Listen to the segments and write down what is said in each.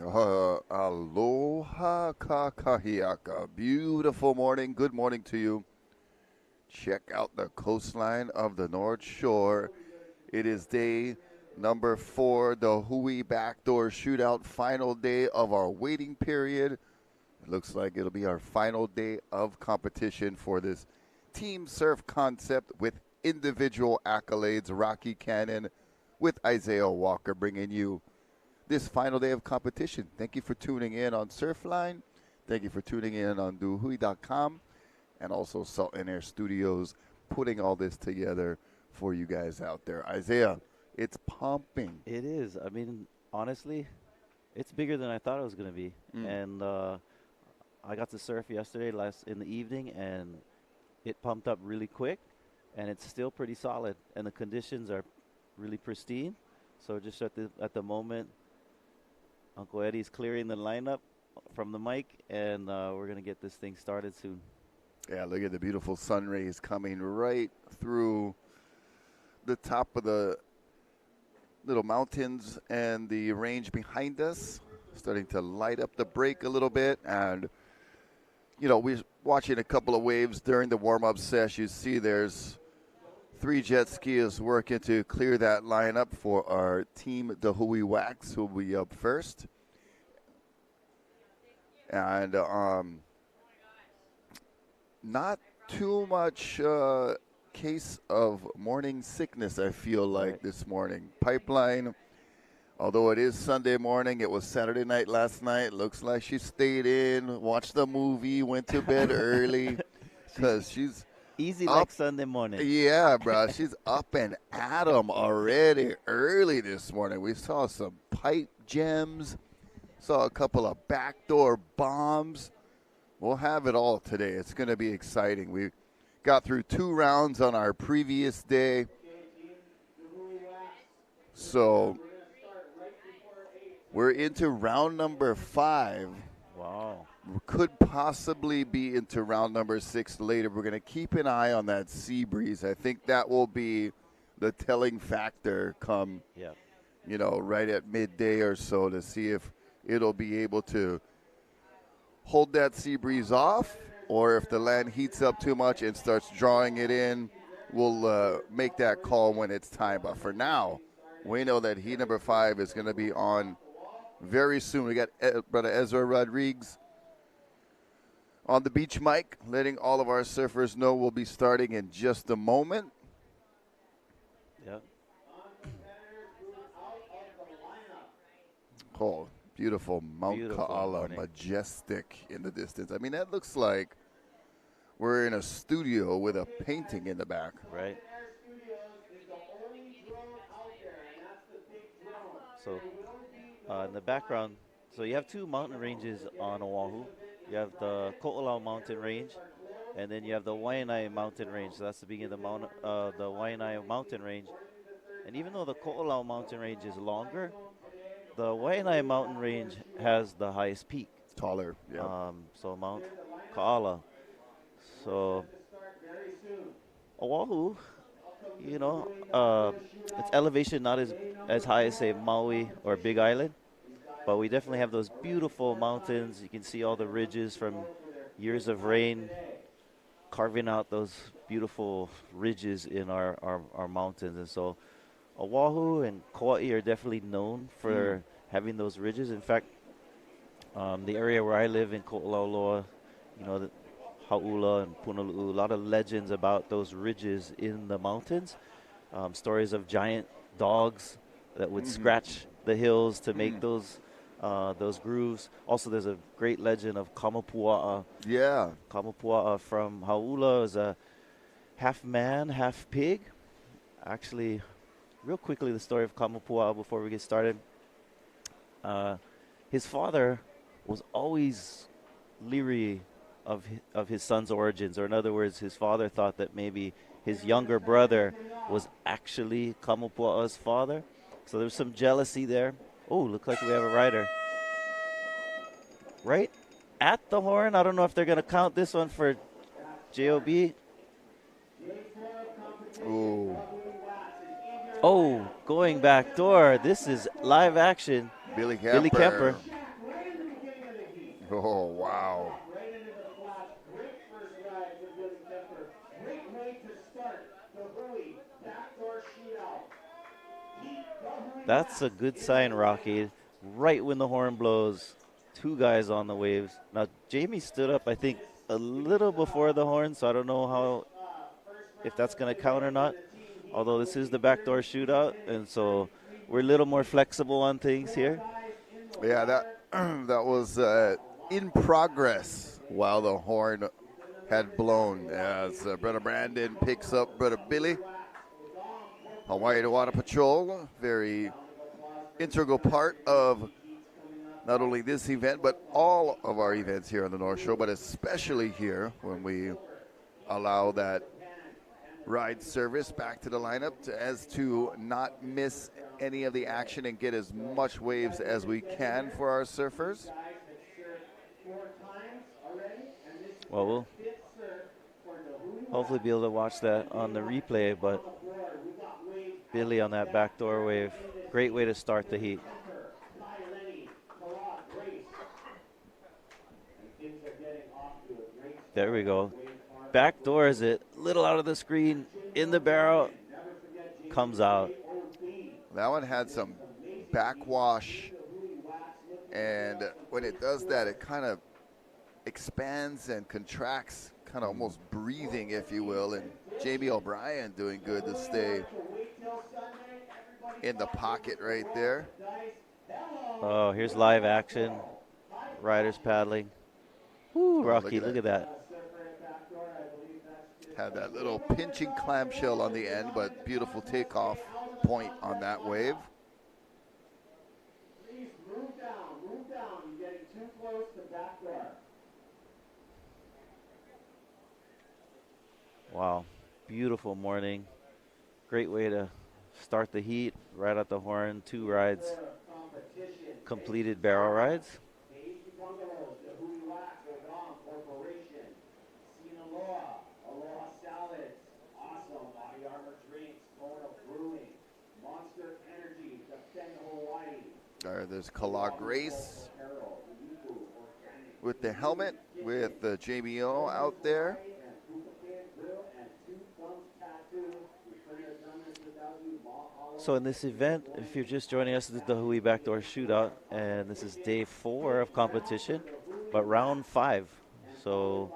Aloha kakahiaka. Beautiful morning. Good morning to you. Check out the coastline of the North Shore. It is day number 4, the Hui Backdoor Shootout, final day of our waiting period. It looks like it'll be our final day of competition for this team surf concept with individual accolades. Rocky Cannon with Isaiah Walker bringing you this final day of competition. Thank you for tuning in on Surfline. Thank you for tuning in on dohui.com and also Salt and Air Studios putting all this together for you guys out there. Isaiah, it's pumping. It is. I mean, honestly, it's bigger than I thought it was going to be. And I got to surf yesterday in the evening, and it pumped up really quick, and it's still pretty solid. And the conditions are really pristine. So just at the moment, Uncle Eddie's clearing the lineup from the mic, and we're going to get this thing started soon. Yeah, look at the beautiful sun rays coming right through the top of the little mountains and the range behind us, starting to light up the break a little bit. And, you know, we're watching a couple of waves during the warm-up sesh. You see there's 3 jet skiers working to clear that lineup for our team, the Hui Wax, who will be up first. And not too much case of morning sickness, I feel like, this morning. Pipeline, although it is Sunday morning, it was Saturday night last night. Looks like she stayed in, watched the movie, went to bed early because she's easy up, like Sunday morning. Yeah, bro. She's up and at 'em already early this morning. We saw some pipe gems, saw a couple of backdoor bombs. We'll have it all today. It's going to be exciting. We got through 2 rounds on our previous day. So we're into round number 5. Wow. Could possibly be into round number 6 later. We're going to keep an eye on that sea breeze. I think that will be the telling factor come, you know, right at midday or so to see if it'll be able to hold that sea breeze off, or if the land heats up too much and starts drawing it in, we'll make that call when it's time. But for now, we know that heat number 5 is going to be on very soon. We got Brother Ezra Rodriguez on the beach mic, letting all of our surfers know we'll be starting in just a moment. Yep. Oh, beautiful Mount Kaala, majestic in the distance. I mean, that looks like we're in a studio with a painting in the back. Right. So in the background, so you have 2 mountain ranges on Oahu. You have the Ko'olau mountain range, and then you have the Waianae mountain range. So that's the beginning of the Waianae mountain range. And even though the Ko'olau mountain range is longer, the Waianae mountain range has the highest peak. Taller, yeah. So Mount Kaala. So Oahu, you know, its elevation not as high as, say, Maui or Big Island, but we definitely have those beautiful mountains. You can see all the ridges from years of rain carving out those beautiful ridges in our mountains. And so Oahu and Kauai are definitely known for having those ridges. In fact, the area where I live in Ko'olauloa, you know, the Hauula and Punalu'u, a lot of legends about those ridges in the mountains. Stories of giant dogs that would scratch the hills to make those grooves. Also, there's a great legend of Kamapua'a. Yeah. Kamapua'a from Hauula is a half man, half pig. Actually, real quickly, the story of Kamapua'a before we get started. His father was always leery of his son's origins, or in other words, his father thought that maybe his younger brother was actually Kamapua'a's father. So there's some jealousy there. Oh, looks like we have a rider. Right at the horn. I don't know if they're going to count this one for JOB. Ooh. Oh, going back door. This is live action. Billy Kemper. Billy Kemper. Oh, wow. Right into the flat. Great first ride for Billy Kemper. Great way to start the Hui Backdoor Shootout. That's a good sign, Rocky. Right when the horn blows, two guys on the waves. Now, Jamie stood up, I think, a little before the horn, so I don't know how if that's going to count or not. Although this is the backdoor shootout, and so we're a little more flexible on things here. Yeah, that that was in progress while the horn had blown as Brother Brandon picks up Brother Billy. Hawaii Water Patrol, very integral part of not only this event, but all of our events here on the North Shore, but especially here when we allow that ride service back to the lineup as to not miss any of the action and get as much waves as we can for our surfers. Well, we'll hopefully be able to watch that on the replay, but Billy on that backdoor wave, great way to start the heat. There we go. Backdoors it, little out of the screen, in the barrel, comes out. That one had some backwash, and when it does that, it kind of expands and contracts, kind of almost breathing, if you will. And Jamie O'Brien doing good to stay in the pocket right there. Oh, here's live action. Riders paddling. Woo, Rocky, look at that. Had that little pinching clamshell on the end, but beautiful takeoff point on that wave. Please move down, move down. You're getting too close to backdoor. Wow, beautiful morning. Great way to start the heat, right at the horn, two rides, completed barrel rides. There's Kala Grace with the helmet, with the JBO out there. So in this event, if you're just joining us, this is the Hui Backdoor Shootout, and this is day 4 of competition, but round 5. So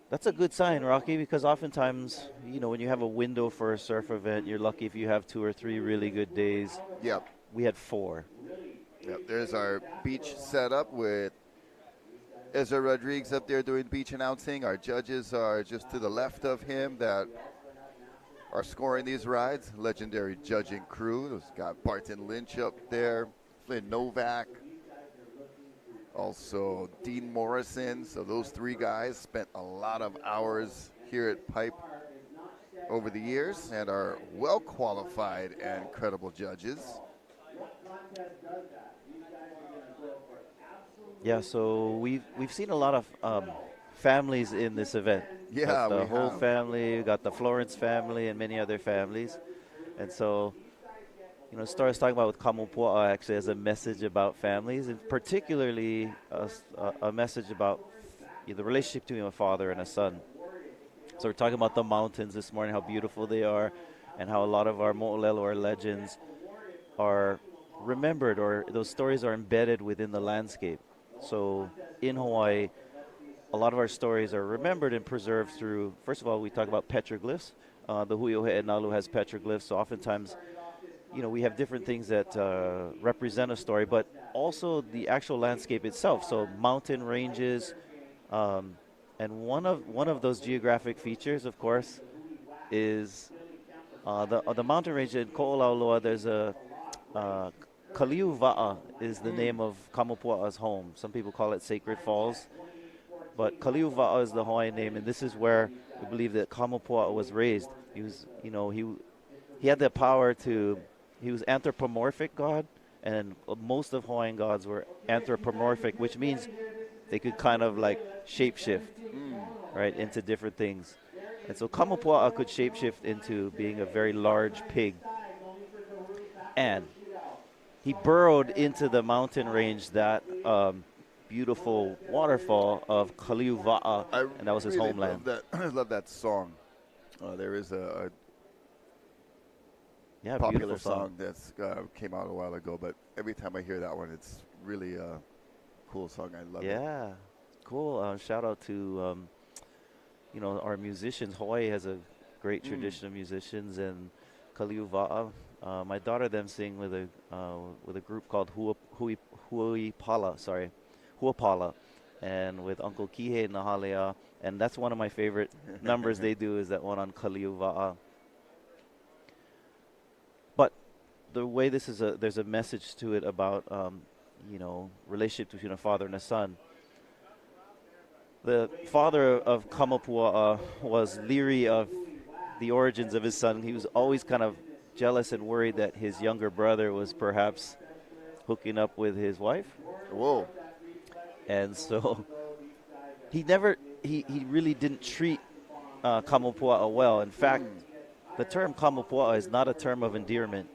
that's a good sign, Rocky, because oftentimes, you know, when you have a window for a surf event, you're lucky if you have 2 or 3 really good days. Yep. We had 4. Yep. There's our beach setup with Ezra Rodriguez up there doing beach announcing. Our judges are just to the left of him that are scoring these rides. Legendary judging crew. There's got Barton Lynch up there, Flynn Novak, also Dean Morrison. So those 3 guys spent a lot of hours here at Pipe over the years and are well qualified and credible judges. Yeah, so we've seen a lot of families in this event. Yeah, got the we whole have. family, we got the Florence family, and many other families. And so, you know, Star is talking about with Kamupua actually as a message about families, and particularly a message about the relationship between a father and a son. So we're talking about the mountains this morning, how beautiful they are, and how a lot of our mo'olelo, our legends, are remembered, or those stories are embedded within the landscape. So in Hawaii, a lot of our stories are remembered and preserved through, first of all, we talk about petroglyphs. The Hui Ohe Nalu has petroglyphs, so oftentimes, you know, we have different things that represent a story, but also the actual landscape itself. So mountain ranges, and one of those geographic features, of course, is the mountain range in Ko'olauloa. There's a Kaliuva'a is the name of Kamupua'a's home. Some people call it Sacred Falls, but Kaliuva'a is the Hawaiian name, and this is where we believe that Kamupua'a was raised. He was, you know, he had the power to. He was anthropomorphic god, and most of Hawaiian gods were anthropomorphic, which means they could kind of like shapeshift, right, into different things. And so Kamupua'a could shapeshift into being a very large pig. And he burrowed into the mountain range that beautiful waterfall of Kaliuva'a, I and that was his really homeland. love that. I love that song. There is a Yeah, popular beautiful song. that's came out a while ago, but every time I hear that one, it's really a cool song. I love it. Yeah, cool. Shout out to our musicians. Hawaii has a great tradition of musicians, and Kaliuva'a. My daughter them sing with a group called Hui Pala, and with Uncle Kihei Nahalea, and that's one of my favorite numbers they do is that one on Kaliuva'a. But the way this is there's a message to it about relationship between a father and a son. The father of Kamapua'a was leery of the origins of his son. He was always kind of jealous and worried that his younger brother was perhaps hooking up with his wife. Whoa. And so he really didn't treat Kamapua'a well. In fact, the term Kamapua'a is not a term of endearment.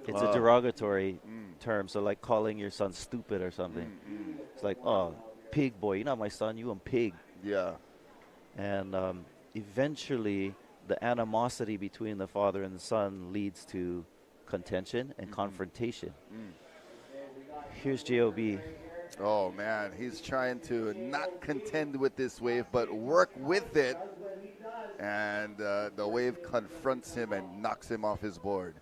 It's a derogatory term. So like calling your son stupid or something. It's like, oh, pig boy, you're not my son, you a pig. Yeah. And eventually the animosity between the father and the son leads to contention and confrontation. Here's J.O.B. Oh, man. He's trying to not contend with this wave, but work with it. And the wave confronts him and knocks him off his board.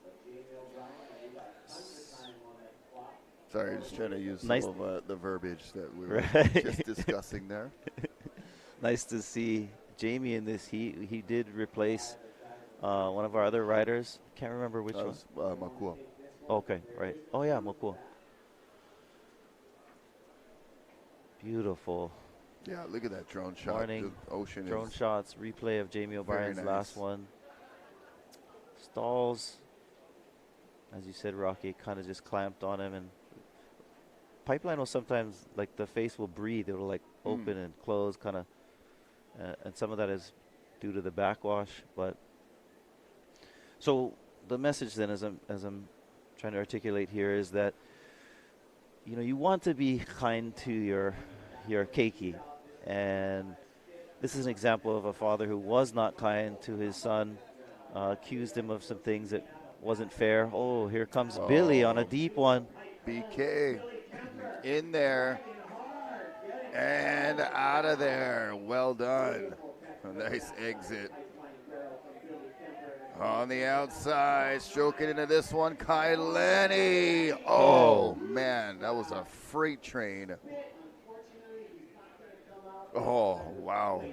Sorry, just trying to use some of the verbiage that we were just discussing there. Nice to see Jamie in this heat. He did replace one of our other riders. Can't remember which one. Makua. Okay, right. Oh, yeah, Makua. Beautiful. Yeah, look at that drone shot. Morning. The ocean Drone is shots, replay of Jamie O'Brien's nice. last one. Stalls, as you said, Rocky, kind of just clamped on him. And pipeline will sometimes, like, the face will breathe. It will, like, open and close, kind of. And some of that is due to the backwash. But so the message then, as I'm trying to articulate here, is that you want to be kind to your keiki, and this is an example of a father who was not kind to his son, accused him of some things that wasn't fair. Oh, here comes Billy on a deep one. BK in there and out of there. Well done. A nice exit. On the outside, stroking into this one, Kai Lenny. Oh, man, that was a freight train. Oh, wow.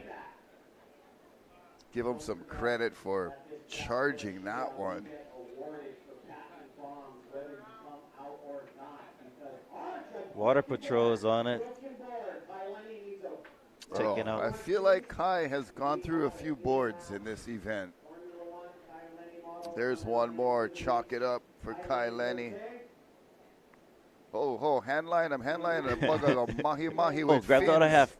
Give him some credit for charging that one. Water Patrol is on it. Checking out. I feel like Kai has gone through a few boards in this event. There's one more. Chalk it up for Kai Lenny. Oh, handline. I'm handlining a bug of a mahi-mahi with grab fins. that I have.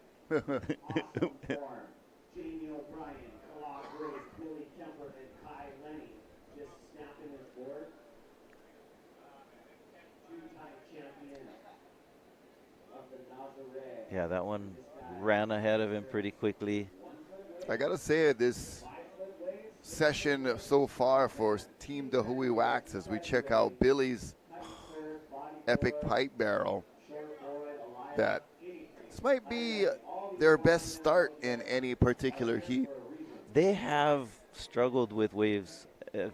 Yeah, that one ran ahead of him pretty quickly. I got to say, this session so far for Team the Hui Wax, as we check out Billy's epic pipe barrel, that this might be their best start in any particular heat. They have struggled with waves.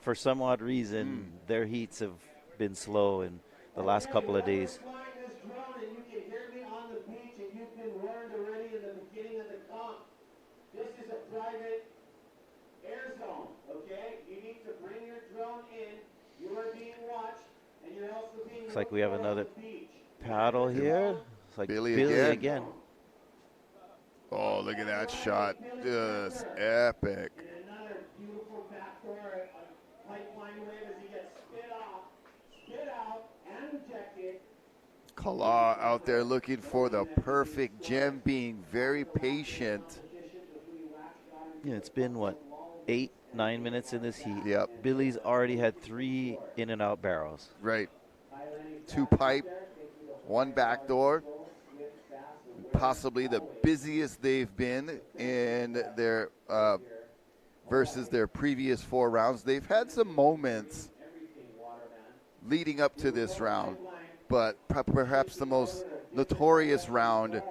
For some odd reason, their heats have been slow in the last couple of days. This is a private air zone, okay? You need to bring your drone in. You are being watched, and you're also being. Looks like we have another paddle here. It's like Billy again. Oh, look at that shot. Just epic. And another beautiful backdoor pipeline wave as he gets spit out, and ejected. Kala out there looking for the perfect gem, being very patient. Yeah, it's been, 8, 9 minutes in this heat. Yep. Billy's already had 3 in and out barrels. Right. 2 pipe, 1 backdoor. possibly the busiest they've been in their versus their previous 4 rounds. They've had some moments leading up to this round, but perhaps the most notorious round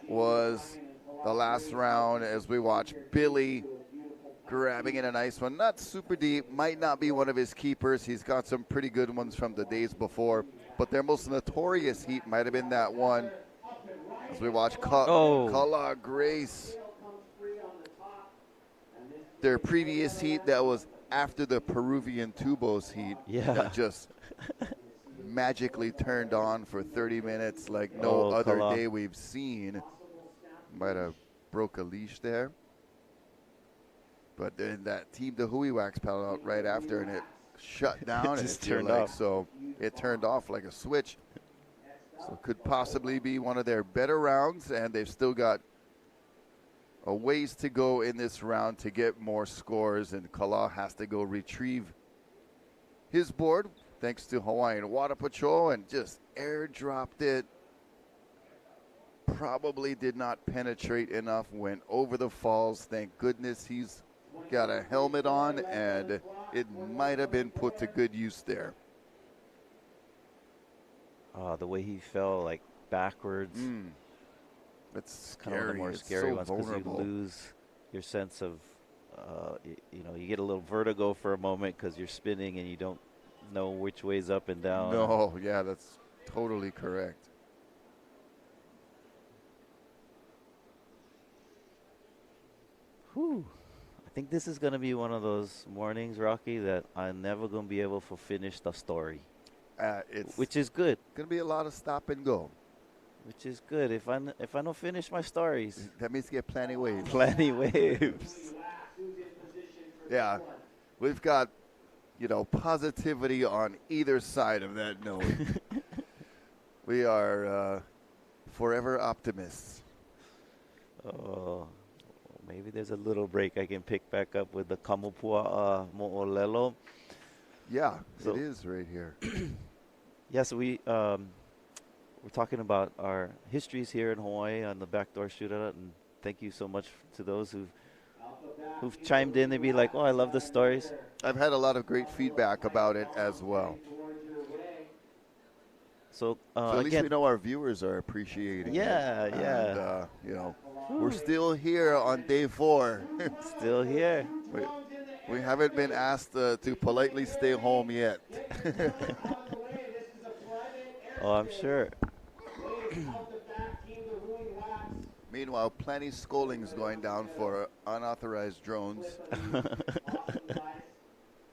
was the last round, as we watch Billy grabbing in a nice one. Not super deep, might not be one of his keepers. He's got some pretty good ones from the days before, but their most notorious heat might have been that one. As we watch Kala Grace, their previous heat that was after the Peruvian Tubos heat, that just magically turned on for 30 minutes like no other day we've seen. Might have broke a leash there. But then that Team the Hui Wax paddled out right after, and it shut down. It just turned off. So it turned off like a switch. So it could possibly be one of their better rounds, and they've still got a ways to go in this round to get more scores, and Kala has to go retrieve his board thanks to Hawaiian Water Patrol, and just airdropped it. Probably did not penetrate enough, went over the falls. Thank goodness he's got a helmet on, and it might have been put to good use there. The way he fell, like backwards. That's Kind of one of the more It's scary so ones, because you vulnerable. lose your sense of, you get a little vertigo for a moment because you're spinning and you don't know which way's up and down. No, yeah, that's totally correct. Whew. I think this is going to be one of those mornings, Rocky, that I'm never going to be able to finish the story. It's Which is good. going to be a lot of stop and go. Which is good. If I don't finish my stories, That means get plenty waves. plenty waves. Yeah, we've got, positivity on either side of that note. We are forever optimists. Oh, maybe there's a little break I can pick back up with the Kamupua Mo'olelo. Yeah, So- it is right here. Yes, we're talking about our histories here in Hawaii on the Backdoor Shootout, and thank you so much to those who've chimed in. They'd be like, "Oh, I love the stories." I've had a lot of great feedback about it as well. So, So at least again, we know our viewers are appreciating Yeah, it. yeah. And, we're still here on day 4. still here. We haven't been asked to politely stay home yet. Oh, I'm sure. Meanwhile, plenty scoldings going down for unauthorized drones.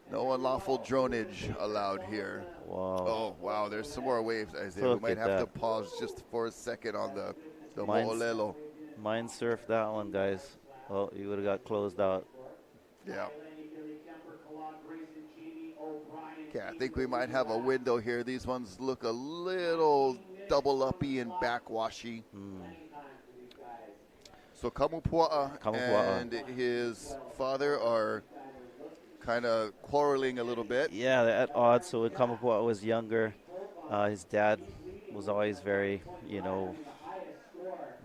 No unlawful dronage allowed here. Wow. Oh, wow, there's some more waves, Isaiah. Look We might at have that. to pause just for a second on the Mine's- Mo'olelo. Mine surfed that one, guys. Oh, you would have got closed out. Yeah. Okay, I think we might have a window here. These ones look a little double uppy and backwashy. So Kamupua and his father are kind of quarreling a little bit. Yeah, they're at odds. So when Kamapua was younger, his dad was always very,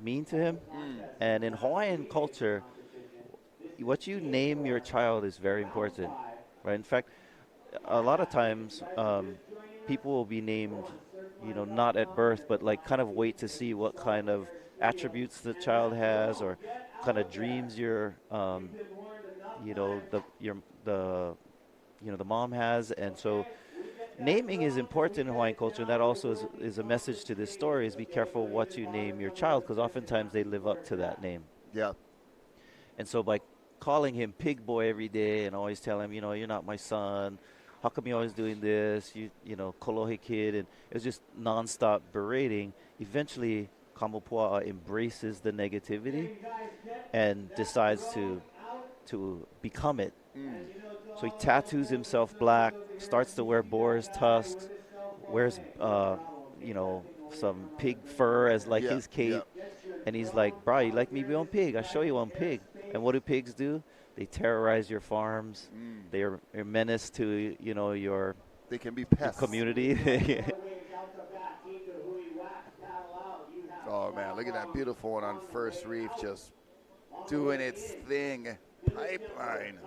mean to him. And in Hawaiian culture, what you name your child is very important, right? In fact, a lot of times people will be named, not at birth, but like kind of wait to see what kind of attributes the child has, or kind of dreams the mom has. And so naming is important in Hawaiian culture, and that also is a message to this story, is be careful what you name your child, because oftentimes they live up to that name. Yeah. And so by calling him Pig Boy every day and always telling him, you're not my son, how come you're always doing this, Kolohe kid, and it was just nonstop berating. Eventually, Kamupua embraces the negativity and decides to become it. So he tattoos himself black, starts to wear boar's tusks, wears some pig fur as his cape, and he's like, "Bro, you like me be on pig? I'll show you on pig." And what do pigs do? They terrorize your farms. They are a menace to your They can be pests. community. Oh man, look Look at that beautiful one on first reef, just doing its thing. Pipeline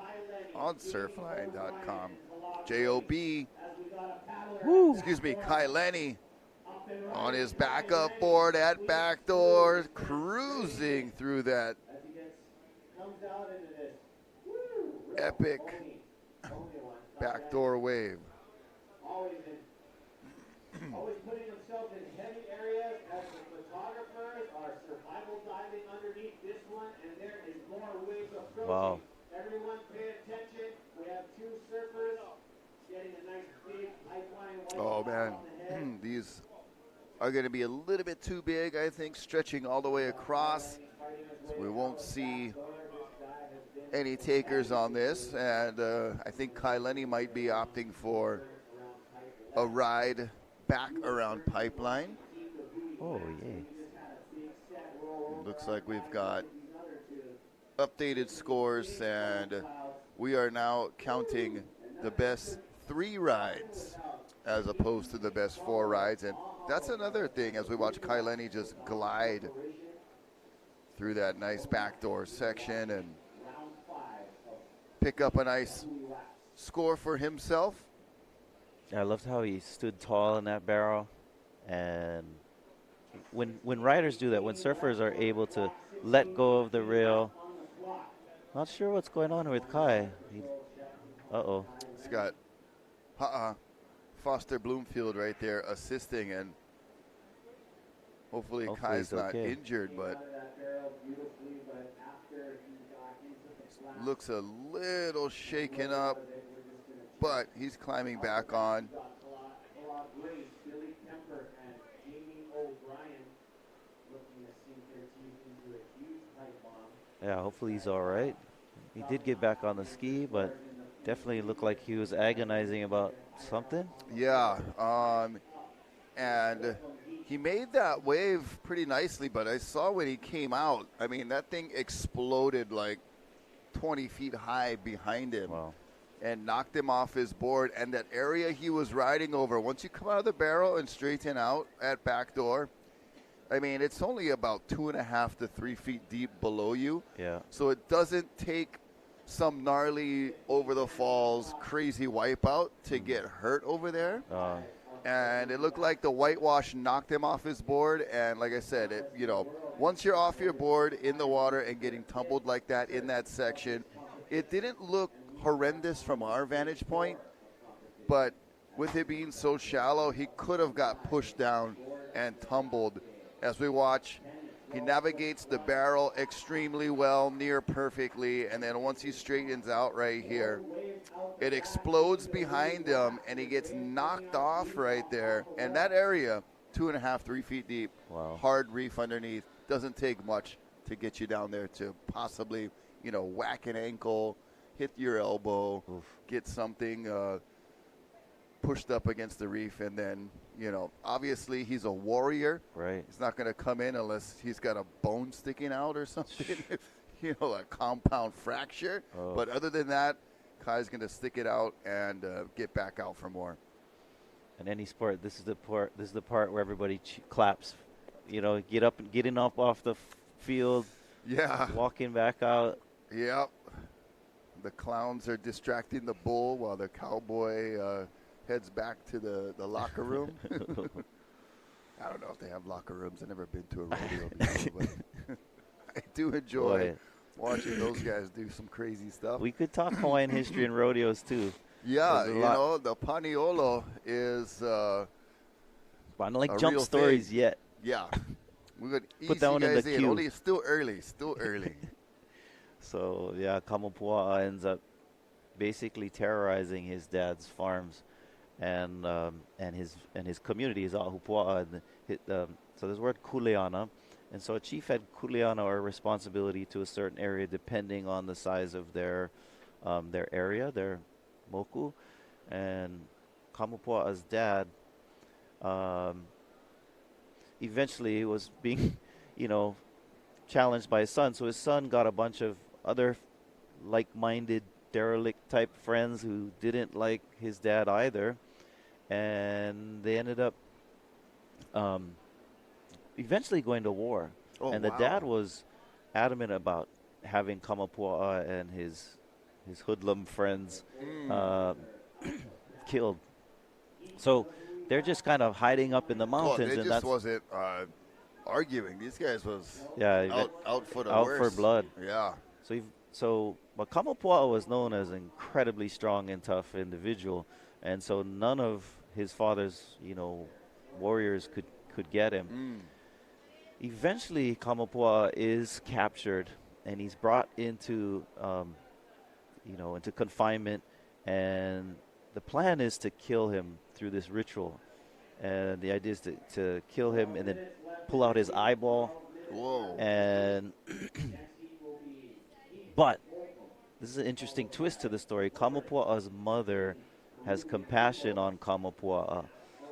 on surfline.com. J-O-B, excuse me, Kai Lenny on his backup board at Backdoor, cruising through that epic backdoor wave. Always putting themselves in heavy areas as the photographers are survival diving underneath this one, and there is more waves approaching. Wow. Everyone pay attention. We have two surfers getting a nice big pipeline. Oh man, these are going to be a little bit too big, I think, stretching all the way across. So we won't see any takers on this, and I think Kai Lenny might be opting for a ride back around Pipeline. Oh, yay. Looks like we've got updated scores, and we are now counting the best 3 rides as opposed to the best 4 rides. And that's another thing as we watch Kai Lenny just glide through that nice backdoor section and pick up a nice score for himself. I loved how he stood tall in that barrel, and when riders do that, when surfers are able to let go of the rail, not sure what's going on with Kai. Uh-oh. He's got Foster Bloomfield right there assisting, and hopefully Kai's not injured, but looks a little shaken up. But he's climbing back on. Yeah, hopefully he's all right. He did get back on the ski, but definitely looked like he was agonizing about something. Yeah, and he made that wave pretty nicely, but I saw when he came out, I mean, that thing exploded like 20 feet high behind him. Wow. And knocked him off his board, and that area he was riding over, once you come out of the barrel and straighten out at Backdoor, I mean, it's only about 2.5 to 3 feet deep below you. Yeah. So it doesn't take some gnarly over the falls crazy wipeout to get hurt over there. And it looked like the whitewash knocked him off his board, and like I said, it, you know, once you're off your board in the water and getting tumbled like that in that section, it didn't look horrendous from our vantage point, but with it being so shallow, he could have got pushed down and tumbled. As we watch, he navigates the barrel extremely well, near perfectly, and then once he straightens out right here, it explodes behind him, and he gets knocked off right there. And that area, 2.5, 3 feet deep, wow. Hard reef underneath, doesn't take much to get you down there to possibly, you know, whack an ankle, hit your elbow, get something pushed up against the reef, and then, you know, obviously he's a warrior. Right. He's not going to come in unless he's got a bone sticking out or something, you know, a compound fracture. But other than that, Kai's going to stick it out and get back out for more. In any sport, this is the part where everybody claps. You know, getting up off the field. Yeah. Walking back out. Yep. The clowns are distracting the bull while the cowboy heads back to the locker room. I don't know if they have locker rooms. I've never been to a rodeo before, but I do enjoy watching those guys do some crazy stuff. We could talk Hawaiian history and rodeos too. Yeah, you know, the Paniolo is but I don't like jump stories yet. Yeah. We're going to put that one in the queue. Only still early. So, yeah, Kamupua ends up basically terrorizing his dad's farms and his community, his Ahupua'a. So there's the word kuleana. And so a chief had kuleana or responsibility to a certain area depending on the size of their area, their moku. And Kamupua'a's dad eventually was being, you know, challenged by his son. So his son got a bunch of other like-minded derelict type friends who didn't like his dad either, and they ended up eventually going to war. Oh, And the wow. dad was adamant about having Kamapua'a and his hoodlum friends uh, killed. So they're just kind of hiding up in the Well, mountains, they and just that's wasn't arguing. These guys was yeah, out for the out for worst. blood. Yeah. But Kamapua'a was known as an incredibly strong and tough individual, and so none of his father's warriors could get him. Eventually, Kamapua'a is captured, and he's brought into into confinement, and the plan is to kill him through this ritual. And the idea is to kill him and then pull out his eyeball. Whoa. And but this is an interesting twist to the story. Kamapua'a's mother has compassion on Kamapua'a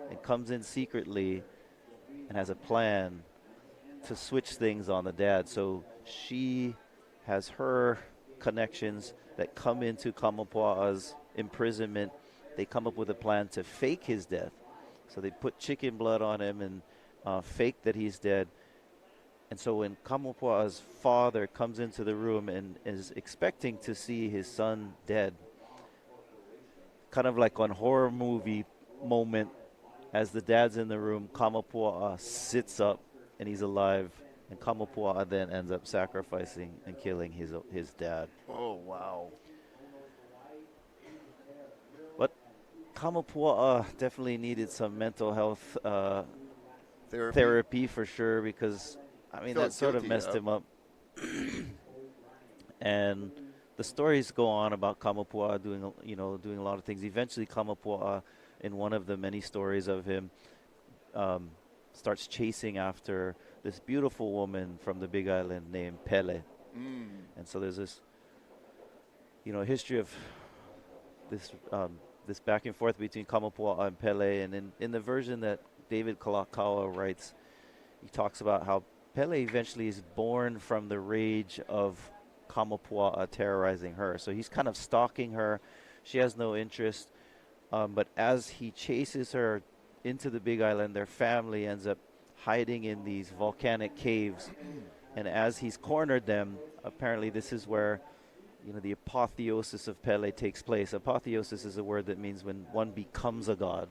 and comes in secretly and has a plan to switch things on the dad. So she has her connections that come into Kamapua'a's imprisonment. They come up with a plan to fake his death. So they put chicken blood on him and fake that he's dead. And so when Kamapua'a's father comes into the room and is expecting to see his son dead, kind of like on horror movie moment, as the dad's in the room, Kamapua'a sits up and he's alive. And Kamapua'a then ends up sacrificing and killing his dad. Oh, wow. But Kamapua'a definitely needed some mental health therapy for sure, because that sort of messed him up. And the stories go on about Kamapua'a doing a lot of things. Eventually, Kamapua'a, in one of the many stories of him, starts chasing after this beautiful woman from the Big Island named Pele. And so there's this, history of this back and forth between Kamapua'a and Pele. And in the version that David Kalakaua writes, he talks about how Pele eventually is born from the rage of Kamapua'a terrorizing her. So he's kind of stalking her. She has no interest. But as he chases her into the Big Island, their family ends up hiding in these volcanic caves. And as he's cornered them, apparently this is where the apotheosis of Pele takes place. Apotheosis is a word that means when one becomes a god.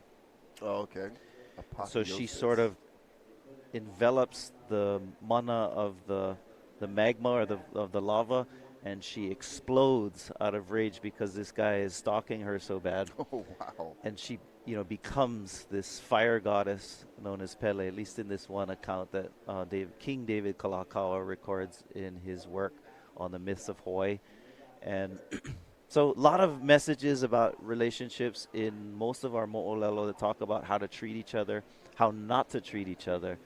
Oh, okay. So she sort of envelops the mana of the magma or of the lava, and she explodes out of rage because this guy is stalking her so bad. Oh, wow. And she becomes this fire goddess known as Pele, at least in this one account that King David Kalakaua records in his work on the myths of Hawaii. And so a lot of messages about relationships in most of our mo'olelo that talk about how to treat each other, how not to treat each other.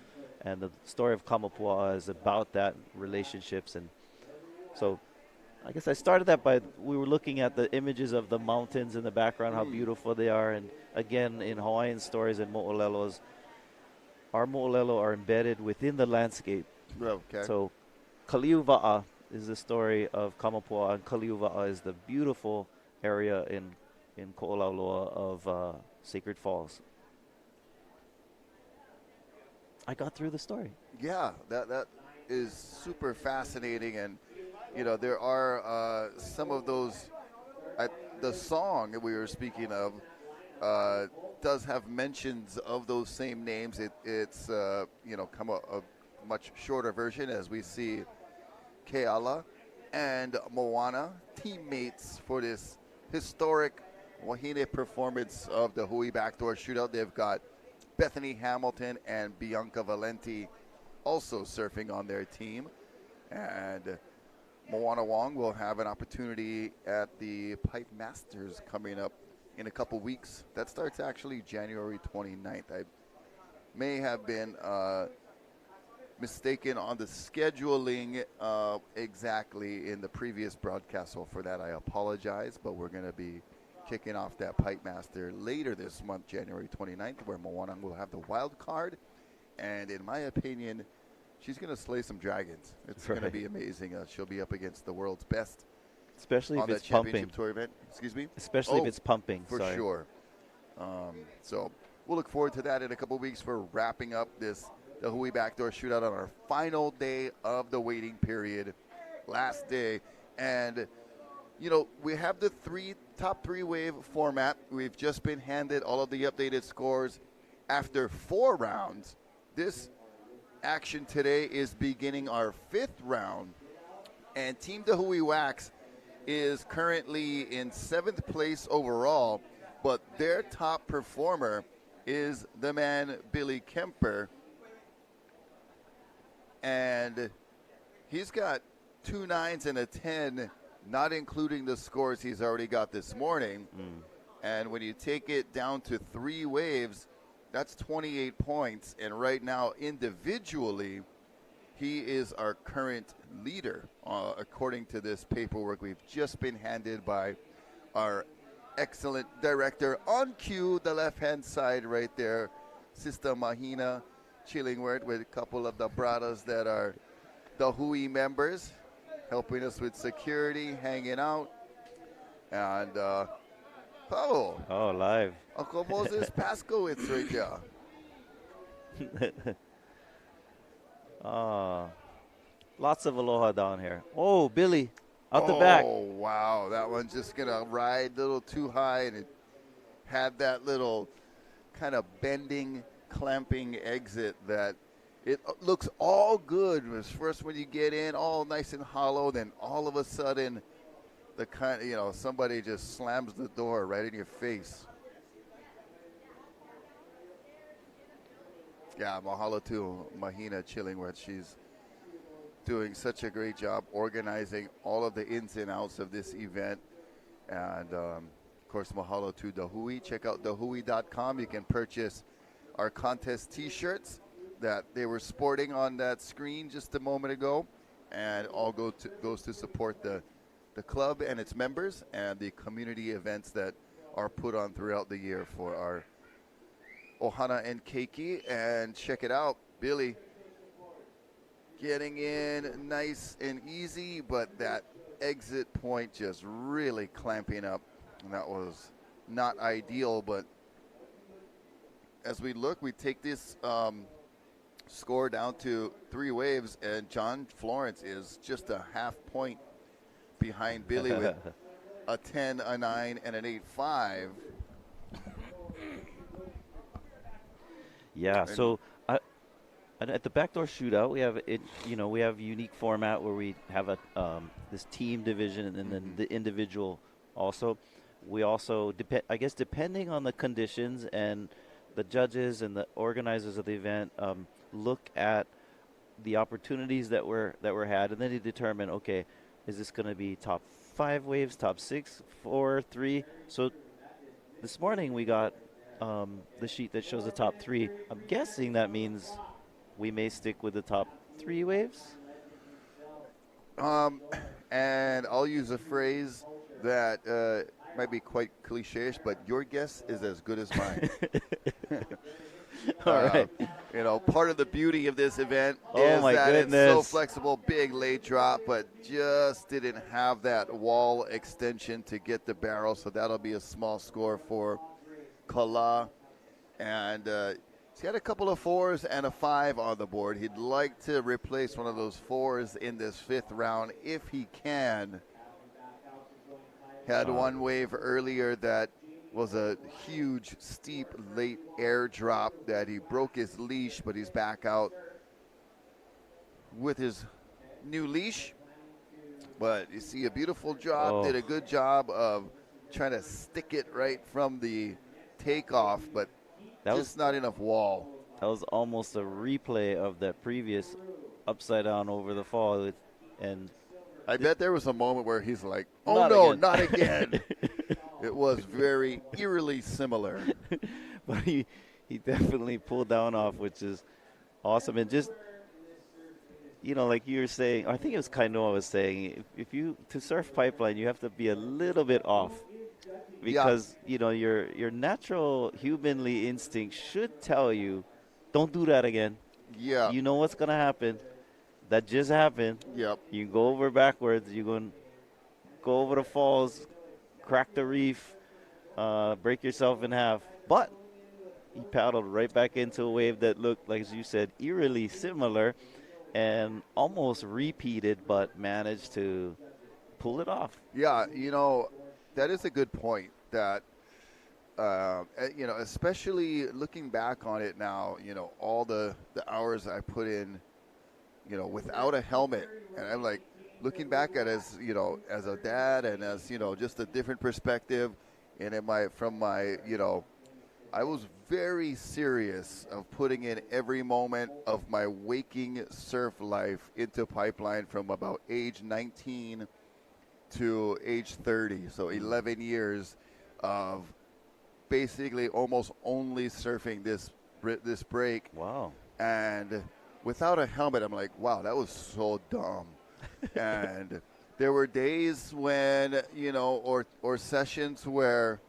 And the story of Kamapua'a is about that, relationships. And so I guess I started that by we were looking at the images of the mountains in the background, how beautiful they are. And again, in Hawaiian stories and mo'olelos, our mo'olelo are embedded within the landscape. Okay. So Kaliuwa'a is the story of Kamapua'a, and Kaliuwa'a is the beautiful area in Ko'olauloa of Sacred Falls. I got through the story. Yeah, that is super fascinating, and there are some of those. The song that we were speaking of does have mentions of those same names. It's come a much shorter version, as we see Keala and Moana, teammates for this historic Wahine performance of the Hui Backdoor Shootout. They've got Bethany Hamilton and Bianca Valenti also surfing on their team. And Moana Wong will have an opportunity at the Pipe Masters coming up in a couple weeks. That starts actually January 29th. I may have been mistaken on the scheduling exactly in the previous broadcast, so for that I apologize, but we're going to be kicking off that Pipe Master later this month, January 29th, where Moana will have the wild card, and in my opinion, she's going to slay some dragons. It's going to be amazing. She'll be up against the world's best, especially on if it's that championship pumping. tour event. Excuse me? Especially if it's pumping. For sure. So we'll look forward to that in a couple weeks. We're wrapping up the the Hui Backdoor Shootout on our final day of the waiting period, last day. And, you know, we have the top three wave format. We've just been handed all of the updated scores after 4 rounds. This action today is beginning our 5th round. And Team the Hui Wax is currently in 7th place overall, but their top performer is the man Billy Kemper, and he's got 2 9s and a 10, not including the scores he's already got this morning. And when you take it down to 3 waves, that's 28 points, and right now individually he is our current leader, according to this paperwork we've just been handed by our excellent director on cue, the left-hand side right there, Sister Mahina, chilling with a couple of the bradas that are the Hui members, helping us with security, hanging out. And, live. Uncle Moses Paskowitz right there. Lots of aloha down here. Oh, Billy, out the back. Oh, wow. That one's just going to ride a little too high, and it had that little kind of bending, clamping exit that it looks all good. First when you get in, all nice and hollow, then all of a sudden, somebody just slams the door right in your face. Yeah, mahalo to Mahina Chillingworth. She's doing such a great job organizing all of the ins and outs of this event. And, of course, mahalo to the Hui. Check out thehui.com. You can purchase our contest T-shirts that they were sporting on that screen just a moment ago. And all goes to support the club and its members and the community events that are put on throughout the year for our Ohana and Keiki. And check it out, Billy getting in nice and easy, but that exit point just really clamping up, and that was not ideal. But as we look, we take this score down to 3 waves, and John Florence is just a half point behind Billy with a 10, a 9, and an 8-5. Yeah, so at the Backdoor Shootout, we have we have a unique format where we have this team division and then the individual also. We also depending on the conditions and the judges and the organizers of the event look at the opportunities that were had, and then they determine, okay, is this going to be top 5 waves, top 6, 4, 3? So this morning we got the sheet that shows the top 3. I'm guessing that means we may stick with the top 3 waves. And I'll use a phrase that might be quite cliche-ish, but your guess is as good as mine. All right. Part of the beauty of this event is that it's so flexible, big late drop, but just didn't have that wall extension to get the barrel, so that'll be a small score for Kala. And he's got a couple of 4s and a 5 on the board. He'd like to replace one of those 4s in this 5th round if he can. Had one wave earlier that was a huge, steep, late air drop that he broke his leash, but he's back out with his new leash. But you see a beautiful drop, did a good job of trying to stick it right from the takeoff, but that was not enough wall. That was almost a replay of that previous upside down over the fall. And I bet there was a moment where he's like, not again. It was very eerily similar. But he definitely pulled down off, which is awesome. And just, like you were saying, I think it was Kainoa was saying, if you, to surf pipeline, you have to be a little bit off. Because, your natural humanly instinct should tell you, don't do that again. Yeah. You know what's going to happen. That just happened. Yep. You go over backwards. You're going to go over the falls, crack the reef, break yourself in half. But he paddled right back into a wave that looked, like as you said, eerily similar and almost repeated, but managed to pull it off. Yeah, that is a good point. That especially looking back on it now, all the hours I put in, without a helmet, and I'm like looking back at it as a dad and as just a different perspective, and I was very serious of putting in every moment of my waking surf life into pipeline from about age 19 to age 30, so 11 years of basically almost only surfing this break. Wow. And without a helmet, I'm like, wow, that was so dumb. And there were days when, or sessions where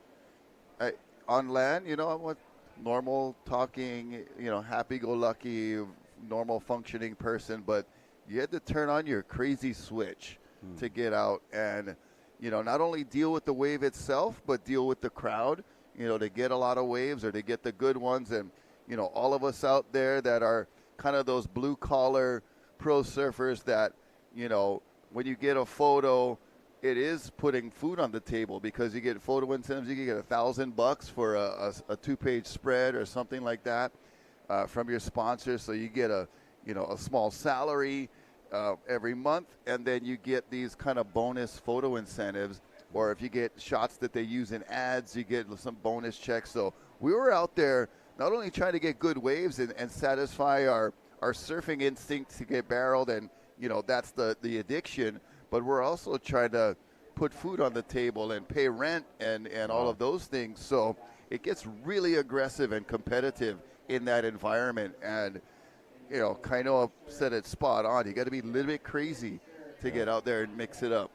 on land, I'm a normal talking, happy-go-lucky, normal functioning person, but you had to turn on your crazy switch to get out and, not only deal with the wave itself, but deal with the crowd, to get a lot of waves or to get the good ones. And, all of us out there that are kind of those blue-collar pro surfers that, when you get a photo, it is putting food on the table because you get photo incentives. You can get $1,000 for a 2-page spread or something like that from your sponsor. So you get a small salary every month, and then you get these kind of bonus photo incentives. Or if you get shots that they use in ads, you get some bonus checks. So we were out there not only trying to get good waves and satisfy our surfing instinct to get barreled, and that's the addiction, but we're also trying to put food on the table and pay rent and all of those things. So it gets really aggressive and competitive in that environment. And, Kainoa said it spot on. You got to be a little bit crazy to get out there and mix it up.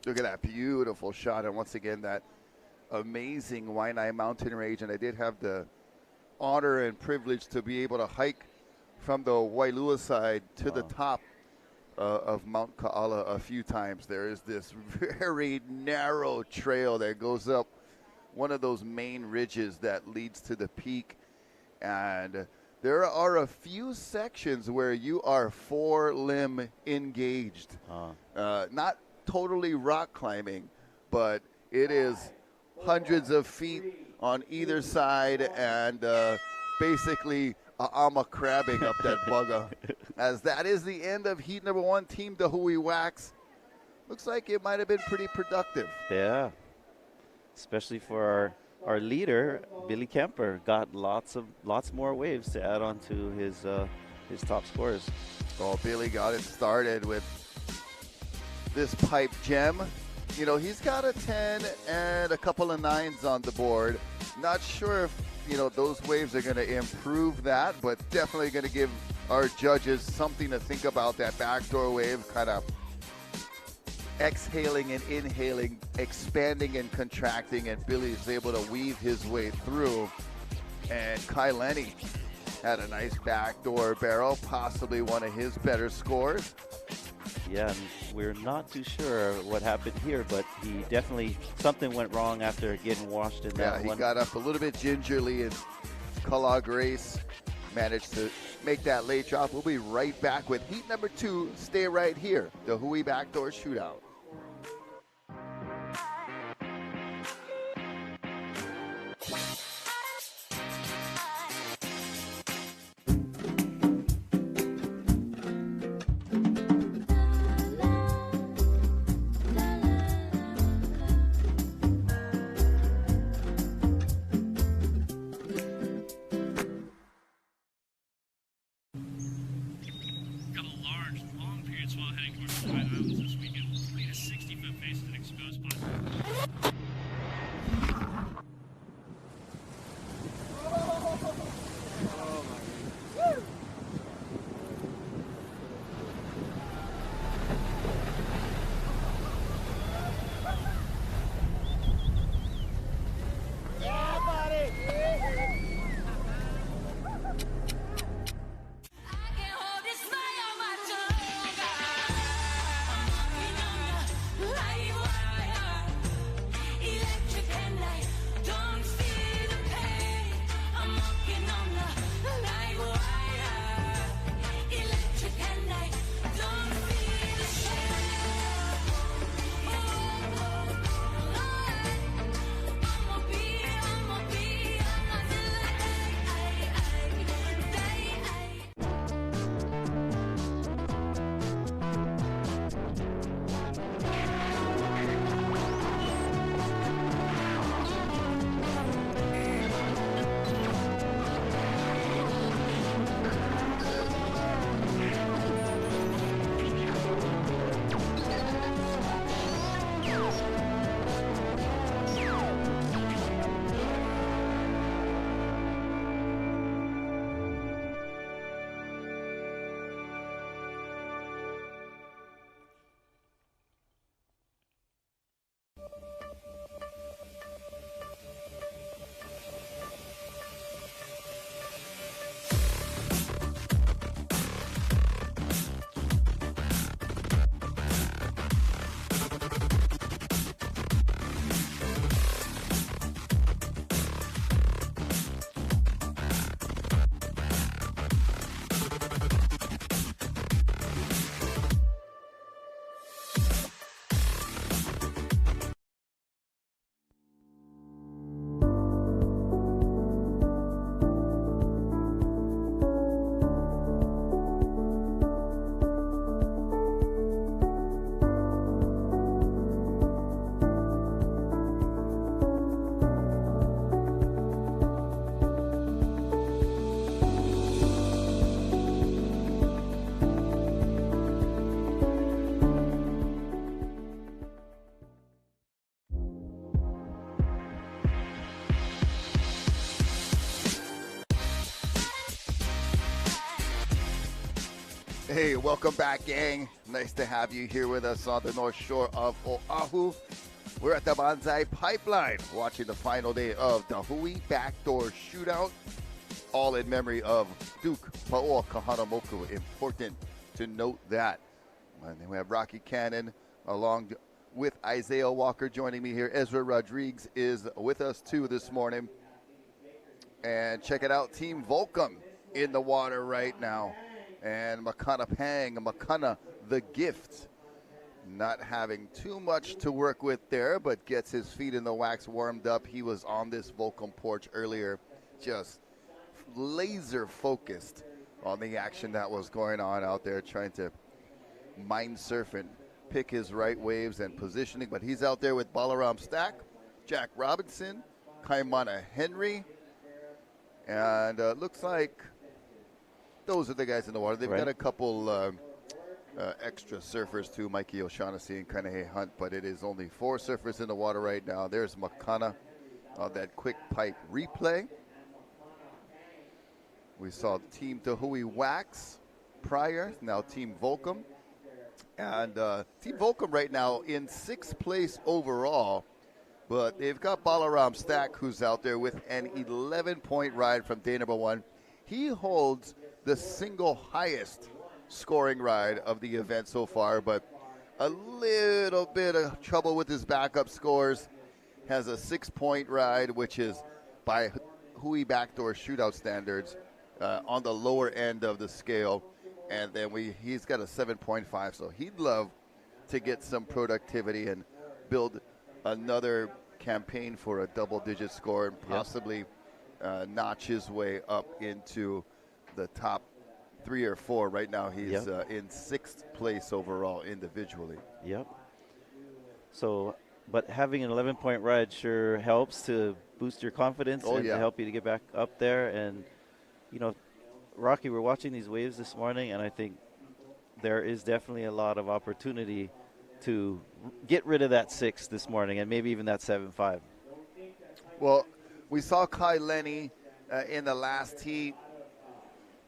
Look at that beautiful shot. And once again, that amazing Waianae mountain range. And I did have the honor and privilege to be able to hike from the Wailua side to the top of Mount Ka'ala a few times. There is this very narrow trail that goes up one of those main ridges that leads to the peak. And there are a few sections where you are 4-limb engaged. Not totally rock climbing, but it is hundreds of feet on either side, and basically Ama crabbing up that bugger. As that is the end of heat number 1, Team the Hui Wax. Looks like it might have been pretty productive. Yeah, especially for our leader, Billy Kemper, got lots more waves to add on to his top scores. Oh, Billy got it started with this pipe gem. He's got a 10 and a couple of 9s on the board. Not sure if those waves are going to improve that, but definitely going to give our judges something to think about. That backdoor wave kind of exhaling and inhaling, expanding and contracting, and Billy's able to weave his way through. And Kai Lenny had a nice backdoor barrel, possibly one of his better scores. Yeah, and we're not too sure what happened here, but he definitely, something went wrong after getting washed in that one. Yeah, he got up a little bit gingerly, and Kala Grace managed to make that late drop. We'll be right back with heat number 2. Stay right here, the Hui Backdoor Shootout. Hey, welcome back, gang. Nice to have you here with us on the North Shore of Oahu. We're at the Banzai Pipeline watching the final day of the Hui Backdoor Shootout, all in memory of Duke Paoa Kahanamoku. Important to note that. And then we have Rocky Cannon along with Isaiah Walker joining me here. Ezra Rodriguez is with us too this morning. And check it out, Team Volcom in the water right now. And Makana the Gift, not having too much to work with there, but gets his feet in the wax warmed up. He was on this Volcom porch earlier, just laser focused on the action that was going on out there, trying to mind surf and pick his right waves and positioning. But he's out there with Balaram Stack, Jack Robinson, Kaimana Henry, and looks like those are the guys in the water. They've got a couple extra surfers too, Mikey O'Shaughnessy and Kanehe Hunt, but it is only 4 surfers in the water right now. There's Makana on that quick pipe replay. We saw Team Tahui Wax prior, now Team Volcom. And Team Volcom right now in 6th place overall, but they've got Balaram Stack, who's out there with an 11-point ride from day number 1. He holds the single highest scoring ride of the event so far, but a little bit of trouble with his backup scores. Has a 6-point ride, which is by Hui Backdoor Shootout standards on the lower end of the scale. And then he's got a 7.5, so he'd love to get some productivity and build another campaign for a double-digit score and possibly notch his way up into the top 3 or 4. Right now he's in 6th place overall individually. Yep. So, but having an 11-point ride sure helps to boost your confidence and to help you to get back up there. And, you know, Rocky, we're watching these waves this morning, and I think there is definitely a lot of opportunity to get rid of that 6 this morning and maybe even that 7.5. Well, we saw Kai Lenny in the last heat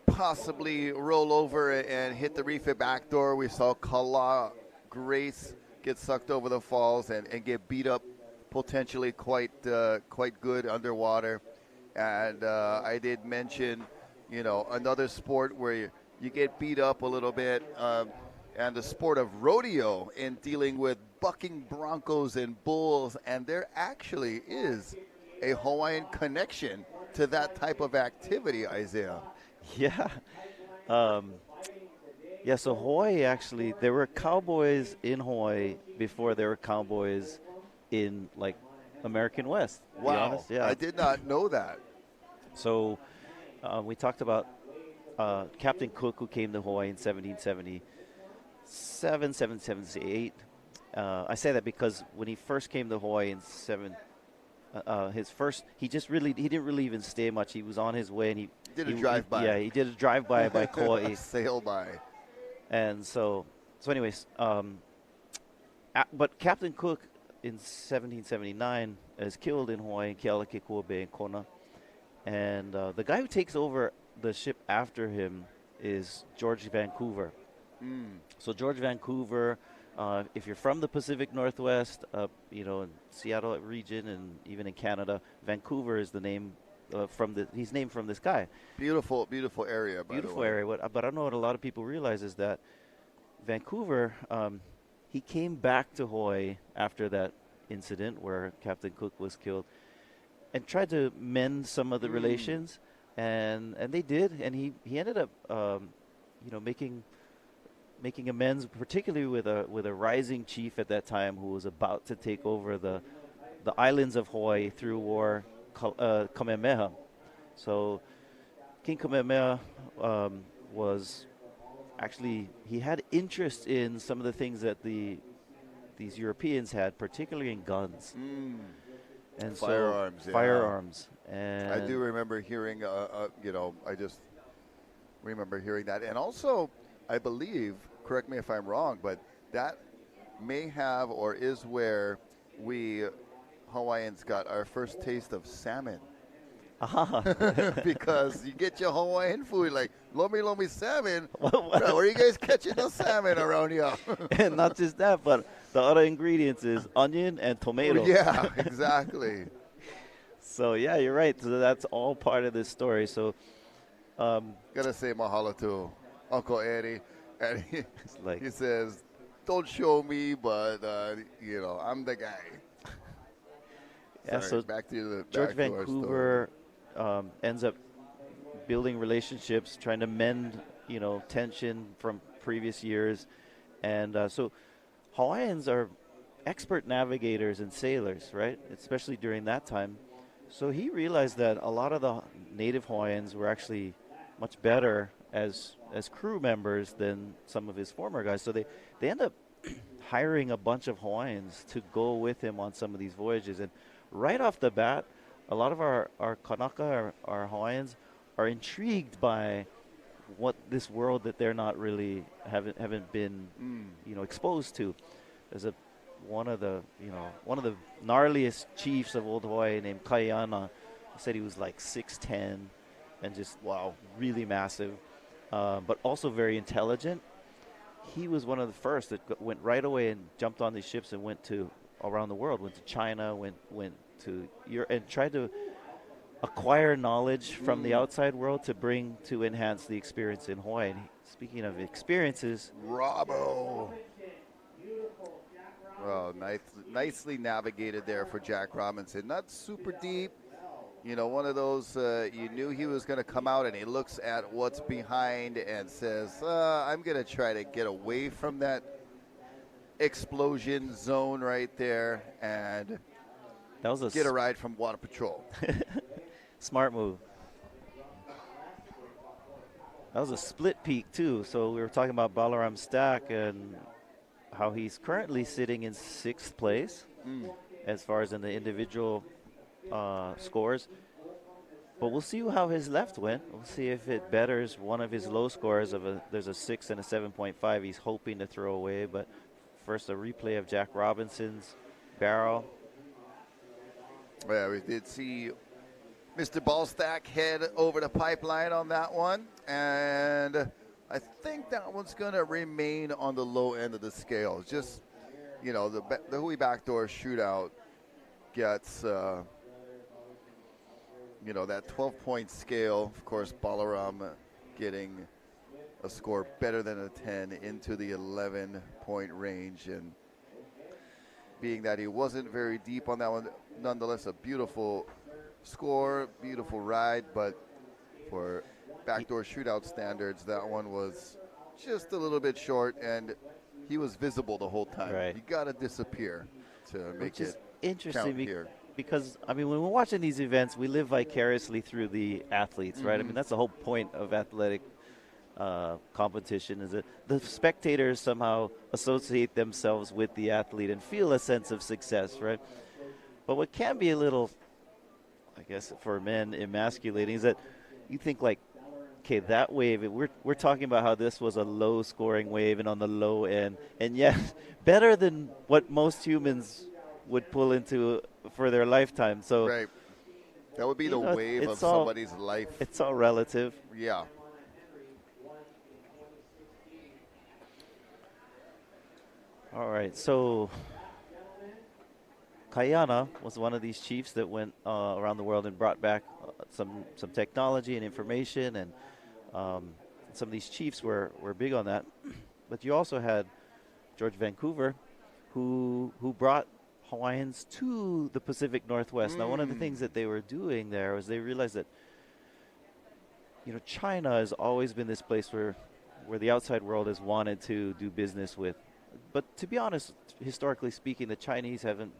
possibly roll over and hit the reef at backdoor. We saw Kala Grace get sucked over the falls and get beat up potentially quite good underwater. And I did mention, you know, another sport where you get beat up a little bit, and the sport of rodeo in dealing with bucking broncos and bulls. And there actually is a Hawaiian connection to that type of activity, Isaiah. Yeah. So Hawaii, actually, there were cowboys in Hawaii before there were cowboys in, like, American West. Wow. Yeah. I did not know that. So we talked about Captain Cook, who came to Hawaii in 1777, 1778. I say that because when he first came to Hawaii in he didn't really even stay much. He was on his way, and he did a drive-by. Yeah, he did a drive-by by Kauai. Sail-by. And so anyways, but Captain Cook in 1779 is killed in Hawaii in Kealakekua Bay in Kona. And the guy who takes over the ship after him is George Vancouver. So George Vancouver, if you're from the Pacific Northwest, you know, in Seattle region and even in Canada, Vancouver is the name he's named from this guy. Beautiful, beautiful area. Beautiful area. But I don't know what a lot of people realize is that Vancouver, he came back to Hawaii after that incident where Captain Cook was killed, and tried to mend some of the relations, and they did, and he ended up, you know, making amends, particularly with a rising chief at that time who was about to take over the islands of Hawaii through war, Kamehameha. So King Kamehameha was actually, he had interest in some of the things that these Europeans had, particularly in guns. And firearms. So, firearms. And I do remember hearing, you know, I just remember hearing that. And also, I believe, correct me if I'm wrong, but that may have or is where we Hawaiians got our first taste of salmon Ah. because you get your Hawaiian food like lomi lomi salmon. What? Bro, where are you guys catching the salmon around here? And not just that, but the other ingredients is onion and tomato. Yeah, exactly. So yeah, you're right. So that's all part of this story. So Gotta say mahalo to Uncle Eddie, and it's like, he says, "Don't show me, but I'm the guy." yeah. Sorry, So back to the George backdoor story. Vancouver ends up building relationships, trying to mend, tension from previous years, and so Hawaiians are expert navigators and sailors, right? Especially during that time. So he realized that a lot of the native Hawaiians were actually much better as crew members than some of his former guys. So they end up hiring a bunch of Hawaiians to go with him on some of these voyages. And right off the bat, a lot of our Kanaka, our Hawaiians, are intrigued by what this world that they're not really haven't been exposed to. There's one of the gnarliest chiefs of old Hawaii named Kaiana. He said he was like 6'10" and just really massive, but also very intelligent. He was one of the first that went right away and jumped on these ships and went to around the world. Went to China, went to Europe, and tried to acquire knowledge from the outside world to bring to enhance the experience in Hawaii. And speaking of experiences, Robbo. Well, nicely navigated there for Jack Robinson. Not super deep. One of those, you knew he was going to come out, and he looks at what's behind and says, I'm going to try to get away from that explosion zone right there and that was get a ride from Water Patrol. Smart move. That was a split peak, too. So we were talking about Balaram Stack and how he's currently sitting in 6th place as far as in the individual scores. But we'll see how his left went. We'll see if it betters one of his low scores there's a 6 and a 7.5 he's hoping to throw away. But first, a replay of Jack Robinson's barrel. Yeah, we did see Mr. Ballstack head over the pipeline on that one, and I think that one's going to remain on the low end of the scale. Just, the Hui Backdoor Shootout gets, that 12-point scale. Of course, Balaram getting a score better than a 10 into the 11-point range, and being that he wasn't very deep on that one, nonetheless, a beautiful score, beautiful ride, but for Backdoor Shootout standards, that one was just a little bit short, and he was visible the whole time. Right. You got to disappear to make it interesting count here. Because, when we're watching these events, we live vicariously through the athletes, right? That's the whole point of athletic competition, is that the spectators somehow associate themselves with the athlete and feel a sense of success, right? But what can be a little, I guess, for men emasculating is that you think like, okay, that wave, we're talking about how this was a low-scoring wave and on the low end, and yet better than what most humans would pull into for their lifetime. So right. That would be the wave of somebody's life. It's all relative. Yeah. All right, so Kaiana was one of these chiefs that went around the world and brought back some technology and information, and some of these chiefs were big on that. But you also had George Vancouver, who brought Hawaiians to the Pacific Northwest. Now, one of the things that they were doing there was they realized that China has always been this place where the outside world has wanted to do business with. But to be honest, historically speaking, the Chinese haven't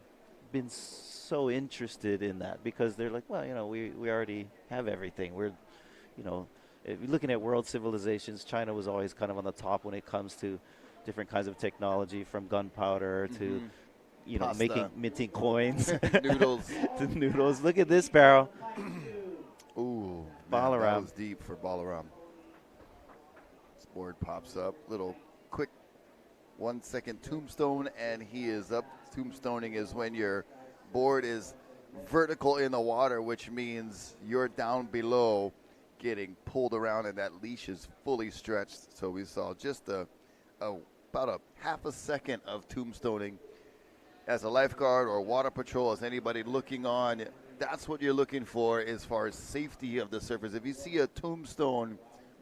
been so interested in that, because they're like, well, we already have everything. We're, if you're looking at world civilizations, China was always kind of on the top when it comes to different kinds of technology, from gunpowder to, minting coins. Noodles. To noodles. Look at this barrel. Ooh, Balaram. That was deep for Balaram. This board pops up. Little quick 1-second tombstone, and he is up. Tombstoning is when your board is vertical in the water, which means you're down below getting pulled around and that leash is fully stretched. So we saw just about a half a second of tombstoning. As a lifeguard or water patrol, as anybody looking on, that's what you're looking for as far as safety of the surfers. If you see a tombstone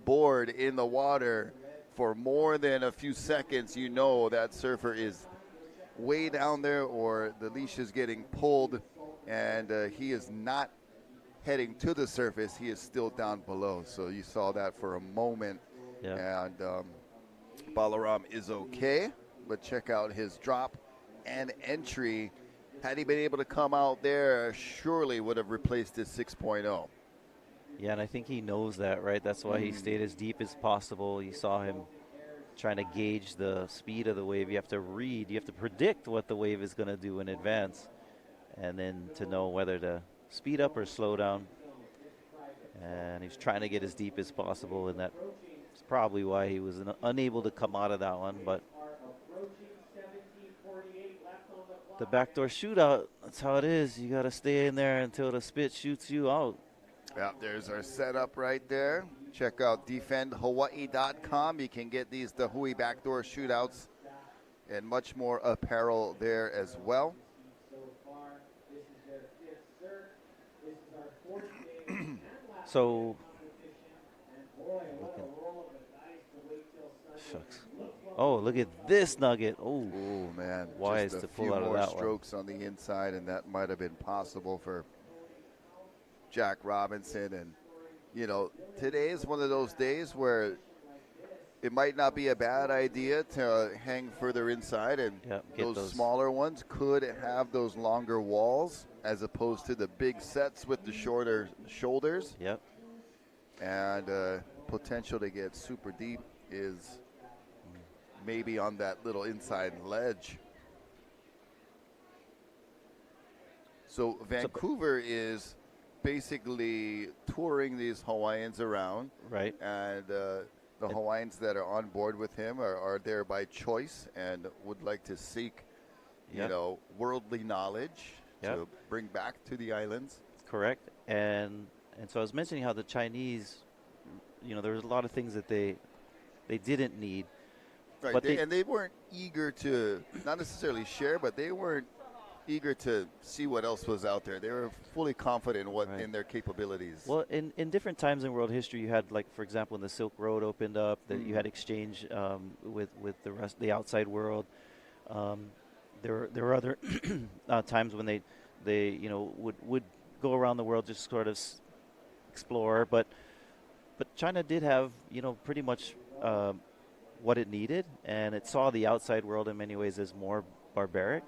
board in the water for more than a few seconds, you know that surfer is way down there or the leash is getting pulled and he is not heading to the surface. He is still down below. So you saw that for a moment. Yeah. And Balaram is okay, but check out his drop and entry. Had he been able to come out there, surely would have replaced his 6.0. Yeah, and I think he knows that, right? That's why he stayed as deep as possible. You saw him trying to gauge the speed of the wave. You have to read, you have to predict what the wave is going to do in advance, and then to know whether to speed up or slow down. And he's trying to get as deep as possible, and that's probably why he was unable to come out of that one. But the backdoor shootout, that's how it is. You got to stay in there until the spit shoots you out. Yeah, there's our setup right there. Check out defendhawaii.com. You can get the Hui Backdoor Shootouts and much more apparel there as well. So, shucks. Oh, look at this nugget. Oh, man. Wise just to a pull few out of more that one. strokes on the inside, and that might have been possible for Jack Robinson. And, you know, today is one of those days where it might not be a bad idea to hang further inside, and those smaller ones could have those longer walls as opposed to the big sets with the shorter shoulders. Yep. And potential to get super deep is maybe on that little inside ledge. So Vancouver is basically touring these Hawaiians around. Right. And the Hawaiians that are on board with him are there by choice and would like to seek, you know, worldly knowledge to bring back to the islands. Correct. And so I was mentioning how the Chinese, you know, there was a lot of things that they didn't need. Right, but they weren't eager to, not necessarily share, but they weren't eager to see what else was out there. They were fully confident in their capabilities. Well, in different times in world history, you had, like, for example, when the Silk Road opened up, that you had exchange with the outside world. There were other times when they you know would go around the world, just sort of explore. But China did have, you know, pretty much what it needed, and it saw the outside world in many ways as more barbaric.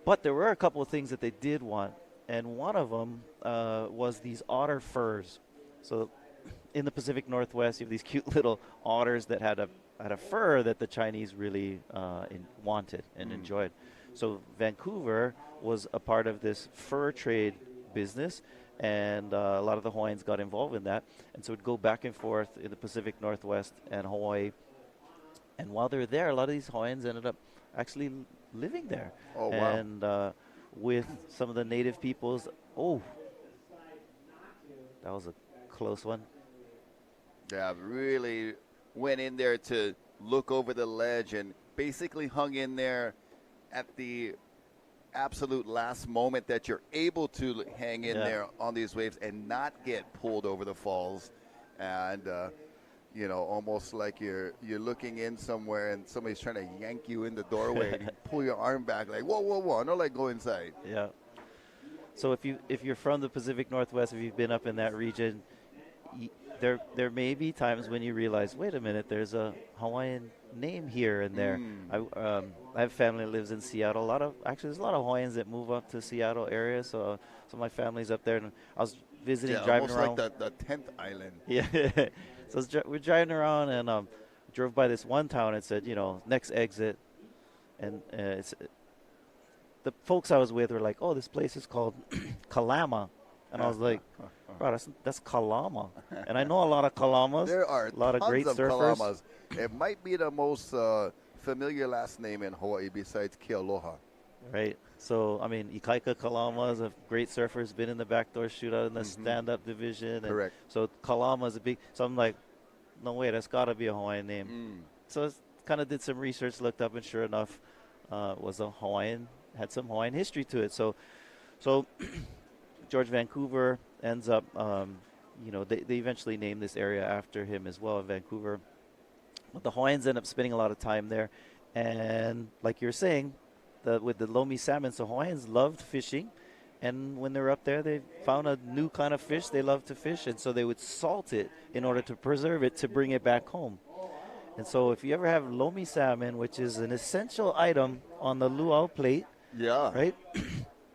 But there were a couple of things that they did want, and one of them was these otter furs. So in the Pacific Northwest, you have these cute little otters that had a fur that the Chinese really wanted and enjoyed. So Vancouver was a part of this fur trade business, and a lot of the Hawaiians got involved in that. And so it would go back and forth in the Pacific Northwest and Hawaii. And while they were there, a lot of these Hawaiians ended up actually living there. Oh, wow. And with some of the native peoples. Oh, that was a close one. Yeah, really went in there to look over the ledge and basically hung in there at the absolute last moment that you're able to hang in there on these waves and not get pulled over the falls. And you know, almost like you're looking in somewhere and somebody's trying to yank you in the doorway and you pull your arm back like, whoa, no, like, go inside. Yeah. So if you're from the Pacific Northwest, if you've been up in that region, there may be times when you realize, wait a minute, there's a Hawaiian name here and there. I have family that lives in Seattle. There's a lot of Hawaiians that move up to Seattle area. So some of my family's up there, and I was visiting, driving around. Almost like the 10th island. Yeah. So we're driving around and drove by this one town and said, you know, next exit. And the folks I was with were like, oh, this place is called Kalama. And I was like, bro, that's Kalama. And I know a lot of Kalamas. There are a lot of great tons surfers. Of Kalamas. It might be the most familiar last name in Hawaii besides Kealoha. Right. So, I mean, Ikaika Kalama is a great surfer, has been in the backdoor shootout in the stand-up division. And Correct. so Kalama is a big, so I'm like, no way, that's got to be a Hawaiian name. So I kind of did some research, looked up, and sure enough, was a Hawaiian, had some Hawaiian history to it. So George Vancouver ends up, they eventually named this area after him as well in Vancouver. But the Hawaiians end up spending a lot of time there. And like you're saying, with the lomi salmon, so Hawaiians loved fishing. And when they were up there, they found a new kind of fish they loved to fish. And so they would salt it in order to preserve it to bring it back home. And so if you ever have lomi salmon, which is an essential item on the luau plate, Yeah. right?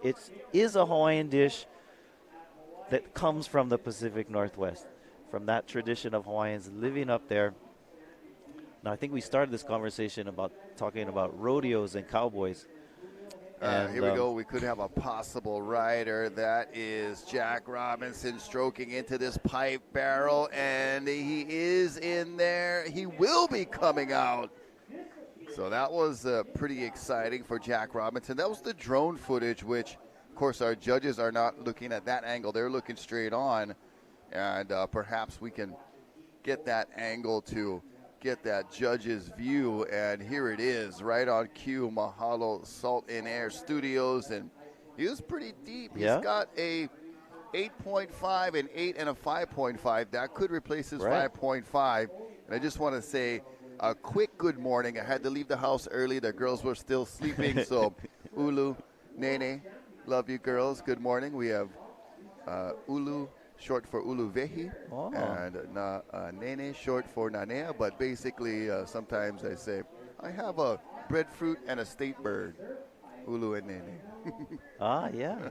It is a Hawaiian dish that comes from the Pacific Northwest, from that tradition of Hawaiians living up there. Now, I think we started this conversation about talking about rodeos and cowboys. And here we go. We could have a possible rider. That is Jack Robinson stroking into this pipe barrel, and he is in there. He will be coming out. So that was pretty exciting for Jack Robinson. That was the drone footage, which, of course, our judges are not looking at that angle. They're looking straight on, and perhaps we can get that angle to get that judge's view. And here it is, right on cue. Mahalo Salt and Air Studios, and he was pretty deep. Yeah. He's got a 8.5, an 8, and a 5.5. That could replace his Right. 5.5. And I just want to say a quick good morning. I had to leave the house early. The girls were still sleeping. So Ulu, Nene, love you girls. Good morning. We have Ulu, short for Uluvehi, Oh. and Nene, short for Nanea. But basically, sometimes I say, I have a breadfruit and a state bird, Ulu and Nene. Yeah.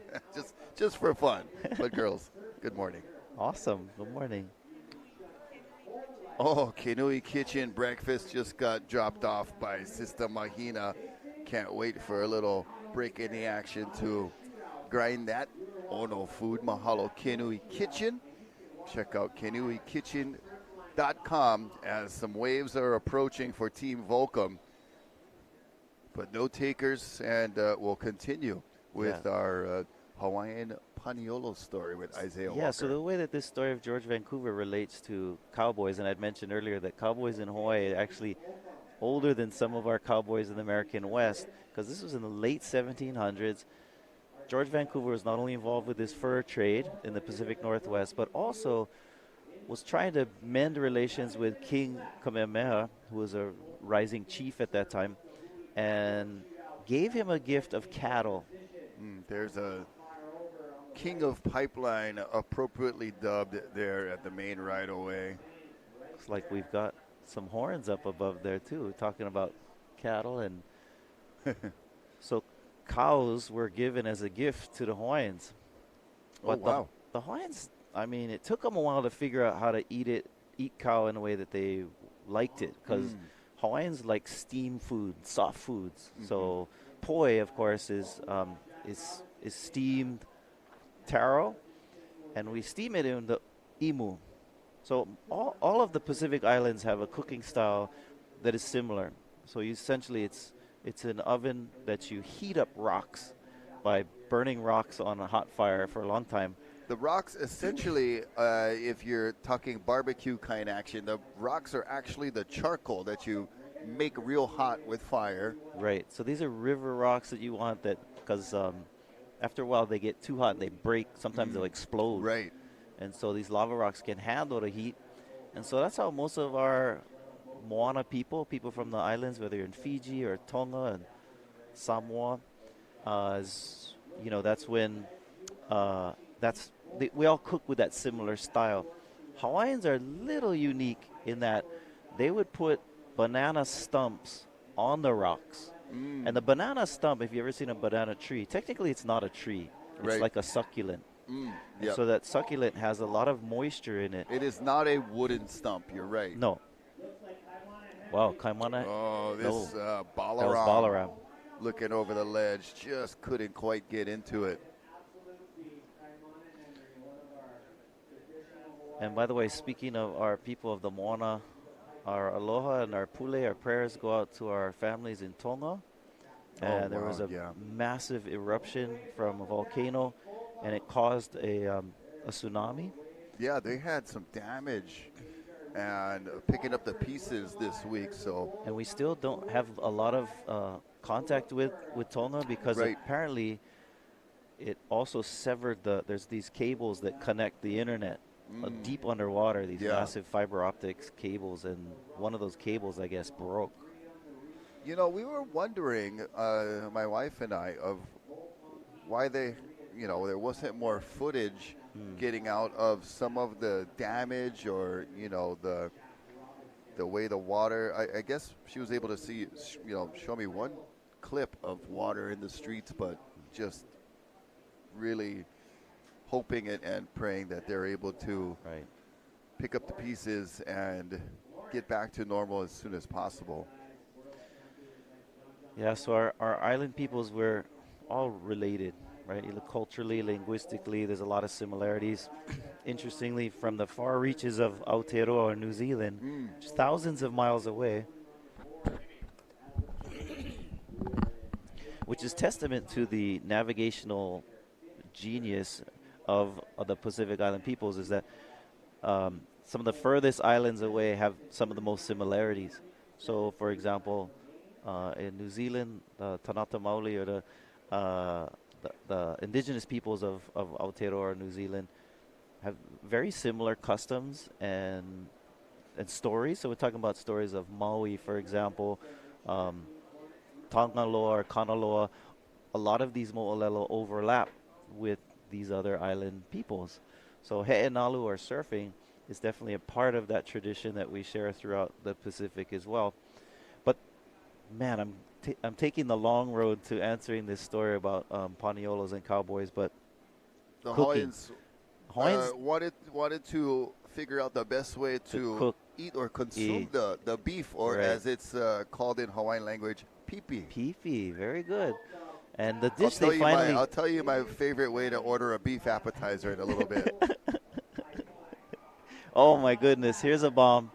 just for fun. But girls, good morning. Awesome. Good morning. Oh, Kenui Kitchen breakfast just got dropped off by Sister Mahina. Can't wait for a little break in the action to grind that Ono food. Mahalo Kenui Kitchen. Check out kenuikitchen.com as some waves are approaching for Team Volcom. But no takers, and we'll continue with our Hawaiian Paniolo story with Isaiah Walker. Yeah, so the way that this story of George Vancouver relates to cowboys, and I'd mentioned earlier that cowboys in Hawaii are actually older than some of our cowboys in the American West, because this was in the late 1700s. George Vancouver was not only involved with this fur trade in the Pacific Northwest, but also was trying to mend relations with King Kamehameha, who was a rising chief at that time, and gave him a gift of cattle. There's a King of Pipeline appropriately dubbed there at the main right-of-way. Looks like we've got some horns up above there, too, talking about cattle. And so cows were given as a gift to the Hawaiians. But wow. The Hawaiians, I mean, it took them a while to figure out how to eat cow in a way that they liked it, because Hawaiians like steam food, soft foods. So poi, of course, is steamed taro, and we steam it in the imu. So all of the Pacific Islands have a cooking style that is similar. So essentially, it's an oven that you heat up rocks by burning rocks on a hot fire for a long time. The rocks, essentially, if you're talking barbecue kind action, the rocks are actually the charcoal that you make real hot with fire. Right. So these are river rocks that you want that, because after a while they get too hot and they break. Sometimes they'll explode. Right. And so these lava rocks can handle the heat. And so that's how most of our Moana people from the islands, whether you're in Fiji or Tonga and Samoa, that's when we all cook with that similar style. Hawaiians are a little unique in that they would put banana stumps on the rocks. And the banana stump, if you've ever seen a banana tree, technically it's not a tree. It's like a succulent. Yep. So that succulent has a lot of moisture in it. It is not a wooden stump, you're right. No. Wow, Kaimana. Oh, this That was Balaram Balaram. looking over the ledge, just couldn't quite get into it. And by the way, speaking of our people of the Moana, our aloha and our pule, our prayers go out to our families in Tonga. and there was a yeah. massive eruption from a volcano, and it caused a tsunami. Yeah, they had some damage and picking up the pieces this week. So, And we still don't have a lot of contact with Tonga because right. apparently it also severed there's these cables that connect the internet deep underwater, these Yeah. massive fiber optics cables, and one of those cables, I guess, broke. You know, we were wondering, my wife and I, of why there wasn't more footage getting out of some of the damage or, the way the water. I guess she was able to see, show me one clip of water in the streets, but just really hoping and praying that they're able to Right. pick up the pieces and get back to normal as soon as possible. Yeah, so our island peoples, we're all related, right? Culturally, linguistically, there's a lot of similarities. Interestingly, from the far reaches of Aotearoa or New Zealand, just thousands of miles away, which is testament to the navigational genius of the Pacific Island peoples, is that some of the furthest islands away have some of the most similarities. So, for example, in New Zealand, the Tanata Maoli, or the indigenous peoples of Aotearoa or New Zealand, have very similar customs and stories. So we're talking about stories of Maui, for example, Tangaloa or Kanaloa. A lot of these mo'olelo overlap with these other island peoples. So he'enalu, or surfing, is definitely a part of that tradition that we share throughout the Pacific as well. But man, I'm taking the long road to answering this story about paniolos and cowboys. But The cooking. Hawaiians wanted to figure out the best way to cook, eat or consume eat. the beef, or Right. as it's called in Hawaiian language, pipi. Pipi, very good. And the I'll dish tell they you finally. I'll tell you my favorite way to order a beef appetizer in a little bit. Oh my goodness! Here's a bomb.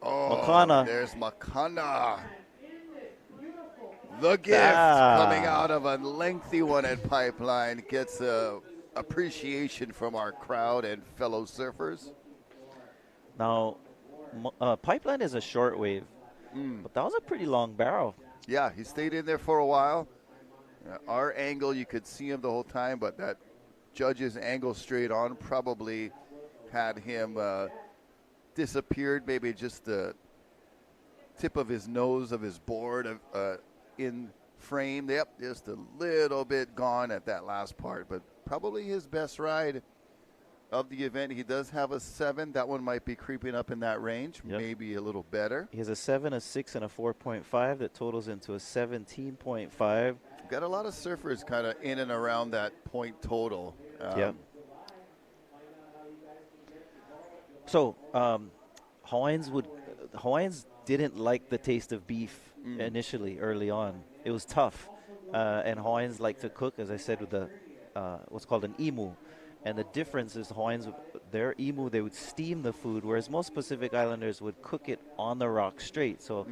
Oh, Makana. there's Makana. The gift coming out of a lengthy one at Pipeline gets appreciation from our crowd and fellow surfers. Now, Pipeline is a shortwave, but that was a pretty long barrel. Yeah, he stayed in there for a while. Our angle, you could see him the whole time, but that judge's angle straight on probably had him disappeared, maybe just the tip of his nose of his board in frame. Yep, just a little bit gone at that last part, but probably his best ride of the event. He does have a 7. That one might be creeping up in that range, maybe a little better. He has a 7, a 6, and a 4.5 that totals into a 17.5. Got a lot of surfers kind of in and around that point total. Yep. So Hawaiians didn't like the taste of beef initially, early on. It was tough, and Hawaiians like to cook, as I said, with the what's called an imu. And the difference is Hawaiians, their imu, they would steam the food, whereas most Pacific Islanders would cook it on the rock straight. So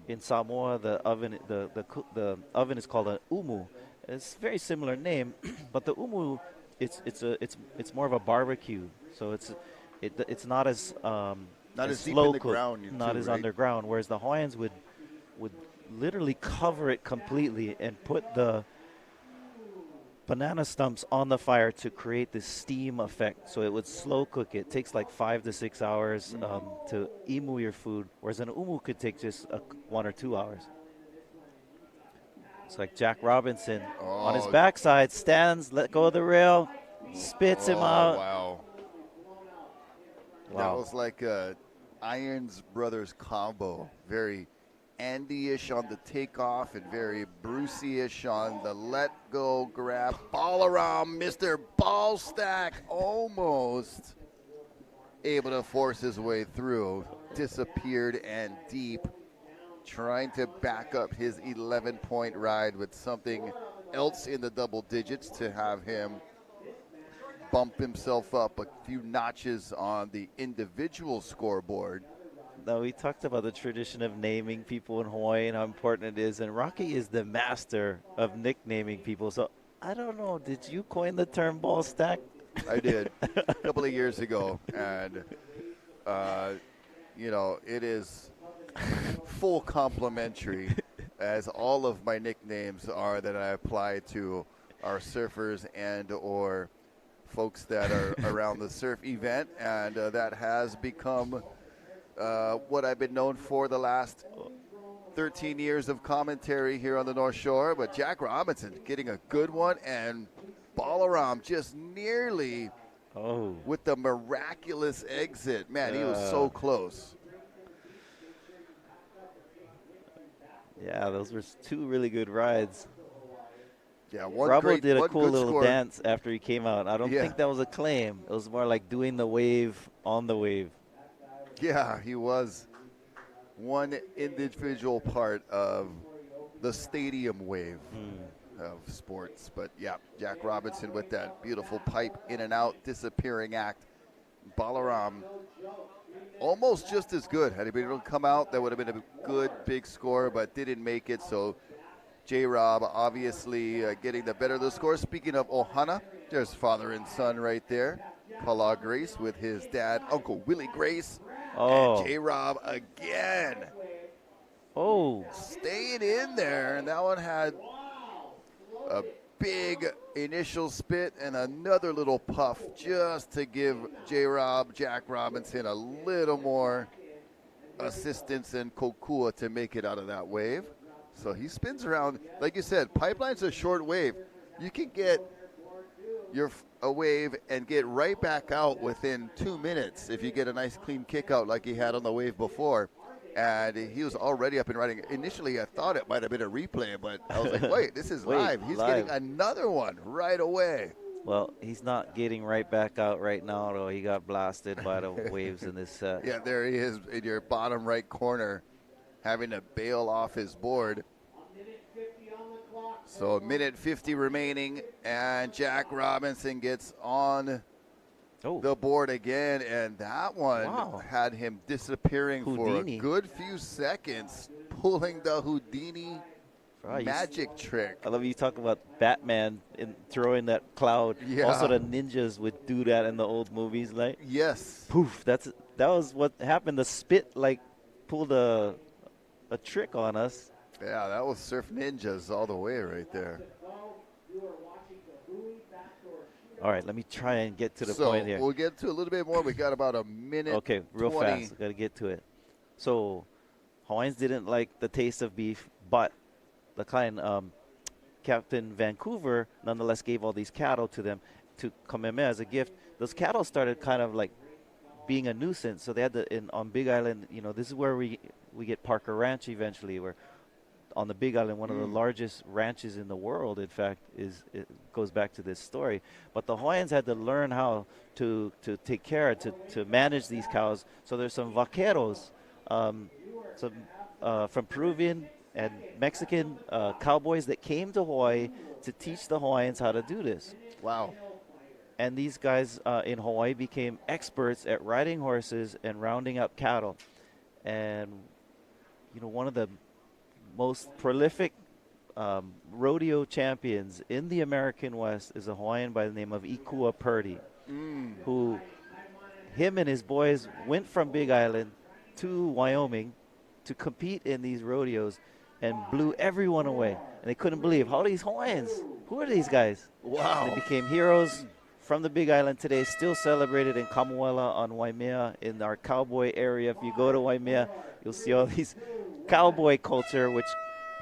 in Samoa, the oven is called an umu. It's a very similar name, but the umu, it's more of a barbecue. So it's not as not as deep slow in the cooked, ground, not as underground. Whereas the Hawaiians would literally cover it completely and put the banana stumps on the fire to create this steam effect. So it would slow cook it. It takes like 5 to 6 hours to imu your food, whereas an umu could take just 1 or 2 hours. It's like Jack Robinson on his backside, stands, let go of the rail, spits him out. Wow. That was like a Irons Brothers combo. Very Andy-ish on the takeoff and very Brucey-ish on the let go grab. Ball around, Mr. Ballstack almost able to force his way through. Disappeared and deep, trying to back up his 11-point ride with something else in the double digits to have him bump himself up a few notches on the individual scoreboard Now, we talked about the tradition of naming people in Hawaii and how important it is, and Rocky is the master of nicknaming people. So I don't know, did you coin the term ball stack? I did a couple of years ago, and it is full complimentary, as all of my nicknames are that I apply to our surfers and or folks that are around the surf event, and that has become what I've been known for the last 13 years of commentary here on the North Shore. But Jack Robinson getting a good one, and Balaram just nearly with the miraculous exit. Man, he was so close. Yeah, those were two really good rides. Yeah, Bravo did a cool little score. dance after he came out. I don't think that was a claim. It was more like doing the wave on the wave. Yeah, he was one individual part of the stadium wave of sports. But yeah, Jack Robinson with that beautiful pipe in and out, disappearing act. Balaram almost just as good. Had he been able to come out, that would have been a good big score, but didn't make it. So J-Rob obviously getting the better of the score. Speaking of Ohana, there's father and son right there. Kala Grace with his dad, Uncle Willie Grace. And J-Rob again. Staying in there. And that one had a big initial spit and another little puff just to give J-Rob, Jack Robinson, a little more assistance and kokua to make it out of that wave. So he spins around. Like you said, Pipeline's a short wave. You can get a wave and get right back out within 2 minutes if you get a nice clean kick out like he had on the wave before. And he was already up and running. Initially, I thought it might have been a replay, but I was like, wait, this is live. He's getting another one right away. Well, he's not getting right back out right now, though. He got blasted by the waves in this set. Yeah, there he is in your bottom right corner, having to bail off his board. So a minute 50 remaining, and Jack Robinson gets on the board again, and that one had him disappearing for a good few seconds, pulling the Houdini magic trick. I love you talk about Batman in throwing that cloud. Yeah. Also, the ninjas would do that in the old movies, like poof. That was what happened. The spit pulled a trick on us. Yeah, that was Surf Ninjas all the way right there. All right, let me try and get to the point here. We'll get to a little bit more. We got about a minute. Okay, real 20. fast. Got to get to it. So, Hawaiians didn't like the taste of beef, but the client, Captain Vancouver, nonetheless gave all these cattle to them to Kamehameha as a gift. Those cattle started kind of like being a nuisance. So they had on Big Island. This is where we get Parker Ranch eventually, where on the Big Island, one of the largest ranches in the world, in fact, it goes back to this story. But the Hawaiians had to learn how to take care, to manage these cows. So there's some vaqueros, from Peruvian and Mexican cowboys that came to Hawaii to teach the Hawaiians how to do this. Wow. And these guys in Hawaii became experts at riding horses and rounding up cattle. And, one of the most prolific rodeo champions in the American West is a Hawaiian by the name of Ikua Purdy, who him and his boys went from Big Island to Wyoming to compete in these rodeos and blew everyone away. And they couldn't believe, how are these Hawaiians? Who are these guys? Wow. And they became heroes from the Big Island today, still celebrated in Kamuela on Waimea in our cowboy area. If you go to Waimea, you'll see all these cowboy culture, which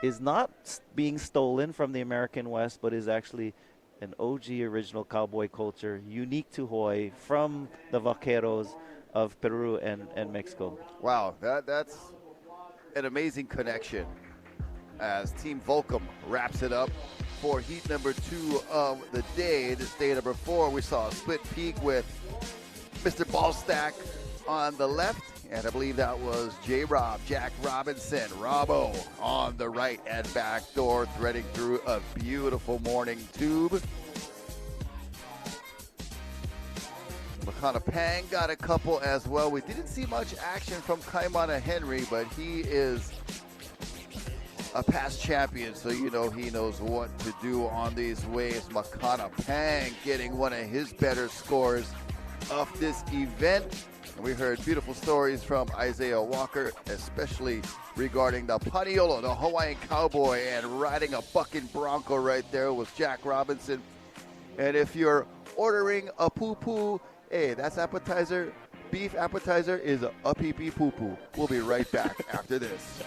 is not being stolen from the American West, but is actually an OG original cowboy culture unique to Hawaii from the vaqueros of Peru and Mexico. Wow, that's an amazing connection as Team Volcom wraps it up for heat number 2 of the day. This day number 4, we saw a split peak with Mr. Ballstack on the left, and I believe that was J-Rob, Jack Robinson, Robbo on the right and backdoor, threading through a beautiful morning tube. Makana Pang got a couple as well. We didn't see much action from Kaimana Henry, but he is a past champion, so you know he knows what to do on these waves. Makana Pang getting one of his better scores of this event. And we heard beautiful stories from Isaiah Walker, especially regarding the Paniolo, the Hawaiian cowboy, and riding a bucking bronco right there with Jack Robinson. And if you're ordering a poo-poo, hey, that's appetizer. Beef appetizer is a pee-pee poo-poo. We'll be right back after this.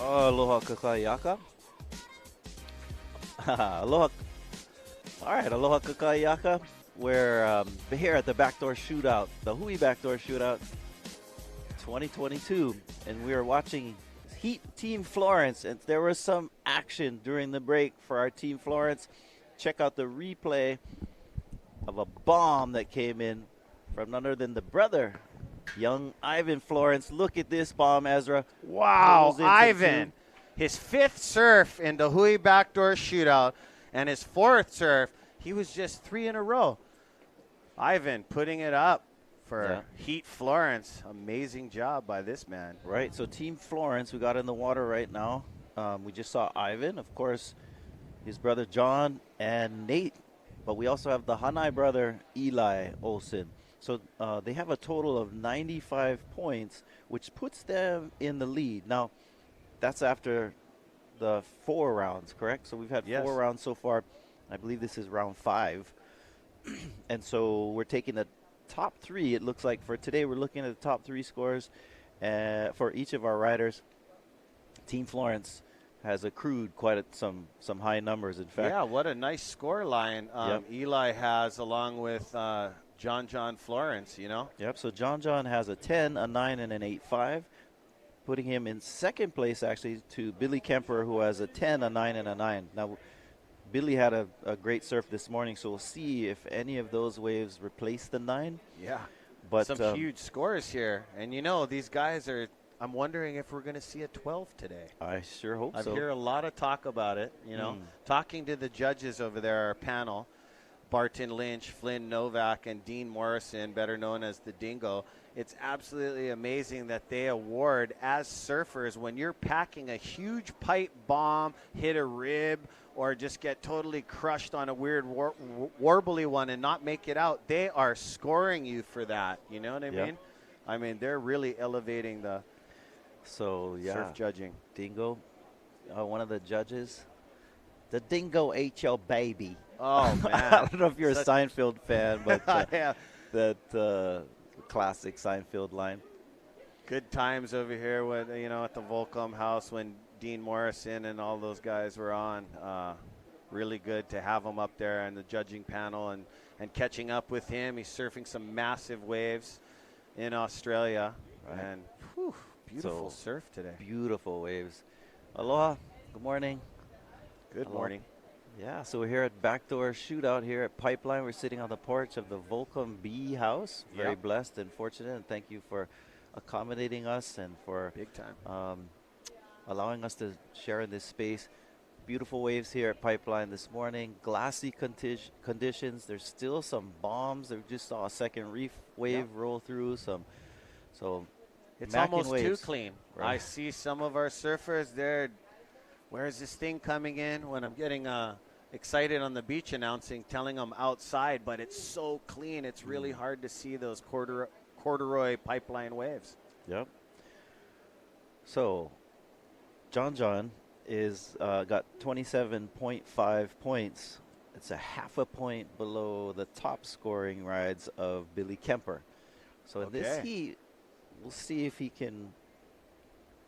Aloha kakayaka. Aloha. All right, aloha kakayaka. We're here at the Backdoor Shootout, the Hui Backdoor Shootout 2022, and we are watching Heat Team Florence, and there was some action during the break for our Team Florence. Check out the replay of a bomb that came in from none other than the brother, young Ivan Florence. Look at this bomb, Ezra. Wow, Ivan. His fifth surf in the Hui Backdoor Shootout and his fourth surf. He was just 3 in a row. Ivan putting it up for Heat Florence. Amazing job by this man. Right, so Team Florence, we got in the water right now. We just saw Ivan, of course, his brother John and Nate. But we also have the Hanai brother, Eli Olsen. So they have a total of 95 points, which puts them in the lead. Now, that's after the 4 rounds, correct? So we've had 4 rounds so far. I believe this is round 5. And so we're taking the top 3. It looks like for today we're looking at the top 3 scores for each of our riders. Team Florence has accrued quite some high numbers, in fact. Yeah, what a nice score line Eli has along with John Florence, you know? Yep, so John has a 10, a 9, and an 8-5. putting him in second place, actually, to Billy Kemper, who has a 10, a 9, and a 9. Now, Billy had a great surf this morning, so we'll see if any of those waves replace the 9. Yeah. But some huge scores here. And, you know, these guys are – I'm wondering if we're going to see a 12 today. I sure hope so. I hear a lot of talk about it, you know. Talking to the judges over there, our panel, Barton Lynch, Flynn Novak, and Dean Morrison, better known as the Dingo, it's absolutely amazing that they award, as surfers, when you're packing a huge pipe bomb, hit a rib, or just get totally crushed on a weird warbly one and not make it out, they are scoring you for that. You know what I mean? I mean, they're really elevating the surf judging. Dingo, one of the judges. The Dingo ate your baby. Oh, man. I don't know if you're a Seinfeld fan, but that classic Seinfeld line. Good times over here when, you know, at the Volcom house when Dean Morrison and all those guys were on. Really good to have him up there on the judging panel and catching up with him. He's surfing some massive waves in Australia. Right. And beautiful surf today. Beautiful waves. Aloha. Good morning. Good morning. Yeah, so we're here at Backdoor Shootout here at Pipeline. We're sitting on the porch of the Volcom B house. Very blessed and fortunate, and thank you for accommodating us and for big time allowing us to share in this space. Beautiful waves here at Pipeline this morning. Glassy conditions. There's still some bombs. We just saw a second reef wave roll through. It's almost too clean. Right. I see some of our surfers there. Where's this thing coming in? When I'm getting excited on the beach announcing, telling them outside, but it's so clean. It's really hard to see those corduroy pipeline waves. Yep. So, John is got 27.5 points. It's a half a point below the top scoring rides of Billy Kemper. So in this heat, we'll see if he can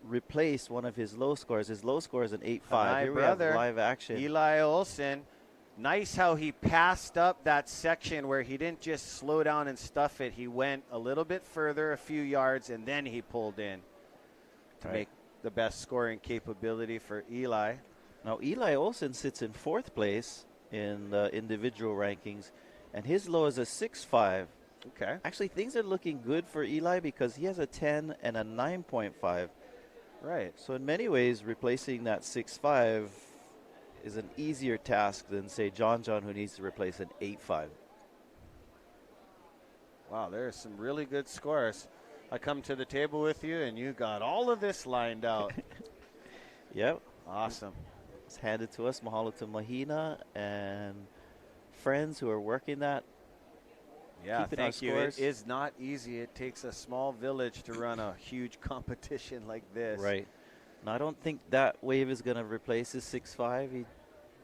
replace one of his low scores. His low score is an 8.5. Here we have live action. Eli Olsen. Nice how he passed up that section where he didn't just slow down and stuff it. He went a little bit further, a few yards, and then he pulled in to make the best scoring capability for Eli. Now, Eli Olsen sits in 4th place in the individual rankings, and his low is a 6.5. Okay. Actually, things are looking good for Eli because he has a 10 and a 9.5. Right. So in many ways, replacing that 6.5 is an easier task than, say, John, who needs to replace an 8.5. Wow, there's some really good scores. I come to the table with you, and you got all of this lined out. Yep. Awesome. It's handed to us. Mahalo to Mahina and friends who are working that. Yeah, thank you. It is not easy. It takes a small village to run a huge competition like this. Right. Now, I don't think that wave is going to replace his 6.5. He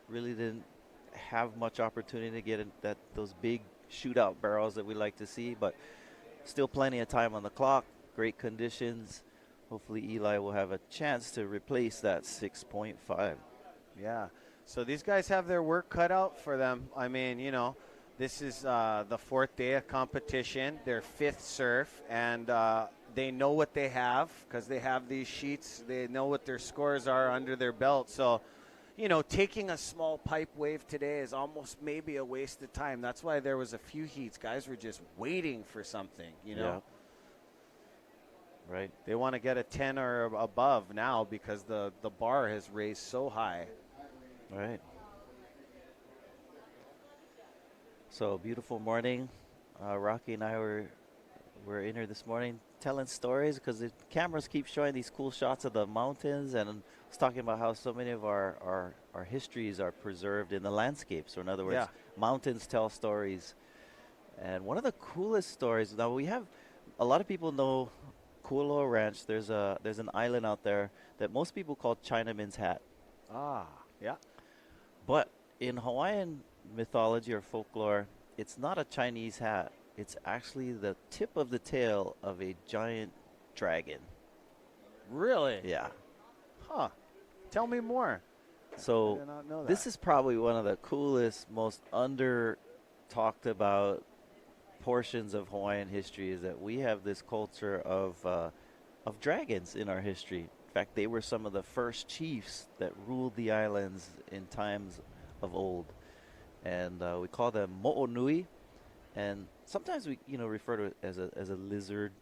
really didn't have much opportunity to get those big shootout barrels that we like to see, but still plenty of time on the clock. Great conditions. Hopefully Eli will have a chance to replace that 6.5. Yeah. So these guys have their work cut out for them. I mean, you know, this is the 4th day of competition, their 5th surf, and they know what they have because they have these sheets. They know what their scores are under their belt. So, you know, taking a small pipe wave today is almost maybe a waste of time. That's why there was a few heats. Guys were just waiting for something, you know. Yeah. Right. They want to get a 10 or above now because the bar has raised so high. Right. So beautiful morning. Rocky and I were in here this morning telling stories because the cameras keep showing these cool shots of the mountains, and I was talking about how so many of our histories are preserved in the landscape. So in other words, mountains tell stories. And one of the coolest stories, now we have, a lot of people know Kualoa Ranch. There's an island out there that most people call Chinaman's Hat. Ah, yeah. But in Hawaiian mythology or folklore, it's not a Chinese hat. It's actually the tip of the tail of a giant dragon. Really? Yeah. Huh. Tell me more. So I did not know that. This is probably one of the coolest, most under talked about portions of Hawaiian history, is that we have this culture of of dragons in our history. In fact, they were some of the first chiefs that ruled the islands in times of old. And we call them mo'onui. And sometimes we, refer to it as a lizard,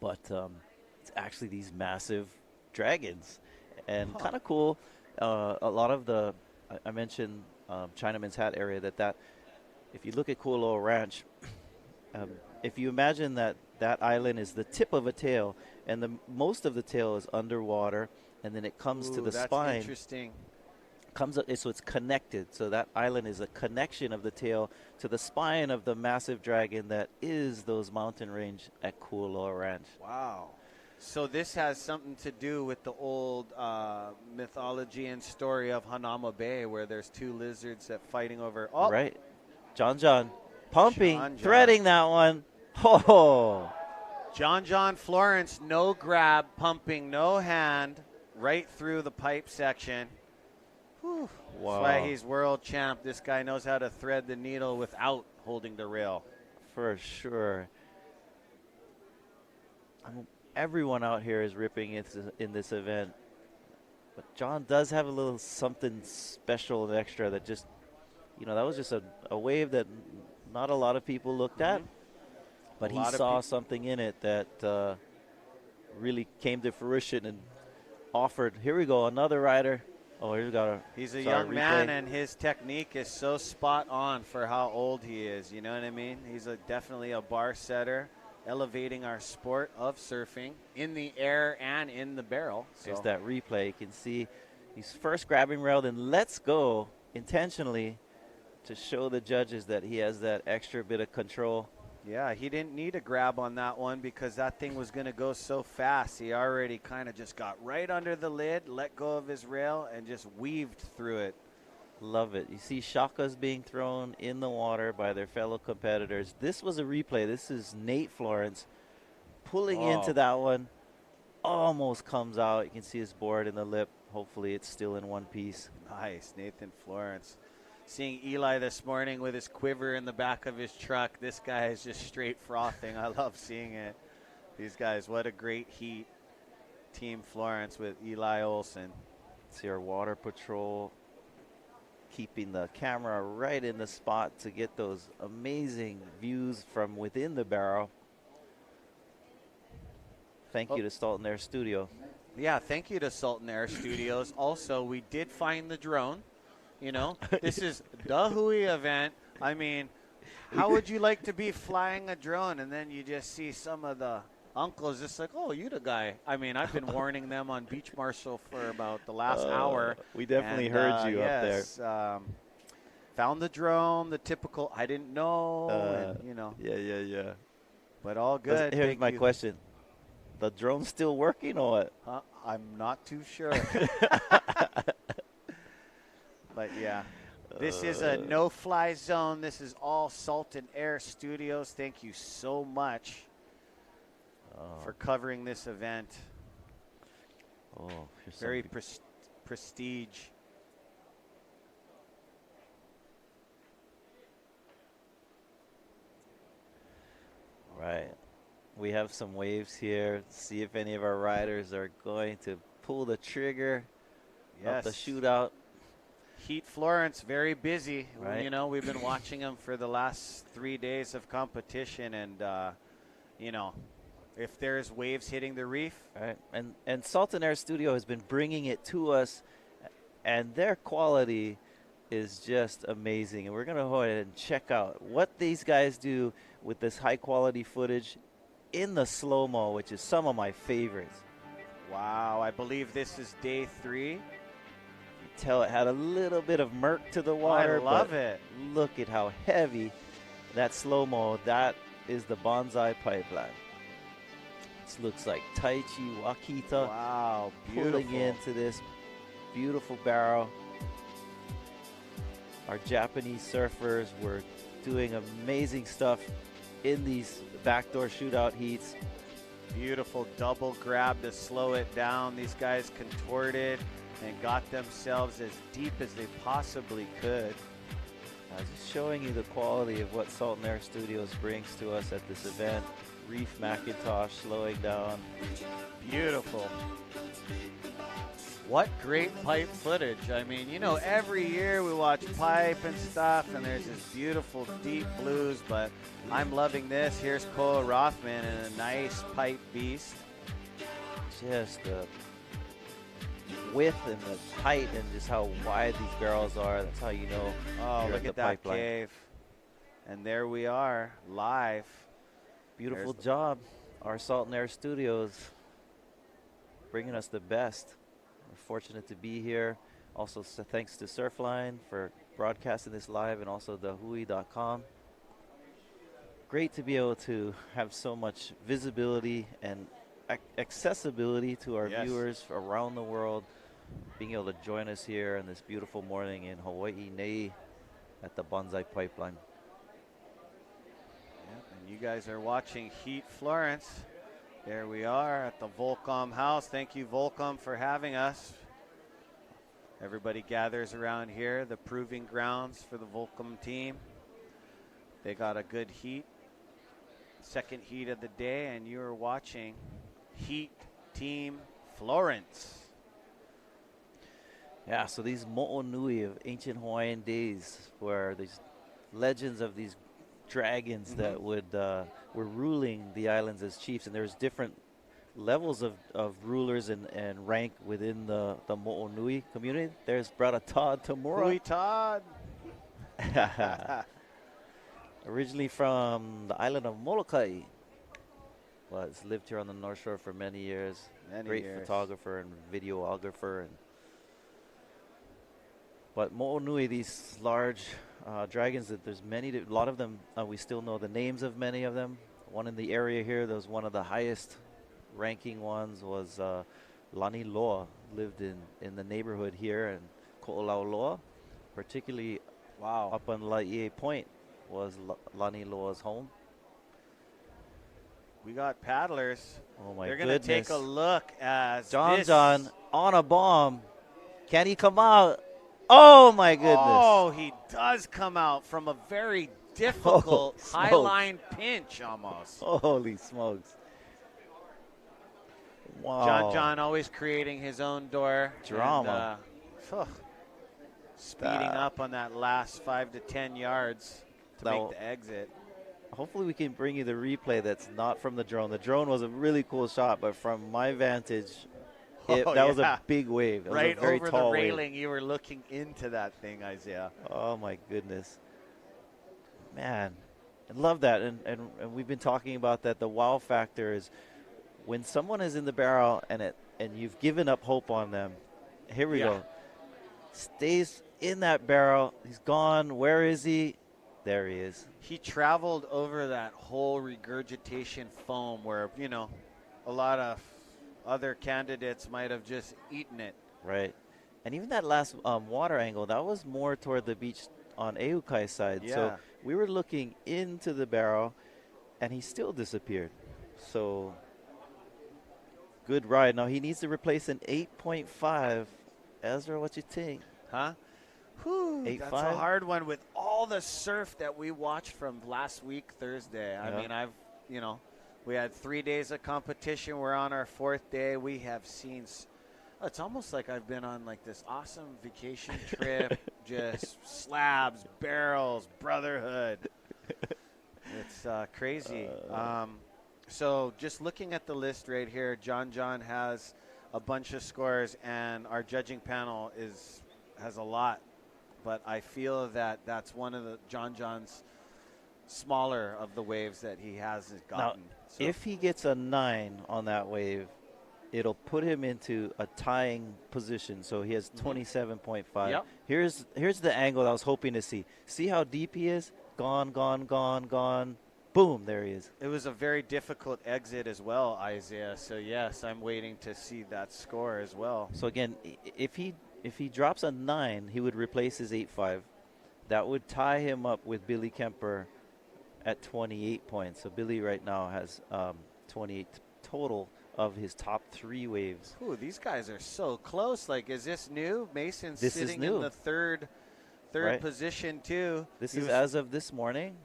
but it's actually these massive dragons. And kind of cool. A lot of I mentioned Chinaman's Hat area, that if you look at Kualoa Ranch, if you imagine that island is the tip of a tail, and most of the tail is underwater, and then it comes to the that's spine. Interesting. Comes up, so it's connected. So that island is a connection of the tail to the spine of the massive dragon that is those mountain range at Kualoa Ranch. Wow. So this has something to do with the old mythology and story of Hanama Bay, where there's two lizards that fighting over. Oh, Right. John pumping, John. threading that one. Oh. John Florence, no grab, pumping, no hand, right through the pipe section. Whew. Wow. That's why he's world champ. This guy knows how to thread the needle without holding the rail. For sure. Everyone out here is ripping it in this event. But John does have a little something special and extra that just, that was just a wave that not a lot of people looked at. But he saw something in it that really came to fruition and offered. Here we go, another rider. Oh, He's a young man, and his technique is so spot on for how old he is. You know what I mean? He's definitely a bar setter, elevating our sport of surfing in the air and in the barrel. So. There's that replay. You can see he's first grabbing rail, then lets go intentionally to show the judges that he has that extra bit of control. Yeah, he didn't need a grab on that one because that thing was going to go so fast. He already kind of just got right under the lid, let go of his rail, and just weaved through it. Love it. You see shakas being thrown in the water by their fellow competitors. This was a replay. This is Nate Florence pulling into that one. Almost comes out. You can see his board in the lip. Hopefully it's still in one piece. Nice, Nathan Florence. Seeing Eli this morning with his quiver in the back of his truck, this guy is just straight frothing. I love seeing it. These guys, what a great heat. Team Florence with Eli Olsen. See our water patrol keeping the camera right in the spot to get those amazing views from within the barrel. Thank you to Salton Air Studio. Yeah, thank you to Salton Air Studios. Also, we did find the drone. This is the Hui event. I mean, how would you like to be flying a drone and then you just see some of the uncles just like, oh, you the guy. I mean, I've been warning them on Beach Marshal for about the last hour. We definitely heard you up there. Found the drone, the typical, I didn't know, Yeah. But all good. Here's my question. The drone's still working or what? I'm not too sure. But, yeah, this is a no-fly zone. This is all Salton Air Studios. Thank you so much for covering this event. Very prestige. Right. We have some waves here. See if any of our riders are going to pull the trigger of the shootout. Heat Florence, very busy. Right. We've been watching him for the last 3 days of competition, and if there's waves hitting the reef. Right. And Salton Air Studio has been bringing it to us, and their quality is just amazing. And we're going to go ahead and check out what these guys do with this high-quality footage in the slow-mo, which is some of my favorites. Wow, I believe this is day 3. Tell it had a little bit of murk to the water. I love it. Look at how heavy that slow-mo, that is the bonsai pipeline. This looks like Tai Chi Wakita. Wow, beautiful. Pulling into this beautiful barrel. Our Japanese surfers were doing amazing stuff in these backdoor shootout heats. Beautiful double grab to slow it down. These guys contorted and got themselves as deep as they possibly could. Just showing you the quality of what Salton Air Studios brings to us at this event. Reef Macintosh slowing down. Beautiful. What great pipe footage. I mean, you know, every year we watch pipe and stuff, and there's this beautiful deep blues, but I'm loving this. Here's Cole Rothman and a nice pipe beast. Just the width and the height and just how wide these barrels are. That's how you know. Oh, you're look the at that pipeline. cave. And there we are, live. Beautiful job. Our Salt and Air Studios bringing us the best. We're fortunate to be here. Also, thanks to Surfline for broadcasting this live, and also the Hui.com. Great to be able to have so much visibility and accessibility to our viewers around the world, being able to join us here on this beautiful morning in Hawaii, Nei, at the Bonsai Pipeline. Yep, and you guys are watching Heat Florence. There we are at the Volcom house. Thank you, Volcom, for having us. Everybody gathers around here, the proving grounds for the Volcom team. They got a good heat, second heat of the day, and you are watching Heat Team Florence. Yeah, so these mo'onui of ancient Hawaiian days, where these legends of these dragons that were ruling the islands as chiefs, and there's different levels of rulers and rank within the mo'onui community. There's Brother Todd Tamura. Hui Todd. Originally from the island of Molokai. Was lived here on the North Shore for many years. Great photographer and videographer. But mo'onui, these large dragons, that there's many, a lot of them, we still know the names of many of them. One in the area here, that was one of the highest ranking ones, was Lani Loa, lived in the neighborhood here in Ko'olauloa, particularly up on Laie Point was Lani Loa's home. We got paddlers. Oh my They're goodness. going to take a look as John on a bomb. Can he come out? Oh my goodness. Oh, he does come out from a very difficult high line pinch almost. Holy smokes. Wow. John always creating his own door. Drama. And, speeding up on that last 5 to 10 yards to make the exit. Hopefully we can bring you the replay that's not from the drone. The drone was a really cool shot, but from my vantage, that was a big wave. It right was a very over tall the railing, wave. you were looking into that thing, Isaiah. Oh my goodness. Man, I love that. And we've been talking about that. The wow factor is when someone is in the barrel and you've given up hope on them. Here we go. Stays in that barrel. He's gone. Where is he? There he is. He traveled over that whole regurgitation foam where, you know, a lot of other candidates might have just eaten it. Right. And even that last water angle, that was more toward the beach on Eukai's side. Yeah. So we were looking into the barrel, and he still disappeared. So good ride. Now he needs to replace an 8.5. Ezra, what you think? Huh? Whew, that's a hard one with all the surf that we watched from last week, Thursday. I mean, we had 3 days of competition. We're on our 4th day. We have seen, it's almost like I've been on like this awesome vacation trip, just slabs, barrels, brotherhood. It's crazy. So just looking at the list right here, John has a bunch of scores, and our judging panel has a lot. But I feel that that's one of the John's smaller of the waves that he has gotten. Now, if he gets a 9 on that wave, it'll put him into a tying position. So he has 27.5. Yep. Here's the angle I was hoping to see. See how deep he is? Gone, gone, gone, gone. Boom, there he is. It was a very difficult exit as well, Isaiah. So, yes, I'm waiting to see that score as well. So, again, if he drops a 9, he would replace his 8.5. That would tie him up with Billy Kemper at 28 points. So Billy right now has 28 total of his top 3 waves. Ooh, these guys are so close. Like, is this new? Mason's This is sitting new. in the third position too. This is as of this morning.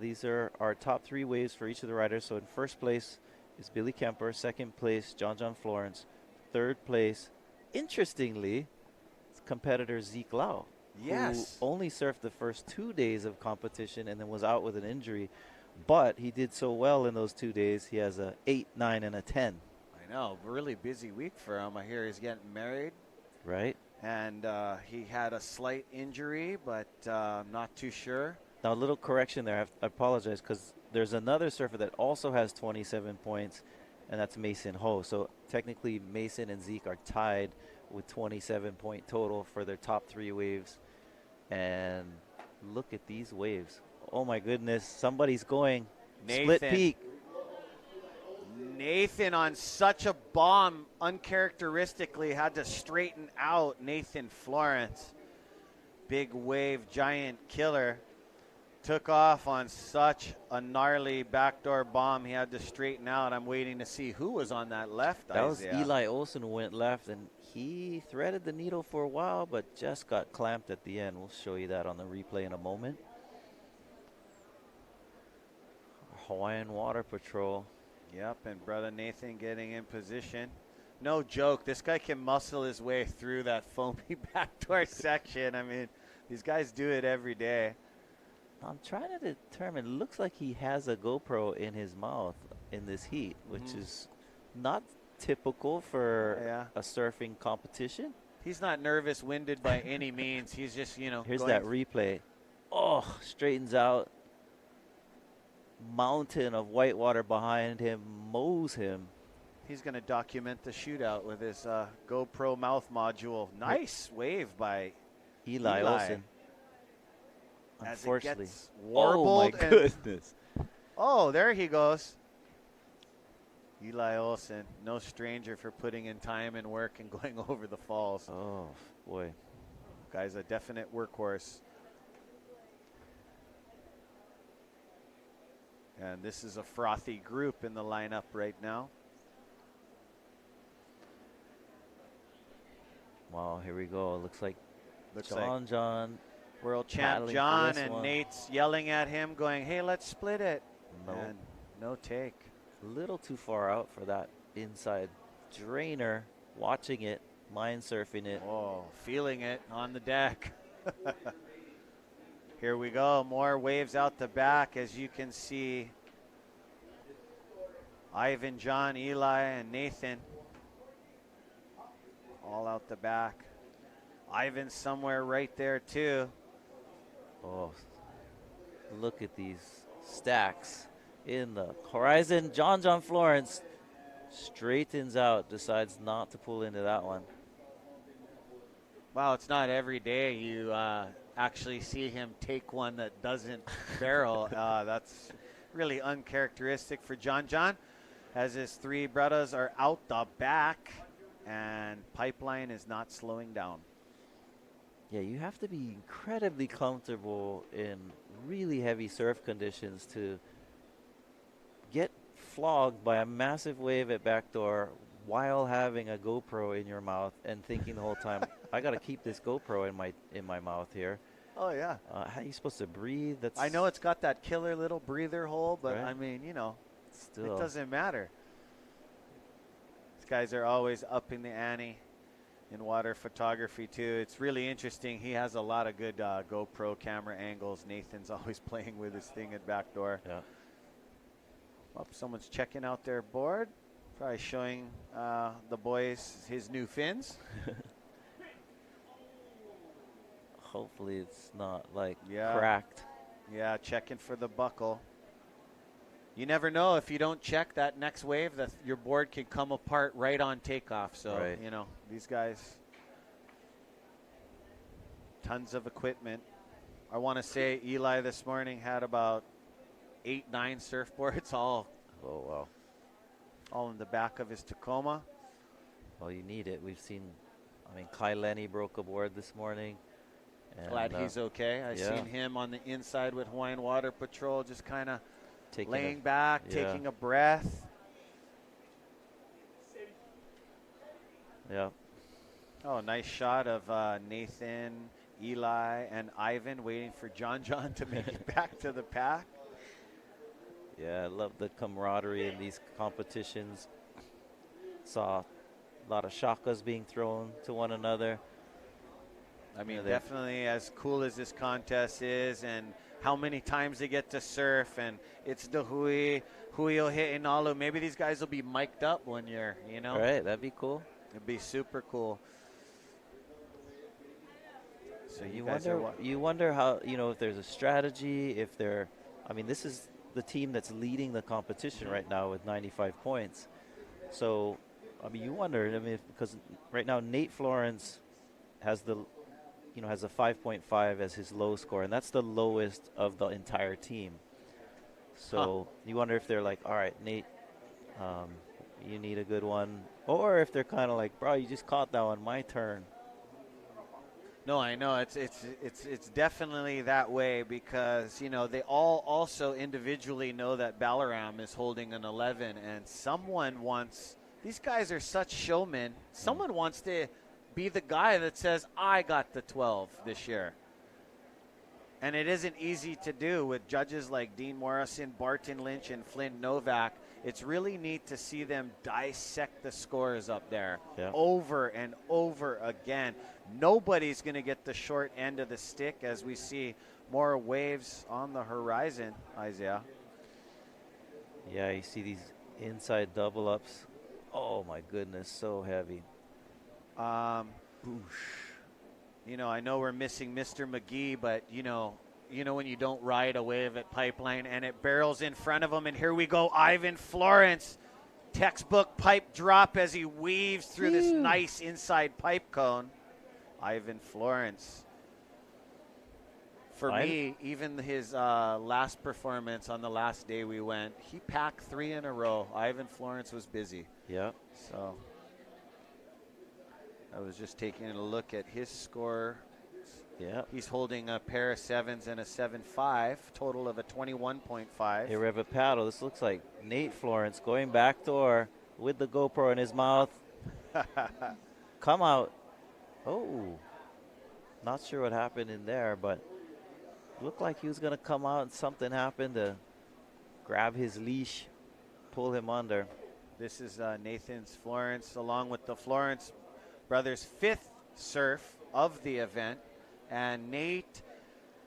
These are our top 3 waves for each of the riders. So in first place is Billy Kemper. Second place, John Florence. Third place, interestingly, is competitor Zeke Lau. Yes. Who only surfed the first 2 days of competition and then was out with an injury. But he did so well in those 2 days. He has a 8, 9, and a 10. I know. Really busy week for him. I hear he's getting married. Right. And he had a slight injury, but I'm not too sure. Now, a little correction there. I apologize because there's another surfer that also has 27 points, and that's Mason Ho. So technically, Mason and Zeke are tied with 27-point total for their top 3 waves. And look at these waves. Oh, my goodness. Somebody's going. Split peak. Nathan on such a bomb, uncharacteristically had to straighten out Nathan Florence. Big wave, giant killer. Took off on such a gnarly backdoor bomb. He had to straighten out. I'm waiting to see who was on that left. That was Eli Olsen who went left, and he threaded the needle for a while, but just got clamped at the end. We'll show you that on the replay in a moment. Hawaiian Water Patrol. Yep, and brother Nathan getting in position. No joke, this guy can muscle his way through that foamy backdoor section. I mean, these guys do it every day. I'm trying to determine, it looks like he has a GoPro in his mouth in this heat, which is not typical for a surfing competition. He's not nervous, winded by any means. He's just, Here's that replay. Oh, straightens out. Mountain of white water behind him, mows him. He's going to document the shootout with his GoPro mouth module. Nice wave by Eli Olsen. As Unfortunately. it gets warbled. Oh, my goodness. Oh, there he goes. Eli Olsen, no stranger for putting in time and work and going over the falls. Oh, boy. Guy's a definite workhorse. And this is a frothy group in the lineup right now. Wow, here we go. Looks like John, world champ battling for John, this and one. Nate's yelling at him, going, "Hey, let's split it." No. And no take. A little too far out for that inside drainer. Watching it, mind surfing it. Oh, feeling it on the deck. Here we go. More waves out the back, as you can see. Ivan, John, Eli, and Nathan all out the back. Ivan's somewhere right there, too. Oh, look at these stacks in the horizon. John Florence straightens out, decides not to pull into that one. Wow, it's not every day you actually see him take one that doesn't barrel. That's really uncharacteristic for John, as his 3 brothers are out the back, and Pipeline is not slowing down. Yeah, you have to be incredibly comfortable in really heavy surf conditions to get flogged by a massive wave at backdoor while having a GoPro in your mouth and thinking the whole time, I got to keep this GoPro in my mouth here. Oh, yeah. How are you supposed to breathe? I know it's got that killer little breather hole, but right? I mean, Still. it doesn't matter. These guys are always upping the ante in water photography, too. It's really interesting. He has a lot of good GoPro camera angles. Nathan's always playing with his thing at backdoor. Yeah. Oh, someone's checking out their board. Probably showing the boys his new fins. Hopefully it's not like Yeah. cracked. Yeah, checking for the buckle. You never know, if you don't check that next wave, that your board can come apart right on takeoff. So, Right. These guys, tons of equipment. I want to say Eli this morning had about 8, 9 surfboards, all Oh, wow. in the back of his Tacoma. Well, you need it. We've seen, Kai Lenny broke a board this morning. And, Glad he's okay. I yeah. seen him on the inside with Hawaiian Water Patrol, just kind of laying a, back, yeah. taking a breath. Yeah. Oh, nice shot of Nathan Eli and Ivan waiting for John to make it back to the pack. Yeah, I love the camaraderie in these competitions. Saw a lot of shakas being thrown to one another. I mean, Yeah, definitely as cool as this contest is and how many times they get to surf, and it's the Hui will hit Inalu. Maybe these guys will be mic'd up one year, you know? Right, that'd be cool. It'd be super cool. So you wonder how, if there's a strategy, if they're, I mean, this is the team that's leading the competition right now with 95 points. So, I mean, you wonder, because right now Nate Florence has has a 5.5 as his low score, and that's the lowest of the entire team. So you wonder if they're like, all right, Nate, you need a good one, or if they're kind of like, bro, you just caught that one, my turn. No, I know it's definitely that way because they all also individually know that Balaram is holding an 11, and someone wants. These guys are such showmen. Someone wants to be the guy that says, "I got the 12 this year," and it isn't easy to do with judges like Dean Morrison, Barton Lynch, and Flynn Novak. It's really neat to see them dissect the scores up there over and over again. Nobody's going to get the short end of the stick as we see more waves on the horizon, Isaiah. Yeah, you see these inside double ups. Oh, my goodness, so heavy. I know we're missing Mr. McGee, but, when you don't ride a wave at Pipeline and it barrels in front of him, and here we go, Ivan Florence. Textbook pipe drop as he weaves through this nice inside pipe cone. Ivan Florence. For me, even his last performance on the last day we went, he packed 3 in a row. Ivan Florence was busy. Yeah. So I was just taking a look at his score. Yeah. He's holding a pair of 7s and a 7.5, total of a 21.5. Hey, Reva Paddle, this looks like Nate Florence going backdoor with the GoPro in his mouth. Come out. Oh, not sure what happened in there, but looked like he was going to come out and something happened to grab his leash, pull him under. This is Nathan's Florence, along with the Florence brothers' 5th surf of the event. And Nate,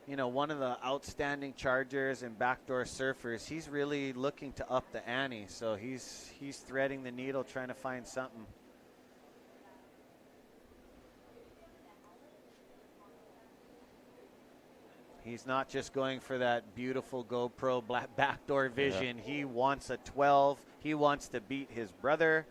one of the outstanding chargers and backdoor surfers, he's really looking to up the ante. So he's threading the needle, trying to find something. He's not just going for that beautiful GoPro backdoor vision. Yeah. He wants a 12. He wants to beat his brother.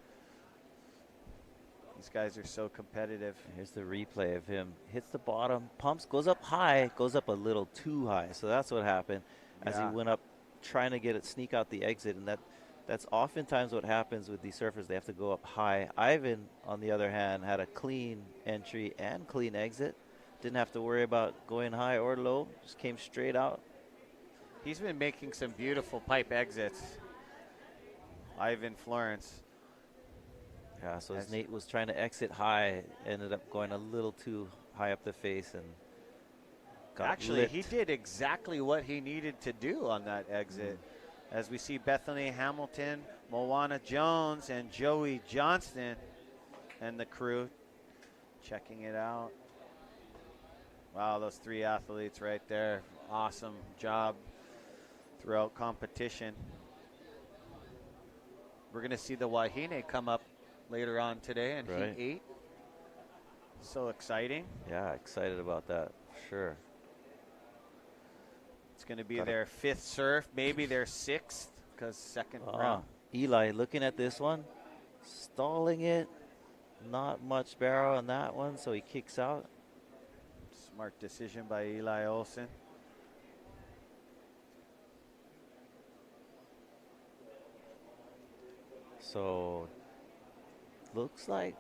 These guys are so competitive. Here's the replay of him. Hits the bottom, pumps, goes up high, goes up a little too high. So that's what happened as he went up trying to sneak out the exit. And that's oftentimes what happens with these surfers. They have to go up high. Ivan, on the other hand, had a clean entry and clean exit. Didn't have to worry about going high or low. Just came straight out. He's been making some beautiful pipe exits. Ivan Florence. Yeah, so as Nate was trying to exit high, ended up going a little too high up the face and got Actually, lipped. he did exactly what he needed to do on that exit. As we see Bethany Hamilton, Moana Jones, and Joey Johnston and the crew checking it out. Wow, those 3 athletes right there. Awesome job throughout competition. We're going to see the Wahine come up later on today in Heat 8. So exciting. Yeah, excited about that, sure. It's going to be their 5th surf, maybe their 6th, because second round. Eli looking at this one, stalling it. Not much barrel on that one, so he kicks out. Smart decision by Eli Olsen. So looks like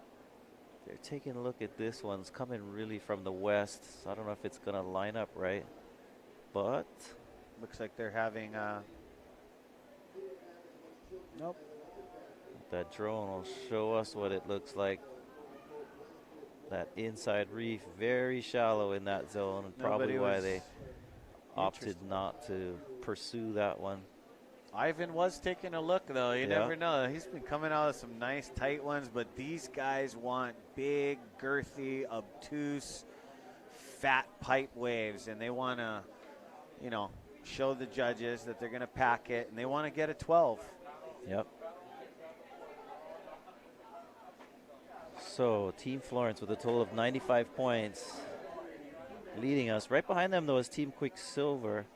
they're taking a look at this one. It's coming really from the west, so I don't know if it's going to line up right. But looks like they're having nope. That drone will show us what it looks like. that inside reef, very shallow in that zone, and probably Nobody why was they opted interested. not to pursue that one. Ivan was taking a look, though. You Yeah. never know. He's been coming out with some nice, tight ones, but these guys want big, girthy, obtuse, fat pipe waves, and they want to, you know, show the judges that they're going to pack it, and they want to get a 12. Yep. So Team Florence with a total of 95 points, leading us. Right behind them, though, is Team Quicksilver,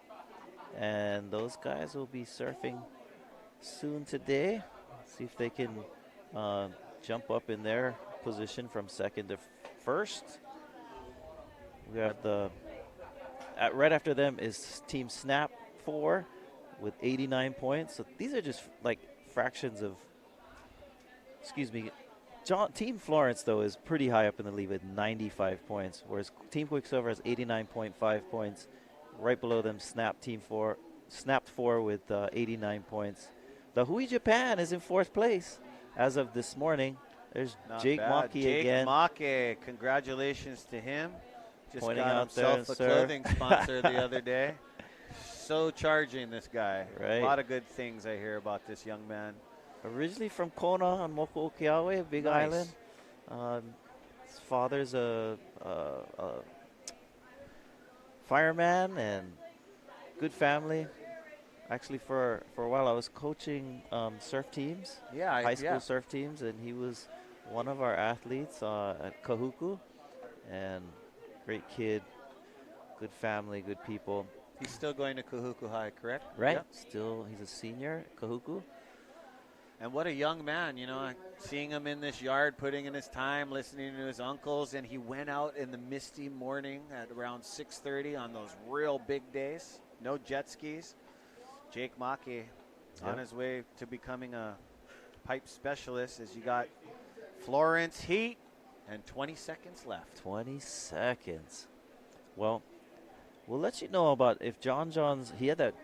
and those guys will be surfing soon today. See if they can jump up in their position from second to first. We have right after them is Team Snap 4 with 89 points. So these are just like fractions of, Team Florence, though, is pretty high up in the lead with 95 points, whereas Team Quicksilver has 89.5 points. Right below them, Snapped 4 with 89 points. The Hui Japan is in fourth place as of this morning. There's Not Jake bad. Maki Jake again. Maki, congratulations to him. Just Pointing got out there, himself a sir. clothing sponsor the other day. So charging, this guy. Right. A lot of good things I hear about this young man. Originally from Kona on Moko Okeawe, Big Nice. Island. His father's a fireman and good family. Actually, for a while, I was coaching surf teams, Yeah, high school surf teams, and he was one of our athletes at Kahuku. And great kid, good family, good people. He's still going to Kahuku High, correct? Right. Yep. Still, he's a senior at Kahuku. And what a young man, you know, seeing him in this yard, putting in his time, listening to his uncles, and he went out in the misty morning at around 6:30 on those real big days. No jet skis. Jake Maki on his way to becoming a pipe specialist as you got Florence Heat and 20 seconds left. 20 seconds. Well, we'll let you know about if John's, he had that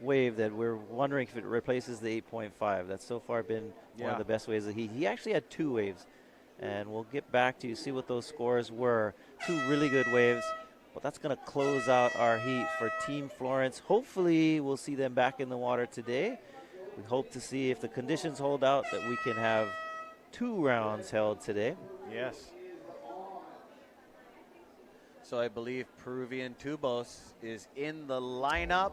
wave that we're wondering if it replaces the 8.5. That's so far been one of the best waves that he actually had two waves. And we'll get back to you, see what those scores were. Two really good waves. But that's going to close out our heat for Team Florence. Hopefully, we'll see them back in the water today. We hope to see if the conditions hold out that we can have 2 rounds held today. Yes. So I believe Peruvian Tubos is in the lineup.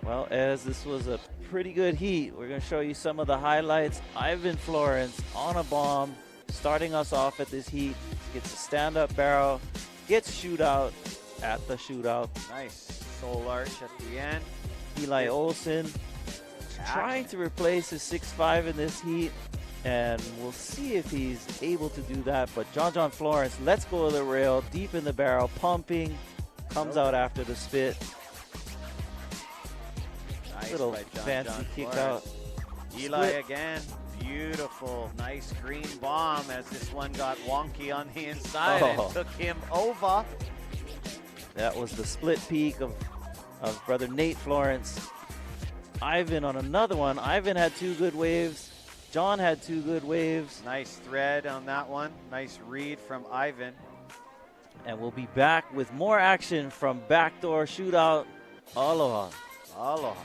Well, as this was a pretty good heat, we're going to show you some of the highlights. Ivan Florence on a bomb, starting us off at this heat. Gets a stand-up barrel, gets shootout at the shootout. Nice soul arch at the end. Eli Olsen trying to replace his 6'5" in this heat, and we'll see if he's able to do that. But John Florence lets go of the rail, deep in the barrel, pumping, comes out after the spit. Nice Little by fancy John kick Flores. out. Eli Split. again. Beautiful, nice green bomb as this one got wonky on the inside and took him over. That was the split peak of brother Nate Florence. Ivan on another one. Ivan had 2 good waves. John had 2 good waves. Nice thread on that one. Nice read from Ivan. And we'll be back with more action from Backdoor Shootout. Aloha. Aloha.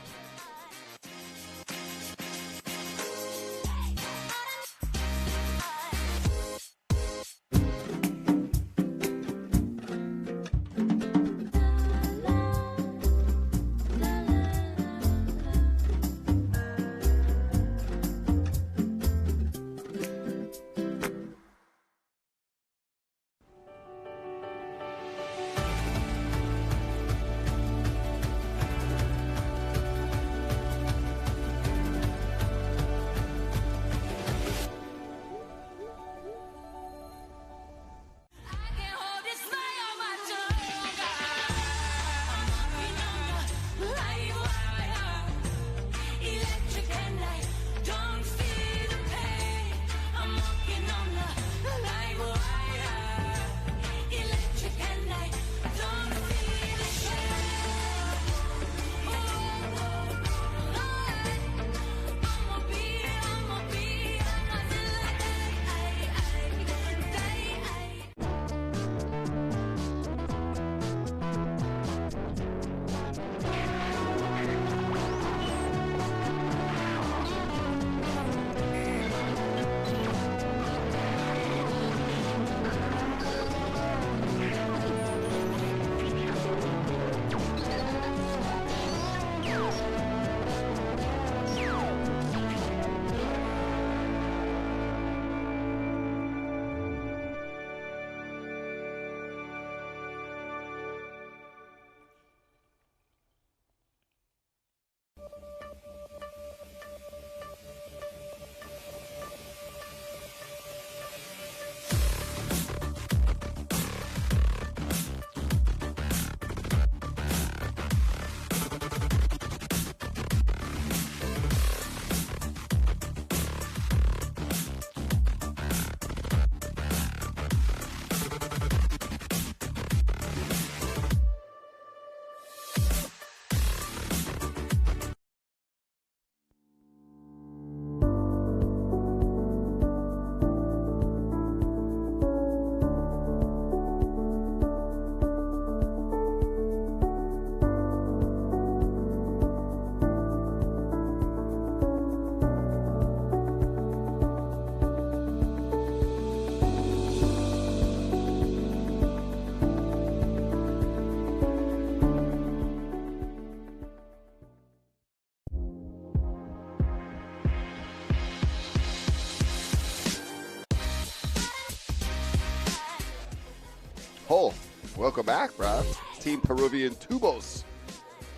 Welcome back, Rob. Team Peruvian Tubos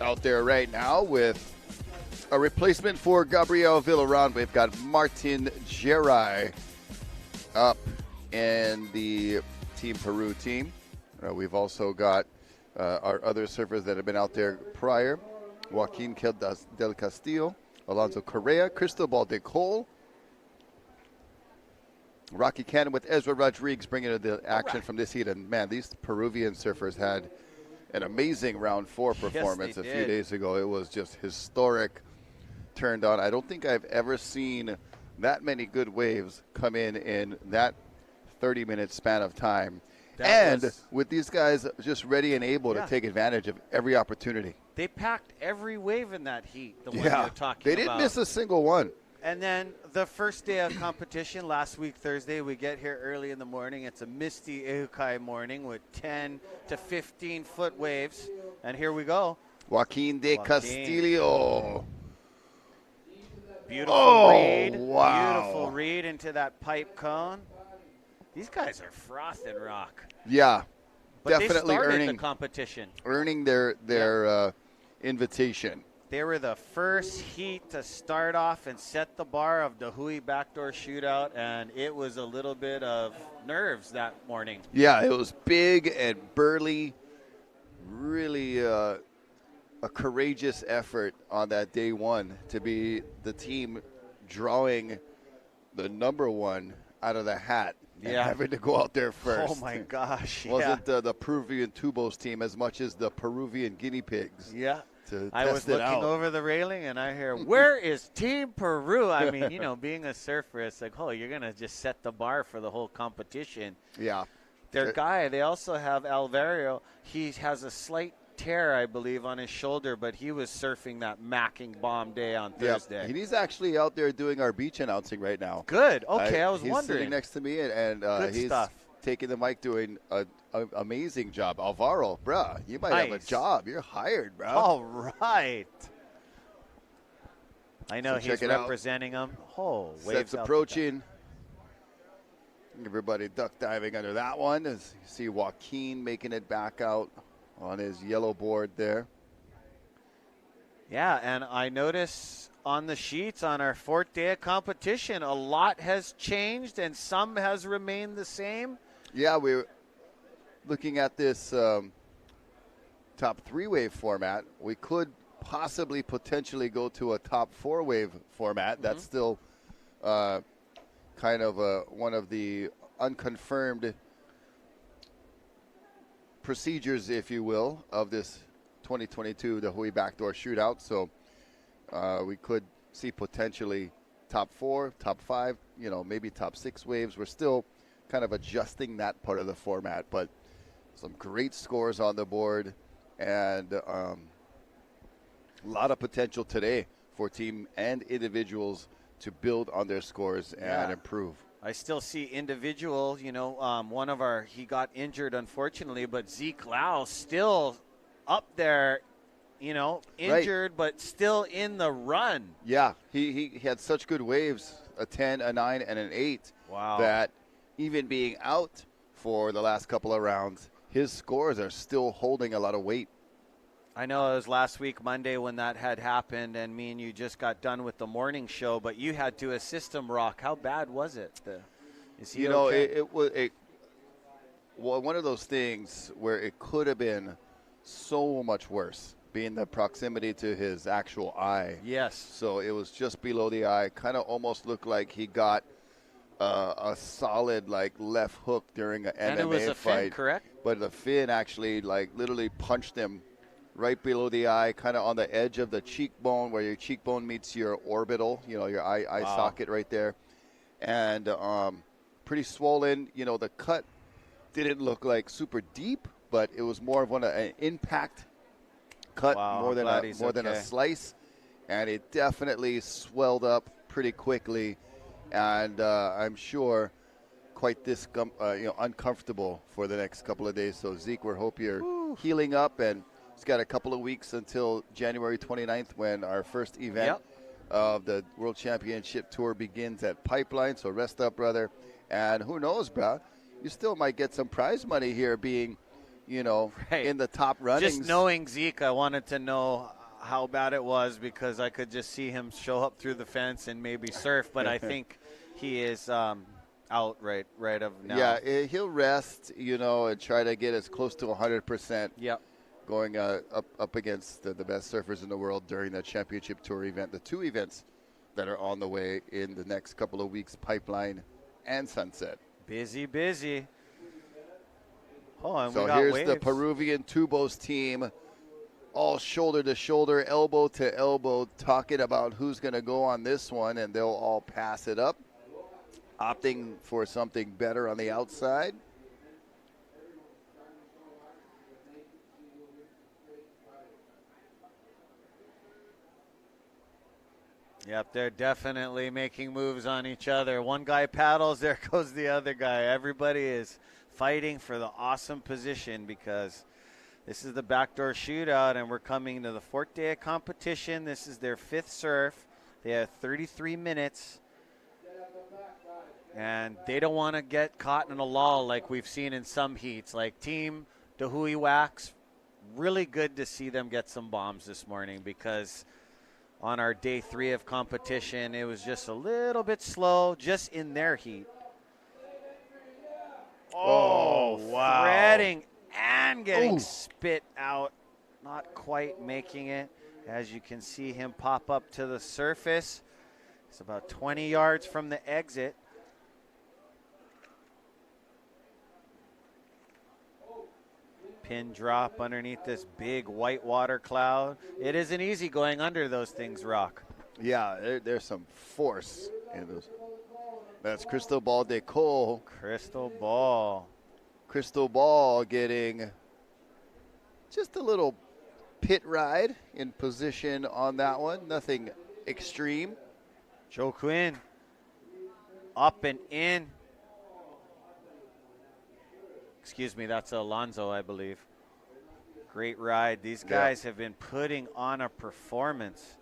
out there right now with a replacement for Gabriel Villaron. We've got Martin Geray up in the Team Peru team. We've also got our other surfers that have been out there prior. Joaquin del Castillo, Alonso Correa, Cristobal de Cole, Rocky Cannon with Ezra Rodriguez bringing the action from this heat. And, man, these Peruvian surfers had an amazing round 4 performance a few days ago. It was just historic, turned on. I don't think I've ever seen that many good waves come in that 30-minute span of time. With these guys just ready and able to take advantage of every opportunity. They packed every wave in that heat, the one you're talking about. They didn't miss a single one. And then the first day of competition, last week, Thursday, we get here early in the morning. It's a misty Ehukai morning with 10 to 15-foot waves. And here we go. Joaquin de Castillo. Beautiful read. Wow. Beautiful read into that pipe cone. These guys are frothing rock. Yeah. But definitely they started earning the competition. Earning their invitation. They were the first heat to start off and set the bar of the Hui Backdoor Shootout, and it was a little bit of nerves that morning. Yeah, it was big and burly. Really a courageous effort on that day one to be the team drawing the number one out of the hat. And having to go out there first. Oh, my gosh. Wasn't the Peruvian Tubos team as much as the Peruvian guinea pigs. Yeah. I was looking over the railing, and I hear, where is Team Peru? I mean, being a surfer, it's like, you're going to just set the bar for the whole competition. Yeah. Their guy, they also have Alvario. He has a slight tear, I believe, on his shoulder, but he was surfing that macking bomb day on Thursday. And he's actually out there doing our beach announcing right now. Good. Okay, I was he's wondering. Sitting next to me, and he's taking the mic, doing an amazing job. Alvaro, bruh, you might have a job. You're hired, bro. All right. I know he's representing them. Waves approaching. Everybody duck diving under that one. As you see Joaquin making it back out on his yellow board there. Yeah, and I notice on the sheets on our 4th day of competition, a lot has changed and some has remained the same. Yeah, we're looking at this top 3-wave format. We could potentially go to a top 4-wave format. Mm-hmm. That's still kind of one of the unconfirmed procedures, if you will, of this 2022, the Hui Backdoor Shootout. So we could see potentially top 4, top 5, maybe top 6 waves. We're still kind of adjusting that part of the format, but some great scores on the board and a lot of potential today for team and individuals to build on their scores and improve. I still see individual, one of he got injured, unfortunately, but Zeke Lau still up there, injured, but still in the run. Yeah, he had such good waves, a 10, a 9, and an 8. Wow. That even being out for the last couple of rounds, his scores are still holding a lot of weight. I know it was last week, Monday, when that had happened, and me and you just got done with the morning show, but you had to assist him, Rock. How bad was it? Is he okay? It was one of those things where it could have been so much worse, being the proximity to his actual eye. Yes. So it was just below the eye. Kind of almost looked like he got a solid left hook during an MMA fight. And it was a fin, correct? But the fin actually literally punched him right below the eye, kind of on the edge of the cheekbone, where your cheekbone meets your orbital, your eye socket right there. And pretty swollen. The cut didn't look like super deep, but it was more of an impact cut more than a slice. And it definitely swelled up pretty quickly. And I'm sure quite uncomfortable for the next couple of days. So, Zeke, we hope you're healing up, and it's got a couple of weeks until January 29th when our first event of the World Championship Tour begins at Pipeline. So rest up, brother. And who knows, bro, you still might get some prize money here being Right. in the top runnings. Just knowing Zeke, I wanted to know how bad it was because I could just see him show up through the fence and maybe surf, but I think he is out right of now. Yeah, he'll rest, and try to get as close to 100%. Yep. Going up against the best surfers in the world during the championship tour event, the two events that are on the way in the next couple of weeks, Pipeline and Sunset. Busy. Oh, and So we got here's waves. the Peruvian Tubos team, all shoulder to shoulder, elbow to elbow, talking about who's going to go on this one, and they'll all pass it up, opting for something better on the outside. Yep, they're definitely making moves on each other. One guy paddles, there goes the other guy. Everybody is fighting for the awesome position because this is the Backdoor Shootout, and we're coming to the fourth day of competition. This is their fifth surf. They have 33 minutes, and they don't want to get caught in a lull like we've seen in some heats. Like Team the Hui Wax, really good to see them get some bombs this morning because on our day 3 of competition, it was just a little bit slow just in their heat. Oh, wow. Threading and getting spit out. Not quite making it. As you can see him pop up to the surface. It's about 20 yards from the exit. Pin drop underneath this big white water cloud. It isn't easy going under those things, Rock. Yeah, there's some force in those. That's Crystal Ball de Cole. Crystal Ball. Crystal Ball getting just a little pit ride in position on that one. Nothing extreme. Joe Quinn up and in. Excuse me, that's Alonzo, I believe. Great ride. These guys have been putting on a performance.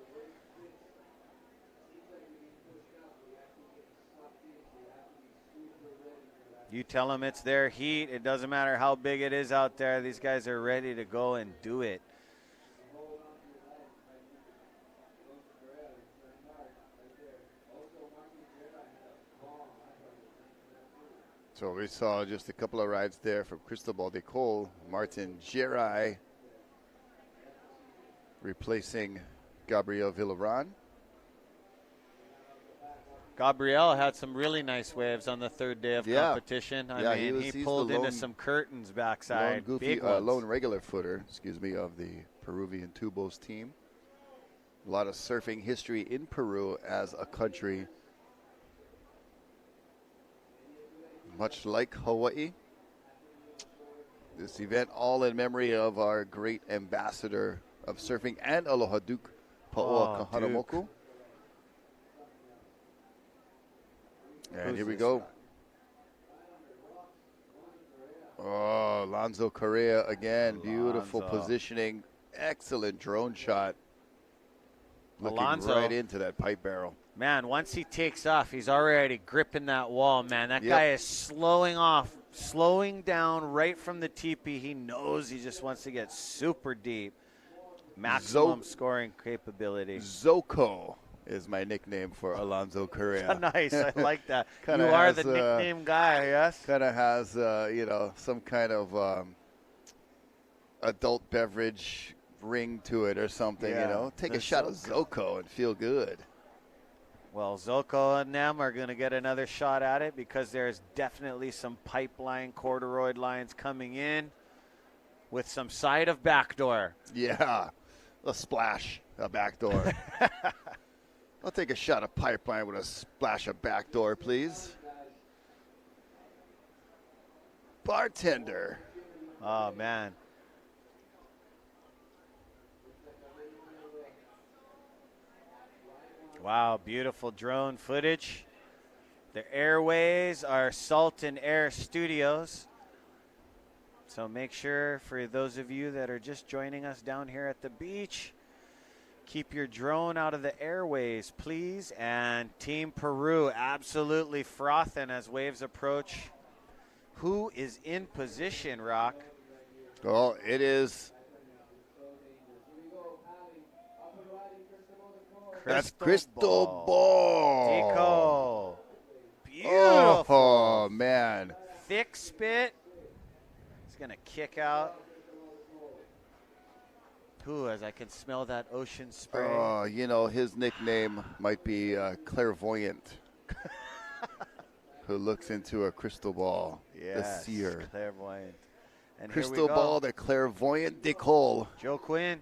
You tell them it's their heat. It doesn't matter how big it is out there. These guys are ready to go and do it. So we saw just a couple of rides there from Cristobal de Cole. Martin Geray replacing Gabriel Villaran. Gabriel had some really nice waves on the third day of competition. I mean, he pulled into some curtains backside. Lone regular footer, of the Peruvian Tubos team. A lot of surfing history in Peru as a country, much like Hawaii. This event all in memory of our great ambassador of surfing and Aloha Duke, Paoa Kahanamoku. And here we go. Oh, Alonzo Correa again. Beautiful positioning. Excellent drone shot. Looking right into that pipe barrel. Man, once he takes off, he's already gripping that wall, man. That guy is slowing down right from the teepee. He knows he just wants to get super deep. Maximum scoring capability. Zoko is my nickname for Alonzo Correa. Nice, I like that. You are the nickname guy, yes? Kind of has, some kind of adult beverage ring to it or something, Take a shot of Zoko and feel good. Well, Zoko and them are going to get another shot at it because there's definitely some pipeline corduroy lines coming in with some side of backdoor. Yeah, a splash, a backdoor. I'll take a shot of pipeline with a splash of backdoor, please. Bartender. Oh, man. Wow, beautiful drone footage. The airways are Salt and Air Studios. So make sure, for those of you that are just joining us down here at the beach, keep your drone out of the airways, please. And Team Peru absolutely frothing as waves approach. Who is in position, Rock? Oh, it is. That's crystal ball. Deco. Beautiful. Oh, man. Thick spit. It's going to kick out. Ooh, as I can smell that ocean spray. Oh, you know, his nickname might be Clairvoyant, who looks into a crystal ball. Yes, the seer. Clairvoyant. And Crystal here we go. ball, the clairvoyant Dick Hole. Joe Quinn.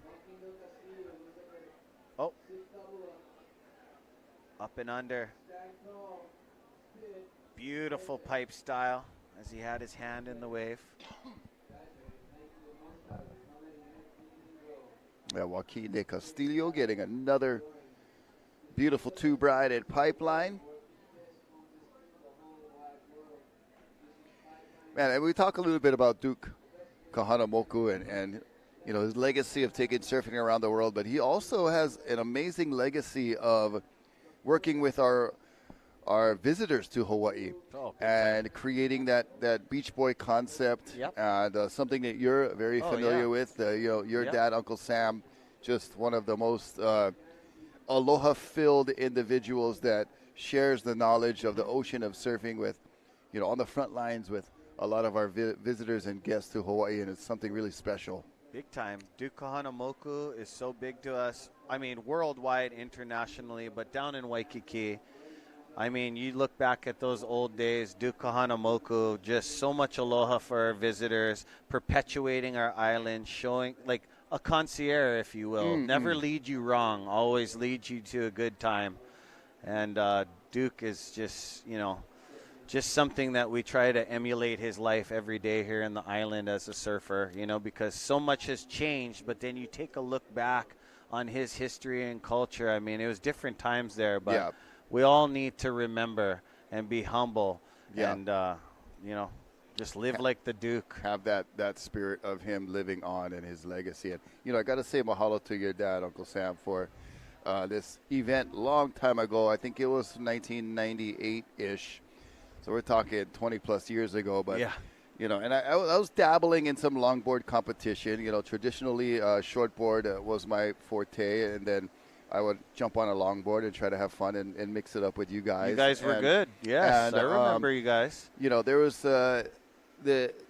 Oh. Up and under. Beautiful pipe style as he had his hand in the wave. Yeah, Joaquin de Castillo getting another beautiful two-brided pipeline. Man, and we talk a little bit about Duke Kahanamoku and you know, his legacy of taking surfing around the world, but he also has an amazing legacy of working with our visitors to Hawaii and creating that Beach Boy concept. Yep. And something that you're very familiar with. You know, your Yep. dad, Uncle Sam, just one of the most aloha-filled individuals that shares the knowledge of the ocean of surfing with, you know, on the front lines with a lot of our visitors and guests to Hawaii, and it's something really special. Big time. Duke Kahanamoku is so big to us. I mean, worldwide, internationally, but down in Waikiki, I mean, you look back at those old days, Duke Kahanamoku, just so much aloha for our visitors, perpetuating our island, showing like a concierge, if you will. Never lead you wrong, always lead you to a good time. And Duke is just, you know, just something that we try to emulate his life every day here in the island as a surfer, you know, because so much has changed. But then you take a look back on his history and culture. I mean, it was different times there, but we all need to remember and be humble and, you know, just live like the Duke. Have that spirit of him living on and his legacy. And, you know, I got to say mahalo to your dad, Uncle Sam, for this event long time ago. I think it was 1998-ish. So we're talking 20-plus years ago. But, you know, and I was dabbling in some longboard competition. You know, traditionally shortboard was my forte, and then I would jump on a longboard and try to have fun and mix it up with you guys. You guys were good. Yes, I remember you guys. You know, there was it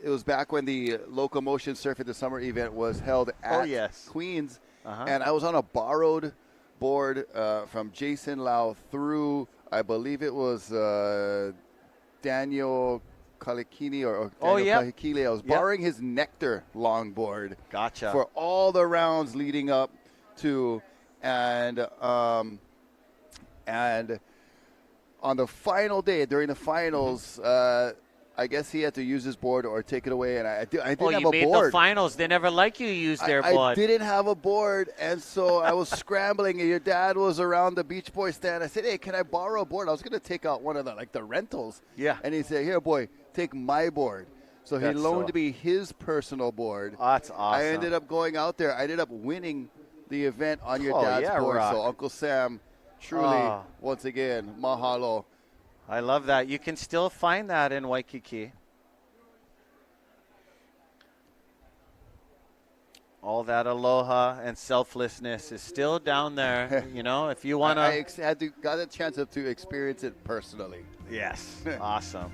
was back when the Locomotion Surf in the Summer event was held at Queens, and I was on a borrowed board from Jason Lau through, I believe it was Daniel Kalikini or Daniel Kahikile. I was borrowing his Nectar longboard. Gotcha. For all the rounds leading up to, and on the final day during the finals, I guess he had to use his board or take it away, and I didn't have a board. Oh, you made the finals. They never let you use their board. I didn't have a board, and so I was scrambling, and your dad was around the Beach Boy stand. I said, hey, can I borrow a board? I was going to take out one of the rentals. Yeah. And he said, here, boy, take my board. So he loaned me his personal board. Oh, that's awesome. I ended up going out there. I ended up winning the event on your dad's board. Rock. So Uncle Sam, truly, once again, mahalo. I love that. You can still find that in Waikiki. All that aloha and selflessness is still down there. You know, if you want to. I got a chance to experience it personally. Yes. Awesome.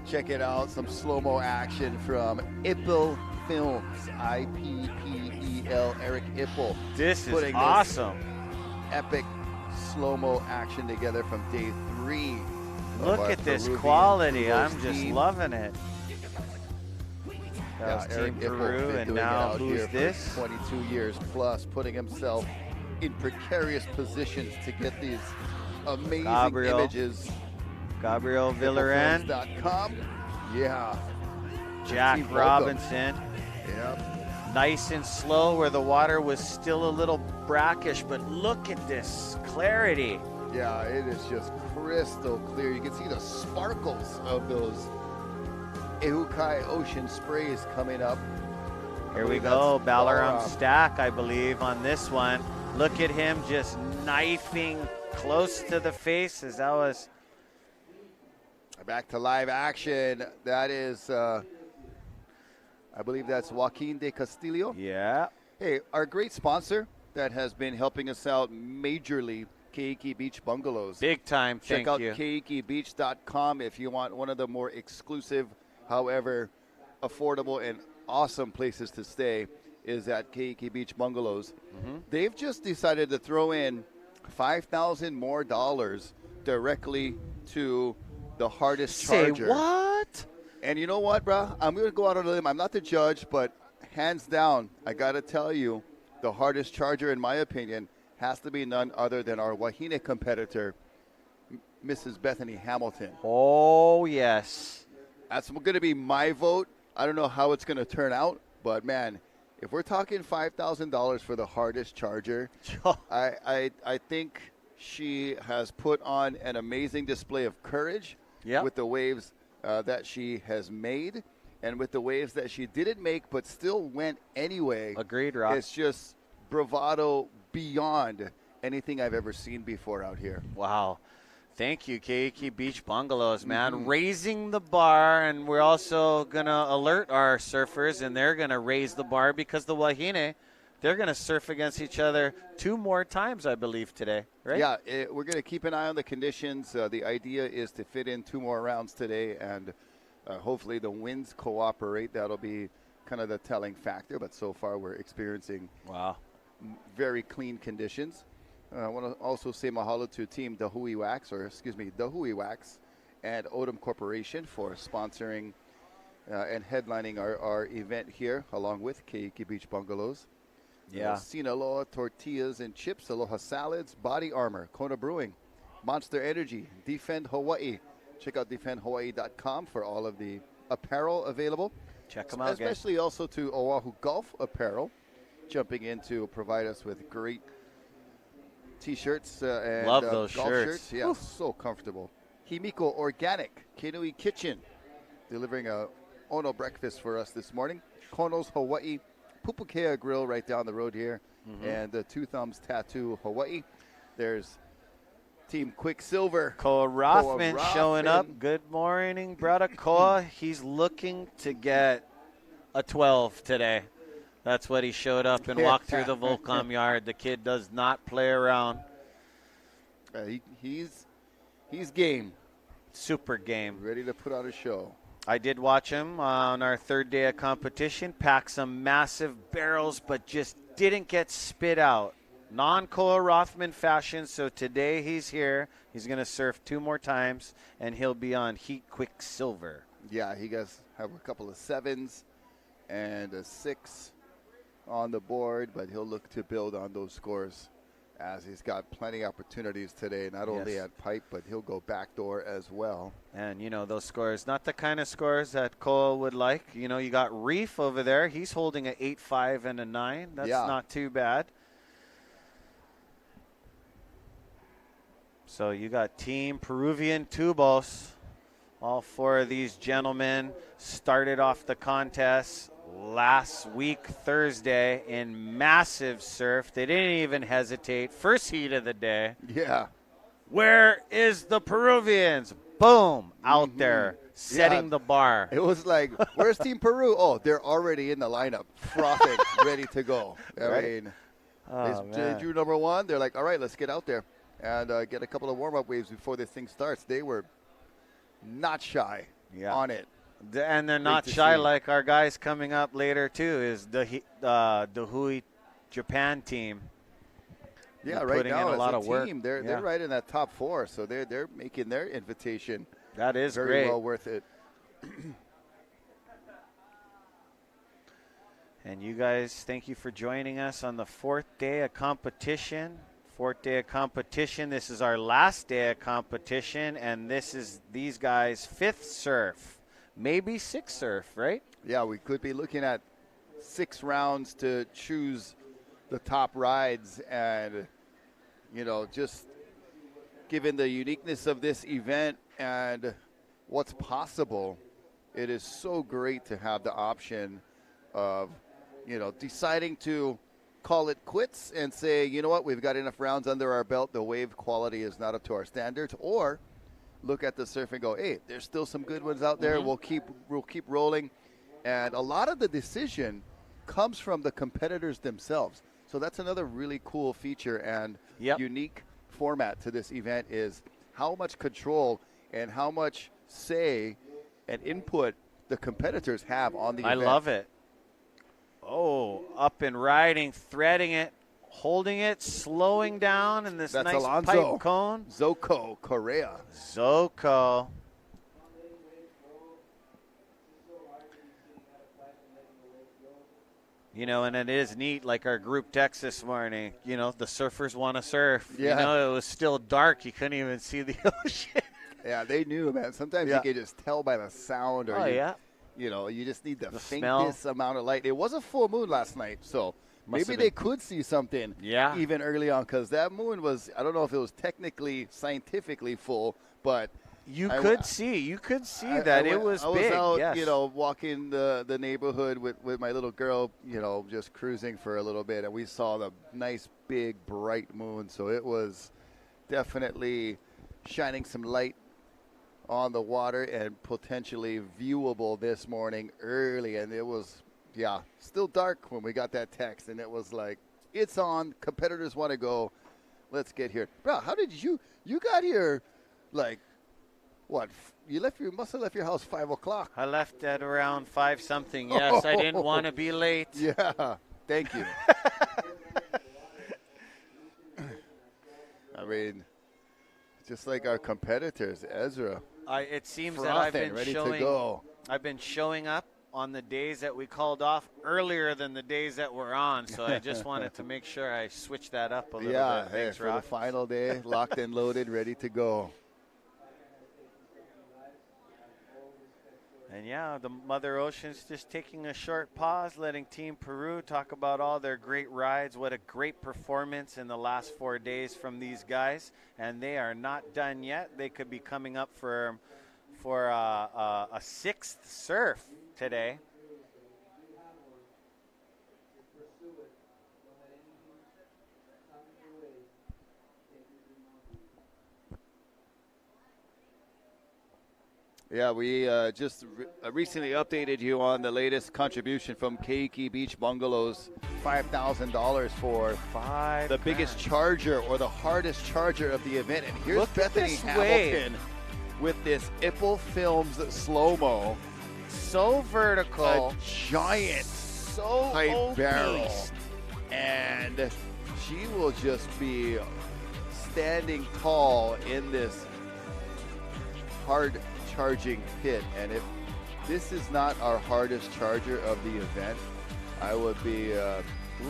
Check it out. Some slow-mo action from Ippel Films. IPPEL, Eric Ippel. This is awesome. Epic slow-mo action together from day 3. Look at this quality. I'm just loving it. That was Eric Team Peru, and now who's this? 22 years plus, putting himself in precarious positions to get these amazing images. Gabriel Villarin. Yeah. Jack Robinson. Yep. Nice and slow where the water was still a little brackish, but look at this clarity. Yeah, it is just crystal clear. You can see the sparkles of those Ehukai ocean sprays coming up. Here we go, Balaram Stack, I believe, on this one. Look at him just knifing close to the face as that was. Back to live action. That is I believe that's Joaquin de Castillo. Yeah. Hey, our great sponsor that has been helping us out majorly, Keiki Beach Bungalows. Big time. Check Thank out you. keikibeach.com if you want one of the more exclusive, however, affordable and awesome places to stay is at Keiki Beach Bungalows. They've just decided to throw in $5,000 more directly to the hardest charger. Say what? And you know what, bro? I'm going to go out on a limb. I'm not the judge, but hands down, I got to tell you, the hardest charger, in my opinion, has to be none other than our Wahine competitor, Mrs. Bethany Hamilton. Oh, yes. That's going to be my vote. I don't know how it's going to turn out, but, man, if we're talking $5,000 for the hardest charger, I think she has put on an amazing display of courage with the waves that she has made and with the waves that she didn't make but still went anyway. Agreed, Rob. It's just bravado beyond anything I've ever seen before out here. Wow. Thank you, Keiki Beach Bungalows, man. Raising the bar, and we're also going to alert our surfers, and they're going to raise the bar because the Wahine, they're going to surf against each other 2 more times, I believe, today, right? Yeah, we're going to keep an eye on the conditions. The idea is to fit in 2 more rounds today, and hopefully the winds cooperate. That'll be kind of the telling factor, but so far we're experiencing very clean conditions. I want to also say mahalo to Team the Hui Wax and Odom Corporation for sponsoring and headlining our event here, along with Keiki Beach Bungalows. Sinaloa Tortillas and Chips, Aloha Salads, Body Armor, Kona Brewing, Monster Energy, Defend Hawaii. Check out defendhawaii.com for all of the apparel available. Check them out, especially also to Oahu Golf Apparel, jumping in to provide us with great T-shirts and love those golf shirts. Yeah, so comfortable. Himiko Organic, Kinui Kitchen, delivering a Ono breakfast for us this morning. Kono's Hawaii, Pupukea Grill right down the road here, and the Two Thumbs Tattoo Hawaii. There's Team Quicksilver. Koa Rothman showing up. Good morning, brother Koa. He's looking to get a 12 today. That's what he showed up and walked through the Volcom yard. The kid does not play around. He's game. Super game. Ready to put on a show. I did watch him on our 3rd day of competition, pack some massive barrels, but just didn't get spit out. Non-Koa Rothman fashion, so today he's here. He's going to surf 2 more times, and he'll be on Heat Quicksilver. Yeah, he does have a couple of 7s and a 6 on the board, but he'll look to build on those scores as he's got plenty of opportunities today, not only at pipe, but he'll go backdoor as well. And, you know, those scores, not the kind of scores that Cole would like. You know, you got Reef over there. He's holding an 8.5 and a 9. That's not too bad. So you got Team Peruvian Tubos. All 4 of these gentlemen started off the contest last week, Thursday, in massive surf. They didn't even hesitate. First heat of the day. Yeah. Where is the Peruvians? Boom, out there, setting the bar. It was like, where's Team Peru? Oh, they're already in the lineup, frothing, ready to go. I mean, they drew number 1. They're like, all right, let's get out there and get a couple of warm-up waves before this thing starts. They were not shy on it. And they're not shy like our guys coming up later, too, is the Hui Japan team. Yeah, they're right now in a lot as of a work. team, they're right in that top 4, so they're making their invitation. That is very great. well worth it. And you guys, thank you for joining us on the 4th day of competition. 4th day of competition. This is our last day of competition, and this is these guys' 5th surf. Maybe 6th surf, right? Yeah, we could be looking at 6 rounds to choose the top rides, and, you know, just given the uniqueness of this event and what's possible, it is so great to have the option of, you know, deciding to call it quits and say, you know what, we've got enough rounds under our belt, the wave quality is not up to our standards, or look at the surf and go, hey, there's still some good ones out there. We'll keep rolling. And a lot of the decision comes from the competitors themselves. So that's another really cool feature and unique format to this event is how much control and how much say and input the competitors have on the event. I love it. Oh, up and riding, threading it, holding it, slowing down in this nice pipe cone. Zoko Correa. Zoko. You know, and it is neat, like our group text this morning, you know, the surfers want to surf. Yeah. You know, it was still dark. You couldn't even see the ocean. Yeah, they knew, man. Sometimes you can just tell by the sound or, you know, you just need the faintest amount of light. It was a full moon last night, so maybe they could see something even early on because that moon was, I don't know if it was technically, scientifically full, but you could see that it was big. I was out, you know, walking the neighborhood with my little girl, you know, just cruising for a little bit, and we saw the nice, big, bright moon. So it was definitely shining some light on the water and potentially viewable this morning early. And it was, still dark when we got that text, and it was like, it's on. Competitors want to go. Let's get here. Bro, how did you got here, like, what? You must have left your house 5 o'clock. I left at around 5 something. Yes, I didn't want to be late. Yeah, thank you. I mean, just like our competitors, Ezra. It seems that I've been showing up on the days that we called off earlier than the days that we're on. So I just wanted to make sure I switched that up a little bit. Yeah, Thanks, for the final day, locked and loaded, ready to go. And the Mother Ocean's just taking a short pause, letting Team Peru talk about all their great rides. What a great performance in the last 4 days from these guys. And they are not done yet. They could be coming up for a 6th surf today. Yeah, we just recently updated you on the latest contribution from Keiki Beach Bungalows, $5,000 for the biggest charger or the hardest charger of the event. And here's Bethany Hamilton with this Ipple Films slow-mo. So vertical. A giant pipe barrel. And she will just be standing tall in this hard charging pit, and if this is not our hardest charger of the event, I would be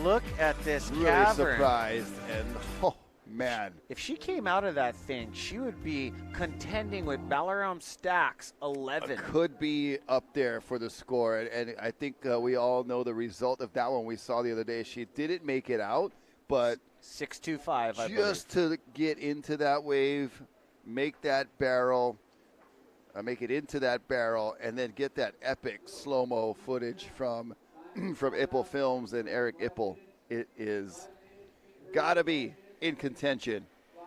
look at this really cavern. Surprised. And oh man, if she came out of that thing, she would be contending with Balaram Stacks 11. Could be up there for the score, and I think we all know the result of that one we saw the other day. She didn't make it out, but 625 just to get into that wave, make that barrel. Make it into that barrel, and then get that epic slow-mo footage from Ipple Films and Eric Ipple. It is got to be in contention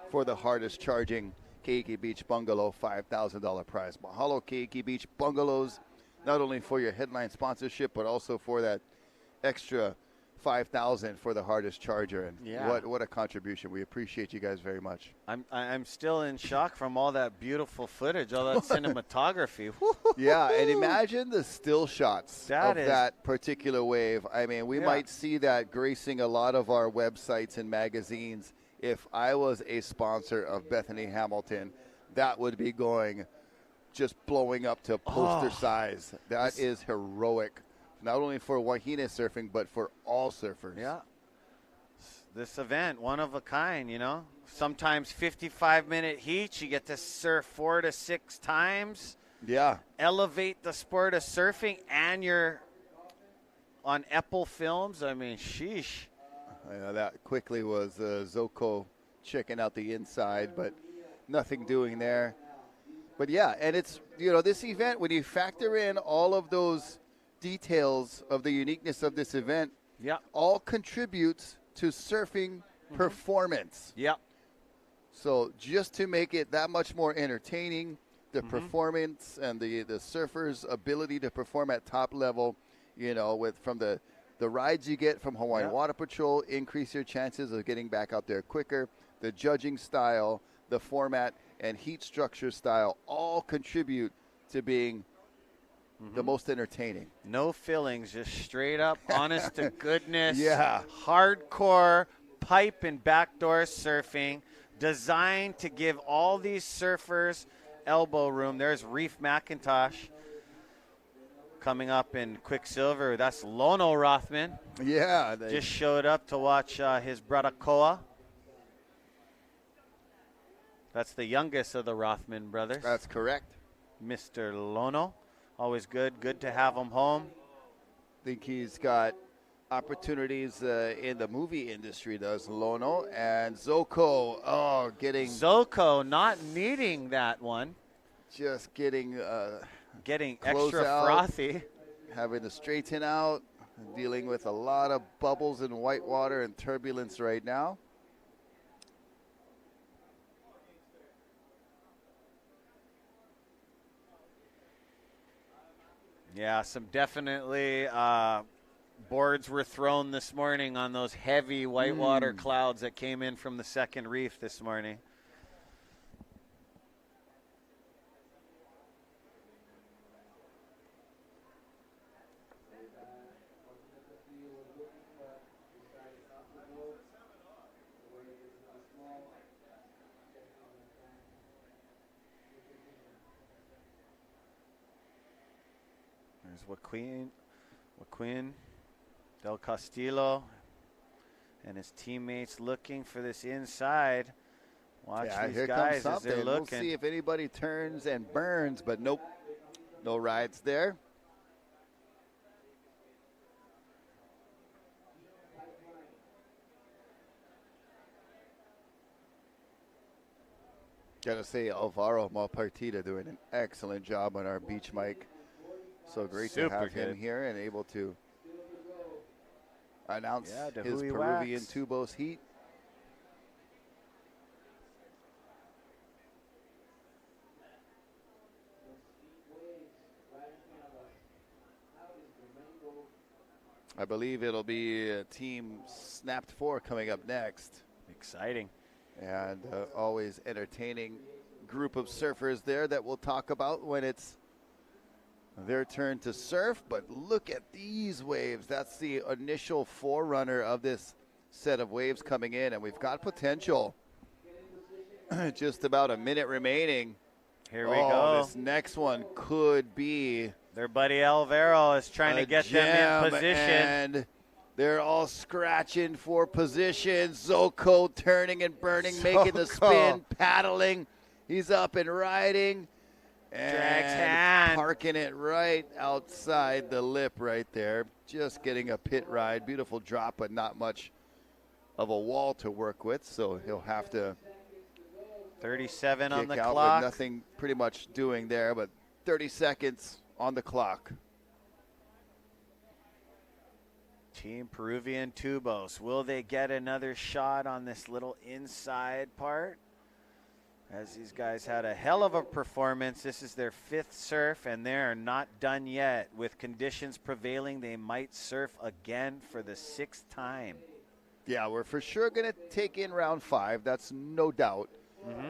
for the hardest charging Keiki Beach Bungalow $5,000 prize. Mahalo Keiki Beach Bungalows, not only for your headline sponsorship, but also for that extra $5,000 for the hardest charger. And what a contribution. We appreciate you guys very much. I'm still in shock from all that beautiful footage, all that cinematography. Yeah, and imagine the still shots that particular wave. I mean, we might see that gracing a lot of our websites and magazines. If I was a sponsor of Bethany Hamilton, that would be going, just blowing up to poster size. That is heroic. Not only for Wahine surfing, but for all surfers. Yeah. This event, one of a kind, you know. Sometimes 55-minute heats. You get to surf 4 to 6 times. Yeah. Elevate the sport of surfing, and you're on Ipple Films. I mean, sheesh. That quickly was Zoko checking out the inside, but nothing doing there. But, yeah, and it's, you know, this event, when you factor in all of those details of the uniqueness of this event, all contributes to surfing performance. Yeah. So just to make it that much more entertaining, the performance and the surfers' ability to perform at top level, from the rides you get from Hawaiian Water Patrol, increase your chances of getting back out there quicker. The judging style, the format, and heat structure style all contribute to being the most entertaining. No fillings, just straight up, honest to goodness. Yeah. Hardcore pipe and backdoor surfing, designed to give all these surfers elbow room. There's Reef McIntosh coming up in Quicksilver. That's Lono Rothman. Yeah. Just showed up to watch his brother Koa. That's the youngest of the Rothman brothers. That's correct. Mr. Lono. Always good to have him home. Think he's got opportunities in the movie industry, does Lono. And Zoko, Zoko not needing that one. Just getting extra out, frothy. having to straighten out, dealing with a lot of bubbles and white water and turbulence right now. Yeah, some definitely boards were thrown this morning on those heavy whitewater clouds that came in from the second reef this morning. Joaquin Del Castillo and his teammates looking for this inside. Watch these here guys comes as they're something. looking. We'll see if anybody turns and burns, but nope. No rides there. Gotta say, Alvaro Malpartida doing an excellent job on our beach mic. So great to have him here and able to announce his Hui Peruvian Wax. tubos heat. I believe it'll be Team Snapped 4 coming up next. Exciting. And always entertaining group of surfers there that we'll talk about when it's their turn to surf. But look at these waves. That's the initial forerunner of this set of waves coming in, and we've got potential. Just about a minute remaining. Here we go. This next one could be Their buddy Alvaro is trying to get them in position. And they're all scratching for position. Zoko turning and burning, making the spin, paddling. He's up and riding. Drags And hand. parking it right outside the lip right there. Just getting a pit ride. Beautiful drop, but not much of a wall to work with. So he'll have to 37 on kick the out clock. with nothing pretty much doing there, but 30 seconds on the clock. Team Peruvian Tubos. Will they get another shot on this little inside part? As these guys had a hell of a performance. This is their 5th surf, and they're not done yet. With conditions prevailing, they might surf again for the 6th time. Yeah, we're for sure going to take in round 5. That's no doubt.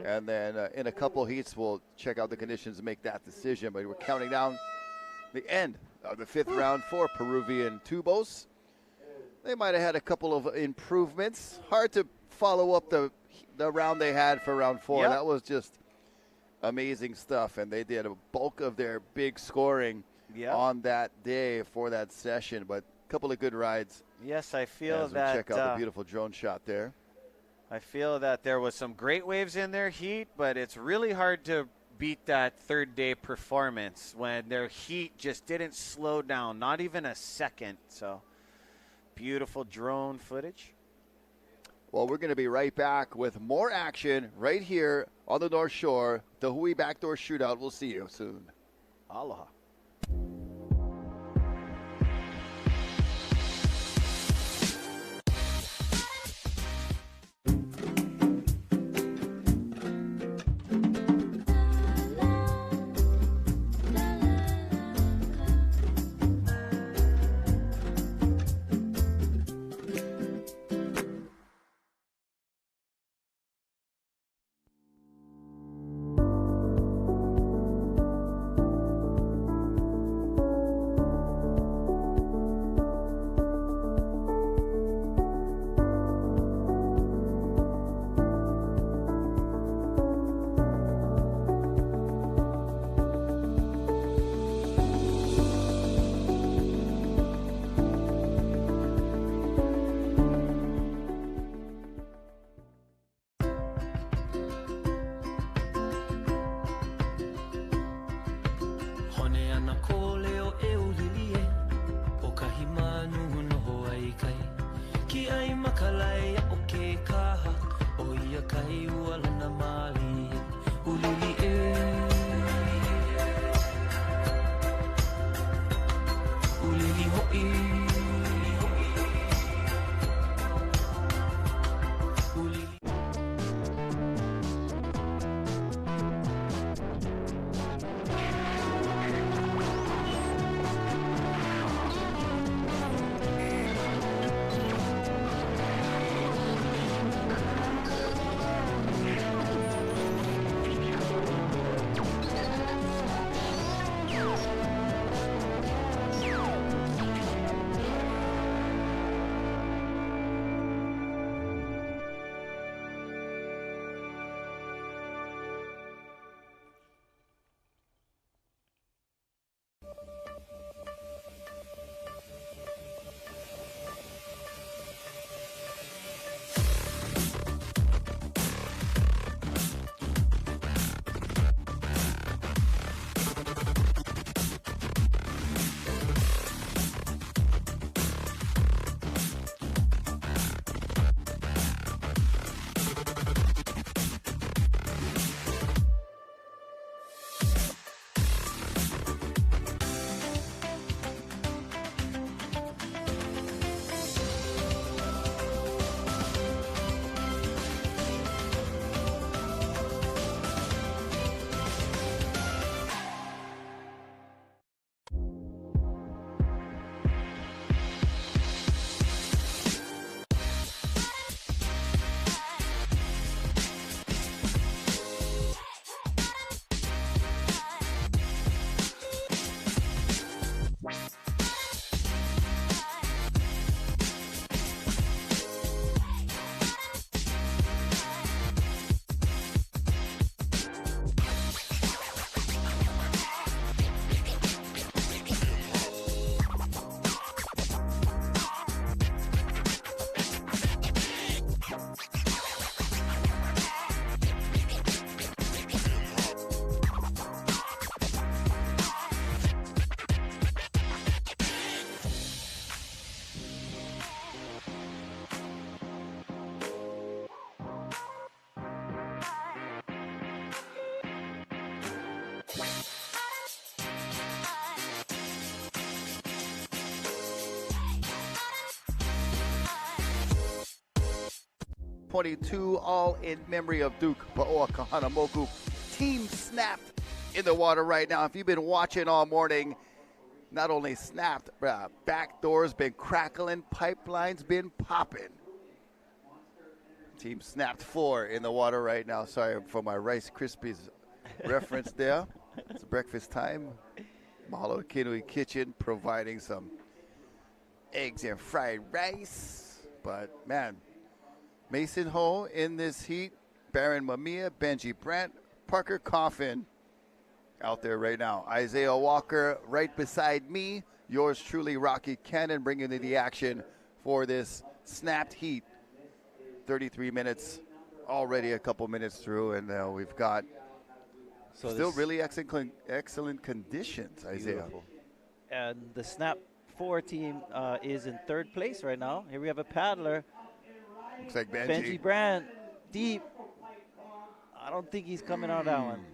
And then in a couple heats, we'll check out the conditions and make that decision. But we're counting down the end of the 5th round for Peruvian Tubos. They might have had a couple of improvements. Hard to follow up the round they had for round 4. Yep. That was just amazing stuff. And they did a bulk of their big scoring on that day for that session. But a couple of good rides. Yes, I feel as we that. check out the beautiful drone shot there. I feel that there was some great waves in their heat, but it's really hard to beat that 3rd day performance when their heat just didn't slow down, not even a second. So beautiful drone footage. Well, we're going to be right back with more action right here on the North Shore, the Hui Backdoor Shootout. We'll see you soon. Aloha. 22, all in memory of Duke Paoa Kahanamoku. Team snapped in the water right now. If you've been watching all morning, not only snapped, back doors been crackling, pipelines been popping. Team snapped 4 in the water right now. Sorry for my Rice Krispies reference there. It's breakfast time. Mahalo Kinui Kitchen providing some eggs and fried rice. But man, Mason Ho in this heat, Baron Mamiya, Benji Brandt, Parker Coffin out there right now. Isaiah Walker right beside me. Yours truly, Rocky Cannon, bringing you the action for this snapped heat. 33 minutes, already a couple minutes through, and we've got still really excellent conditions, Isaiah. Beautiful. And the Snap 4 team is in 3rd place right now. Here we have a paddler. Looks like Benji Brandt, deep. I don't think he's coming out of that one.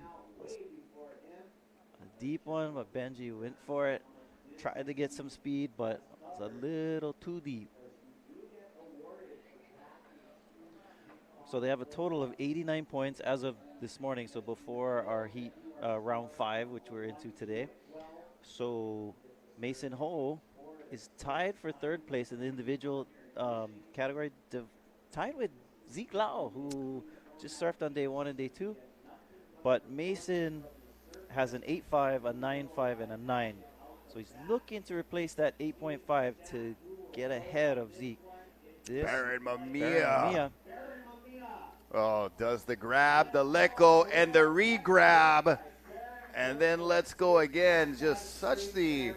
A deep one, but Benji went for it. Tried to get some speed, but it's a little too deep. So they have a total of 89 points as of this morning, so before our heat round 5, which we're into today. So Mason Ho is tied for 3rd place in the individual category, tied with Zeke Lau, who just surfed on day 1 and day 2. But Mason has an 8.5, a 9.5, and a 9. So he's looking to replace that 8.5 to get ahead of Zeke. Baron Mamiya. Oh, does the grab, the let go, and the re-grab. And then let's go again. Just such the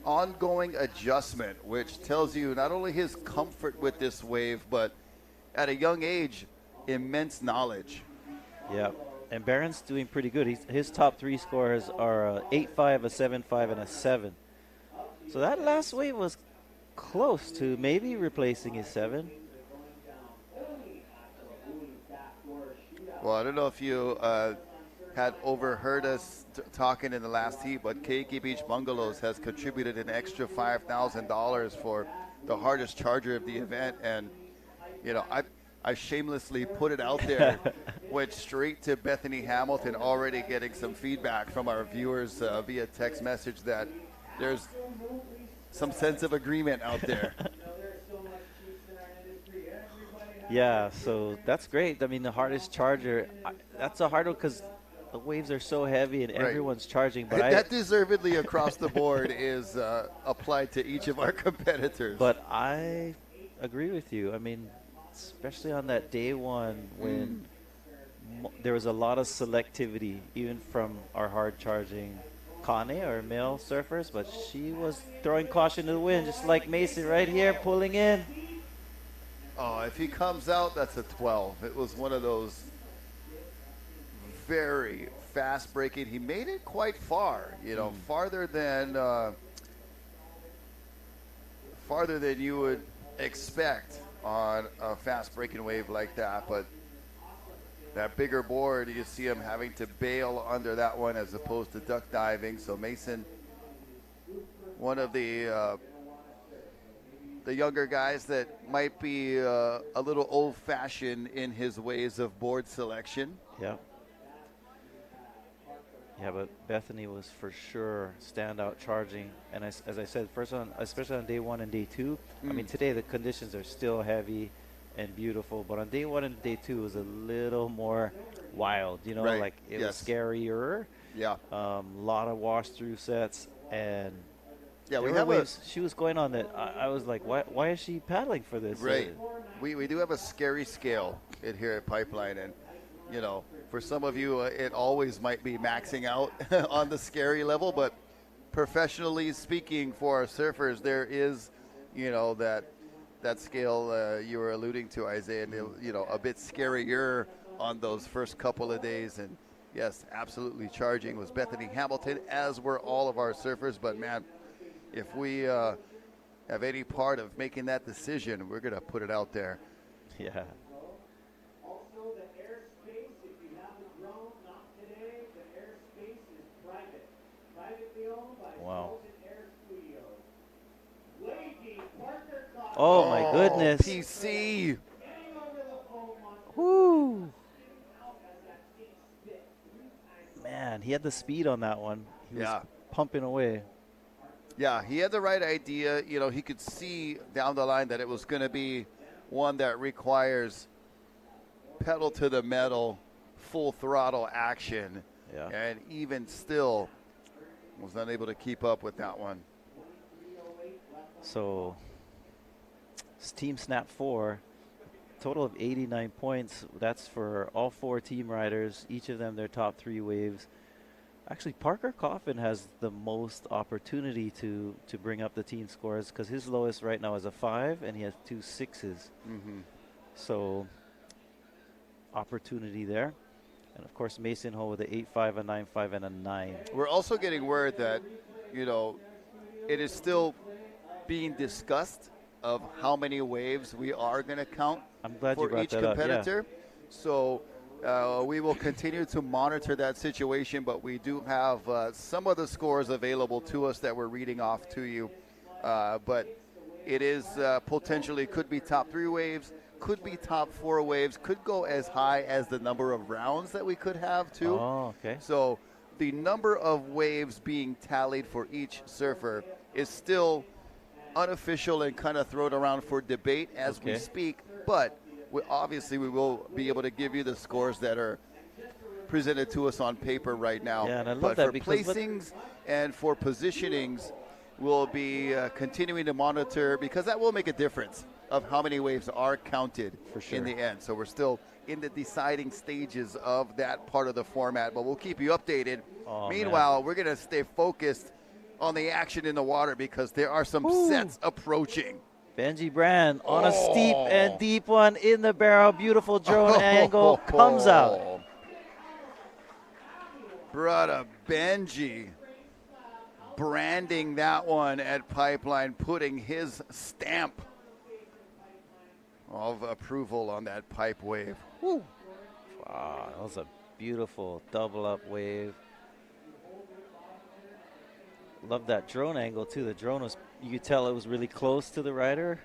ongoing adjustment, which tells you not only his comfort with this wave, but at a young age, immense knowledge. Yeah, and Baron's doing pretty good. His top 3 scores are a 8.5, a 7.5, and a 7. So that last wave was close to maybe replacing his 7. Well, I don't know if you had overheard us talking in the last heat, but Keiki Beach Bungalows has contributed an extra $5,000 for the hardest charger of the event. And, you know, I shamelessly put it out there, went straight to Bethany Hamilton, already getting some feedback from our viewers via text message that there's some sense of agreement out there. Yeah, so that's great. I mean, the hardest charger, that's a hard one because the waves are so heavy and everyone's charging. But that deservedly across the board is applied to each of our competitors. But I agree with you. I mean, especially on that day one when there was a lot of selectivity, even from our hard charging Kane, our male surfers, but she was throwing caution to the wind, just like Mason right here, pulling in. Oh, if he comes out, that's a 12. It was one of those very fast breaking. He made it quite far, you know, farther than you would expect on a fast breaking wave like that. But that bigger board, you see him having to bail under that one as opposed to duck diving. So Mason, one of the younger guys that might be a little old-fashioned in his ways of board selection. Yeah. Yeah, but Bethany was for sure standout charging. And as I said, especially on day one and day two, I mean, today the conditions are still heavy and beautiful, but on day one and day two it was a little more wild, you know, like it was scarier. Yeah. Lot of wash-through sets, and yeah, we there have were waves she was going on that I was like, why is she paddling for this? Right. We do have a scary scale here at Pipeline, and you know, for some of you, it always might be maxing out on the scary level, but professionally speaking, for our surfers, there is, you know, that scale you were alluding to, Isaiah, and you know, a bit scarier on those first couple of days. And yes, absolutely charging was Bethany Hamilton, as were all of our surfers. But man, if we have any part of making that decision, we're gonna put it out there. Yeah. Also, the airspace, if you have a drone, not today, the airspace is private. Privately owned by Frozen Air Studios. Wavy, Parker Cox. Oh my goodness. PC. Woo. Man, he had the speed on that one. He was pumping away. Yeah, he had the right idea. You know, he could see down the line that it was going to be one that requires pedal to the metal, full throttle action. Yeah. And even still was unable to keep up with that one. So, it's Team Snap 4, total of 89 points. That's for all 4 team riders, each of them their top 3 waves. Actually, Parker Coffin has the most opportunity to bring up the team scores because his lowest right now is a 5 and he has 2 6s. So, opportunity there. And of course, Mason Ho with an 8.5, a 9.5, and a 9. We're also getting word that, you know, it is still being discussed of how many waves we are going to count for each competitor. So we will continue to monitor that situation, but we do have some of the scores available to us that we're reading off to you. But it is potentially could be top 3 waves, could be top 4 waves, could go as high as the number of rounds that we could have too. Oh, okay. So the number of waves being tallied for each surfer is still unofficial and kind of thrown around for debate as we speak, but obviously we will be able to give you the scores that are presented to us on paper right now. Yeah, and I love but that for because placings and for positionings, we'll be continuing to monitor, because that will make a difference of how many waves are counted in the end. So we're still in the deciding stages of that part of the format, but we'll keep you updated. Meanwhile, we're going to stay focused on the action in the water because there are some sets approaching. Benji Brand on a steep and deep one in the barrel. Beautiful drone angle comes out. Brother Benji branding that one at Pipeline, putting his stamp of approval on that pipe wave. Woo. Wow, that was a beautiful double up wave. Love that drone angle too. The drone was, you could tell it was really close to the rider,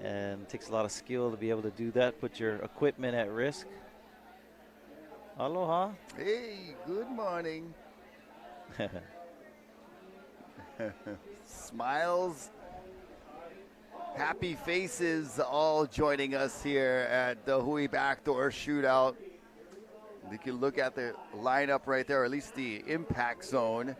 and it takes a lot of skill to be able to do that, put your equipment at risk. Aloha. Hey, good morning. Smiles, happy faces, all joining us here at the Hui Backdoor Shootout. You can look at the lineup right there, or at least the impact zone.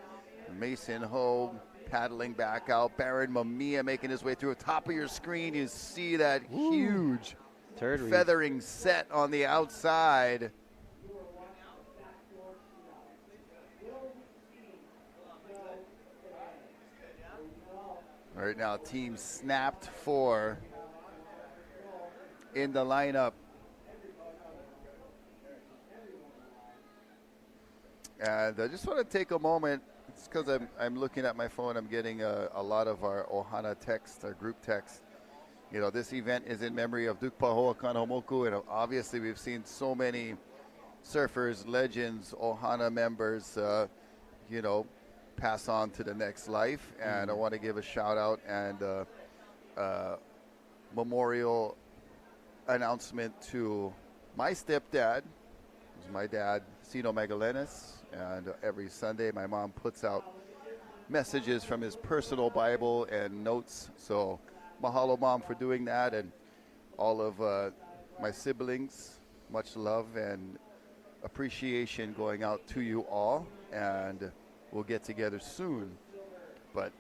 Mason Ho paddling back out. Baron Mamiya making his way through. Top of your screen, you see that huge Turd reef. feathering set on the outside. Right now, team snapped 4 in the lineup. And I just want to take a moment. It's because I'm looking at my phone. I'm getting a lot of our Ohana text, our group text. You know, this event is in memory of Dukpahoa Kanahomoku, and obviously we've seen so many surfers, legends, Ohana members, you know, pass on to the next life. And I want to give a shout out and memorial announcement to my stepdad. It was my dad, Sino Magalenis. And every Sunday, my mom puts out messages from his personal Bible and notes. So mahalo, Mom, for doing that. And all of my siblings, much love and appreciation going out to you all. And we'll get together soon. But,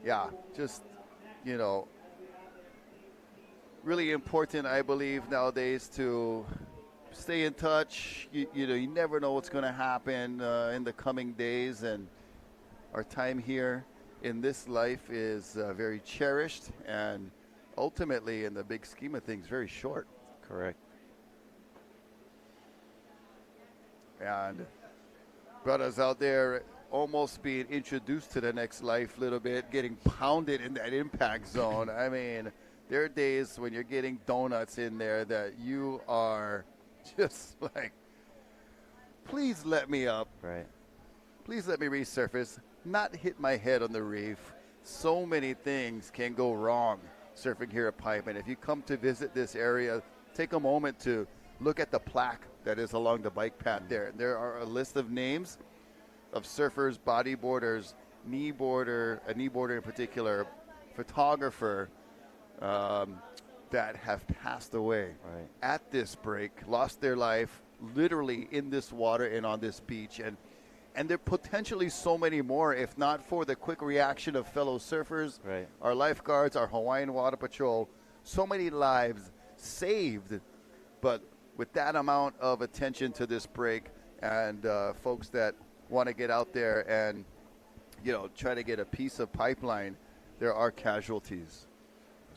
yeah, just, you know, really important, I believe, nowadays to stay in touch. You know, you never know what's going to happen in the coming days, and our time here in this life is very cherished, and ultimately, in the big scheme of things, very short. Correct. And brothers out there almost being introduced to the next life a little bit, getting pounded in that impact zone. I mean, there are days when you're getting donuts in there that you are just like, please let me up. Right. Please let me resurface, not hit my head on the reef. So many things can go wrong surfing here at Pipe. And if you come to visit this area, take a moment to look at the plaque that is along the bike path there. There are a list of names of surfers, bodyboarders, a knee boarder in particular, photographer, that have passed away at this break, lost their life literally in this water and on this beach. And there are potentially so many more if not for the quick reaction of fellow surfers, our lifeguards, our Hawaiian Water Patrol. So many lives saved, but with that amount of attention to this break and folks that want to get out there and, you know, try to get a piece of pipeline, there are casualties.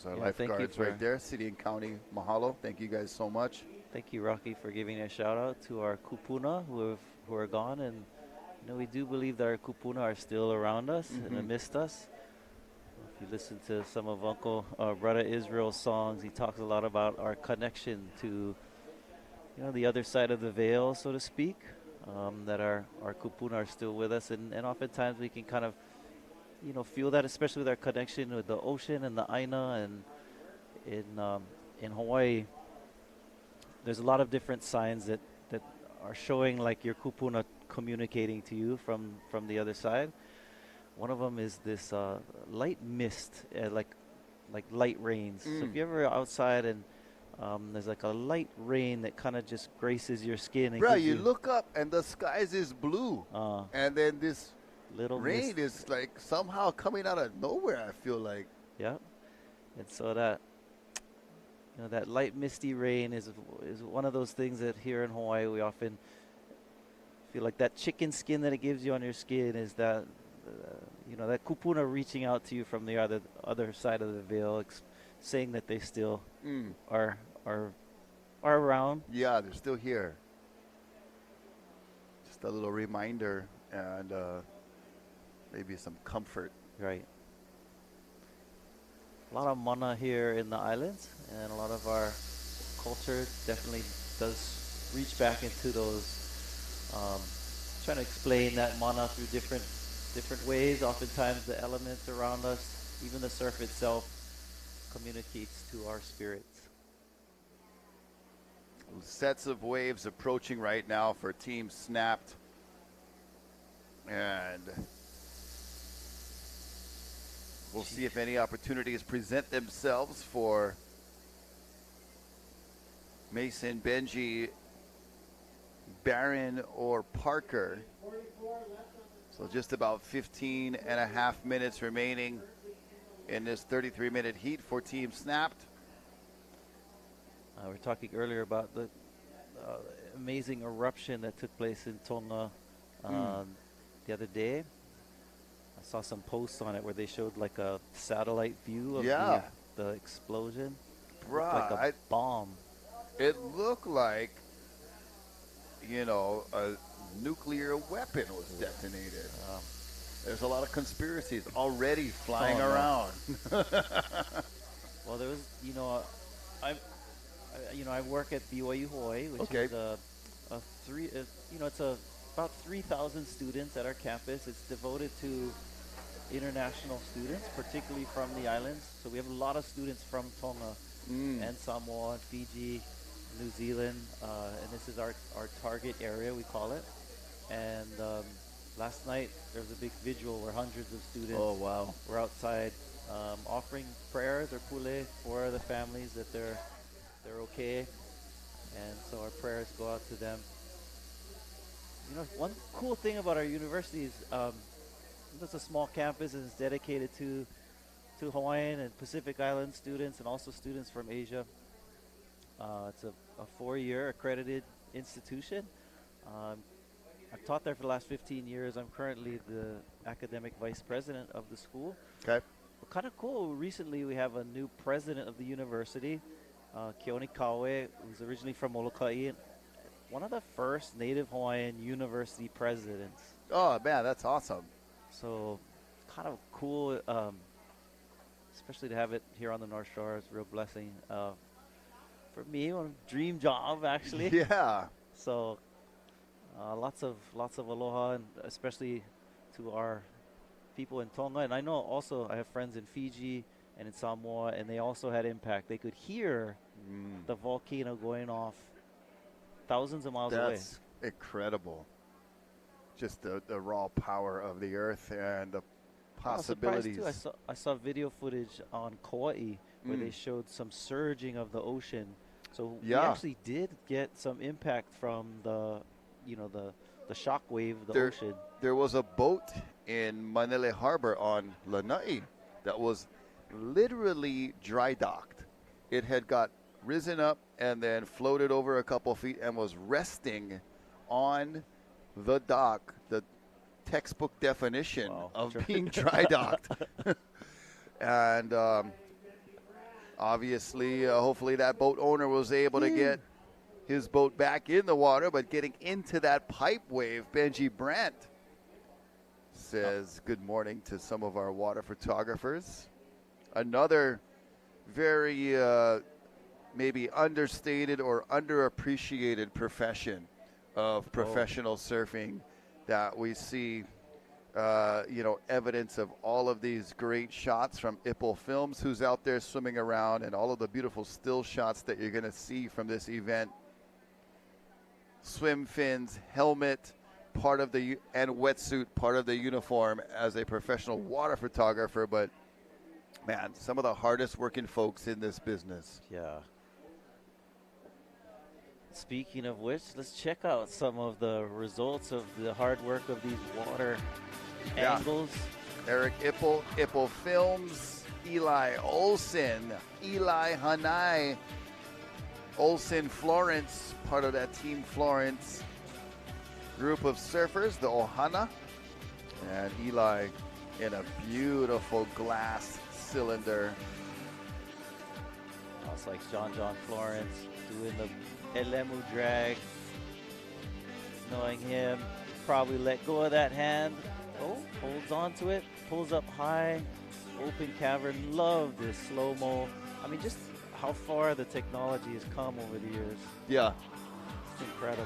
Our lifeguards right there, city and county, mahalo. Thank you guys so much. Thank you, Rocky, for giving a shout out to our kupuna who are gone. And you know, we do believe that our kupuna are still around us and amidst us. If you listen to some of Uncle Brother Israel's songs, he talks a lot about our connection to, you know, the other side of the veil, so to speak. That our kupuna are still with us, and oftentimes we can kind of, you know, feel that, especially with our connection with the ocean and the Aina. And in Hawaii, there's a lot of different signs that are showing like your kupuna communicating to you from the other side. One of them is this light mist, like light rains. So if you're ever outside and there's like a light rain that kind of just graces your skin. And you look up and the skies is blue, and then this little rain mist is like somehow coming out of nowhere, I feel like. Yeah. And so that, you know, that light misty rain is one of those things that here in Hawaii we often feel like that chicken skin that it gives you on your skin is that, you know, that kupuna reaching out to you from the other side of the veil, saying that they still are around. Yeah, they're still here. Just a little reminder and maybe some comfort. Right. A lot of mana here in the islands, and a lot of our culture definitely does reach back into those. Trying to explain that mana through different ways. Oftentimes the elements around us, even the surf itself, communicates to our spirits. Sets of waves approaching right now for Team Snapped. And we'll see if any opportunities present themselves for Mason, Benji, Barron, or Parker. So just about 15 and a half minutes remaining in this 33-minute heat for Team Snapped. We were talking earlier about the amazing eruption that took place in Tonga the other day. I saw some posts on it where they showed like a satellite view of the explosion. Bruh, like a bomb. It looked like, you know, a nuclear weapon was detonated. There's a lot of conspiracies already flying around. Well, there was, you know, I work at BYU Hawaii, which is it's about 3,000 students at our campus. It's devoted to international students, particularly from the islands. So we have a lot of students from Tonga and Samoa, Fiji, New Zealand, and this is our target area, we call it. And last night there was a big vigil where hundreds of students were outside offering prayers or pule for the families that they're okay. And so our prayers go out to them. You know, one cool thing about our university is it's a small campus and it's dedicated to Hawaiian and Pacific Island students and also students from Asia. It's a 4-year accredited institution. I've taught there for the last 15 years. I'm currently the academic vice president of the school. Okay. Well, kind of cool. Recently, we have a new president of the university, Keone Kawe, who's originally from Molokai, one of the first Native Hawaiian university presidents. Oh, man, that's awesome. So kind of cool, especially to have it here on the North Shore. It's a real blessing. For me, a dream job, actually. Yeah. So lots of aloha, and especially to our people in Tonga. And I know also I have friends in Fiji and in Samoa, and they also had impact. They could hear the volcano going off thousands of miles away. That's incredible. Just the raw power of the earth and the possibilities. I was surprised too. I saw video footage on Kauai where they showed some surging of the ocean. So we actually did get some impact from the shock wave of the ocean. There was a boat in Manele Harbor on Lanai that was literally dry docked. It had got risen up and then floated over a couple feet and was resting on the dock, the textbook definition of being dry docked. And obviously, hopefully that boat owner was able to get his boat back in the water, but getting into that pipe wave, Benji Brandt says good morning to some of our water photographers. Another very maybe understated or underappreciated profession of professional surfing that we see, evidence of all of these great shots from Ipple Films, who's out there swimming around, and all of the beautiful still shots that you're going to see from this event. Swim fins, helmet, and wetsuit, part of the uniform as a professional water photographer. But man, some of the hardest working folks in this business. Yeah. Speaking of which, let's check out some of the results of the hard work of these water angles. Eric Ipple, Ipple Films, Eli Olsen, Eli Hanai, Olsen Florence, part of that Team Florence group of surfers, the Ohana. And Eli in a beautiful glass cylinder. It's like John Florence doing the Elemu drag. Knowing him, probably let go of that hand. Oh, holds on to it, pulls up high, open cavern. Love this slow-mo. I mean, just how far the technology has come over the years. Yeah. That's incredible.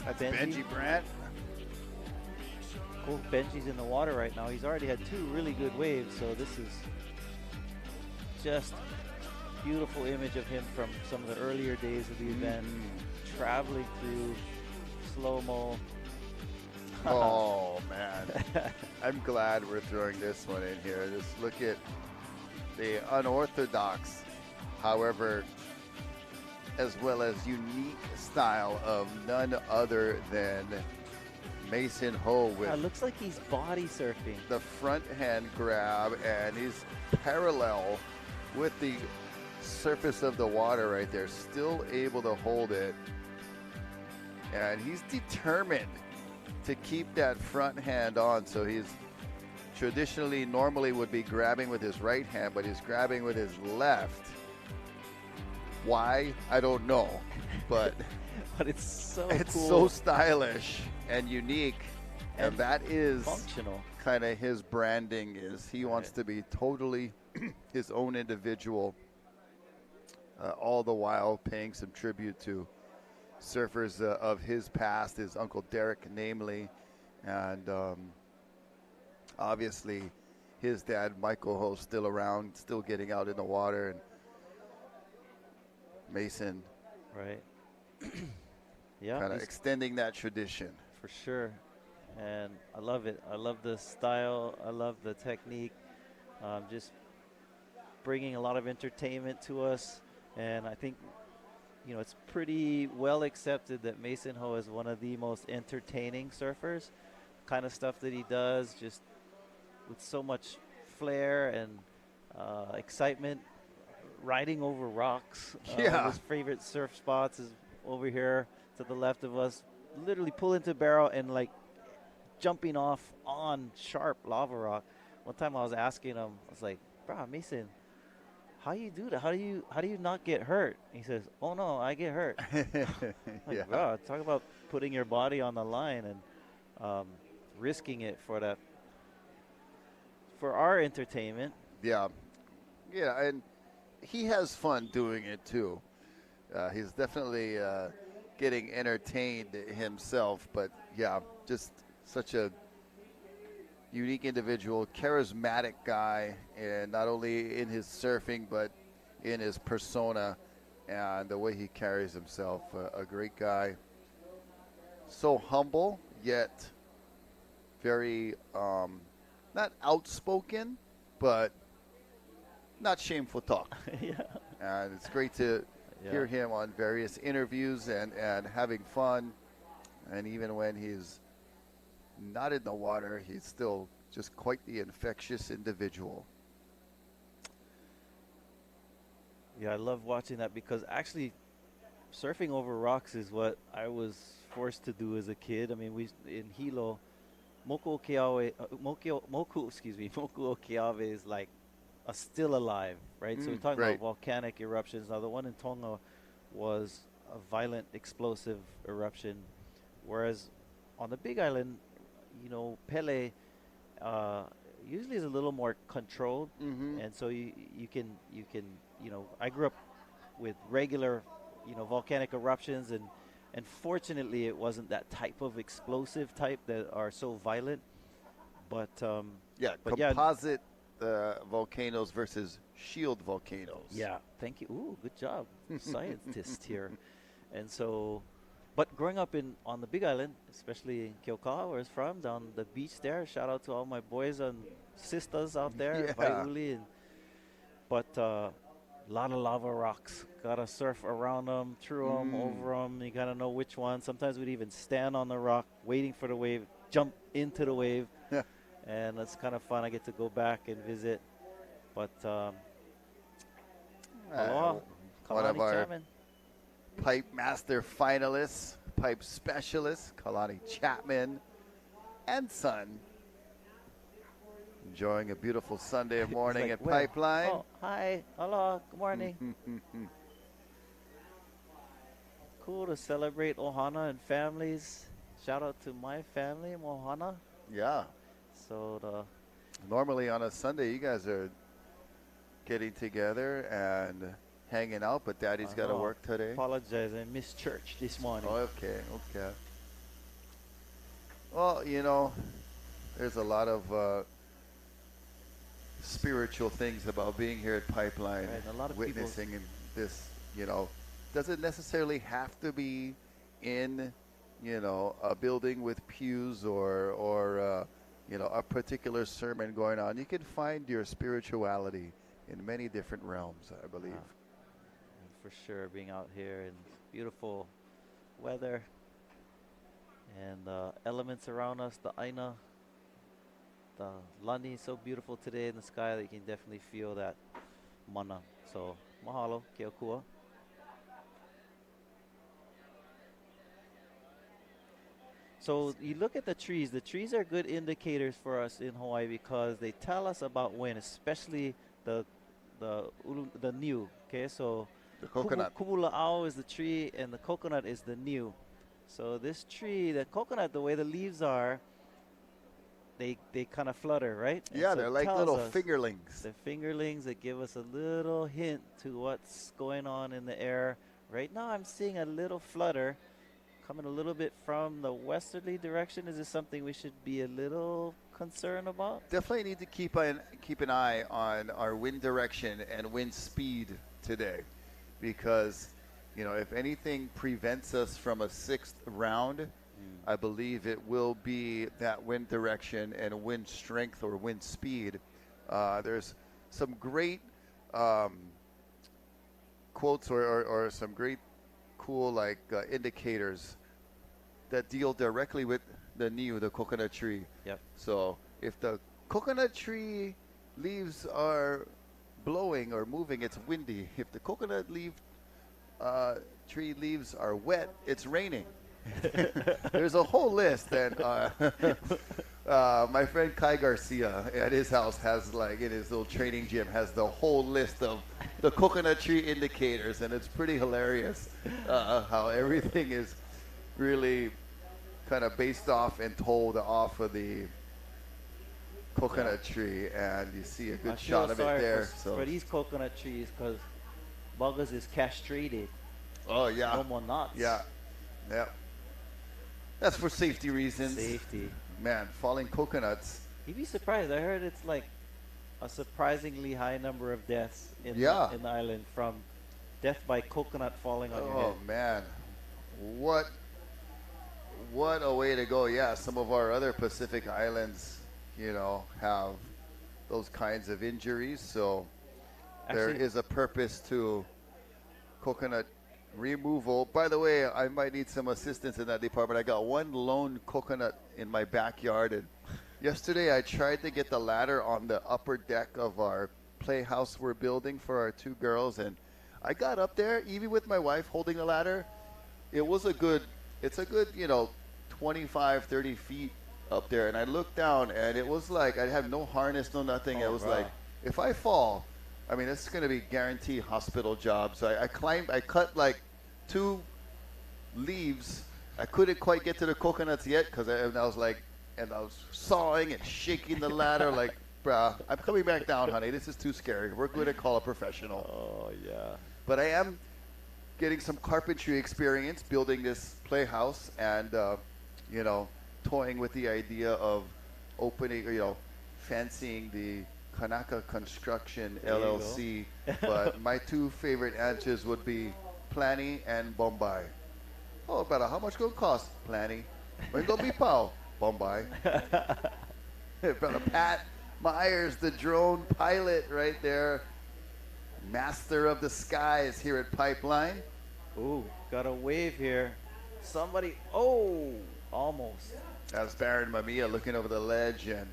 That's Benji Brandt. Cool. Benji's in the water right now. He's already had 2 really good waves, so this is just beautiful image of him from some of the earlier days of the event, traveling through slow-mo. Oh, man. I'm glad we're throwing this one in here. Just look at the unorthodox, however, as well as unique style of none other than Mason Ho with It looks like he's body surfing. the front hand grab, and he's parallel with the surface of the water right there, still able to hold it. And he's determined to keep that front hand on. So he's normally would be grabbing with his right hand, but he's grabbing with his left. Why? I don't know. But but it's so it's cool. so stylish and unique. And that is functional. Kind of his branding is he wants to be totally his own individual, all the while paying some tribute to surfers of his past, his Uncle Derek namely, and obviously his dad Michael Ho still around, still getting out in the water, and Mason Right. Yeah. kind of extending that tradition. For sure. And I love it. I love the style. I love the technique. Just bringing a lot of entertainment to us. And I think, you know, it's pretty well accepted that Mason Ho is one of the most entertaining surfers. Kind of stuff that he does, just with so much flair and excitement, riding over rocks. Yeah. His favorite surf spots is over here to the left of us. Literally pull into barrel and like jumping off on sharp lava rock. One time I was asking him, I was like, "Bro, Mason, how you do that? How do you not get hurt?" He says, "Oh no, I get hurt." Like, Yeah. bro, talk about putting your body on the line and risking it for our entertainment. Yeah. Yeah, and he has fun doing it too. He's definitely getting entertained himself, but yeah, just such a unique individual, charismatic guy, and not only in his surfing, but in his persona and the way he carries himself. A great guy. So humble, yet very, not outspoken, but not shameful talk. Yeah. And it's great to hear him on various interviews and having fun. And even when he's not in the water, he's still just quite the infectious individual. Yeah, I love watching that because actually surfing over rocks is what I was forced to do as a kid. I mean, we in Hilo, Moku Okeawe is like still alive, right? So we're talking about volcanic eruptions. Now, the one in Tonga was a violent, explosive eruption, whereas on the Big Island, you know, Pele usually is a little more controlled, and so you can you know, I grew up with regular, you know, volcanic eruptions, and fortunately it wasn't that type of explosive type that are so violent, but composite volcanoes versus shield volcanoes. Yeah, thank you. Ooh, good job, scientist here. And so, but growing up on the Big Island, especially in Keaukaua, where it's from, down the beach there. Shout out to all my boys and sisters out there, Vaiuli, but a lot of lava rocks. Gotta surf around them, through them, over them. You gotta know which one. Sometimes we'd even stand on the rock, waiting for the wave, jump into the wave, and it's kind of fun. I get to go back and visit. But aloha, one of Kalani our Chapman. pipe master finalists, pipe specialist, Kalani Chapman and son, enjoying a beautiful Sunday morning like, at "Where? Pipeline. Oh, hi, aloha, good morning." Cool to celebrate Ohana and families. Shout out to my family in Ohana. Yeah. So Normally on a Sunday, you guys are getting together and hanging out, but Daddy's got to know. work today. Apologize, I missed church this morning. Okay, okay. Well, there's a lot of spiritual things about being here at Pipeline, Right, a lot of witnessing in this, doesn't necessarily have to be in, a building with pews or a particular sermon going on. You can find your spirituality in many different realms, I believe. For sure, being out here in beautiful weather and the elements around us, the aina, the lani is so beautiful today in the sky that you can definitely feel that mana. So, mahalo, ke okua. So you look at the trees. The trees are good indicators for us in Hawaii because they tell us about wind, especially the new. Okay, so The coconut. Kumula'au is the tree, and the coconut is the new. So this tree, the coconut, the way the leaves are, they kind of flutter, right? And Yeah, so they're it like tells little us fingerlings. they're fingerlings that give us a little hint to what's going on in the air. Right now, I'm seeing a little flutter coming a little bit from the westerly direction. Is this something we should be a little concerned about? Definitely need to keep an eye on our wind direction and wind speed today, because if anything prevents us from a sixth round, I believe it will be that wind direction and wind strength or wind speed. There's some great quotes or some great cool indicators that deal directly with the coconut tree. Yep. So if the coconut tree leaves are blowing or moving, it's windy. If the coconut tree leaves are wet, it's raining. There's a whole list, and my friend Kai Garcia at his house has in his little training gym has the whole list of the coconut tree indicators, and it's pretty hilarious how everything is really kind of based off and told off of the coconut tree, and you see a good shot of it there. For these coconut trees, because Buggers is castrated. Oh yeah. No more nuts. Yeah. Yeah. That's for safety reasons. Safety. Man, falling coconuts. You'd be surprised. I heard it's like a surprisingly high number of deaths in the island from death by coconut falling on your head. Oh man, what a way to go! Yeah, some of our other Pacific islands, have those kinds of injuries. So there is a purpose to coconut removal. By the way, I might need some assistance in that department. I got one lone coconut in my backyard, and yesterday I tried to get the ladder on the upper deck of our playhouse we're building for our two girls, and I got up there, even with my wife holding the ladder. It's a good 25, 30 feet up there, and I looked down, and it was like I had no harness, no nothing. It was like, if I fall, I mean, it's going to be guaranteed hospital job. So I climbed, I cut like 2 leaves. I couldn't quite get to the coconuts yet because I was sawing and shaking the ladder like, bruh, I'm coming back down, honey. This is too scary. We're going to call a professional. Oh, yeah. But I am getting some carpentry experience building this playhouse and, toying with the idea of opening, fancying the Kanaka Construction LLC. But my 2 favorite answers would be Planny and Bombay. Oh, brother, how much going to cost? Planny. When going to be pow? Bombay. Brother Pat Myers, the drone pilot right there. Master of the skies here at Pipeline. Ooh, got a wave here. Somebody, almost. That's Baron Mamiya looking over the ledge, and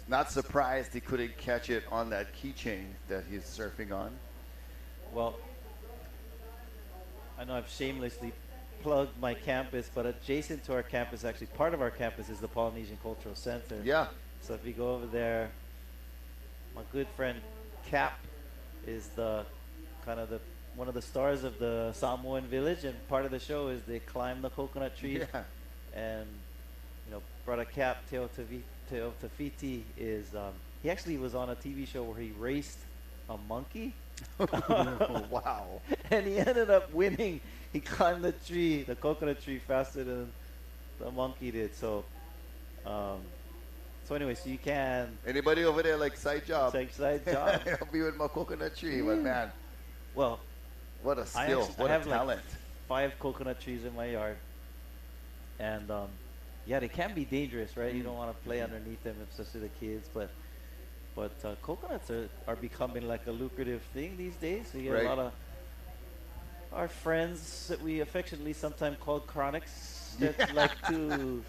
not surprised he couldn't catch it on that keychain that he's surfing on. Well, I know I've shamelessly plugged my campus, but adjacent to our campus, actually part of our campus, is the Polynesian Cultural Center. Yeah. So if you go over there, my good friend Cap is one of the stars of the Samoan village, and part of the show is they climb the coconut trees. Yeah. And brother Cap Teo Tafiti is He actually was on a TV show where he raced a monkey. Wow. And he ended up winning. He climbed the tree, the coconut tree, faster than the monkey did. So, anyway, so you can. Anybody over there like side job? It's like side job. I'll be with my coconut tree, but man, Well, what a skill, what I a have talent. like 5 coconut trees in my yard, and yeah, they can be dangerous, right? You don't want to play underneath them, especially the kids. But coconuts are becoming like a lucrative thing these days. So you get Right. a lot of our friends that we affectionately sometimes call chronics that like to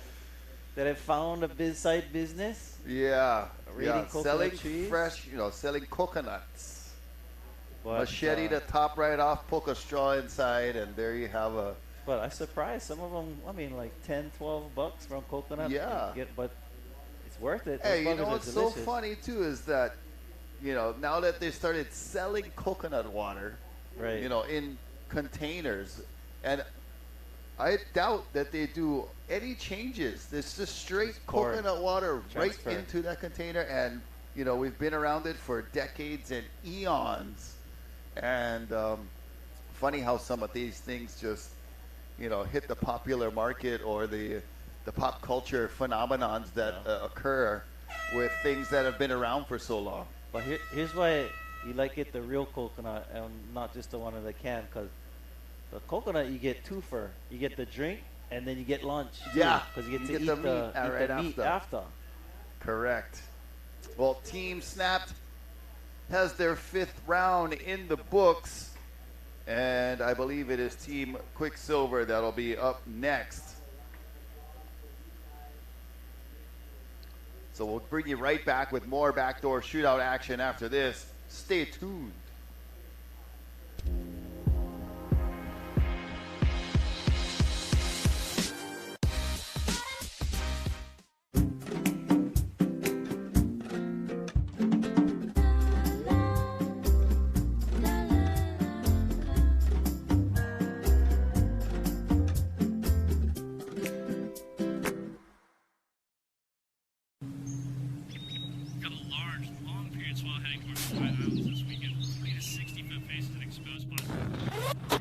that have found a side business. Yeah, Raiding yeah. coconut Selling trees. fresh, selling coconuts. But, Machete the top right off, poke a straw inside, and there you have a. But I'm surprised some of them. I mean, like $10-12 from coconut. Yeah. But it's worth it. Hey, Those you buggers know are what's so delicious. funny too is that, now that they started selling coconut water, Right. in containers, and I doubt that they do any changes. It's just straight Pour coconut water transfer. right into that container, and we've been around it for decades and eons. And funny how some of these things just hit the popular market or the pop culture phenomenons that occur with things that have been around for so long. But here's why you like it the real coconut and not just the one in the can, because the coconut you get 2 for. You get the drink and then you get lunch. Yeah, because you get to you eat get the the meat, eat right the meat after. after. Correct. Well, Team Snapped has their 5th round in the books, and I believe it is Team Quicksilver that'll be up next. So we'll bring you right back with more backdoor shootout action after this. Stay tuned. Got a large, long period swell heading towards the White Islands this weekend. 30 to 60-foot faces and exposed spots.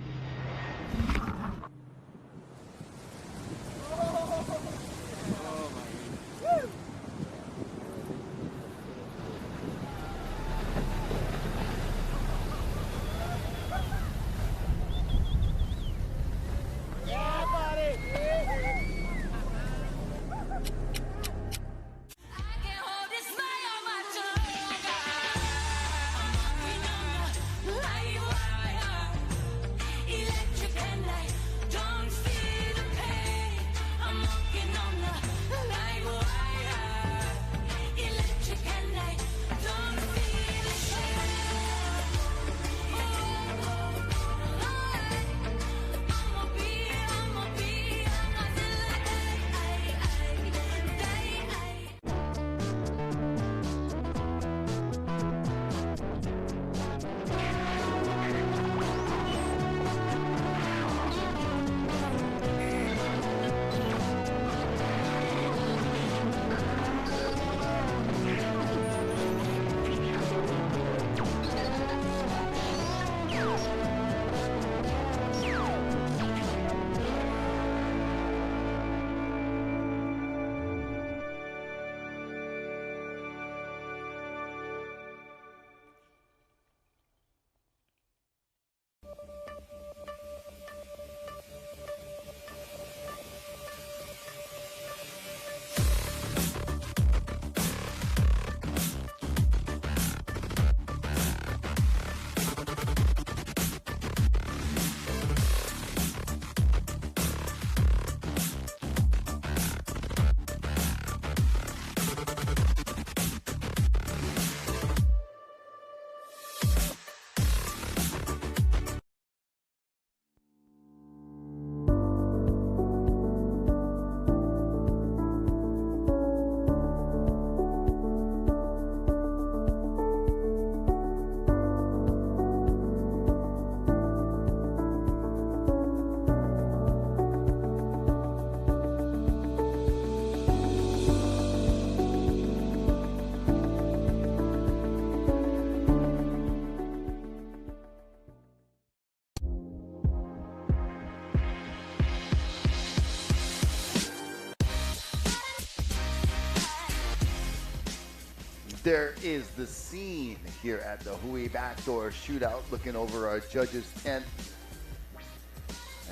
there is the scene here at the Hui Backdoor Shootout, looking over our judges' tent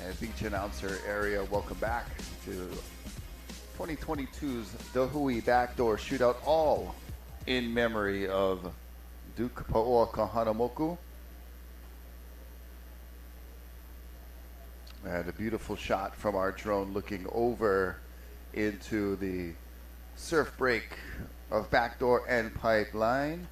and beach announcer area. Welcome back to 2022's the Hui Backdoor Shootout, all in memory of Duke Paoa Kahanamoku. And a beautiful shot from our drone looking over into the surf break of Backdoor and Pipeline.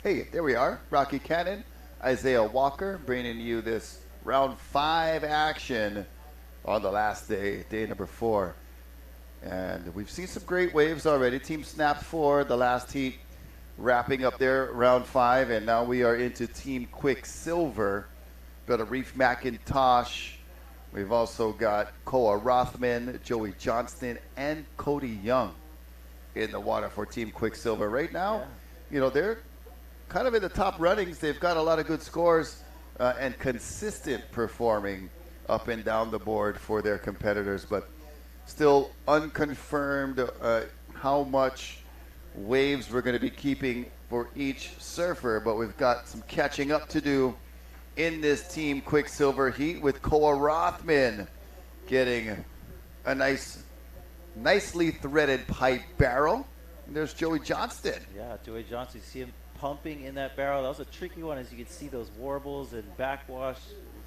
Hey, there we are. Rocky Cannon, Isaiah Walker, bringing you this round 5 action on the last day, day number 4. And we've seen some great waves already. Team Snap 4, the last heat, wrapping up their round 5, and now we are into Team Quicksilver. Got a Reef McIntosh. We've also got Koa Rothman, Joey Johnston, and Cody Young in the water for Team Quicksilver. Right now, you know, they're kind of in the top runnings. They've got a lot of good scores and consistent performing up and down the board for their competitors, but still unconfirmed how much waves we're going to be keeping for each surfer, but we've got some catching up to do in this Team Quicksilver heat with Koa Rothman getting a nicely threaded pipe barrel. And there's Joey Johnston. Yeah, Joey Johnston, you see him pumping in that barrel. That was a tricky one, as you can see those warbles and backwash,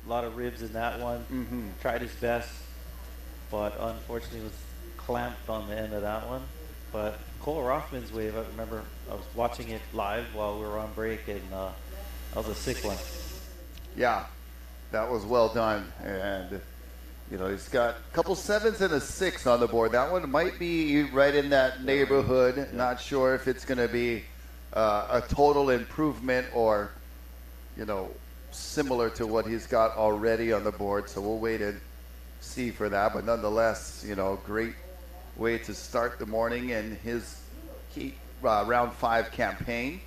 a lot of ribs in that one. Tried his best, but unfortunately was clamped on the end of that one. But Cole Rothman's wave, I remember I was watching it live while we were on break, and that was a sick one. Yeah, that was well done. And, you know, he's got a couple 7s and a 6 on the board. That one might be right in that neighborhood. Yeah. Not sure if it's going to be a total improvement or, you know, similar to what he's got already on the board. So we'll wait and see for that. But nonetheless, you know, great way to start the morning and his heat round 5 campaign.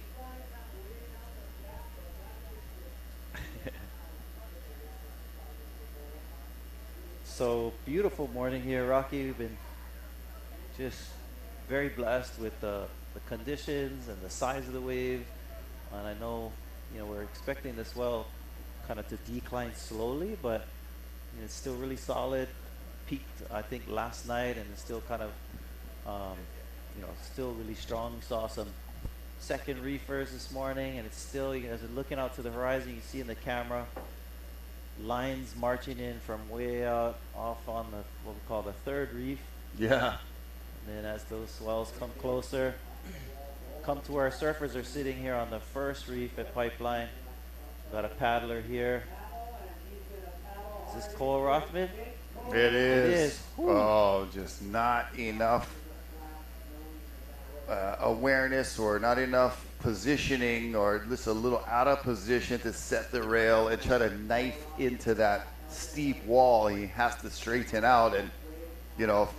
So beautiful morning here, Rocky. We've been just very blessed with the conditions and the size of the wave. And I know, you know, we're expecting the swell kind of to decline slowly, but you know, it's still really solid. Peaked, I think, last night, and it's still kind of, you know, still really strong. Saw some second reefers this morning, and it's still, you know, as we're looking out to the horizon, you can see in the camera lines marching in from way out off on the, what we call the third reef. Yeah. And then as those swells come closer, come to where our surfers are sitting here on the first reef at Pipeline. Got a paddler here. Is this Cole Rothman? It is. Oh, just not enough awareness, or not enough positioning, or just a little out of position to set the rail and try to knife into that steep wall. He has to straighten out. And, you know, if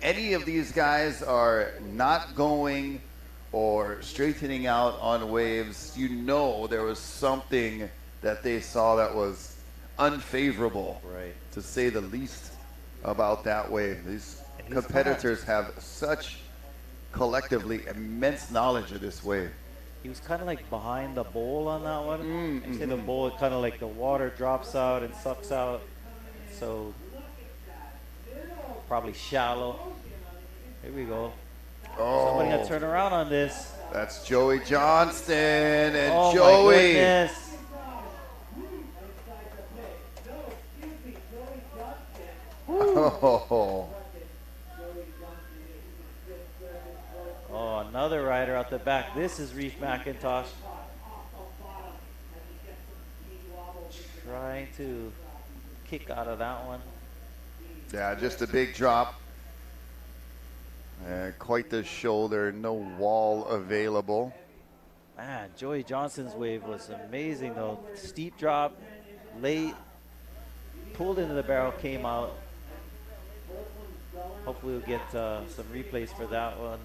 any of these guys are not going or straightening out on waves, you know there was something that they saw that was unfavorable, right, to say the least, about that wave. These competitors have such collectively immense knowledge of this wave. He was kind of like behind the bowl on that one. You see the bowl, kind of like the water drops out and sucks out. So probably shallow. Here we go. Oh, Somebody got to turn around on this. that's Joey Johnston, and Oh Joey. my goodness. Oh. Oh, another rider out the back. This is Reef McIntosh. Trying to kick out of that one. Yeah, just a big drop. Quite the shoulder, no wall available. Man, Joey Johnston's wave was amazing though. Steep drop, late, pulled into the barrel, came out. Hopefully we'll get some replays for that one.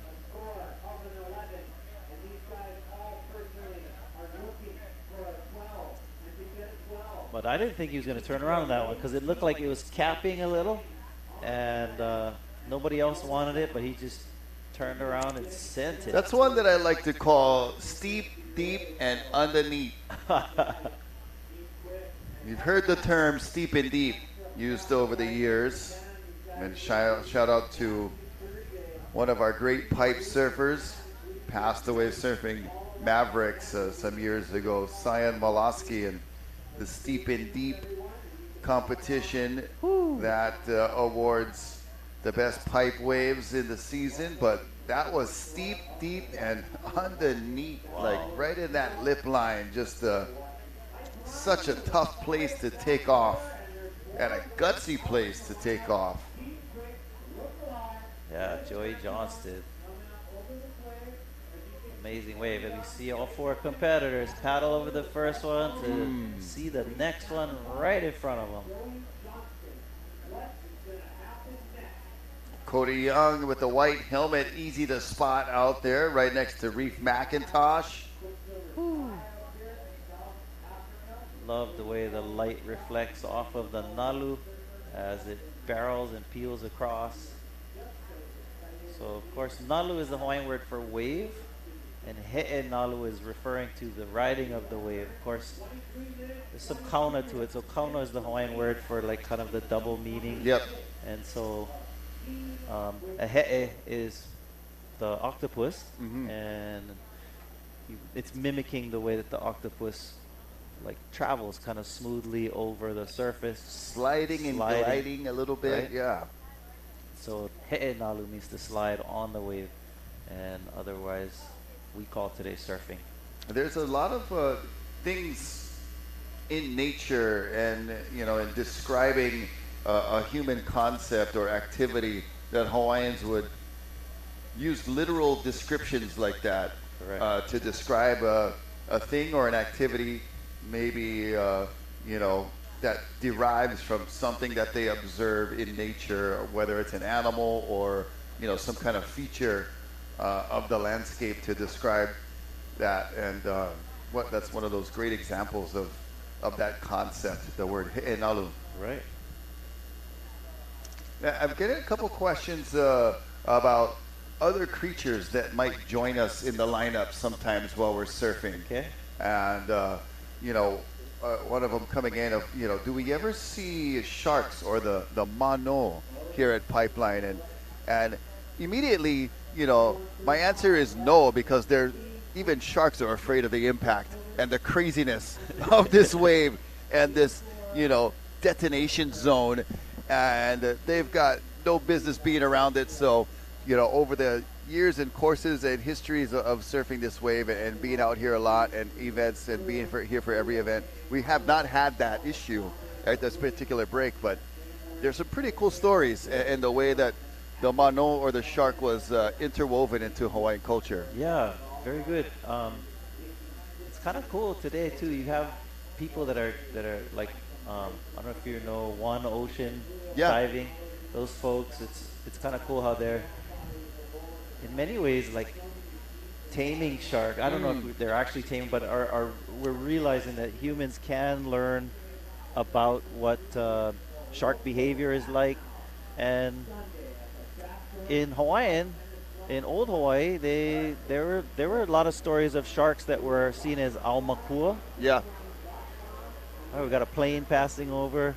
But I didn't think he was going to turn around on that one because it looked like it was capping a little, and nobody else wanted it, but he just turned around and sent it. That's one that I like to call steep, deep, and underneath. You've heard the term steep and deep used over the years. And shout out to one of our great pipe surfers, passed away surfing Mavericks some years ago, Cyan Molosky, and the steep and deep competition that awards the best pipe waves in the season. But that was steep, deep, and underneath, like right in that lip line. Just such a tough place to take off and a gutsy place to take off. Yeah, Joey Johnston. Amazing wave. And we see all four competitors paddle over the first one to see the next one right in front of them. Cody Young with the white helmet, easy to spot out there, right next to Reef McIntosh. Love the way the light reflects off of the nalu as it barrels and peels across. So, of course, nalu is the Hawaiian word for wave, and he'e nalu is referring to the riding of the wave. Of course, there's some kauna to it. So kauna is the Hawaiian word for like kind of the double meaning. Yep. And so a he'e is the octopus, and it's mimicking the way that the octopus like travels kind of smoothly over the surface. Sliding and gliding a little bit, right? yeah. So he'e nalu means to slide on the wave, and otherwise we call today surfing. There's a lot of things in nature and, you know, in describing a human concept or activity that Hawaiians would use literal descriptions like that to describe a thing or an activity, maybe, you know, that derives from something that they observe in nature, whether it's an animal or, you know, some kind of feature of the landscape to describe that. And that's one of those great examples of that concept, the word he'enalu. Right. Now, I'm getting a couple questions about other creatures that might join us in the lineup sometimes while we're surfing. Okay. And, you know, one of them coming in of, you know, do we ever see sharks or the mano here at Pipeline? And immediately, you know, my answer is no, because even sharks are afraid of the impact and the craziness of this wave and this, you know, detonation zone. And they've got no business being around it. So, you know, over the years and courses and histories of surfing this wave and being out here a lot and events and being here for every event, we have not had that issue at this particular break. But there's some pretty cool stories in the way that the mano or the shark was interwoven into Hawaiian culture. Yeah, very good. It's kind of cool today too. You have people that are like I don't know if you know One Ocean diving. Those folks, it's kind of cool how they're in many ways like taming shark. I don't know if they're actually taming, but we're realizing that humans can learn about what shark behavior is like. And in Hawaiian, in old Hawaii, there were a lot of stories of sharks that were seen as aumakua. Yeah. All right, we got a plane passing over.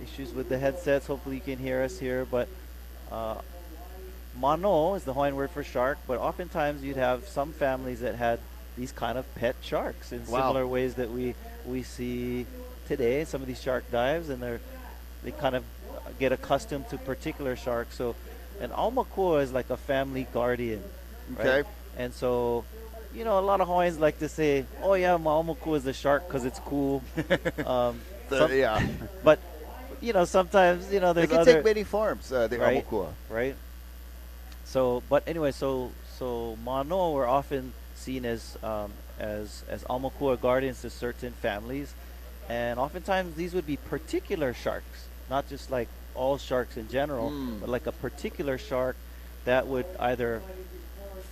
Issues with the headsets. Hopefully you can hear us here. But mano is the Hawaiian word for shark. But oftentimes you'd have some families that had these kind of pet sharks in similar ways that we see today. Some of these shark dives, and they kind of get accustomed to particular sharks. So an aumakua is like a family guardian. Okay. Right? And so, you know, a lot of Hawaiians like to say, oh yeah, my aumakua is a shark because it's cool. Yeah. But, you know, sometimes, you know, there's it can take many forms, the aumakua. Right. So, but anyway, so mano were often seen as aumakua guardians to certain families. And oftentimes these would be particular sharks, not just like all sharks in general, but like a particular shark that would either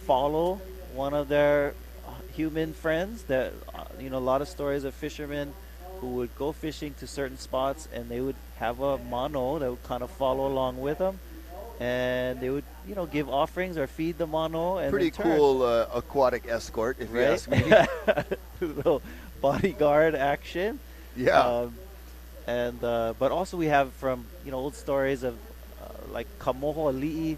follow one of their human friends that, a lot of stories of fishermen who would go fishing to certain spots and they would have a mono that would kind of follow along with them. And they would, give offerings or feed the mono. And Pretty in turn, cool aquatic escort, if you right? ask me. Little bodyguard action. Yeah. But also we have from old stories of like Kamoho Ali'i.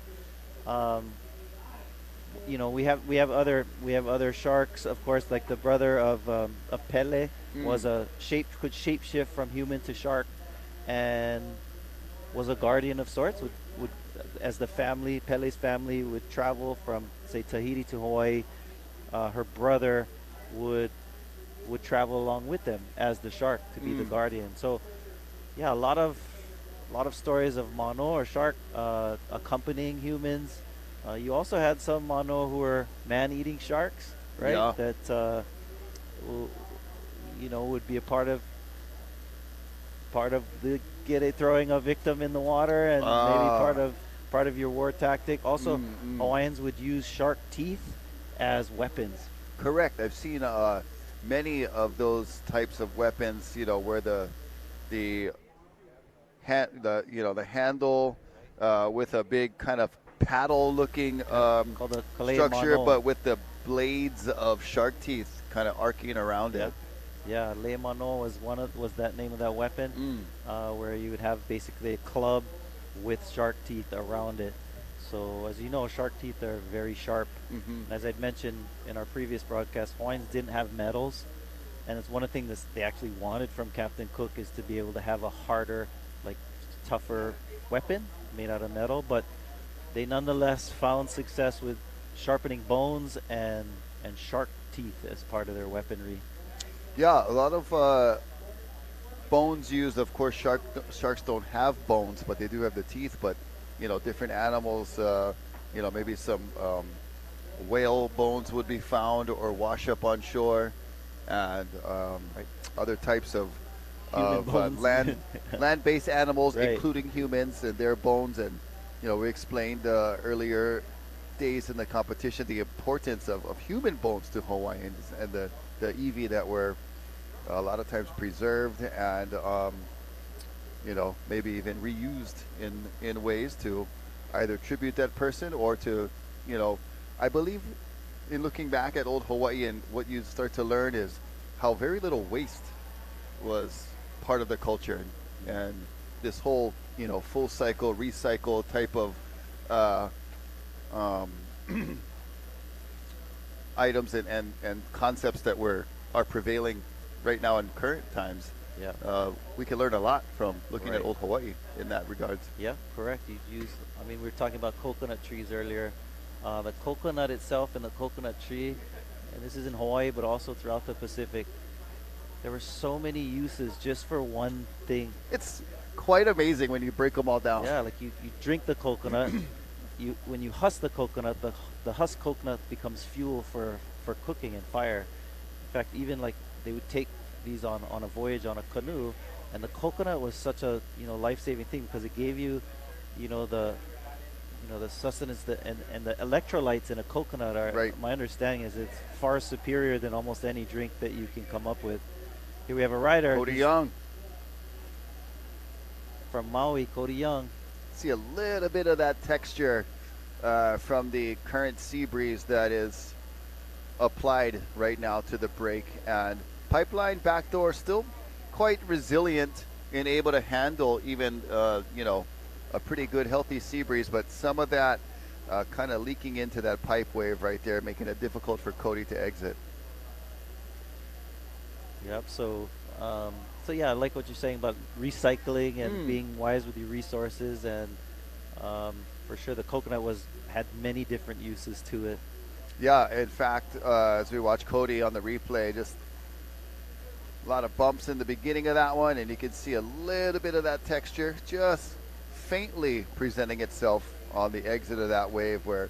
We have other sharks, of course, like the brother of Pele was could shapeshift from human to shark, and was a guardian of sorts. Would as the family, Pele's family, would travel from say Tahiti to Hawaii, her brother would travel along with them as the shark to be the guardian. So yeah, a lot of stories of mono or shark accompanying humans. You also had some mono who were man-eating sharks, right? Yeah. That would be a part of the throwing a victim in the water, and maybe part of your war tactic. Also, Hawaiians would use shark teeth as weapons. Correct. I've seen many of those types of weapons. Where the handle with a big kind of paddle-looking Called a kalei structure, mano. but with the blades of shark teeth kind of arcing around it. Yeah, lei mano was that name of that weapon, where you would have basically a club with shark teeth around it. So as you know, shark teeth are very sharp. As I'd mentioned in our previous broadcast, Hawaiians didn't have metals, and it's one of the things that they actually wanted from Captain Cook is to be able to have a harder, like tougher weapon made out of metal. But they nonetheless found success with sharpening bones and shark teeth as part of their weaponry. Yeah, a lot of bones used. Of course, sharks don't have bones, but they do have the teeth. But different animals, maybe some whale bones would be found or wash up on shore, and other types of bones. land-based animals, Right. including humans and their bones. And we explained earlier days in the competition the importance of human bones to Hawaiians, and the iwi that were a lot of times preserved and maybe even reused in ways to either tribute that person or to I believe in looking back at old Hawaii, and what you start to learn is how very little waste was part of the culture, and this whole full cycle recycle type of items and concepts that are prevailing right now in current times. Yeah. We can learn a lot from looking at Right. old Hawaii in that regards. Yeah, correct. We were talking about coconut trees earlier. The coconut itself and the coconut tree, and this is in Hawaii, but also throughout the Pacific, there were so many uses just for one thing. It's quite amazing when you break them all down. Yeah, like you drink the coconut. When you husk the coconut, the husk coconut becomes fuel for cooking and fire. In fact, even like they would take these on a voyage on a canoe, and the coconut was such a life-saving thing because it gave you the sustenance and the electrolytes in a coconut are, Right. my understanding is it's far superior than almost any drink that you can come up with. Here we have a rider. Cody He's Young. from Maui, Cody Young. See a little bit of that texture from the current sea breeze that is applied right now to the break, and Pipeline Backdoor still quite resilient and able to handle even a pretty good healthy sea breeze, but some of that kind of leaking into that pipe wave right there, making it difficult for Cody to exit. Yep. So yeah, I like what you're saying about recycling and being wise with your resources, and for sure the coconut had many different uses to it. Yeah, in fact, as we watch Cody on the replay, just a lot of bumps in the beginning of that one, and you can see a little bit of that texture just faintly presenting itself on the exit of that wave where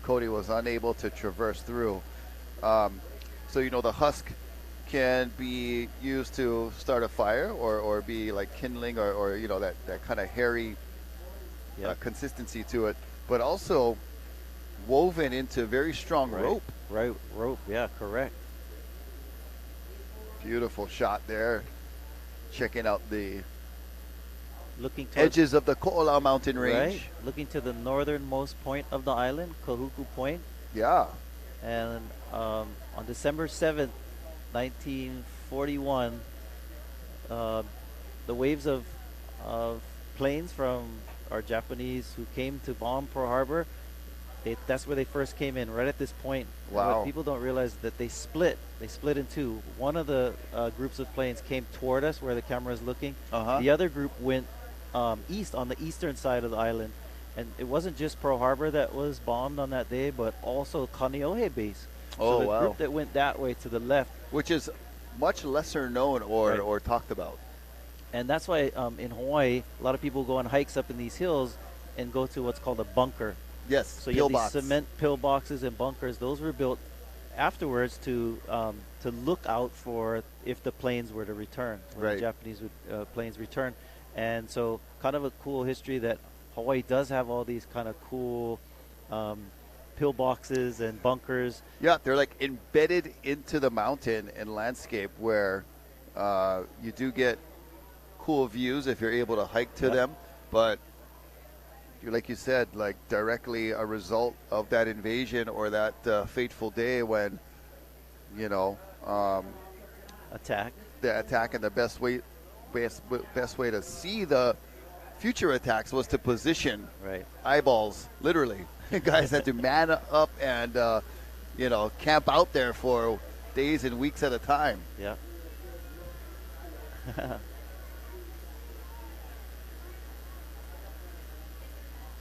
Cody was unable to traverse through. So the husk can be used to start a fire or be like kindling or that kind of hairy consistency to it, but also woven into very strong Right. rope. Right rope, yeah, correct. Beautiful shot there. Checking out the Looking towards, edges of the Ko'olau mountain range. right, looking to the northernmost point of the island, Kahuku Point. Yeah. And on December 7th, 1941, the waves of planes from our Japanese who came to bomb Pearl Harbor, that's where they first came in, right at this point. Wow. What people don't realize that they split. They split in two. One of the groups of planes came toward us where the camera is looking. Uh-huh. The other group went east on the eastern side of the island. And it wasn't just Pearl Harbor that was bombed on that day, but also Kaneohe base. Oh, so the wow. group that went that way to the left, Which is much lesser known or, Right. or talked about. and that's why in Hawaii, a lot of people go on hikes up in these hills and go to what's called a bunker. Yes, So you have pillbox. these cement pillboxes and bunkers. Those were built afterwards to look out for if the planes were to return, when Right. the Japanese planes return. And so kind of a cool history that Hawaii does have all these kind of cool pillboxes and bunkers. Yeah, they're like embedded into the mountain and landscape where you do get cool views if you're able to hike to Yep. them. But like you said, like directly a result of that invasion or that fateful day when, you know, Attack. the attack, and the best way to see the future attacks was to position Right. eyeballs, literally. Guys had to man up and camp out there for days and weeks at a time. Yeah.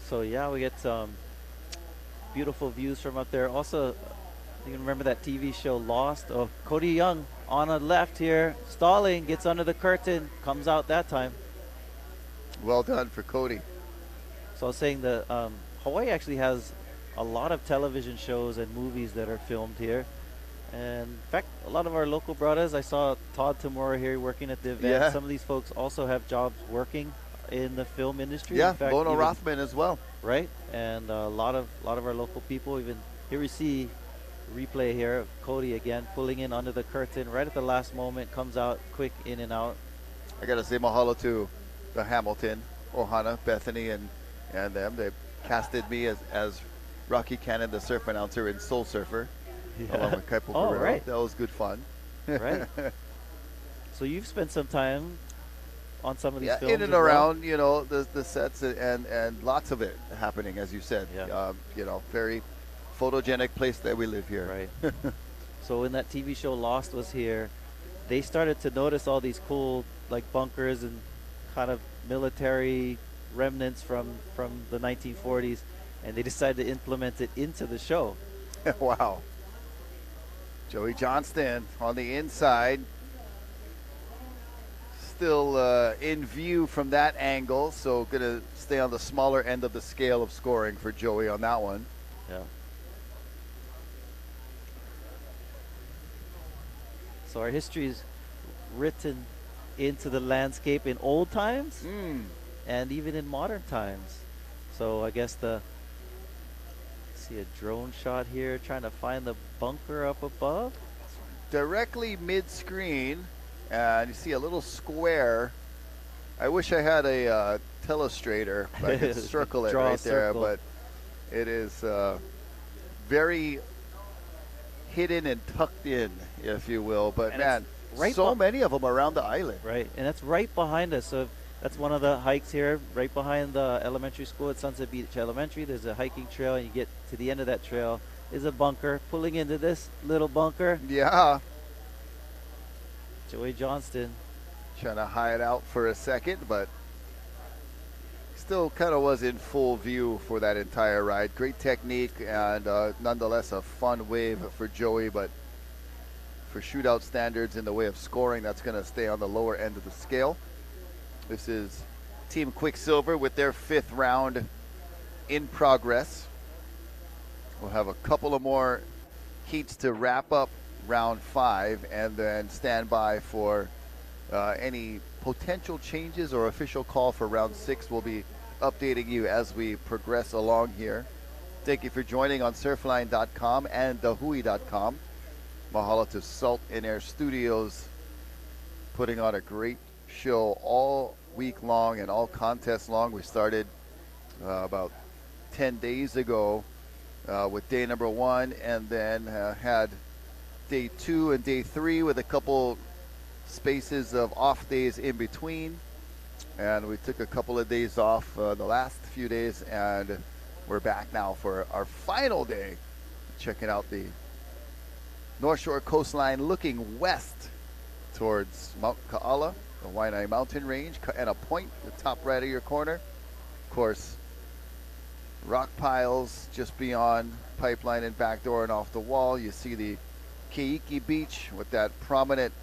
So yeah, we get some beautiful views from up there. Also, you can remember that TV show Lost. Oh, Cody Young on the left here, stalling, gets under the curtain, comes out that time. Well done for Cody. So I was saying that Hawaii actually has a lot of television shows and movies that are filmed here. And in fact, a lot of our local brothers, I saw Todd Tamura here working at the event. Yeah. Some of these folks also have jobs working in the film industry. Yeah, In fact, Bono even- Rothman as well. Right, and a lot of our local people. Even here we see replay here of Cody again pulling in under the curtain right at the last moment, comes out quick in and out. I got to say mahalo to the Hamilton, Ohana, Bethany, and them. They casted me as Rocky Cannon, the surf announcer in Soul Surfer, along with Kaipo Oh, Guerrero. right. That was good fun. Right. So you've spent some time on some of these Yeah, films in and as well? around, the sets and lots of it happening, as you said. Yeah. Very photogenic place that we live here. Right. So when that TV show Lost was here, they started to notice all these cool like bunkers and kind of military remnants from the 1940s, and they decided to implement it into the show. Wow. Joey Johnston on the inside. Still in view from that angle, so going to stay on the smaller end of the scale of scoring for Joey on that one. Yeah. So our history is written into the landscape in old times and even in modern times. So I guess see a drone shot here trying to find the bunker up above. Directly mid-screen, and you see a little square. I wish I had a telestrator. I could circle it Draw a right there, circle. but it is very hidden and tucked in, if you will. But And man, it's right so beh- many of them around the island. Right, and that's right behind us. So that's one of the hikes here, right behind the elementary school at Sunset Beach Elementary. There's a hiking trail, and you get to the end of that trail is a bunker. Pulling into this little bunker, Yeah, Joey Johnston. trying to hide out for a second, but still kind of was in full view for that entire ride. Great technique, and nonetheless a fun wave for Joey, but for shootout standards in the way of scoring, that's going to stay on the lower end of the scale. This is Team Quicksilver with their 5th round in progress. We'll have a couple of more heats to wrap up round 5 and then stand by for any potential changes or official call for round 6. We'll be updating you as we progress along here. Thank you for joining on surfline.com and thehui.com. Mahalo to Salt in Air Studios, putting on a great show all week long and all contests long. We started about 10 days ago with day number 1, and then had day 2 and day 3 with a couple spaces of off days in between. And we took a couple of days off the last few days, and we're back now for our final day, checking out the North Shore coastline, looking west towards Mount Ka'ala, the Waianae Mountain Range, and a point, the top right of your corner. Of course, rock piles just beyond Pipeline and Backdoor and off the wall. You see the Keiki Beach with that prominent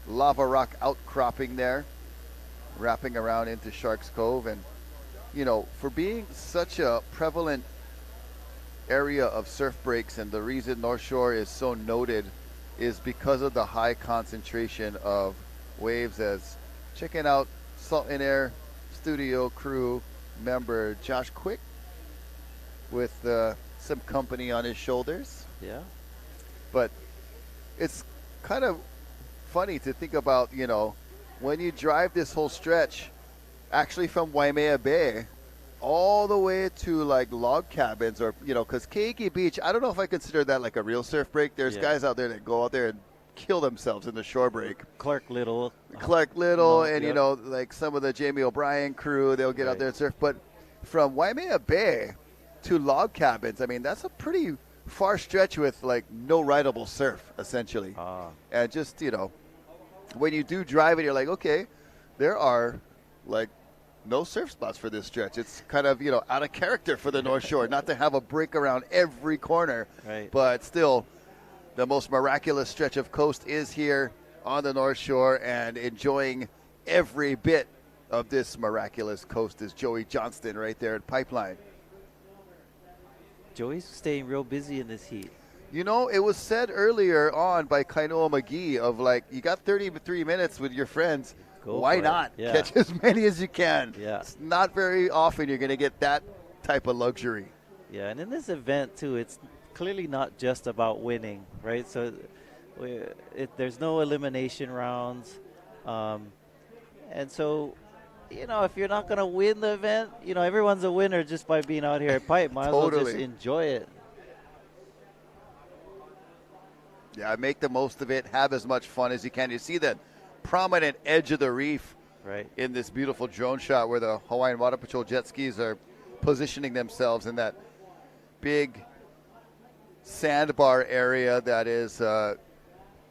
lava rock outcropping there, wrapping around into Sharks Cove. And, you know, for being such a prevalent area of surf breaks, and the reason North Shore is so noted is because of the high concentration of waves. As checking out Salt and Air studio crew member Josh Quick with some company on his shoulders. Yeah. But it's kind of funny to think about, you know, when you drive this whole stretch, actually from Waimea Bay all the way to like log cabins, or, you know, because Keiki Beach, I don't know if I consider that like a real surf break. There's guys out there that go out there and kill themselves in the shore break. Clark Little, and, you know, like some of the Jamie O'Brien crew, they'll get out there and surf. But from Waimea Bay to log cabins, I mean, that's a pretty far stretch with like no rideable surf, essentially. And just, you know, when you do drive it, you're like, okay, there are like no surf spots for this stretch. It's kind of, you know, out of character for the North Shore not to have a break around every corner. Right. But still, the most miraculous stretch of coast is here on the North Shore, and enjoying every bit of this miraculous coast is Joey Johnston right there at Pipeline. Joey's staying real busy in this heat. You know, it was said earlier on by Kainoa McGee of like, you got 33 minutes with your friends. Why not catch as many as you can? Yeah. It's not very often you're going to get that type of luxury. Yeah, and in this event, too, it's clearly not just about winning, right? So there's no elimination rounds. And so, you know, if you're not going to win the event, you know, everyone's a winner just by being out here at Pipe. Might as well just enjoy it. Yeah, make the most of it. Have as much fun as you can. You see that prominent edge of the reef in this beautiful drone shot where the Hawaiian Water Patrol jet skis are positioning themselves in that big sandbar area that is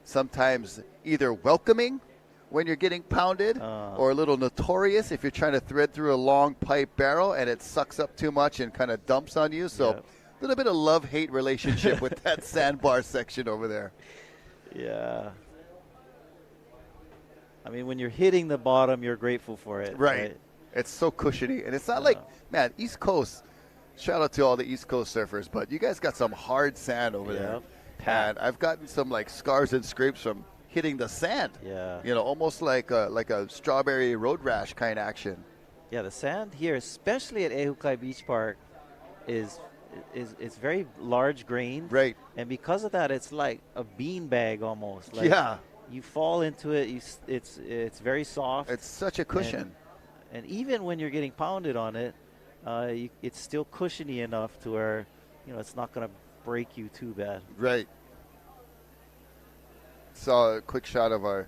sometimes either welcoming when you're getting pounded or a little notorious if you're trying to thread through a long pipe barrel and it sucks up too much and kind of dumps on you. So a little bit of love-hate relationship with that sandbar section over there. Yeah. I mean, when you're hitting the bottom, you're grateful for it. Right. It's so cushiony. And it's not like, man, East Coast, shout out to all the East Coast surfers, but you guys got some hard sand over there. And I've gotten some like scars and scrapes from hitting the sand. Yeah. You know, almost like a strawberry road rash kind of action. Yeah, the sand here, especially at Ehukai Beach Park, is very large grained. Right. And because of that, it's like a bean bag almost. Like you fall into it. It's very soft. It's such a cushion. And even when you're getting pounded on it, it's still cushiony enough to where, you know, it's not going to break you too bad. Right. Saw a quick shot of our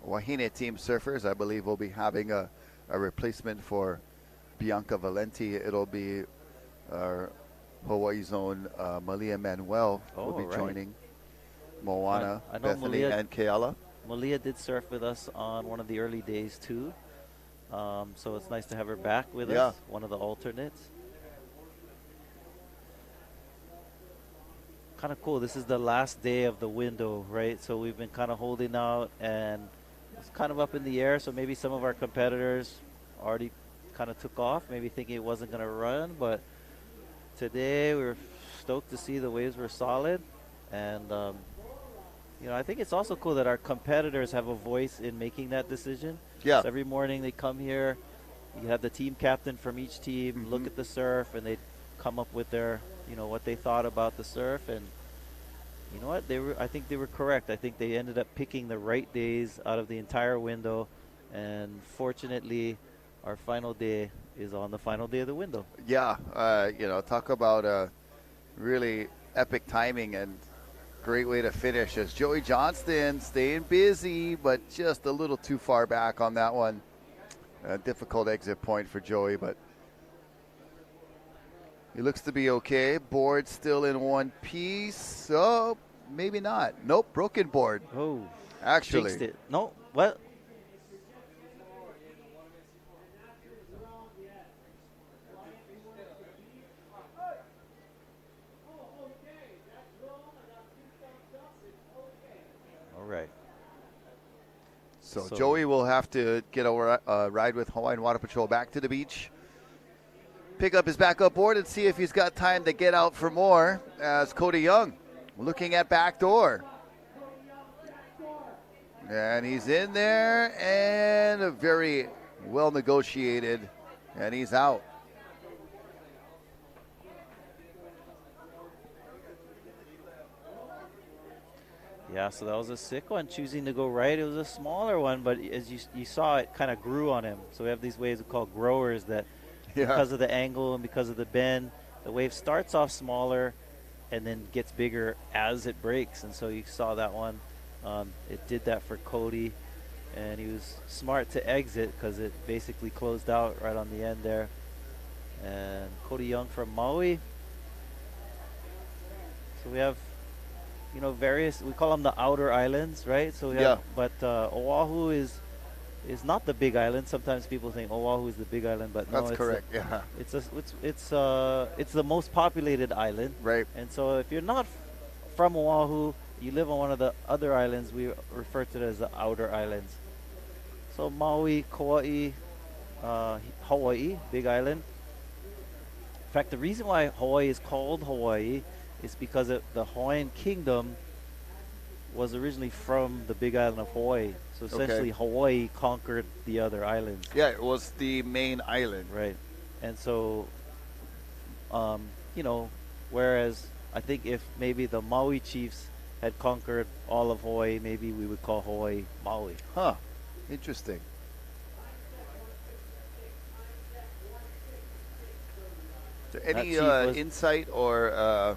Wahine team surfers. I believe we'll be having a replacement for Bianca Valenti. It'll be our Hawaii's own Malia Manuel will be joining Moana, I know Bethany, Malia, and Keala. Malia did surf with us on one of the early days too. So it's nice to have her back with us, one of the alternates. Kind of cool. This is the last day of the window, right? So we've been kind of holding out, and it's kind of up in the air. So maybe some of our competitors already kind of took off, maybe thinking it wasn't going to run. But today we were stoked to see the waves were solid. And, you know, I think it's also cool that our competitors have a voice in making that decision. Yeah. So every morning they come here. You have the team captain from each team look at the surf, and they come up with their, what they thought about the surf. And you know what? I think they were correct. I think they ended up picking the right days out of the entire window. And fortunately, our final day is on the final day of the window. Yeah, talk about really epic timing and great way to finish as Joey Johnston staying busy, but just a little too far back on that one. A difficult exit point for Joey, but he looks to be okay. Board still in one piece. Oh, maybe not. Nope, broken board. Oh, actually. Jinxed it. No, what? All right. So Joey will have to get a ride with Hawaiian Water Patrol back to the beach, pick up his backup board, and see if he's got time to get out for more. As Cody Young looking at backdoor. And he's in there, and a very well negotiated, and he's out. Yeah, so that was a sick one, choosing to go right. It was a smaller one, but as you saw, it kind of grew on him. So we have these waves we call growers that, because of the angle and because of the bend, the wave starts off smaller and then gets bigger as it breaks. And so you saw that one. It did that for Cody, and he was smart to exit because it basically closed out right on the end there. And Cody Young from Maui. So we have, various, we call them the outer islands, right? So we have, but Oahu is not the big island. Sometimes people think Oahu is the big island, but no, that's correct. It's the most populated island, right? And so if you're not from Oahu, you live on one of the other islands, we refer to it as the outer islands. So Maui, Kauai, Hawaii, big island. In fact, the reason why Hawaii is called Hawaii is because the Hawaiian kingdom was originally from the big island of Hawaii. So essentially Hawaii conquered the other islands. Yeah, it was the main island. Right. And so, whereas I think if maybe the Maui chiefs had conquered all of Hawaii, maybe we would call Hawaii Maui. Huh. Interesting. Is there any insight or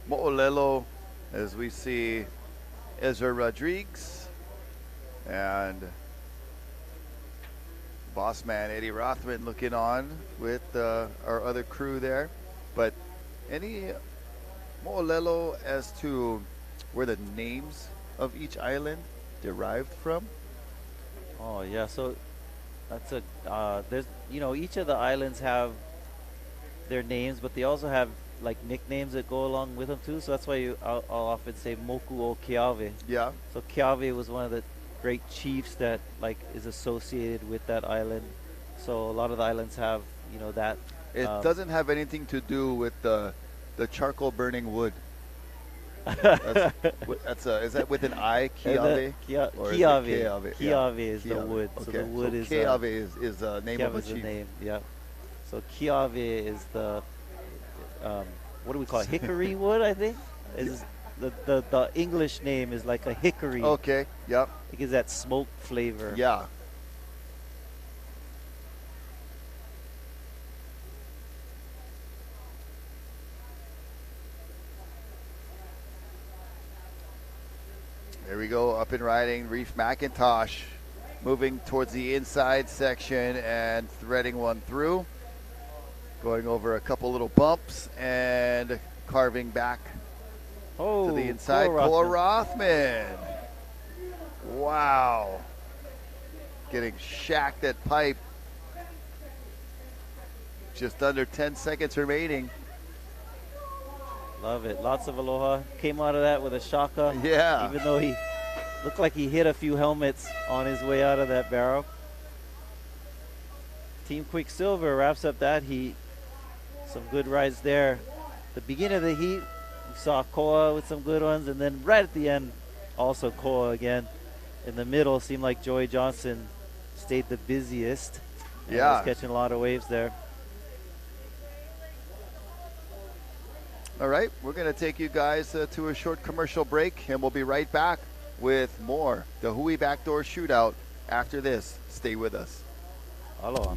mo'olelo as we see Ezra Rodriguez and boss man Eddie Rothman looking on with our other crew there? But any mo'olelo as to where the names of each island derived from? Oh yeah, so that's there's each of the islands have their names, but they also have like nicknames that go along with them too. So that's why I'll often say Moku o Keawe. Yeah. So Keawe was one of the great chiefs that is associated with that island. So a lot of the islands have that. It doesn't have anything to do with the charcoal burning wood. Is that with an I, Keawe? Keawe. Keawe is the wood. Okay. So the wood is Keawe is the name of a chief. Name, yeah. So Keawe is the what do we call it? Hickory wood, I think. Is the English name is like a hickory. Okay. Yep. It gives that smoke flavor. Yeah. There we go, up and riding, Reef McIntosh moving towards the inside section and threading one through. Going over a couple little bumps and carving back to the inside. Cole Rothman. Wow. Getting shacked at pipe. Just under 10 seconds remaining. Love it. Lots of aloha. Came out of that with a shaka. Yeah. Even though he looked like he hit a few helmets on his way out of that barrel. Team Quicksilver wraps up that heat. Some good rides there. The beginning of the heat, we saw Koa with some good ones, and then right at the end, also Koa again. In the middle, seemed like Joey Johnson stayed the busiest. And was catching a lot of waves there. All right, we're going to take you guys to a short commercial break, and we'll be right back with more the Hui Backdoor Shootout after this. Stay with us. Aloha.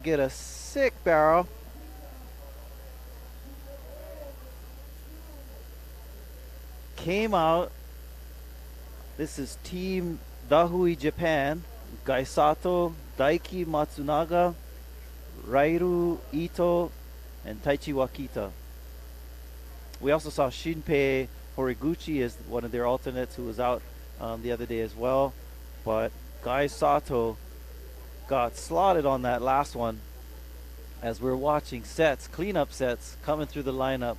Get a sick barrel. Came out. This is Team Dahui Japan. Gaisato, Daiki Matsunaga, Rairu Ito, and Taichi Wakita. We also saw Shinpei Horiguchi as one of their alternates who was out the other day as well. But Gaisato got slotted on that last one as we're watching sets, cleanup sets coming through the lineup.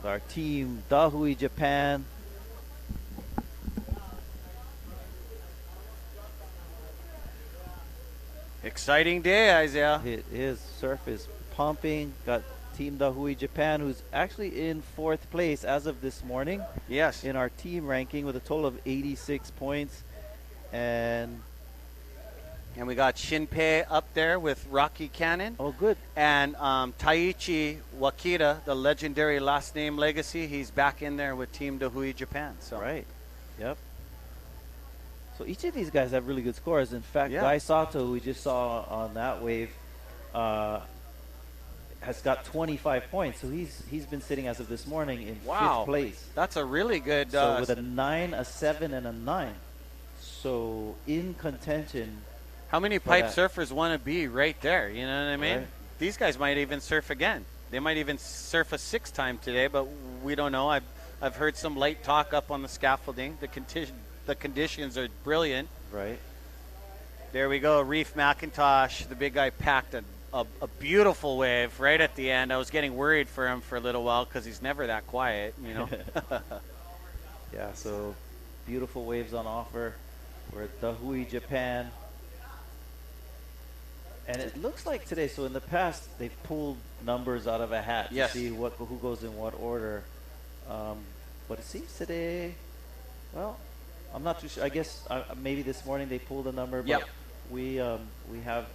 Our team Dahui Japan. Exciting day, Isaiah. It is. Surf is pumping. Got Team Dahui Japan, who's actually in 4th place as of this morning. Yes. In our team ranking with a total of 86 points. And we got Shinpei up there with Rocky Cannon. oh, good. And Taichi Wakita, the legendary last name legacy, he's back in there with Team Dahui Japan. So Right. Yep. So each of these guys have really good scores. In fact, Yeah. Gai Sato, who we just saw on that wave, has got 25 points. So he's been sitting as of this morning in 5th place. That's a really good. So with a 9, a 7, and a 9. So in contention How many for pipe that. surfers want to be right there? You know what I mean? Right. These guys might even surf again. They might even surf a 6th time today, but we don't know. I've heard some light talk up on the scaffolding. The conditions are brilliant. Right. There we go, Reef McIntosh. The big guy packed a beautiful wave right at the end. I was getting worried for him for a little while because he's never that quiet, you know. Yeah, so beautiful waves on offer. We're at the Hui, Japan. And it looks like today, so in the past, they've pulled numbers out of a hat Yes. to see who goes in what order. But it seems today, well, I'm not too sure. I guess maybe this morning they pulled a number, but Yep. we have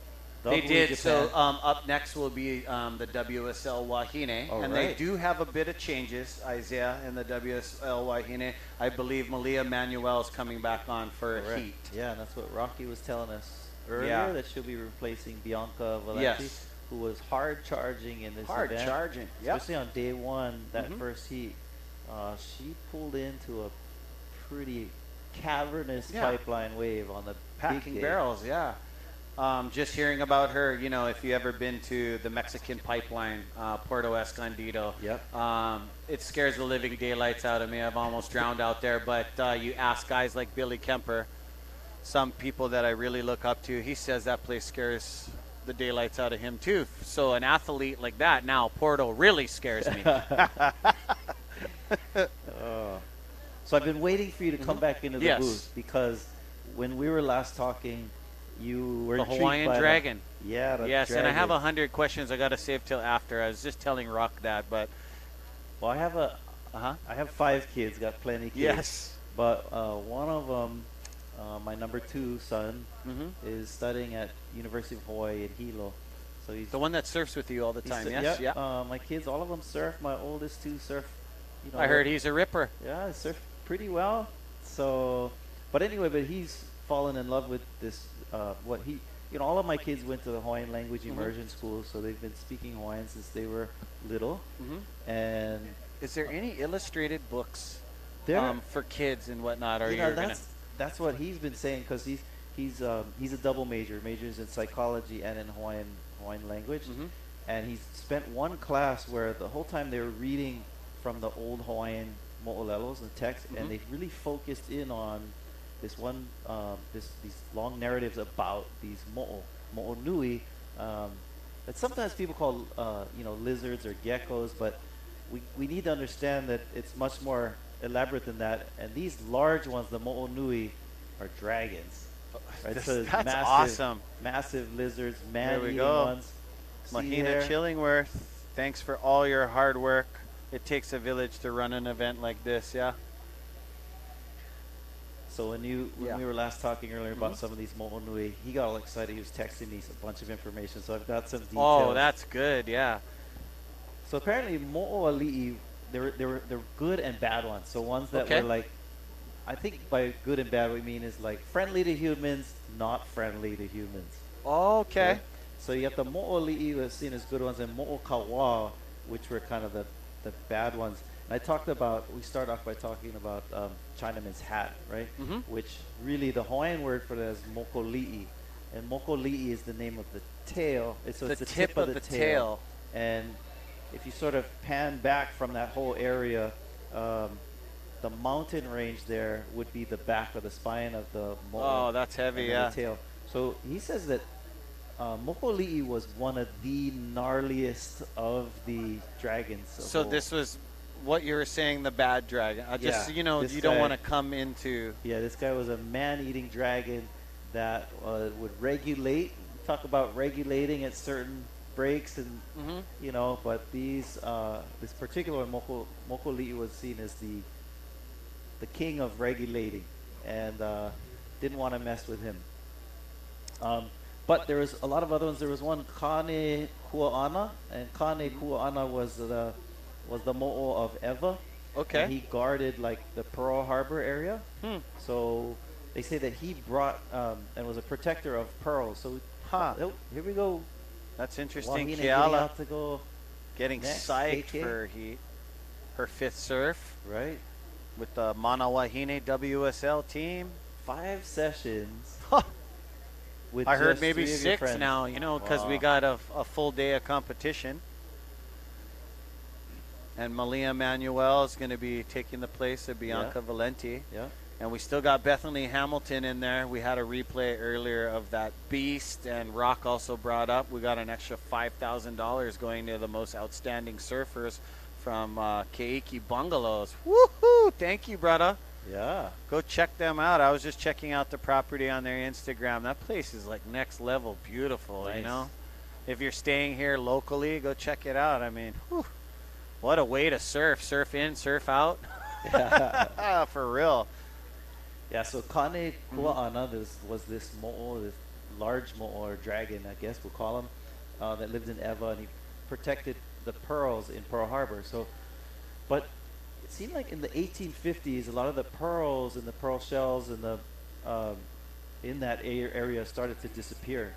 the They Hui, did. Japan. So up next will be the WSL Wahine. All and they right. do have a bit of changes, Isaiah, in the WSL Wahine. I believe Malia Manuel is coming back on for Correct. Heat. Yeah, and that's what Rocky was telling us earlier, Yeah. that she'll be replacing Bianca Valenti, Yes. who was hard charging in this Hard event. charging. Yep. Especially on day one, that Mhm. first heat. She pulled into a pretty cavernous Yeah. pipeline wave on the Packing big day. barrels, yeah. Just hearing about her, you know, if you ever been to the Mexican pipeline, Puerto Escondido, Yep. it scares the living daylights out of me. I've almost drowned out there. But you ask guys like Billy Kemper, some people that I really look up to, he says that place scares the daylights out of him too. So an athlete like that, now Porto really scares me. So I've been waiting for you to come back into the Yes. booth, because when we were last talking, you were The intrigued Hawaiian by Dragon. Yeah, the Yes, and I dragon. have 100 questions I got to save till after. I was just telling Rock that, but Well, I have uh-huh. I have 5 kids, got plenty of kids. Yes. But one of them, my number 2 son, Mhm. is studying at University of Hawaii in Hilo. So he's The one that surfs with you all the he's time, sur- yes? yep, Yeah. my kids, all of them surf. My oldest 2 surf. You know, I heard he's a ripper. Yeah, they surf pretty well. So, but he's fallen in love with this. All of my kids went to the Hawaiian language immersion school, so they've been speaking Hawaiian since they were little. And Is there any illustrated books there, for kids and whatnot? Or you know, you're gonna? that's what he's been saying, because he's a double majors in psychology and in Hawaiian language, and he's spent one class where the whole time they were reading from the old Hawaiian mo'olelos and text, and they really focused in on this one these long narratives about these mo'onui that sometimes people call lizards or geckos, but we need to understand that it's much more elaborate than that. And these large ones, the mo'onui, are dragons. Right? So That's massive, awesome. Massive lizards, There we man-eating go. ones. See Mahina there? Chillingworth, thanks for all your hard work. It takes a village to run an event like this, yeah? So when Yeah. we were last talking earlier about some of these mo'onui, he got all excited. He was texting me a bunch of information. So I've got some details. Oh, that's good, yeah. So apparently mo'oali'i, they're good and bad ones. So ones that Okay. were like, I think by good and bad we mean is like friendly to humans, not friendly to humans. Okay. Right? So you have the mo'oli'i was seen as good ones, and mo'okawa, which were kind of the bad ones. And we start off by talking about Chinaman's hat, right? Which really the Hawaiian word for that is mokoli'i. And mokoli'i is the name of the tail. It's the tip of the tail. And if you sort of pan back from that whole area, the mountain range there would be the back of the spine of the mo'o. Oh, that's heavy, and then yeah. the tail. So he says that Mokoli'i was one of the gnarliest of the dragons. So this was what you were saying, the bad dragon. Just, Yeah, you know, this you don't guy- want to come into... Yeah, this guy was a man-eating dragon that would regulate. Talk about regulating at certain breaks, and but this particular Mokoli'i was seen as the king of regulating, and didn't want to mess with him. But there was a lot of other ones. There was one, Kane Kua'ana, and Kane Kua'ana was the mo'o of Eva. Okay. And he guarded like the Pearl Harbor area. So they say that he brought and was a protector of pearls. So here we go. That's interesting. Wahine getting Keala out to go getting next, psyched KK. for her 5th surf right. with the Mana Wahine WSL team. 5 sessions. With I heard just maybe 3 of your 6 friends. now, you know, because we Wow. got a full day of competition. And Malia Manuel is going to be taking the place of Bianca Valenti. Yeah. And we still got Bethany Hamilton in there. We had a replay earlier of that beast, and Rock also brought up we got an extra $5,000 going to the most outstanding surfers from Keiki Bungalows. Woohoo! Thank you, brother. Yeah. Go check them out. I was just checking out the property on their Instagram. That place is like next level beautiful, you Nice. know? If you're staying here locally, go check it out. I mean, whew, what a way to surf. Surf in, surf out. For real. Yeah, so Kane Kua'ana was this mo'o, this large mo'o or dragon, I guess we'll call him, that lived in Eva, and he protected the pearls in Pearl Harbor. So, but it seemed like in the 1850s, a lot of the pearls and the pearl shells and the in that area started to disappear.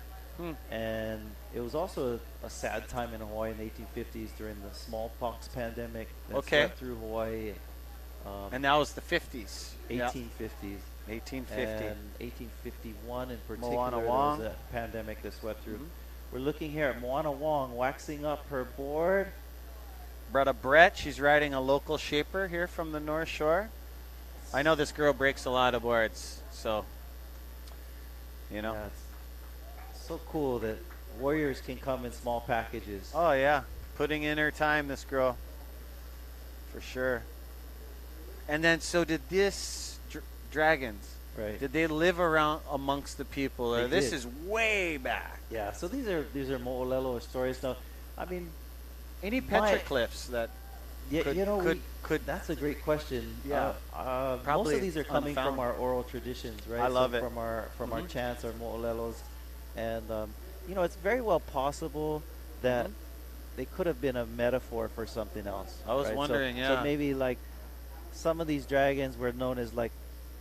And it was also a sad time in Hawaii in the 1850s during the smallpox pandemic that swept through Hawaii. And that was the 50s. 1850s. 1850. And 1851 in particular, Moana there Wong. was a pandemic that swept through. We're looking here at Moana Wong waxing up her board. Brother Brett, she's riding a local shaper here from the North Shore. I know this girl breaks a lot of boards, so, you know. Yeah, it's so cool that warriors can come in small packages. Oh, yeah. Putting in her time, this girl. For sure. And then, so did this dragons, Right. did they live around amongst the people? Or They this did. is way back. Yeah, so these are Mo'olelo stories. Now, I mean, Any My- petroglyphs that yeah, could, you know, could that's a great question. Yeah. Most Probably of these are coming unfound. from our oral traditions, right? I love it. From our chants, our mo'olelos, and you know, it's very well possible that they could have been a metaphor for something else. I was right? wondering, so, yeah. So maybe like some of these dragons were known as like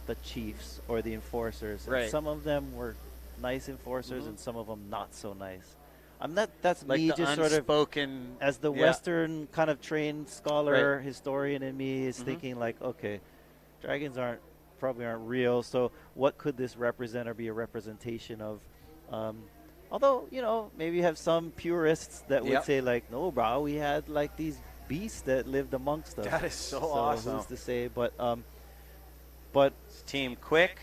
the chiefs or the enforcers. And Right. some of them were nice enforcers, and some of them not so nice. I'm not. That's like me the just sort of unspoken as the yeah. Western kind of trained scholar, historian in me is thinking like, okay, dragons probably aren't real. So what could this represent or be a representation of? Although, you know, maybe you have some purists that would Yep. say like, no, bro, we had like these beasts that lived amongst us. That is so so awesome. Who's to say? But Team Quick,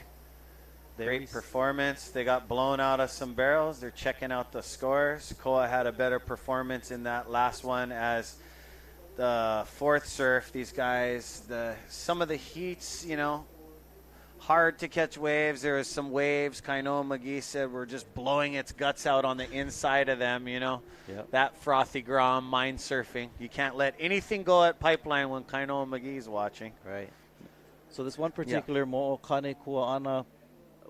there great we performance. They got blown out of some barrels. They're checking out the scores. Koa had a better performance in that last one as the fourth surf. These guys, some of the heats, you know, hard to catch waves. There was some waves. Kainoa McGee said were just blowing its guts out on the inside of them, you know. Yep. That frothy grom, mind surfing. You can't let anything go at Pipeline when Kainoa McGee's watching. Right. So this one particular Mo'o Kane Kua'ana,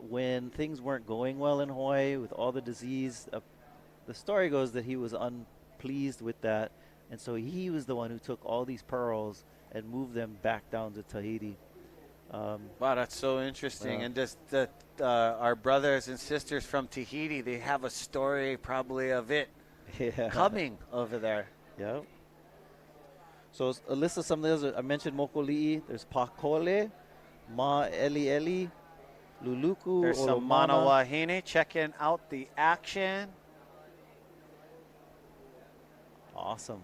when things weren't going well in Hawaii with all the disease, the story goes that he was unpleased with that, and so he was the one who took all these pearls and moved them back down to Tahiti. Wow, that's so interesting. Yeah. And just our brothers and sisters from Tahiti, they have a story probably of it Yeah. coming over there. Yeah. So a list of some of those, I mentioned Mokoli'i, there's Pakole, Ma Eli Eli, Luluku, There's some Olomana. Manawahine checking out the action. Awesome.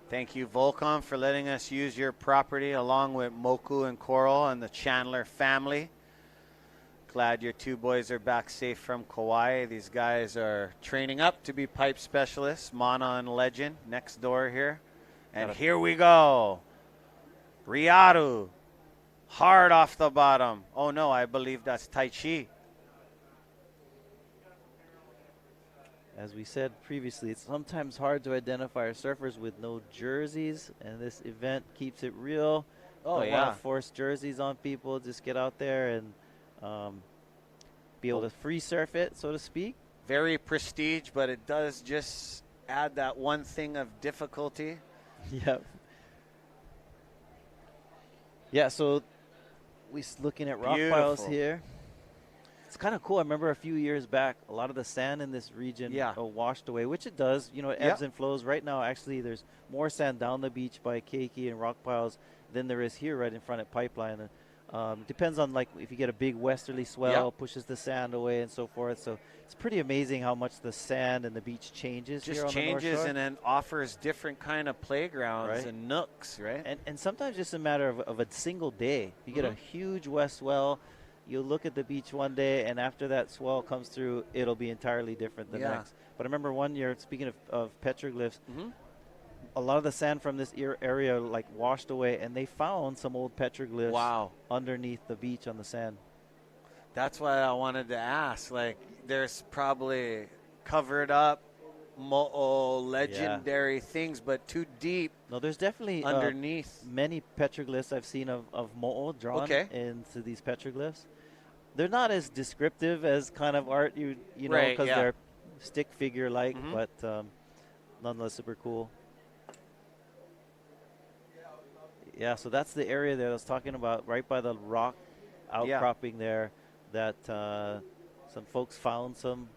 Thank you, Volcom, for letting us use your property along with Moku and Coral and the Chandler family. Glad your two boys are back safe from Kauai. These guys are training up to be pipe specialists. Mana and Legend next door here. And here we go. Riaru. Hard off the bottom. Oh, no, I believe that's Tai Chi. As we said previously, it's sometimes hard to identify our surfers with no jerseys, and this event keeps it real. Oh, Don't yeah. want to force jerseys on people. Just get out there and be able to free surf it, so to speak. Very prestige, but it does just add that one thing of difficulty. Yep. Yeah, so we're looking at rock piles Beautiful. here. It's kind of cool. I remember a few years back, a lot of the sand in this region Yeah. washed away, which it does. You know, it ebbs and flows. Right now, actually, there's more sand down the beach by Keiki and rock piles than there is here right in front of Pipeline. Depends on like if you get a big westerly swell, pushes the sand away and so forth. So it's pretty amazing how much the sand and the beach changes here Just on the North changes Shore. and then offers different kind of playgrounds Right. and nooks, right? And sometimes just a matter of a single day. You get a huge west swell, you'll look at the beach one day, and after that swell comes through, it'll be entirely different the next. But I remember one year, speaking of petroglyphs, a lot of the sand from this area like washed away, and they found some old petroglyphs underneath the beach on the sand. That's why I wanted to ask. Like, there's probably covered up mo'o legendary things, but too deep. No, there's definitely underneath many petroglyphs I've seen of mo'o drawn into these petroglyphs. They're not as descriptive as kind of art you know, because they're stick figure like, but nonetheless super cool. Yeah, so that's the area that I was talking about, right by the rock outcropping there, that some folks found some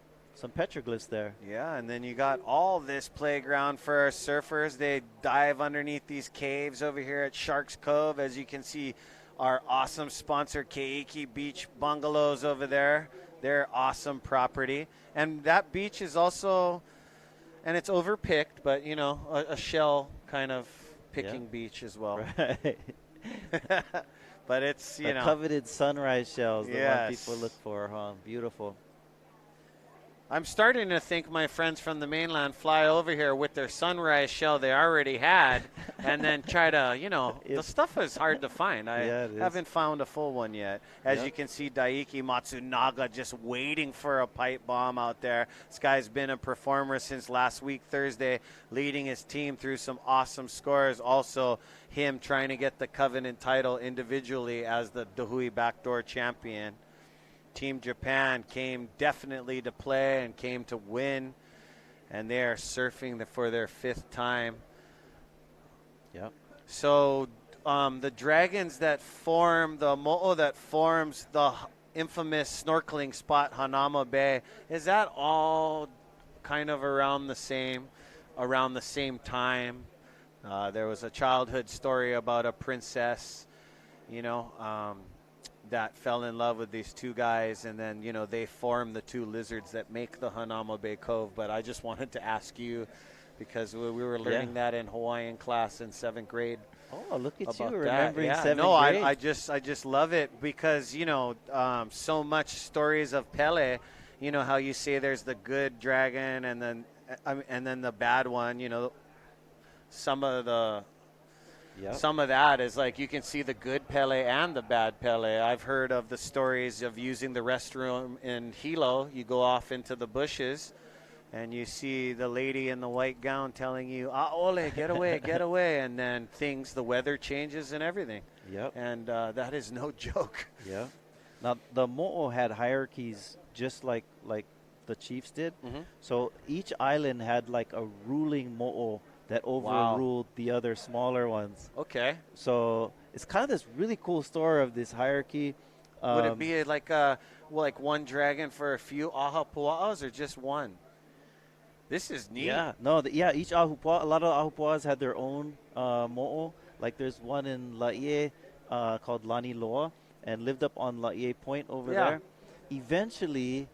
petroglyphs there. Yeah, and then you got all this playground for our surfers. They dive underneath these caves over here at Sharks Cove. As you can see, our awesome sponsor, Keiki Beach Bungalows over there. They're awesome property. And that beach is also, and it's overpicked, but, you know, a shell kind of picking beach as well. Right. But it's, you know. Coveted sunrise shells, the one people look for, huh? Beautiful. I'm starting to think my friends from the mainland fly over here with their sunrise shell they already had and then try to, you know, the stuff is hard to find. I haven't found a full one yet. As you can see, Daiki Matsunaga just waiting for a pipe bomb out there. This guy's been a performer since last week, Thursday, leading his team through some awesome scores. Also, him trying to get the Covenant title individually as the Hui Backdoor champion. Team Japan came definitely to play and came to win, and they are surfing for their 5th time. Yep. So the dragons that form, the mo'o that forms the infamous snorkeling spot, Hanama Bay, is that all kind of around the same time? There was a childhood story about a princess, you know, that fell in love with these two guys, and then, you know, they form the two lizards that make the Hanama Bay Cove. But I just wanted to ask you, because we were learning that in Hawaiian class in 7th grade. Oh, look at you that. remembering 7th grade. I just love it because, you know, so much stories of Pele, you know, how you say there's the good dragon and then the bad one, you know, some of that is like you can see the good Pele and the bad Pele. I've heard of the stories of using the restroom in Hilo. You go off into the bushes, and you see the lady in the white gown telling you, ole, get away, get away. And then the weather changes and everything. Yep. And that is no joke. Yeah. Now, the mo'o had hierarchies just like the chiefs did. So each island had like a ruling mo'o that overruled the other smaller ones. Okay. So it's kind of this really cool story of this hierarchy. Would it be like one dragon for a few ahapua'as or just one? This is neat. Yeah. No. Each ahupua'a, a lot of ahupua'as had their own mo'o. Like there's one in Laie called Lani Loa and lived up on Laie Point over there. Eventually,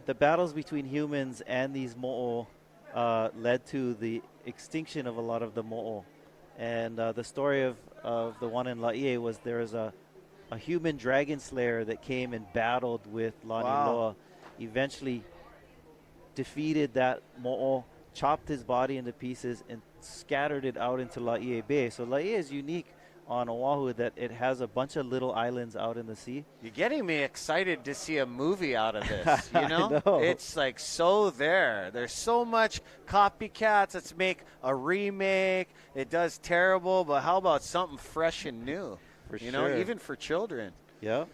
the battles between humans and these mo'o led to the extinction of a lot of the mo'o. And the story of the one in Laie was there was a human dragon slayer that came and battled with Lani Loa. Eventually defeated that mo'o, chopped his body into pieces, and scattered it out into Laie Bay. So Laie is unique on Oahu that it has a bunch of little islands out in the sea. You're getting me excited to see a movie out of this, you know? I know. It's like so there. There's so much copycats. Let's make a remake. It does terrible, but how about something fresh and new? You know, even for children. Yeah.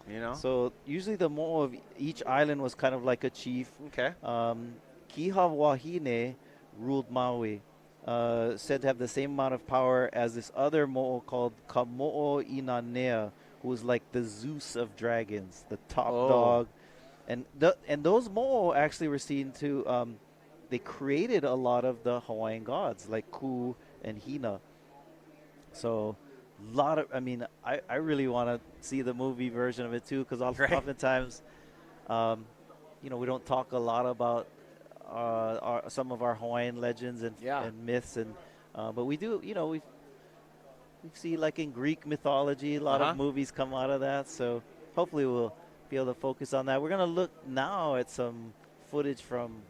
You know? So usually the mo'o of each island was kind of like a chief. Okay. Kiha Wahine ruled Maui. Said to have the same amount of power as this other mo'o called Kamo'o Inanea, who was like the Zeus of dragons, the top dog. And those mo'o actually were seen to, they created a lot of the Hawaiian gods, like Ku and Hina. So I mean, I really want to see the movie version of it too, because Right. oftentimes, you know, we don't talk a lot about some of our Hawaiian legends and, Yeah. and myths, and but we do, you know, we see like in Greek mythology, a lot Uh-huh. of movies come out of that. So hopefully we'll be able to focus on that. We're gonna look now at some footage from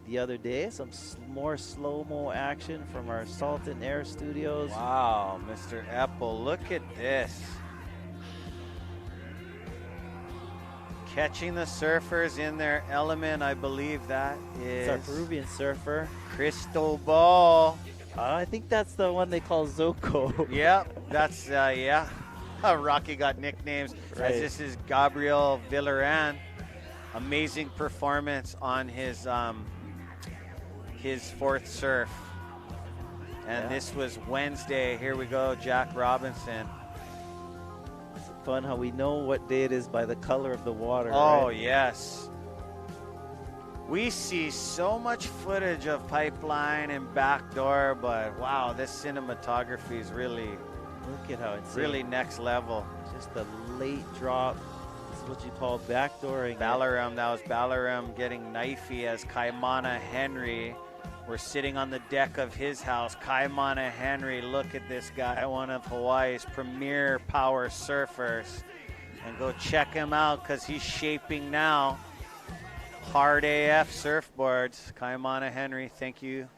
the other day, some more slow-mo action from our Salt and Air studios. Wow, Mr. Apple, look at this. Catching the surfers in their element, I believe that It's our is Peruvian surfer. Cristobal. I think that's the one they call Zoko. Yep, that's, yeah. Rocky got nicknames. Right. As this is Gabriel Villaran. Amazing performance on his fourth surf. And Yeah. this was Wednesday. Here we go, Jack Robinson. It's fun how we know what day it is by the color of the water. Oh, right? yes. We see so much footage of Pipeline and Backdoor, but wow, this cinematography is really, Look at how it's really next level. just a late drop. This is what you call backdooring. it. Balaram, that was Balaram getting knifey as Kaimana Henry. We're sitting on the deck of his house. Kaimana Henry, look at this guy, one of Hawaii's premier power surfers. And go check him out because he's shaping now. Hard AF surfboards. Kaimana Henry, thank you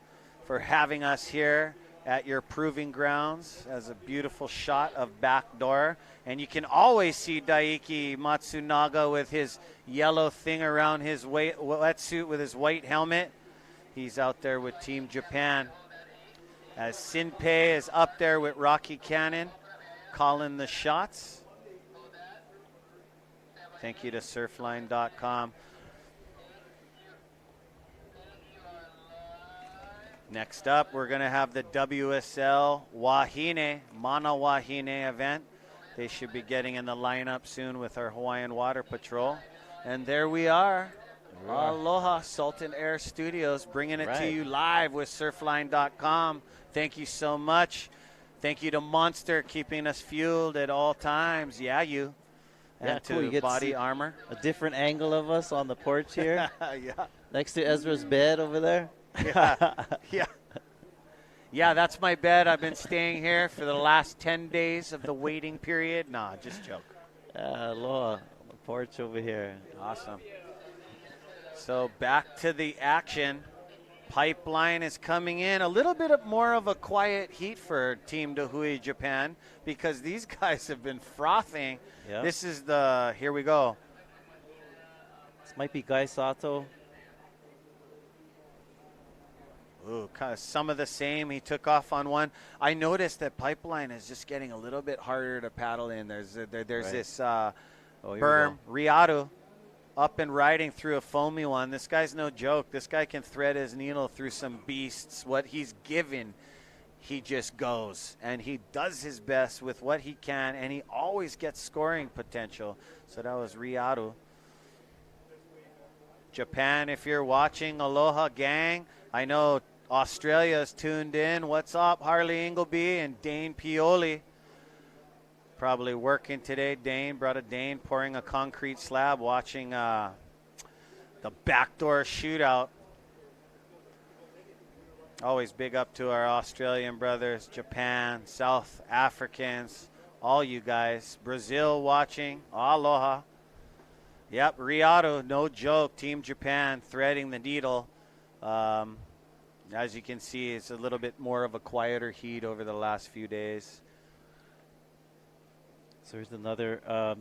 for having us here at your proving grounds as a beautiful shot of Backdoor. And you can always see Daiki Matsunaga with his yellow thing around his wetsuit with his white helmet. He's out there with Team Japan. As Sinpei is up there with Rocky Cannon calling the shots. Thank you to surfline.com. Next up, we're going to have the WSL Wahine, Mana Wahine event. They should be getting in the lineup soon with our Hawaiian Water Patrol. And there we are. Aloha, Salt and Air Studios, bringing it to Right. you live with surfline.com. Thank you so much. Thank you to Monster, keeping us fueled at all times. Yeah, you. Yeah, And cool. You to get to Body see Armor. a different angle of us on the porch here, Yeah. next to Ezra's bed over there. Yeah. Yeah, that's my bed. I've been staying here for the last 10 days of the waiting period. Nah, just joke. Aloha, on the porch over here. Awesome. So back to the action. Pipeline is coming in. A little bit more of a quiet heat for Team Hui Japan because these guys have been frothing. Yeah. This is the, here we go. This might be Guy Sato. Ooh, kind of some of the same. He took off on one. I noticed that Pipeline is just getting a little bit harder to paddle in. There's Right. this Oh, here we berm, go. Riatu, up and riding through a foamy one. This guy's no joke. This guy can thread his needle through some beasts. What he's given, he just goes. And he does his best with what he can, and he always gets scoring potential. So that was Riatu. Japan, if you're watching, aloha gang. I know Australia's tuned in. What's up, Harley Ingleby and Dane Pioli? Probably working today. Dane brought a Dane pouring a concrete slab, watching the Backdoor Shootout. Always big up to our Australian brothers, Japan, South Africans, all you guys. Brazil watching. Aloha. Yep, Riatu, no joke. Team Japan threading the needle. As you can see, it's a little bit more of a quieter heat over the last few days. So here's another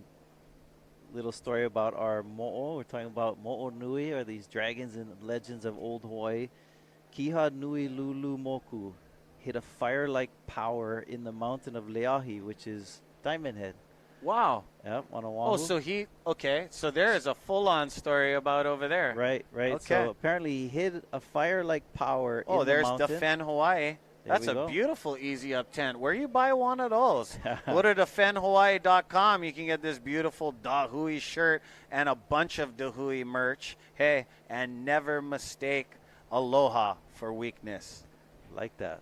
little story about our mo'o. We're talking about mo'o nui, or these dragons and legends of old Hawaii. Kiha nui lulu moku hit a fire-like power in the mountain of Leahi, which is Diamond Head. Wow. Yep, on Oahu. Oh, so okay. So there is a full-on story about over there. Right. Okay. So apparently he hit a fire-like power in the there's mountain. Defend Hawaii. That's we a go. beautiful easy up tent. Where you buy one of those? Go to defendhawaii.com. You can get this beautiful Dahui shirt and a bunch of Dahui merch. Hey, and never mistake aloha for weakness. Like that.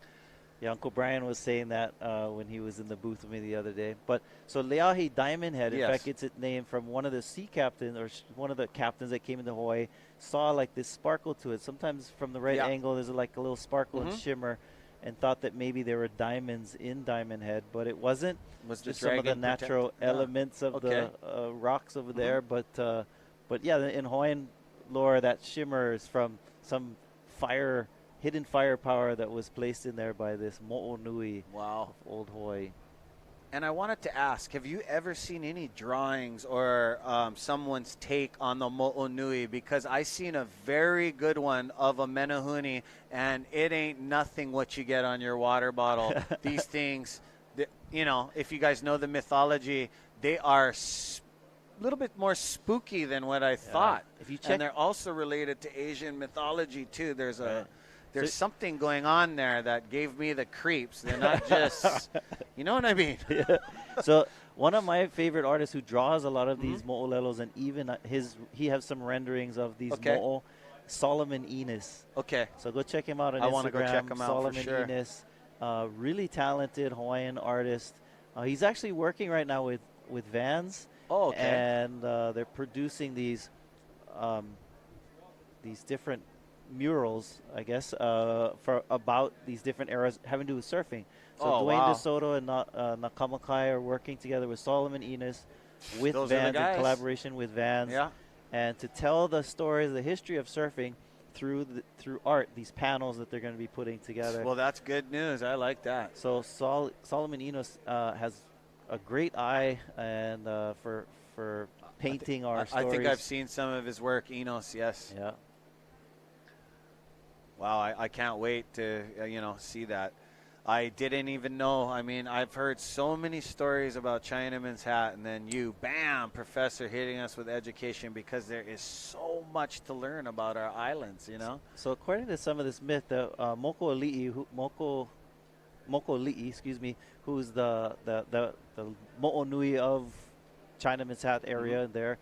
Yeah, Uncle Brian was saying that when he was in the booth with me the other day. But so Leahi Diamond Head, in Yes. fact, gets its name from one of the sea captains or one of the captains that came into Hawaii saw like this sparkle to it. Sometimes from the right Yeah. angle, there's like a little sparkle and Mhm. shimmer, and thought that maybe there were diamonds in Diamond Head, but it wasn't. Was the Just some of the dragon natural protected? elements of Okay. the rocks over there. But yeah, in Hawaiian lore, that shimmer is from some hidden firepower that was placed in there by this Mo'onui Wow. of old Hawaii. And I wanted to ask, have you ever seen any drawings or someone's take on the Mo'onui? Because I seen a very good one of a menehune, and it ain't nothing what you get on your water bottle. These things, you know, if you guys know the mythology, they are a little bit more spooky than what I thought. If you check, And they're also related to Asian mythology, too. There's Right. There's So- something going on there that gave me the creeps. They're not just, you know what I mean? so one of my favorite artists who draws a lot of these mo'olelos, and even he has some renderings of these Okay. mo'o, Solomon Enos. Okay. So go check him out on I Instagram. wanna go check him out for Solomon sure. Enos, really talented Hawaiian artist. He's actually working right now with Vans. Oh, okay. And they're producing these different murals, I guess, for about these different eras having to do with surfing. So Oh, Dwayne wow. DeSoto and Nakamakai are working together with Solomon Enos with Those are the Vans, in guys. collaboration with Vans, Yeah. and to tell the stories, the history of surfing through art, these panels that they're going to be putting together. Well, that's good news. I like that. So Solomon Enos has a great eye and for painting our I stories. think I've seen some of his work, Enos, yes. Yeah. Wow, I can't wait to, see that. I didn't even know. I mean, I've heard so many stories about Chinaman's Hat, and then you, bam, professor, hitting us with education, because there is so much to learn about our islands, you know? So according to some of this myth, the Moko Li'i, excuse me, who's the Mo'onui of Chinaman's Hat area there,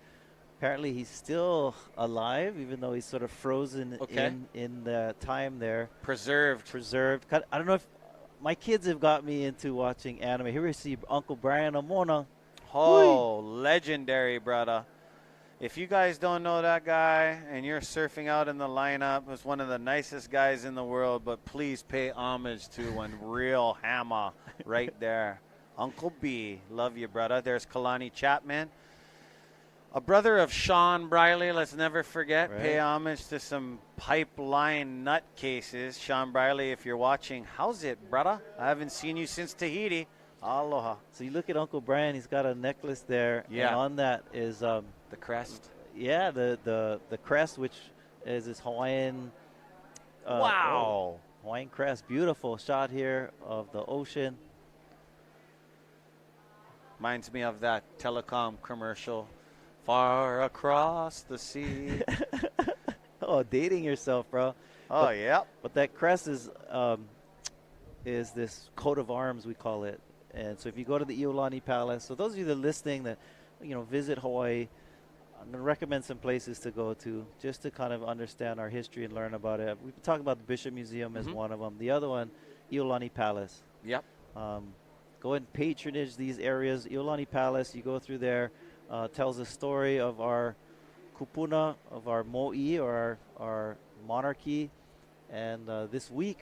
apparently he's still alive, even though he's sort of frozen Okay. in the time there. Preserved. I don't know if my kids have got me into watching anime. Here we see Uncle Brian Amona. Oh, legendary, brother. If you guys don't know that guy and you're surfing out in the lineup, he's one of the nicest guys in the world, but please pay homage to one real hammer right there. Uncle B, love you, brother. There's Kalani Chapman. A brother of Sean Briley, let's never forget. Right. Pay homage to some pipeline nutcases. Sean Briley, if you're watching, how's it, brother? I haven't seen you since Tahiti. Aloha. So you look at Uncle Brian, he's got a necklace there. Yeah. And on that is The crest. the crest, which is this Hawaiian Wow. Hawaiian crest. Beautiful shot here of the ocean. Reminds me of that telecom commercial. Far across the sea. Oh, dating yourself, bro. Oh, yep. But that crest is this coat of arms, we call it. And so if you go to the Iolani Palace, so those of you that are listening that, visit Hawaii, I'm going to recommend some places to go to just to kind of understand our history and learn about it. We've been talking about the Bishop Museum as one of them. The other one, Iolani Palace. Yep. Go and patronage these areas. Iolani Palace, you go through there, tells a story of our kupuna, of our mo'i, or our monarchy. And this week,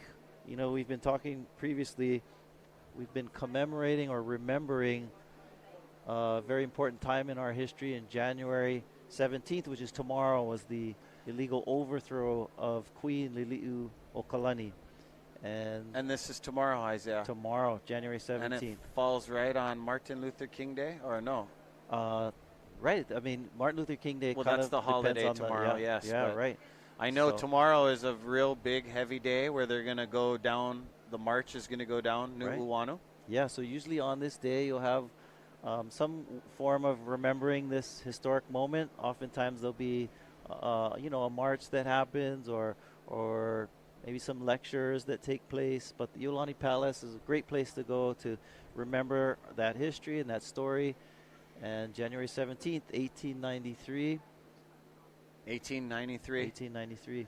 we've been talking previously, we've been commemorating or remembering a very important time in our history. In January 17th, which is tomorrow, was the illegal overthrow of Queen Lili'u Okalani. And this is tomorrow, Isaiah. Tomorrow, January 17th. And it falls right on Martin Luther King Day, or no? Right. I mean, Martin Luther King Day. Well, kind that's of the holiday depends on tomorrow, the, yes, Yeah, but right. I know So- tomorrow is a real big, heavy day where they're going to go down. The march is going to go down Right. Nu'uanu. Yeah, so usually on this day you'll have some form of remembering this historic moment. Oftentimes there'll be, a march that happens or maybe some lectures that take place. But the Iolani Palace is a great place to go to remember that history and that story. And January 17th, 1893. 1893. 1893.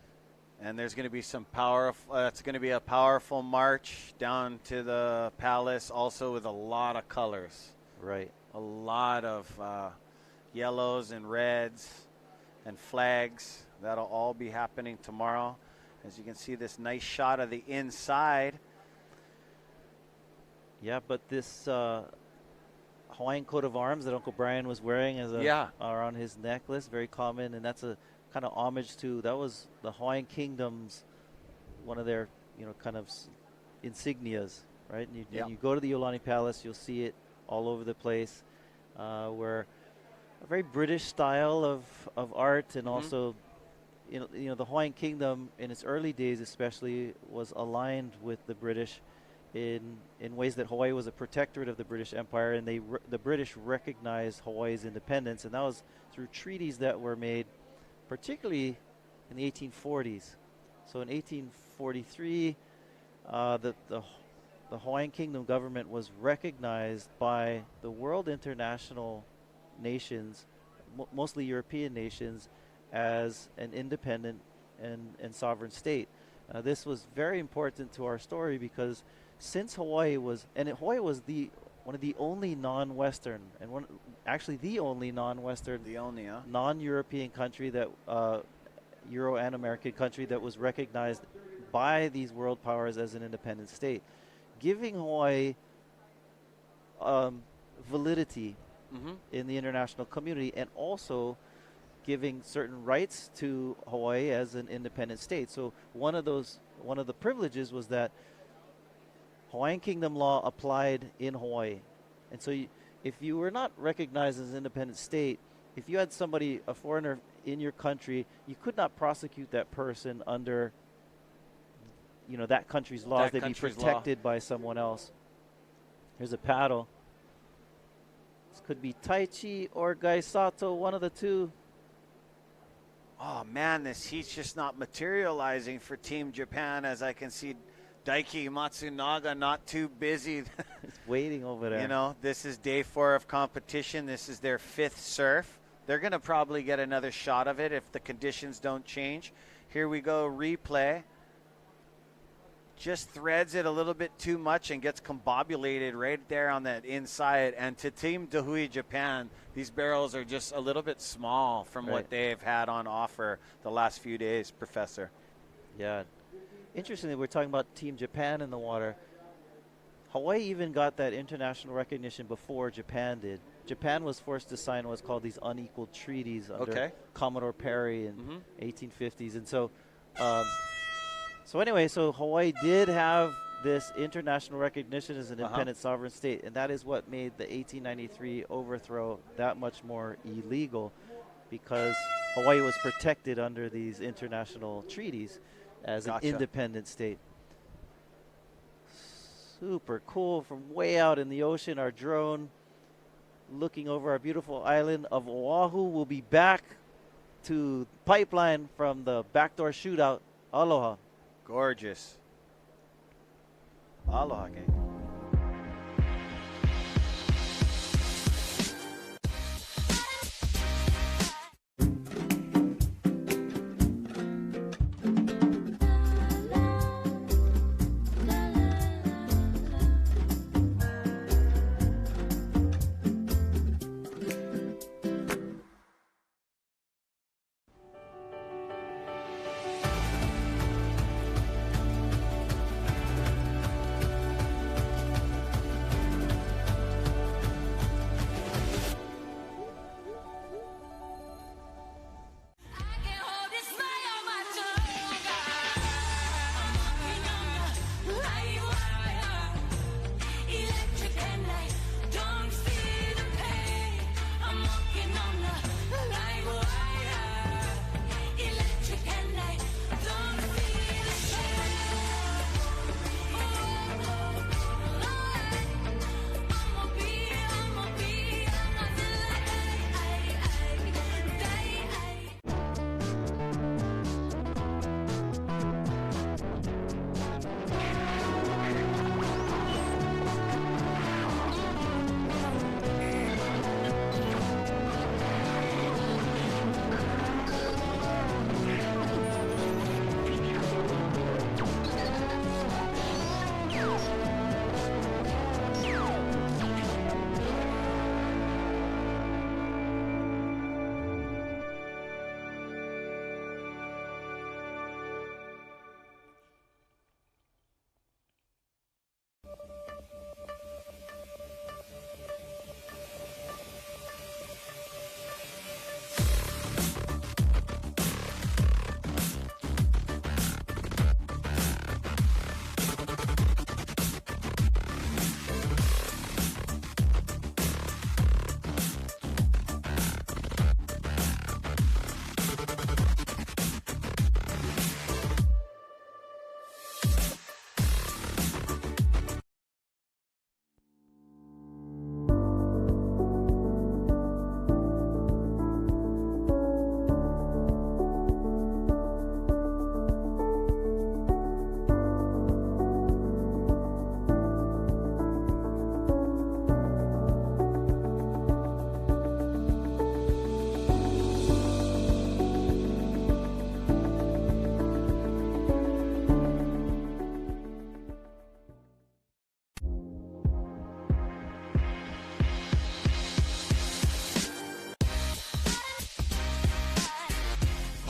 And there's going to be some powerful, it's going to be a powerful march down to the palace, also with a lot of colors. Right. A lot of yellows and reds and flags. That'll all be happening tomorrow. As you can see, this nice shot of the inside. Yeah, but this Hawaiian coat of arms that Uncle Brian was wearing as around his necklace, very common, and that's a kind of homage to, that was the Hawaiian Kingdom's, one of their, kind of insignias, right? And you go to the Iolani Palace, you'll see it all over the place, where a very British style of art, and also, the Hawaiian Kingdom in its early days especially was aligned with the British in ways that Hawaii was a protectorate of the British Empire, and the British recognized Hawaii's independence, and that was through treaties that were made, particularly in the 1840s. So in 1843, the Hawaiian Kingdom government was recognized by the world international nations, mostly European nations, as an independent and sovereign state. This was very important to our story because since Hawaii was one of the only non-Western, and actually the only non-Western, non-European country that Euro and American country that was recognized by these world powers as an independent state, giving Hawaii validity in the international community, and also giving certain rights to Hawaii as an independent state. So one of the privileges was that Hawaiian Kingdom law applied in Hawaii. And so if you were not recognized as an independent state, if you had somebody, a foreigner in your country, you could not prosecute that person under, that country's laws. They'd be protected by someone else. Here's a paddle. This could be Tai Chi or Gai Sato, one of the two. Oh, man, this heat's just not materializing for Team Japan, as I can see Daiki Matsunaga not too busy. It's waiting over there. This is day 4 of competition. This is their 5th surf. They're going to probably get another shot of it if the conditions don't change. Here we go, replay. Just threads it a little bit too much and gets combobulated right there on that inside. And to Team Hui Japan, these barrels are just a little bit small from what they've had on offer the last few days, Professor. Yeah. Interestingly, we're talking about Team Japan in the water. Hawaii even got that international recognition before Japan did. Japan was forced to sign what's called these unequal treaties under Commodore Perry in 1850s. And so, so Hawaii did have this international recognition as an independent sovereign state, and that is what made the 1893 overthrow that much more illegal, because Hawaii was protected under these international treaties as an independent state. Super cool. From way out in the ocean, our drone looking over our beautiful island of Oahu. We'll be back to Pipeline from the Backdoor Shootout. Aloha. Gorgeous. Aloha, gang.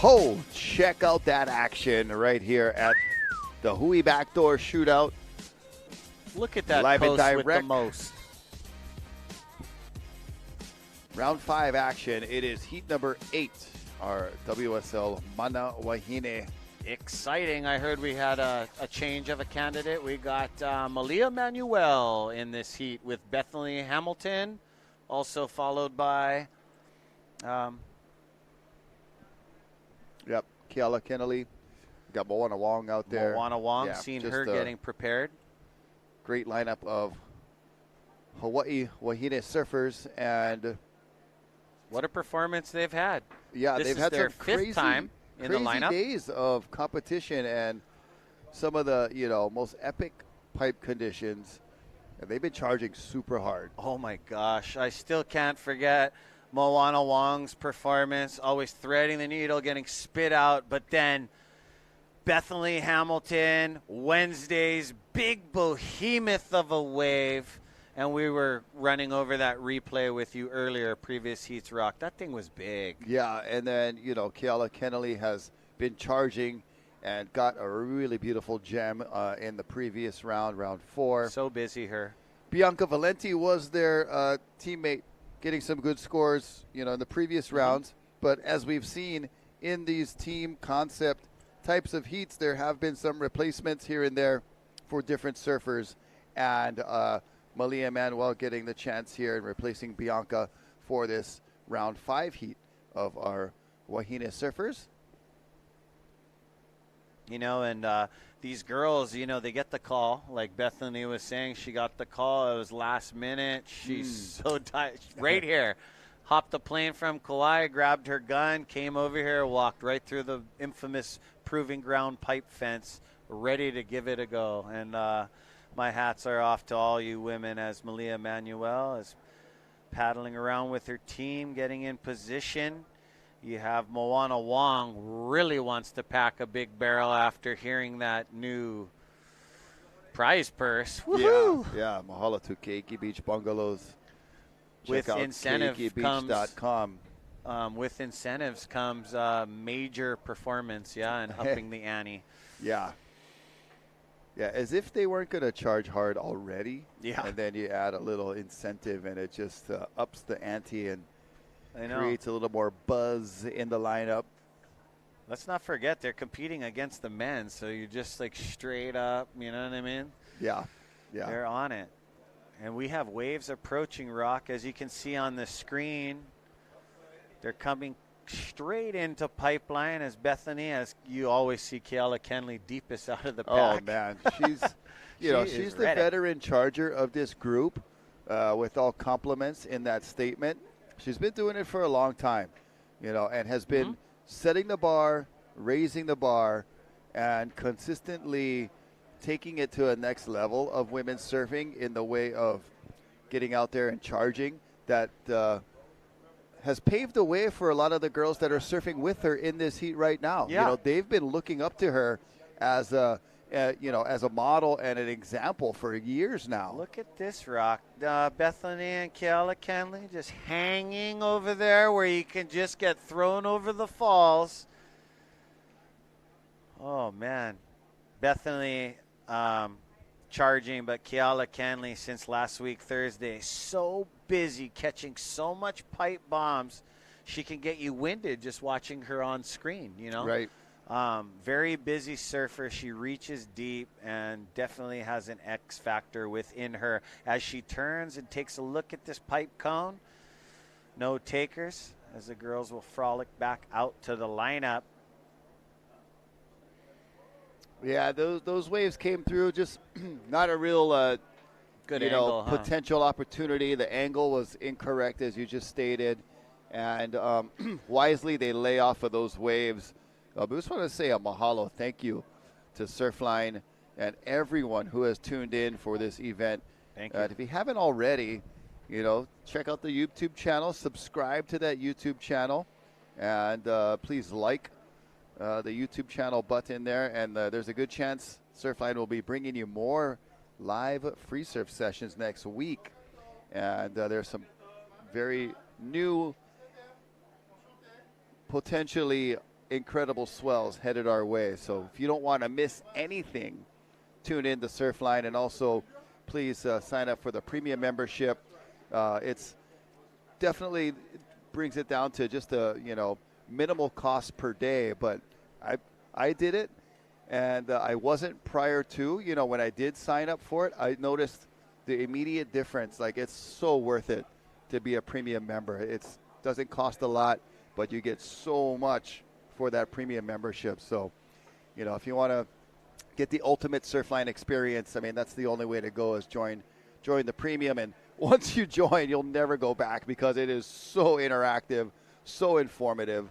Oh, check out that action right here at the Hui Backdoor Shootout. Look at that Live and post with the direct. most. Round 5 action. It is heat number 8. Our WSL Mana Wahine. Exciting. I heard we had a change of a candidate. We got Malia Manuel in this heat with Bethany Hamilton, also followed by Yep, Kiala Kennelly. Got Moana Wong out there. Moana Wong. Yeah, Seen just her a getting prepared. Great lineup of Hawaii Wahine surfers, and What a performance they've had. yeah, This they've is had their some fifth crazy, time in the crazy lineup. days of competition and some of the most epic pipe conditions. And they've been charging super hard. Oh my gosh, I still can't forget Moana Wong's performance, always threading the needle, getting spit out, but then Bethany Hamilton, Wednesday's big behemoth of a wave, and we were running over that replay with you earlier, previous heats rock. That thing was big. Yeah, and then, Kiala Kennelly has been charging and got a really beautiful gem in the previous round, round 4. So busy her. Bianca Valenti was their teammate, getting some good scores, in the previous rounds. But as we've seen in these team concept types of heats, there have been some replacements here and there for different surfers. And Malia Manuel getting the chance here and replacing Bianca for this round 5 heat of our Wahine surfers. And these girls, they get the call. Like Bethany was saying, she got the call. It was last minute. She's so tired. Right here. Hopped the plane from Kauai, grabbed her gun, came over here, walked right through the infamous proving ground pipe fence, ready to give it a go. And my hats are off to all you women as Malia Manuel is paddling around with her team, getting in position. You have Moana Wong really wants to pack a big barrel after hearing that new prize purse. Woohoo! Yeah, mahalo to Keiki Beach Bungalows. With Check out incentive KeikiBeach.com. With incentives comes major performance, and upping the ante. Yeah. Yeah, as if they weren't going to charge hard already. Yeah. And then you add a little incentive, and it just ups the ante and I know. creates a little more buzz in the lineup. Let's not forget they're competing against the men, so you're just like straight up, you know what I mean? Yeah. Yeah. They're on it. And we have waves approaching, Rock, as you can see on the screen. They're coming straight into pipeline as Bethany, as you always see Kiala Kennelly deepest out of the pack. Oh, man. She's, she's the ready. veteran charger of this group, with all compliments in that statement. She's been doing it for a long time, and has been setting the bar, raising the bar, and consistently taking it to a next level of women's surfing in the way of getting out there and charging that has paved the way for a lot of the girls that are surfing with her in this heat right now. Yeah. They've been looking up to her as a model and an example for years now. Look at this, Rock. Bethany and Kiala Kennelly just hanging over there where you can just get thrown over the falls. Oh, man. Bethany charging, but Kiala Kennelly since last week, Thursday, so busy catching so much pipe bombs, she can get you winded just watching her on screen, Right. Very busy surfer. She reaches deep and definitely has an X factor within her. As she turns and takes a look at this pipe cone, no takers, as the girls will frolic back out to the lineup. Yeah, those waves came through, just not a real Good angle, huh? potential opportunity. The angle was incorrect, as you just stated, and wisely they lay off of those waves. I just want to say a mahalo, thank you to Surfline and everyone who has tuned in for this event. Thank you. If you haven't already, check out the YouTube channel, subscribe to that YouTube channel, and please like the YouTube channel button there. And there's a good chance Surfline will be bringing you more live free surf sessions next week. And there's some very new, potentially incredible swells headed our way. So if you don't want to miss anything, tune in to Surfline, and also please sign up for the premium membership. It's definitely brings it down to just a minimal cost per day, but I did it, and I wasn't prior to, when I did sign up for it. I noticed the immediate difference. Like, it's so worth it to be a premium member. It doesn't cost a lot, but you get so much for that premium membership. So, if you want to get the ultimate Surfline experience, I mean, that's the only way to go, is join the premium. And once you join, you'll never go back, because it is so interactive, so informative.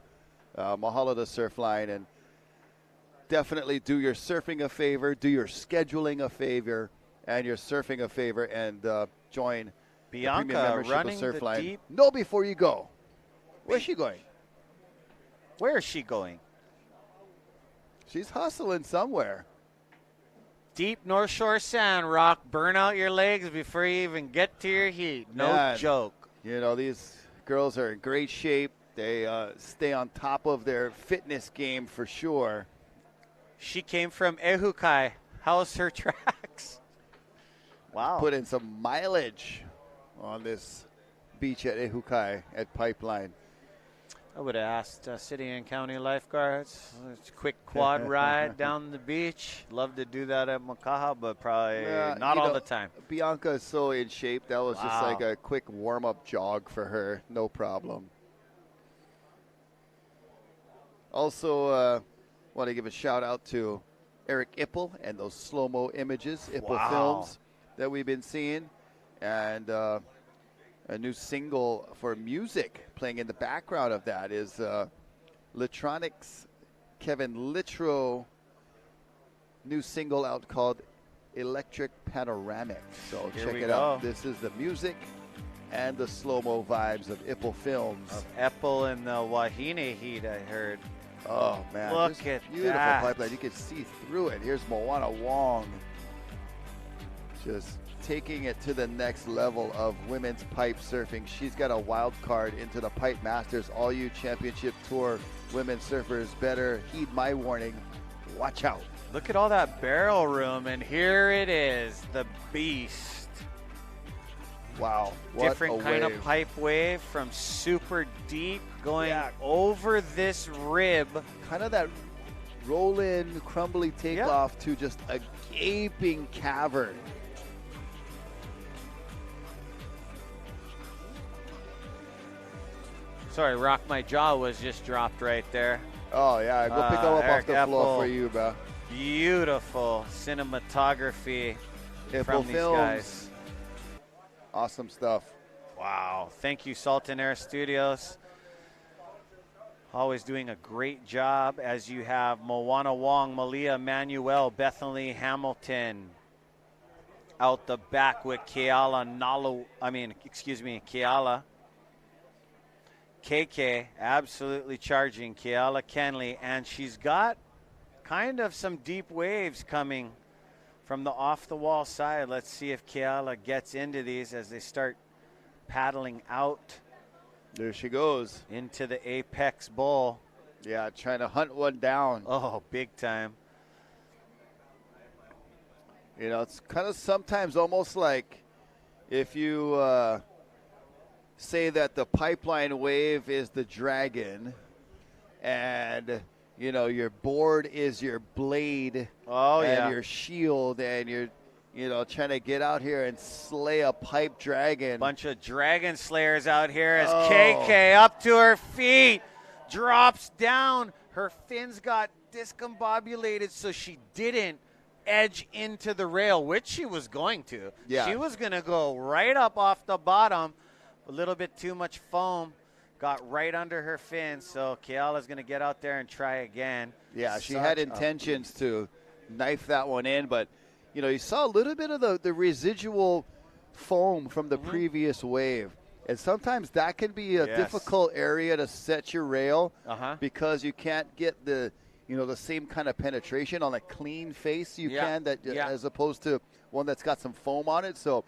Mahalo to Surfline, and definitely do your surfing a favor, do your scheduling a favor, and your surfing a favor, and join Bianca the premium membership running of Surfline. the deep. Know before you go. Where's she going? Where is she going? She's hustling somewhere. Deep North Shore sand rock. Burn out your legs before you even get to your heat. No Man, joke. These girls are in great shape. They stay on top of their fitness game for sure. She came from Ehukai. How's her tracks? Wow. Put in some mileage on this beach at Ehukai at Pipeline. I would have asked city and county lifeguards. It's a quick quad ride down the beach. Love to do that at Makaha, but probably not all the time. Bianca is so in shape. That was just Wow. like a quick warm-up jog for her. No problem. Also, want to give a shout-out to Eric Ippel and those slow-mo images, Ippel Wow. Films, that we've been seeing. And a new single for music playing in the background of that is Litronics' Kevin Littrow new single out called Electric Panoramic. So Here check we it go. out. This is the music and the slow-mo vibes of Ippel Films. Of Apple and the Wahine heat, I heard. Oh, man. Look just at beautiful that. pipeline. You can see through it. Here's Moana Wong. Just taking it to the next level of women's pipe surfing. She's got a wild card into the Pipe Masters All-U Championship Tour. Women surfers better heed my warning. Watch out. Look at all that barrel room, and here it is, the beast. Wow. What Different a kind wave. of pipe wave from super deep going Yeah. over this rib. Kind of that roll-in, crumbly takeoff to just a gaping cavern. Sorry, Rock My Jaw was just dropped right there. Oh, yeah. Go pick them up Eric off the floor Apple. for you, bro. Beautiful cinematography Ippel from these Films. guys. Awesome stuff. Wow. Thank you, Salt and Air Studios. Always doing a great job, as you have Moana Wong, Malia Manuel, Bethany Hamilton out the back with Keala KK absolutely charging Keala Kenley, and she's got kind of some deep waves coming from the off-the-wall side. Let's see if Keala gets into these as they start paddling out There she goes. into the Apex Bowl. Yeah, trying to hunt one down. Oh, big time. It's kind of sometimes almost like if you say that the pipeline wave is the dragon and, your board is your blade Oh, and yeah. your shield, and you're, trying to get out here and slay a pipe dragon. Bunch of Dragon Slayers out here as Oh. KK up to her feet, drops down. Her fins got discombobulated, so she didn't edge into the rail, which she was going to. Yeah. She was going to go right up off the bottom. A little bit too much foam got right under her fins, so Keala's going to get out there and try again. Yeah, she Such had a intentions to knife that one in, but you saw a little bit of the residual foam from the previous wave. And sometimes that can be a Yes. difficult area to set your rail Uh-huh. because you can't get the same kind of penetration on a clean face as opposed to one that's got some foam on it. So,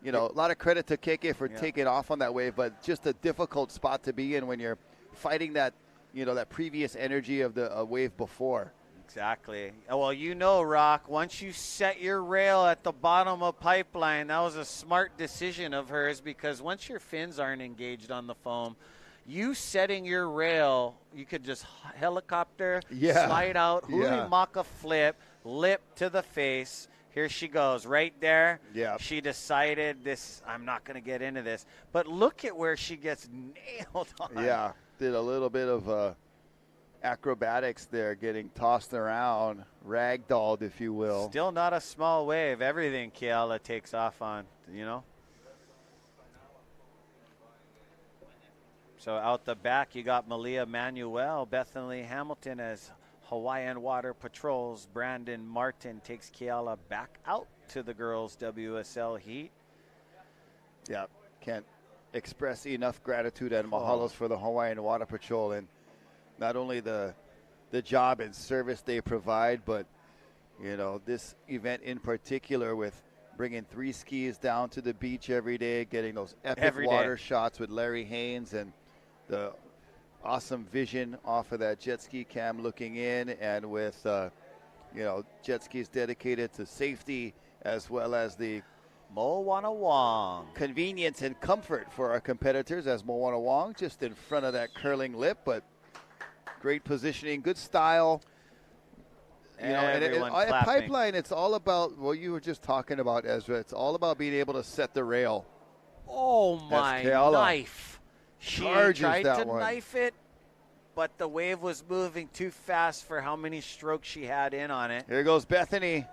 a lot of credit to KK for taking off on that wave, but just a difficult spot to be in when you're fighting that that previous energy of the wave before. Exactly. Well, you know, Rock, once you set your rail at the bottom of pipeline, that was a smart decision of hers, because once your fins aren't engaged on the foam, you setting your rail, you could just helicopter, slide out, Hui Maka flip, lip to the face. Here she goes, right there. Yeah. She decided I'm not going to get into this. But look at where she gets nailed on. Yeah, did a little bit of acrobatics there, getting tossed around, ragdolled, if you will. Still not a small wave. Everything Keala takes off on, So out the back, you got Malia Manuel, Bethany Hamilton as Hawaiian Water patrols. Brandon Martin takes Keala back out to the girls' WSL heat. Yeah, can't express enough gratitude and mahalos for the Hawaiian Water Patrol, and not only the job and service they provide, but this event in particular, with bringing 3 skis down to the beach every day, getting those epic water shots with Larry Haynes, and the awesome vision off of that jet ski cam looking in, and with jet skis dedicated to safety as well as the Moana Wong. Convenience and comfort for our competitors, as Moana Wong just in front of that curling lip, but great positioning, good style. At Pipeline, it's all about what you were just talking about, Ezra. It's all about being able to set the rail. Oh, my knife. She tried to knife it, but the wave was moving too fast for how many strokes she had in on it. Here goes Bethany.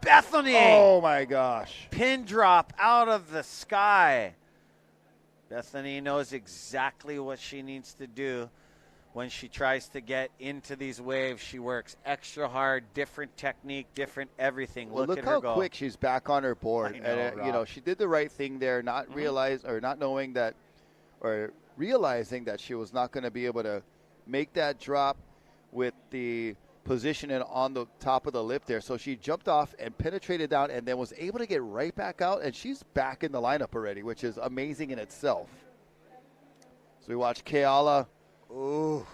Oh, my gosh. Pin drop out of the sky. Bethany knows exactly what she needs to do when she tries to get into these waves. She works extra hard, different technique, different everything. Well, look at how her go. quick she's back on her board. She did the right thing there, not knowing that, or realizing that she was not going to be able to make that drop with the position on the top of the lip there. So she jumped off and penetrated down, and then was able to get right back out, and she's back in the lineup already, which is amazing in itself. So we watch Keala. Ooh,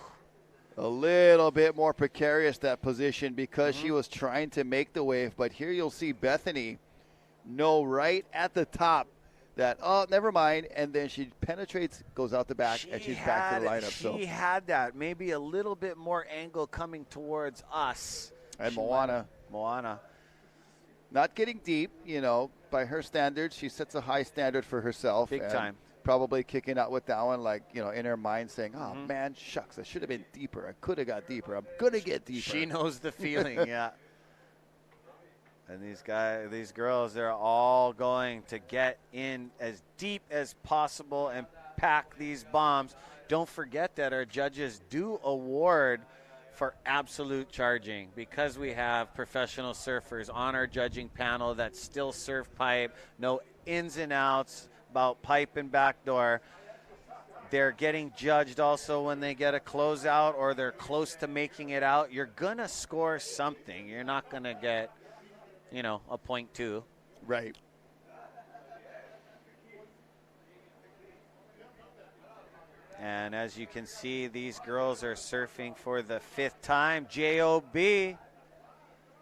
a little bit more precarious, that position, because she was trying to make the wave. But here you'll see Bethany know right at the top that, never mind, and then she penetrates, goes out the back, and she's back to the lineup. She had that, maybe a little bit more angle coming towards us. And Moana. Not getting deep, by her standards. She sets a high standard for herself. Big time. Probably kicking out with that one, like, in her mind saying, oh, man, shucks, I should have been deeper. I could have got deeper. I'm going to get deeper. She knows the feeling, yeah. And these girls, they're all going to get in as deep as possible and pack these bombs. Don't forget that our judges do award for absolute charging, because we have professional surfers on our judging panel that still surf pipe, know ins and outs about pipe and backdoor. They're getting judged also when they get a closeout or they're close to making it out. You're going to score something. You're not going to get, a 0.2. Right. And as you can see, these girls are surfing for the 5th time. J.O.B.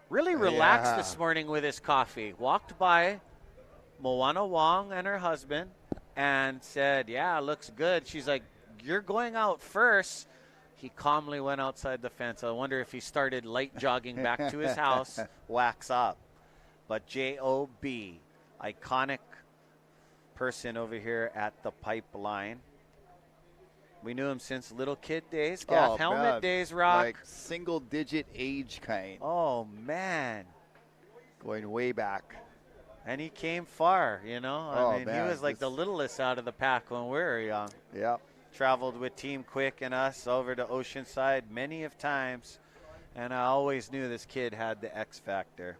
really relaxed this morning with his coffee. Walked by Moana Wong and her husband and said, yeah, looks good. She's like, you're going out first. He calmly went outside the fence. I wonder if he started light jogging back to his house, wax up. But J.O.B., iconic person over here at the pipeline. We knew him since little kid days, Gaff helmet days, Rock. Like single-digit age kind. Oh, man. Going way back. And he came far, I mean, he was like the littlest out of the pack when we were young. Yeah. Traveled with Team Quick and us over to Oceanside many of times, and I always knew this kid had the X factor.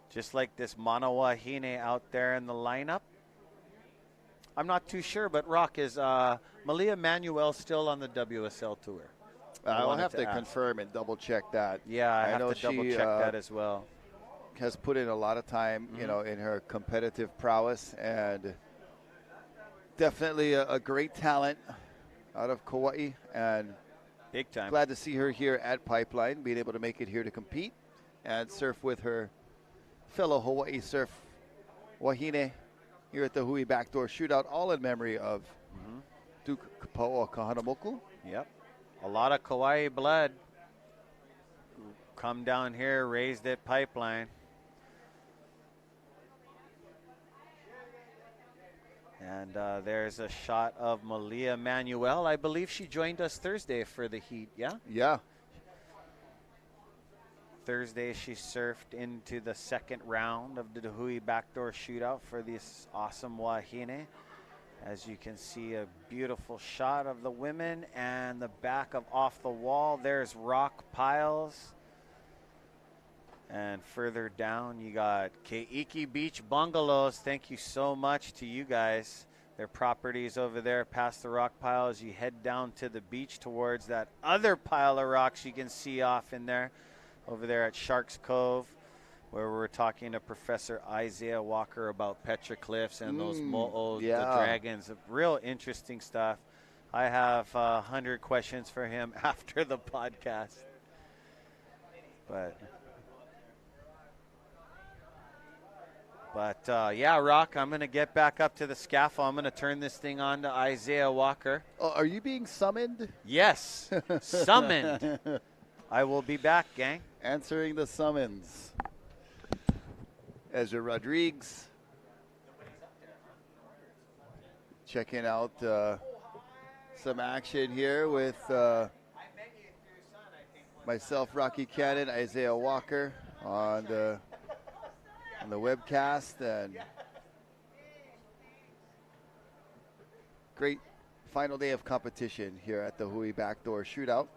Just like this Manawa Hine out there in the lineup. I'm not too sure, but Rock, is Malia Manuel still on the WSL tour? I'll have to confirm and double check that. Yeah, I have to double check that as well. Has put in a lot of time, in her competitive prowess, and definitely a great talent out of Kauai. And Big time. Glad to see her here at Pipeline, being able to make it here to compete and surf with her fellow Hawaii surf wahine here at the Hui Backdoor Shootout, all in memory of Duke Kapaoa Kahanamoku. Yep. A lot of Kauai blood come down here, raised at Pipeline. And there's a shot of Malia Manuel. I believe she joined us Thursday for the heat, yeah? Yeah. Thursday she surfed into the second round of the Hui Backdoor Shootout for this awesome wahine. As you can see, a beautiful shot of the women and the back of Off the Wall. There's rock piles. And further down, you got Keiki Beach Bungalows. Thank you so much to you guys. Their properties over there past the rock piles. You head down to the beach towards that other pile of rocks you can see off in there, over there at Sharks Cove, where we're talking to Professor Isaiah Walker about petroglyphs and those mo'os, the dragons. Real interesting stuff. I have 100 questions for him after the podcast. But yeah, Rock, I'm going to get back up to the scaffold. I'm going to turn this thing on to Isaiah Walker. Oh, are you being summoned? Yes, summoned. I will be back, gang. Answering the summons. Ezra Rodriguez checking out some action here with myself, Rocky Cannon, Isaiah Walker on the webcast, and great final day of competition here at the Hui Backdoor Shootout.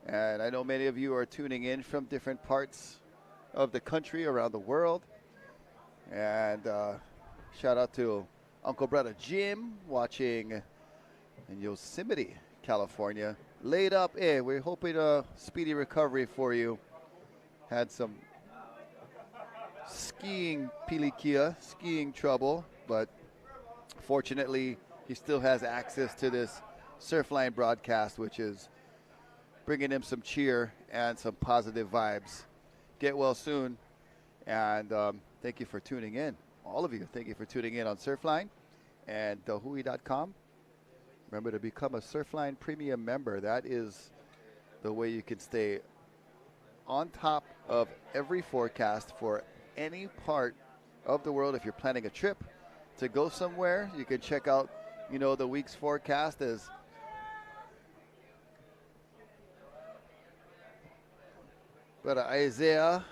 And I know many of you are tuning in from different parts of the country, around the world. And shout out to Uncle Brother Jim watching in Yosemite, California. Laid up, we're hoping a speedy recovery for you. Had some skiing pilikia, skiing trouble, but fortunately he still has access to this Surfline broadcast, which is bringing him some cheer and some positive vibes. Get well soon, and thank you for tuning in. All of you, thank you for tuning in on Surfline and thehui.com. Remember to become a Surfline Premium member. That is the way you can stay on top of every forecast for any part of the world. If you're planning a trip to go somewhere, you can check out, the week's forecast as Brother Isaiah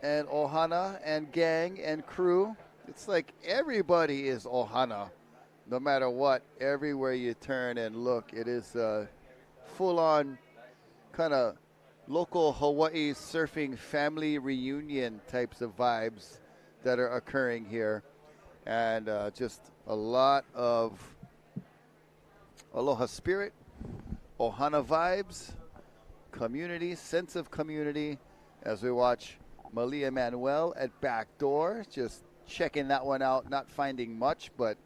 and Ohana and gang and crew. It's like everybody is Ohana, no matter what. Everywhere you turn and look, it is full-on kind of local Hawaii surfing family reunion types of vibes that are occurring here. And just a lot of aloha spirit, Ohana vibes, community, sense of community, as we watch Malia Manuel at Backdoor, just checking that one out, not finding much, but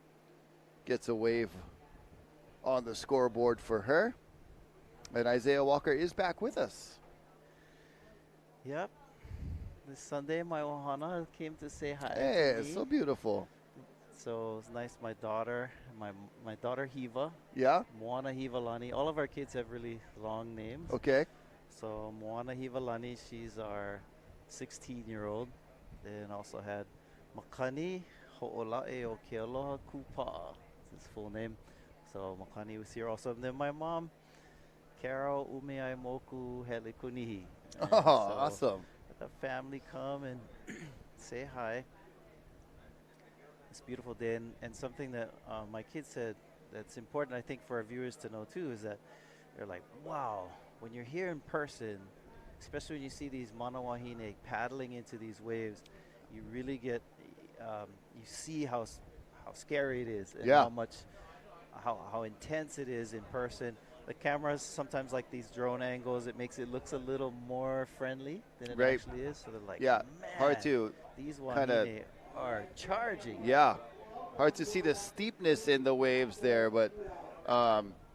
gets a wave on the scoreboard for her. And Isaiah Walker is back with us. Yep. This Sunday, my ohana came to say hi. Hey, to it's me. so beautiful. So it's nice. My daughter, my daughter Hiva, Yeah? Moana Hivalani. All of our kids have really long names. Okay. So Moana Hivalani, she's our 16-year-old. Then also had Makani Ho'ola'e o Kealoha Kupa'a. That's his full name. So Makani was here also. And then my mom, Carol Umeai Moku Hele Kunihi. And Oh, so awesome. let the family come and say hi. It's a beautiful day. And something that my kids said that's important, I think, for our viewers to know too, is that they're like, wow, when you're here in person, especially when you see these manawahine paddling into these waves, you really get, you see how scary it is, and Yeah. how intense it is in person. The cameras sometimes, like these drone angles, it looks a little more friendly than it Right. actually is. So they're like, Yeah, man, hard to these kinda- wahine are charging. Yeah, hard to see the steepness in the waves there, but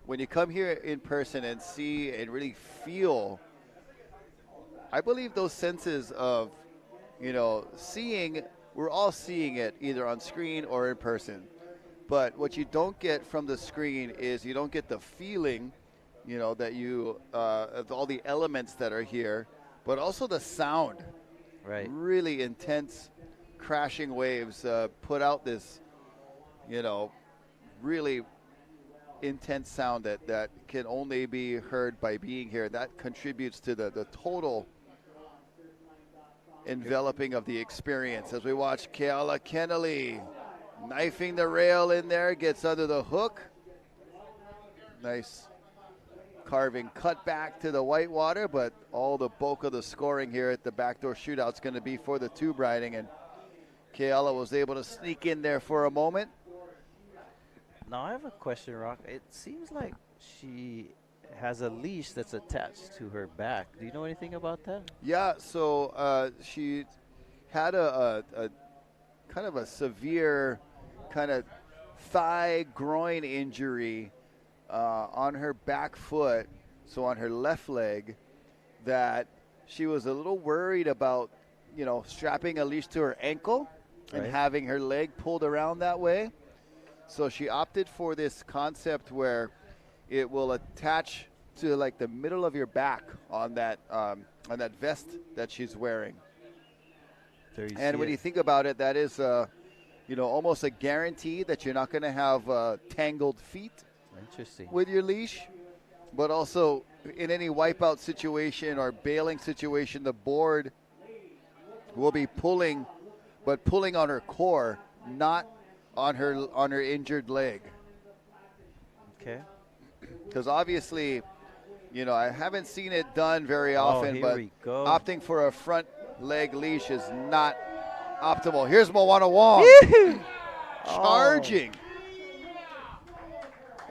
when you come here in person and see and really feel, I believe those senses of, seeing, we're all seeing it either on screen or in person. But what you don't get from the screen is you don't get the feeling, that of all the elements that are here, but also the sound. Right. Really intense crashing waves put out this, really intense sound that can only be heard by being here. That contributes to the total enveloping of the experience as we watch Keala Kennelly knifing the rail in there, gets under the hook. Nice carving cut back to the whitewater, but all the bulk of the scoring here at the Backdoor Shootout is going to be for the tube riding, and Keala was able to sneak in there for a moment. Now I have a question, Rock. It seems like she has a leash that's attached to her back. Do you know anything about that? Yeah, so she had a kind of a severe kind of thigh groin injury on her back foot, so on her left leg, that she was a little worried about, strapping a leash to her ankle and having her leg pulled around that way. So she opted for this concept where it will attach to like the middle of your back on that vest that she's wearing. And when you think about it, that is almost a guarantee that you're not going to have tangled feet. Interesting. With your leash, but also in any wipeout situation or bailing situation, the board will be pulling, but pulling on her core, not on her injured leg. Okay. Because obviously, I haven't seen it done very often, here but we go. opting for a front leg leash is not optimal. Here's Moana Wong charging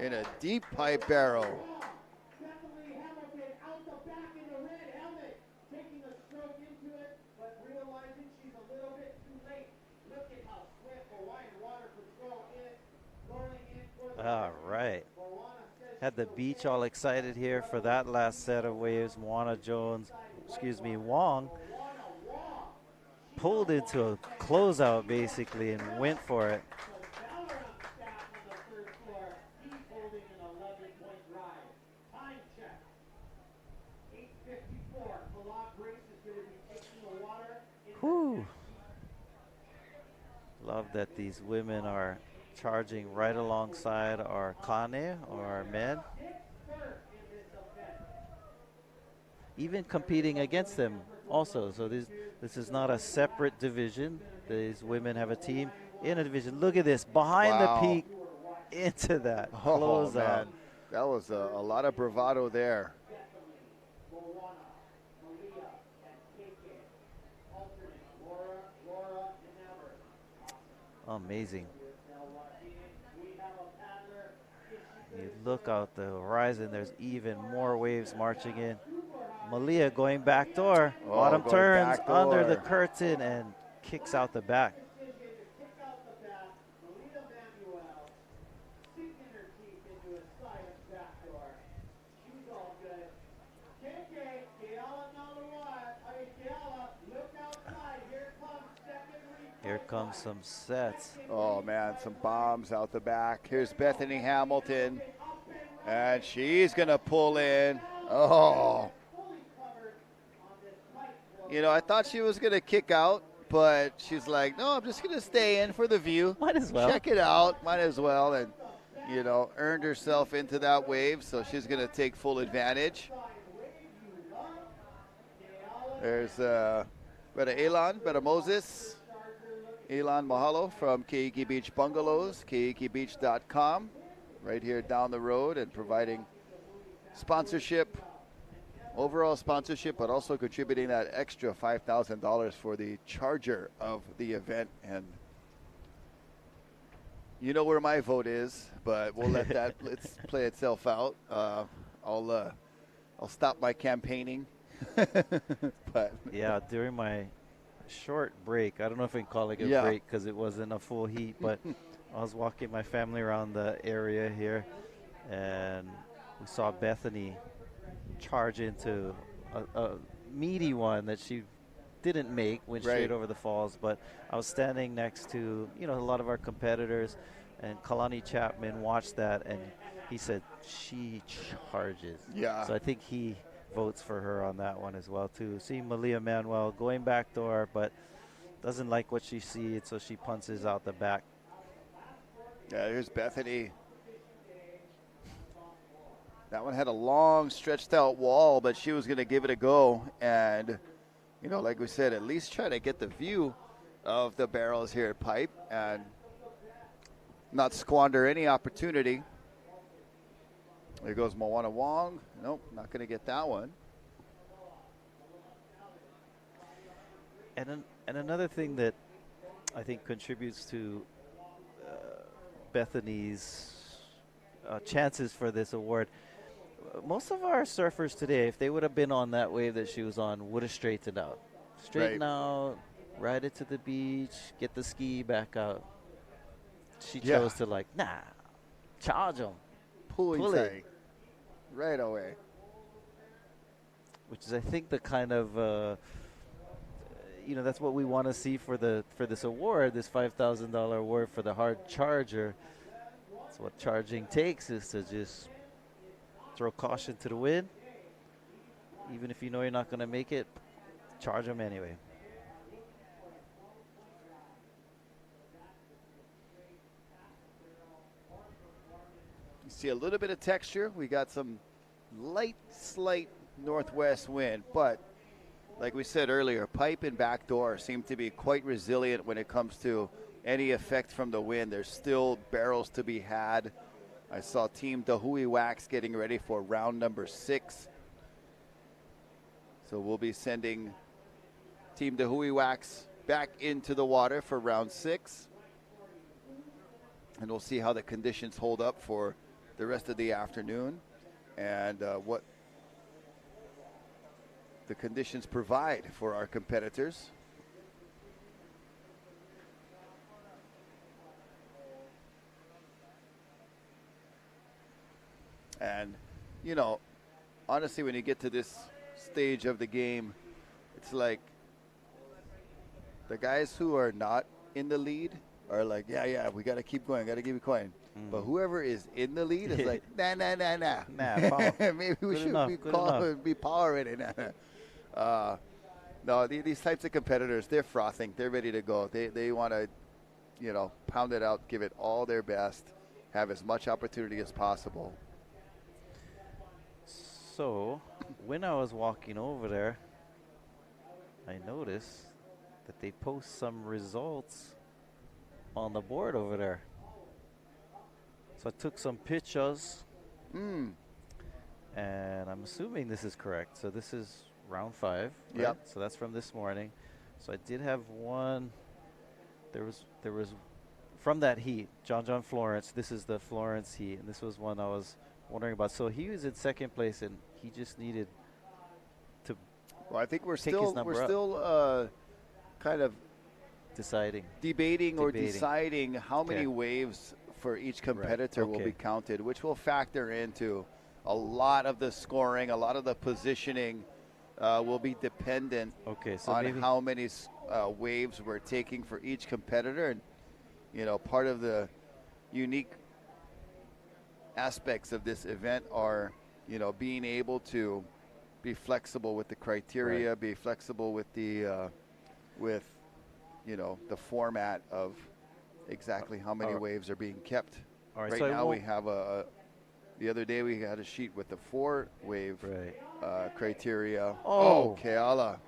in a deep pipe barrel. Definitely Hamilton out the back in the red helmet, taking a stroke into it, but realizing she's a little bit too late. Look at how swift Hawaiian Water Patrol is rolling in for the All right. Had the beach all excited here for that last set of waves. Wong pulled into a closeout basically and went for it. Whew. Love that these women are charging right alongside our kane or our men. Even competing against them also. So this is not a separate division. These women have a team in a division. Look at this, behind the peak into that closeout. Man. That was a lot of bravado there. Amazing. You look out the horizon, there's even more waves marching in. Malia going backdoor. Bottom turns under the curtain and kicks out the back. Here comes some sets. Oh, man, some bombs out the back. Here's Bethany Hamilton, and she's going to pull in. Oh. I thought she was going to kick out, but she's like, no, I'm just going to stay in for the view. Might as well. Check it out. Might as well. And, earned herself into that wave, so she's going to take full advantage. There's Brother Elon, Brother Moses. Elon Mahalo from Keiki Beach Bungalows, keikibeach.com, right here down the road, and providing sponsorship, overall sponsorship, but also contributing that extra $5,000 for the charger of the event. And you know where my vote is, but we'll let that let's play itself out. I'll stop my campaigning. But yeah, during my short break, I don't know if I can call it a break because it wasn't a full heat, but I was walking my family around the area here, and we saw Bethany charge into a meaty one that she didn't make, went straight over the falls. But I was standing next to, a lot of our competitors, and Kalani Chapman watched that, and he said she charges. Yeah. So I think he votes for her on that one as well too. See Malia Manuel going backdoor, but doesn't like what she sees, so she punches out the back. Yeah, here's Bethany. That one had a long stretched out wall, but she was going to give it a go. And, like we said, at least try to get the view of the barrels here at Pipe and not squander any opportunity. There goes Moana Wong. Nope, not going to get that one. And another thing that I think contributes to Bethany's chances for this award, most of our surfers today, if they would have been on that wave that she was on, would have straightened out. Straighten out, ride it to the beach, get the ski back out. She chose to charge them. Pull it. Right away. Which is, I think, the kind of, that's what we want to see for this award, this $5,000 award for the hard charger. That's what charging takes, is to just throw caution to the wind. Even if you know you're not going to make it, charge them anyway. You see a little bit of texture. We got some slight northwest wind, but like we said earlier, Pipe and Backdoor seem to be quite resilient when it comes to any effect from the wind. There's still barrels to be had. I saw Team Hui Wax getting ready for round number 6. So we'll be sending Team Hui Wax back into the water for round 6. And we'll see how the conditions hold up for the rest of the afternoon and what the conditions provide for our competitors. And, honestly, when you get to this stage of the game, it's like the guys who are not in the lead are like, yeah, we got to keep going, got to keep it going. But whoever is in the lead is like, nah. Maybe we should be powering it. No, these types of competitors, they're frothing. They're ready to go. They want to, pound it out, give it all their best, have as much opportunity as possible. So, when I was walking over there, I noticed that they post some results on the board over there. So I took some pictures, and I'm assuming this is correct. So this is round 5. Right? Yep. So that's from this morning. So I did have one. There was from that heat, John Florence. This is the Florence heat, and this was one I was wondering about. So he was in second place, and he just needed to. Well, I think we're take his number still kind of deciding or deciding how many waves for each competitor will be counted, which will factor into a lot of the scoring, a lot of the positioning will be dependent on how many waves we're taking for each competitor. And, part of the unique aspects of this event are, being able to be flexible with the criteria, be flexible with the, the format of exactly how many waves are being kept. All right, right so now we have the other day we had a sheet with the 4-wave criteria. Keala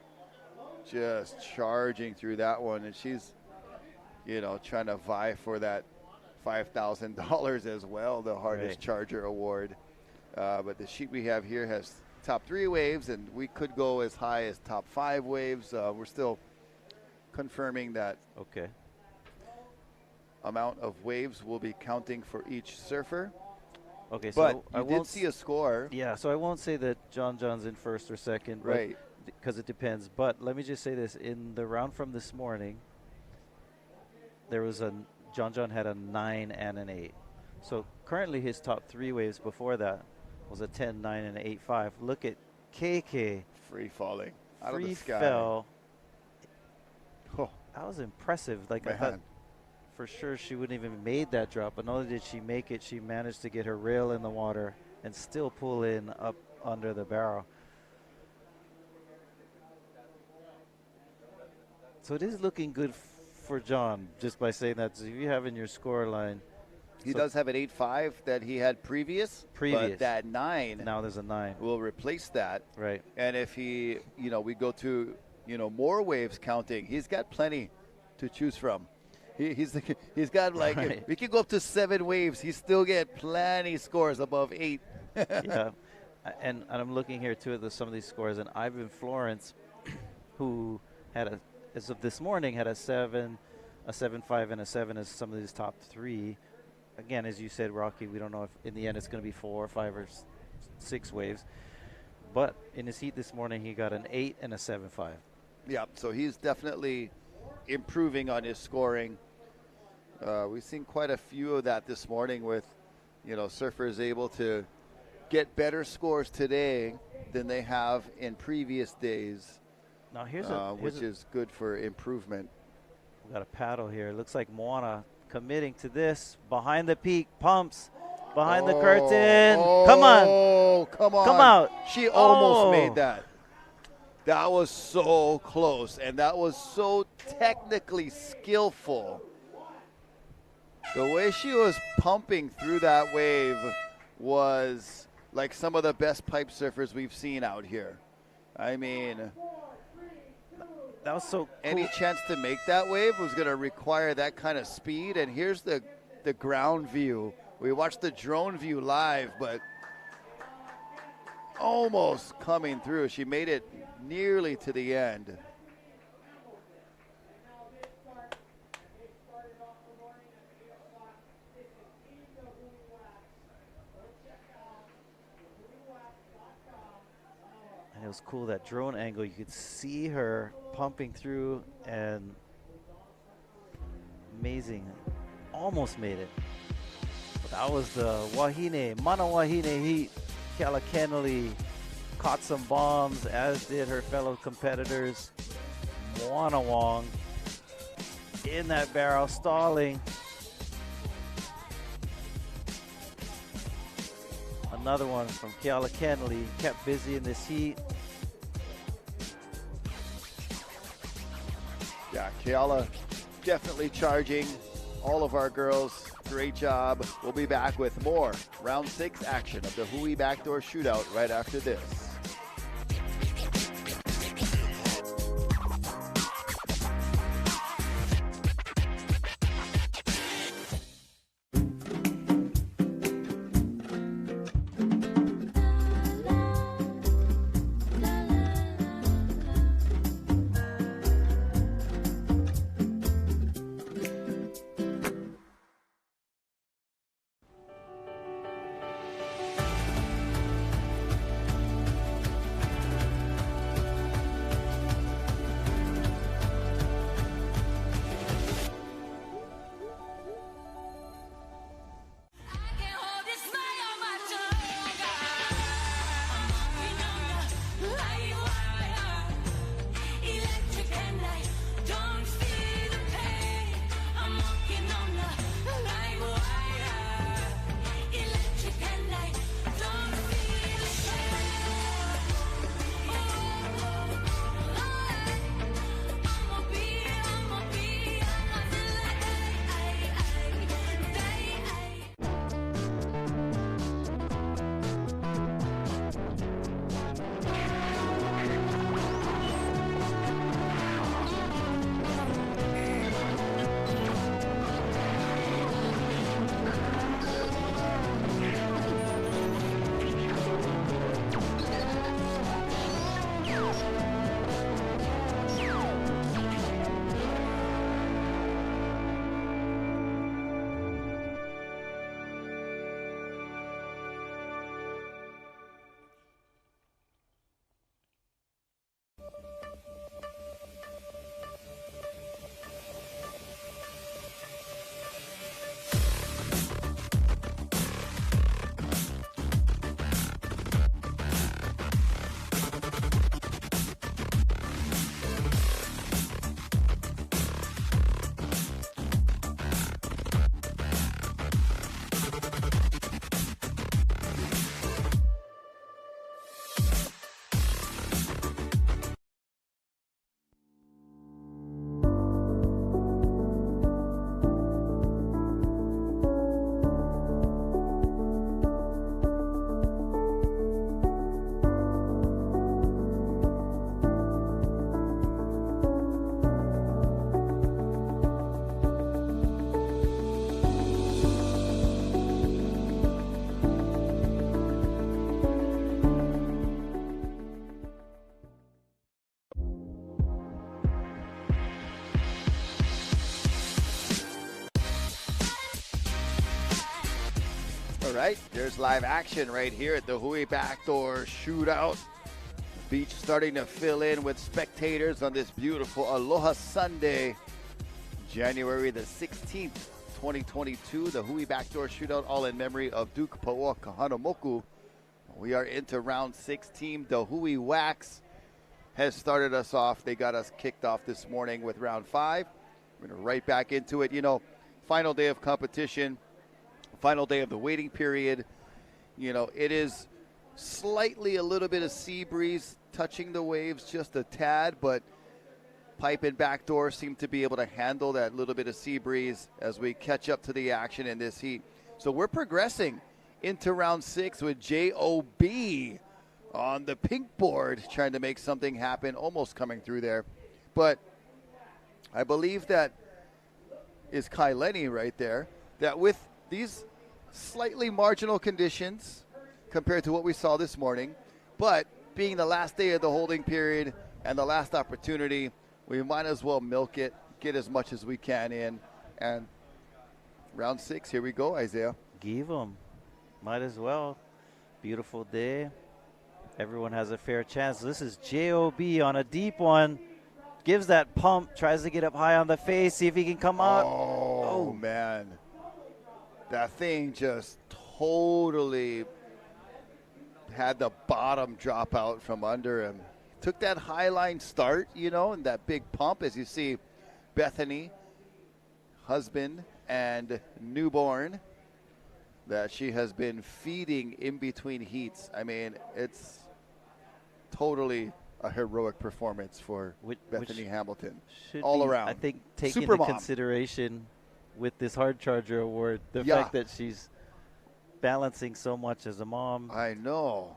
just charging through that one, and she's, trying to vie for that $5,000 as well, the hardest charger award. But the sheet we have here has top 3 waves, and we could go as high as top 5 waves. We're still confirming that amount of waves we'll be counting for each surfer. Okay, but so you did see a score. Yeah, so I won't say that John's in first or second, right? Because it depends. But let me just say this: in the round from this morning, there was John had a 9 and an 8. So currently his top 3 waves before that was a 10-9 and an 8-5. Look at KK. Free falling out of Free the sky. fell. Oh, That was impressive. Like, I man. thought for sure she wouldn't even made that drop, but not only did she make it, she managed to get her rail in the water and still pull in up under the barrel. So it is looking good for John, just by saying that. So if you have in your score line, He so does have an 8-5 that he had previous. But that 9 now there's a 9. will replace that. Right. And if he, we go to, more waves counting, he's got plenty to choose from. He's got like, Right. if we can go up to 7 waves, he still get plenty scores above 8. Yeah. And I'm looking here too at some of these scores, and Ivan Florence, who had as of this morning, had a 7, a 7.5, and a 7 as some of these top 3. Again, as you said, Rocky, we don't know if in the end it's going to be 4 or 5 or 6 waves. But in his heat this morning, he got an 8 and a 7.5. Yeah, so he's definitely improving on his scoring. We've seen quite a few of that this morning with, surfers able to get better scores today than they have in previous days. Now here's which is good for improvement. We got a paddle here. It looks like Moana committing to this. Behind the peak, pumps. Behind the curtain. Come on. Oh, come on. Come out. She almost Oh. made that. That was so close, and that was so technically skillful. The way she was pumping through that wave was like some of the best pipe surfers we've seen out here. I mean, That was so cool. any chance to make that wave was going to require that kind of speed. And here's the ground view. We watched the drone view live, but almost coming through. She made it nearly to the end. And it was cool, that drone angle. You could see her pumping through, and amazing. Almost made it. But that was the Mana Wahine heat. Kala Kennelly caught some bombs, as did her fellow competitors. Moana Wong in that barrel, stalling. Another one from Keala Kennelly, kept busy in this heat. Yeah, Keala definitely charging. All of our girls, great job. We'll be back with more round 6 action of the Hui Backdoor Shootout right after this. right, there's live action right here at the Hui Backdoor Shootout. Beach starting to fill in with spectators on this beautiful Aloha Sunday, January the 16th, 2022. The Hui Backdoor Shootout, all in memory of Duke Paoa Kahanamoku. We are into round 6. Team the Hui Wax has started us off. They got us kicked off this morning with round 5. We're going to right back into it. You know, final day of competition, final day of the waiting period. You know, it is slightly a little bit of sea breeze touching the waves just a tad, but Pipe and Backdoor seem to be able to handle that little bit of sea breeze as we catch up to the action in this heat. So we're progressing into round 6 with J.O.B. on the pink board, trying to make something happen, almost coming through there. But I believe that is Kai Lenny right there, that with these slightly marginal conditions compared to what we saw this morning, but being the last day of the holding period and the last opportunity, we might as well milk it, get as much as we can in. And round 6, here we go, Isaiah. Give them. Might as well. Beautiful day. Everyone has a fair chance. This is J.O.B. on a deep one. Gives that pump, tries to get up high on the face, see if he can come up. Oh, man. That thing just totally had the bottom drop out from under him. Took that high line start, you know, and that big pump, as you see Bethany, husband and newborn, that she has been feeding in between heats. I mean, it's totally a heroic performance for Bethany Hamilton. All around. I think taking Super into mom. consideration with this Hard Charger award, the fact that she's balancing so much as a mom. I know.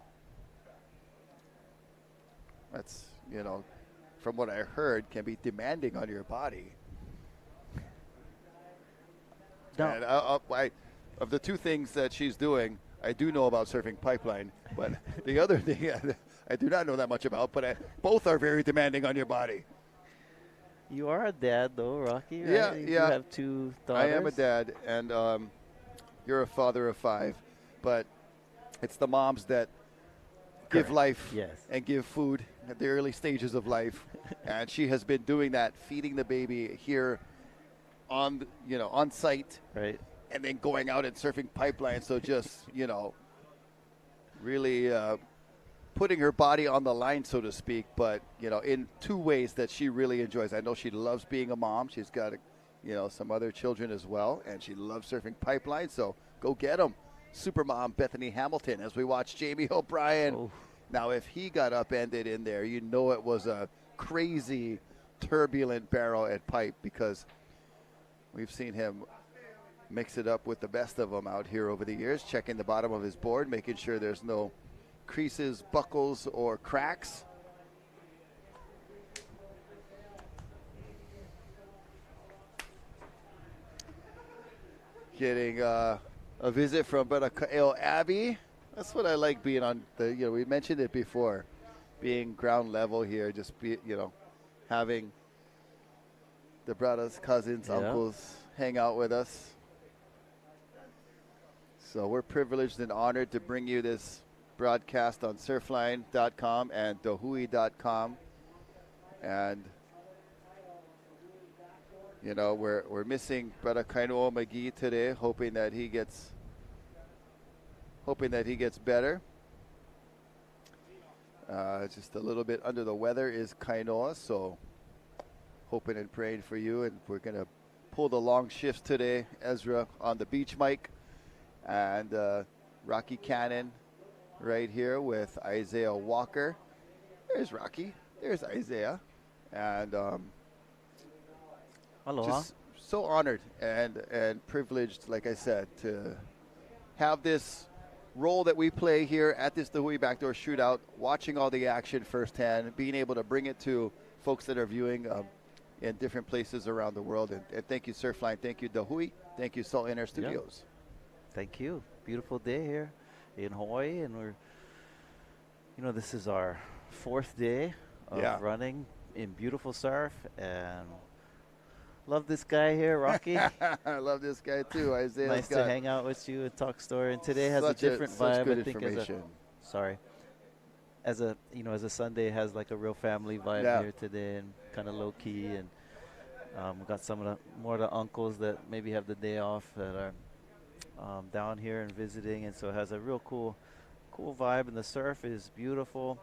That's, you know, from what I heard, can be demanding on your body. No. And of the two things that she's doing, I do know about surfing pipeline, but the other thing I do not know that much about, but both are very demanding on your body. You are a dad, though, Rocky, right? Yeah, You yeah. have 2 daughters. I am a dad, and you're a father of 5, but it's the moms that give life and give food at the early stages of life. And she has been doing that, feeding the baby here on, you know, on site. Right. And then going out and surfing pipeline. So just, you know, really putting her body on the line, so to speak, but, you know, in 2 ways that she really enjoys. I know she loves being a mom. She's got, you know, some other children as well, and she loves surfing pipeline. So go get them. Supermom Bethany Hamilton as we watch Jamie O'Brien. Oh. Now, if he got upended in there, you know it was a crazy, turbulent barrel at pipe, because we've seen him mix it up with the best of them out here over the years, checking the bottom of his board, making sure there's no creases, buckles, or cracks. Getting a visit from Brother Kael Abbey. That's what I like being on the, you know, we mentioned it before, being ground level here, just be, you know, having the brothers, cousins, uncles hang out with us. So we're privileged and honored to bring you this broadcast on surfline.com and dohui.com. And, you know, we're missing Brother Kainoa McGee today, hoping that he gets better. Just a little bit under the weather is Kainoa, so hoping and praying for you. And we're going to pull the long shifts today. Ezra on the beach mic, and Rocky Cannon right here with Isaiah Walker. There's Rocky. There's Isaiah. And just so honored and privileged, like I said, to have this role that we play here at this the Hui Backdoor Shootout, watching all the action firsthand, being able to bring it to folks that are viewing in different places around the world. And thank you, Surfline. Thank you, the Hui. Thank you, Salt and Air Studios. Thank you. Beautiful day here in Hawaii, and we're, you know, this is our 4th day of running in beautiful surf, and Love this guy here, Rocky. I love this guy too, Isaiah. Nice to hang out with you and talk story. And today has a different such vibe. good I think information. as a Sunday has like a real family vibe Yeah. here today, and kind of low key. And we got some of the more of the uncles that maybe have the day off that are down here and visiting, and so it has a real cool vibe. And the surf is beautiful.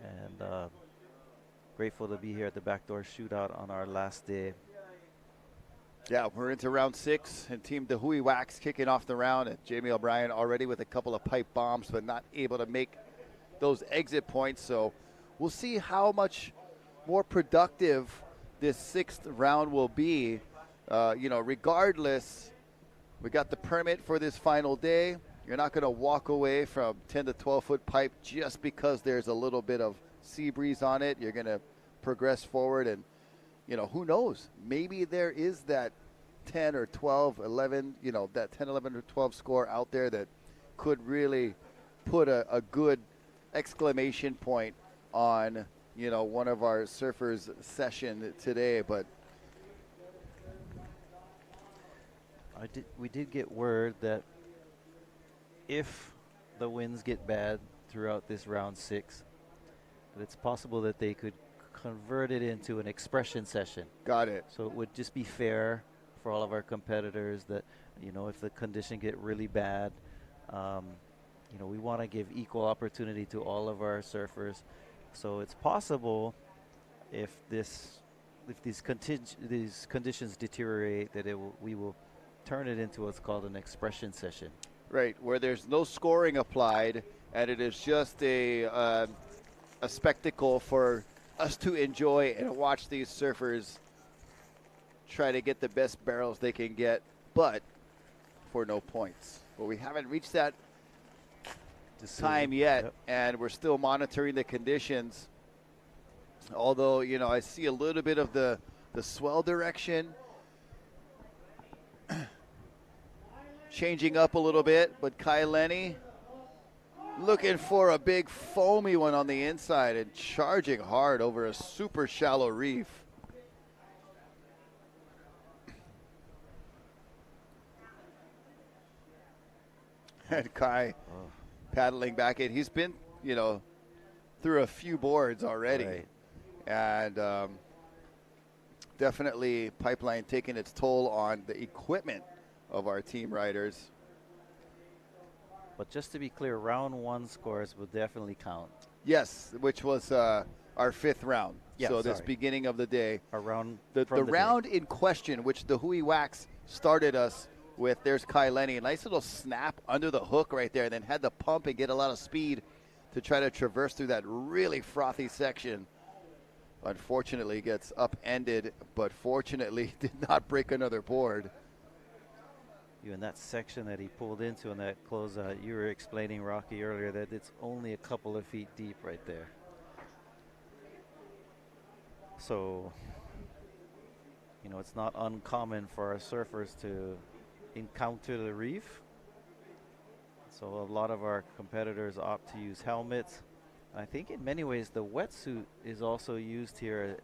And grateful to be here at the Backdoor Shootout on our last day. Yeah, we're into round 6, and Team the Hui Wax kicking off the round, and Jamie O'Brien already with a couple of pipe bombs, but not able to make those exit points. So we'll see how much more productive this 6th round will be. Regardless, we got the permit for this final day. You're not going to walk away from 10 to 12-foot pipe just because there's a little bit of sea breeze on it. You're going to progress forward, and who knows, maybe there is that 10 or 12 11 that 10 11 or 12 score out there that could really put a good exclamation point on one of our surfers session today. But we did get word that if the winds get bad throughout this round 6, that it's possible that they could convert it into an expression session. Got it. So it would just be fair for all of our competitors that, if the condition get really bad, we want to give equal opportunity to all of our surfers. So it's possible if these conditions deteriorate, that we will turn it into what's called an expression session. Right, where there's no scoring applied, and it is just a spectacle for us to enjoy and watch these surfers try to get the best barrels they can get, but for no points. But we haven't reached that time yet, Yep. and we're still monitoring the conditions. Although, I see a little bit of the swell direction changing up a little bit, but Kai Lenny looking for a big foamy one on the inside and charging hard over a super shallow reef. And Kai paddling back in. He's been, through a few boards already. Right. And definitely Pipeline taking its toll on the equipment of our team riders. But just to be clear, round 1 scores will definitely count. Yes, which was our 5th round. Yeah, so this sorry. beginning of the day. Around The round in question, which the Hui Wax started us with, there's Kai Lenny. A nice little snap under the hook right there, and then had to pump and get a lot of speed to try to traverse through that really frothy section. Unfortunately, gets upended, but fortunately did not break another board. In that section that he pulled into in that closeout, you were explaining, Rocky, earlier that it's only a couple of feet deep right there. So, it's not uncommon for our surfers to encounter the reef. So a lot of our competitors opt to use helmets. I think in many ways the wetsuit is also used here,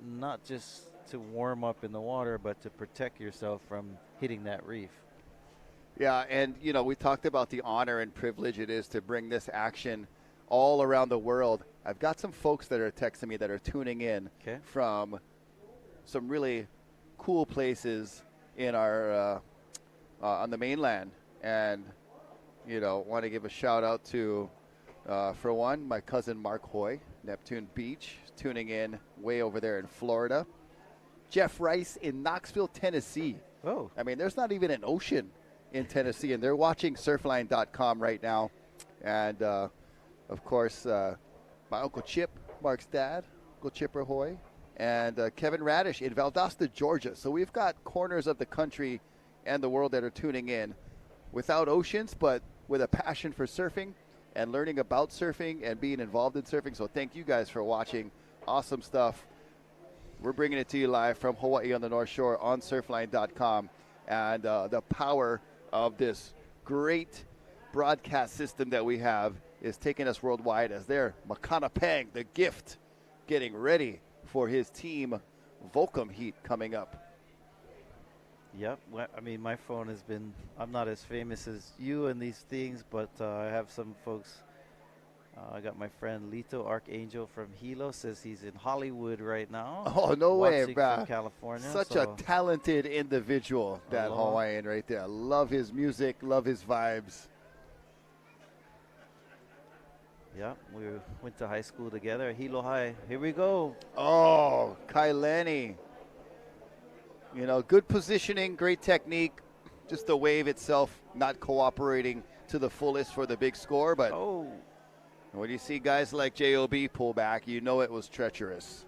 not just to warm up in the water, but to protect yourself from hitting that reef. Yeah, and, we talked about the honor and privilege it is to bring this action all around the world. I've got some folks that are texting me that are tuning in from some really cool places in our on the mainland, and want to give a shout out to for one, my cousin Mark Hoy, Neptune Beach, tuning in way over there in Florida. Jeff Rice in Knoxville, Tennessee. Oh, I mean, there's not even an ocean in Tennessee, and they're watching surfline.com right now. And of course, my Uncle Chip, Mark's dad, Uncle Chipper Hoy, and Kevin Radish in Valdosta, Georgia. So we've got corners of the country and the world that are tuning in without oceans, but with a passion for surfing and learning about surfing and being involved in surfing. So thank you guys for watching. Awesome stuff. We're bringing it to you live from Hawaii on the North Shore on surfline.com. And the power of this great broadcast system that we have is taking us worldwide as they're Makana Pang, the gift, getting ready for his team Volcom heat coming up. Yep. Well, I mean, my phone has been, I'm not as famous as you in these things, but I have some folks. I got my friend Lito Archangel from Hilo, says he's in Hollywood right now. Oh, no way, watching bruh. from California. Such a talented individual, that Aloha. Hawaiian right there. Love his music, love his vibes. Yeah, we went to high school together at Hilo High. Here we go. Oh, Kaileni. You know, good positioning, great technique. Just the wave itself not cooperating to the fullest for the big score. But Oh, when you see guys like J.O.B. pull back, you know it was treacherous.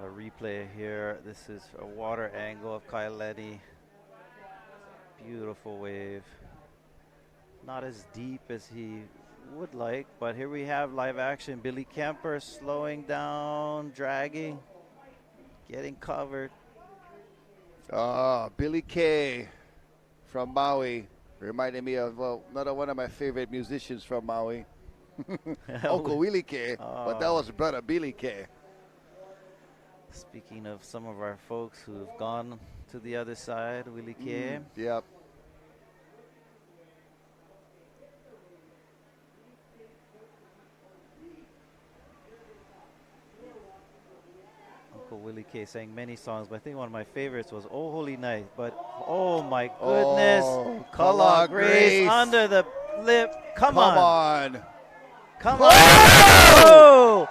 a replay here. This is a water angle of Kaileni. Beautiful wave. Not as deep as he would like, but here we have live action. Billy Kemper slowing down, dragging, getting covered. Billy K from Maui reminded me of another one of my favorite musicians from Maui, Uncle Willie K. But that was brother Billy K. Speaking of some of our folks who've gone to the other side, Willie K. Yep. Uncle Willie K sang many songs, but I think one of my favorites was Oh Holy Night. But oh my goodness, Oh, Kala Grace Grace. under the lip. Come Come on. on. Come on. Oh!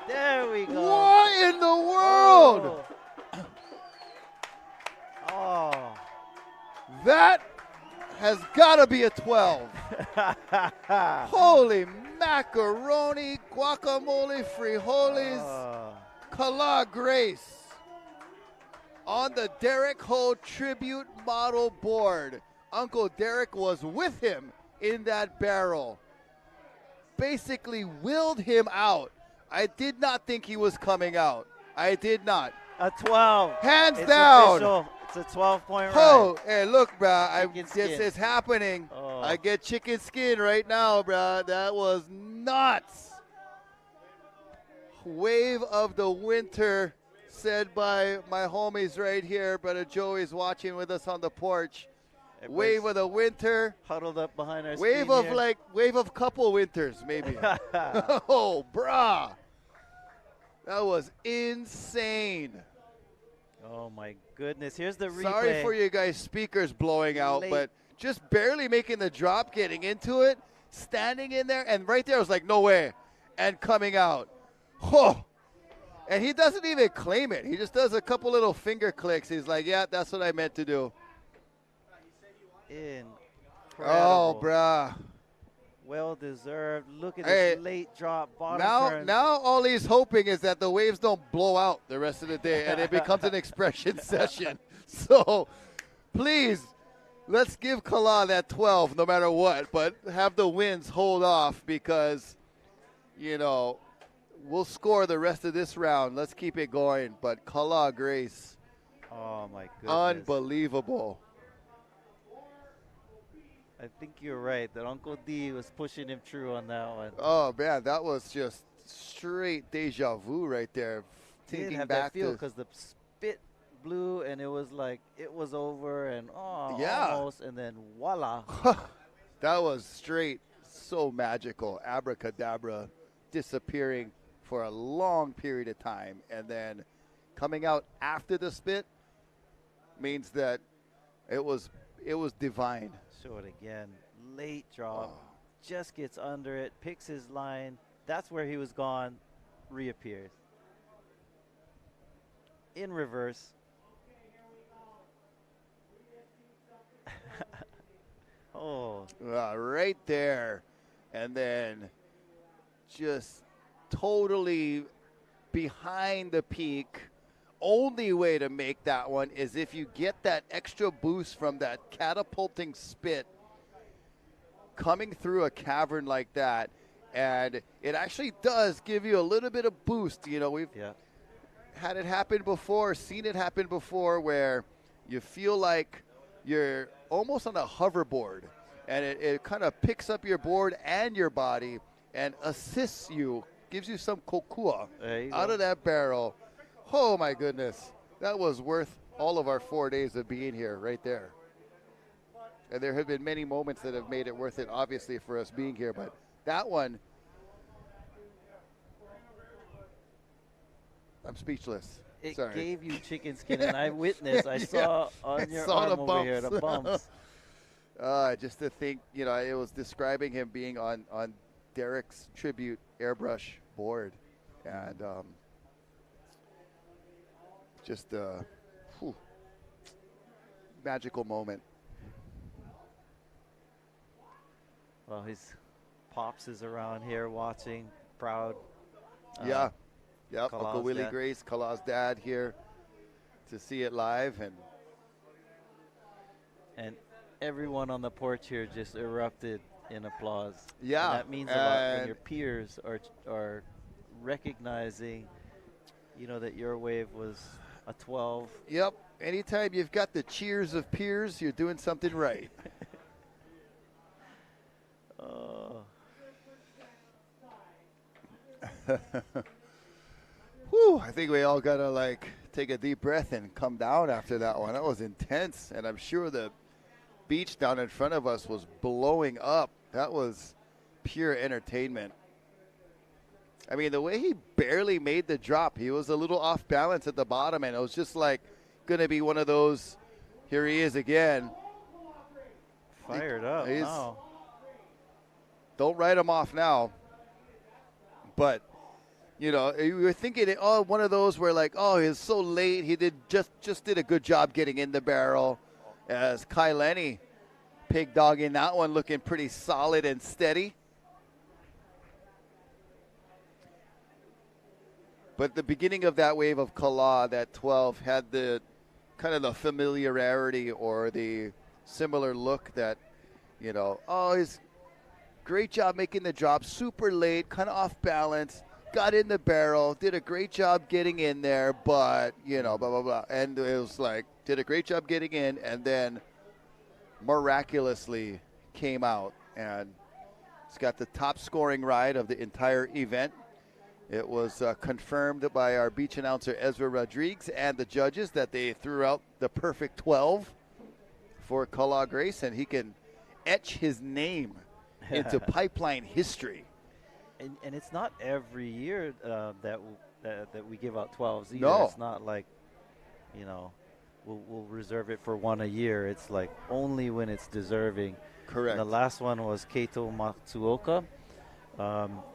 There we go. What in the world? Oh. That has got to be a 12. Holy macaroni, guacamole, frijoles, Kala Grace on the Derek Ho tribute model board. Uncle Derek was with him in that barrel. Basically willed him out. I did not think he was coming out. I did not. A 12. Hands It's down. official. It's a 12-point Oh, ride. hey, look, bruh. Chicken skin. It's happening. Oh. I get chicken skin right now, bruh. That was nuts. Wave of the winter, said by my homies right here. Brother Joey's watching with us on the porch. Wave Everybody's of the winter. huddled up behind our Wave screen of here. wave of couple winters, maybe. Oh, bruh. That was insane. Oh my goodness. Here's the replay. Sorry for you guys' speakers blowing out, Late. but just barely making the drop, getting into it, standing in there, and right there I was like, no way, and coming out. Oh. And he doesn't even claim it. He just does a couple little finger clicks. He's like, yeah, that's what I meant to do. Incredible. Oh, bruh. Well deserved. Look at Hey, this late drop bottom turn. Now all he's hoping is that the waves don't blow out the rest of the day and it becomes an expression session. So please, let's give Kala that 12 no matter what, but have the winds hold off because, you know, we'll score the rest of this round. Let's keep it going. But Kala Grace, Oh my goodness. unbelievable. I think you're right that Uncle D was pushing him through on that one. Oh, man, that was just straight deja vu right there. He didn't Thinking have back that feel to because the spit blew and it was like it was over and Yeah. almost and then voila. that was straight so magical. Abracadabra disappearing for a long period of time and then coming out after the spit means that it was divine. Show it again. Late drop. Just gets under it, picks his line. That's where he was gone. Reappears. In reverse. Oh. Right there. And then just totally behind the peak. Only way to make that one is if you get that extra boost from that catapulting spit coming through a cavern like that. And it actually does give you a little bit of boost. You know, Yeah. had it happen before, seen it happen before, where you feel like you're almost on a hoverboard, and it kind of picks up your board and your body and assists you, gives you some kokua There you out go. of that barrel. Oh my goodness, that was worth all of our 4 days of being here right there. And there have been many moments that have made it worth it, obviously, for us being here, but that one, I'm speechless. It Sorry. gave you chicken skin, and I witnessed. I saw on your saw arm the over here bumps. the bumps. Just to think, it was describing him being on Derek's tribute airbrush board, and just magical moment. Well, his pops is around here watching, proud. Yeah. Yep, Kalah's Uncle Willie dad. Grace, Kalah's dad here to see it live, And everyone on the porch here just erupted in applause. Yeah, And that means a lot when and- your peers are recognizing, that your wave was a 12. Yep. Anytime you've got the cheers of peers, you're doing something right. Oh, Whew, I think we all gotta take a deep breath and come down after that one. That was intense, and I'm sure the beach down in front of us was blowing up. That was pure entertainment. I mean, the way he barely made the drop, he was a little off balance at the bottom, and it was just gonna be one of those. Here he is again. fired up. He's- Wow. Don't write him off now. But, you were thinking, one of those where he's so late. He just did a good job getting in the barrel. As Kai Lenny pig dogging that one, looking pretty solid and steady. But the beginning of that wave of Kalah, that 12, had the kind of the familiarity or the similar look that, he's great job making the drop, super late, kind of off balance, got in the barrel, did a great job getting in there, but, blah, blah, blah. And it was did a great job getting in, and then miraculously came out. And it's got the top scoring ride of the entire event. It was confirmed by our beach announcer, Ezra Rodriguez, and the judges that they threw out the perfect 12 for Kalah Grace, and he can etch his name into pipeline history. And it's not every year that we give out 12s either. No. It's not we'll reserve it for one a year. It's only when it's deserving. Correct. And the last one was Keito Matsuoka.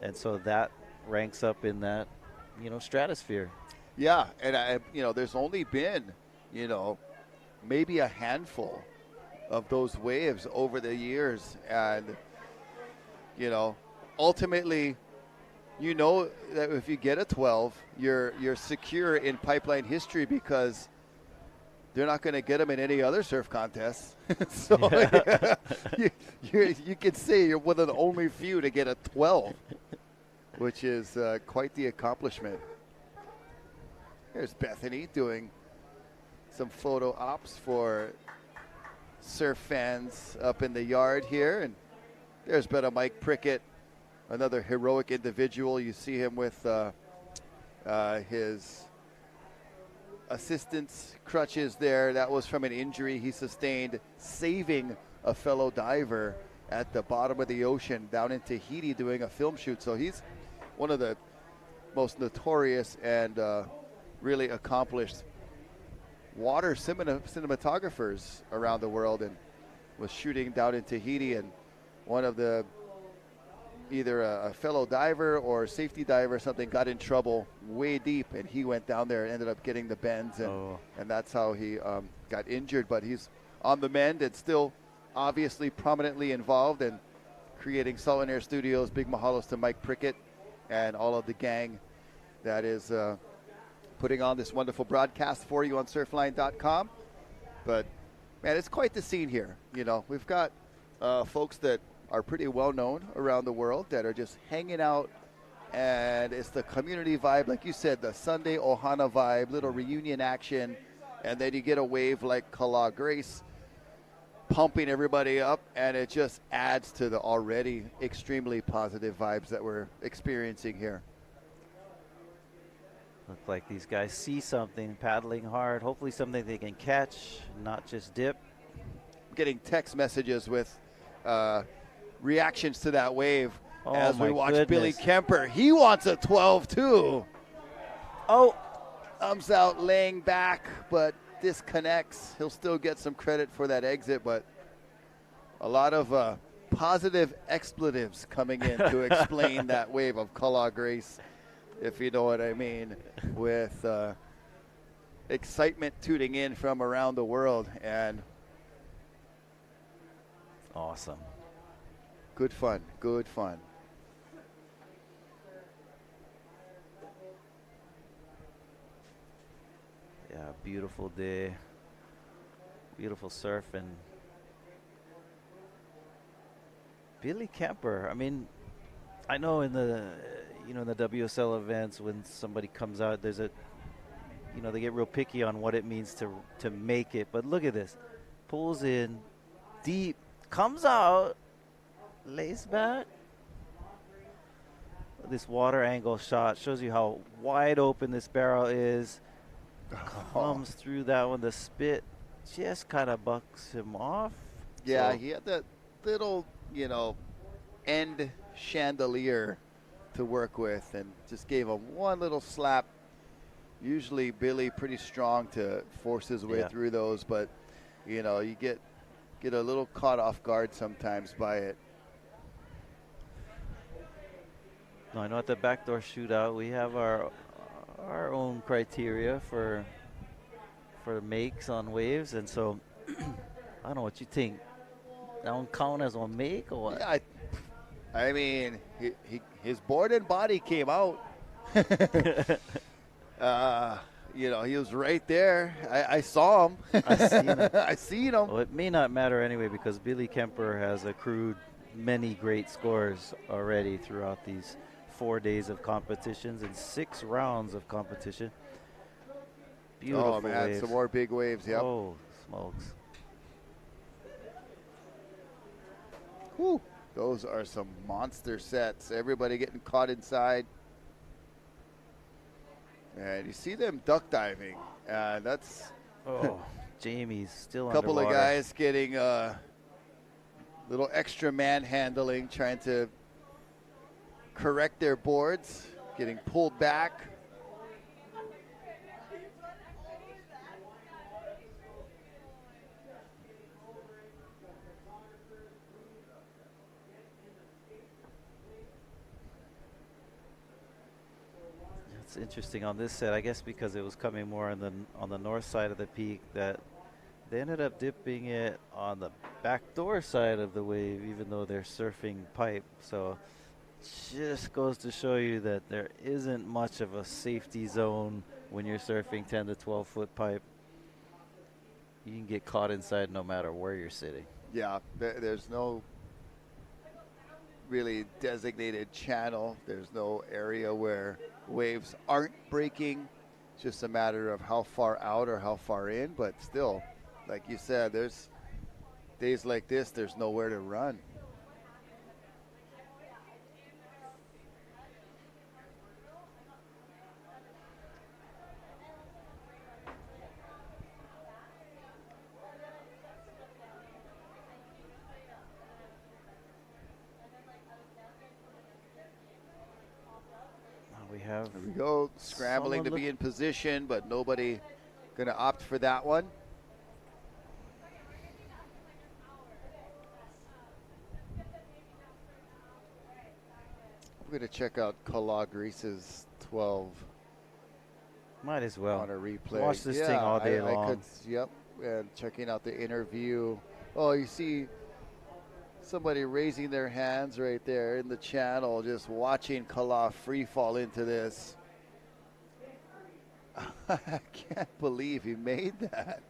And so that ranks up in that, stratosphere. Yeah, and there's only been, maybe a handful of those waves over the years, and ultimately, that if you get a 12, you're secure in pipeline history because they're not going to get them in any other surf contests. So you can say you're one of the only few to get a 12, which is quite the accomplishment. Here's Bethany doing some photo ops for surf fans up in the yard here. And there's been a Mike Prickett, another heroic individual. You see him with his assistant's crutches there. That was from an injury he sustained saving a fellow diver at the bottom of the ocean down in Tahiti doing a film shoot. So he's one of the most notorious and really accomplished water cinematographers around the world, and was shooting down in Tahiti, and one of the either a fellow diver or safety diver or something got in trouble way deep, and he went down there and ended up getting the bends, and that's how he got injured. But he's on the mend and still obviously prominently involved in creating Salt and Air Studios. Big mahalos to Mike Prickett and all of the gang that is putting on this wonderful broadcast for you on surfline.com. But man, it's quite the scene here. We've got folks that are pretty well known around the world that are just hanging out and it's the community vibe, like you said, the Sunday Ohana vibe, little reunion action, and then you get a wave like Kala Grace pumping everybody up, and it just adds to the already extremely positive vibes that we're experiencing here. Look like these guys see something, paddling hard, hopefully something they can catch, not just dip. Getting text messages with reactions to that wave as my we watch goodness. Billy Kemper. He wants a 12 too. Oh, Thumbs out, laying back, but disconnects. He'll still get some credit for that exit, but a lot of positive expletives coming in to explain that wave of Kala Grace, if you know what I mean, with excitement tuning in from around the world, and awesome. good fun, good fun. Yeah, beautiful day, beautiful surf, and Billy Kemper. I mean, I know in the in the WSL events when somebody comes out, there's a they get real picky on what it means to make it. But look at this, pulls in deep, comes out, lays back. This water angle shot shows you how wide open this barrel is. Comes through that one. The spit just kind of bucks him off. Yeah, So- he had that little, end chandelier to work with, and just gave him one little slap. Usually Billy pretty strong to force his way Yeah. through those, but you get a little caught off guard sometimes by it. No, I know at the Backdoor Shootout we have our own criteria for makes on waves, and so I don't know what you think. That one count as one make or what? Yeah, I mean, his board and body came out. He was right there. I saw him. I seen him. I seen him. Well, it may not matter anyway because Billy Kemper has accrued many great scores already throughout these 4 days of competitions and 6 rounds of competition. Beautiful Oh man, waves. some more big waves. Yep. Oh, smokes. Whew. Those are some monster sets. Everybody getting caught inside. And you see them duck diving. That's Oh, Jamie's still a couple underwater. of guys getting a little extra manhandling, trying to correct their boards, getting pulled back. It's interesting on this set, I guess, because it was coming more on the north side of the peak, that they ended up dipping it on the backdoor side of the wave, even though they're surfing pipe. So just goes to show you that there isn't much of a safety zone when you're surfing 10 to 12 foot pipe. You can get caught inside no matter where you're sitting. Yeah, there's no really designated channel. There's no area where waves aren't breaking. It's just a matter of how far out or how far in, but still, like you said, there's days like this, there's nowhere to run. Here we go, scrambling to be in position, but nobody going to opt for that one. We're going to check out Kalagris's 12. Might as well. On a replay. Watch this thing all day long. Yep, and checking out the interview. Oh, you see somebody raising their hands right there in the channel, just watching Kala free fall into this. I can't believe he made that.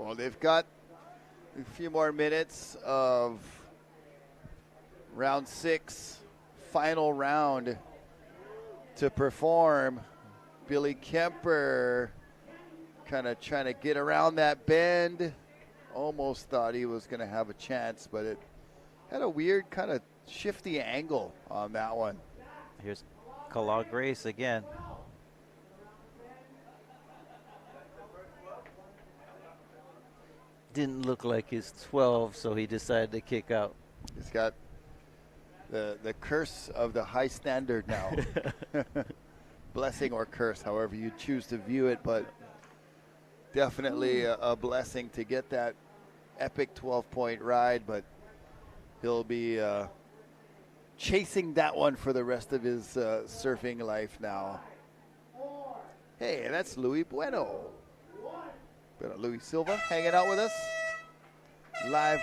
Well, they've got a few more minutes of round 6, final round to perform. Billy Kemper kind of trying to get around that bend. Almost thought he was going to have a chance, but it had a weird kind of shifty angle on that one. Here's Kala Grace again. Didn't look like his 12, so he decided to kick out. He's got the curse of the high standard now. Blessing or curse, however you choose to view it, but definitely a blessing to get that epic 12-point ride, but he'll be chasing that one for the rest of his surfing life now. Hey, that's Louis Bueno. Louis Silva hanging out with us live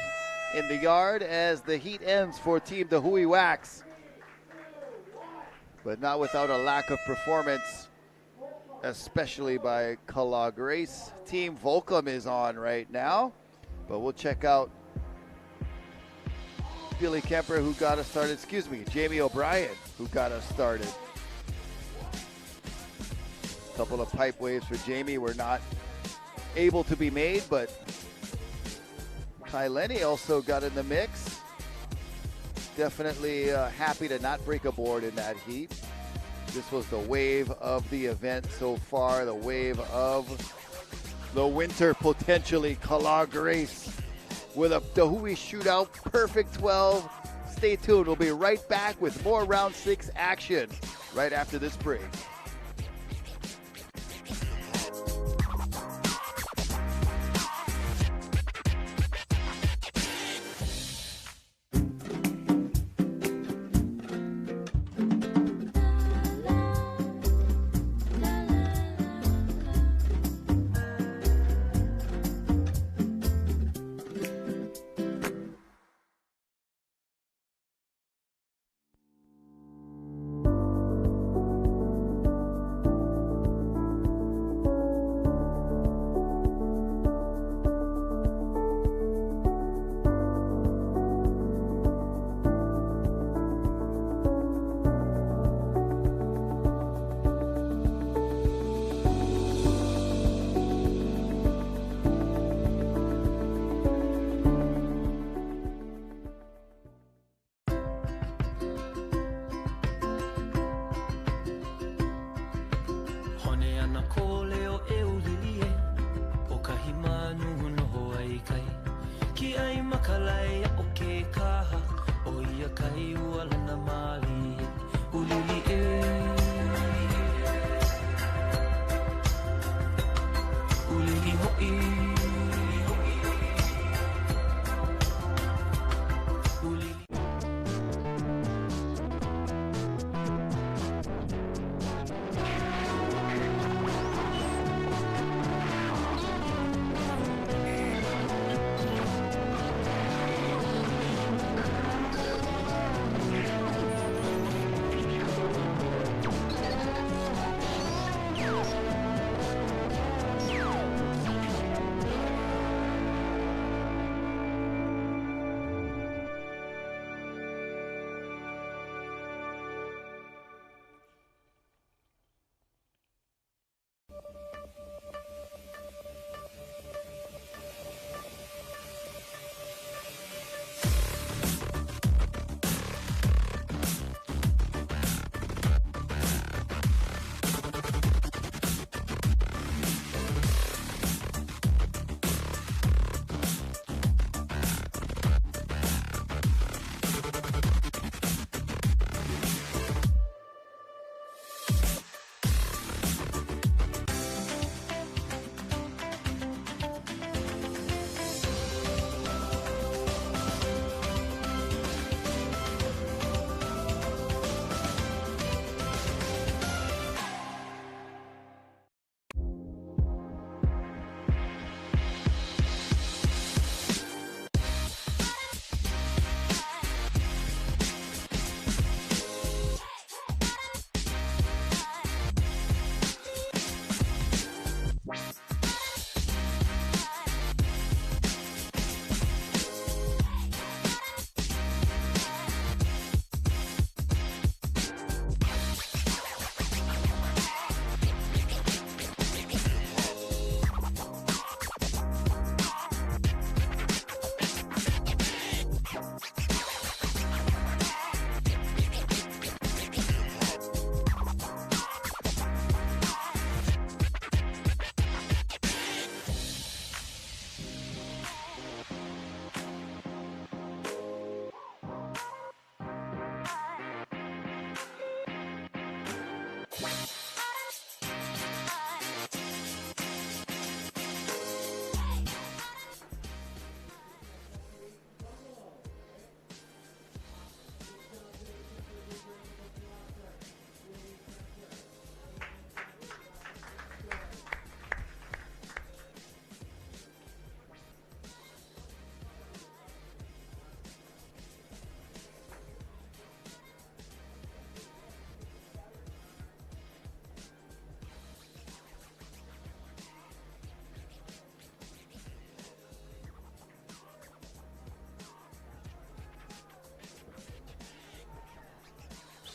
in the yard as the heat ends for Team the Hui Wax. But not without a lack of performance, especially by Kala Grace. Team Volcom is on right now, but we'll check out Billy Kemper, who got us started. Excuse me, Jamie O'Brien, who got us started. A couple of pipe waves for Jamie were not able to be made, but Kai Lenny also got in the mix. Definitely happy to not break a board in that heat. This was the wave of the event so far, the wave of the winter potentially. Kala Grace with the Hui Shootout perfect 12. Stay tuned. We'll be right back with more round 6 action right after this break.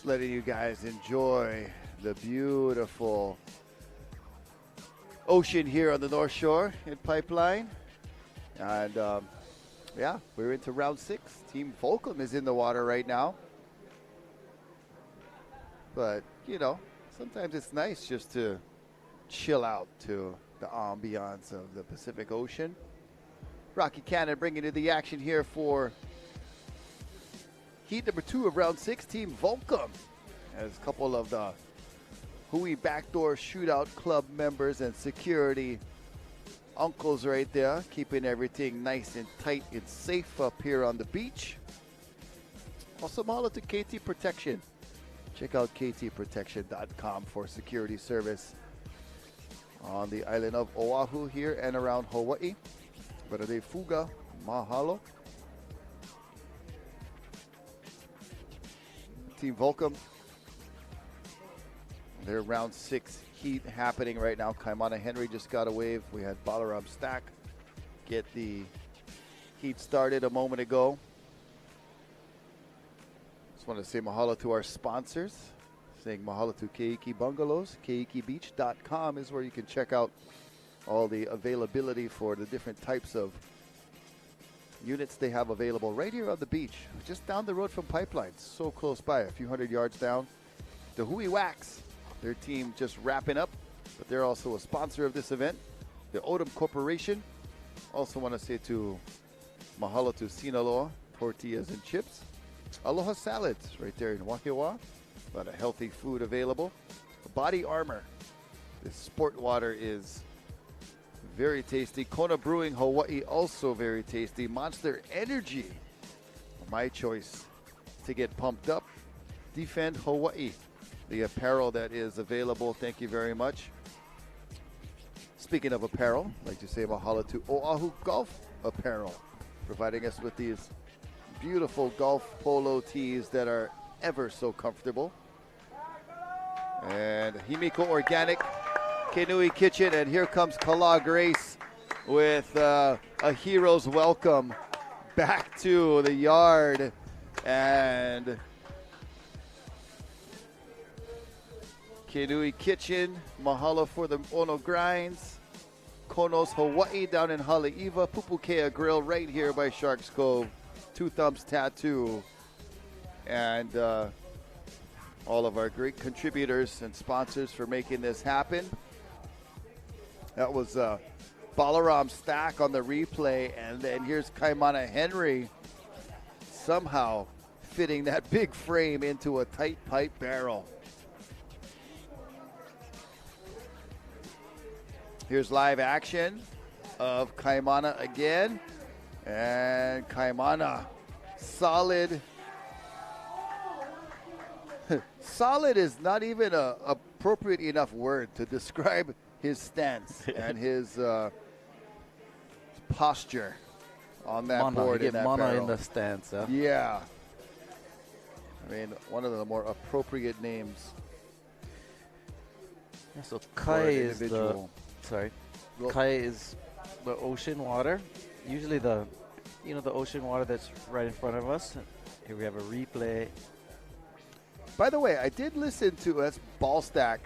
Just letting you guys enjoy the beautiful ocean here on the North Shore in Pipeline. And yeah, we're into round 6. Team Volcom is in the water right now. But, you know, sometimes it's nice just to chill out to the ambiance of the Pacific Ocean. Rocky Cannon bringing you the action here for heat number 2 of round 6, Team Volcom. As a couple of the Hui Backdoor Shootout club members and security uncles right there, keeping everything nice and tight and safe up here on the beach. Also, mahalo to KT Protection. Check out ktprotection.com for security service on the island of Oahu here and around Hawaii. Brother Fuga, mahalo. Team Volcom, their round 6 heat happening right now. Kaimana Henry just got a wave. We had Balaram Stack get the heat started a moment ago. Just want to say mahalo to our sponsors. Saying mahalo to Keiki Bungalows. KeikiBeach.com is where you can check out all the availability for the different types of units they have available right here on the beach, just down the road from Pipeline, so close by, a few hundred yards down. The Hui Wax, their team just wrapping up, but they're also a sponsor of this event. The Odom Corporation, also want to say to mahalo to Sinaloa, tortillas and chips. Aloha Salads, right there in Wahiawa, a lot of healthy food available. Body Armor, this sport water is very tasty. Kona Brewing Hawaii, also very tasty. Monster Energy, my choice to get pumped up. Defend Hawaii, the apparel that is available. Thank you very much. Speaking of apparel, I'd like to say mahalo to Oahu Golf Apparel, providing us with these beautiful golf polo tees that are ever so comfortable. And Himiko Organic, Kenui Kitchen, and here comes Kala Grace with a hero's welcome back to the yard. And Kenui Kitchen, mahalo for the Ono Grinds. Konos Hawaii down in Haleiwa. Pupukea Grill right here by Sharks Cove. Two Thumbs Tattoo. And all of our great contributors and sponsors for making this happen. That was Balaram Stack on the replay, and then here's Kaimana Henry somehow fitting that big frame into a tight pipe barrel. Here's live action of Kaimana again, and Kaimana solid. Solid is not even a appropriate enough word to describe his stance and his posture on that Mana, board. you in get that mana barrel. in the stance, huh? Yeah. I mean, one of the more appropriate names. Yeah, so for Kai an is the individual. Well- Kai is the ocean water. Usually the ocean water that's right in front of us. Here we have a replay. By the way, I did listen to, that's Ballstack,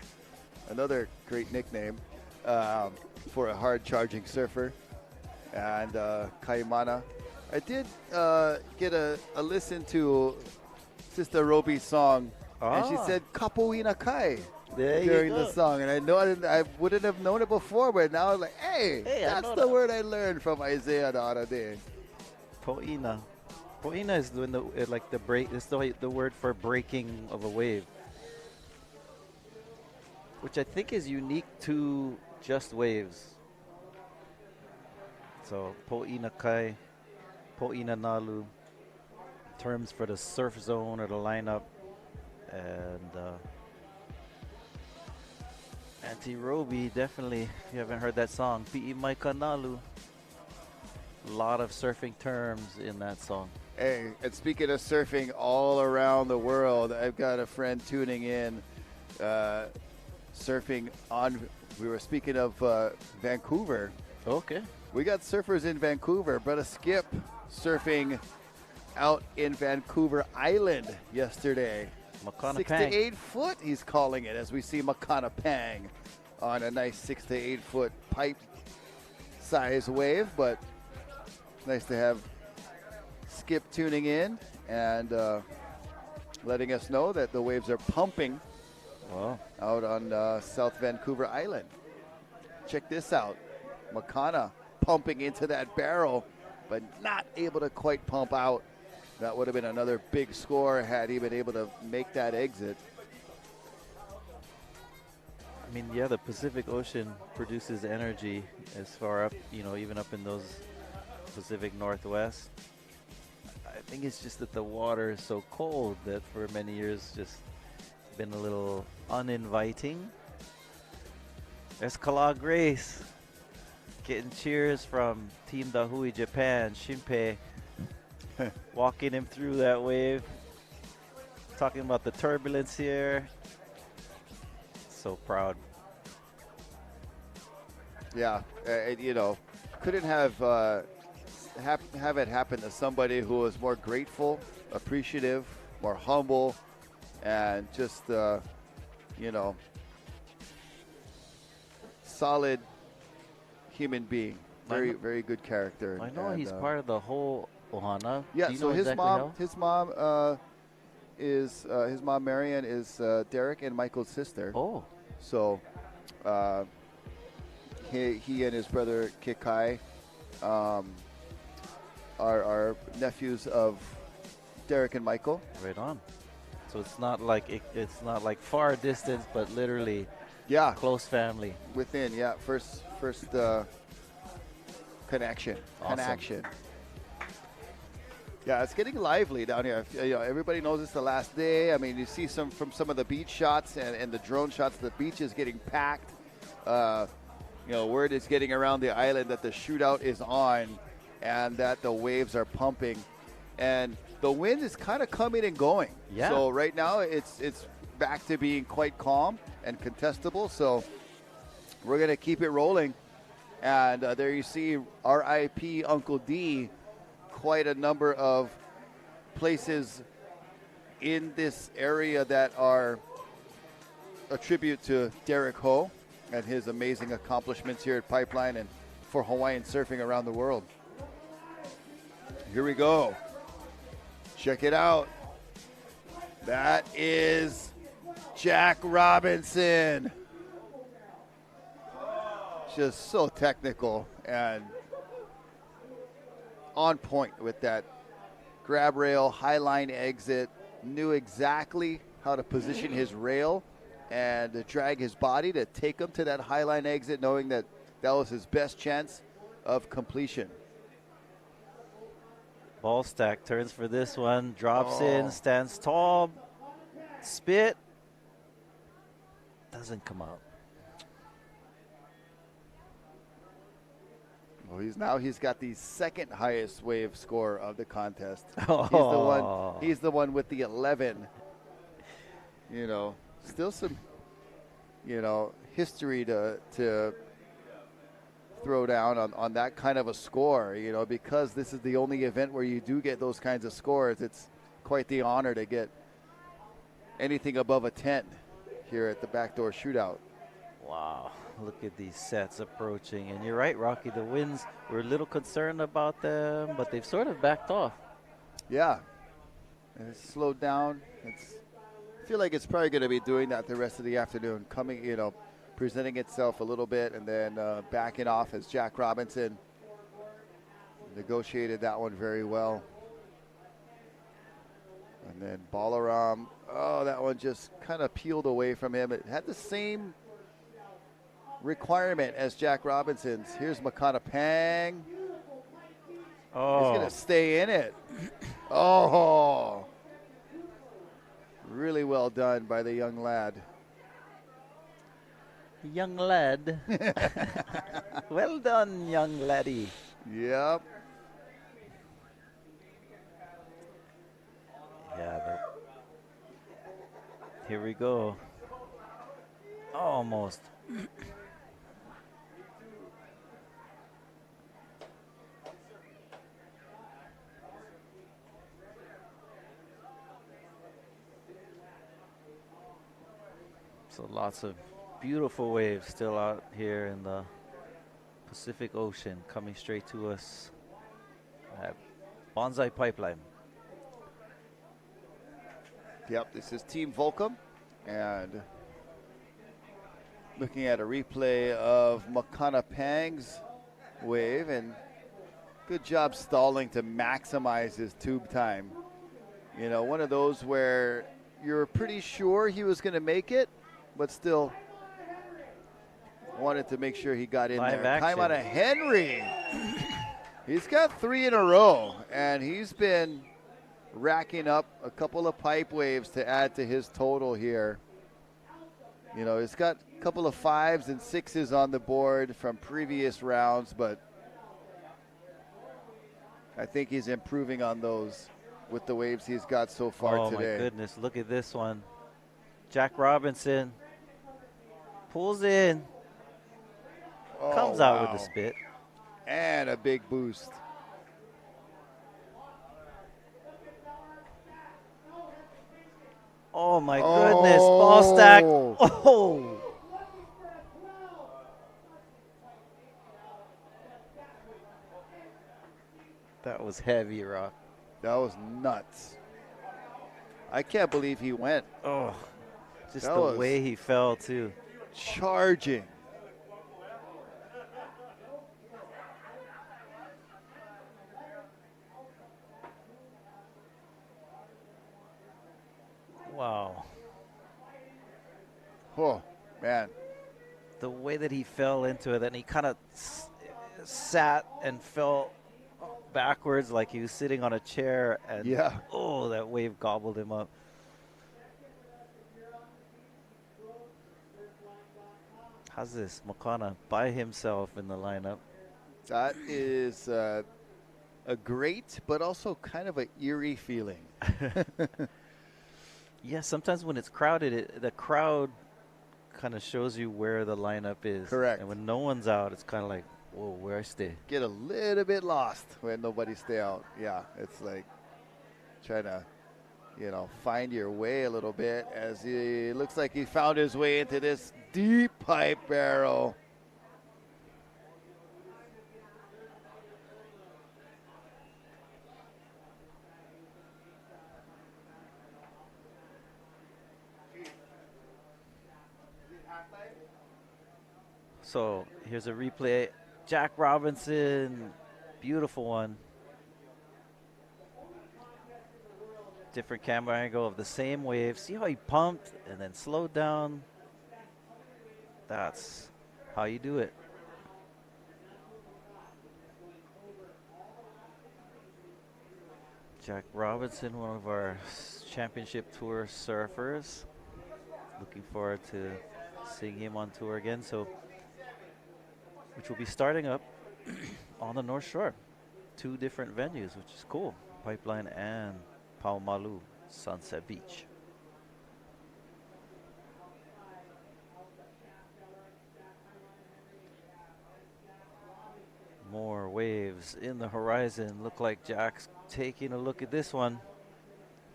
another great nickname for a hard-charging surfer, and Kaimana. I did get a listen to Sister Roby's song, and she said "Kapoina Kai" There you during go. the song, and I wouldn't have known it before, but now I'm like, hey, Hey, I that's know the that. word I learned from Isaiah the other day. Po'ina. Po'ina is when like the break. It's the word for breaking of a wave, which I think is unique to just waves. So Po'ina Kai, Po'ina Nalu, terms for the surf zone or the lineup, and Auntie Roby, definitely. If you haven't heard that song, Pi'i Maika Nalu. A lot of surfing terms in that song. Hey, and speaking of surfing all around the world, I've got a friend tuning in, surfing on, we were speaking of Vancouver. Okay. We got surfers in Vancouver, but a Skip surfing out in Vancouver Island yesterday. Makana 6 Pang. to 8 foot, he's calling it, as we see Makana Pang on a nice 6 to 8 foot pipe size wave. But nice to have Skip tuning in and letting us know that the waves are pumping Wow. out on South Vancouver Island. Check this out. Makana pumping into that barrel, but not able to quite pump out. That would have been another big score had he been able to make that exit. I mean, yeah, the Pacific Ocean produces energy as far up, you know, even up in those Pacific Northwest. I think it's just that the water is so cold that for many years just been a little uninviting. There's Kala Grace getting cheers from Team Dahui Japan, Shinpei, walking him through that wave. Talking about the turbulence here. So proud. Yeah, you know, couldn't have have it happen to somebody who was more grateful, appreciative, more humble, and just you know, solid human being. Very good character. I know and, he's part of the whole Ohana. Yeah, Do you so know his exactly mom, how? his mom Marian is Derek and Michael's sister. Oh, So he and his brother Kikai are nephews of Derek and Michael. right on. So it's not like it's not like far distance, but literally Yeah, close family. within, yeah, first connection. Awesome. Connection. Yeah, it's getting lively down here. You know, everybody knows it's the last day. I mean, you see some of the beach shots and the drone shots. The beach is getting packed. You know, word is getting around the island that the shootout is on and that the waves are pumping. And the wind is kind of coming and going. Yeah. So right now it's back to being quite calm and contestable. So we're going to keep it rolling. And there you see RIP Uncle D. Quite a number of places in this area that are a tribute to Derek Ho and his amazing accomplishments here at Pipeline and for Hawaiian surfing around the world. Here we go. Check it out. That is Jack Robinson. Just so technical and on point with that grab rail, high line exit, knew exactly how to position his rail and to drag his body to take him to that high line exit, knowing that that was his best chance of completion. Ball stack turns for this one, drops in, stands tall, spit, doesn't come out. Well, he's got the second highest wave score of the contest. Oh. He's the one with the 11. You know, still some, you know, history to throw down on that kind of a score, you know, because this is the only event where you do get those kinds of scores. It's quite the honor to get anything above a 10 here at the Backdoor Shootout. Wow, look at these sets approaching. And you're right, Rocky, the winds, we're a little concerned about them, but they've sort of backed off. Yeah, and it's slowed down. I feel like it's probably going to be doing that the rest of the afternoon, coming, you know, presenting itself a little bit and then backing off as Jack Robinson negotiated that one very well. And then Balaram, that one just kind of peeled away from him. It had the same requirement as Jack Robinson's. Here's Makana Pang. Oh, He's going to stay in it. Oh, really well done by the young lad. young lad. Well done, young laddie. Yep. Yeah, here we go. Almost. So lots of beautiful waves still out here in the Pacific Ocean coming straight to us at Bonsai Pipeline. Yep, this is Team Volcom, and looking at a replay of Makana Pang's wave, and good job stalling to maximize his tube time. You know, one of those where you're pretty sure he was going to make it, but still wanted to make sure he got in Live there. Time action. out of Henry. He's got 3 in a row, and he's been racking up a couple of pipe waves to add to his total here. You know, he's got a couple of 5s and 6s on the board from previous rounds, but I think he's improving on those with the waves he's got so far today. Oh my goodness, look at this one. Jack Robinson pulls in, comes out with the spit. And a big boost. Oh my goodness, ball stack. Oh. That was heavy, Rock. That was nuts. I can't believe he went. Oh, just That the was way he fell, too. charging. Wow. Oh, man. The way that he fell into it, and he kind of sat and fell backwards like he was sitting on a chair, and Yeah. oh, that wave gobbled him up. How's this? Makana by himself in the lineup. That is a great, but also kind of an eerie feeling. Yeah, sometimes when it's crowded, the crowd kind of shows you where the lineup is. Correct. And when no one's out, it's kind of like, whoa, where I stay? Get a little bit lost when nobody stay out. Yeah, it's like trying to, you know, find your way a little bit as he looks like he found his way into this deep pipe barrel. So here's a replay. Jack Robinson, beautiful one. Different camera angle of the same wave. See how he pumped and then slowed down? That's how you do it. Jack Robinson, one of our championship tour surfers. Looking forward to seeing him on tour again. So, which will be starting up on the North Shore. 2 different venues, which is cool. Pipeline and Paumalu, Sunset Beach. More waves in the horizon. Look like Jack's taking a look at this one.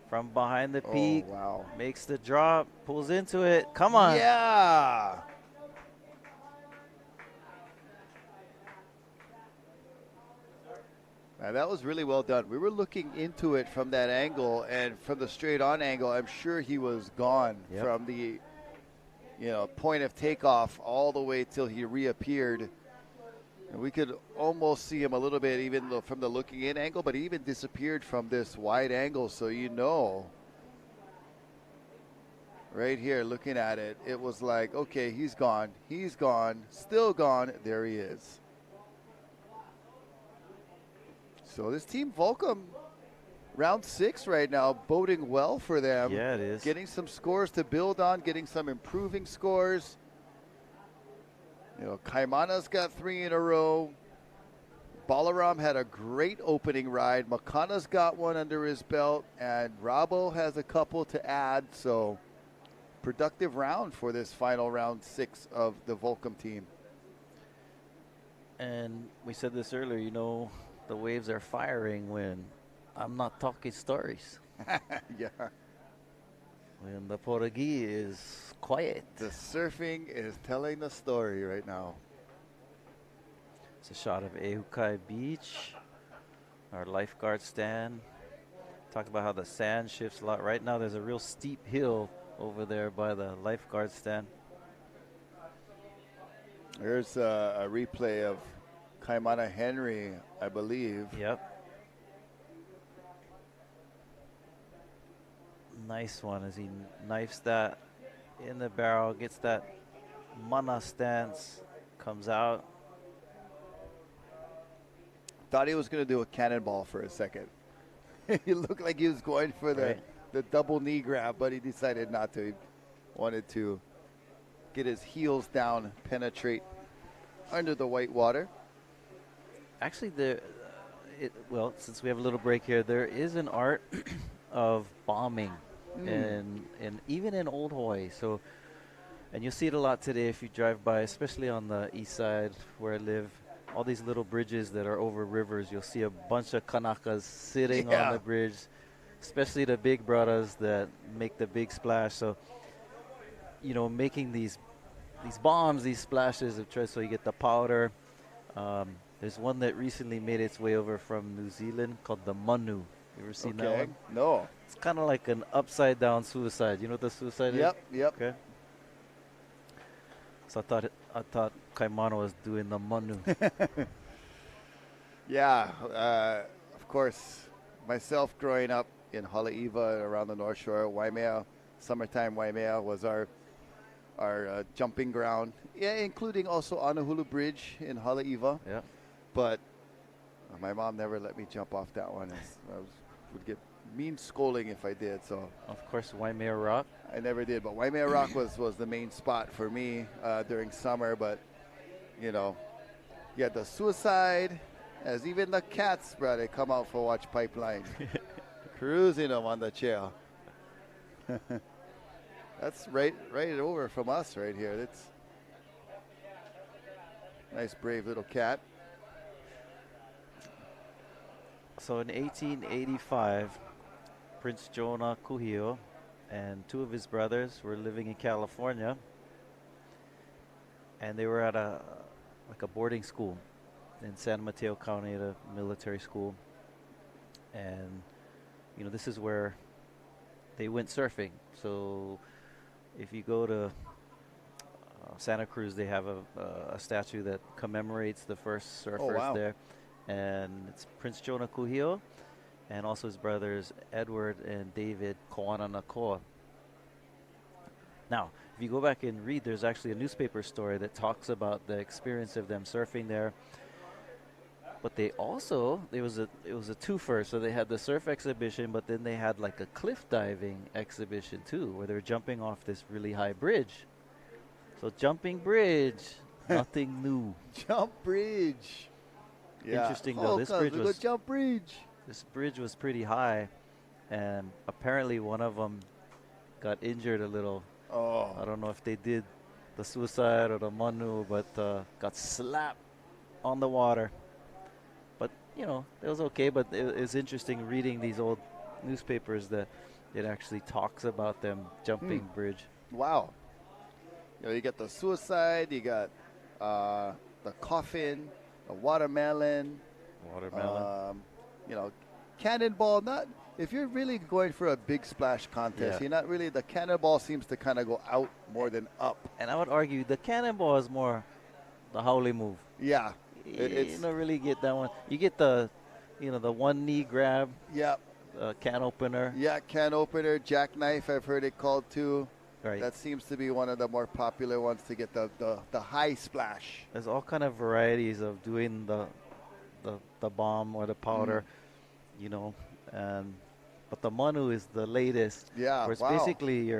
From behind the peak. Oh, wow. Makes the drop, pulls into it. Come on. Yeah. Man, that was really well done. We were looking into it from that angle, and from the straight on angle, I'm sure he was gone from the, you know, point of takeoff all the way till he reappeared. And we could almost see him a little bit even though from the looking in angle, but he even disappeared from this wide angle. So, you know, right here looking at it, it was like, okay, he's gone, still gone. There he is. So this Team Volcom, round 6 right now, boding well for them. Yeah, it is. Getting some scores to build on, getting some improving scores. You know, Kaimana's got 3 in a row. Balaram had a great opening ride. Makana's got one under his belt, and Rabo has a couple to add. So, productive round for this final round 6 of the Volcom team. And we said this earlier, you know, the waves are firing when I'm not talking stories. Yeah. when the Portuguese is quiet. The surfing is telling the story right now. It's a shot of Ehukai Beach, our lifeguard stand. Talked about how the sand shifts a lot. Right now, there's a real steep hill over there by the lifeguard stand. Here's a replay of Kaimana Henry, I believe. Yep. Nice one as he knifes that in the barrel, gets that mana stance, comes out. Thought he was going to do a cannonball for a second. He looked like he was going for Right. the double knee grab, but he decided not to. He wanted to get his heels down, penetrate under the white water. Actually, well, since we have a little break here, there is an art of bombing, and even in Old Hawaii. So, and you'll see it a lot today if you drive by, especially on the east side where I live. All these little bridges that are over rivers, you'll see a bunch of Kanakas sitting Yeah. on the bridge, especially the big brothers that make the big splash. So, you know, making these bombs, these splashes of so you get the powder. There's one that recently made its way over from New Zealand called the Manu. You ever seen that Okay. one? No. It's kind of like an upside down suicide. You know what the suicide is? Yep. Okay. So I thought Kaimana was doing the Manu. Yeah. Of course, myself growing up in Haleiwa around the North Shore, Waimea, summertime Waimea was our jumping ground. Yeah, including also Honolulu Bridge in Haleiwa. Yeah. But my mom never let me jump off that one. Would get mean scolding if I did. So Of course, Waimea Rock. I never did. But Waimea Rock was the main spot for me during summer. But, you know, you had the suicide, as even the cats, bro, they come out for watch Pipeline. Cruising them on the trail. That's right over from us right here. That's nice, brave little cat. So in 1885, Prince Jonah Kuhio and two of his brothers were living in California, and they were at a boarding school in San Mateo County at a military school. And you know, this is where they went surfing. So if you go to Santa Cruz, they have a statue that commemorates the first surfers wow. there. And it's Prince Jonah Kuhio and also his brothers Edward and David Koananakoa. Now, if you go back and read, there's actually a newspaper story that talks about the experience of them surfing there. But they also, it was a twofer. So they had the surf exhibition, but then they had like a cliff diving exhibition too, where they were jumping off this really high bridge. So jumping bridge, nothing new. Jump bridge. Yeah. Interesting though, this bridge was jump bridge. This bridge was pretty high, and apparently one of them got injured a little. Oh. I don't know if they did the suicide or the Manu, but got slapped on the water. But, you know, it was okay, but it was interesting reading these old newspapers that it actually talks about them jumping bridge. Wow. You know, you got the suicide, you got the coffin, the watermelon. You know, cannonball. Not if you're really going for a big splash contest. Yeah. You're not really. The cannonball seems to kind of go out more than up. And I would argue the cannonball is more the Howley move. Yeah, You don't really get that one. You get the, you know, the one knee grab, yeah, can opener. yeah. Can opener, jackknife. I've heard it called too. Right. That seems to be one of the more popular ones to get the high splash. There's all kind of varieties of doing the bomb or the powder, you know, and but the Manu is the latest. Yeah, where it's wow. basically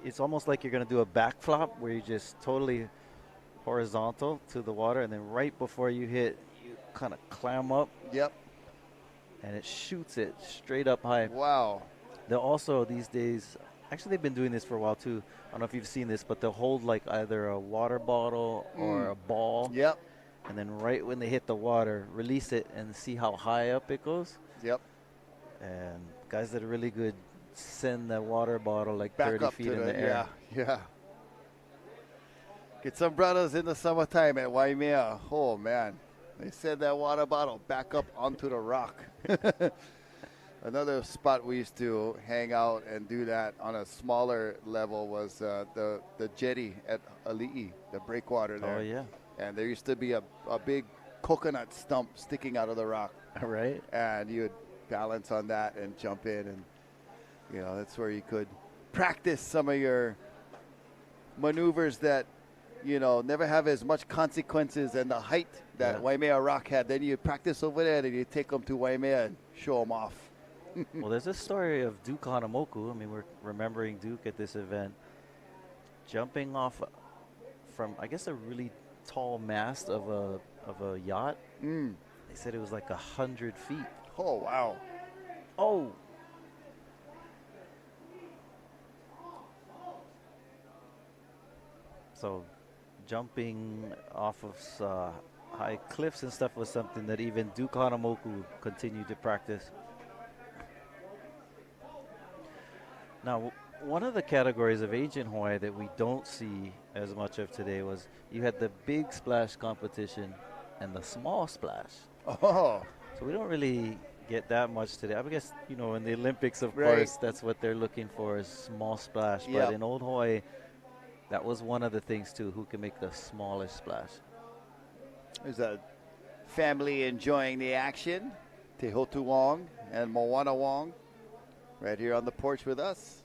it's almost like you're gonna do a backflop where you just totally horizontal to the water, and then right before you hit, you kind of climb up. Yep. And it shoots it straight up high. Wow. They'll also these days. Actually, they've been doing this for a while too. I don't know if you've seen this, but they'll hold like either a water bottle or a ball. Yep. And then right when they hit the water, release it and see how high up it goes. Yep. And guys that are really good send the water bottle like Back 30 up feet to in the air. Yeah. Get some brothers in the summertime at Waimea. Oh, man. They send that water bottle back up onto the rock. Another spot we used to hang out and do that on a smaller level was the jetty at Ali'i, the breakwater there. Oh, yeah. And there used to be a big coconut stump sticking out of the rock. Right. And you would balance on that and jump in. And, that's where you could practice some of your maneuvers that, never have as much consequences and the height that Waimea Rock had. Then you practice over there and you take them to Waimea and show them off. Well, there's this story of Duke Hanamoku. I mean, we're remembering Duke at this event, jumping off from, I guess, a really tall mast of a yacht. Mm. They said it was like 100 feet. Oh, wow. Oh. So jumping off of high cliffs and stuff was something that even Duke Hanamoku continued to practice. Now, one of the categories of age in Hawaii that we don't see as much of today was you had the big splash competition and the small splash. Oh. So we don't really get that much today. I guess, in the Olympics, of Right. course, that's what they're looking for is small splash. Yep. But in Old Hawaii, that was one of the things, too, who can make the smallest splash. There's a family enjoying the action. Tehotu Wong and Moana Wong right here on the porch with us.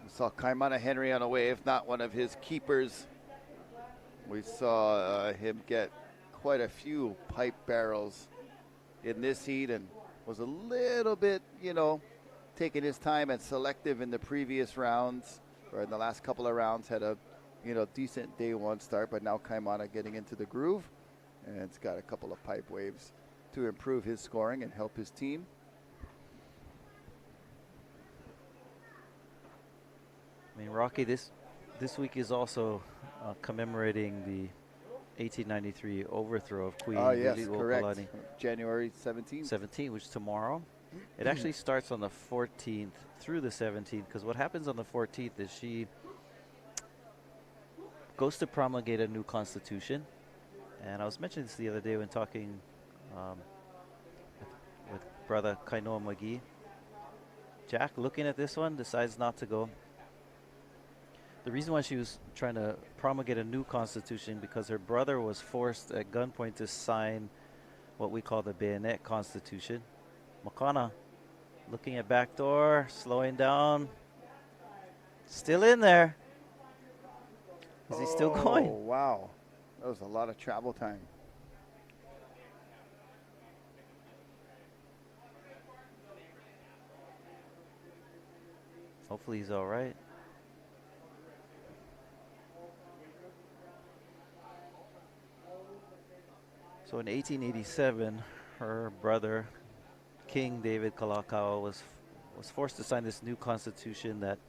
We saw Kaimana Henry on a wave, not one of his keepers. We saw him get quite a few pipe barrels in this heat and was a little bit, taking his time and selective in the previous rounds, or in the last couple of rounds, had a, decent day one start, but now Kaimana getting into the groove, and it's got a couple of pipe waves to improve his scoring and help his team. I mean, Rocky, this week is also commemorating the 1893 overthrow of Queen Yes, Lili'uokalani. correct. January 17th. 17, which is tomorrow. It actually starts on the 14th through the 17th, because what happens on the 14th is she goes to promulgate a new constitution. And I was mentioning this the other day when talking with brother Kainoa McGee. Jack, looking at this one, decides not to go. The reason why she was trying to promulgate a new constitution because her brother was forced at gunpoint to sign what we call the bayonet constitution. Makana looking at backdoor, slowing down. Still in there. Is he still going? Oh, wow. That was a lot of travel time. Hopefully he's all right. So in 1887, her brother, King David Kalakaua, was forced to sign this new constitution that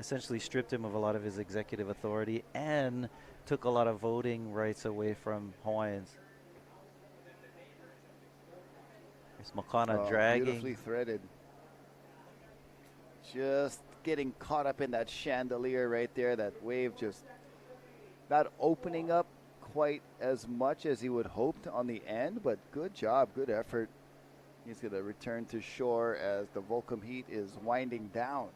essentially stripped him of a lot of his executive authority and took a lot of voting rights away from Hawaiians. It's Makana dragging. Beautifully threaded. Just getting caught up in that chandelier right there. That wave just not opening up quite as much as he would hoped on the end, but good job, good effort. He's going to return to shore as the Volcom heat is winding down.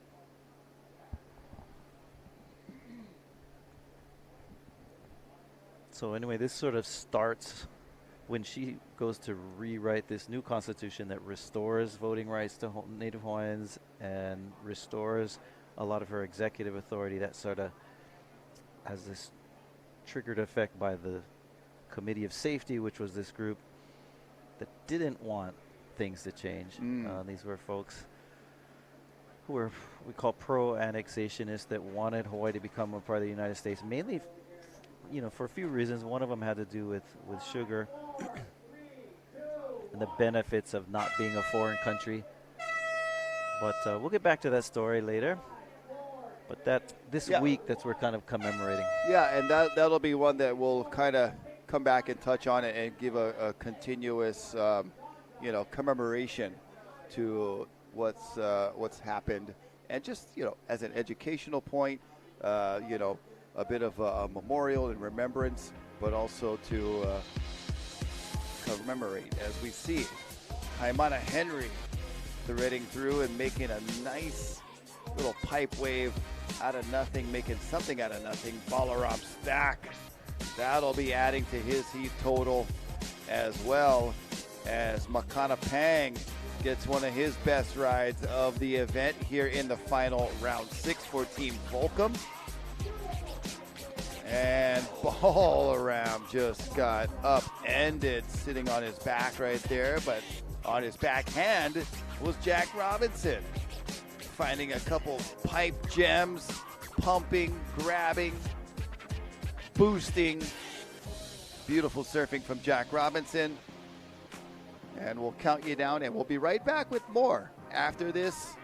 So anyway, this sort of starts when she goes to rewrite this new constitution that restores voting rights to Native Hawaiians and restores a lot of her executive authority. That sort of has this triggered effect by the Committee of Safety, which was this group that didn't want things to change. These were folks who were, we call pro-annexationists, that wanted Hawaii to become a part of the United States, mainly for a few reasons. One of them had to do with sugar and the benefits of not being a foreign country. But we'll get back to that story later. But this week, that's we're kind of commemorating. Yeah, and that'll be one that we'll kind of come back and touch on it and give a continuous, commemoration to what's happened, and just as an educational point, a bit of a memorial and remembrance, but also to commemorate as we see Haimana Henry threading through and making a nice little pipe wave out of nothing, making something out of nothing. Balaram stack. That'll be adding to his heat total, as well as Makana Pang gets one of his best rides of the event here in the final round 6 for Team Volcom. And Balaram just got upended, sitting on his back right there, but on his backhand was Jack Robinson, finding a couple pipe gems, pumping, grabbing, boosting. Beautiful surfing from Jack Robinson. And we'll count you down, and we'll be right back with more after this.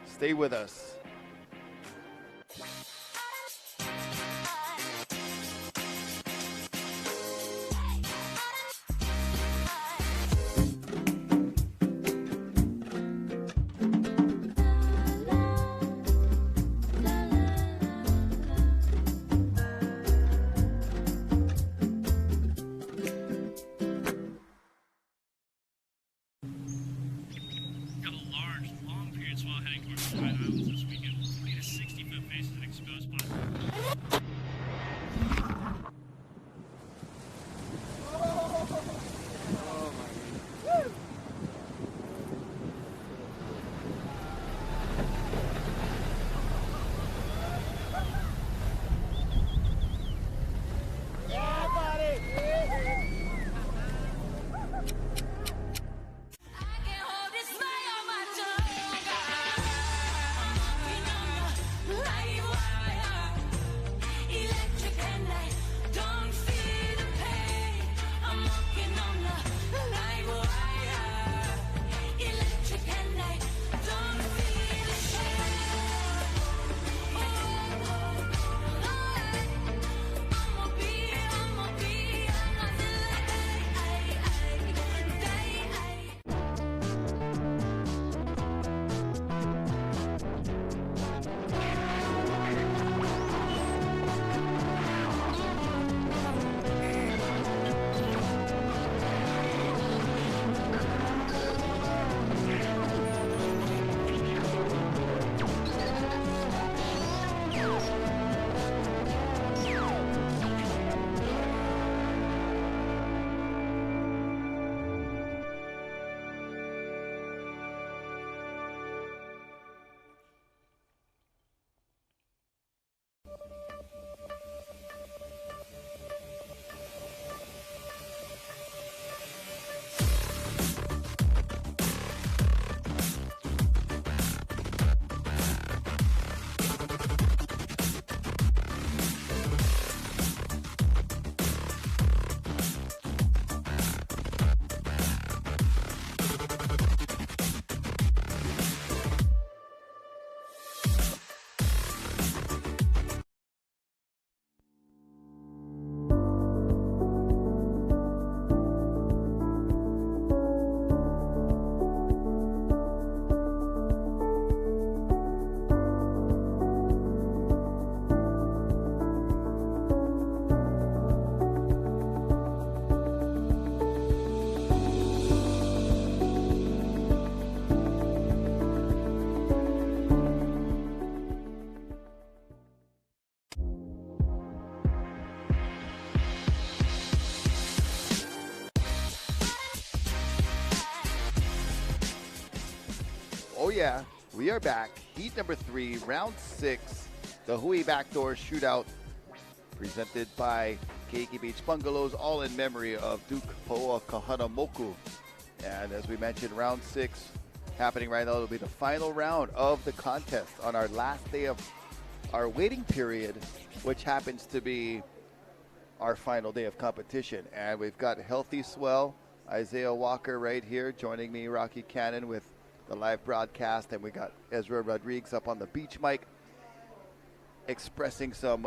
Stay with us. Got a large, long period swell heading towards the White Islands this weekend. 20 to 60 foot faces and exposed spots. Oh yeah, we are back. Heat number 3, round 6, the Hui Backdoor Shootout, presented by Keiki Beach Bungalows, all in memory of Duke Poa Kahanamoku. And as we mentioned, round 6 happening right now. It'll be the final round of the contest on our last day of our waiting period, which happens to be our final day of competition. And we've got Healthy Swell, Isaiah Walker right here joining me, Rocky Cannon, with the live broadcast, and we got Ezra Rodriguez up on the beach mic expressing some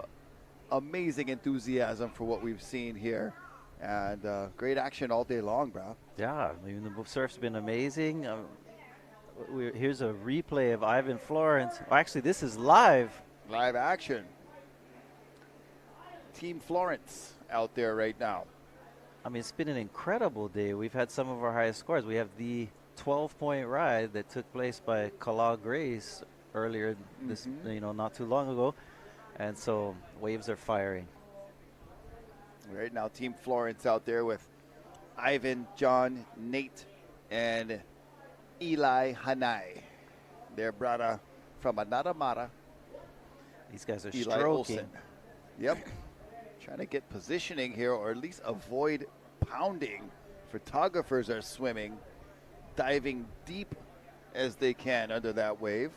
amazing enthusiasm for what we've seen here. And great action all day long, bro. Yeah, I mean, the surf's been amazing. Here's a replay of Ivan Florence. Oh, actually, this is live. Live action. Team Florence out there right now. I mean, it's been an incredible day. We've had some of our highest scores. We have the 12-point ride that took place by Kala Grace earlier this, not too long ago. And so waves are firing. Right now, Team Florence out there with Ivan, John, Nate, and Eli Hanai. Their brother from Anatamara. These guys are Eli stroking. Olsen. Yep. Trying to get positioning here, or at least avoid pounding. Photographers are swimming, diving deep as they can under that wave.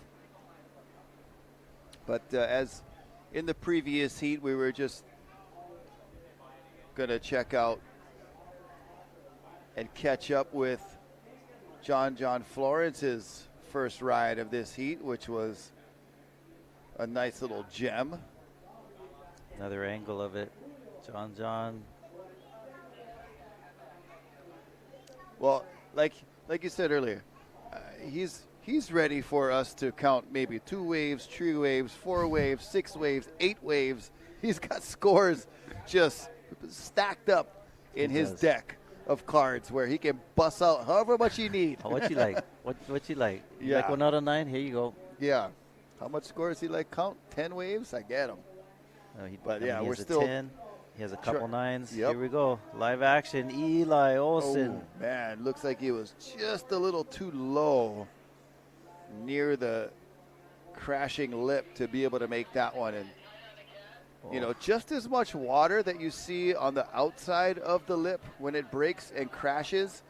But as in the previous heat, we were just going to check out and catch up with John Florence's first ride of this heat, which was a nice little gem. Another angle of it. John. Well, like you said earlier, he's ready for us to count maybe 2 waves, 3 waves, 4 waves, 6 waves, 8 waves. He's got scores just stacked up in his deck of cards where he can bust out however much you need. Oh, what you like? What you like? You Yeah. like 1 out of 9? Here you go. Yeah. How much scores he like count? 10 waves? I get him. But yeah, he we're has still 10. He has a couple 9s. Yep. Here we go. Live action. Eli Olsen. Oh, man, looks like he was just a little too low near the crashing lip to be able to make that one. And, just as much water that you see on the outside of the lip when it breaks and crashes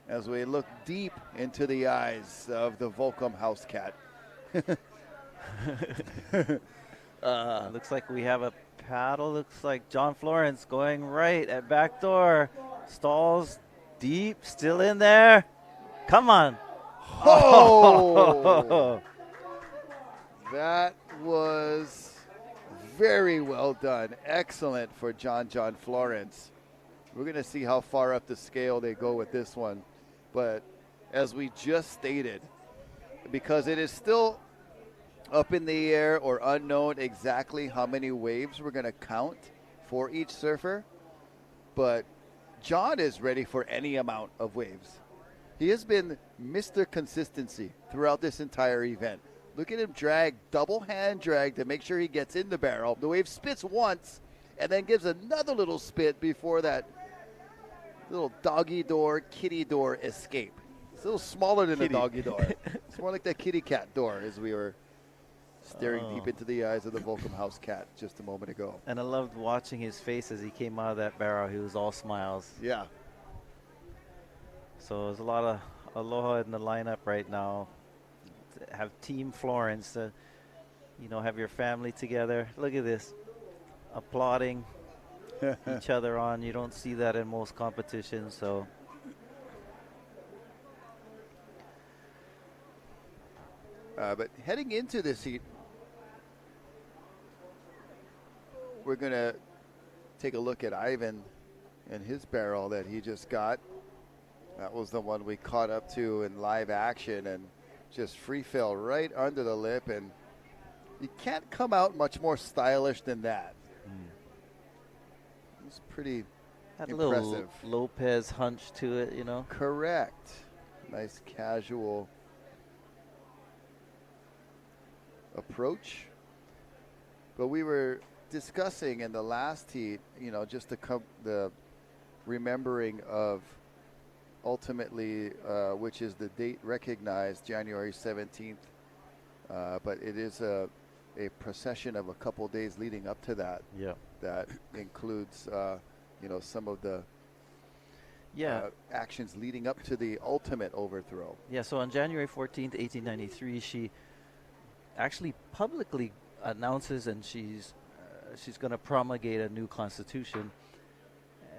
as we look deep into the eyes of the Volcom house cat. Looks like we have a paddle. Looks like John Florence going right at backdoor. Stalls deep, still in there. Come on. Oh! That was very well done. Excellent for John Florence. We're going to see how far up the scale they go with this one. But as we just stated, because it is still up in the air or unknown exactly how many waves we're going to count for each surfer, but John is ready for any amount of waves. He has been Mr. Consistency throughout this entire event. Look at him drag, double hand drag to make sure he gets in the barrel. The wave spits once and then gives another little spit before that little doggy door, kitty door escape. It's a little smaller than a doggy door. It's more like that kitty cat door as we were staring deep into the eyes of the Volcom house cat just a moment ago. And I loved watching his face as he came out of that barrel. He was all smiles. Yeah. So there's a lot of aloha in the lineup right now. Have Team Florence, have your family together. Look at this, applauding each other on. You don't see that in most competitions. So but heading into this heat, we're going to take a look at Ivan and his barrel that he just got. That was the one we caught up to in live action and just free fell right under the lip. And you can't come out much more stylish than that. It's pretty had impressive. a little Lopez hunch to it, Correct. Nice casual approach. But we were discussing in the last heat, just the remembering of ultimately, which is the date recognized, January 17th. But it is a procession of a couple days leading up to that. Yeah. That includes, some of the actions leading up to the ultimate overthrow. Yeah, so on January 14th, 1893, she actually publicly announces and she's going to promulgate a new constitution.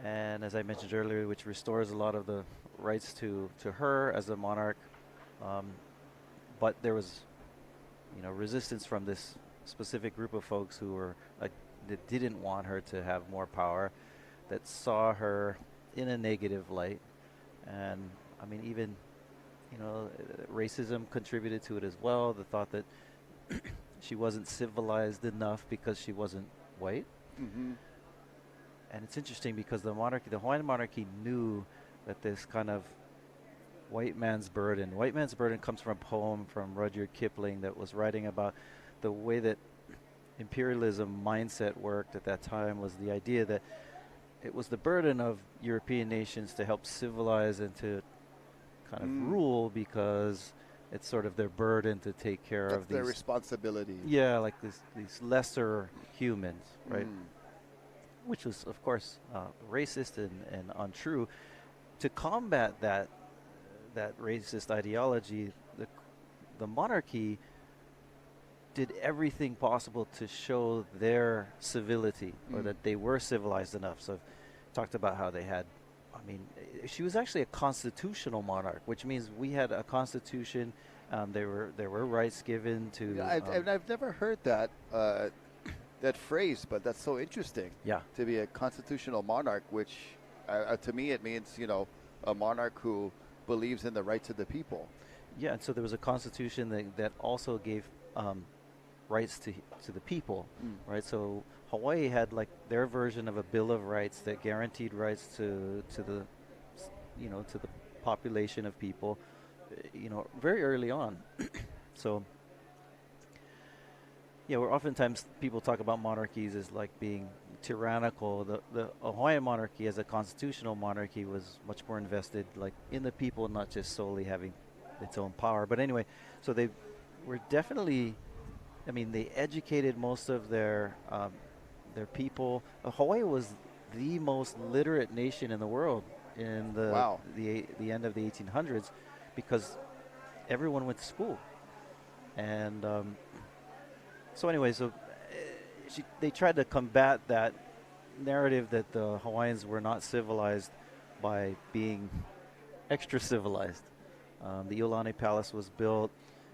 And as I mentioned earlier, which restores a lot of the rights to her as a monarch. But there was, resistance from this specific group of folks who were that didn't want her to have more power. that saw her in a negative light. And I mean, even, racism contributed to it as well. The thought that she wasn't civilized enough because she wasn't white. Mm-hmm. And it's interesting because the Hawaiian monarchy knew that this kind of white man's burden comes from a poem from Rudyard Kipling that was writing about the way that imperialism mindset worked at that time. Was the idea that it was the burden of European nations to help civilize and to kind of rule, because it's sort of their burden to take care That's of their these, responsibility. yeah, like these lesser humans, right? Which was, of course, racist and untrue. To combat that racist ideology, the monarchy did everything possible to show their civility, or that they were civilized enough. So, talked about how they had. I mean, she was actually a constitutional monarch, which means we had a constitution. There were rights given to. Yeah, I've never heard that that phrase, but that's so interesting. Yeah. To be a constitutional monarch, which to me it means a monarch who believes in the rights of the people. Yeah, and so there was a constitution that also gave rights to the people, right? So Hawaii had like their version of a Bill of Rights that guaranteed rights to the to the population of people, very early on. So yeah, where oftentimes people talk about monarchies as like being tyrannical. The Hawaiian monarchy as a constitutional monarchy was much more invested like in the people, not just solely having its own power. But anyway, so they were definitely, I mean, they educated most of their people. Hawaii was the most literate nation in the world in the end of the 1800s, because everyone went to school. And so anyway, they tried to combat that narrative that the Hawaiians were not civilized by being extra civilized. The Iolani Palace was built.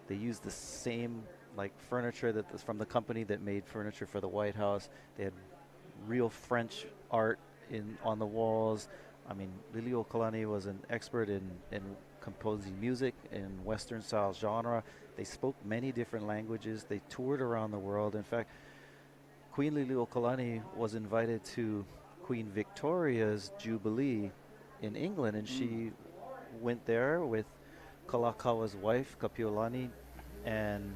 They used the same like furniture that was from the company that made furniture for the White House. They had real French art on the walls. I mean, Liliuokalani was an expert in composing music in Western style genre. They spoke many different languages. They toured around the world. In fact, Queen Liliuokalani was invited to Queen Victoria's Jubilee in England, and she went there with Kalakaua wife, Kapiolani, and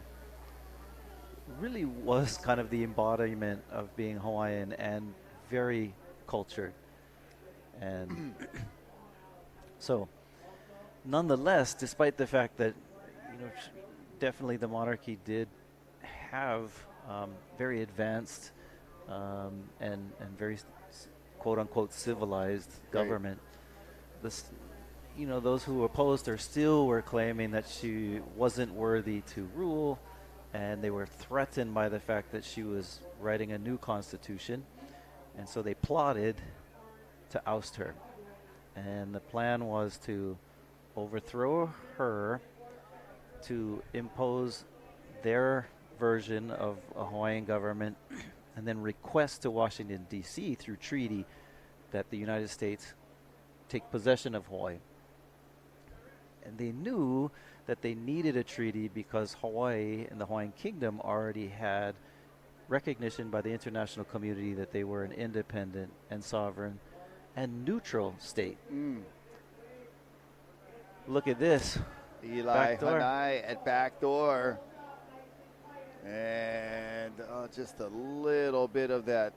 really was kind of the embodiment of being Hawaiian and very cultured. And so, nonetheless, despite the fact that, definitely the monarchy did have very advanced and very quote-unquote civilized government, those who opposed her still were claiming that she wasn't worthy to rule, and they were threatened by the fact that she was writing a new constitution, and so they plotted to oust her. And the plan was to overthrow her, to impose their version of a Hawaiian government, and then request to Washington, D.C. through treaty that the United States take possession of Hawaii. And they knew that they needed a treaty because Hawaii and the Hawaiian Kingdom already had recognition by the international community that they were an independent and sovereign and neutral state. Look at this. Eli Backdoor. Hanai at backdoor. And just a little bit of that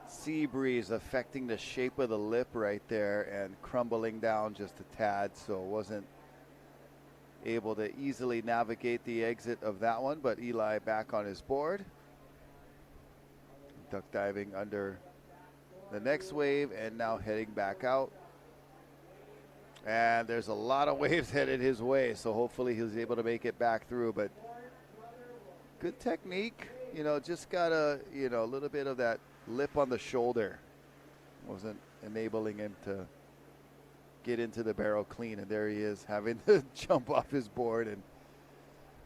sea breeze affecting the shape of the lip right there and crumbling down just a tad, so wasn't able to easily navigate the exit of that one, but Eli back on his board. Duck diving under the next wave and now heading back out. And there's a lot of waves headed his way, so hopefully he's able to make it back through, but good technique. Just got a little bit of that lip on the shoulder. Wasn't enabling him to get into the barrel clean, and there he is having to jump off his board and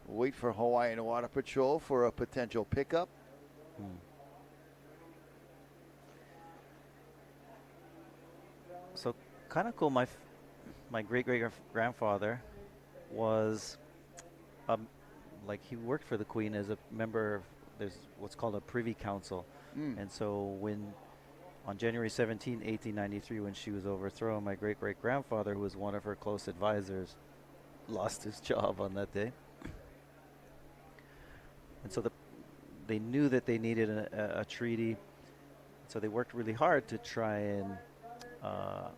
wait for Hawaiian Water Patrol for a potential pickup. kind of cool. My great great grandfather was like he worked for the Queen as a member of there's what's called a Privy Council, and so when on January 17, 1893, when she was overthrown, my great great grandfather, who was one of her close advisors, lost his job on that day, and so they knew that they needed a treaty, so they worked really hard to try and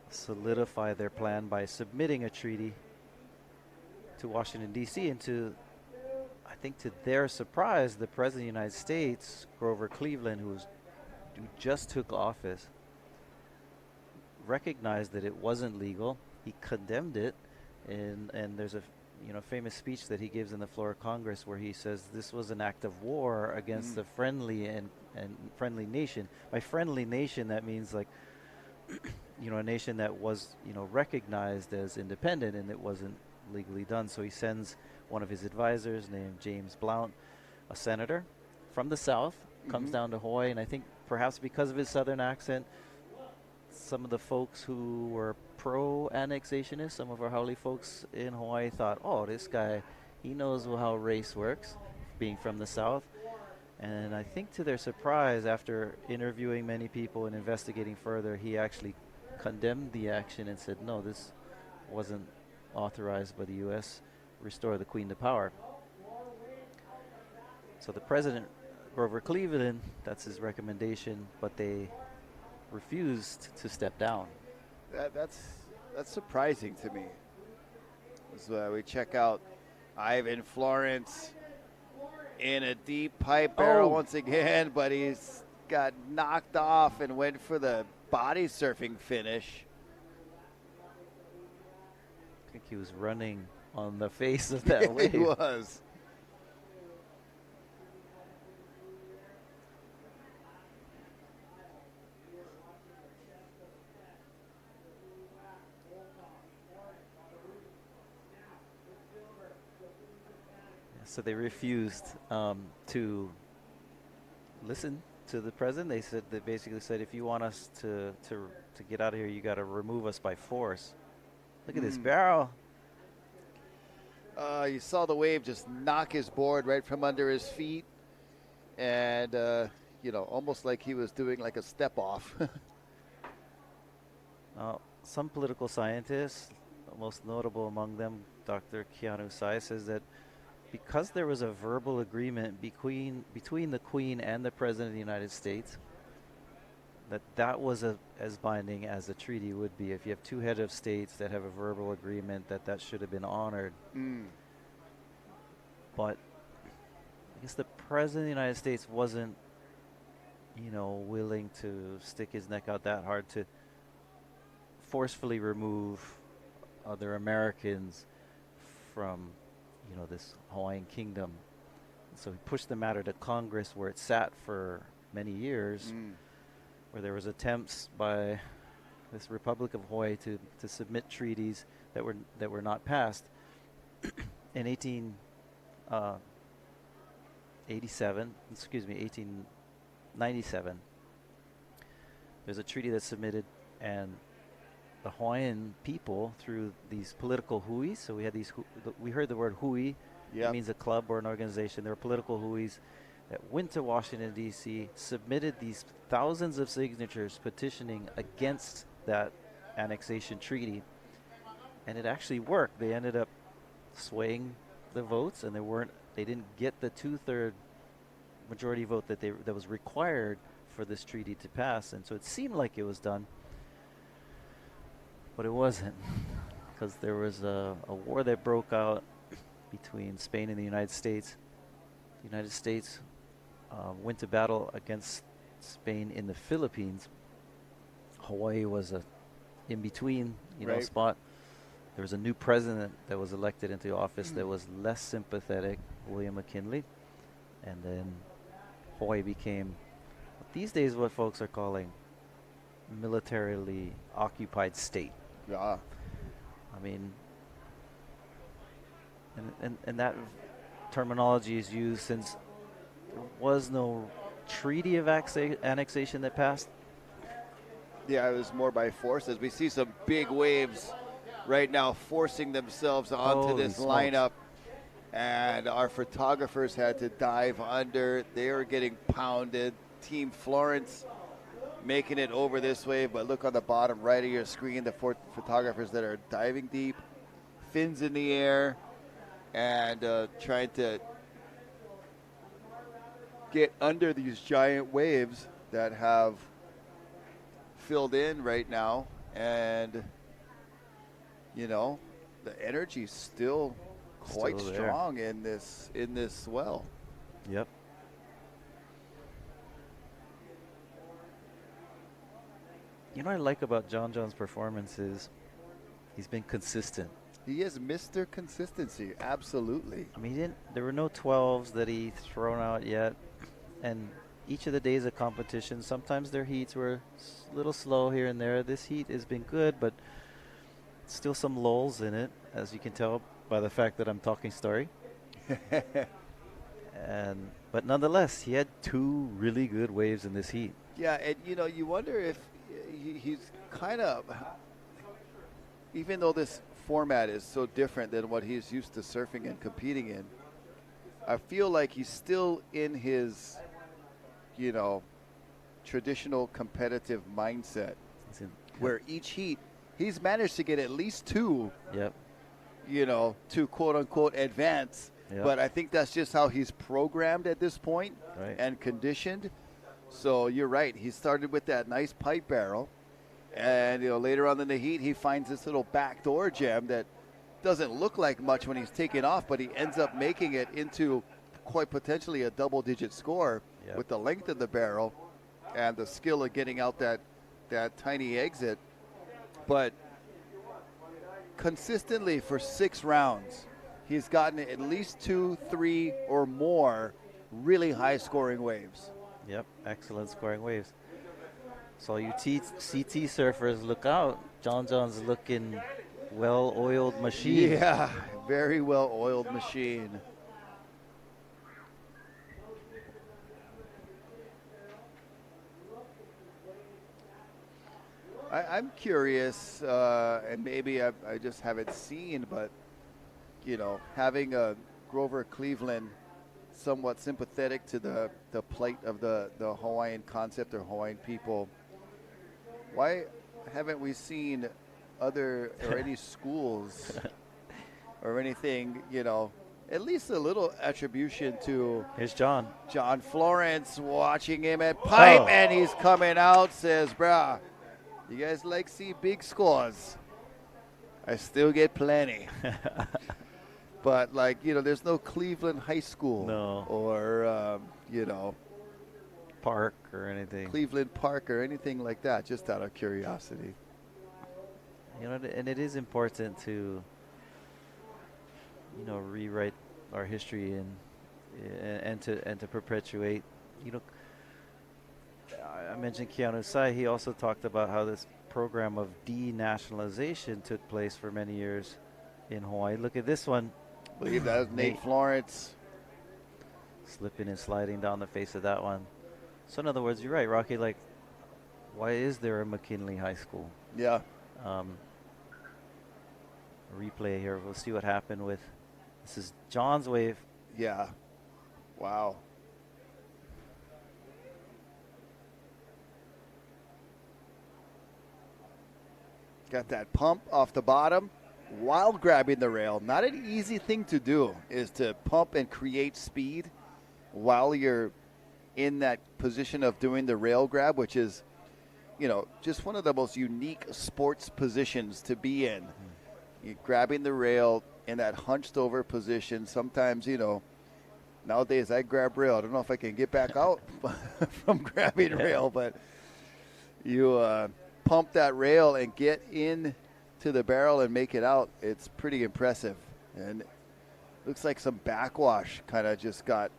solidify their plan by submitting a treaty to Washington, D.C. And I think to their surprise, the President of the United States, Grover Cleveland, who just took office, recognized that it wasn't legal. He condemned it, and there's a famous speech that he gives in the floor of Congress where he says this was an act of war against a friendly and friendly nation. By friendly nation, that means like a nation that was recognized as independent, and it wasn't legally done. So he sends one of his advisors named James Blount, a senator from the South, comes down to Hawaii, and I think perhaps because of his Southern accent, some of the folks who were pro-annexationists, some of our haole folks in Hawaii thought, oh, this guy, he knows how race works, being from the South. And I think to their surprise, after interviewing many people and investigating further, he actually condemned the action and said, no, this wasn't authorized by the U.S., restore the Queen to power. So the President, Grover Cleveland, that's his recommendation, but they refused to step down. That's surprising to me. So we check out Ivan Florence in a deep pipe barrel once again, but he's got knocked off and went for the body surfing finish. I think he was running on the face of that wave. He was. So they refused to listen to the president. They basically said, if you want us to get out of here, you got to remove us by force. Look at this barrel. You saw the wave just knock his board right from under his feet, and almost like he was doing like a step off. Some political scientists, most notable among them, Dr. Keanu Sai, says that because there was a verbal agreement between the Queen and the President of the United States, that was as binding as a treaty would be. If you have two head of states that have a verbal agreement, that should have been honored. But I guess the President of the United States wasn't, willing to stick his neck out that hard to forcefully remove other Americans from this Hawaiian kingdom. So he pushed the matter to Congress, where it sat for many years, where there was attempts by this Republic of Hawaii to submit treaties that were not passed. In 1897, there's a treaty that's submitted, and the Hawaiian people, through these political huis, so we had we heard the word hui. It means a club or an organization. There were political huis that went to Washington, D.C., submitted these thousands of signatures petitioning against that annexation treaty, and it actually worked. They ended up swaying the votes, and they didn't get the 2/3 majority vote that was required for this treaty to pass, and so it seemed like it was done. But it wasn't, because there was a war that broke out between Spain and the United States. The United States went to battle against Spain in the Philippines. Hawaii was a in-between spot. There was a new president that was elected into office that was less sympathetic, William McKinley, and then Hawaii became these days what folks are calling militarily occupied state. Yeah. I mean, and that terminology is used since there was no treaty of annexation that passed. Yeah, it was more by force as we see some big waves right now forcing themselves onto Holy this smokes. lineup. And our photographers had to dive under. They were getting pounded. Team Florence making it over this wave, but look on the bottom right of your screen, the photographers that are diving deep, fins in the air, and trying to get under these giant waves that have filled in right now. And, you know, the energy's still quite Still there. strong in this swell. Yep. You know what I like about John's performance is he's been consistent. He is Mr. Consistency, absolutely. I mean, there were no 12s that he's thrown out yet. And each of the days of competition, sometimes their heats were a little slow here and there. This heat has been good, but still some lulls in it, as you can tell by the fact that I'm talking story. But nonetheless, he had 2 really good waves in this heat. Yeah, and you know, you wonder if he's kind of, even though this format is so different than what he's used to surfing and competing in, I feel like he's still in his, you know, traditional competitive mindset, where each heat he's managed to get at least 2. Yep. You know, to quote unquote advance. Yep. But I think that's just how he's programmed at this point Right. and conditioned. So you're right. He started with that nice pipe barrel. And, you know, later on in the heat, he finds this little backdoor jam that doesn't look like much when he's taking off, but he ends up making it into quite potentially a double-digit score Yep. with the length of the barrel and the skill of getting out that tiny exit. But consistently for 6 rounds, he's gotten at least 2, 3, or more really high-scoring waves. Yep, excellent scoring waves. So you CT surfers, look out. John's looking well-oiled machine. Yeah, very well-oiled machine. I'm curious, and maybe I just haven't seen, but, you know, having a Grover Cleveland somewhat sympathetic to the plight of the Hawaiian concept or Hawaiian people, why haven't we seen other or any schools or anything, you know, at least a little attribution to Here's John. John Florence, watching him at pipe, Oh. and he's coming out, says, brah, you guys like see big scores. I still get plenty. But, like, you know, there's no Cleveland High School. No. Or, you know, Park or anything. Cleveland Park or anything like that, just out of curiosity. You know, and it is important to, you know, rewrite our history and to perpetuate. You know, I mentioned Keanu Sai. He also talked about how this program of denationalization took place for many years in Hawaii. Look at this one. I believe that was Nate Florence. Slipping and sliding down the face of that one. So in other words, you're right, Rocky. Like, why is there a McKinley High School? Yeah. Replay here. We'll see what happened with. This is John's wave. Yeah. Wow. Got that pump off the bottom while grabbing the rail. Not an easy thing to do, is to pump and create speed while you're in that position of doing the rail grab, which is, you know, just one of the most unique sports positions to be in. You're grabbing the rail in that hunched over position. Sometimes, you know, nowadays I grab rail. I don't know if I can get back out from grabbing rail, but you pump that rail and get in to the barrel and make it out. It's pretty impressive. And looks like some backwash kind of just got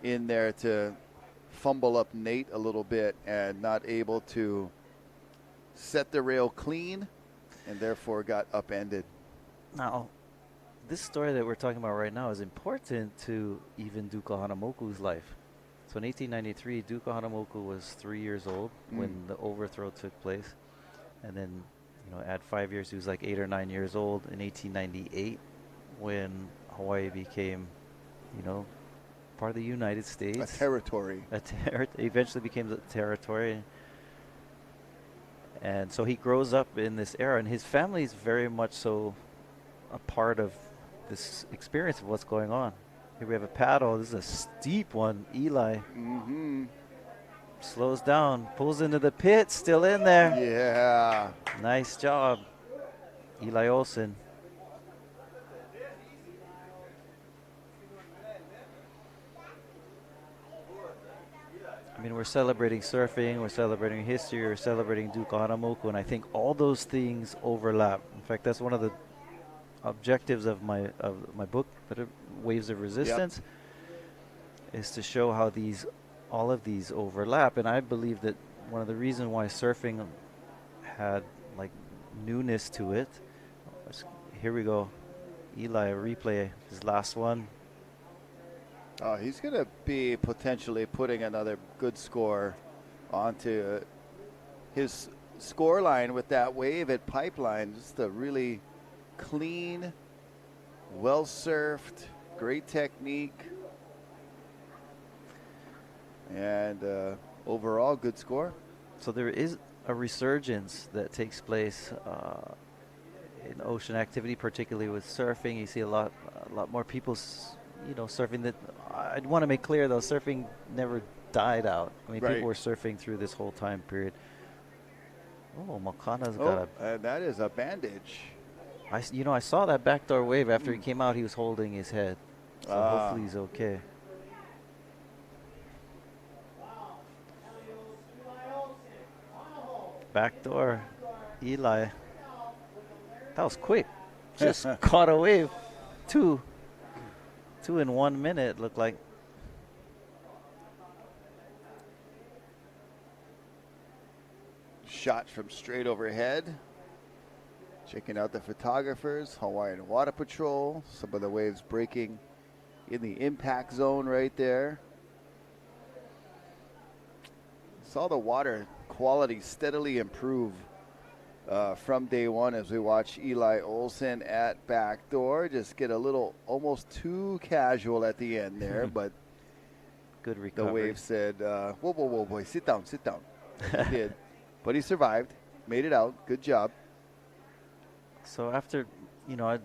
in there to fumble up Nate a little bit and not able to set the rail clean and therefore got upended. Now, this story that we're talking about right now is important to even Duka Hanamoku's life. So in 1893, Duke Hanamoku was 3 years old when the overthrow took place. And then, add 5 years, he was like 8 or 9 years old in 1898 when Hawaii became, part of the United States. A territory. Eventually became a territory. And so he grows up in this era, and his family is very much so a part of this experience of what's going on. Here we have a paddle. This is a steep one. Eli slows down, pulls into the pit, still in there. Yeah. Nice job, Eli Olsen. I mean, we're celebrating surfing, we're celebrating history, we're celebrating Duke Hanamoku, and I think all those things overlap. In fact, that's one of the objectives of my book, Waves of Resistance, is to show how all of these overlap. And I believe that one of the reasons why surfing had like newness to it. Here we go, Eli, a replay, his last one. Oh, he's going to be potentially putting another good score onto his score line with that wave at Pipeline. Just a really clean, well-surfed, great technique, and overall good score. So there is a resurgence that takes place in ocean activity, particularly with surfing. You see a lot more people surfing. That I want to make clear, though, surfing never died out. I mean, people were surfing through this whole time period. Oh, Makana's got and that is a bandage. I saw that backdoor wave after he came out. He was holding his head, so hopefully he's okay. Backdoor, Eli. That was quick. Just caught a wave. Two in 1 minute, looked like. Shot from straight overhead. Checking out the photographers, Hawaiian Water Patrol. Some of the waves breaking in the impact zone right there. Saw the water quality steadily improve from day one as we watch Eli Olsen at Backdoor just get a little almost too casual at the end there, but good recovery. The wave said, whoa, boy, sit down. He did, but he survived, made it out. Good job. So after, I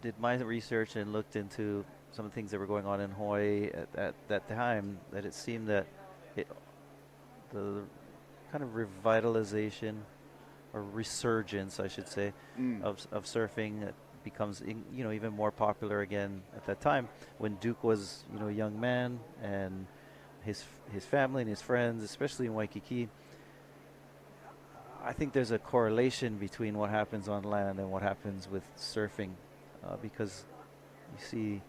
did my research and looked into some of the things that were going on in Hawaii at that time, that it seemed that the kind of revitalization or resurgence, I should say, of surfing that becomes, even more popular again at that time when Duke was, a young man, and his family and his friends, especially in Waikiki. I think there's a correlation between what happens on land and what happens with surfing, because you see,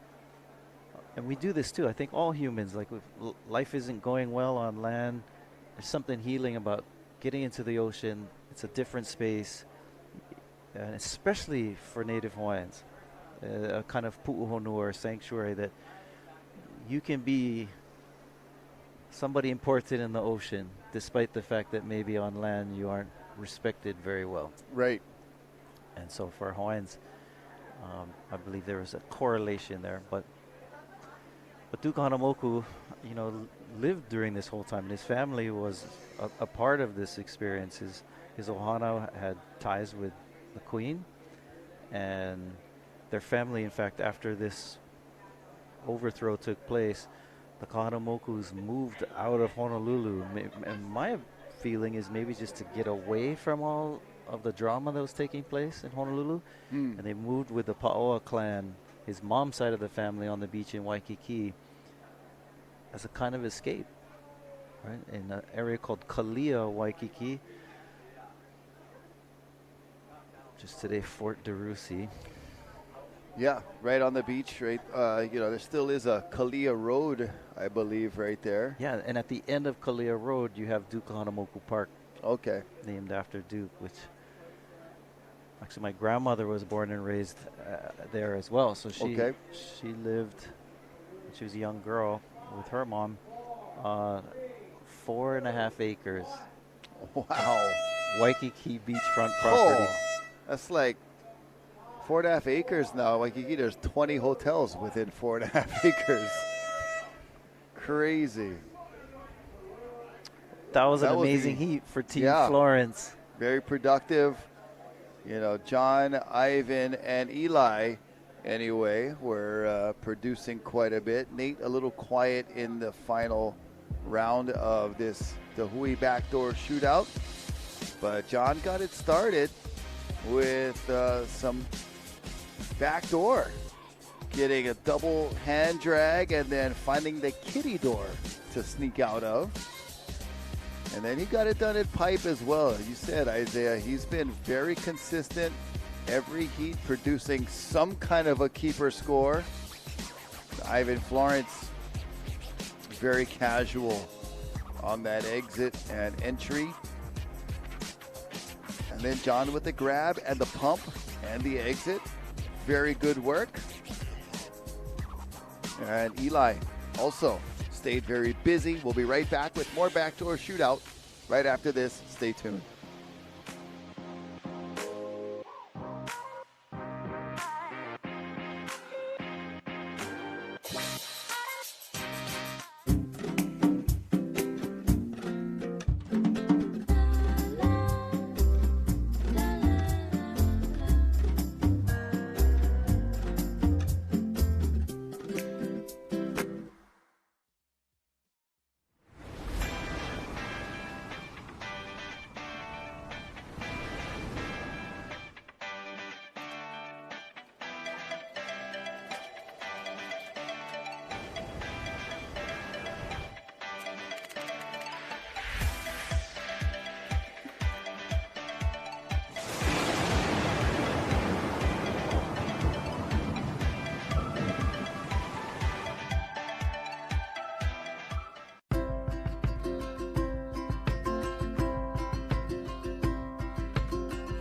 and we do this too. I think all humans, like if life isn't going well on land, there's something healing about getting into the ocean. It's a different space, and especially for Native Hawaiians, a kind of pu'uhonu or sanctuary that you can be somebody important in the ocean, despite the fact that maybe on land you aren't respected very well. Right. And so for Hawaiians, I believe there was a correlation there. But Duke Hanamoku, lived during this whole time, and his family was a part of this experience. His ohana had ties with the Queen, and their family, in fact, after this overthrow took place, the Kahanamokus moved out of Honolulu. And my feeling is maybe just to get away from all of the drama that was taking place in Honolulu. And they moved with the Pa'oa clan, his mom's side of the family, on the beach in Waikiki as a kind of escape, right? In an area called Kalia, Waikiki. Just today, Fort DeRusi. Yeah, right on the beach, right? There still is a Kalia Road, I believe, right there. Yeah, and at the end of Kalia Road, you have Duke Hanamoku Park. Okay. Named after Duke, which actually my grandmother was born and raised there as well. So she lived when she was a young girl with her mom on 4.5 acres. Wow. Waikiki beachfront property. Oh, that's like 4.5 acres now. Waikiki, there's 20 hotels within 4.5 acres. Crazy. That was an That was amazing the- heat for Team yeah. Florence. Very productive. You know, John, Ivan, and Eli, anyway, were producing quite a bit. Nate, a little quiet in the final round of the Hui Backdoor Shootout. But John got it started with some backdoor, getting a double hand drag and then finding the kitty door to sneak out of. And then he got it done at pipe as well. You said, Isaiah, he's been very consistent every heat, producing some kind of a keeper score. Ivan Florence, very casual on that exit and entry. And then John with the grab and the pump and the exit. Very good work. And Eli also stayed very busy. We'll be right back with more Backdoor Shootout right after this. Stay tuned.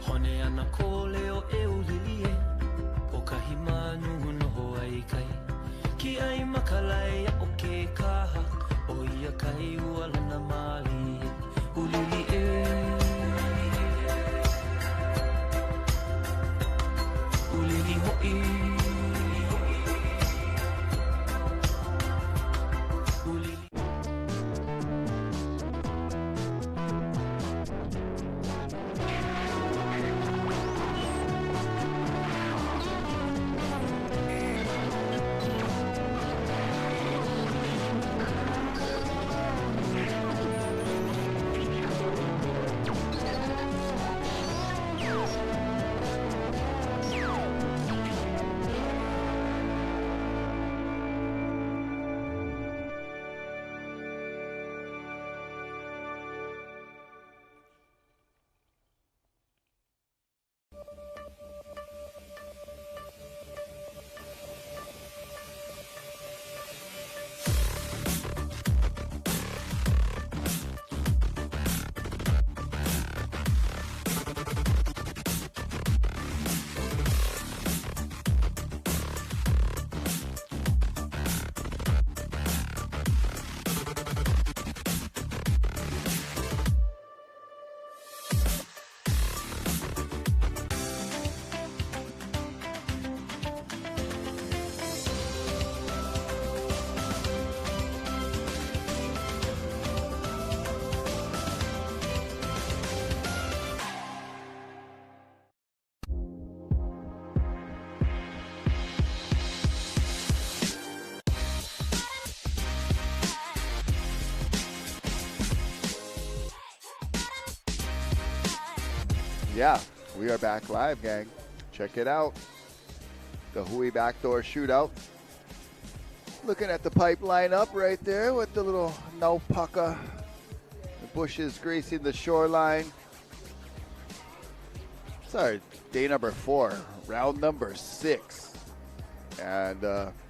Hone ana ko leo e ulili e o kahi manu noho ai kai ki ai makalai a o ke kaha o ia kai ualana mali e ulili e ulili hoi ulili. Yeah, we are back live, gang. Check it out. The Hui Backdoor Shootout. Looking at the pipeline up right there with the little naupaka. The bushes gracing the shoreline. Sorry, day number 4, round number 6. And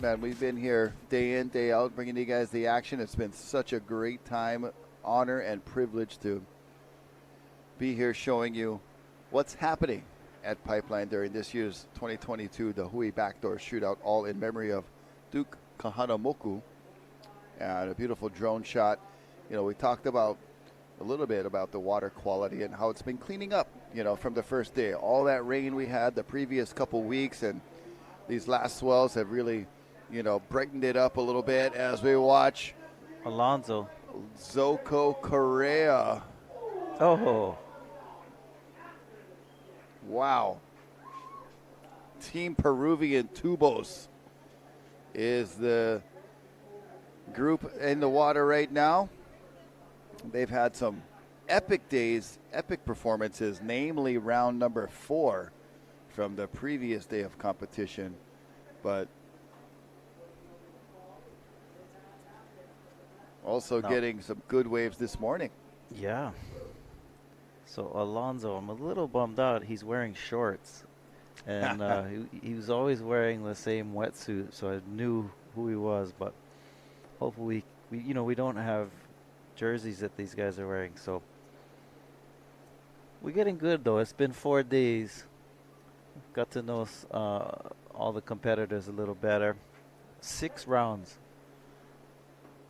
man, we've been here day in, day out, bringing you guys the action. It's been such a great time, honor, and privilege to be here showing you what's happening at Pipeline during this year's 2022, the Hui Backdoor Shootout, all in memory of Duke Kahanamoku. and a beautiful drone shot. You know, we talked about a little bit about the water quality and how it's been cleaning up, you know, from the first day. All that rain we had the previous couple weeks, and these last swells have really, you know, brightened it up a little bit as we watch Alonso. Zoko Correa. Oh, Wow. Team Peruvian Tubos is the group in the water right now. They've had some epic days, epic performances, namely round number 4 from the previous day of competition. But also getting some good waves this morning. yeah. So Alonso, I'm a little bummed out. He's wearing shorts, and he was always wearing the same wetsuit, so I knew who he was. But hopefully, we don't have jerseys that these guys are wearing, so we're getting good though. It's been 4 days. Got to know all the competitors a little better. 6 rounds.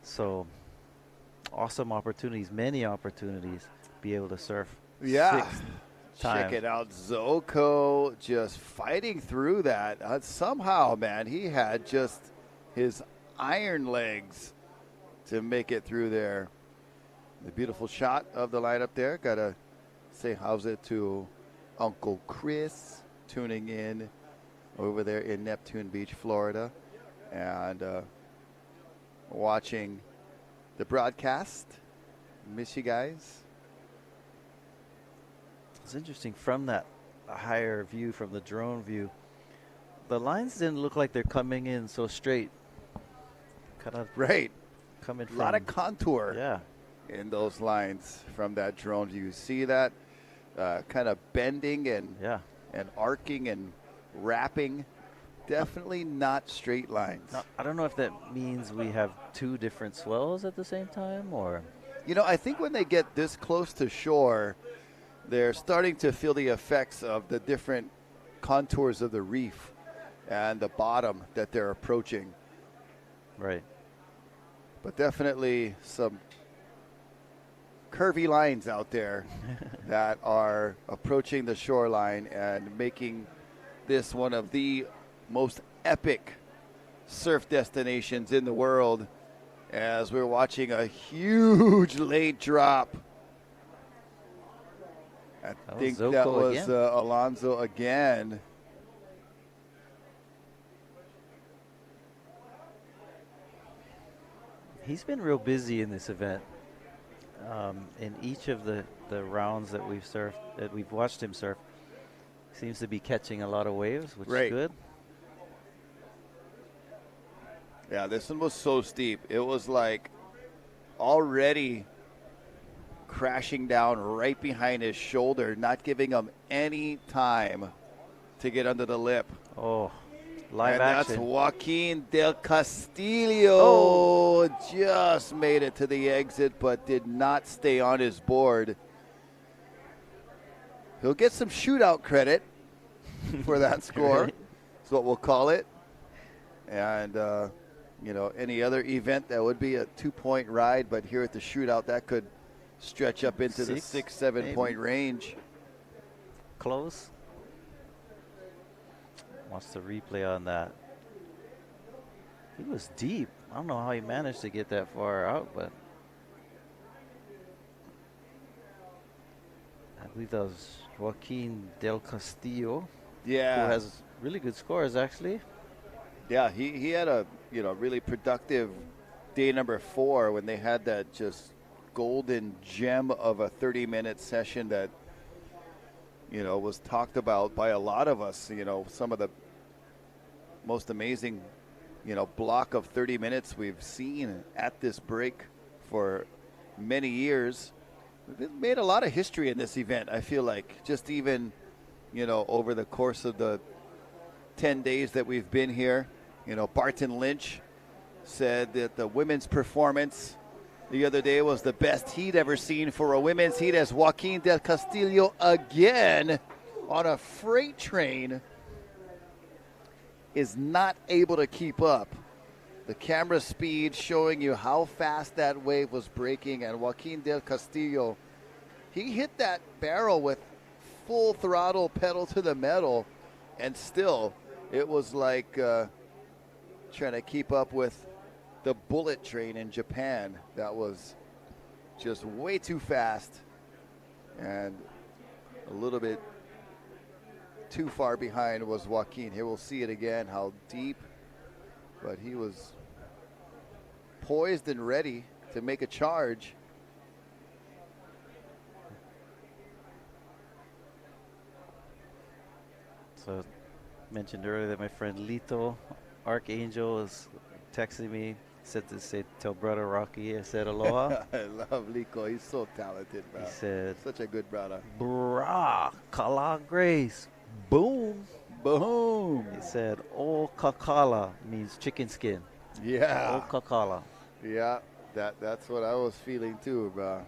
So awesome opportunities, many opportunities to be able to surf. Yeah. 6 Check times. it out. Zoko just fighting through that. Somehow, man, he had just his iron legs to make it through there. The beautiful shot of the lineup there. Got to say how's it to Uncle Chris tuning in over there in Neptune Beach, Florida, and watching the broadcast. Miss you guys. It's interesting from that higher view, from the drone view. The lines didn't look like they're coming in so straight. Kind of Right. coming A from. lot of contour. Yeah. In those lines from that drone view. See that kind of bending and arcing and wrapping. Definitely not straight lines. Now, I don't know if that means we have 2 different swells at the same time, or. You know, I think when they get this close to shore, they're starting to feel the effects of the different contours of the reef and the bottom that they're approaching. Right. But definitely some curvy lines out there that are approaching the shoreline and making this one of the most epic surf destinations in the world, as we're watching a huge late drop. I think Zoko that was again. Alonso again. He's been real busy in this event. In each of the rounds that we've surfed, that we've watched him surf, seems to be catching a lot of waves, which is good. Yeah, this one was so steep. It was like already crashing down right behind his shoulder, not giving him any time to get under the lip. Oh, live and action. That's Joaquin Del Castillo. Just made it to the exit, but did not stay on his board. He'll get some shootout credit for that score. That's what we'll call it. And, any other event that would be a 2-point ride, but here at the shootout, that could stretch up into the 6-7 point range. Close. Wants the replay on that. He was deep. I don't know how he managed to get that far out, but I believe that was Joaquin Del Castillo. Yeah. Who has really good scores, actually. Yeah, he had a really productive day number 4 when they had that just golden gem of a 30-minute session that was talked about by a lot of us. Some of the most amazing block of 30 minutes we've seen at this break for many years. We've made a lot of history in this event, I feel like, just even over the course of the 10 days that we've been here. Barton Lynch said that the women's performance the other day was the best he'd ever seen for a women's heat, as Joaquin Del Castillo again on a freight train is not able to keep up The camera speed showing you how fast that wave was breaking, and Joaquin del Castillo, he hit that barrel with full throttle, pedal to the metal, and still it was like trying to keep up with the bullet train in Japan. That was just way too fast and a little bit too far behind was Joaquin. Here we'll see it again, how deep, but he was poised and ready to make a charge. So, mentioned earlier that my friend Lito Archangel is texting me, said to say, tell brother Rocky I said aloha. I love Lico. He's so talented, bro. He said, Such a good brother. brah, Kala Grace, boom. Boom. He said, O Kakala means chicken skin. Yeah. O Kakala. Yeah, that's what I was feeling too, bro.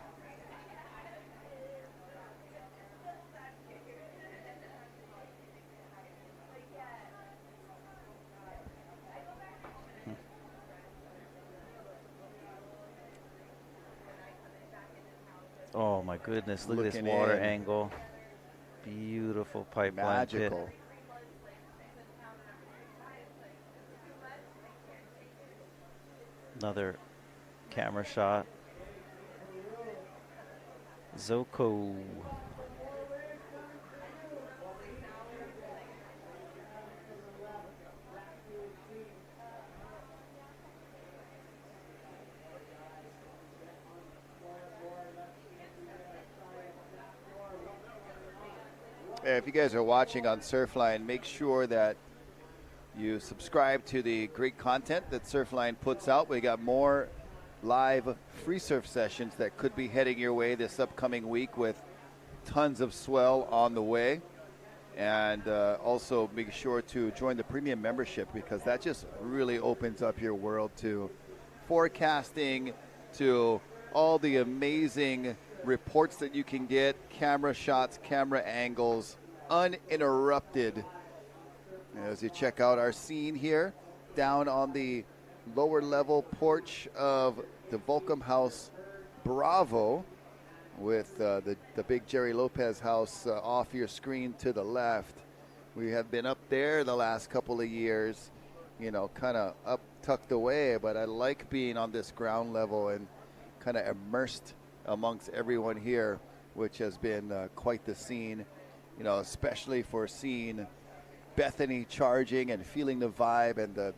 Oh my goodness, look at this Looking water in. angle. Beautiful pipeline pit. Magical. Another camera shot. Zoko. If you guys are watching on Surfline, make sure that you subscribe to the great content that Surfline puts out. We got more live free surf sessions that could be heading your way this upcoming week with tons of swell on the way. And also make sure to join the premium membership, because that just really opens up your world to forecasting, to all the amazing reports that you can get, camera shots, camera angles, uninterrupted. As you check out our scene here, down on the lower level porch of the Volcom House Bravo, with the big Jerry Lopez house off your screen to the left. We have been up there the last couple of years, you know, kind of up tucked away, but I like being on this ground level and kind of immersed amongst everyone here, which has been quite the scene, you know, especially for seeing Bethany charging and feeling the vibe and the,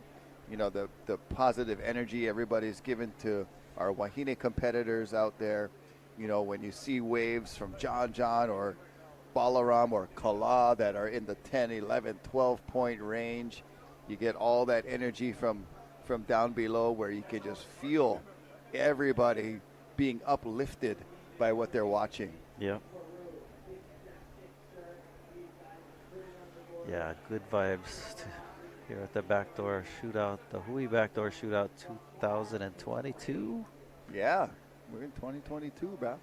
you know, the positive energy everybody's given to our Wahine competitors out there. You know, when you see waves from John or Balaram or Kala that are in the 10, 11, 12 point range, you get all that energy from down below, where you can just feel everybody being uplifted by what they're watching. Yep. Yeah, good vibes here at the Backdoor Shootout, the Hui Backdoor Shootout 2022. Yeah, we're in 2022, bro.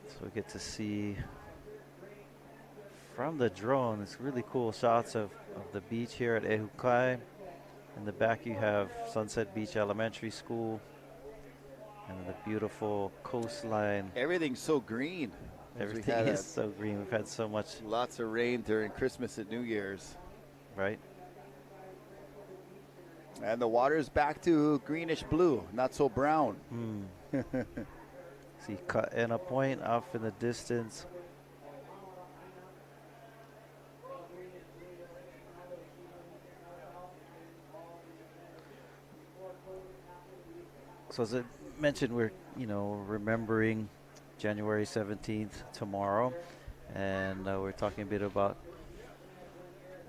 So we get to see from the drone, it's really cool shots of the beach here at Ehukai. In the back you have Sunset Beach Elementary School and the beautiful coastline. Everything's so green. Everything is so green. We've had so much. Lots of rain during Christmas and New Year's. Right. And the water's back to greenish blue, not so brown. See cut in a point off in the distance. So as I mentioned, we're, you know, remembering January 17th tomorrow, and we're talking a bit about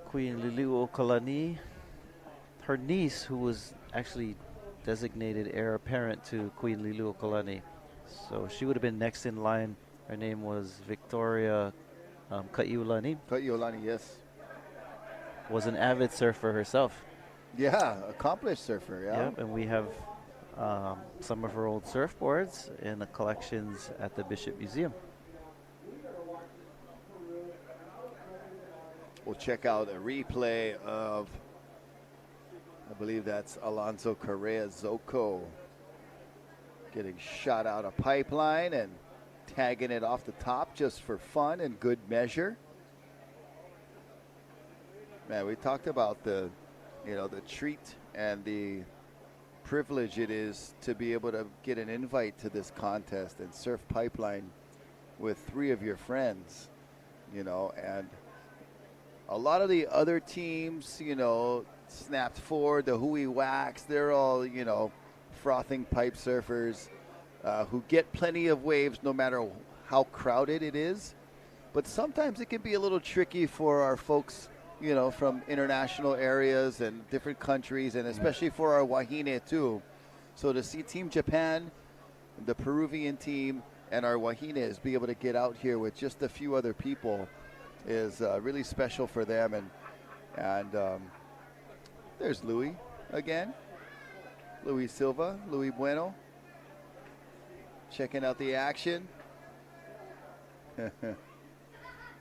Queen Liliuokalani, her niece, who was actually designated heir apparent to Queen Liliuokalani. So she would have been next in line. Her name was Victoria Kaiulani. Kaiulani, yes. Was an avid surfer herself. Yeah, accomplished surfer, yeah. Yep, and we have some of her old surfboards in the collections at the Bishop Museum. We'll check out a replay of I believe that's Alonso Correa Zoco getting shot out a pipeline and tagging it off the top just for fun and good measure. Man, we talked about the treat and the privilege it is to be able to get an invite to this contest and surf pipeline with 3 of your friends, and a lot of the other teams, Snapped Forward, the Hui Wax, they're all, frothing pipe surfers who get plenty of waves no matter how crowded it is. But sometimes it can be a little tricky for our folks, from international areas and different countries, and especially for our wahine too. So to see Team Japan, the Peruvian team, and our wahines be able to get out here with just a few other people is really special for them. And there's Louis again. Louis Silva, Louis Bueno, checking out the action.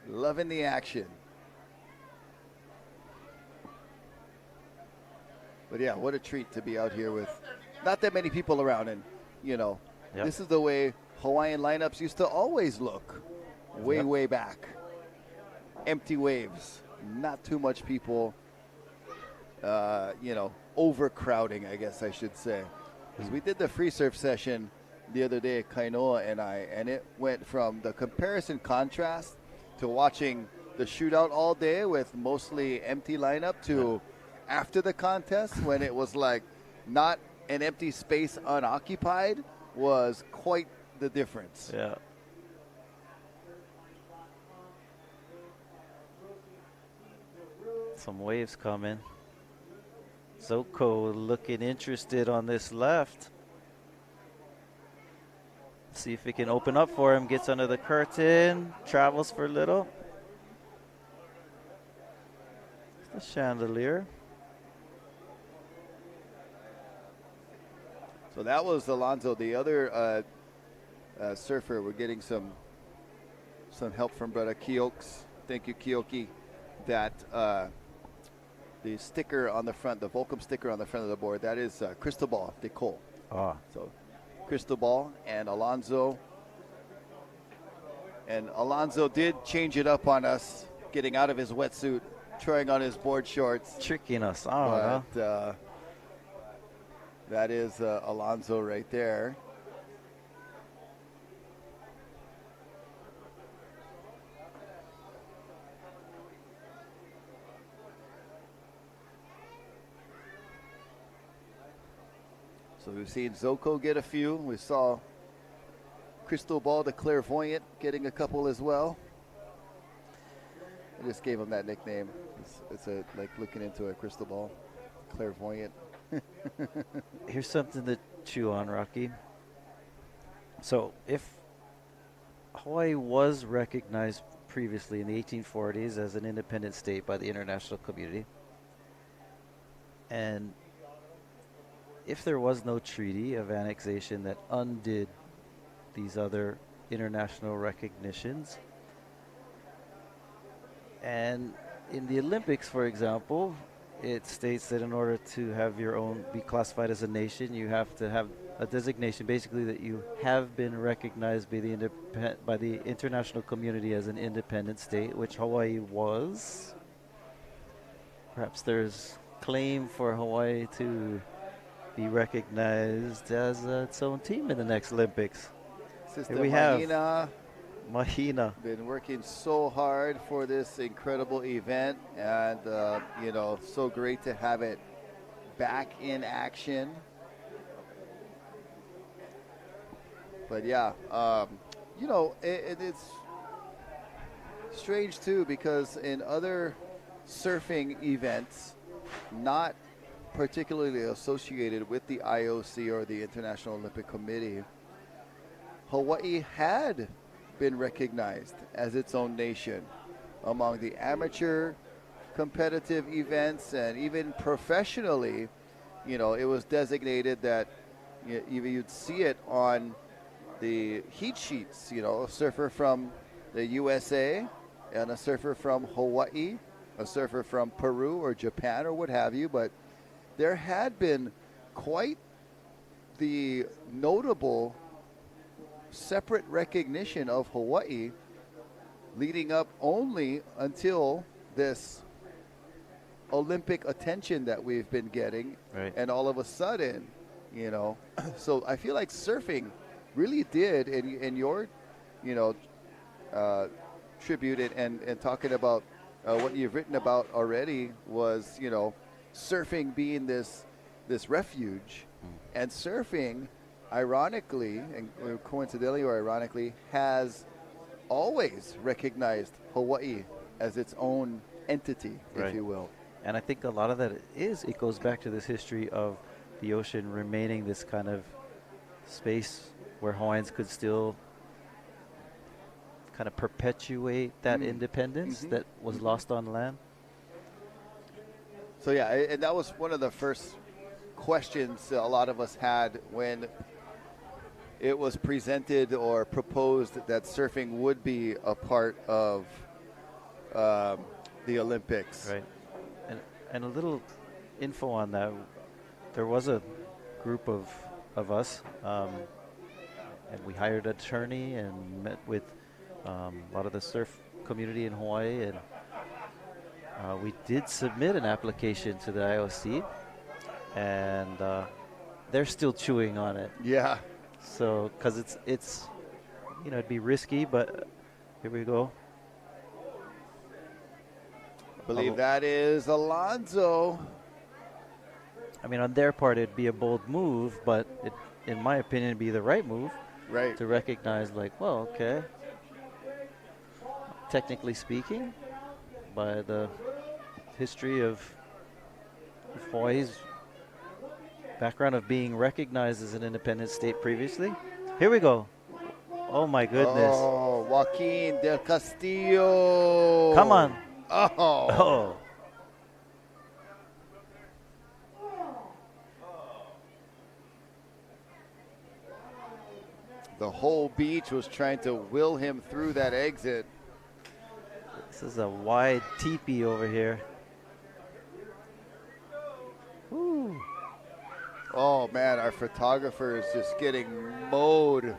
Loving the action. But yeah, what a treat to be out here with not that many people around. And, This is the way Hawaiian lineups used to always look way back. Empty waves, not too much people, overcrowding, I guess I should say. Because we did the free surf session the other day, Kainoa and I, and it went from the comparison contrast to watching the shootout all day with mostly empty lineup to after the contest when it was like not an empty space unoccupied was quite the difference. Yeah. Some waves coming. Zoko looking interested on this left. See if it can open up for him. Gets under the curtain. Travels for a little. The chandelier. So that was Alonso. The other surfer, we're getting some help from brother Keoks. Thank you, Keoki. That the sticker on the front, the Volcom sticker on the front of the board, that is Cristobal de Cole. Ah. So Cristobal and Alonso. And Alonso did change it up on us, getting out of his wetsuit, throwing on his board shorts. Tricking us. But that is Alonso right there. So we've seen Zoko get a few. We saw Cristobal, the clairvoyant, getting a couple as well. I just gave him that nickname. It's like looking into a crystal ball, clairvoyant. Here's something to chew on, Rocky. So if Hawaii was recognized previously in the 1840s as an independent state by the international community, and if there was no treaty of annexation that undid these other international recognitions, and in the Olympics, for example, it states that in order to have your own, be classified as a nation, you have to have a designation, basically that you have been recognized by the international community as an independent state, which Hawaii was. Perhaps there's claim for Hawaii to be recognized as its own team in the next Olympics. Sister Here we have Mahina. Been working so hard for this incredible event, and so great to have it back in action. But yeah, it's strange too, because in other surfing events, not particularly associated with the IOC or the International Olympic Committee, Hawaii had been recognized as its own nation among the amateur competitive events, and even professionally, it was designated that you'd see it on the heat sheets, a surfer from the USA and a surfer from Hawaii, a surfer from Peru or Japan or what have you, but there had been quite the notable separate recognition of Hawaii leading up only until this Olympic attention that we've been getting. Right. And all of a sudden, you know, so I feel like surfing really did in your, you know, tribute and talking about what you've written about already was, you know, surfing being this refuge, and surfing, ironically and coincidentally or ironically, has always recognized Hawaii as its own entity, Right. if you will. And I think a lot of that it goes back to this history of the ocean remaining this kind of space where Hawaiians could still kind of perpetuate that independence that was lost on land. So yeah, and that was one of the first questions a lot of us had when it was presented or proposed that surfing would be a part of the Olympics. Right. And a little info on that. There was a group of us, and we hired an attorney and met with a lot of the surf community in Hawaii, and we did submit an application to the IOC, and they're still chewing on it. Yeah. So, because it's you know, it'd be risky, but here we go. I believe that is Alonso. I mean, on their part, it'd be a bold move, but it, in my opinion, it'd be the right move. Right. To recognize, like, well, okay, technically speaking, by the history of Hawaii's background of being recognized as an independent state previously. Here we go. Oh, my goodness. Oh, Joaquin del Castillo. Come on. Oh. Oh. The whole beach was trying to will him through that exit. This is a wide teepee over here. Woo. Oh man, our photographer is just getting mowed.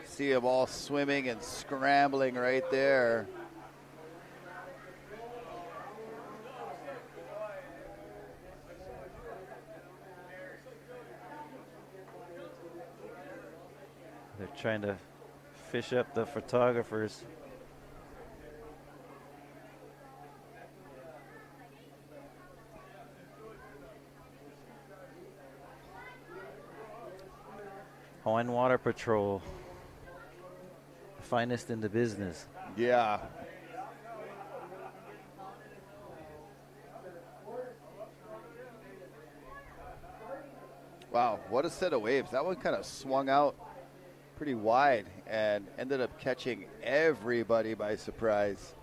See them all swimming and scrambling right there. They're trying to fish up the photographers. Hawaiian Water Patrol, finest in the business. Yeah. Wow, what a set of waves. That one kind of swung out pretty wide and ended up catching everybody by surprise.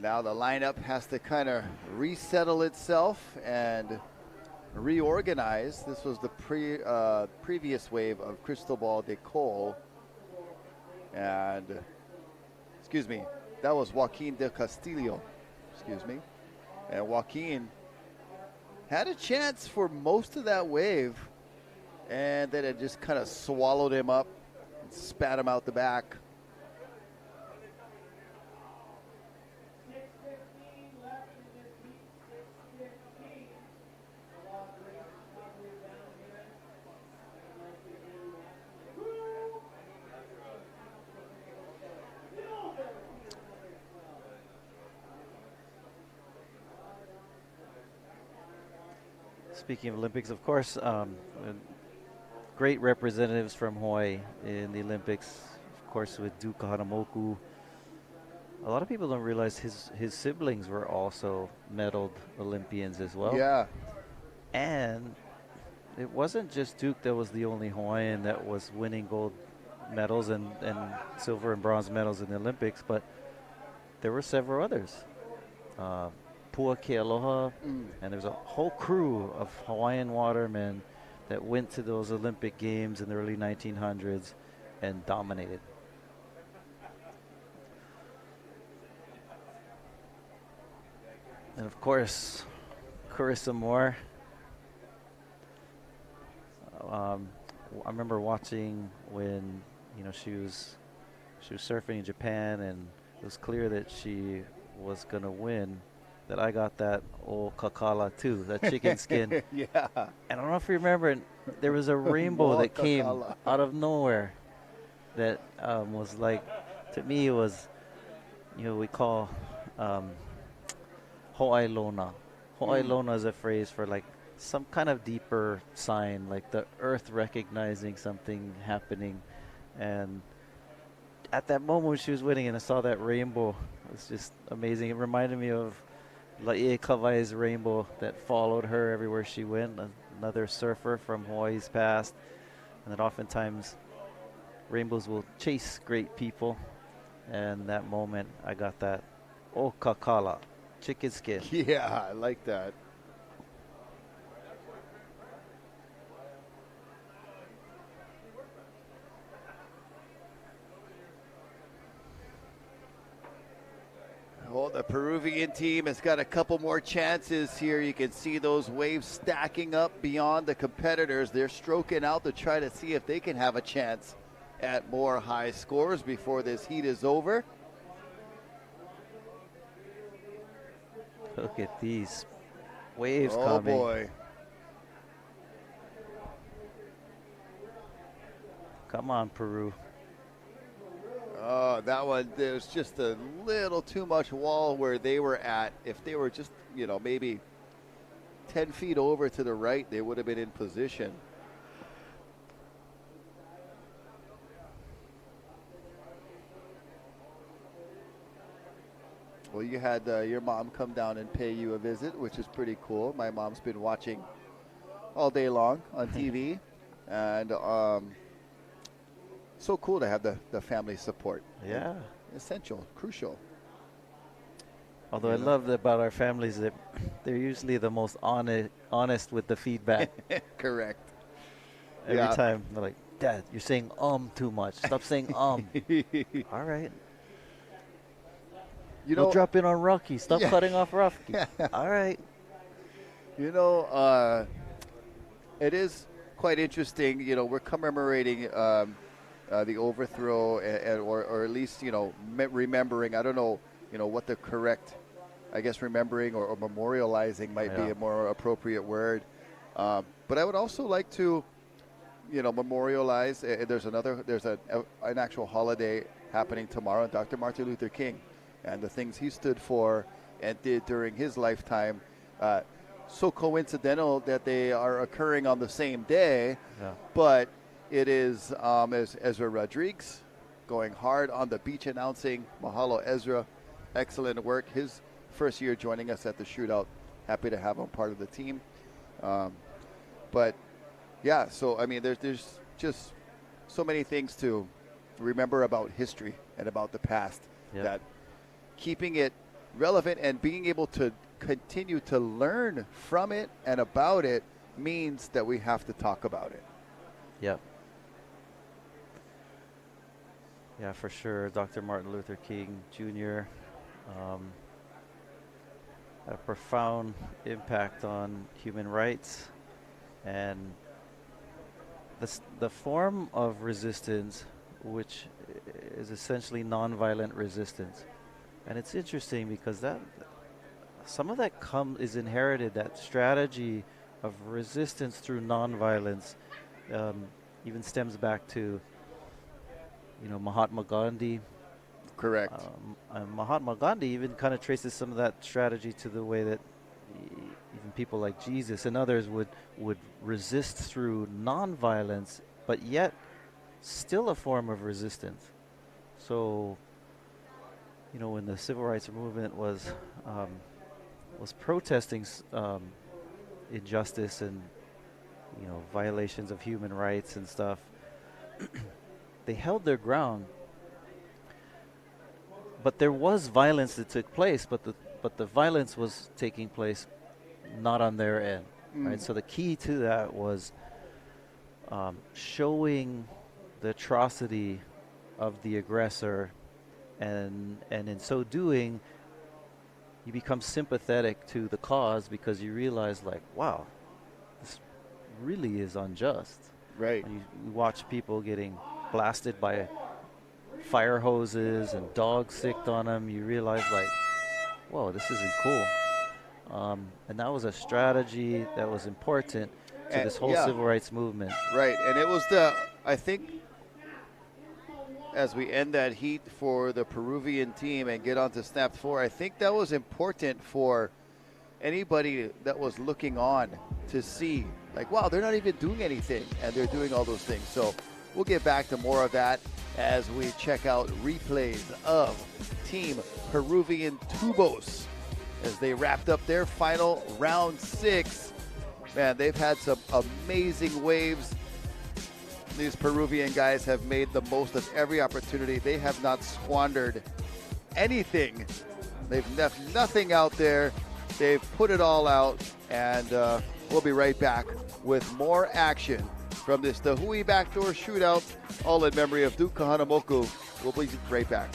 Now the lineup has to kind of resettle itself and reorganize. This was the previous wave of Cristobal de Col. And, excuse me, that was Joaquin del Castillo. Excuse me. And Joaquin had a chance for most of that wave, and then it just kind of swallowed him up and spat him out the back. Speaking of Olympics, of course, great representatives from Hawaii in the Olympics. Of course, with Duke Hanamoku. A lot of people don't realize his siblings were also medaled Olympians as well. Yeah. And it wasn't just Duke that was the only Hawaiian that was winning gold medals and silver and bronze medals in the Olympics, but there were several others. Pua Kealoha, and there's a whole crew of Hawaiian watermen that went to those Olympic Games in the early 1900s and dominated. And of course, Carissa Moore. I remember watching when she was surfing in Japan, and it was clear that she was gonna win. That I got that old kakala too, that chicken skin. Yeah. And I don't know if you remember, there was a rainbow that came Kakala. out of nowhere. That was like, to me, it was, we call ho'ai lona. Ho'ai lona is a phrase for like some kind of deeper sign, like the earth recognizing something happening. And at that moment when she was winning and I saw that rainbow, it was just amazing. It reminded me of Laie Kawai's rainbow that followed her everywhere she went, another surfer from Hawaii's past. And that oftentimes rainbows will chase great people. And that moment, I got that kakala, chicken skin. Yeah, I like that. Well, the Peruvian team has got a couple more chances here. You can see those waves stacking up beyond the competitors. They're stroking out to try to see if they can have a chance at more high scores before this heat is over. Look at these waves Oh coming. boy. Come on, Peru. Oh, that one, there's just a little too much wall where they were at. If they were just, maybe 10 feet over to the right, they would have been in position. Well, you had your mom come down and pay you a visit, which is pretty cool. My mom's been watching all day long on TV. And so cool to have the family support. Yeah. Essential, crucial. Although I love about our families that they're usually the most honest with the feedback. Correct. Every time they're like, Dad, you're saying too much. Stop saying All right. We'll drop in on Rocky. Stop cutting off Rocky. All right. It is quite interesting. We're commemorating the overthrow, or at least remembering. I don't know, what the correct, I guess, remembering or memorializing might be a more appropriate word. But I would also like to, memorialize. There's an actual holiday happening tomorrow, Dr. Martin Luther King, and the things he stood for and did during his lifetime. So coincidental that they are occurring on the same day, but it is Ezra Rodriguez going hard on the beach announcing. Mahalo, Ezra. Excellent work. His first year joining us at the shootout. Happy to have him part of the team. But, yeah, so, I mean, there's just so many things to remember about history and about the past, that keeping it relevant and being able to continue to learn from it and about it means that we have to talk about it. Yep. Yeah, for sure. Dr. Martin Luther King Jr. Had a profound impact on human rights, and the form of resistance, which is essentially nonviolent resistance. And it's interesting because that some of that is inherited, that strategy of resistance through nonviolence even stems back to Mahatma Gandhi. Correct. And Mahatma Gandhi even kind of traces some of that strategy to the way that even people like Jesus and others would resist through nonviolence, but yet still a form of resistance. So, when the civil rights movement was protesting injustice and violations of human rights and stuff, they held their ground. But there was violence that took place, but the violence was taking place not on their end, right? So the key to that was showing the atrocity of the aggressor, and in so doing, you become sympathetic to the cause because you realize, like, wow, this really is unjust. Right. When you watch people getting blasted by fire hoses and dogs sicked on them, you realize, like, whoa, this isn't cool. And that was a strategy that was important to this whole civil rights movement. Right, and it was I think, as we end that heat for the Peruvian team and get on to Snap 4, I think that was important for anybody that was looking on to see, like, wow, they're not even doing anything, and they're doing all those things. So we'll get back to more of that as we check out replays of Team Peruvian Tubos as they wrapped up their final round 6. Man, they've had some amazing waves. These Peruvian guys have made the most of every opportunity. They have not squandered anything. They've left nothing out there. They've put it all out, and we'll be right back with more action from this the Hui Backdoor Shootout, all in memory of Duke Kahanamoku. We'll be right back.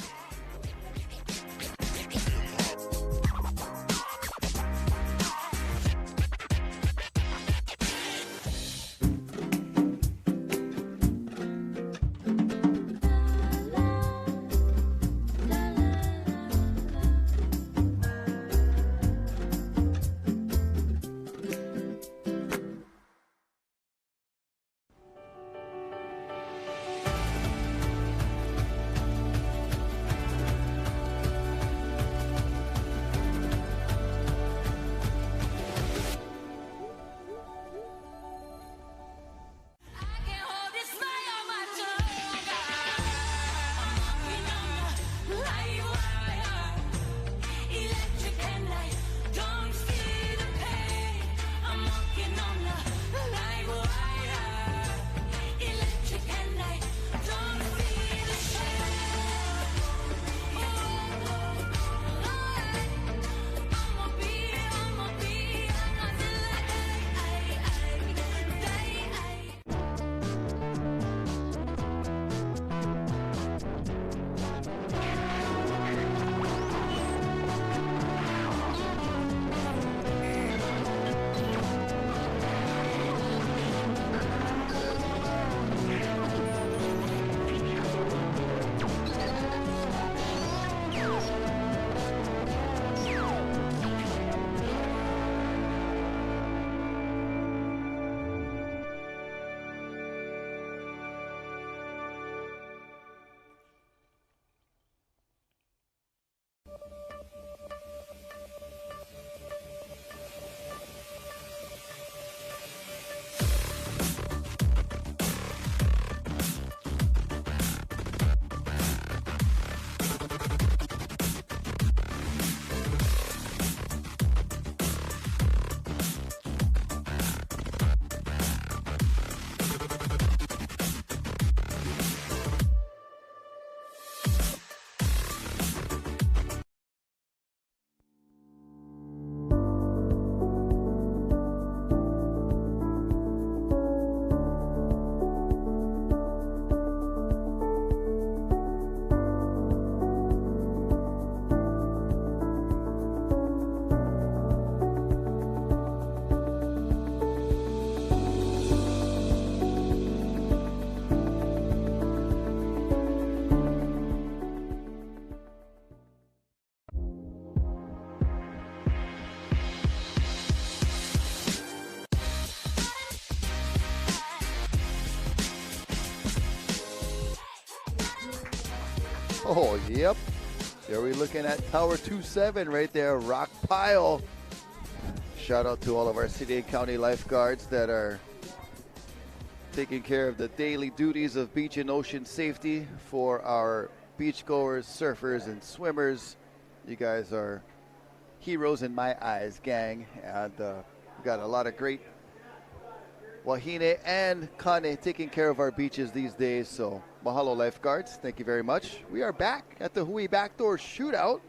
Oh, yep. There we're looking at Tower 27 right there, rock pile. Shout out to all of our city and county lifeguards that are taking care of the daily duties of beach and ocean safety for our beachgoers, surfers, and swimmers. You guys are heroes in my eyes, gang. And we got a lot of great wahine and kane taking care of our beaches these days. So mahalo, lifeguards. Thank you very much. We are back at the Hui Backdoor Shootout,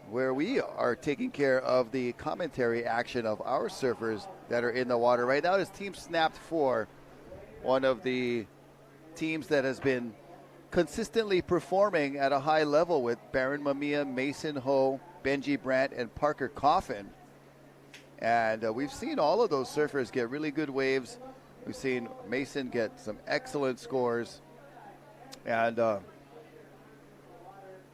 where we are taking care of the commentary action of our surfers that are in the water right now. This team Snapped 4, one of the teams that has been consistently performing at a high level with Baron Mamiya, Mason Ho, Benji Brandt, and Parker Coffin. And we've seen all of those surfers get really good waves. We've seen Mason get some excellent scores. And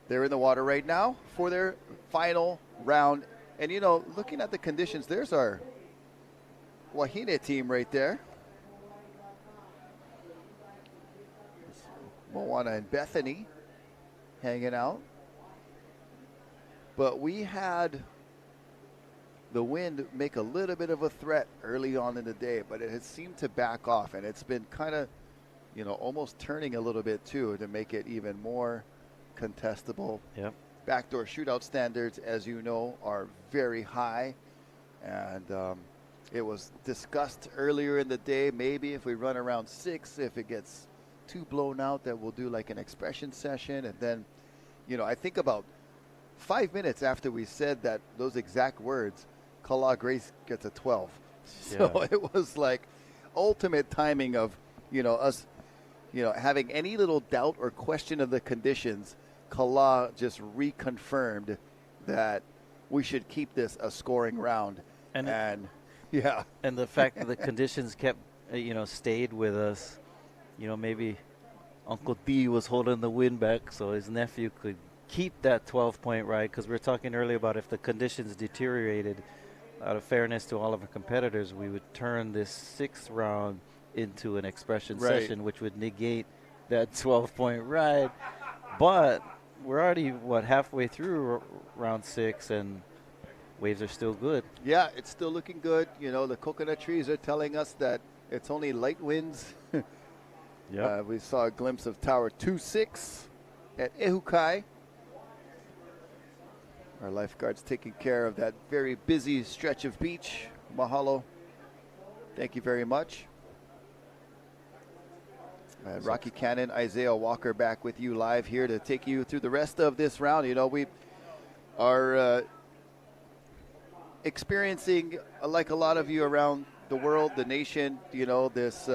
they're in the water right now for their final round. And, you know, looking at the conditions, there's our Wahine team right there. Moana and Bethany hanging out. But we had the wind make a little bit of a threat early on in the day, but it has seemed to back off, and it's been kind of, you know, almost turning a little bit too to make it even more contestable. Yep. Backdoor shootout standards, as you know, are very high, and it was discussed earlier in the day, maybe if we run around 6, if it gets too blown out, that we'll do like an expression session. And then, you know, I think about 5 minutes after we said that, those exact words, Kala Grace gets a 12. So Yeah. it was like ultimate timing of, you know, us, you know, having any little doubt or question of the conditions. Kala just reconfirmed that we should keep this a scoring round. And yeah. And the fact that the conditions kept, stayed with us, maybe Uncle D was holding the wind back so his nephew could keep that 12-point ride, because we were talking earlier about if the conditions deteriorated, out of fairness to all of our competitors, we would turn this 6th round into an expression session, which would negate that 12-point ride. But we're already, halfway through round 6, and waves are still good. Yeah, it's still looking good. You know, the coconut trees are telling us that it's only light winds. Yeah. We saw a glimpse of Tower 2-6 at Ehukai. Our lifeguards taking care of that very busy stretch of beach. Mahalo. Thank you very much. Rocky Cannon, Isaiah Walker back with you live here to take you through the rest of this round. You know, we are experiencing, like a lot of you around the world, the nation, you know, this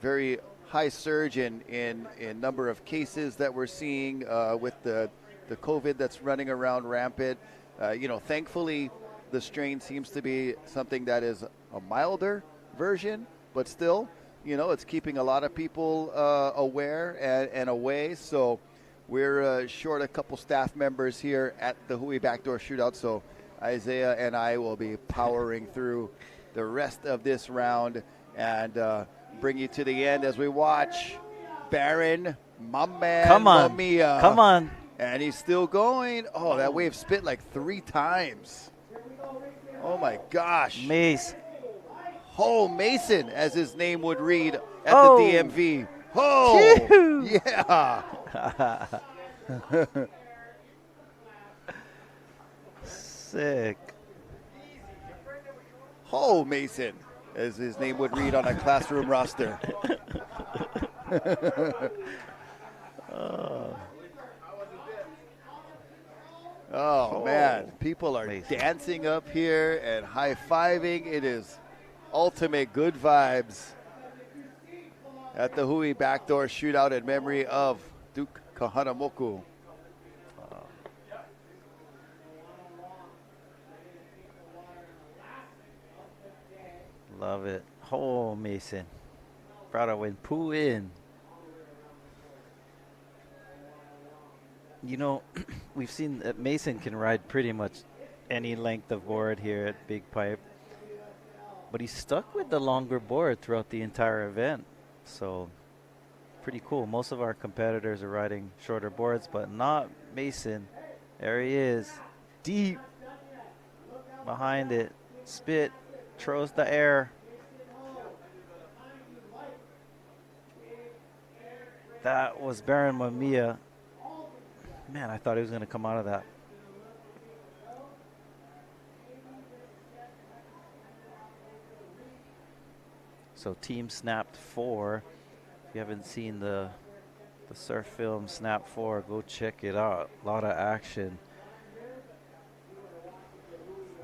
very high surge in number of cases that we're seeing with the COVID that's running around rampant. Thankfully, the strain seems to be something that is a milder version, but still, you know, it's keeping a lot of people aware and away. So we're short a couple staff members here at the Hui Backdoor Shootout. So Isaiah and I will be powering through the rest of this round and bring you to the end as we watch Baron, my man, Mamiya. Come on. And he's still going. Oh, that wave spit like 3 times. Oh, my gosh. Mace. Ho Mason, as his name would read at the DMV. Ho! Yeah. Sick. Ho Mason, as his name would read on a classroom roster. Oh, man. People are dancing up here and high-fiving. It is ultimate good vibes at the Hui Backdoor Shootout in memory of Duke Kahanamoku. Love it. Oh, Mason. Proud of win. Poo in. You know, we've seen that Mason can ride pretty much any length of board here at Big Pipe, but he's stuck with the longer board throughout the entire event. So pretty cool. Most of our competitors are riding shorter boards, but not Mason. There he is, deep behind it. Spit, throws the air. That was Baron Mamiya. Man, I thought he was going to come out of that. So team snapped 4. If you haven't seen the surf film Snap 4, go check it out. A lot of action.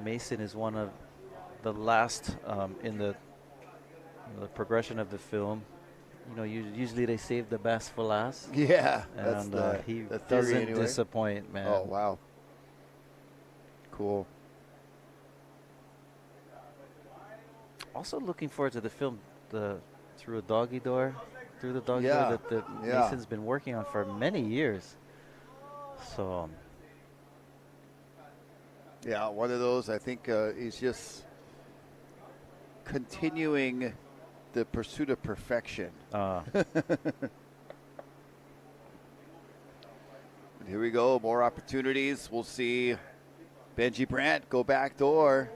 Mason is one of the last in the progression of the film. You know, usually they save the best for last. Yeah, and he the theory doesn't anyway. disappoint, man. Oh, wow. cool. Also looking forward to the film, the Through a Doggy Door, Through the Doggy Yeah, Door that the yeah. Mason's been working on for many years. So Yeah, one of those. I think he's just continuing the pursuit of perfection. Here we go. More opportunities. We'll see Benji Brandt go back door.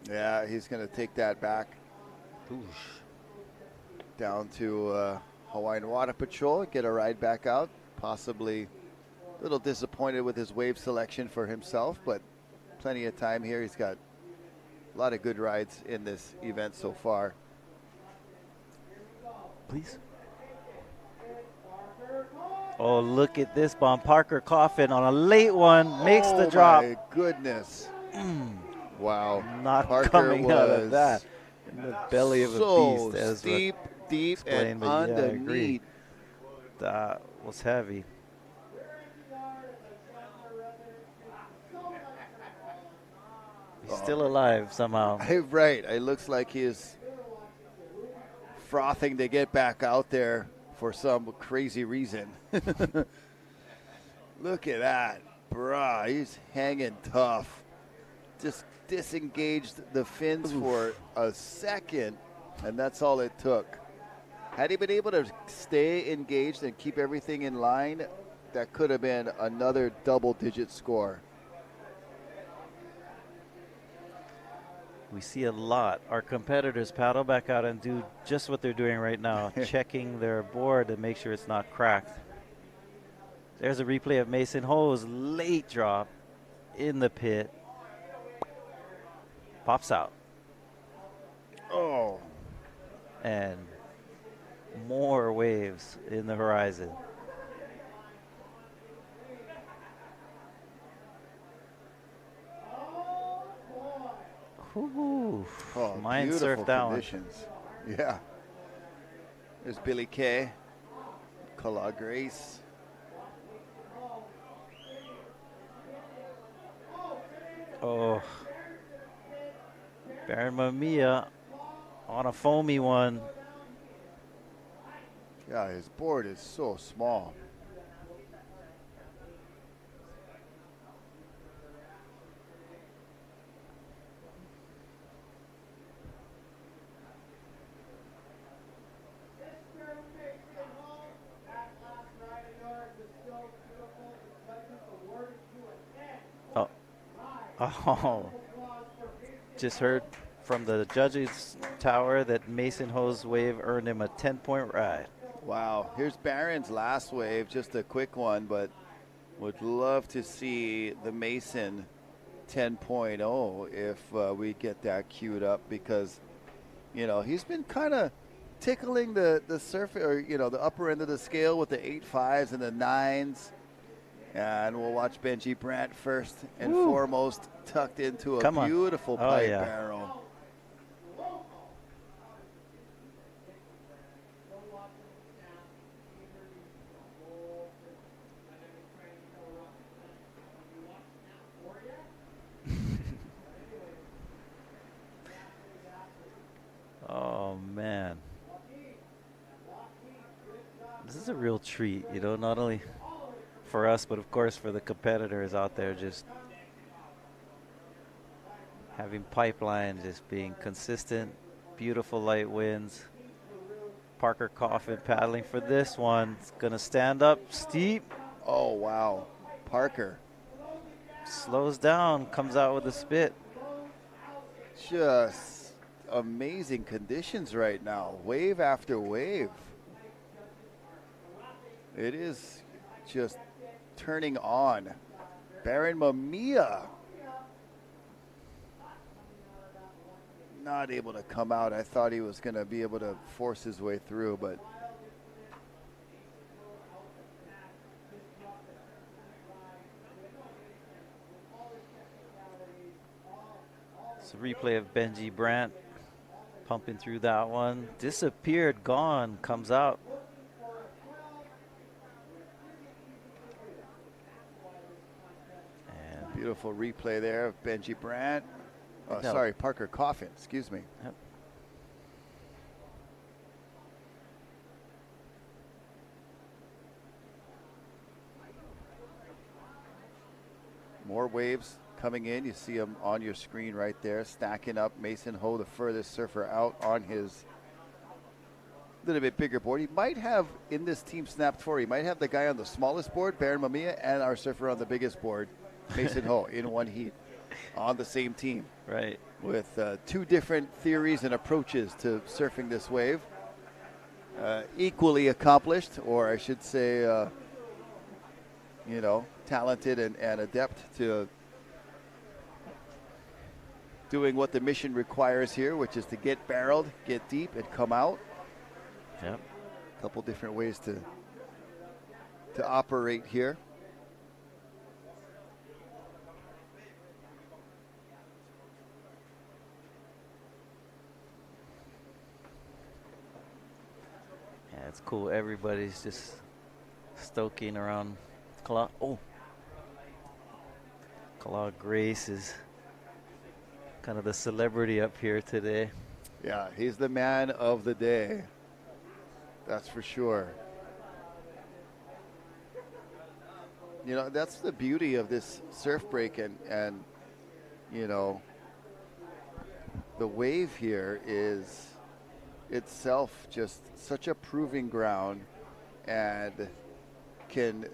Yeah, he's going to take that back down to Hawaiian Water Patrol, get a ride back out. Possibly a little disappointed with his wave selection for himself, but plenty of time here. He's got a lot of good rides in this event so far. please. Oh, look at this bomb. Parker Coffin on a late one makes the drop. Oh my goodness. Wow. Not Parker coming out of was that. In the belly of a so beast. As steep, deep, explained, and but yeah, I agree. underneath. That was heavy. He's still alive somehow. Right. It looks like he is frothing to get back out there for some crazy reason. Look at that. Bruh, he's hanging tough. Just disengaged the fins for a second, and that's all it took. Had he been able to stay engaged and keep everything in line, that could have been another double-digit score. We see a lot. Our competitors paddle back out and do just what they're doing right now, checking their board to make sure it's not cracked. There's a replay of Mason Ho's late drop in the pit. Pops out. Oh. And more waves in the horizon. Ooh, Oh, mine beautiful surfed down. conditions. Yeah. There's Billy Kay, Kala Grace. Oh, Baron Mamiya on a foamy one. Yeah, his board is so small. Oh, just heard from the judges' tower that Mason Ho's wave earned him a 10-point ride. Wow, here's Barron's last wave, just a quick one, but would love to see the Mason 10.0 if we get that queued up, because, you know, he's been kind of tickling the surface, or, you know, the upper end of the scale with the 8.5s and the 9s. And we'll watch Benji Brandt first and foremost, tucked into a beautiful pipe barrel. Oh, man. This is a real treat, you know, not only for us, but of course for the competitors out there, just having pipeline, just being consistent, beautiful light winds. Parker Coffin paddling for this one. It's gonna stand up steep. Oh, wow. Parker slows down, comes out with a spit. Just amazing conditions right now, wave after wave. It is just turning on. Baron Mamiya not able to come out. I thought he was going to be able to force his way through, but it's a replay of Benji Brandt Pumping through that one. Disappeared, gone, comes out. And Beautiful replay there of Benji Brandt. Oh, No. sorry, Parker Coffin. Excuse me. Yep. More waves coming in. You see them on your screen right there, stacking up. Mason Ho, the furthest surfer out on his little bit bigger board. He might have, in this team snapped for, he might have the guy on the smallest board, Baron Mamiya, and our surfer on the biggest board, Mason Ho, in one heat on the same team. right. With two different theories and approaches to surfing this wave. Equally accomplished, or I should say, you know, talented and adept to doing what the mission requires here, which is to get barreled, get deep, and come out. Yep. A couple different ways to operate here. Yeah, it's cool. Everybody's just stoking around Claude. Oh. Claude Grace is kind of the celebrity up here today. Yeah, he's the man of the day. That's for sure. You know, that's the beauty of this surf break and you know, the wave here is itself just such a proving ground and can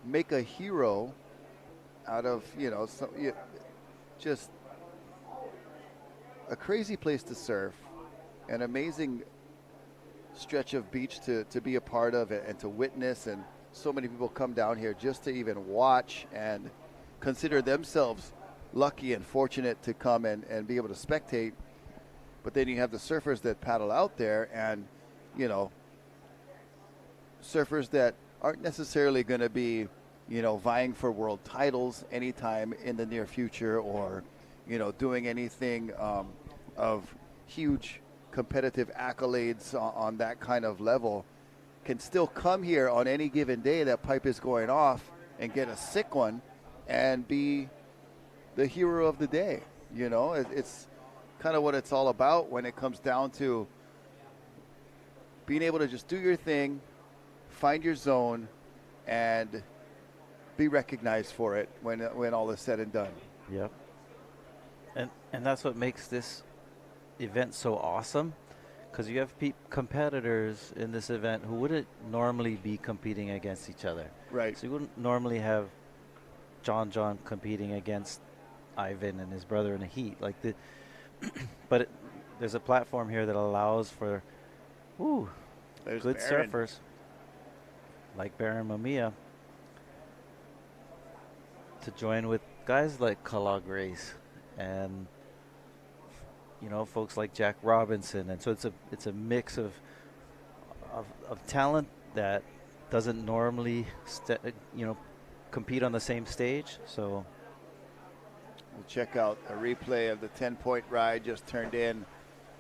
make a hero out of, you know, just a crazy place to surf, an amazing stretch of beach to be a part of and to witness, and so many people come down here just to even watch and consider themselves lucky and fortunate to come and be able to spectate. But then you have the surfers that paddle out there and, you know, surfers that aren't necessarily going to be, you know, vying for world titles anytime in the near future, or, you know, doing anything of huge competitive accolades on that kind of level, can still come here on any given day that pipe is going off and get a sick one and be the hero of the day. You know, it's kind of what it's all about when it comes down to being able to just do your thing, find your zone, and be recognized for it when all is said and done. Yep. And that's what makes this event so awesome, because you have competitors in this event who wouldn't normally be competing against each other. Right. So you wouldn't normally have John competing against Ivan and his brother in a heat like the. But there's a platform here that allows for There's good Baron. surfers like Baron Mamiya to join with guys like Kala Grace and, you know, folks like Jack Robinson. And so it's a mix of talent that doesn't normally compete on the same stage. So we'll check out a replay of the 10-point ride just turned in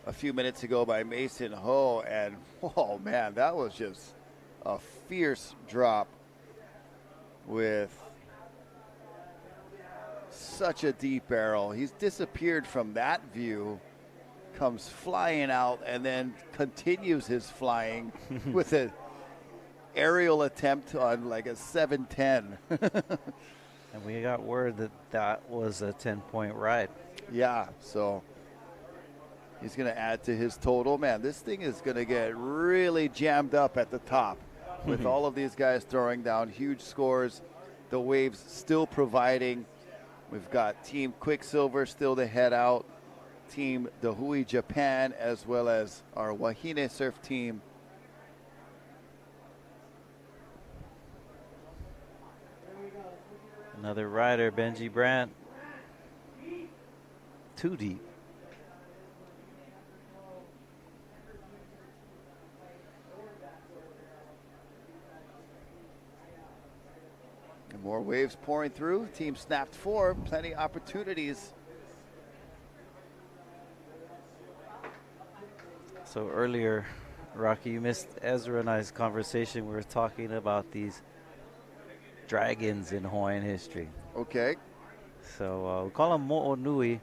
a few minutes ago by Mason Ho, and oh man, that was just a fierce drop with such a deep barrel. He's disappeared from that view, comes flying out, and then continues his flying with an aerial attempt on like a 710. and we got word that was a 10-point ride. Yeah, so he's going to add to his total. Man, this thing is going to get really jammed up at the top with all of these guys throwing down huge scores. The waves still providing. We've got Team Quicksilver still to head out, Team the Hui Japan, as well as our Wahine Surf team. Another rider, Benji Brandt. Too deep. And more waves pouring through. Team snapped 4, plenty opportunities. So earlier, Rocky, you missed Ezra and I's conversation. We were talking about these dragons in Hawaiian history. Okay. So we call them mo'onui.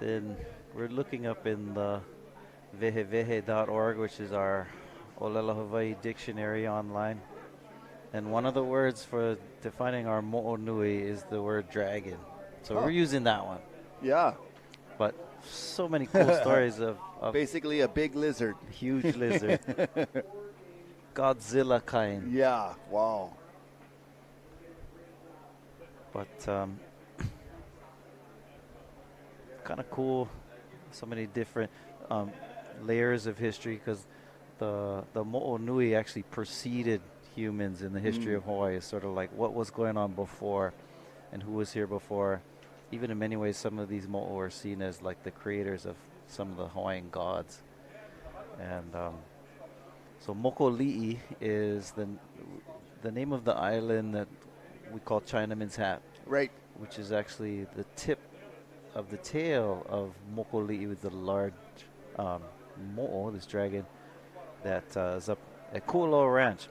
Then we're looking up in the vehevehe.org, which is our Olelo Hawaii dictionary online. And one of the words for defining our mo'onui is the word dragon. So Huh. we're using that one. Yeah. But so many cool stories of Basically a big lizard. huge lizard. Godzilla kind. Yeah. Wow. But kind of cool. So many different layers of history, because the mo'onui actually preceded humans in the history of Hawaii. It's sort of like what was going on before and who was here before. Even in many ways, some of these mo'o are seen as like the creators of some of the Hawaiian gods. And so Mokoli'i is the name of the island that we call Chinaman's Hat, Right. which is actually the tip of the tail of Mokoli'i, with the large mo'o, this dragon, that is up at Kualoa Ranch.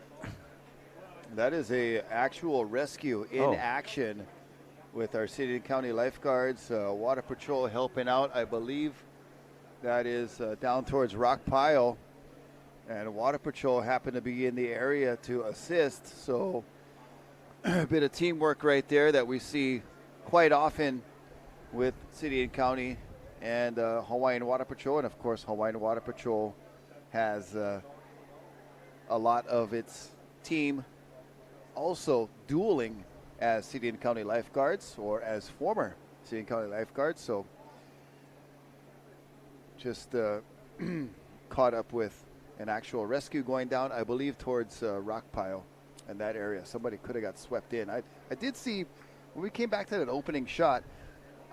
That is a actual rescue in Oh. action with our city and county lifeguards, water patrol helping out. I believe that is down towards Rock Pile, and water patrol happened to be in the area to assist. So a bit of teamwork right there that we see quite often with city and county and Hawaiian Water Patrol. And of course, Hawaiian Water Patrol has a lot of its team also dueling as city and county lifeguards or as former city and county lifeguards. So just caught up with an actual rescue going down, I believe, towards Rock Pile and that area. Somebody could have got swept in. I did see when we came back to that opening shot,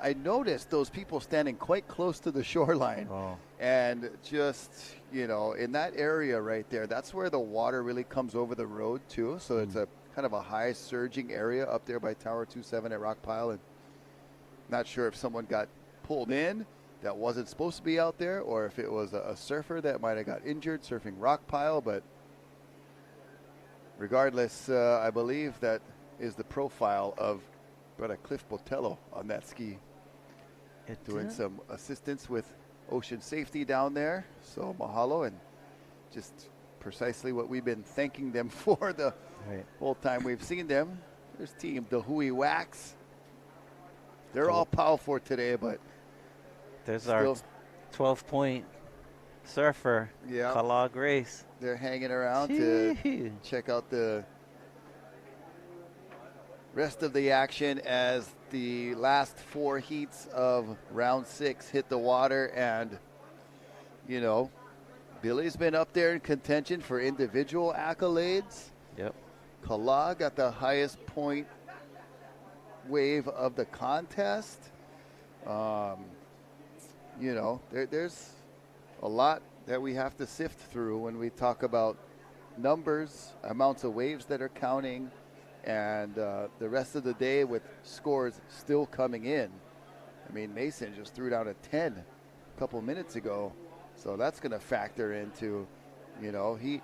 I noticed those people standing quite close to the shoreline. Oh. And just, you know, in that area right there, that's where the water really comes over the road too. So it's a kind of a high surging area up there by Tower 27 at Rock Pile. And not sure if someone got pulled in that wasn't supposed to be out there, or if it was a surfer that might have got injured surfing Rock Pile. But regardless, I believe that is the profile of Brother Cliff Botello on that ski, doing some assistance with ocean safety down there. So mahalo, and just precisely what we've been thanking them for the whole time we've seen them. There's team the Hui Wax. They're all powerful today, but There's still, our 12-point surfer, Yeah. Kala Grace. they're hanging around to check out the rest of the action as the last four heats of round 6 hit the water. And, you know, Billy's been up there in contention for individual accolades. Yep. Kala got the highest point wave of the contest. You know, there's a lot that we have to sift through when we talk about numbers, amounts of waves that are counting, and the rest of the day with scores still coming in. I mean, Mason just threw down a 10 a couple minutes ago, so that's going to factor into, you know, he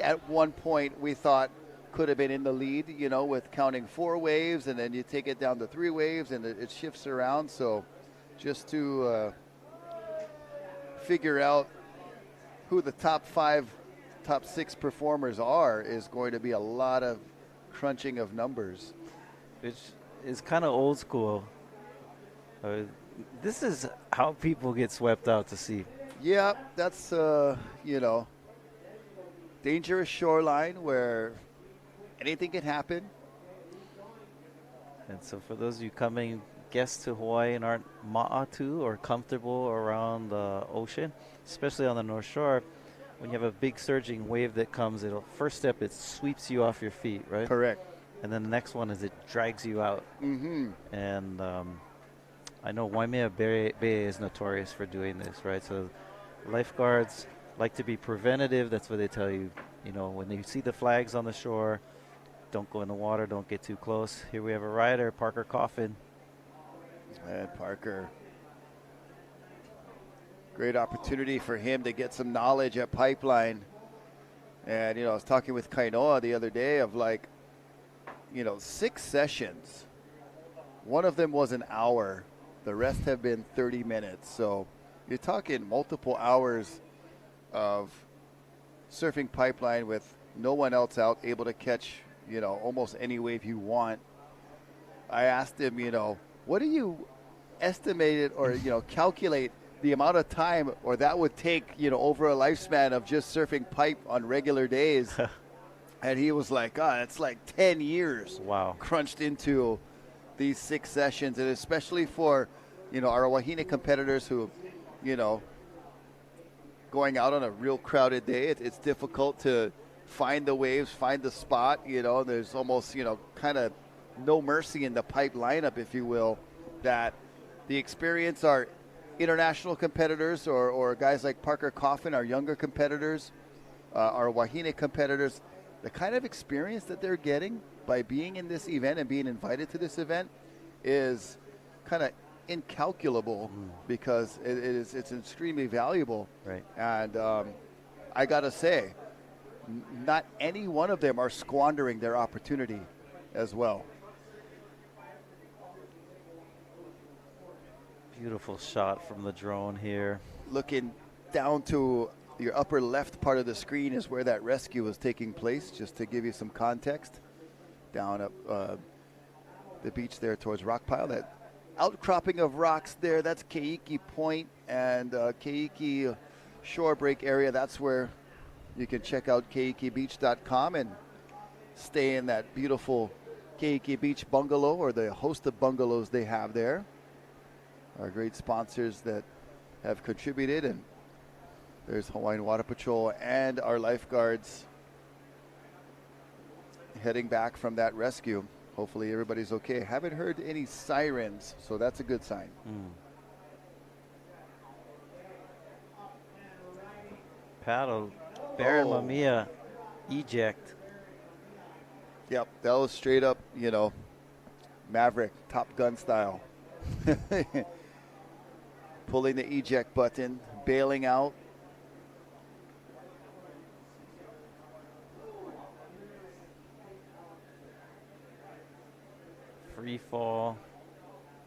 at one point we thought could have been in the lead, you know, with counting 4 waves, and then you take it down to 3 waves and it shifts around. So just to figure out who the top 5, top 6 performers are is going to be a lot of crunching of numbers. Which is kind of old school. This is how people get swept out to sea. Yeah, that's, you know, dangerous shoreline where anything can happen. And so for those of you coming guests to Hawaii and aren't ma'atu or comfortable around the ocean, especially on the North Shore, when you have a big surging wave that comes, first step, it sweeps you off your feet, right? Correct. And then the next one is it drags you out. Mm-hmm. And I know Waimea Bay is notorious for doing this, right? So lifeguards like to be preventative. That's what they tell you. You know, when you see the flags on the shore, don't go in the water, don't get too close. Here we have a rider, Parker Coffin. And Parker Great opportunity for him to get some knowledge at Pipeline. And, I was talking with Kainoa the other day of 6 sessions. One of them was an hour. The rest have been 30 minutes. So you're talking multiple hours of surfing Pipeline with no one else out, able to catch, almost any wave you want. I asked him, what do you estimate it or, calculate the amount of time or that would take, over a lifespan of just surfing pipe on regular days? And he was like, it's like 10 years Wow. crunched into these 6 sessions. And especially for, our Wahine competitors who, going out on a real crowded day, it's difficult to find the waves, find the spot, there's almost, kind of no mercy in the pipe lineup, if you will, that the experience are international competitors or guys like Parker Coffin, our younger competitors, our Wahine competitors, the kind of experience that they're getting by being in this event and being invited to this event is kind of incalculable because it's extremely valuable. Right. And I got to say, not any one of them are squandering their opportunity as well. Beautiful shot from the drone here. Looking down to your upper left part of the screen is where that rescue was taking place, just to give you some context. Down up the beach there towards Rockpile, that outcropping of rocks there, that's Keiki Point and Keiki Shore Break area. That's where you can check out keikibeach.com and stay in that beautiful Keiki Beach bungalow or the host of bungalows they have there. Our great sponsors that have contributed, and there's Hawaiian Water Patrol and our lifeguards heading back from that rescue. Hopefully everybody's okay. Haven't heard any sirens, so that's a good sign. Paddle, Baron Mamiya, eject. Yep, that was straight up, Maverick, Top Gun style. Pulling the eject button, bailing out. Free fall,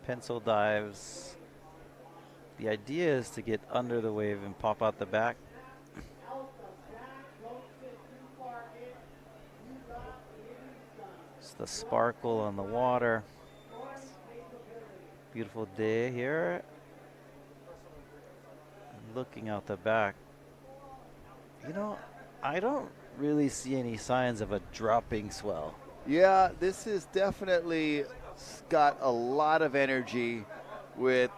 pencil dives. The idea is to get under the wave and pop out the back. It's the sparkle on the water. Beautiful day here. Looking out the back. I don't really see any signs of a dropping swell. Yeah, this is definitely got a lot of energy with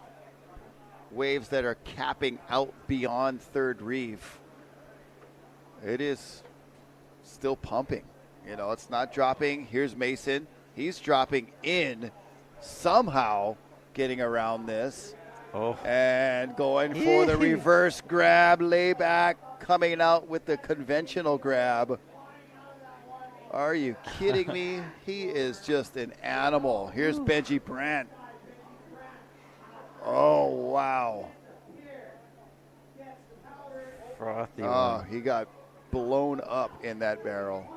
waves that are capping out beyond third reef. It is still pumping. It's not dropping. Here's Mason. He's dropping in, somehow getting around this. And going for the reverse grab, layback, coming out with the conventional grab. Are you kidding me? He is just an animal. Here's Benji Brandt. Oh, wow. Frothy Oh, one. he got blown up in that barrel.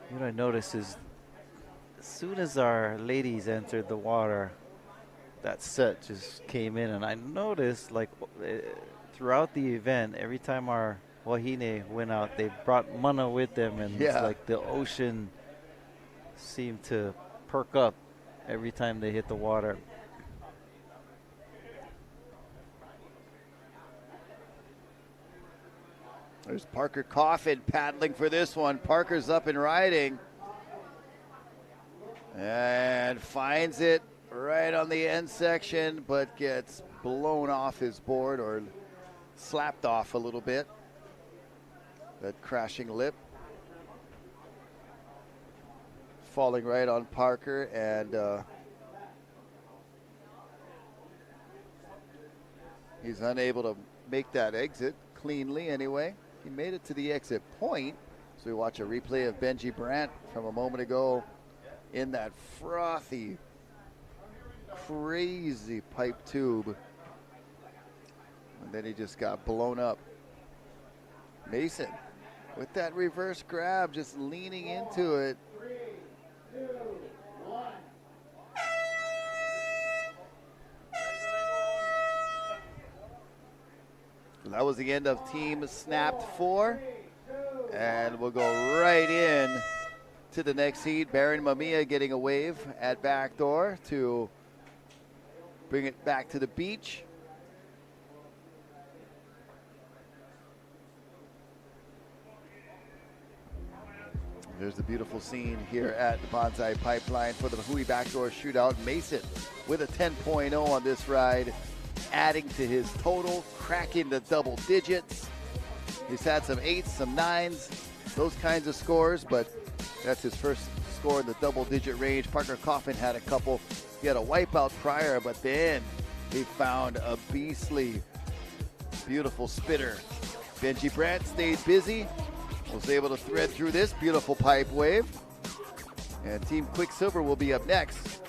What I noticed is as soon as our ladies entered the water, that set just came in, and I noticed throughout the event, every time our Wahine went out, they brought mana with them, and it's like the ocean seemed to perk up every time they hit the water. There's Parker Coffin paddling for this one. Parker's up and riding. And finds it right on the end section, but gets blown off his board or slapped off a little bit. That crashing lip. Falling right on Parker, and he's unable to make that exit. cleanly anyway. He made it to the exit point. So we watch a replay of Benji Brandt from a moment ago in that frothy, crazy pipe tube. And then he just got blown up. Mason with that reverse grab, just leaning into it. 3, 2, 1. So that was the end of team snapped 4. And we'll go right in to the next heat. Baron Mamiya getting a wave at backdoor to bring it back to the beach. There's the beautiful scene here at the Bonsai Pipeline for the Hui Backdoor Shootout. Mason with a 10.0 on this ride, adding to his total, cracking the double digits. He's had some 8s, some 9s, those kinds of scores, but that's his first score in the double-digit range. Parker Coffin had a couple. He had a wipeout prior, but then he found a beastly, beautiful spitter. Benji Brandt stayed busy, was able to thread through this beautiful pipe wave. And Team Quicksilver will be up next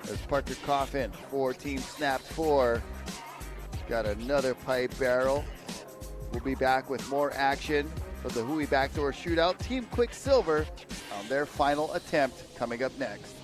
as Parker Coffin for Team Snapped 4. Got another pipe barrel. We'll be back with more action for the Hui Backdoor Shootout. Team Quicksilver on their final attempt coming up next.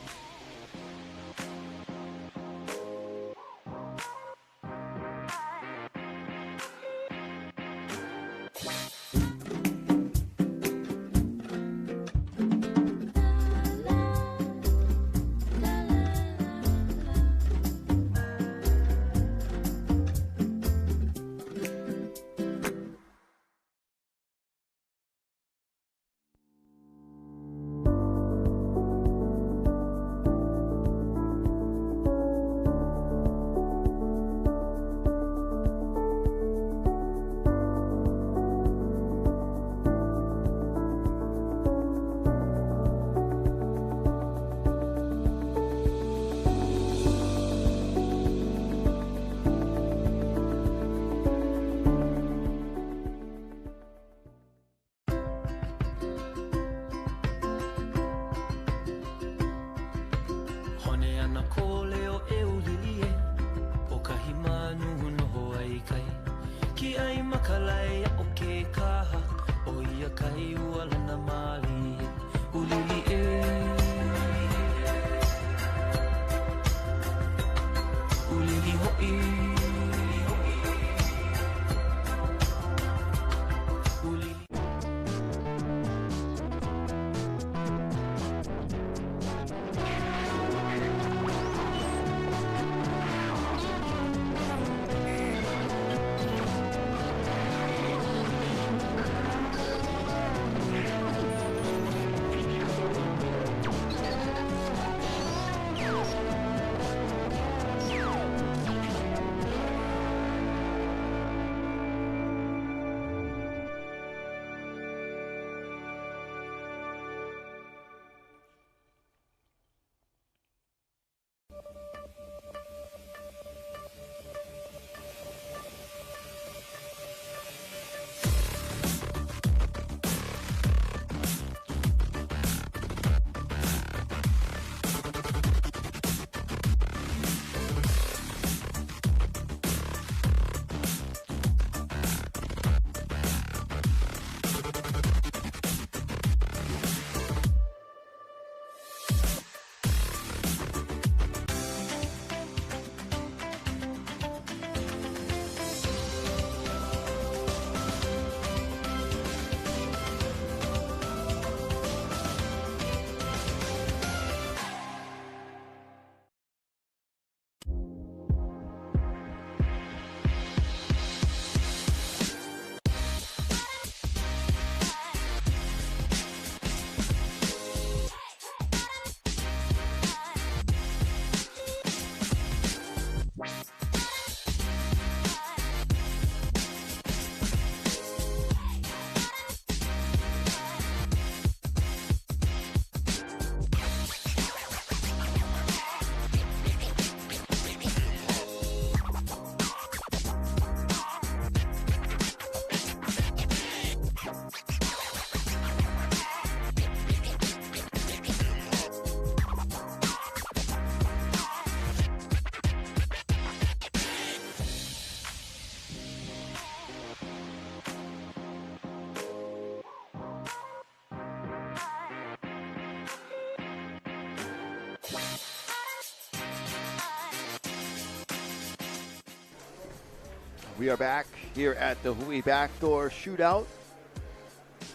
We are back here at the Hui Backdoor Shootout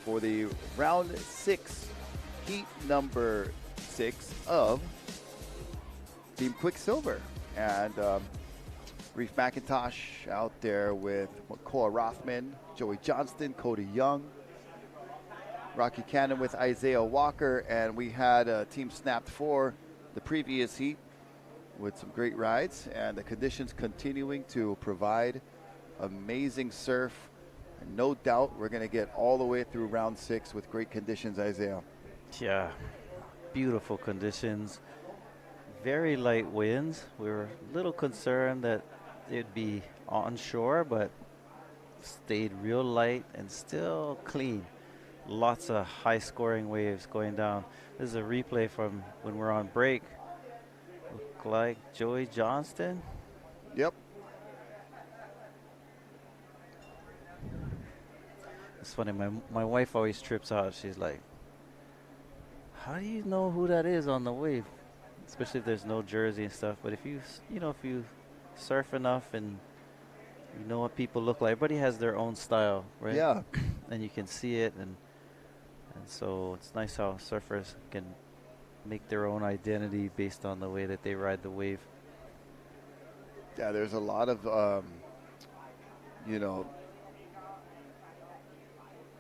for the round 6, heat number 6 of Team Quicksilver. And Reef McIntosh out there with McCoy Rothman, Joey Johnston, Cody Young, Rocky Cannon with Isaiah Walker, and we had a team snapped for the previous heat with some great rides, and the conditions continuing to provide amazing surf. And no doubt we're going to get all the way through round 6 with great conditions, Isaiah. Yeah, beautiful conditions. Very light winds. We were a little concerned that it'd be onshore, but stayed real light and still clean. Lots of high-scoring waves going down. This is a replay from when we're on break. Look like Joey Johnston. Yep. It's funny. My wife always trips out. She's like, "How do you know who that is on the wave?" Especially if there's no jersey and stuff. But if you surf enough and you know what people look like, everybody has their own style, right? Yeah. And you can see it, and so it's nice how surfers can make their own identity based on the way that they ride the wave. Yeah, there's a lot of,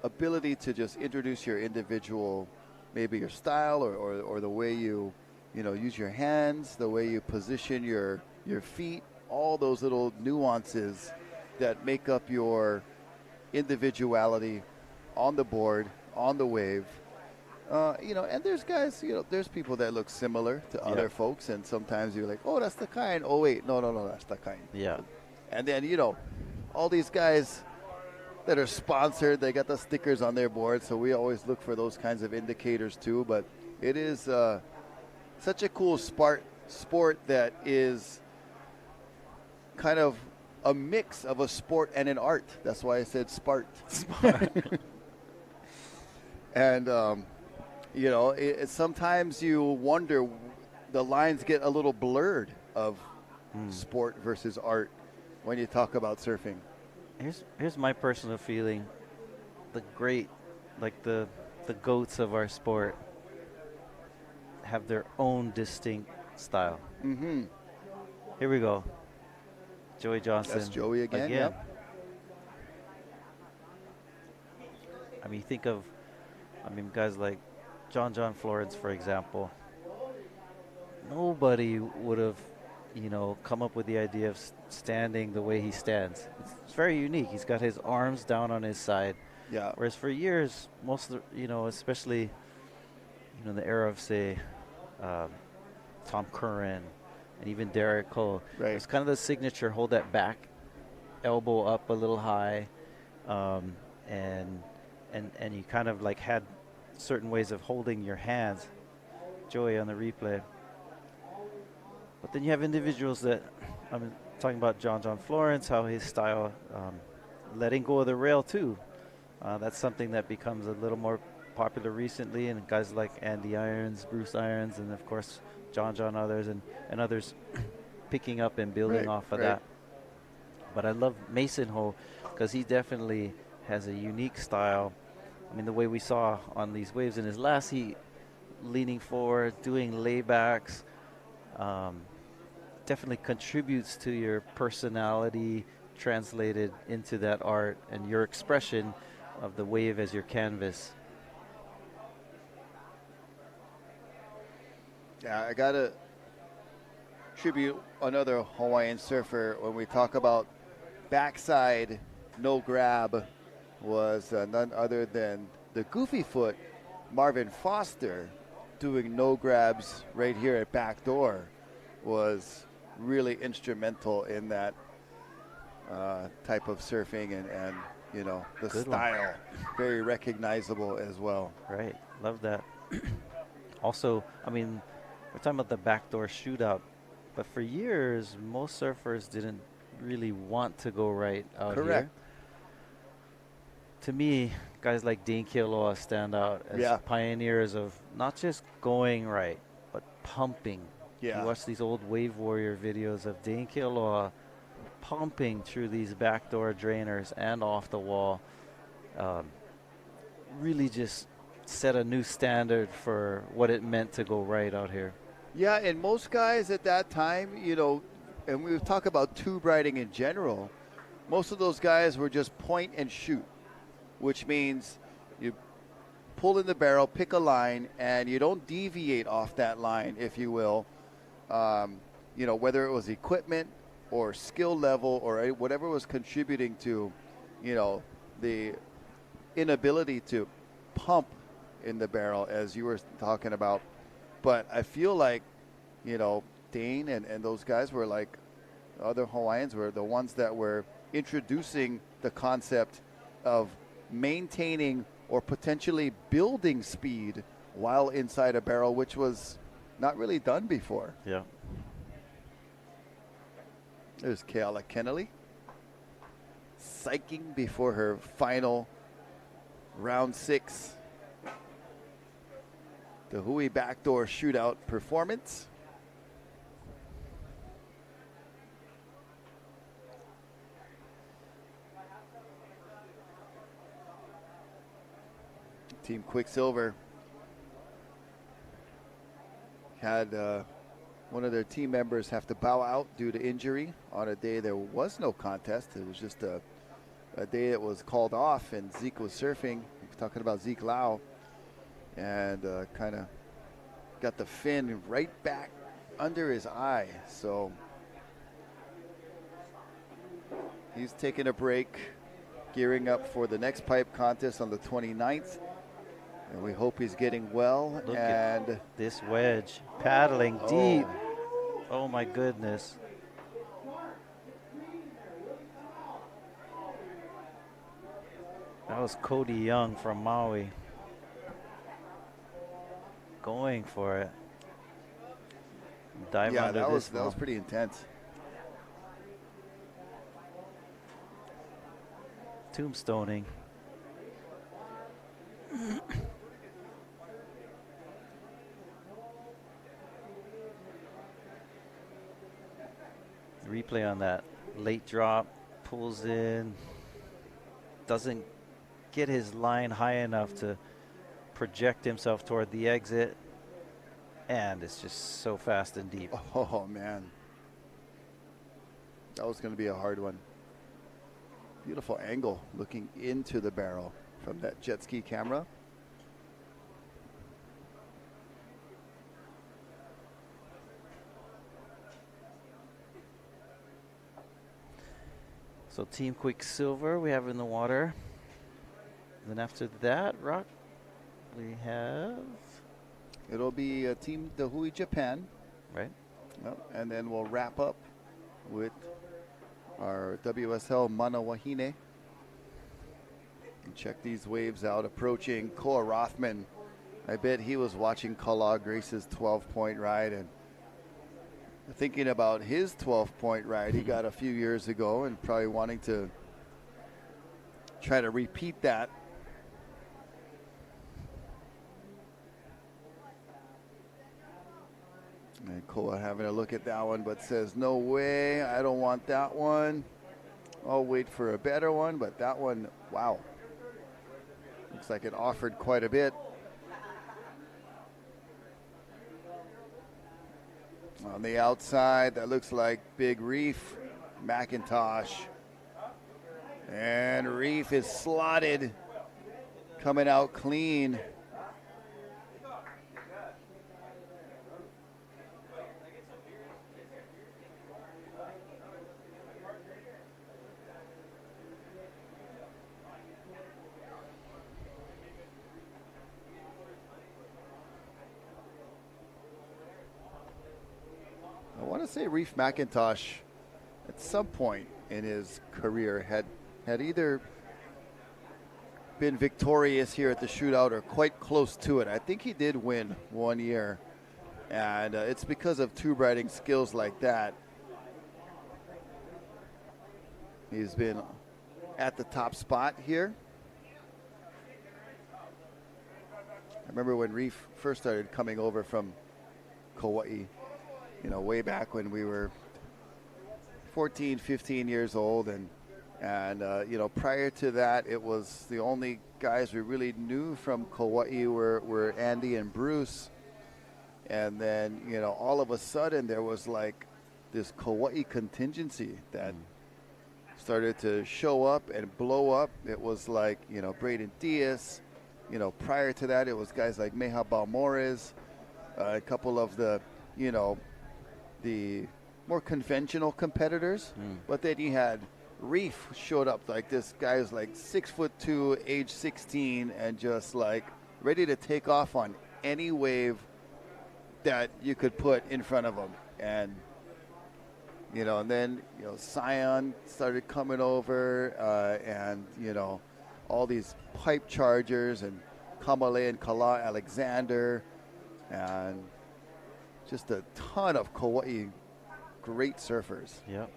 ability to just introduce your individual, maybe your style or the way you use your hands, the way you position your feet, all those little nuances that make up your individuality on the board, on the wave. And there's guys, there's people that look similar to other folks, and sometimes you're like, oh, that's the kind. Oh, wait, no, that's the kind. Yeah. And then, all these guys that are sponsored, they got the stickers on their board, so we always look for those kinds of indicators too. But it is such a cool sport that is kind of a mix of a sport and an art. That's why I said sport. And, sometimes you wonder, the lines get a little blurred of sport versus art when you talk about surfing. Here's my personal feeling. The goats of our sport have their own distinct style. Mm-hmm. Here we go. Joey Johnston. That's Joey again. Yep. I mean, guys like John Florence, for example. Nobody would have, come up with the idea of standing the way he stands. It's very unique. He's got his arms down on his side. Yeah. Whereas for years, most of the, especially, the era of, say, Tom Curran and even Derek Cole. Right. It's kind of the signature, hold that back, elbow up a little high, and you kind of like had certain ways of holding your hands. Joey on the replay. But then you have individuals that, talking about John Florence, how his style, letting go of the rail too. That's something that becomes a little more popular recently, and guys like Andy Irons, Bruce Irons, and of course John others and others picking up and building off of that. But I love Mason Ho because he definitely has a unique style. I mean, the way we saw on these waves in his last heat, leaning forward, doing laybacks, definitely contributes to your personality translated into that art and your expression of the wave as your canvas. Yeah, I got to tribute another Hawaiian surfer when we talk about backside no grab was none other than the goofy foot Marvin Foster doing no grabs right here at Backdoor was really instrumental in that type of surfing and the Good style. one. Very recognizable as well. Right, love that. Also, we're talking about the backdoor shootout, but for years, most surfers didn't really want to go right out Correct. here. To me, guys like Dean Kealoha stand out as pioneers of not just going right, but pumping. Yeah. You watch these old Wave Warrior videos of Dean Kealoha pumping through these backdoor drainers and off the wall. Really just set a new standard for what it meant to go right out here. Yeah, and most guys at that time, you know, and we talk about tube riding in general, most of those guys were just point and shoot, which means you pull in the barrel, pick a line, and you don't deviate off that line, if you will. You know, whether it was equipment or skill level or whatever was contributing to, you know, the inability to pump in the barrel, as you were talking about. But I feel like, you know, Dane and those guys were like, other Hawaiians were the ones that were introducing the concept of maintaining or potentially building speed while inside a barrel, which was not really done before. Yeah. There's Keala Kennelly psyching before her final round 6. The Hui Backdoor Shootout performance. Team Quicksilver had one of their team members have to bow out due to injury on a day there was no contest. It was just a day that was called off, and Zeke was surfing. We're talking about Zeke Lau, and kind of got the fin right back under his eye. So he's taking a break, gearing up for the next pipe contest on the 29th. And we hope he's getting well. Look and at this wedge paddling deep. Oh my goodness. That was Cody Young from Maui. Going for it. Dive yeah, under that this was pretty intense. Tombstoning. Replay on that late drop, pulls in, doesn't get his line high enough to project himself toward the exit, and it's just so fast and deep. Oh man, that was going to be a hard one. Beautiful angle looking into the barrel from that jet ski camera. So Team Quicksilver we have in the water. Then after that, Rock, we have... It'll be Team the Hui Japan. Right. Yep. And then we'll wrap up with our WSL Mana Wahine. And check these waves out approaching. Koa Rothman. I bet he was watching Kala Grace's 12-point ride and thinking about his 12-point ride he got a few years ago and probably wanting to try to repeat that. And Koa having a look at that one, but says, no way, I don't want that one. I'll wait for a better one, but that one, wow. Looks like it offered quite a bit. On the outside, that looks like Big Reef, McIntosh. And Reef is slotted, coming out clean. I want to say Reef McIntosh at some point in his career had either been victorious here at the shootout or quite close to it. I think he did win one year, and it's because of tube riding skills like that. He's been at the top spot here. I remember when Reef first started coming over from Kauai, you know, way back when we were 14, 15 years old, and you know, prior to that, it was the only guys we really knew from Kauai were Andy and Bruce. And then, you know, all of a sudden there was like this Kauai contingency that started to show up and blow up. It was like, you know, Braden Diaz. You know, prior to that, it was guys like Meja Balmores, a couple of the, you know, the more conventional competitors. But then you had Reef showed up, like this guy was like 6'2", age 16, and just like ready to take off on any wave that you could put in front of him. And you know, and then, you know, Scion started coming over, and you know, all these pipe chargers and Kamale and Kala Alexander, and just a ton of Kauai great surfers. Yep.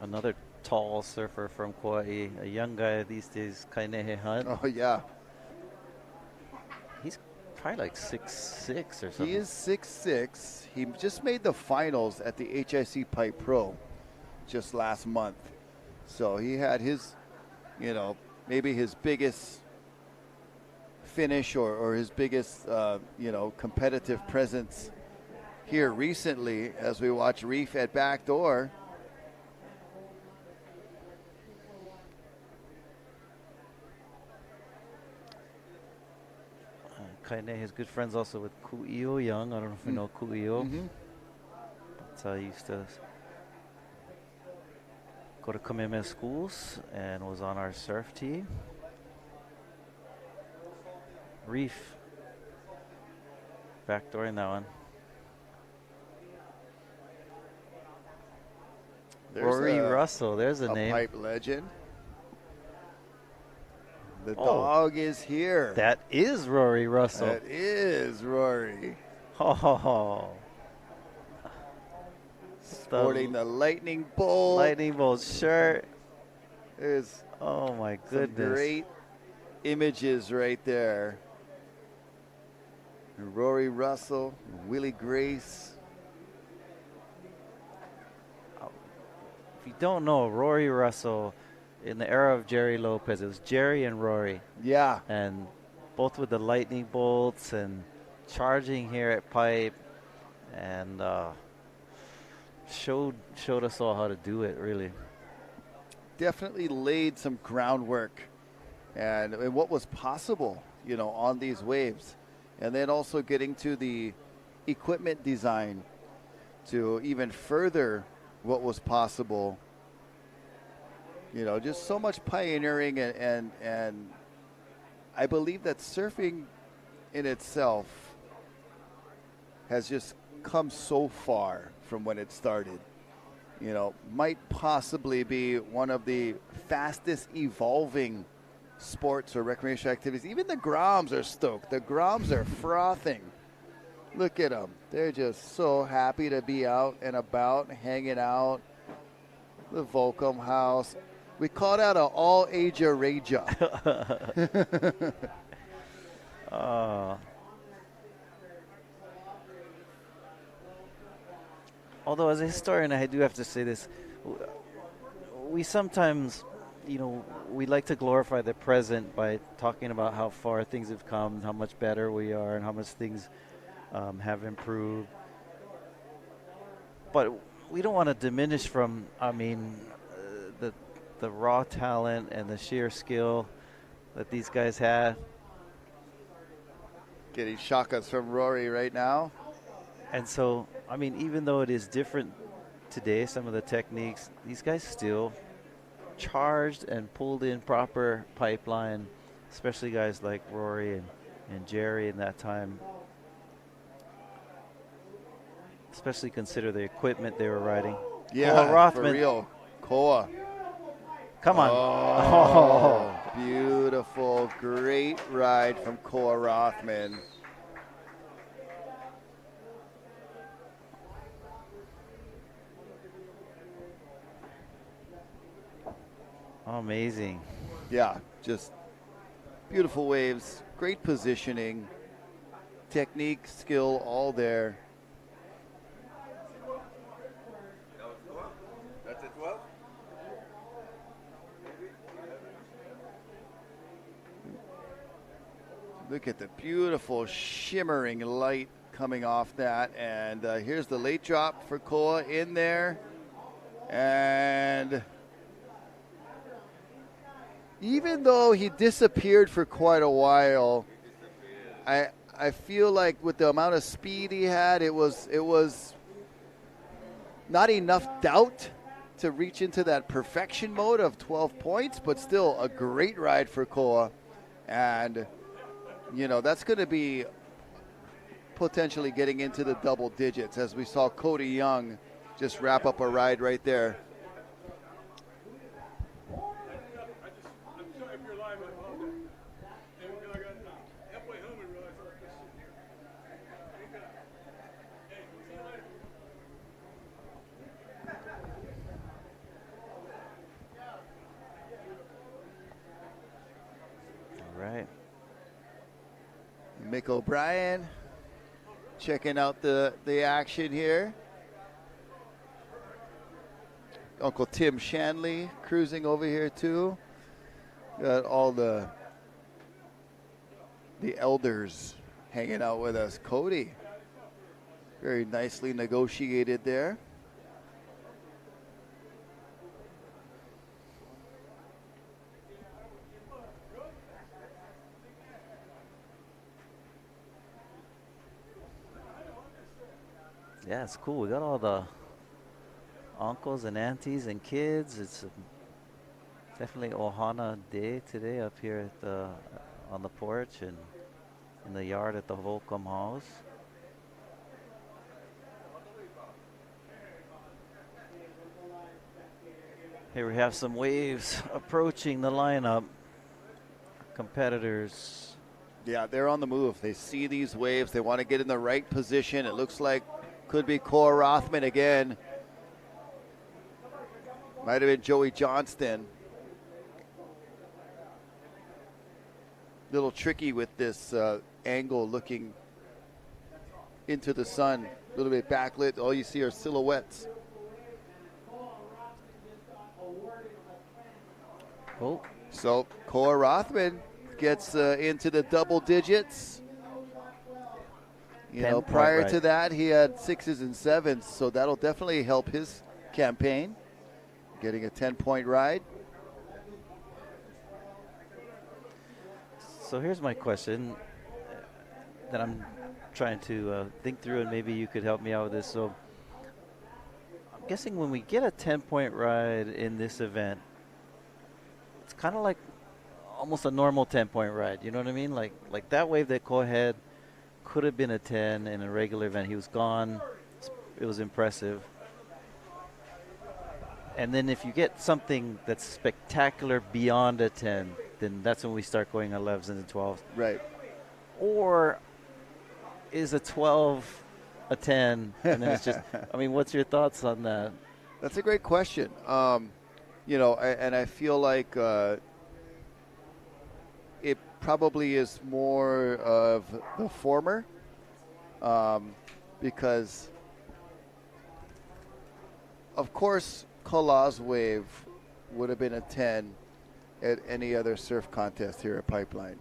Another tall surfer from Kauai, a young guy these days, Kainehe Hunt. Oh yeah, He's probably like 6'6" or something. he is 6'6". He just made the finals at the HIC Pipe Pro just last month. So he had his, you know, maybe his biggest finish or his biggest, you know, competitive presence here recently as we watch Reef at Backdoor. Kaine is good friends also with Ku'io Young. I don't know if you know Ku'io. But I used to go to Kamehameha schools and was on our surf team. Reef. Backdoor in that one. There's Rory Russell, there's a name. Pipe legend. The dog is here. That is Rory Russell. That is Rory. Oh. Sporting the Lightning Bolt. Lightning Bolt shirt. There's oh my some goodness. great images right there. And Rory Russell, Willie Grace. If you don't know, Rory Russell, in the era of Jerry Lopez, it was Jerry and Rory. Yeah. And both with the lightning bolts and charging here at Pipe, and showed us all how to do it, really. Definitely laid some groundwork and what was possible, you know, on these waves. And then also getting to the equipment design to even further what was possible. You know, just so much pioneering, and I believe that surfing in itself has just come so far from when it started. You know, might possibly be one of the fastest evolving sports or recreational activities. Even the Groms are stoked. The Groms are frothing. Look at them. They're just so happy to be out and about, hanging out. The Volcom House. We call that an all-ager rager. Although as a historian, I do have to say this. We sometimes, you know, we like to glorify the present by talking about how far things have come, how much better we are, and how much things have improved. But we don't want to diminish from, I mean, the raw talent and the sheer skill that these guys had. Getting shakas from Rory right now. And so, I mean, even though it is different today, some of the techniques, these guys still charged and pulled in proper pipeline, especially guys like Rory and Jerry in that time. Especially consider the equipment they were riding. Yeah, Koa Rothman. for real. Koa. Come on. Oh, beautiful. Great ride from Koa Rothman. Amazing. Yeah, just beautiful waves, great positioning, technique, skill, all there. Look at the beautiful shimmering light coming off that. And here's the late drop for Koa in there. And even though he disappeared for quite a while, I feel like with the amount of speed he had, it was not enough doubt to reach into that perfection mode of 12 points, but still a great ride for Koa. And, you know, that's going to be potentially getting into the double digits, as we saw Cody Young just wrap up a ride right there. Right. Mick O'Brien checking out the action here. Uncle Tim Shanley cruising over here too. Got all the elders hanging out with us. Cody, very nicely negotiated there. Yeah, it's cool. We got all the uncles and aunties and kids. It's definitely Ohana Day today up here at the, on the porch and in the yard at the Volcom house. Here we have some waves approaching the lineup. Competitors. Yeah, they're on the move. They see these waves. They want to get in the right position. It looks like could be Cora Rothman again. Might have been Joey Johnston. Little tricky with this angle looking into the sun. A little bit backlit. All you see are silhouettes. Oh. So Cora Rothman gets into the double digits. You know, prior to that, he had 6s and 7s, so that'll definitely help his campaign. Getting a 10-point ride. So here's my question that I'm trying to think through, and maybe you could help me out with this. So I'm guessing when we get a 10-point ride in this event, it's kind of like almost a normal 10-point ride. You know what I mean? Like that wave that Koa had could have been a 10 in a regular event. He was gone. It was impressive. And then if you get something that's spectacular beyond a 10, then that's when we start going 11s and 12s. Right. Or is a 12 a 10? And then it's just, I mean, what's your thoughts on that? That's a great question. You know, and I feel like it probably is more of the former, because, of course, Kala's wave would have been a 10 at any other surf contest here at Pipeline.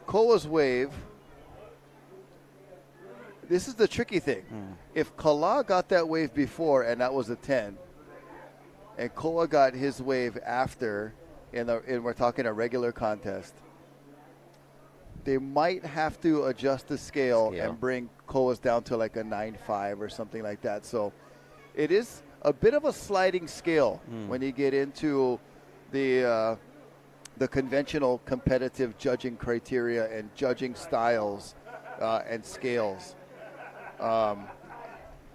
Koa's wave, this is the tricky thing. If Kala got that wave before and that was a 10, and Koa got his wave after, and we're talking a regular contest, they might have to adjust the scale and bring Koa's down to like a 9.5 or something like that. So it is a bit of a sliding scale when you get into the conventional competitive judging criteria and judging styles and scales.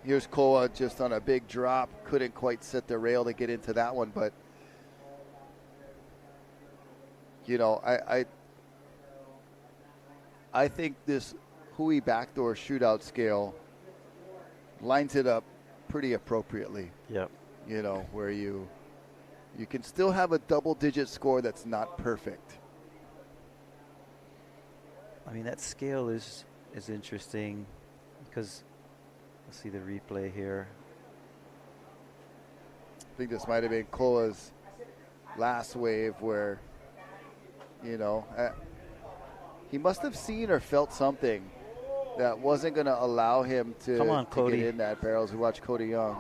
Here's Koa just on a big drop. Couldn't quite set the rail to get into that one, but you know, I think this Hui Backdoor Shootout scale lines it up pretty appropriately. Yep. You know, where you can still have a double-digit score that's not perfect. I mean, that scale is interesting because let's see the replay here. I think this might have been Koa's last wave where, you know, he must have seen or felt something that wasn't going to allow him to, Come on, to Cody. get in that barrel as we watch Cody Young.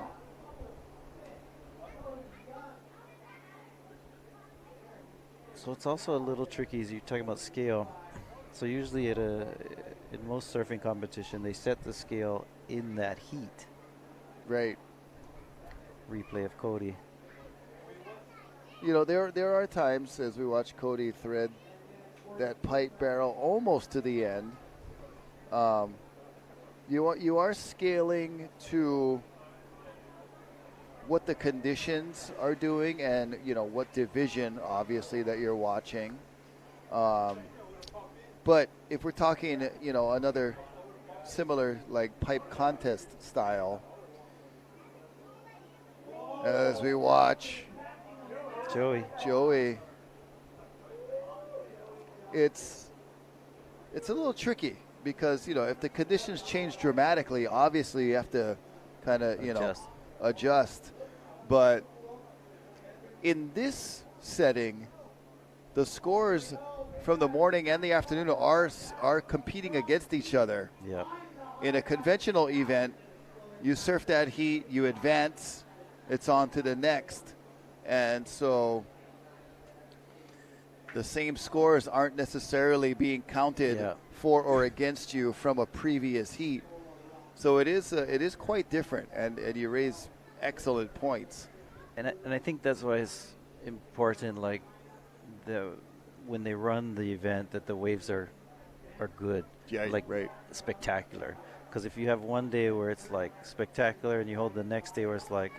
So it's also a little tricky as you're talking about scale. So usually in most surfing competition, they set the scale in that heat. Right. Replay of Cody. You know, there are times as we watch Cody thread that pipe barrel almost to the end. You are scaling to what the conditions are doing and, you know, what division, obviously, that you're watching. But if we're talking, you know, another similar, like, pipe contest style, as we watch Joey, it's a little tricky because, you know, if the conditions change dramatically, obviously you have to kind of, you know, adjust. But in this setting, the scores from the morning and the afternoon are competing against each other. Yeah. In a conventional event, you surf that heat, you advance, it's on to the next. And so the same scores aren't necessarily being counted for or against you from a previous heat. So it is quite different, and you raise excellent points. And I think that's why it's important, like, when they run the event, that the waves are good. Yeah, like, right. Spectacular. Because if you have one day where it's like spectacular and you hold the next day where it's like,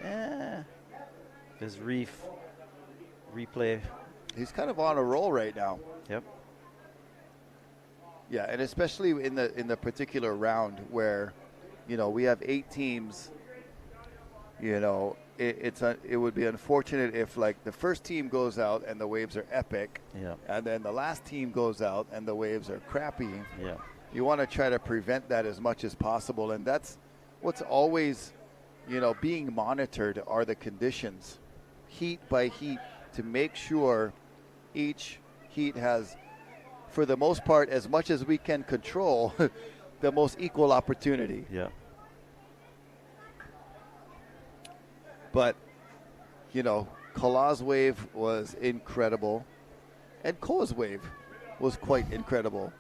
there's replay. He's kind of on a roll right now. Yep. Yeah, and especially in the particular round where, you know, we have 8 teams. You know, it would be unfortunate if, like, the first team goes out and the waves are epic, and then the last team goes out and the waves are crappy. Yeah. You want to try to prevent that as much as possible, and that's what's always, you know, being monitored are the conditions, heat by heat, to make sure each heat has, for the most part, as much as we can control, the most equal opportunity. Yeah. But, you know, Kala's wave was incredible, and Koa's wave was quite incredible.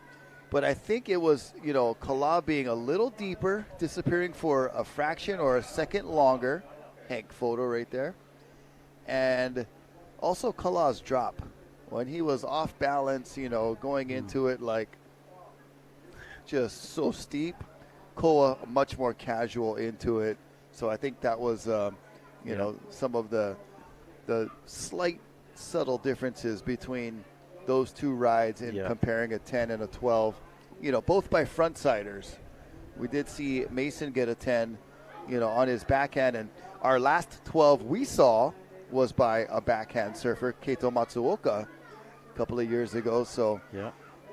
But I think it was, you know, Kala being a little deeper, disappearing for a fraction or a second longer. Hank photo right there. And also Kala's drop. When he was off balance, you know, going into it like just so steep. Koa much more casual into it. So I think that was, you know, some of the slight subtle differences between those two rides in comparing a 10 and a 12, you know, both by frontsiders. We did see Mason get a 10, you know, on his backhand, and our last 12 we saw was by a backhand surfer, Keito Matsuoka, a couple of years ago. So,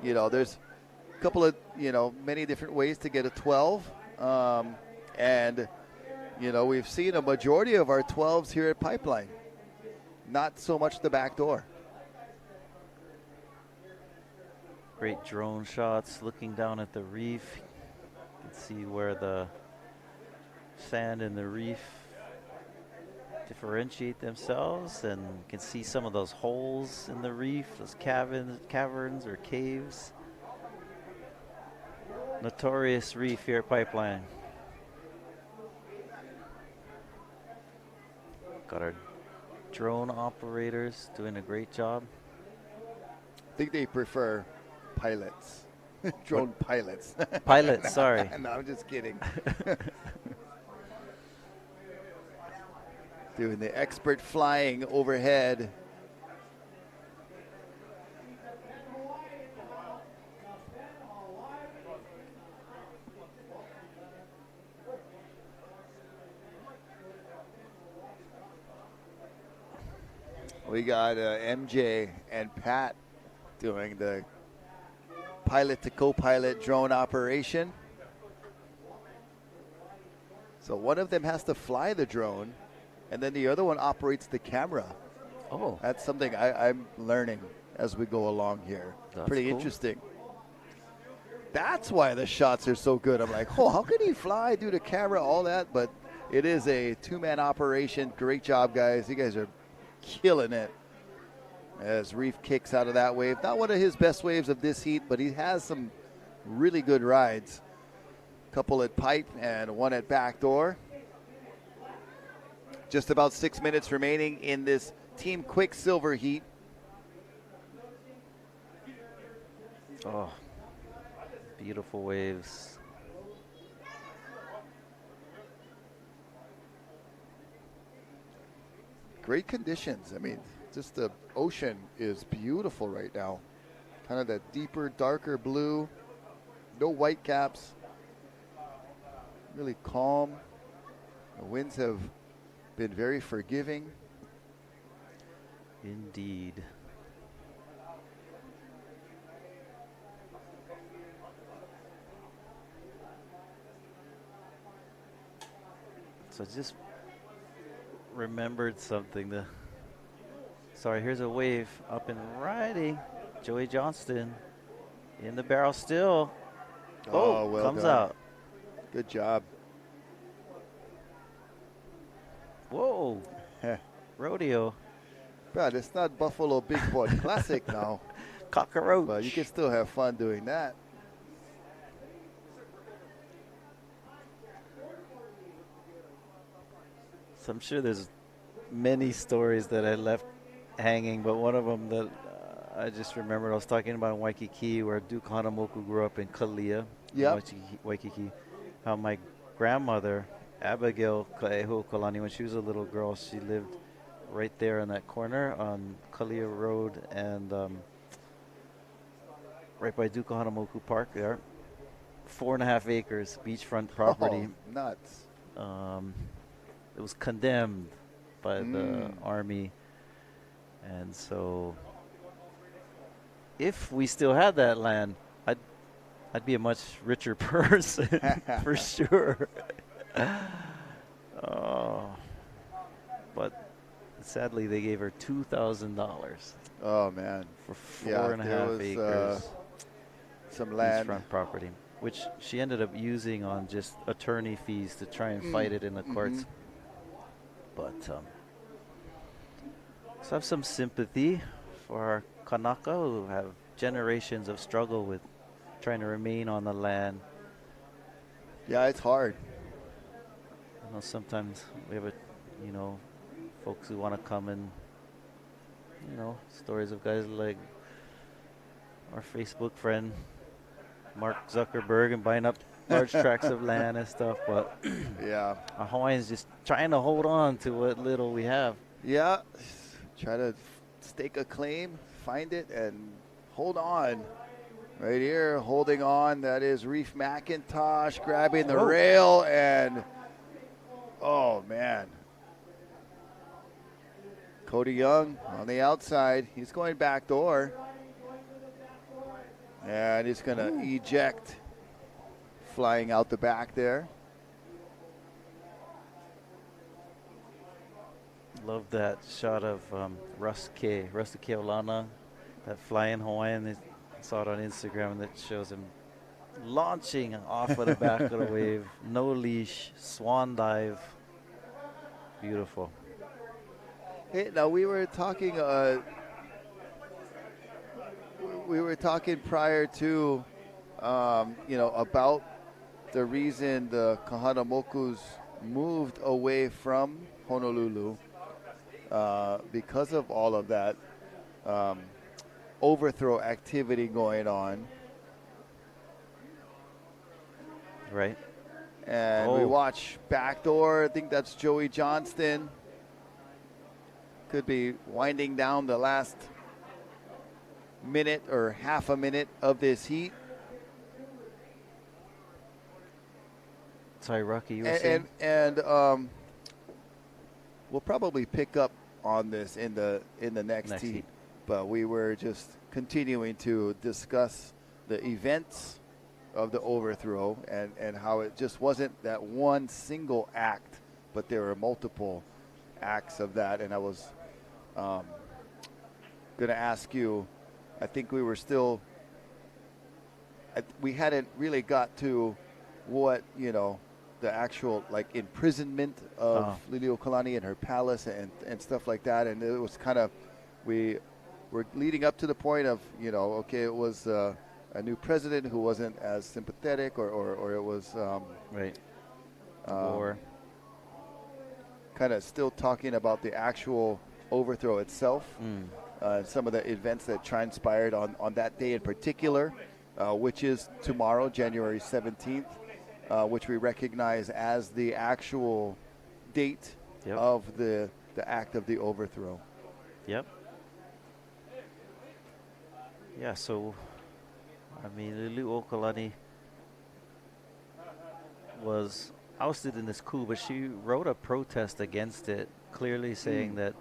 you know, there's a couple of, you know, many different ways to get a 12. And, you know, we've seen a majority of our 12s here at Pipeline. Not so much the back door. Great drone shots looking down at the reef. You can see where the sand and the reef differentiate themselves, and you can see some of those holes in the reef, those caverns or caves. Notorious reef here at Pipeline. Got our drone operators doing a great job. I think they prefer pilots. Drone pilots. Pilots, sorry. No, I'm just kidding. Doing the expert flying overhead. We got MJ and Pat doing the pilot to co-pilot drone operation. So one of them has to fly the drone, and then the other one operates the camera. Oh. That's something I'm learning as we go along here. That's pretty cool. interesting. That's why the shots are so good. I'm like, oh, how can he fly, do the camera, all that? But it is a two-man operation. Great job, guys. You guys are killing it. As Reef kicks out of that wave. Not one of his best waves of this heat, but he has some really good rides. Couple at pipe and one at backdoor. Just about 6 minutes remaining in this Team Quicksilver heat. Oh, beautiful waves. Great conditions. I mean, just the ocean is beautiful right now. Kind of that deeper, darker blue. No white caps. Really calm. The winds have been very forgiving. Indeed. So I just remembered something. Sorry, here's a wave up and riding. Joey Johnston in the barrel still. Oh, well comes done. out. Good job. Whoa. Rodeo. Brad, it's not Buffalo Big Board Classic now, Cockroach. but you can still have fun doing that. So I'm sure there's many stories that I left hanging, but one of them that I just remembered, I was talking about in Waikiki, where Duke Hanamoku grew up in Kalia, Yep. Waikiki. How my grandmother, Abigail Kaeho Kalani, when she was a little girl, she lived right there in that corner on Kalia Road and right by Duke Hanamoku Park there. 4.5 acres beachfront property. Oh, nuts. It was condemned by the army, and so if we still had that land, I'd be a much richer person for sure. But sadly, they gave her $2,000 Oh, man. for 4.5 acres Some land. beachfront property, which she ended up using on just attorney fees to try and fight it in the courts. But so I have some sympathy for our Kanaka who have generations of struggle with trying to remain on the land. Yeah, it's hard. You know, sometimes we have folks who want to come and, stories of guys like our Facebook friend Mark Zuckerberg and buying up large tracts of land and stuff, but Yeah. our Hawaiians just trying to hold on to what little we have. Yeah. Try to stake a claim, find it, and hold on. Right here, holding on. That is Reef McIntosh grabbing the rail, and oh, man. Cody Young on the outside. He's going backdoor. And he's going to eject, flying out the back there. Love that shot of Rusty Keolana, that flying Hawaiian. I saw it on Instagram, and that shows him launching off of the back of the wave. No leash, swan dive. Beautiful. Hey, now we were talking. We were talking prior to, about the reason the Kahanamokus moved away from Honolulu because of all of that overthrow activity going on. Right. And we watch backdoor. I think that's Joey Johnston. Could be winding down the last minute or half a minute of this heat. Sorry, Rocky, you were saying? And we'll probably pick up on this in the next heat. But we were just continuing to discuss the events of the overthrow and how it just wasn't that one single act, but there were multiple acts of that. And I was going to ask you, I think we were still we hadn't really got to what, the actual like imprisonment of Liliuokalani in her palace and stuff like that. And it was kind of, we were leading up to the point of, okay, it was a new president who wasn't as sympathetic, or it was Right. War. kind of still talking about the actual overthrow itself. Some of the events that transpired on that day in particular, which is tomorrow, January 17th, which we recognize as the actual date of the act of the overthrow. Yep. Yeah, so, I mean, Liliuokalani was ousted in this coup, but she wrote a protest against it, clearly saying that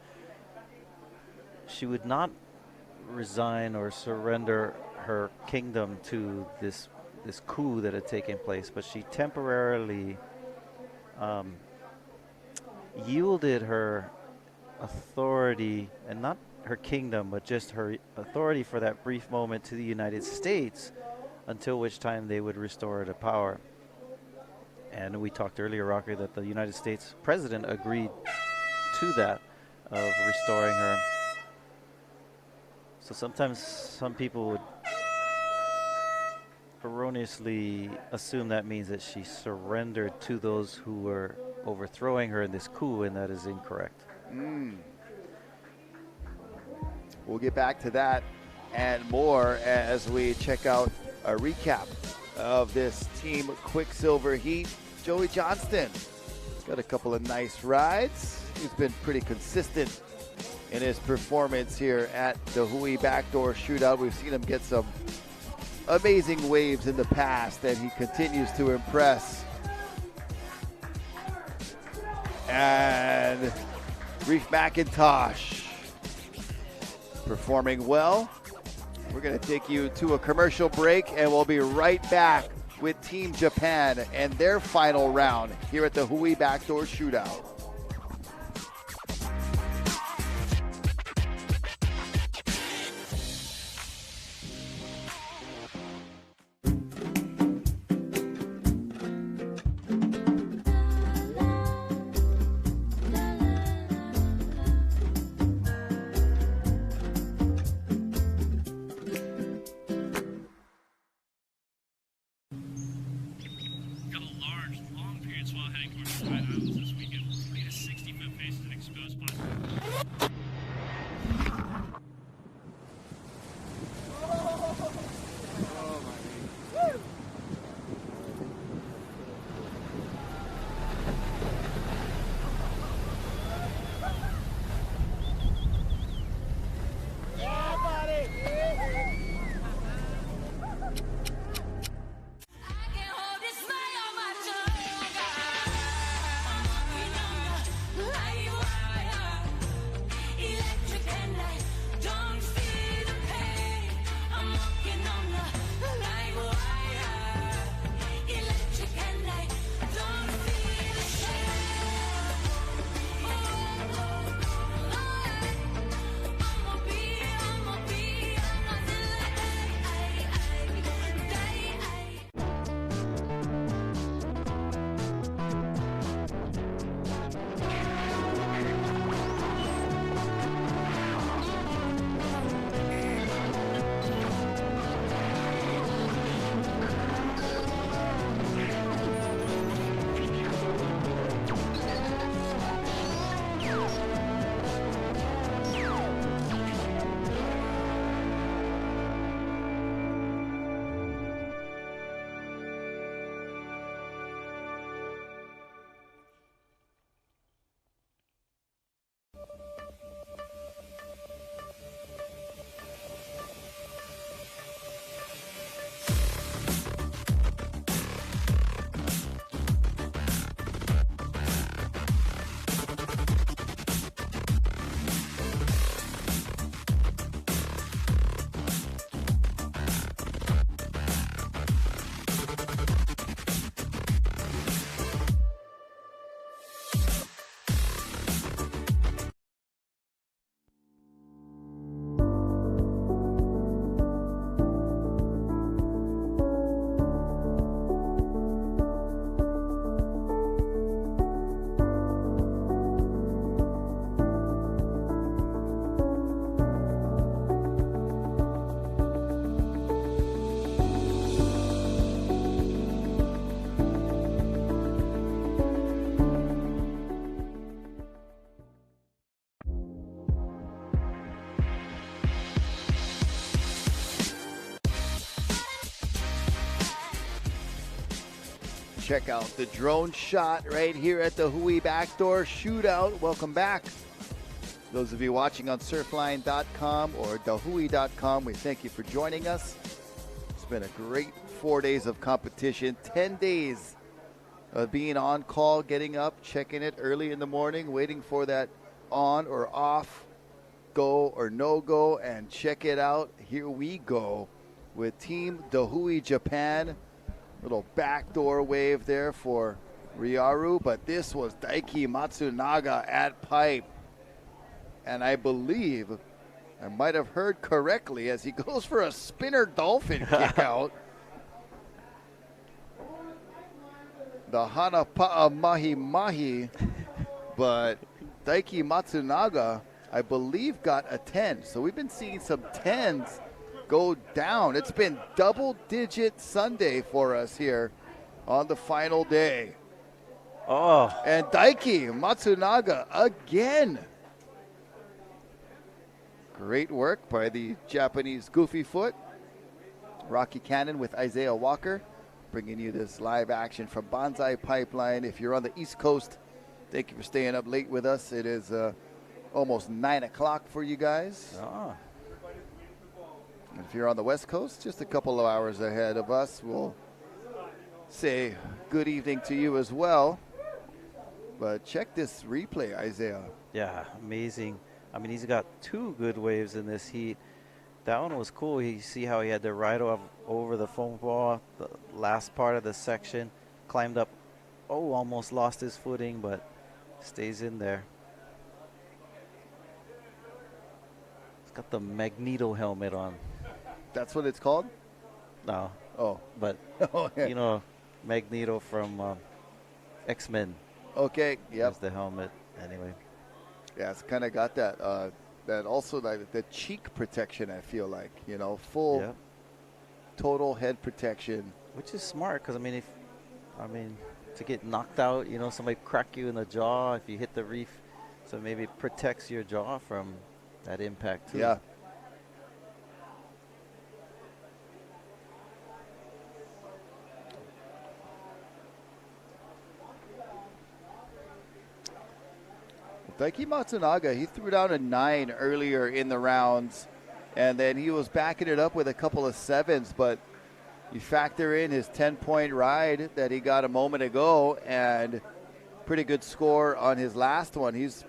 she would not resign or surrender her kingdom to this coup that had taken place, but she temporarily yielded her authority, and not her kingdom, but just her authority for that brief moment, to the United States, until which time they would restore her to power. And we talked earlier, Rocker, that the United States president agreed to that, of restoring her. So sometimes some people would erroneously assume that means that she surrendered to those who were overthrowing her in this coup, and that is incorrect. We'll get back to that and more as we check out a recap of this Team Quicksilver Heat. Joey Johnston got a couple of nice rides. He's been pretty consistent in his performance here at the Hui Backdoor Shootout. We've seen him get some amazing waves in the past, and he continues to impress. And Reef McIntosh performing well. We're going to take you to a commercial break, and we'll be right back with Team Japan and their final round here at the Hui Backdoor Shootout. Got a large, long period swell heading towards the Pride Islands this weekend. 40 to 60-foot faces and exposed spots. Check out the drone shot right here at the Hui Backdoor Shootout. Welcome back. Those of you watching on surfline.com or thehui.com, we thank you for joining us. It's been a great 4 days of competition, 10 days of being on call, getting up, checking it early in the morning, waiting for that on or off, go or no go, and check it out. Here we go with Team Hui Japan. Little backdoor wave there for Ryaru, but this was Daiki Matsunaga at pipe. And I believe I might have heard correctly as he goes for a spinner dolphin kick out. The Hanapa'a Mahi Mahi, but Daiki Matsunaga, I believe, got a 10. So we've been seeing some 10s go down. It's been double-digit Sunday for us here on the final day. Oh. And Daiki Matsunaga again. Great work by the Japanese Goofy Foot. Rocky Cannon with Isaiah Walker bringing you this live action from Bonsai Pipeline. If you're on the East Coast, thank you for staying up late with us. It is almost 9 o'clock for you guys. Ah. And if you're on the West Coast, just a couple of hours ahead of us, we'll say good evening to you as well. But check this replay, Isaiah. Yeah, amazing. I mean, he's got 2 good waves in this heat. That one was cool. You see how he had to ride over the foam wall, the last part of the section, climbed up, almost lost his footing, but stays in there. He's got the Magneto helmet on. That's what it's called? No. Oh. But, you know, Magneto from X-Men. Okay, yep. That's the helmet, anyway. Yeah, it's kind of got that, that also like the cheek protection, I feel like, you know, full total head protection. Which is smart, because, I mean, to get knocked out, you know, somebody crack you in the jaw if you hit the reef, so maybe it protects your jaw from that impact, too. Yeah. Daiki Matsunaga, he threw down a 9 earlier in the rounds, and then he was backing it up with a couple of 7s, but you factor in his 10-point ride that he got a moment ago, and pretty good score on his last one. He's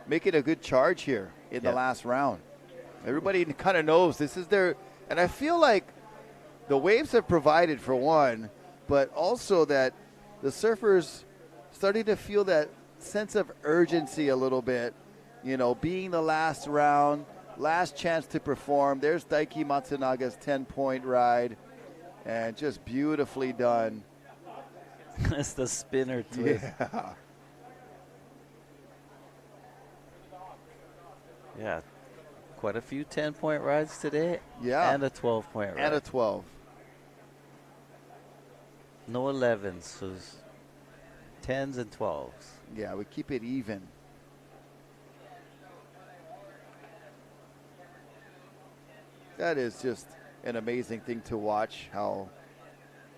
making a good charge here in the last round. Everybody kind of knows this is their, and I feel like the waves have provided for one, but also that the surfers starting to feel that sense of urgency a little bit, you know, being the last round, last chance to perform. There's Daiki Matsunaga's 10-point ride, and just beautifully done. It's the spinner twist. Yeah. Yeah, quite a few 10-point rides today. Yeah. And a 12-point ride. And a 12. No 11s, so it's 10s and 12s. Yeah, we keep it even. That is just an amazing thing to watch, how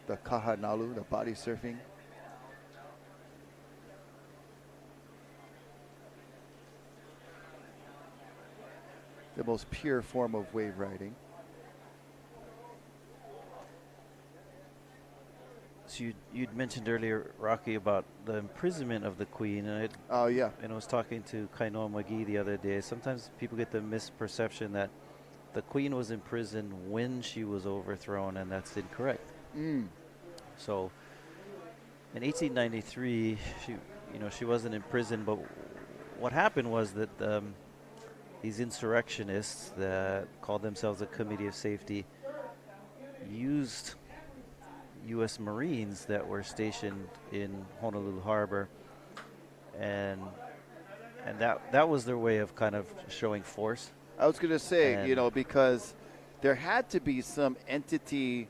the kahanalu, the body surfing. The most pure form of wave riding. So you'd mentioned earlier, Rocky, about the imprisonment of the Queen. And Oh, yeah. I was talking to Kainoa McGee the other day. Sometimes people get the misperception that the Queen was imprisoned when she was overthrown, and that's incorrect. So in 1893, she wasn't imprisoned, but what happened was that these insurrectionists that called themselves the Committee of Safety used U.S. Marines that were stationed in Honolulu Harbor, and that was their way of kind of showing force. I was going to say, you know, because there had to be some entity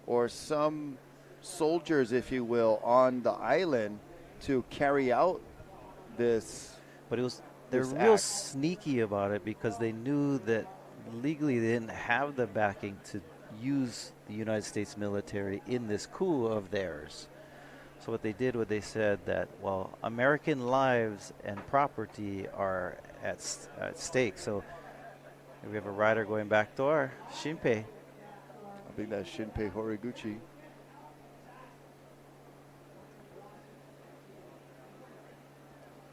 or some soldiers, if you will, on the island to carry out this. But they're real sneaky about it, because they knew that legally they didn't have the backing to use the United States military in this coup of theirs. So what they did was they said that, well, American lives and property are at stake. So here we have a rider going backdoor, Shinpei. I think that's Shinpei Horiguchi.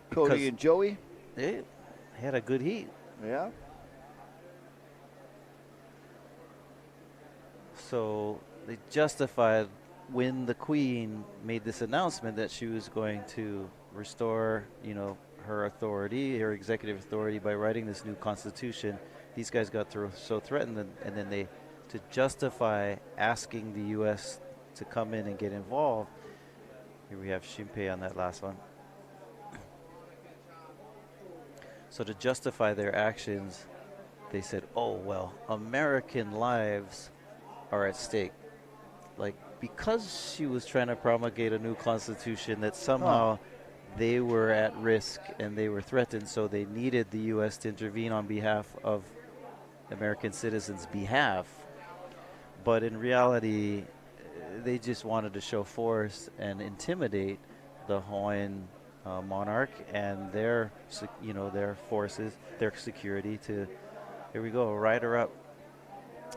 Cody and Joey. They had a good heat. Yeah. So they justified when the Queen made this announcement that she was going to restore, her authority, her executive authority by writing this new constitution. These guys got so threatened, and then to justify asking the U.S. to come in and get involved. Here we have Shinpei on that last one. So to justify their actions, they said, oh, well, American lives are at stake. Like, because she was trying to promulgate a new constitution, that somehow they were at risk and they were threatened, so they needed the U.S. to intervene on behalf of American citizens' behalf. But in reality, they just wanted to show force and intimidate the Hawaiian monarch and their forces, their security. To here we go, rider up.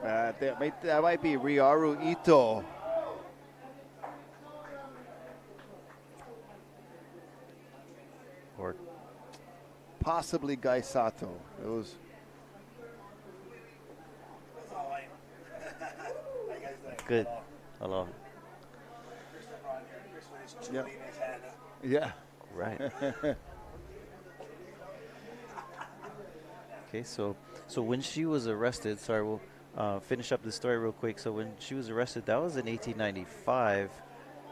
That might be Ryaru Ito. Or possibly Guy Sato. It was. Good. Hello. Yeah. Yeah. Right. Okay, so when she was arrested, sorry, we'll finish up the story real quick. So when she was arrested, that was in 1895,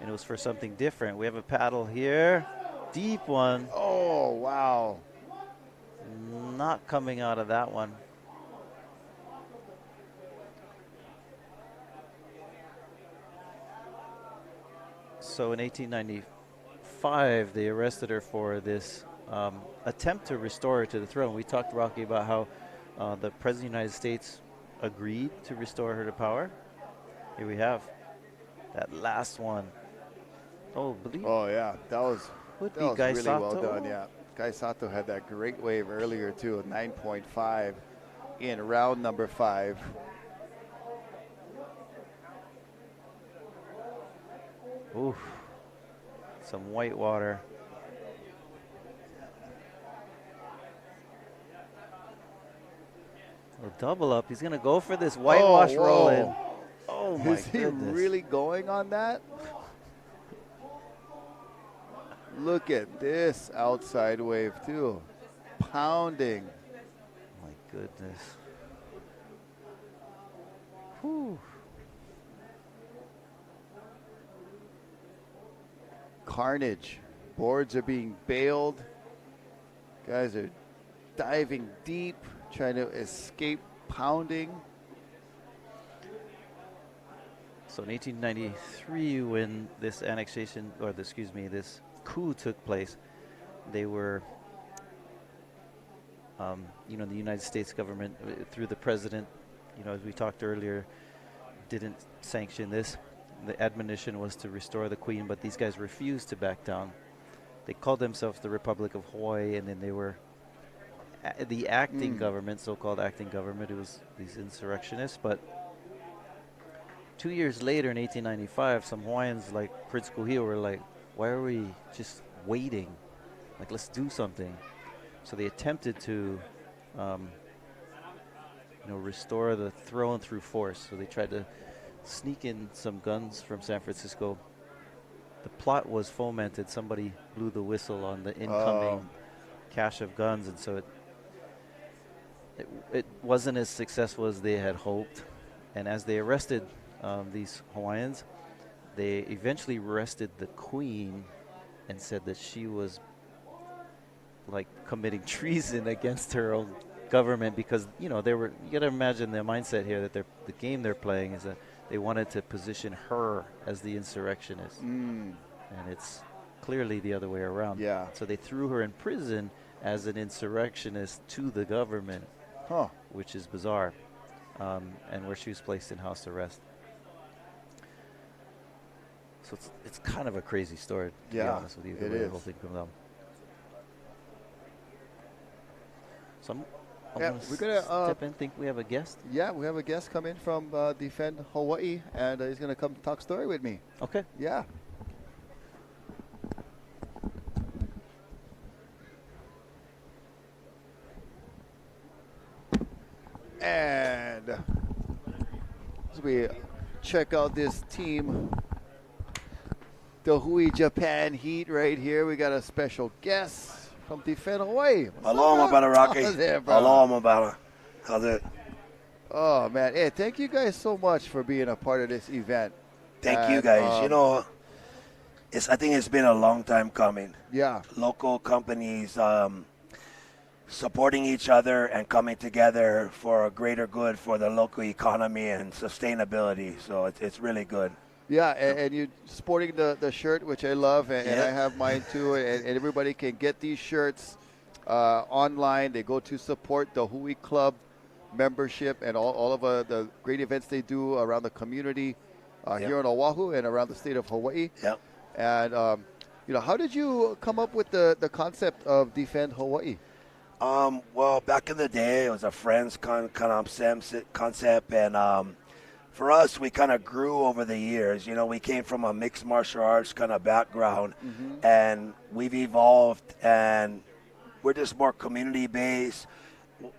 and it was for something different. We have a paddle here, deep one. Oh, wow. Not coming out of that one. So in 1895, they arrested her for this attempt to restore her to the throne. We talked, Rocky, about how the President of the United States agreed to restore her to power. Here we have that last one. Oh, yeah, that was Guy really Sato. well done. Yeah, Guy Sato had that great wave earlier too, 9.5 in round number 5. Oof, some white water. A double up. He's gonna go for this whitewash roll in. Oh my Is he goodness! really going on that? Look at this outside wave too, pounding. My goodness. Whew. Carnage. Boards are being bailed. Guys are diving deep, trying to escape pounding. So in 1893, when this annexation, or this coup took place, they were, the United States government, through the president, as we talked earlier, didn't sanction this. The admonition was to restore the Queen, but these guys refused to back down. They called themselves the Republic of Hawaii, and then they were the acting government, so-called acting government. It was these insurrectionists. But 2 years later, in 1895, some Hawaiians like Prince Kuhio were like, why are we just waiting? Like, let's do something. So they attempted to restore the throne through force. So they tried to sneak in some guns from San Francisco. The plot was fomented. Somebody blew the whistle on the incoming cache of guns, and so it wasn't as successful as they had hoped. And as they arrested these Hawaiians, they eventually arrested the Queen and said that she was like committing treason against her own government, because you gotta imagine the mindset here that the game they're playing is that they wanted to position her as the insurrectionist, and it's clearly the other way around. Yeah. So they threw her in prison as an insurrectionist to the government, which is bizarre, and where she was placed in house arrest. So it's kind of a crazy story, to be Yeah, honest with you, it the way the is. whole thing comes down. So I'm Yeah, gonna we're gonna, step in. Think we have a guest. Yeah, we have a guest come in from Defend Hawaii, and he's going to come talk story with me. Okay. Yeah. And as we check out this team, the Hui Japan Heat right here, we got a special guest from Defend Hawaii. What's Aloha, up, my brother Rocky. How's it, bro? Aloha, my brother. How's it? Oh, man. Hey, thank you guys so much for being a part of this event. Thank you And, guys. You know, I think it's been a long time coming. Yeah. Local companies supporting each other and coming together for a greater good for the local economy and sustainability. So it's really good. Yeah, and you sporting the shirt, which I love, and I have mine too. And everybody can get these shirts online. They go to support the Hui Club membership and all of the great events they do around the community here on Oahu and around the state of Hawaii. Yep. And, how did you come up with the concept of Defend Hawaii? Well, back in the day, it was a friend's concept, and for us, we kind of grew over the years. You know, we came from a mixed martial arts kind of background, and we've evolved, and we're just more community-based.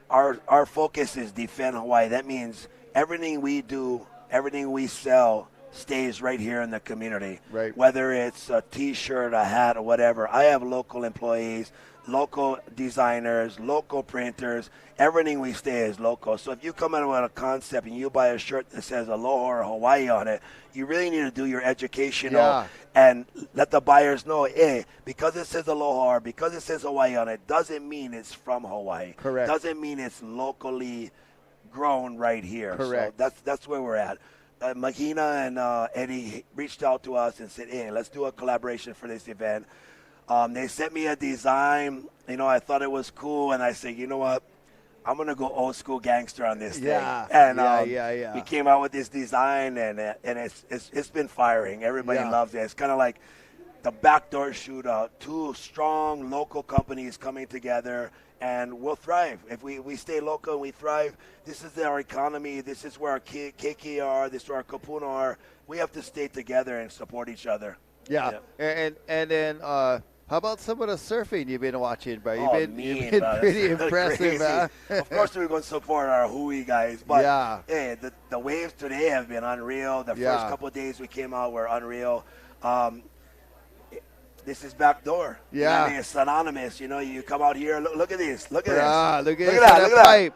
Our focus is Defend Hawaii. That means everything we do, everything we sell stays right here in the community. Right. Whether it's a T-shirt, a hat, or whatever. I have local employees, local designers, local printers. Everything we say is local. So if you come in with a concept and you buy a shirt that says Aloha or Hawaii on it, you really need to do your educational and let the buyers know, hey, because it says Aloha or because it says Hawaii on it, doesn't mean it's from Hawaii. Correct. Doesn't mean it's locally grown right here. Correct. So that's where we're at. Mahina and Eddie reached out to us and said, hey, let's do a collaboration for this event. They sent me a design. You know, I thought it was cool, and I said, you know what? I'm going to go old school gangster on this thing. And we came out with this design, and it's been firing. Everybody loves it. It's kind of like the Backdoor Shootout. Two strong local companies coming together, and we'll thrive. If we stay local and we thrive, this is our economy. This is where our keiki are. This is where our kapuna are. We have to stay together and support each other. Yeah. And then how about some of the surfing you've been watching, bro? You've been bro. pretty impressive, man. Of course, we're going to support our Hui guys, but hey, the waves today have been unreal. The first couple of days we came out were unreal. This is Backdoor. Yeah. You know what I mean? It's synonymous. You know, you come out here, look at this. Look at this. Look at that pipe.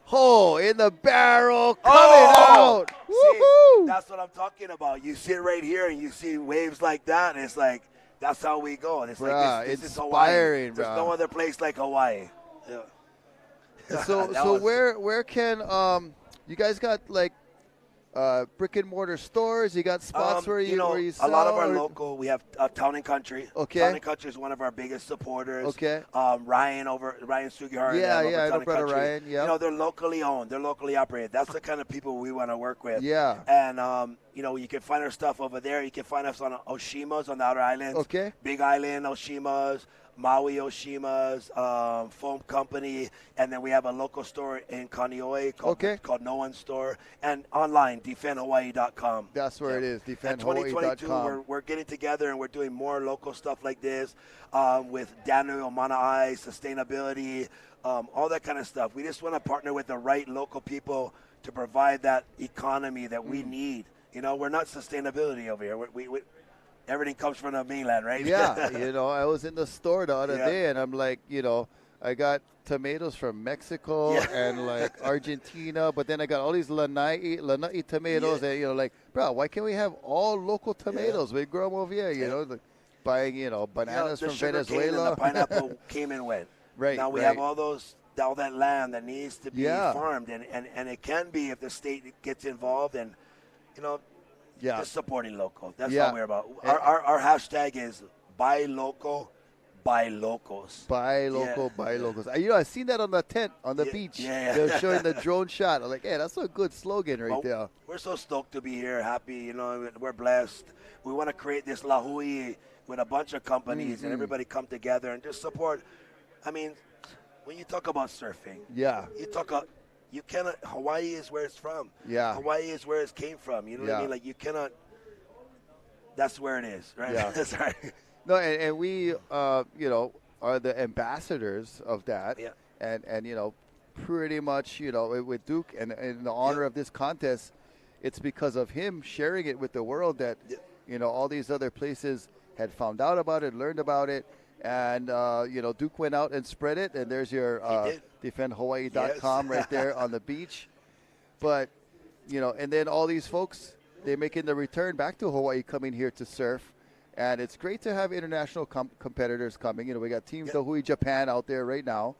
Hole in the barrel coming out. See, that's what I'm talking about. You sit right here and you see waves like that, and it's like, that's how we go. And it's like, this is Hawaii. There's no other place like Hawaii. Yeah. So where can you guys got like brick and mortar stores? You got spots where you sell? A lot of our local. We have Town and Country. Okay. Town and Country is one of our biggest supporters. Okay. Ryan Sugihara. I know brother Ryan. Yeah. You know, they're locally owned. They're locally operated. That's the kind of people we want to work with. Yeah. And you know, you can find our stuff over there. You can find us on Oshima's on the outer islands. Okay. Big Island Oshima's. Maui Oshima's, Foam Company, and then we have a local store in Kaneohe called No One Store, and online, defendhawaii.com. That's where it is, defendhawaii.com. 2022, we're getting together and we're doing more local stuff like this with Daniel Mana'ai, sustainability, all that kind of stuff. We just want to partner with the right local people to provide that economy that we need. You know, we're not sustainability over here. We everything comes from the mainland, right? Yeah, I was in the store the other day, and I'm like, I got tomatoes from Mexico and like Argentina, but then I got all these lanai tomatoes, and like, bro, why can't we have all local tomatoes? We grow them over here, like buying, bananas from Venezuela. The pineapple came and went. Right. Now we have all that land that needs to be farmed, and it can be if the state gets involved and, just supporting local. That's all we're about. Our hashtag is buy local, buy locals. Buy local, buy locals. I seen that on the tent on the beach. Yeah. They were showing the drone shot. I was like, hey, that's a good slogan right Well, there. We're so stoked to be here, happy, you know, we're blessed. We want to create this La Hui with a bunch of companies and everybody come together and just support. I mean, when you talk about surfing, Yeah. you cannot, Hawaii is where it's from. Yeah. Hawaii is where it came from. You know what I Yeah. mean? Like, you cannot, that's where it is, right? Yeah. That's right. No, and we, are the ambassadors of that. Yeah. And pretty much, with Duke and in the honor of this contest, it's because of him sharing it with the world that, all these other places had found out about it, learned about it. And, Duke went out and spread it. And there's your defendhawaii.com Yes. right there on the beach. But, and then all these folks, they're making the return back to Hawaii, coming here to surf. And it's great to have international competitors coming. We got Team Hui Japan out there right now.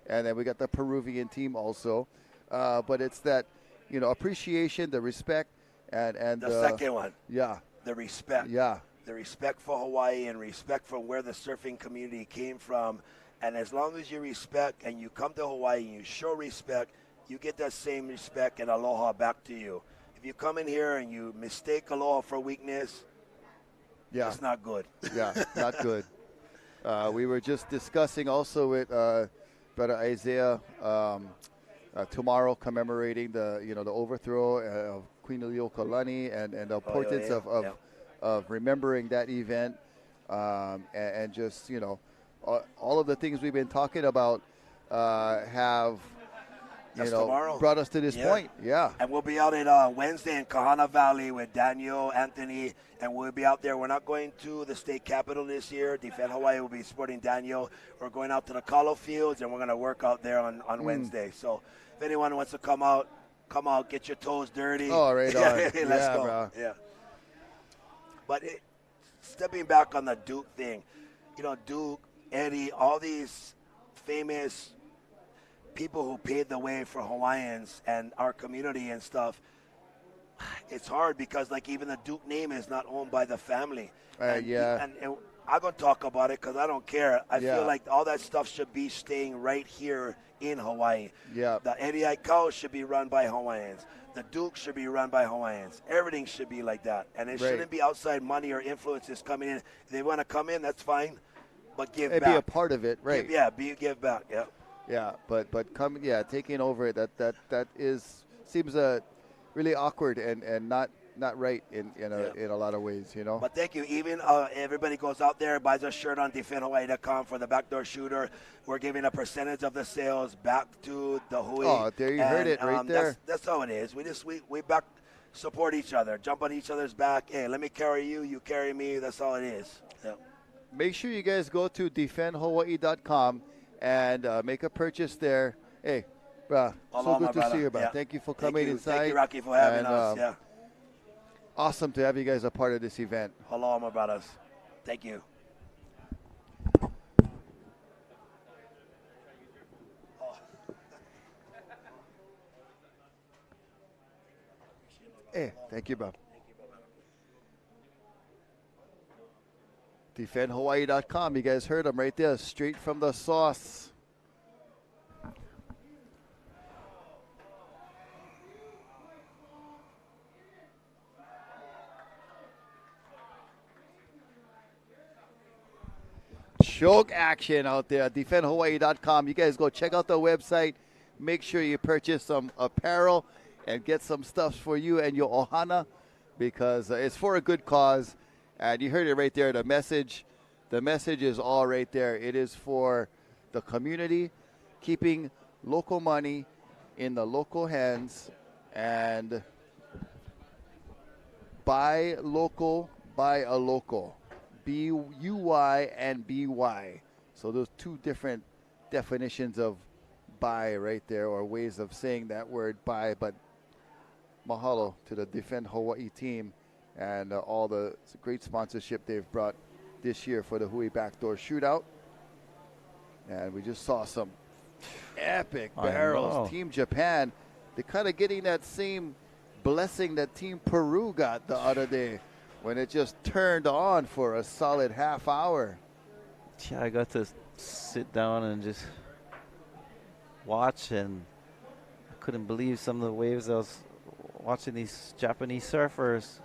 And then we got the Peruvian team also. But it's that, appreciation, the respect, and The second one, Yeah. the respect. Yeah. The respect for Hawaii and respect for where the surfing community came from. And as long as you respect and you come to Hawaii and you show respect, you get that same respect and aloha back to you. If you come in here and you mistake aloha for weakness, Yeah. it's not good. Yeah, not good. We were just discussing also with Brother Isaiah tomorrow, commemorating the overthrow of Queen Liliuokalani and the importance of remembering that event, and just all of the things we've been talking about have That's tomorrow. brought us to this point. Yeah. And we'll be out at Wednesday in Kahana Valley with Daniel, Anthony, and we'll be out there. We're not going to the state capitol this year. Defend Hawaii will be supporting Daniel. We're going out to the Kalo Fields, and we're going to work out there on Wednesday. So if anyone wants to come out, get your toes dirty. Oh, right on. Let's go. Bro. Yeah. But stepping back on the Duke thing, Duke, Eddie, all these famous people who paved the way for Hawaiians and our community and stuff, it's hard because, like, even the Duke name is not owned by the family. And I'm going to talk about it because I don't care. I feel like all that stuff should be staying right here in Hawaii. Yeah. The Eddie Aikau should be run by Hawaiians. The Duke should be run by Hawaiians. Everything should be like that. And it shouldn't be outside money or influences coming in. If they want to come in, that's fine. But give back. Be a part of it, right? Give back, yeah. Yeah, but taking over it, that seems really awkward and not right in a lot of ways, But thank you. Even everybody goes out there, buys a shirt on defendhawaii.com for the Backdoor Shooter. We're giving a percentage of the sales back to the Hui. Oh, there you heard it right there. That's how it is. We back support each other, jump on each other's back. Hey, let me carry you, you carry me. That's all it is. Yeah. Make sure you guys go to defendhawaii.com and make a purchase there. Hey, so good to see you, bro. Thank you for coming inside. Thank you, Rocky, for having us. Awesome to have you guys a part of this event. Hello, my brothers. Thank you. Hey, thank you, bro. DefendHawaii.com. You guys heard them right there, straight from the sauce. Choke action out there. DefendHawaii.com. You guys go check out the website. Make sure you purchase some apparel and get some stuff for you and your ohana, because it's for a good cause. And you heard it right there. The message is all right there. It is for the community, keeping local money in the local hands, and buy local, buy a local. B-U-Y and B-Y. So those two different definitions of buy right there, or ways of saying that word buy. But mahalo to the Defend Hawaii team and all the great sponsorship they've brought this year for the Hui Backdoor Shootout. And we just saw some epic barrels. Team Japan, they're kind of getting that same blessing that Team Peru got the other day when it just turned on for a solid half hour. Yeah, I got to sit down and just watch, and I couldn't believe some of the waves I was watching. These Japanese surfers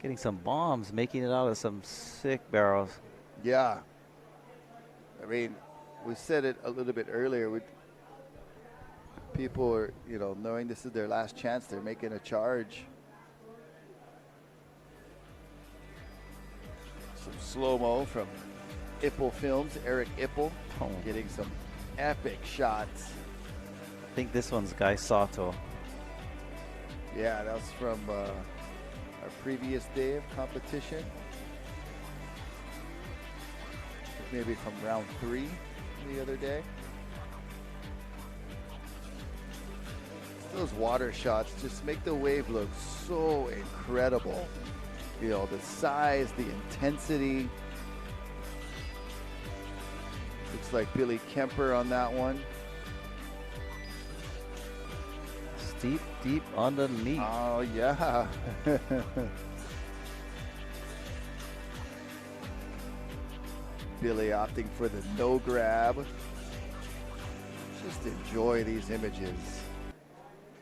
getting some bombs, making it out of some sick barrels. Yeah. I mean, we said it a little bit earlier. People are, knowing this is their last chance, they're making a charge. Some slow-mo from Ipple Films, Eric Ipple, getting some epic shots. I think this one's Guy Sato. Yeah, that's from our previous day of competition. Maybe from round 3 the other day. Those water shots just make the wave look so incredible. The size, the intensity. Looks like Billy Kemper on that one. Steep, deep underneath. Oh, yeah. Billy opting for the no grab. Just enjoy these images.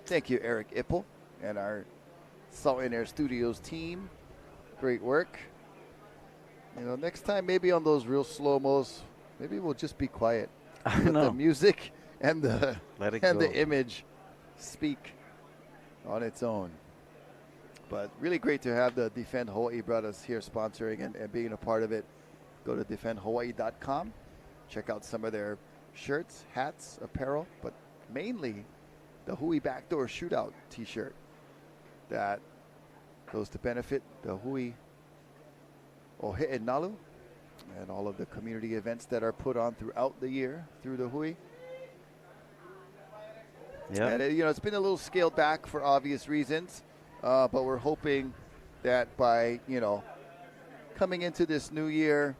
Thank you, Eric Ipple and our Salt and Air Studios team. Great work. Next time maybe on those real slow-mos, maybe we'll just be quiet. Let the music and the image speak on its own. But really great to have the Defend Hawaii brothers here sponsoring and being a part of it. Go to defendhawaii.com. Check out some of their shirts, hats, apparel, but mainly the Hui Backdoor Shootout t-shirt that goes to benefit the Hui Ohe'enalu and all of the community events that are put on throughout the year through the Hui. Yeah. And it's been a little scaled back for obvious reasons, but we're hoping that by coming into this new year,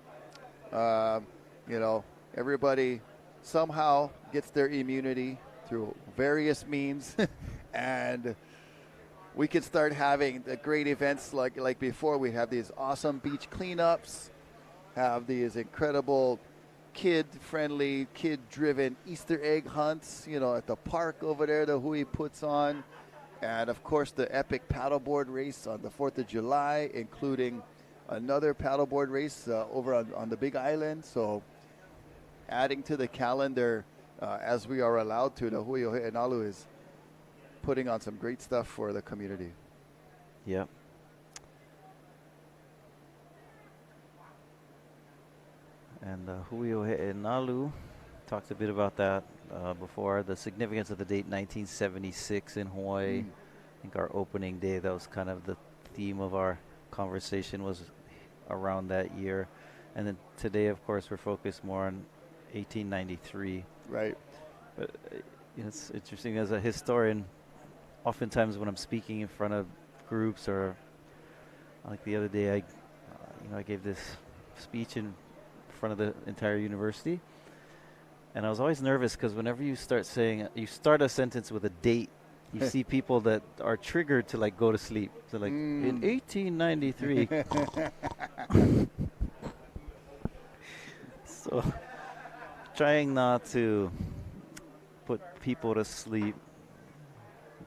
everybody somehow gets their immunity through various means, and we can start having the great events like before. We have these awesome beach cleanups, have these incredible kid-friendly, kid-driven Easter egg hunts, at the park over there the Hui puts on, and of course the epic paddleboard race on the 4th of July, including another paddleboard race over on the Big Island. So adding to the calendar as we are allowed to, the Hui Ohe'enalu is putting on some great stuff for the community. Yep. And Hui Ohe'enalu, talked a bit about that before, the significance of the date 1976 in Hawaii. I think our opening day, that was kind of the theme of our conversation, was around that year. And then today, of course, we're focused more on 1893. Right. But it's interesting as a historian. Oftentimes, when I'm speaking in front of groups, or like the other day, I gave this speech in front of the entire university, and I was always nervous because whenever you start a sentence with a date, you see people that are triggered to go to sleep. So in 1893. So trying not to put people to sleep,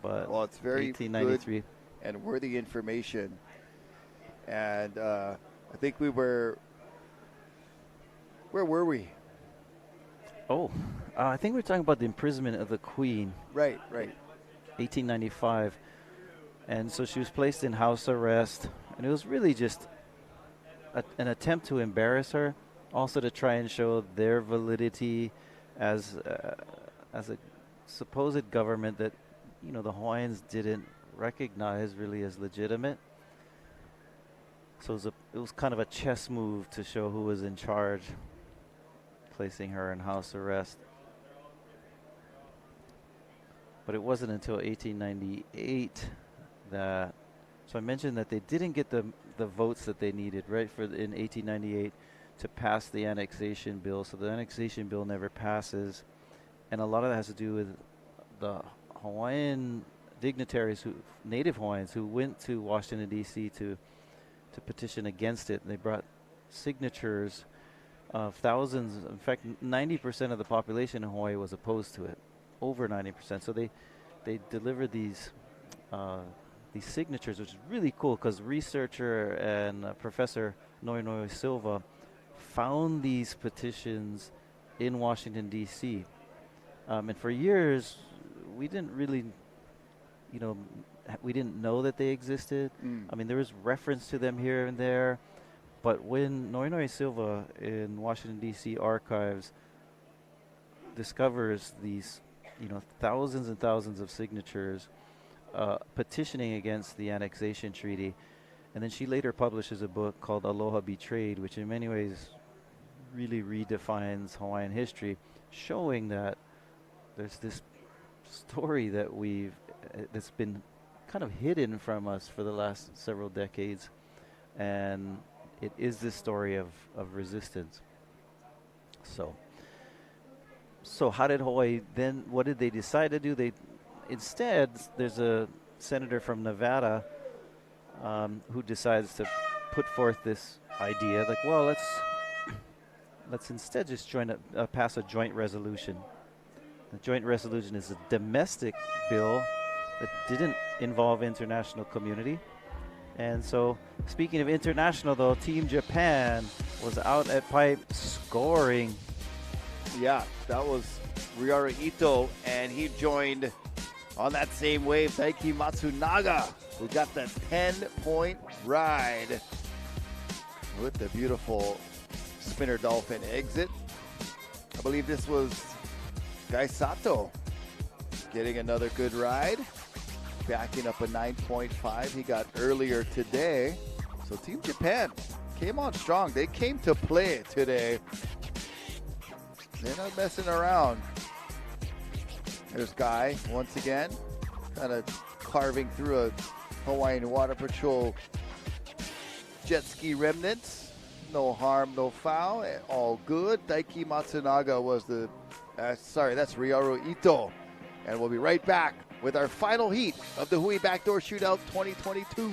but it's very 1893 good and worthy information. And I think we were, where were we? I think we're talking about the imprisonment of the Queen. Right. 1895. And so she was placed in house arrest, and it was really just an attempt to embarrass her, also to try and show their validity as a supposed government that the Hawaiians didn't recognize really as legitimate. So it was kind of a chess move to show who was in charge, placing her in house arrest. But it wasn't until 1898 that, so I mentioned that they didn't get the votes that they needed, right, in 1898 to pass the annexation bill. So the annexation bill never passes, and a lot of that has to do with the Hawaiian dignitaries, Native Hawaiians, who went to Washington, D.C. to petition against it. They brought signatures thousands. In fact, 90% of the population in Hawaii was opposed to it, over 90%. So they delivered these signatures, which is really cool because researcher and Professor Noe Silva found these petitions in Washington, D.C. And for years, we didn't really, we didn't know that they existed. I mean, there was reference to them here and there. But when Noe Silva in Washington, D.C. archives discovers these, thousands and thousands of signatures petitioning against the annexation treaty, and then she later publishes a book called Aloha Betrayed, which in many ways really redefines Hawaiian history, showing that there's this story that that's been kind of hidden from us for the last several decades, and it is this story of resistance. So how did Hawaii then, what did they decide to do? Instead, there's a senator from Nevada who decides to put forth this idea, like, well, let's instead just pass a joint resolution. The joint resolution is a domestic bill that didn't involve international community. And so, speaking of international, though, Team Japan was out at pipe scoring. Yeah, that was Ryohei Ito, and he joined on that same wave Daiki Matsunaga, who got the 10-point ride with the beautiful spinner dolphin exit. I believe this was Gai Sato getting another good ride, backing up a 9.5 he got earlier today. So Team Japan came on strong. They came to play today. They're not messing around. There's Guy once again, kind of carving through a Hawaiian Water Patrol jet ski remnants. No harm, no foul, all good. Daiki Matsunaga was that's Ryohei Ito. And we'll be right back with our final heat of the Hui Backdoor Shootout 2022.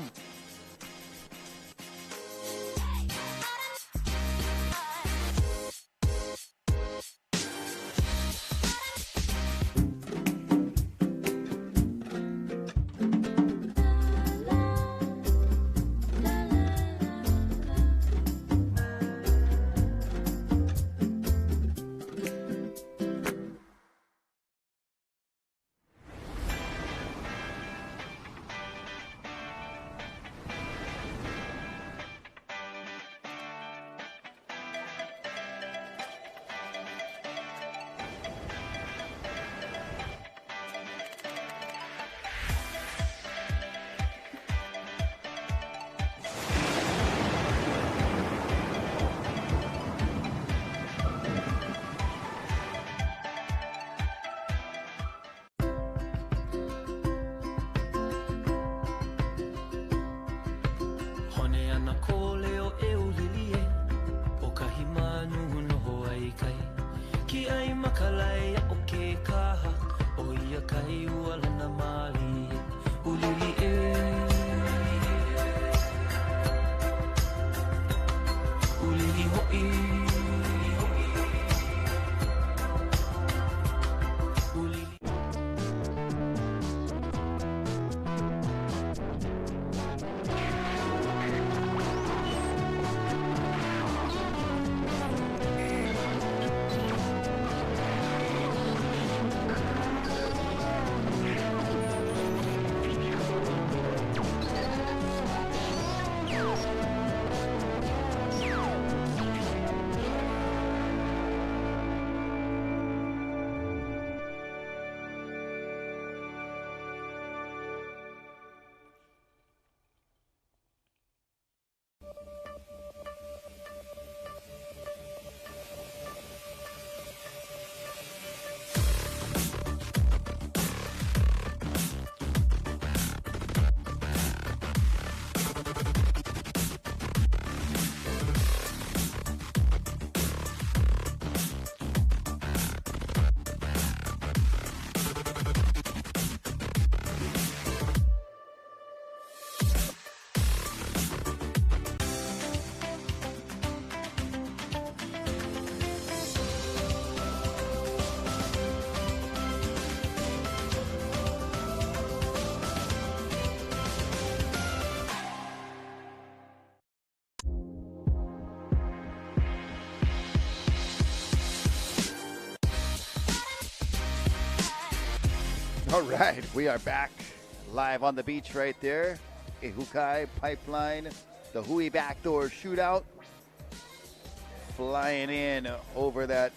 All right, we are back live on the beach right there. Ihukai Pipeline, the Hui Backdoor Shootout. Flying in over that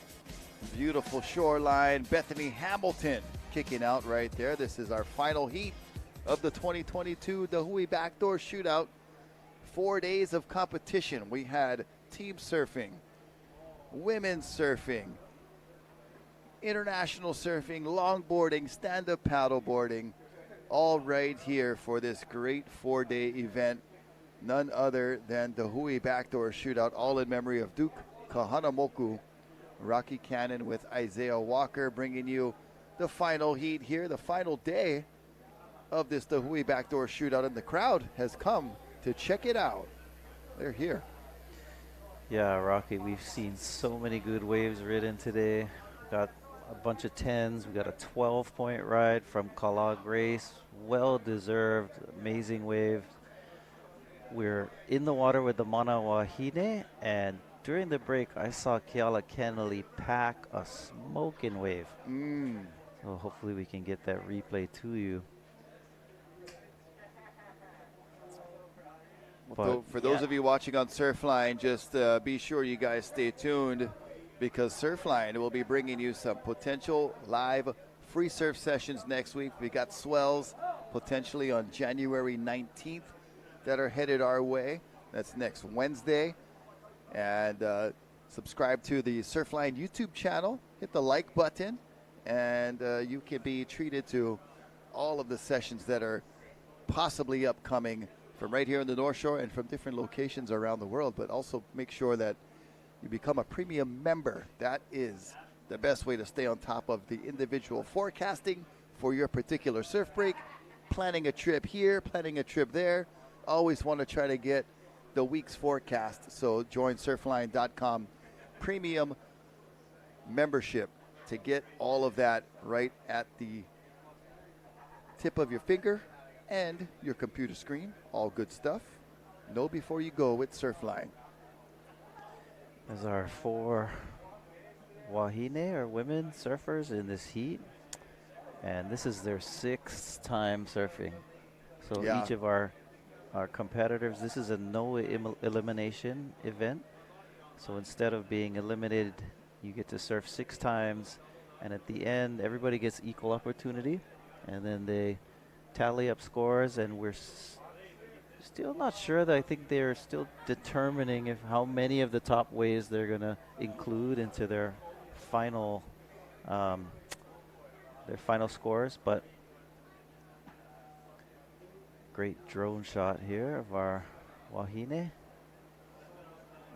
beautiful shoreline. Bethany Hamilton kicking out right there. This is our final heat of the 2022 the Hui Backdoor Shootout. 4 days of competition. We had team surfing, women's surfing, international surfing, longboarding, stand-up paddleboarding, all right here for this great 4-day event. None other than the Hui Backdoor Shootout, all in memory of Duke Kahanamoku. Rocky Cannon with Isaiah Walker bringing you the final heat here, the final day of this the Hui Backdoor Shootout, and the crowd has come to check it out. They're here. Yeah, Rocky, we've seen so many good waves ridden today. Got a bunch of 10s. We got a 12-point ride from Kala Grace. Well-deserved, amazing wave. We're in the water with the Mana Wahine, and during the break, I saw Keala Kennelly pack a smoking wave. So hopefully we can get that replay to you. Well, for those of you watching on Surfline, just be sure you guys stay tuned, because Surfline will be bringing you some potential live free surf sessions next week. We got swells potentially on January 19th that are headed our way. That's next Wednesday. And subscribe to the Surfline YouTube channel. Hit the like button, and you can be treated to all of the sessions that are possibly upcoming from right here in the North Shore and from different locations around the world. But also make sure that you become a premium member. That is the best way to stay on top of the individual forecasting for your particular surf break. Planning a trip here, planning a trip there. Always want to try to get the week's forecast. So join surfline.com premium membership to get all of that right at the tip of your finger and your computer screen. All good stuff. Know before you go with Surfline. There's our 4 Wahine, or women surfers, in this heat. And this is their 6th time surfing. So Yeah. each of our competitors, this is a no elimination event. So instead of being eliminated, you get to surf 6 times. And at the end, everybody gets equal opportunity. And then they tally up scores, and we're still not sure. That I think they're still determining if how many of the top waves they're going to include into their final scores. But great drone shot here of our Wahine.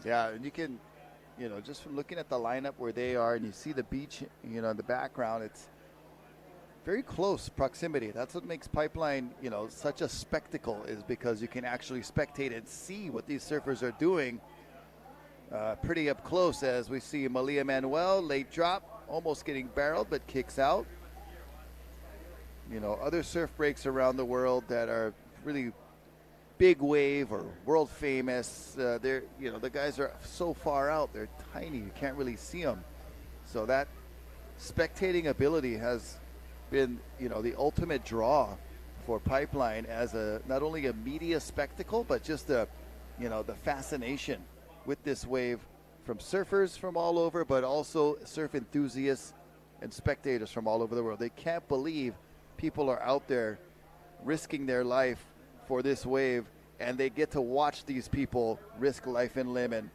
Yeah, and you can, just from looking at the lineup where they are, and you see the beach, in the background, it's very close proximity. That's what makes Pipeline, such a spectacle, is because you can actually spectate and see what these surfers are doing pretty up close, as we see Malia Manuel, late drop, almost getting barreled, but kicks out. Other surf breaks around the world that are really big wave or world famous, they're, the guys are so far out, they're tiny, you can't really see them. So that spectating ability has been, the ultimate draw for Pipeline as not only a media spectacle, but just the fascination with this wave from surfers from all over, but also surf enthusiasts and spectators from all over the world. They can't believe people are out there risking their life for this wave, and they get to watch these people risk life and limb. And,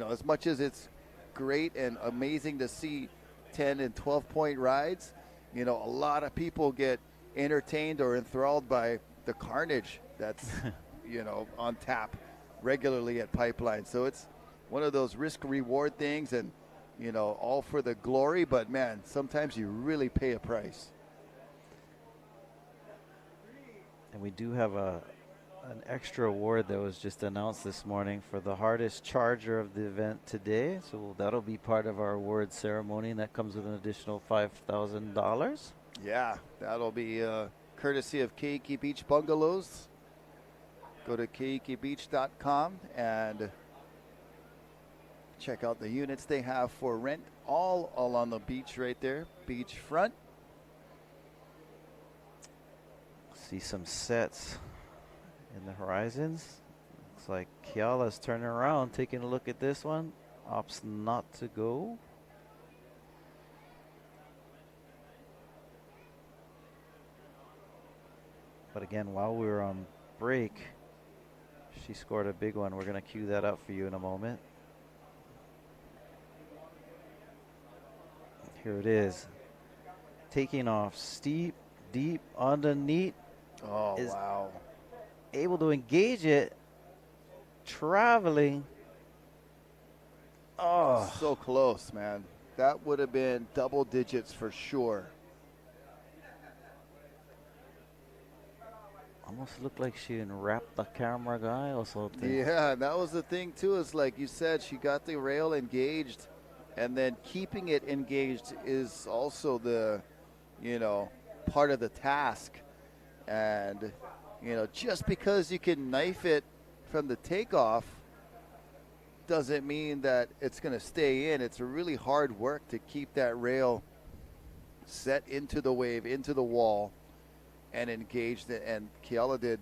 as much as it's great and amazing to see 10 and 12-point rides, a lot of people get entertained or enthralled by the carnage that's, on tap regularly at Pipeline. So it's one of those risk-reward things, and, all for the glory. But, man, sometimes you really pay a price. And we do have an extra award that was just announced this morning for the hardest charger of the event today. So that'll be part of our award ceremony, and that comes with an additional $5,000. Yeah, that'll be courtesy of Keiki Beach Bungalows. Go to keikibeach.com and check out the units they have for rent, all on the beach right there, beachfront. See some sets in the horizons. Looks like Keala's turning around, taking a look at this one. Opts not to go. But again, while we were on break, she scored a big one. We're going to cue that up for you in a moment. Here it is. Taking off steep, deep, underneath. Oh, Is wow. able to engage it. Traveling. Oh, So close, man. That would have been double digits for sure. almost looked like she wrapped the camera guy or something. Yeah, and that was the thing too, is like you said, she got the rail engaged, and then keeping it engaged is also the, part of the task. And, just because you can knife it from the takeoff doesn't mean that it's going to stay in. It's a really hard work to keep that rail set into the wave, into the wall, and engaged it. And Keala did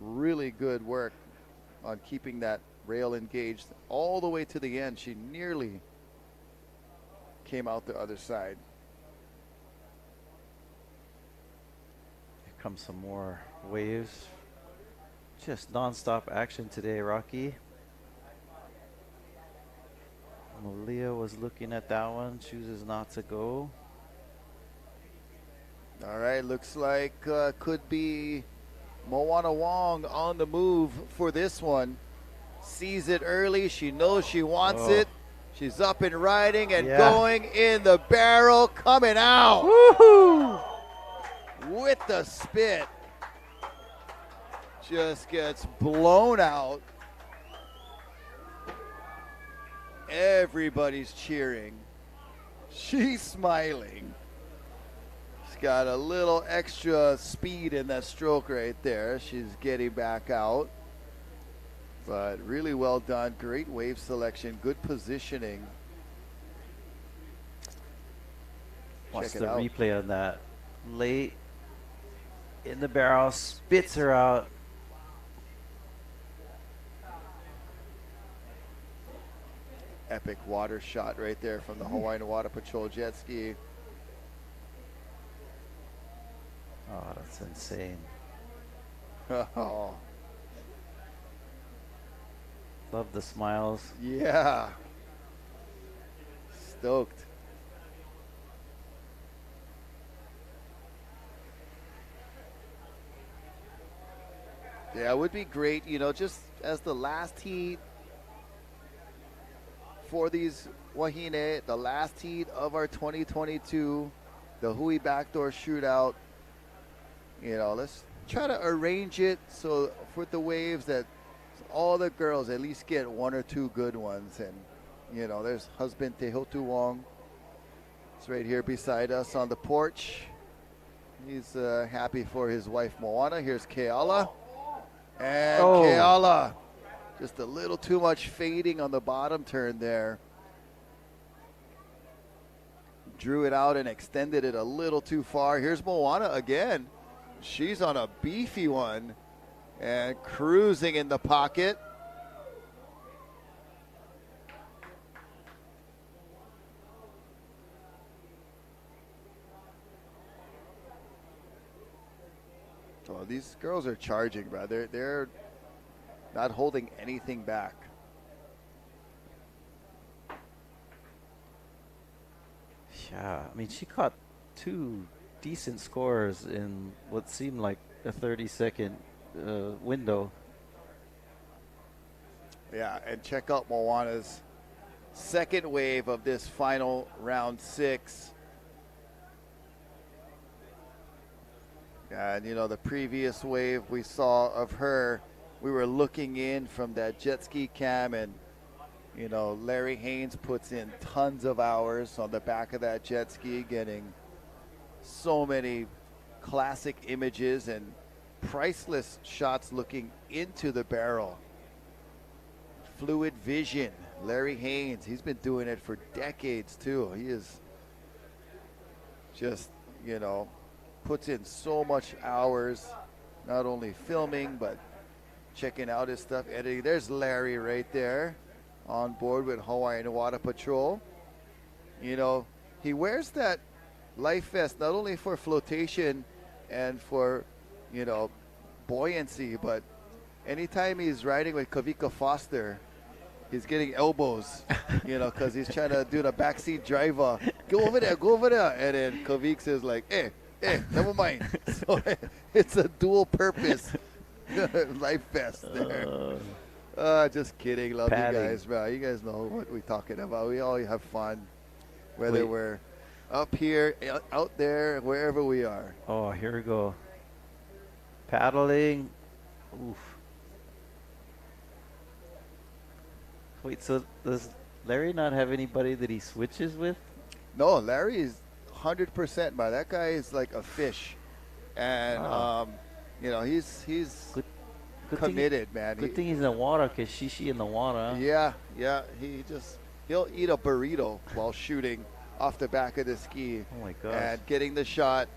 really good work on keeping that rail engaged all the way to the end. She nearly came out the other side. Here comes some more waves. Just non-stop action today, Rocky. Malia was looking at that one, chooses not to go. All right, looks like could be Moana Wong on the move for this one. Sees it early. She knows she wants it. She's up and riding and going in the barrel, coming out. Woohoo! With the spit. Just gets blown out. Everybody's cheering. She's smiling. She's got a little extra speed in that stroke right there. She's getting back out. But really well done. Great wave selection. Good positioning. Watch Check the it out. replay on that. Late in the barrel, spits her out. Epic water shot right there from the Hawaiian Water Patrol jet ski. Oh, that's insane. Oh, Love the smiles. yeah. Stoked. Yeah, it would be great, just as the last heat for these Wahine, the last heat of our 2022, the Hui Backdoor Shootout. Let's try to arrange it so for the waves that all the girls at least get one or two good ones. And, there's husband Tehotu Wong. It's right here beside us on the porch. He's happy for his wife Moana. Here's Keala. And Keala, just a little too much fading on the bottom turn there. Drew it out and extended it a little too far. Here's Moana again. She's on a beefy one and cruising in the pocket. Oh, these girls are charging, bro. They're not holding anything back. Yeah, I mean, she caught two decent scores in what seemed like a 30-second window. Yeah, and check out Moana's second wave of this final round 6. And, the previous wave we saw of her, we were looking in from that jet ski cam, and, Larry Haynes puts in tons of hours on the back of that jet ski, getting so many classic images and priceless shots looking into the barrel. Fluid vision. Larry Haynes, he's been doing it for decades too. He is just, puts in so much hours not only filming but checking out his stuff, editing. There's Larry right there on board with Hawaiian Water Patrol. You know, he wears that life vest not only for flotation and for, you know, buoyancy, but anytime he's riding with Kavika Foster, he's getting elbows, you know, because he's trying to do the backseat driver. Go over there, go over there. And then Kavik is like, never mind. So it's a dual purpose life vest there. Just kidding. Love you guys, man. You guys know what we're talking about. We all have fun, whether we're up here, out there, wherever we are. Oh, here we go. Paddling. Oof. Wait, so does Larry not have anybody that he switches with? No, Larry is 100%, man. That guy is like a fish. And, you know, he's Good committed, man. Good thing he's in the water, because shishi in the water. Yeah. He'll eat a burrito while shooting off the back of the ski. Oh, my gosh. And getting the shot,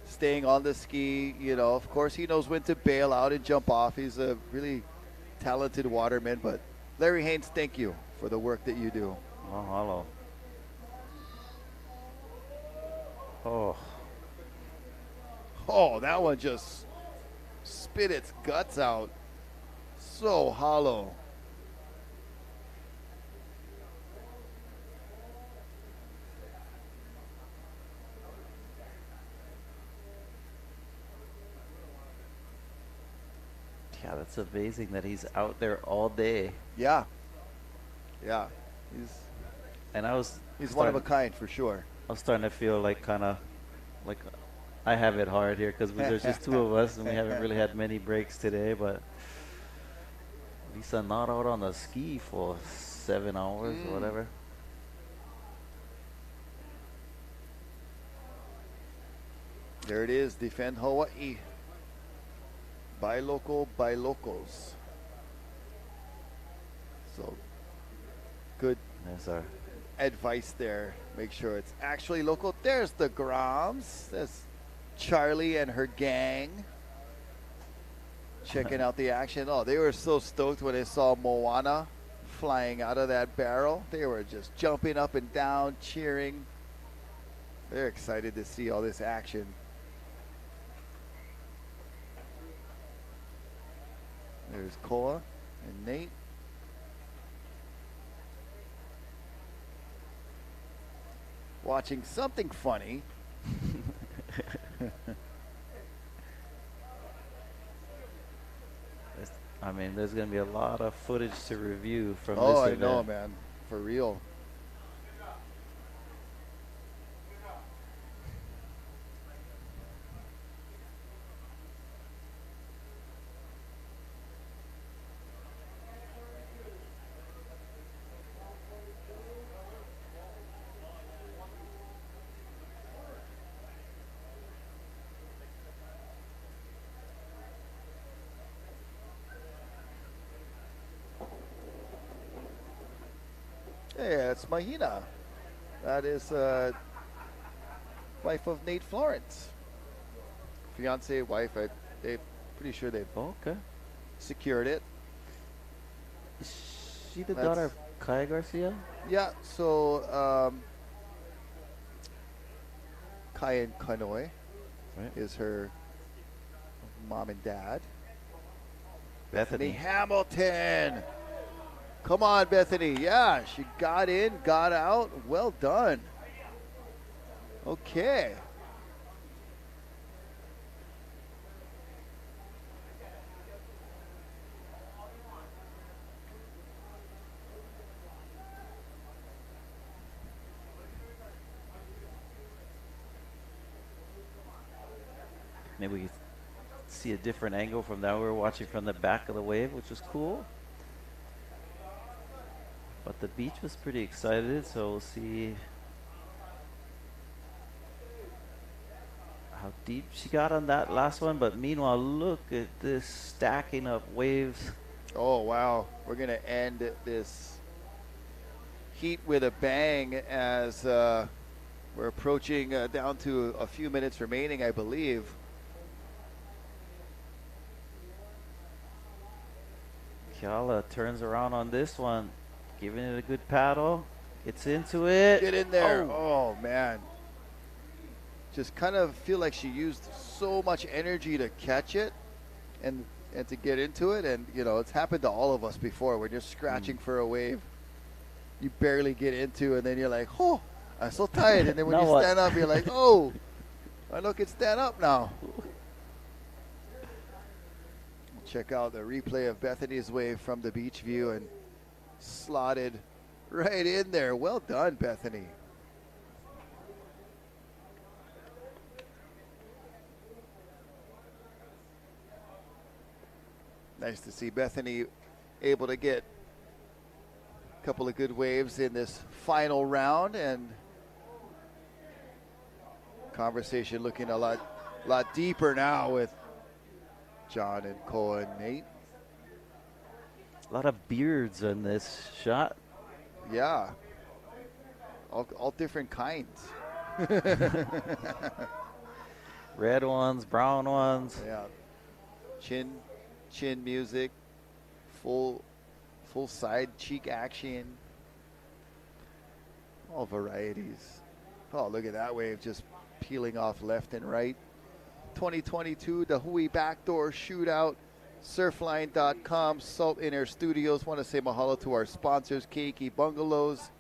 staying on the ski. You know, of course, he knows when to bail out and jump off. He's a really talented waterman. But Larry Haynes, thank you for the work that you do. Oh, hello. Oh, that one just spit its guts out. So hollow. Yeah, that's amazing that he's out there all day. Yeah. And He's one of a kind for sure. I was starting to feel like like I have it hard here, because there's just two of us and we haven't really had many breaks today. But Lisa not out on the ski for 7 hours or whatever. There it is. Defend Hawaii. Buy local, buy locals. So good There's our advice there. Make sure it's actually local. There's the Groms. There's Charlie and her gang checking out the action. Oh, they were so stoked when they saw Moana flying out of that barrel. They were just jumping up and down, cheering. They're excited to see all this action. There's Koa and Nate. Watching something funny. I mean, there's going to be a lot of footage to review from this Oh, I event. know, man. For real. Hey, that's Mahina. That is wife of Nate Florence. Fiance, wife. They're pretty sure they've Okay. secured it. Is she the That's- daughter of Kai Garcia? Yeah, so Kayan Kanoe Right. is her mom and dad. Bethany. Hamilton. Come on, Bethany. Yeah, she got in, got out. Well done. Okay. Maybe we could see a different angle from that. We were watching from the back of the wave, which was cool. But the beach was pretty excited, so we'll see how deep she got on that last one. But meanwhile, look at this stacking up waves. Oh, wow. We're going to end this heat with a bang as we're approaching down to a few minutes remaining, I believe. Kiala turns around on this one, giving it a good paddle. Gets into it. Get in there. Oh. Oh, man. Just kind of feel like she used so much energy to catch it and to get into it. And, you know, it's happened to all of us before. We're just scratching for a wave. You barely get into, and then you're like, oh, I'm so tired. And then when Now you what? stand up, you're like, oh, I look, can stand up now. Check out the replay of Bethany's wave from the beach view and slotted right in there. Well done, Bethany. Nice to see Bethany able to get a couple of good waves in this final round, and conversation looking a lot deeper now with John and Cole and Nate. A lot of beards in this shot. Yeah. All different kinds. Red ones, brown ones. Yeah. Chin music, full side cheek action. All varieties. Oh, look at that wave just peeling off left and right. 2022, the Hui Backdoor Shootout, Surfline.com, Salt in Air Studios. Want to say mahalo to our sponsors, Keiki Bungalows,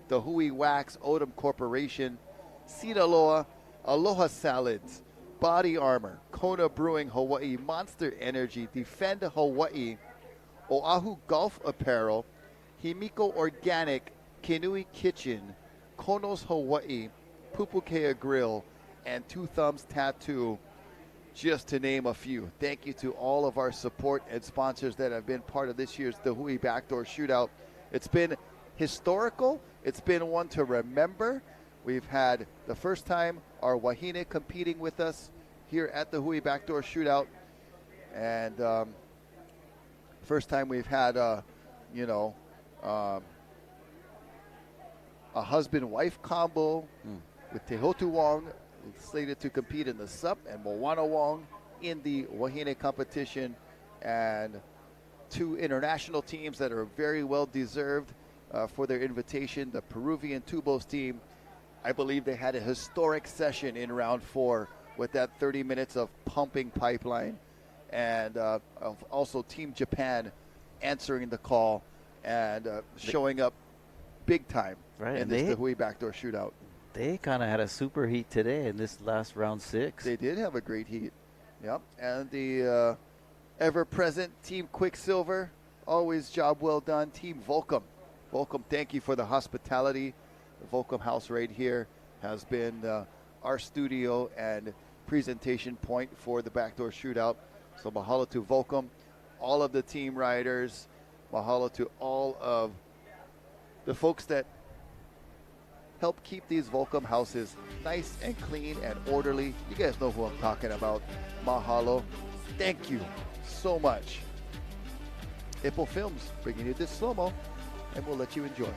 the Hui Wax Odom Corporation, Sinaloa, Aloha Salads, Body Armor, Kona Brewing Hawaii, Monster Energy, Defend Hawaii, Oahu Golf Apparel, Himiko Organic, Kinui Kitchen, Konos Hawaii, Pupukea Grill, and Two Thumbs Tattoo, just to name a few. Thank you to all of our support and sponsors that have been part of this year's the Hui Backdoor Shootout. It's been historical. It's been one to remember. We've had the first time our Wahine competing with us here at the Hui Backdoor Shootout, and first time we've had a husband-wife combo with Tehotu Wong slated to compete in the SUP, and Moana Wong in the Wahine competition, and two international teams that are very well deserved for their invitation. The Peruvian Tubos team, I believe they had a historic session in round 4 with that 30 minutes of pumping pipeline, and also Team Japan answering the call and showing up big time in the Hui Backdoor Shootout. They kind of had a super heat today in this last round 6. They did have a great heat. Yep. And the ever-present Team Quicksilver, always job well done. Team Volcom. Volcom, thank you for the hospitality. The Volcom house right here has been our studio and presentation point for the Backdoor Shootout. So mahalo to Volcom, all of the team riders. Mahalo to all of the folks that help keep these Volcom houses nice and clean and orderly. You guys know who I'm talking about. Mahalo. Thank you so much. Hippo Films bringing you this slow-mo, and we'll let you enjoy.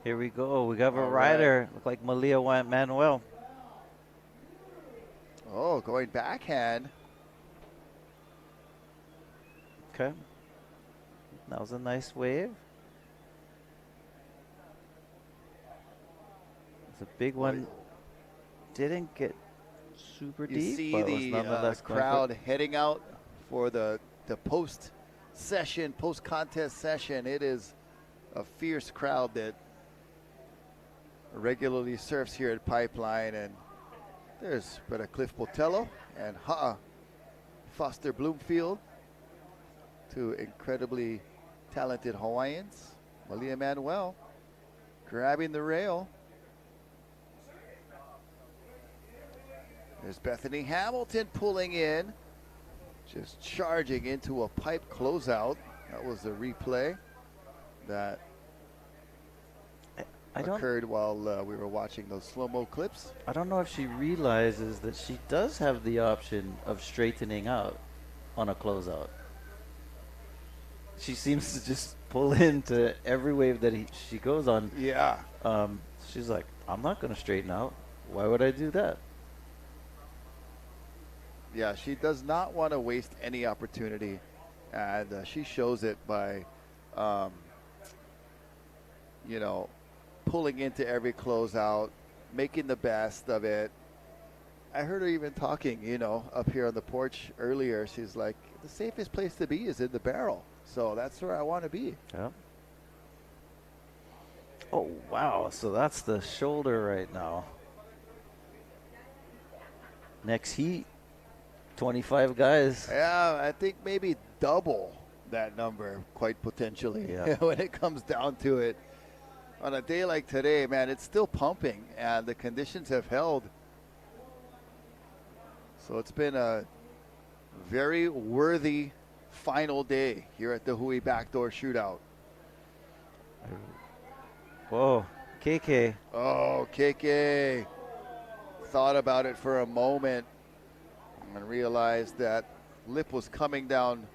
Here we go. We got a rider. Look like Malia Manuel. Oh, going backhand. Okay. That was a nice wave. It's a big one. Didn't get super deep. You see but was the nonetheless crowd heading out for the post-session, post-contest session. It is a fierce crowd that regularly surfs here at Pipeline, and there's Brother Cliff Botello and Ha'a Foster Bloomfield, two incredibly talented Hawaiians. Malia Manuel grabbing the rail. There's Bethany Hamilton pulling in, just charging into a pipe closeout. That was the replay that occurred while we were watching those slow-mo clips. I don't know if she realizes that she does have the option of straightening out on a closeout. She seems to just pull into every wave that she goes on. Yeah. She's like, I'm not going to straighten out. Why would I do that? Yeah, she does not want to waste any opportunity, and she shows it by, you know, pulling into every closeout, making the best of it. I heard her even talking, you know, up here on the porch earlier. She's like, the safest place to be is in the barrel. So that's where I want to be. Yeah. Oh, wow. So that's the shoulder right now. Next heat, 25 guys. Yeah, I think maybe double that number, quite potentially, Yeah. when it comes down to it. On a day like today, man, it's still pumping, and the conditions have held. So it's been a very worthy final day here at the Hui Backdoor Shootout. Whoa, KK. Oh, KK thought about it for a moment and realized that lip was coming down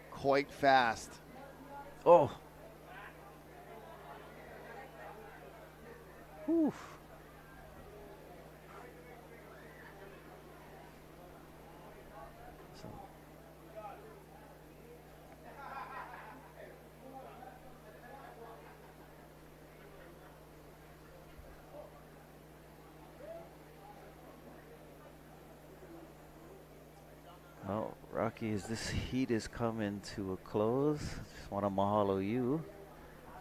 quite fast. Oh. Whew. So. Well, Rocky, as this heat is coming to a close, just want to mahalo you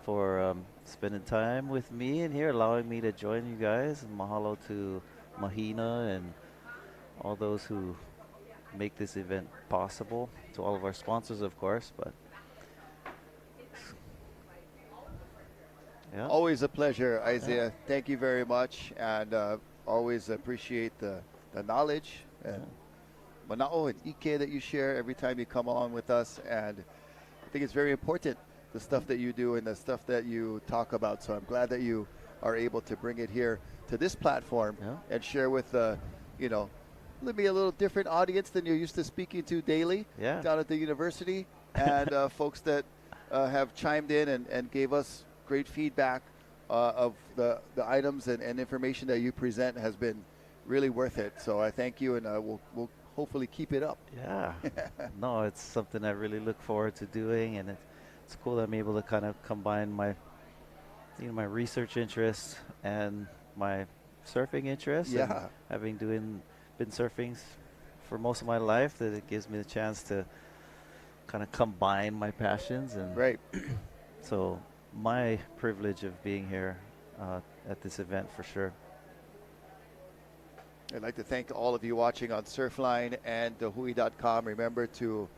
for spending time with me in here, allowing me to join you guys. And mahalo to Mahina and all those who make this event possible, to all of our sponsors, of course. But yeah, Always a pleasure, Isaiah. Thank you very much, and always appreciate the knowledge and manao and ike that you share every time you come along with us. And I think it's very important, the stuff that you do and the stuff that you talk about. So I'm glad that you are able to bring it here to this platform and share with, you know, maybe a little different audience than you're used to speaking to daily down at the university, and folks that have chimed in and gave us great feedback of the items and information that you present has been really worth it. So I thank you, and we'll hopefully keep it up. Yeah. No, it's something I really look forward to doing, and it's cool that I'm able to kind of combine my, you know, my research interests and my surfing interests. Yeah. And having been surfing for most of my life, that it gives me the chance to kind of combine my passions. And right. So my privilege of being here at this event for sure. I'd like to thank all of you watching on Surfline and Hui.com. Remember to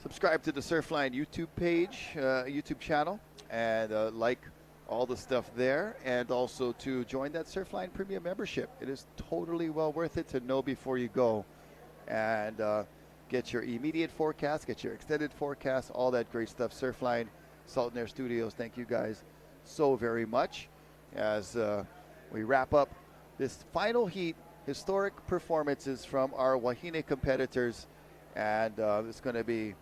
subscribe to the Surfline YouTube page, YouTube channel, and like all the stuff there, and also to join that Surfline Premium membership. It is totally well worth it to know before you go, and get your immediate forecast, get your extended forecast, all that great stuff. Surfline, Salt and Air Studios, thank you guys so very much. As we wrap up this final heat, historic performances from our Wahine competitors, and it's going to be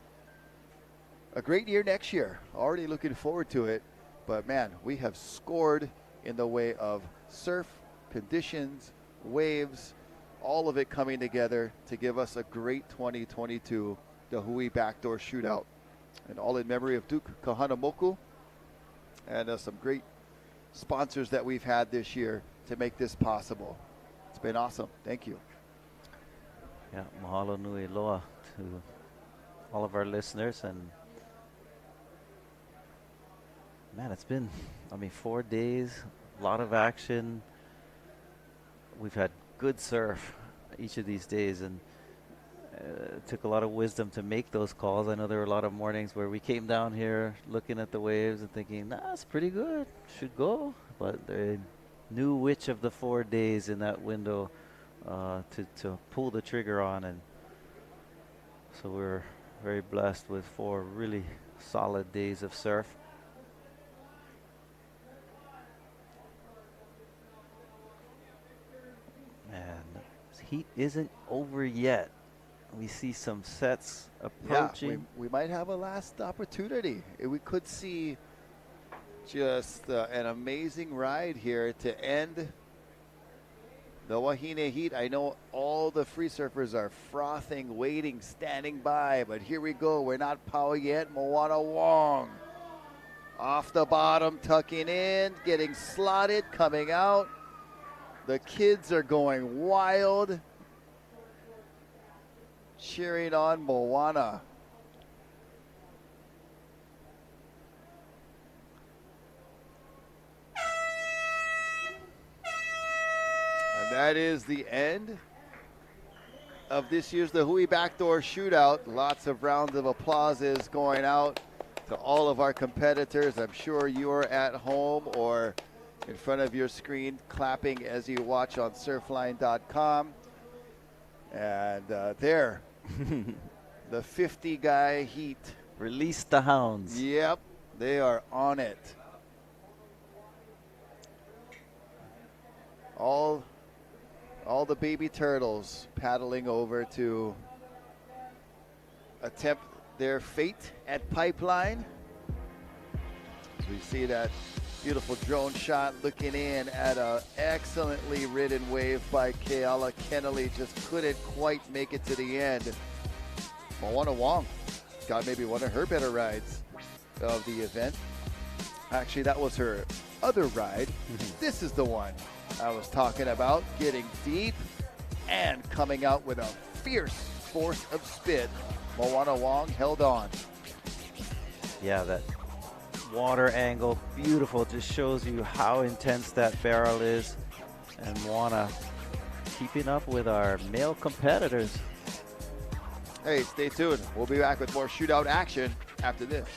a great year next year. Already looking forward to it. But man, we have scored in the way of surf, conditions, waves, all of it coming together to give us a great 2022, the Hui Backdoor Shootout. And all in memory of Duke Kahanamoku and some great sponsors that we've had this year to make this possible. It's been awesome. Thank you. Yeah, mahalo nui loa to all of our listeners. And man, it's been, 4 days, a lot of action. We've had good surf each of these days, and It took a lot of wisdom to make those calls. I know there were a lot of mornings where we came down here looking at the waves and thinking, nah, it's pretty good, should go. But they knew which of the 4 days in that window to pull the trigger on. And so we're very blessed with 4 really solid days of surf. And heat isn't over yet. We see some sets approaching. Yeah, we might have a last opportunity. We could see just an amazing ride here to end the Wahine Heat. I know all the free surfers are frothing, waiting, standing by, but here we go. We're not pow yet. Moana Wong off the bottom, tucking in, getting slotted, coming out. The kids are going wild, cheering on Moana. And that is the end of this year's the Hui Backdoor Shootout. Lots of rounds of applauses going out to all of our competitors. I'm sure you're at home or in front of your screen clapping as you watch on surfline.com. And there, the 50 guy heat. Release the hounds. Yep, they are on it. All the baby turtles paddling over to attempt their fate at Pipeline. As we see that beautiful drone shot looking in at a excellently ridden wave by Keala Kennelly. Just couldn't quite make it to the end. Moana Wong got maybe one of her better rides of the event. Actually, that was her other ride. This is the one I was talking about, getting deep and coming out with a fierce force of spit. Moana Wong held on. Yeah, that water angle, beautiful. Just shows you how intense that barrel is. And Moana keeping up with our male competitors. Hey, stay tuned. We'll be back with more shootout action after this.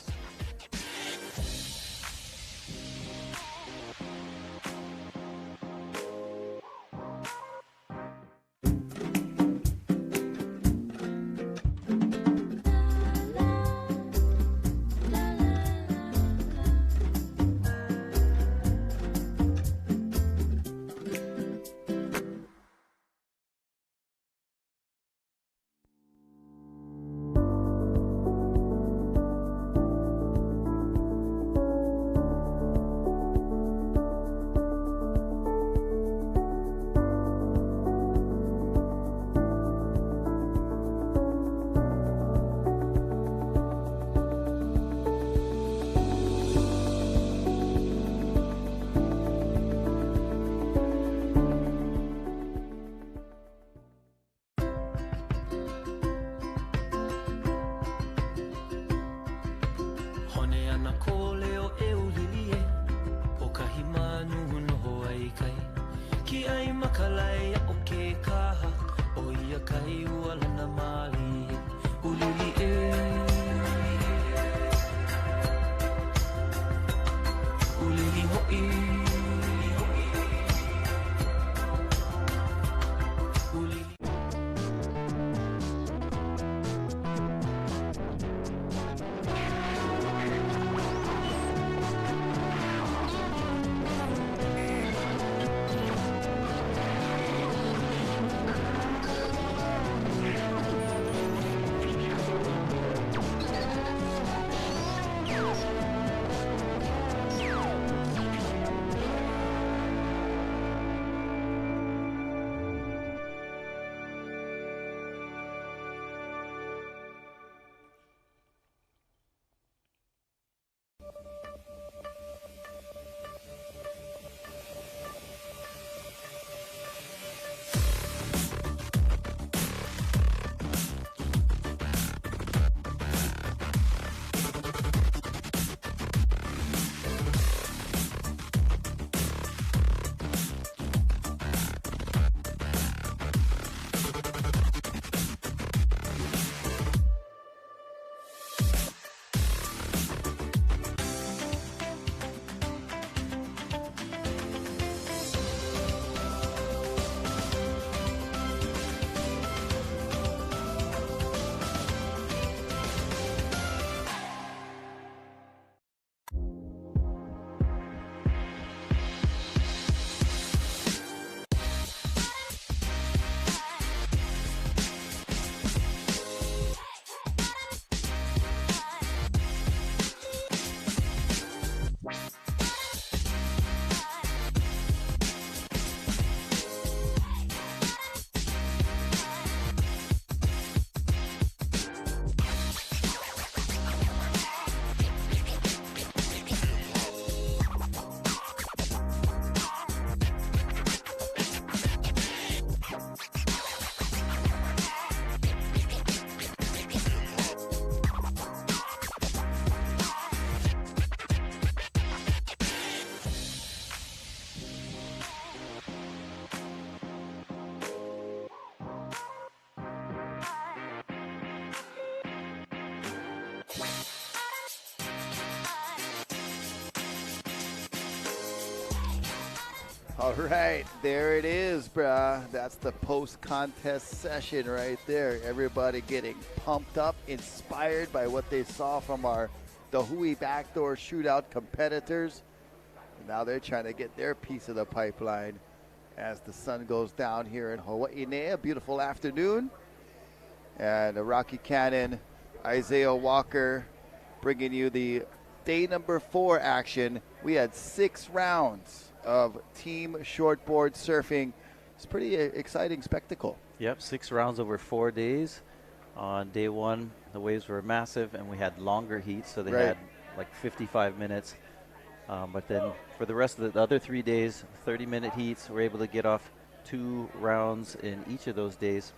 All right, there it is, bruh. That's the post-contest session right there. Everybody getting pumped up, inspired by what they saw from the Hui Backdoor Shootout competitors. Now they're trying to get their piece of the pipeline as the sun goes down here in Hawaii. A beautiful afternoon. And Rocky Cannon, Isaiah Walker bringing you the day number 4 action. We had 6 rounds of team shortboard surfing. It's a pretty exciting spectacle. Yep, 6 rounds over 4 days. On day 1, the waves were massive, and we had longer heats, so they had like 55 minutes. But then for the rest of the other 3 days, 30-minute heats, we're able to get off 2 rounds in each of those days.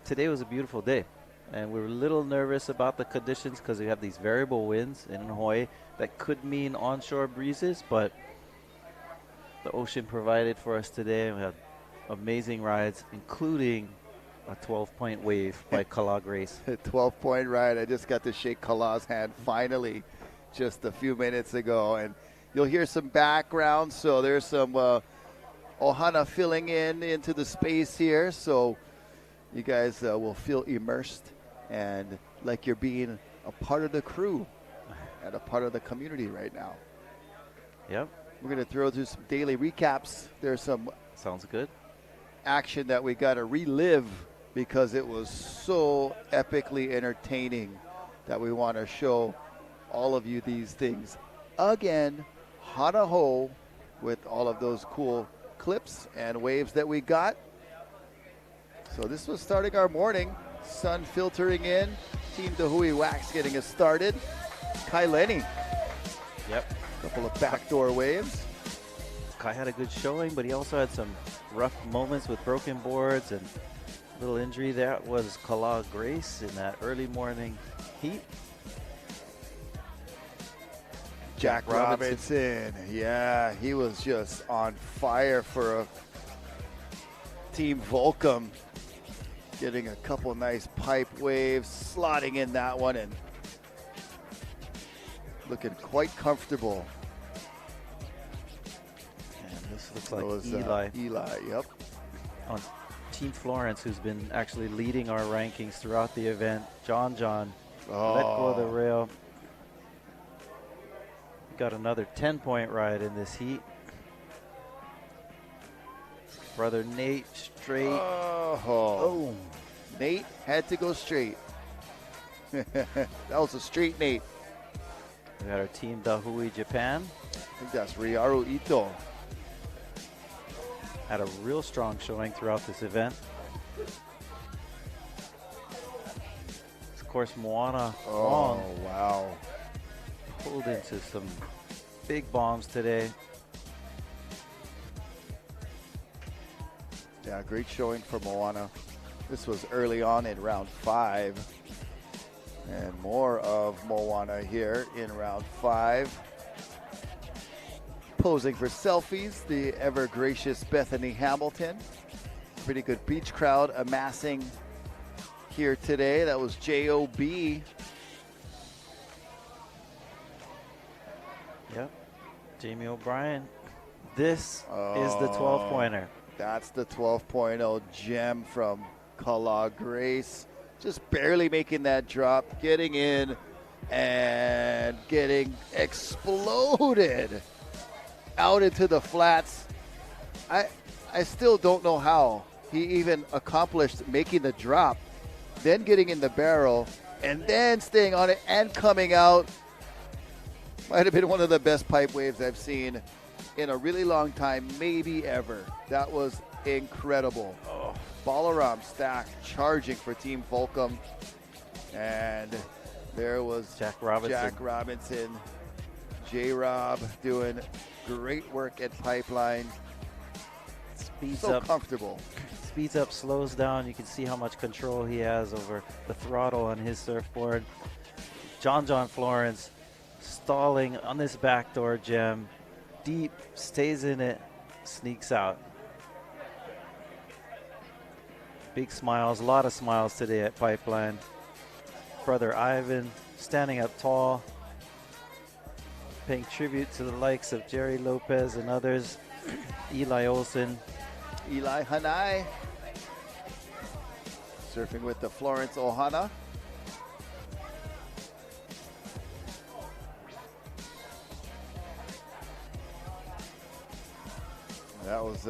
Today was a beautiful day, and we were a little nervous about the conditions because we have these variable winds in Hawaii that could mean onshore breezes, but the ocean provided for us today. We had amazing rides, including a 12-point wave by Kala Grace. A 12-point ride. I just got to shake Kala's hand finally just a few minutes ago, and you'll hear some background. So there's some Ohana filling into the space here, so you guys will feel immersed and like you're being a part of the crew and a part of the community right now. Yep. We're going to throw through some daily recaps. There's some sounds good action that we got to relive because it was so epically entertaining that we want to show all of you these things again. Hanaho with all of those cool clips and waves that we got. So this was starting our morning. Sun filtering in. Team Hui Wax getting us started. Kai Lenny. Yep. Couple of backdoor waves. Kai had a good showing, but he also had some rough moments with broken boards and a little injury. That was Kala Grace in that early morning heat. Jack Robinson. Yeah, he was just on fire for a Team Volcom. Getting a couple nice pipe waves, slotting in that one and looking quite comfortable. And this looks like Eli, yep. On Team Florence, who's been actually leading our rankings throughout the event. John let go of the rail. Got another 10-point ride in this heat. Brother Nate straight. Oh. Nate had to go straight. That was a straight Nate. We got our Team Dahui Japan. I think that's Ryaru Ito. Had a real strong showing throughout this event. Of course, Moana Long. Oh, wow. Pulled into some big bombs today. Yeah, great showing for Moana. This was early on in round 5. And more of Moana here in round 5. Posing for selfies, the ever gracious Bethany Hamilton. Pretty good beach crowd amassing here today. That was J.O.B. Yep. Jamie O'Brien. This is the 12-pointer. That's the 12.0 gem from Kala Grace. Just barely making that drop, getting in and getting exploded out into the flats. I still don't know how he even accomplished making the drop, then getting in the barrel, and then staying on it and coming out. Might have been one of the best pipe waves I've seen in a really long time, maybe ever. That was incredible. Balaram stack charging for Team Volcom. And there was Jack Robinson. J-Rob doing great work at Pipeline. Speeds so up. Comfortable. Speeds up, slows down. You can see how much control he has over the throttle on his surfboard. John Florence stalling on this backdoor gem. Deep, stays in it, sneaks out. Big smiles, a lot of smiles today at Pipeline. Brother Ivan standing up tall, paying tribute to the likes of Jerry Lopez and others. Eli Olsen. Eli Hanai surfing with the Florence Ohana. That was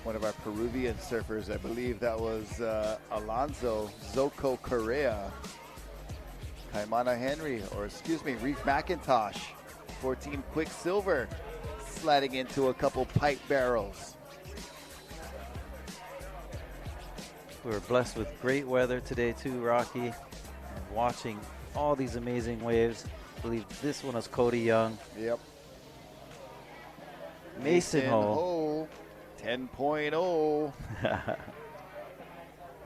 one of our Peruvian surfers. I believe that was Alonzo Zoco Correa. Kaimana Henry, or excuse me, Reef McIntosh. 14 Quicksilver sliding into a couple pipe barrels. We were blessed with great weather today too, Rocky. And watching all these amazing waves. I believe this one is Cody Young. Yep. Mason Ho. 10.0.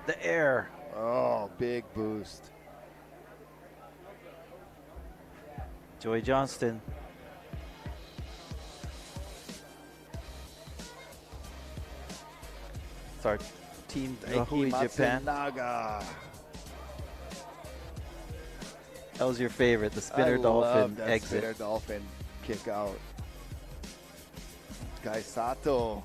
The air. Oh, big boost. Joey Johnston. It's our team Hui Japan. Matsunaga. That was your favorite, the spinner I dolphin love that exit. spinner dolphin kick out. Guy Sato.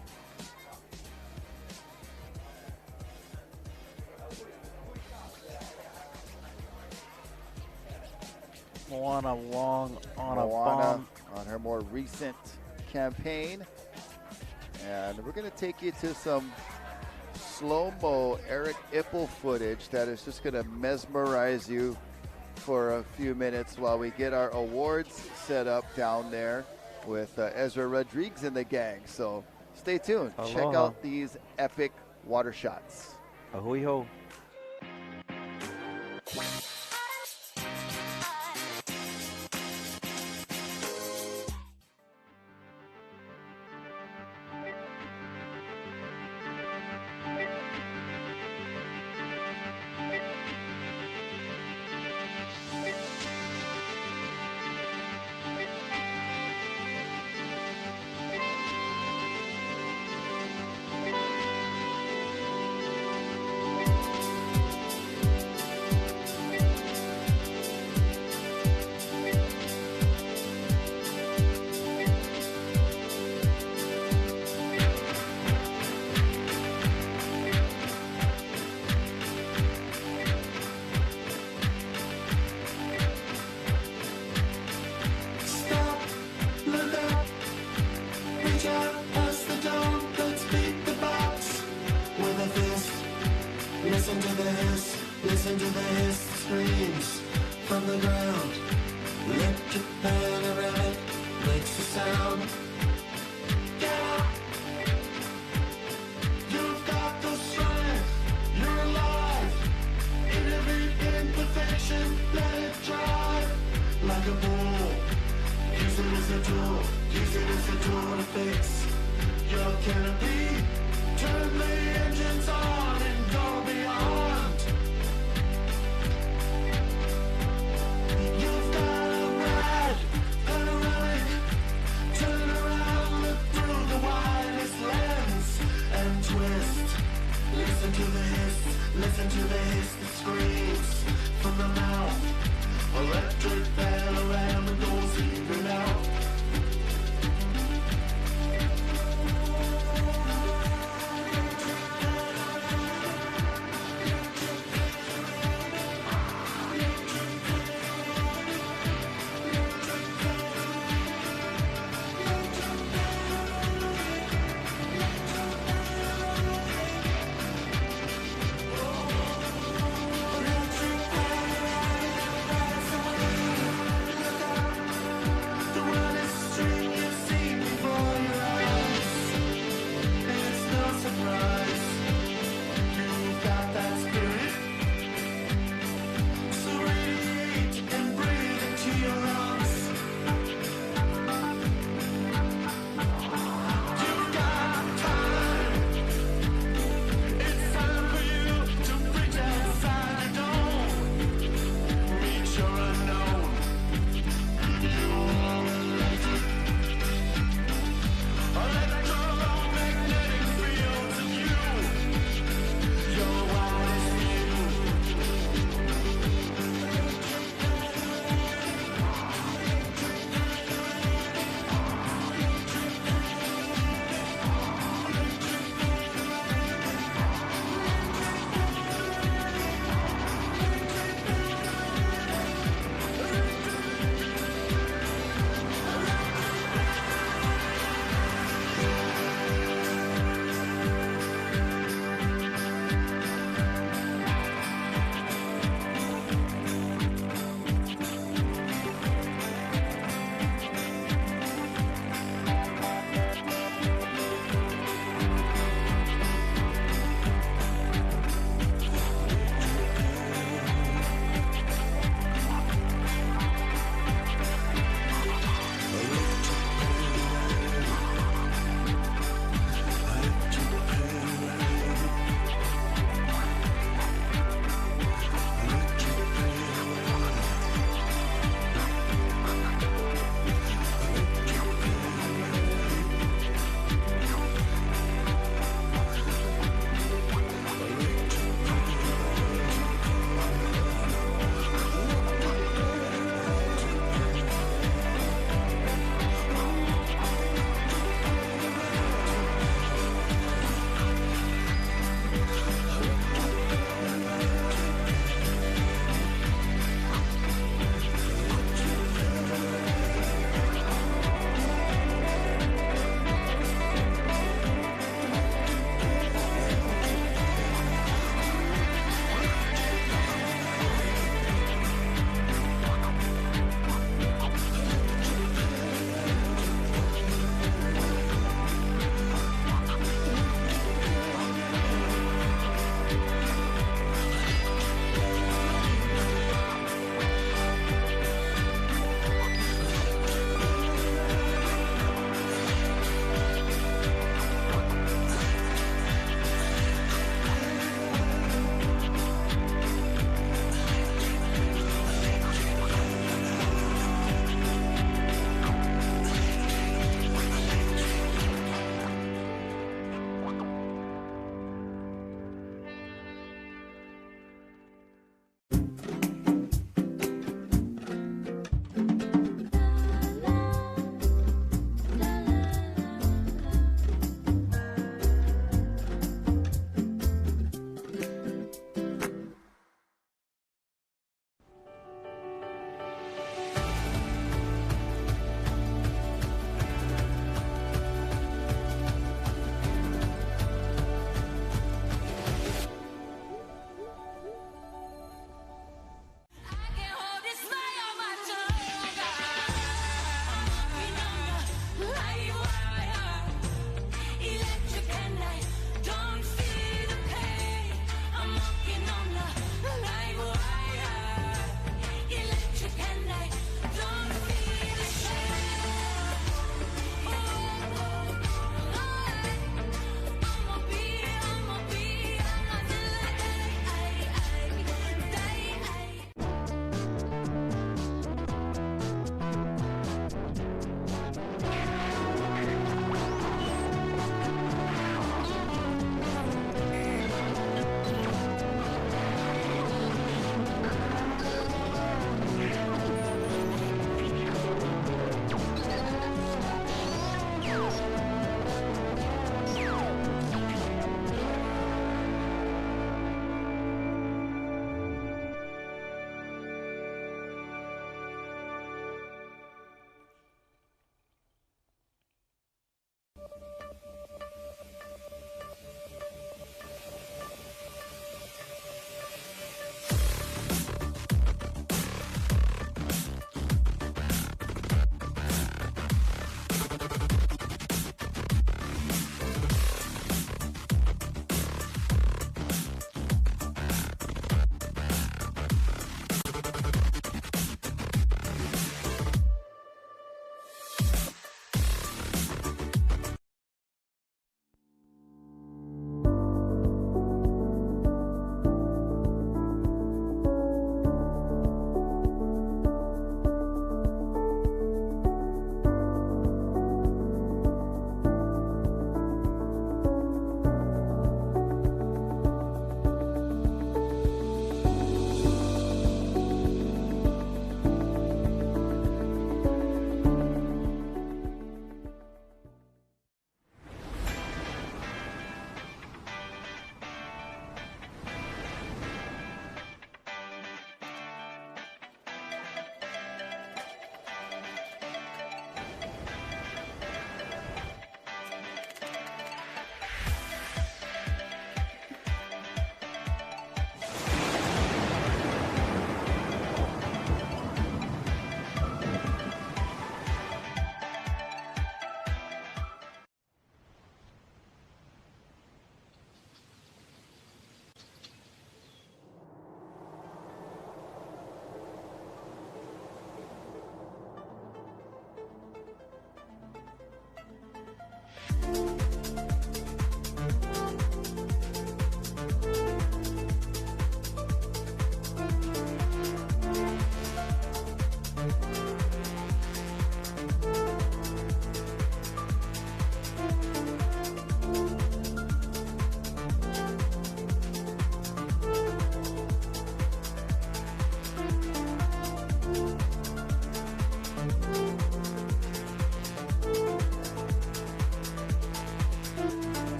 Moana Wong on a Moana bomb. on her more recent campaign. And we're going to take you to some slow-mo Eric Ippel footage that is just going to mesmerize you for a few minutes while we get our awards set up down there with Ezra Rodriguez and the gang. So stay tuned. Aloha. Check out these epic water shots. Ahui ho. Stop, look up, reach out, past the dawn, let's beat the box with a fist. Listen to the hiss, listen to the hiss screams from the ground. Electric panoramic makes a sound. Get up! You've got the strength, you're alive. In every imperfection, let it drive like a bull. Use it as a tool, use it as a tool to fix your canopy. Turn the engines on and go beyond. You've got a ride, panoramic. Turn around, look through the widest lens and twist. Listen to the hiss, listen to the hiss that screams from the mouth. Electric panorama goes even out.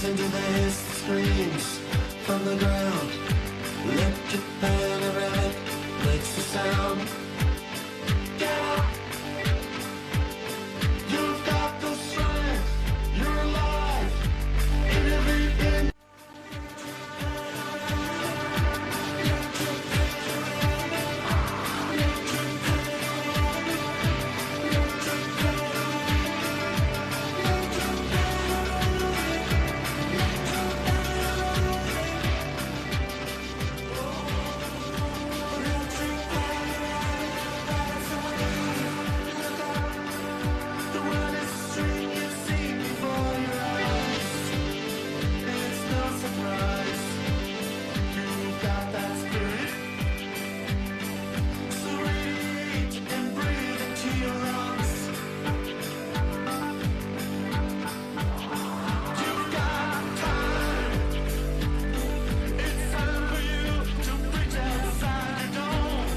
Listen to the hiss screams from the ground. Electric panoramic makes the sound. Get up! You've got the strength. You're alive. In every in. The wildest string you've seen before your eyes. It's no surprise. You've got that spirit. So radiate and breathe into your lungs. You've got time. It's time for you to reach outside your dome.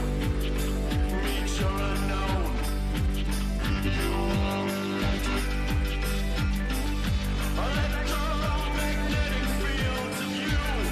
Reach your unknown. You are electric. Electromagnetic fields of you.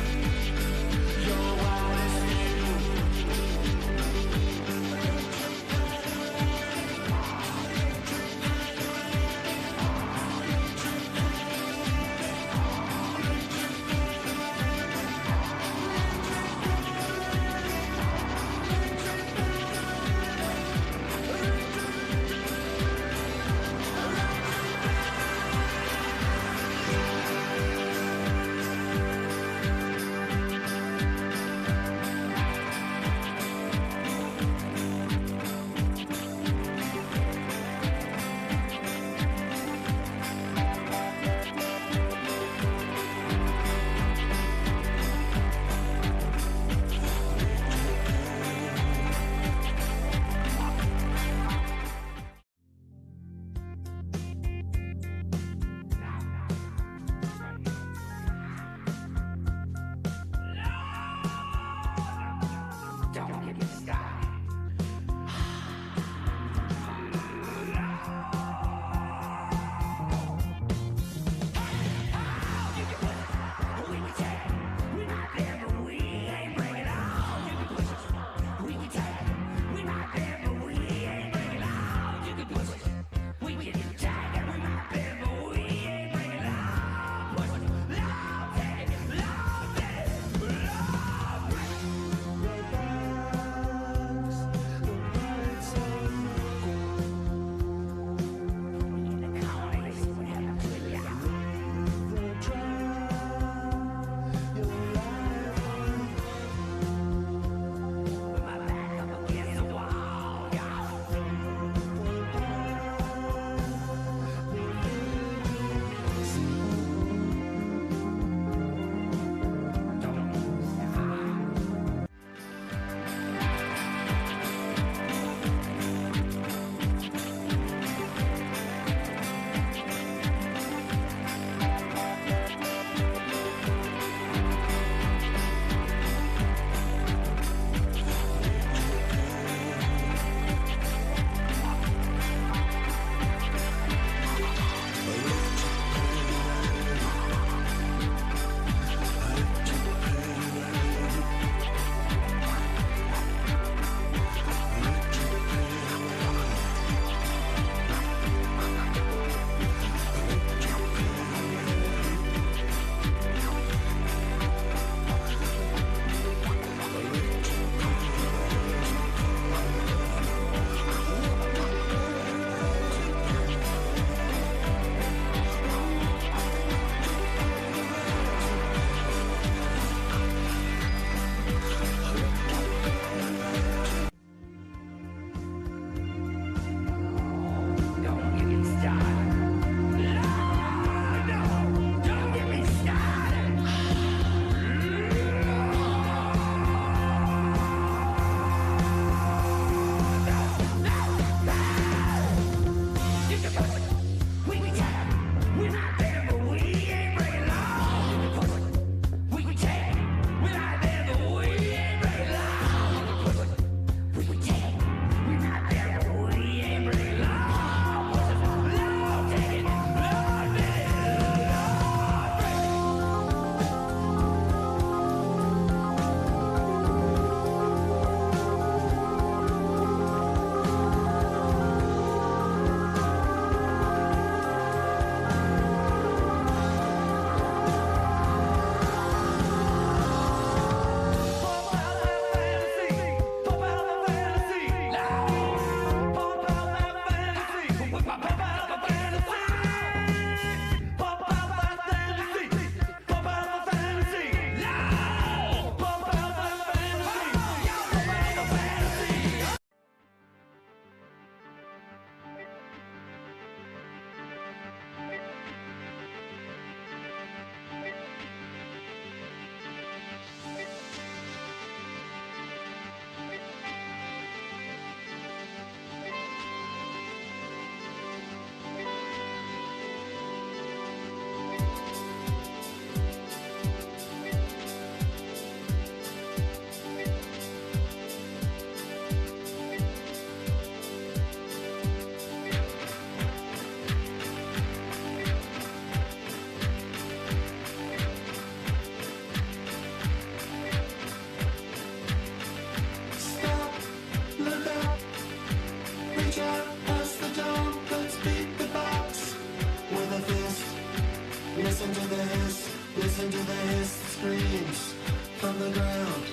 Listen to the hiss that screams from the ground.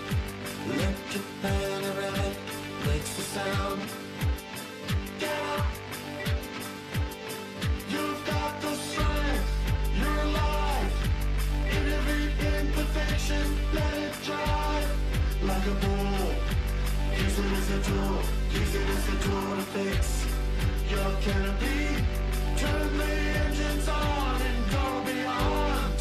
Electric panoramic makes the sound. Get up. You've got the strength. You're alive. In every imperfection, let it drive like a bull. Use it as a tool. Use it as a tool to fix your canopy. Turn the engines on and go beyond.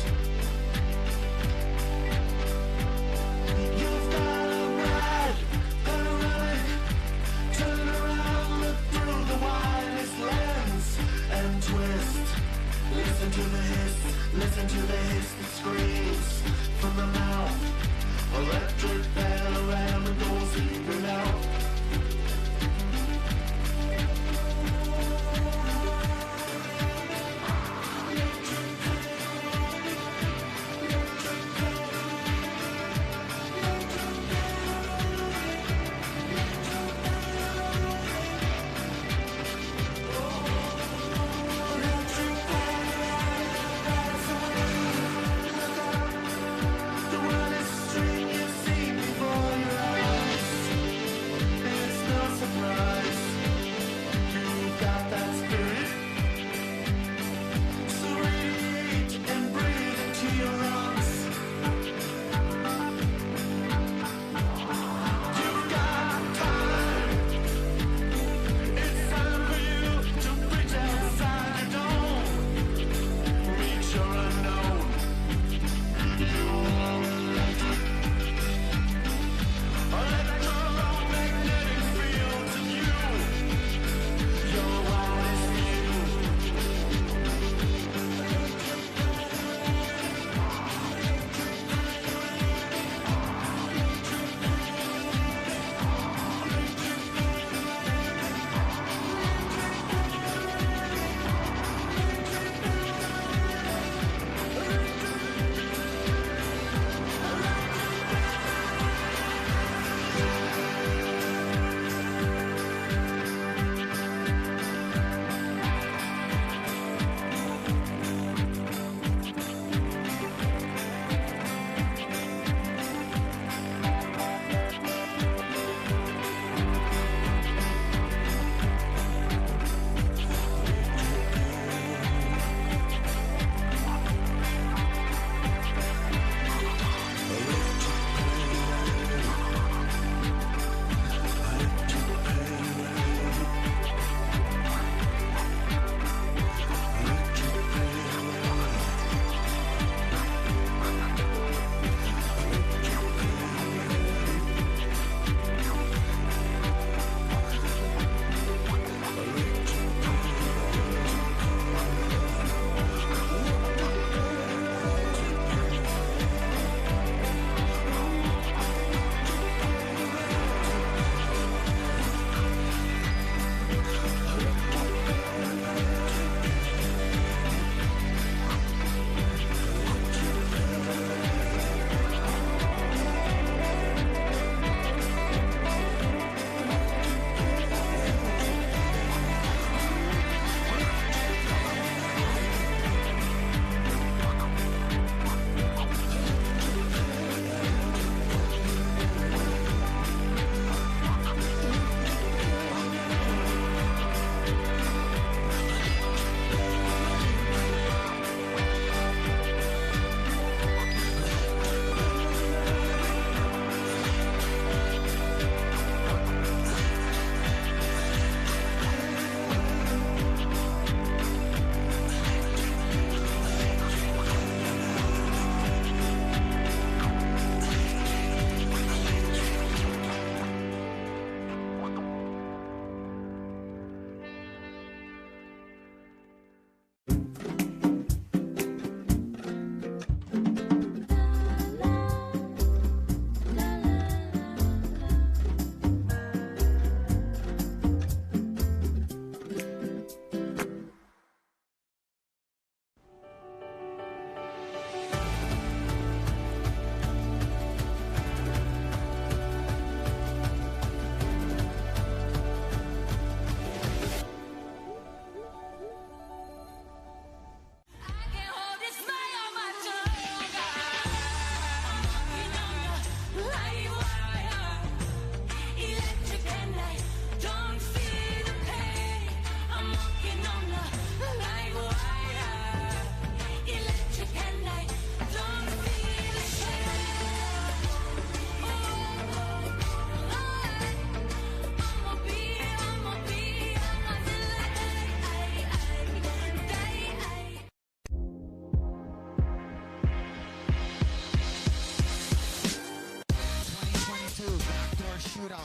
You've got a ride, panoramic. Turn around, look through the widest lens and twist. Listen to the hiss that screams from the mouth. Electric panorama goes in and out. Electric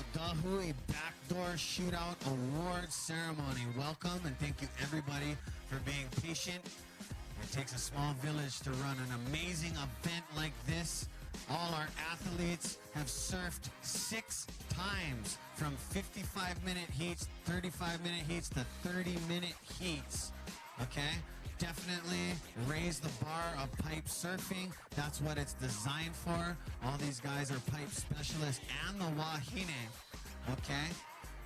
out the Hui Backdoor Shootout Awards Ceremony. Welcome and thank you everybody for being patient. It takes a small village to run an amazing event like this. All our athletes have surfed 6 times from 55-minute heats, 35-minute heats to 30-minute heats. Okay? Definitely raise the bar of pipe surfing. That's what it's designed for. All these guys are pipe specialists and the wahine. Okay?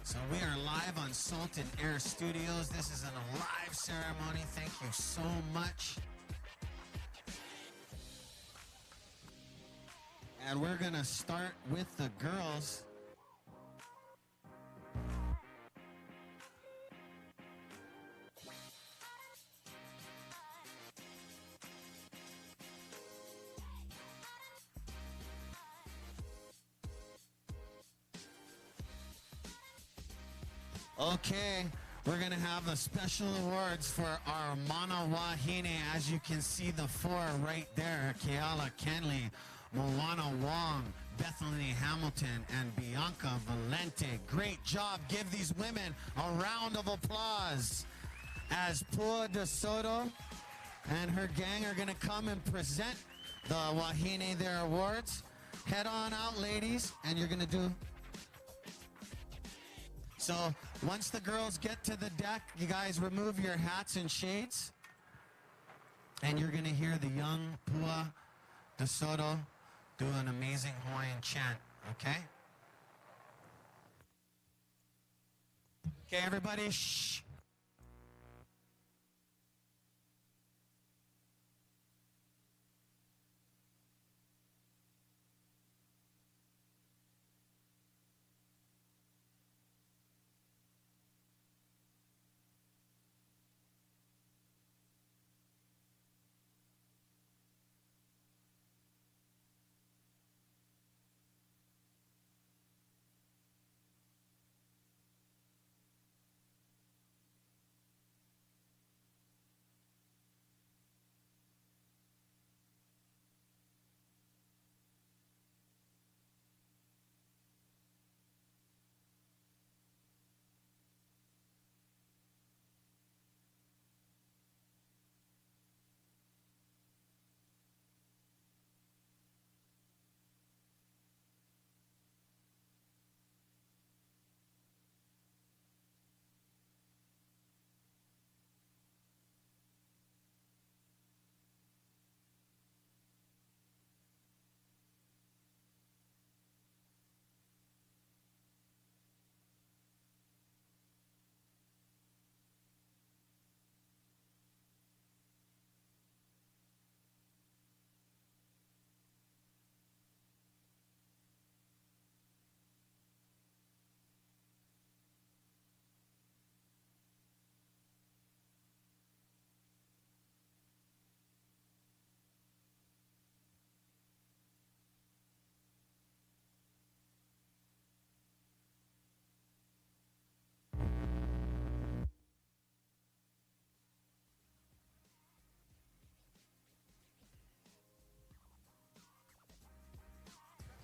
So we are live on Salt and Air Studios. This is a live ceremony. Thank you so much. And we're gonna start with the girls. Okay, we're gonna have the special awards for our Mana Wahine. As you can see, the 4 right there: Keala Kenley, Moana Wong, Bethany Hamilton, and Bianca Valente. Great job. Give these women a round of applause. As Pua de Soto and her gang are gonna come and present the Wahine their awards. Head on out, ladies, and you're gonna do. So once the girls get to the deck, you guys remove your hats and shades. And you're gonna hear the young Pua de Soto do an amazing Hawaiian chant, okay? Okay, everybody, shh.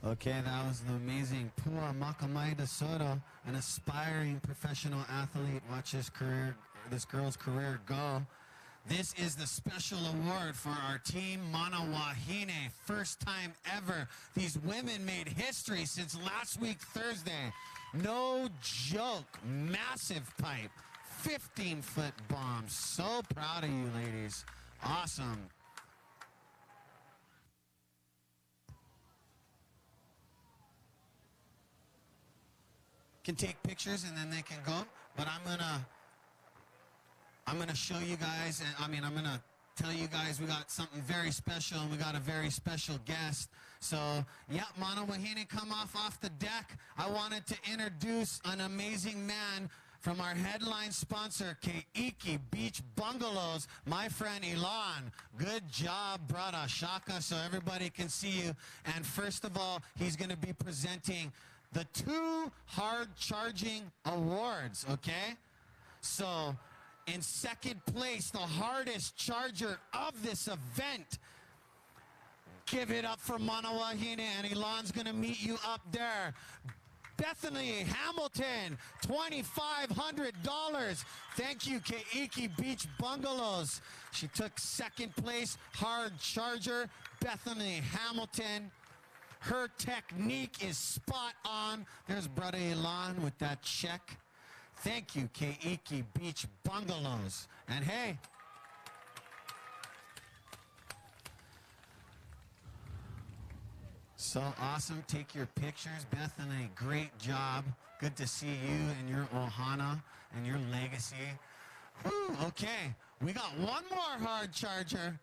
Okay, that was the amazing Pua Makamai de Soto, an aspiring professional athlete. Watch this girl's career go. This is the special award for our team Mana Wahine. First time ever. These women made history since last week, Thursday. No joke. Massive pipe. 15-foot bomb. So proud of you, ladies. Awesome. Can take pictures and then they can go, but I'm gonna show you guys, and I'm gonna tell you guys we got something very special and we got a very special guest. So yeah, Mana Wahine, come off the deck. I wanted to introduce an amazing man from our headline sponsor, Keiki Beach Bungalows, my friend Ilan. Good job, brother Shaka, so everybody can see you. And first of all, he's gonna be presenting the 2 hard charging awards, okay? So in second place, the hardest charger of this event. Give it up for Mana Wahine, and Ilan's gonna meet you up there. Bethany Hamilton, $2,500. Thank you, Keiki Beach Bungalows. She took second place. Hard charger, Bethany Hamilton. Her technique is spot on. There's Brother Elan with that check. Thank you, Keiki Beach Bungalows. And hey, so awesome. Take your pictures. Bethany, great job. Good to see you and your ohana and your legacy. Whew, okay, we got one more hard charger.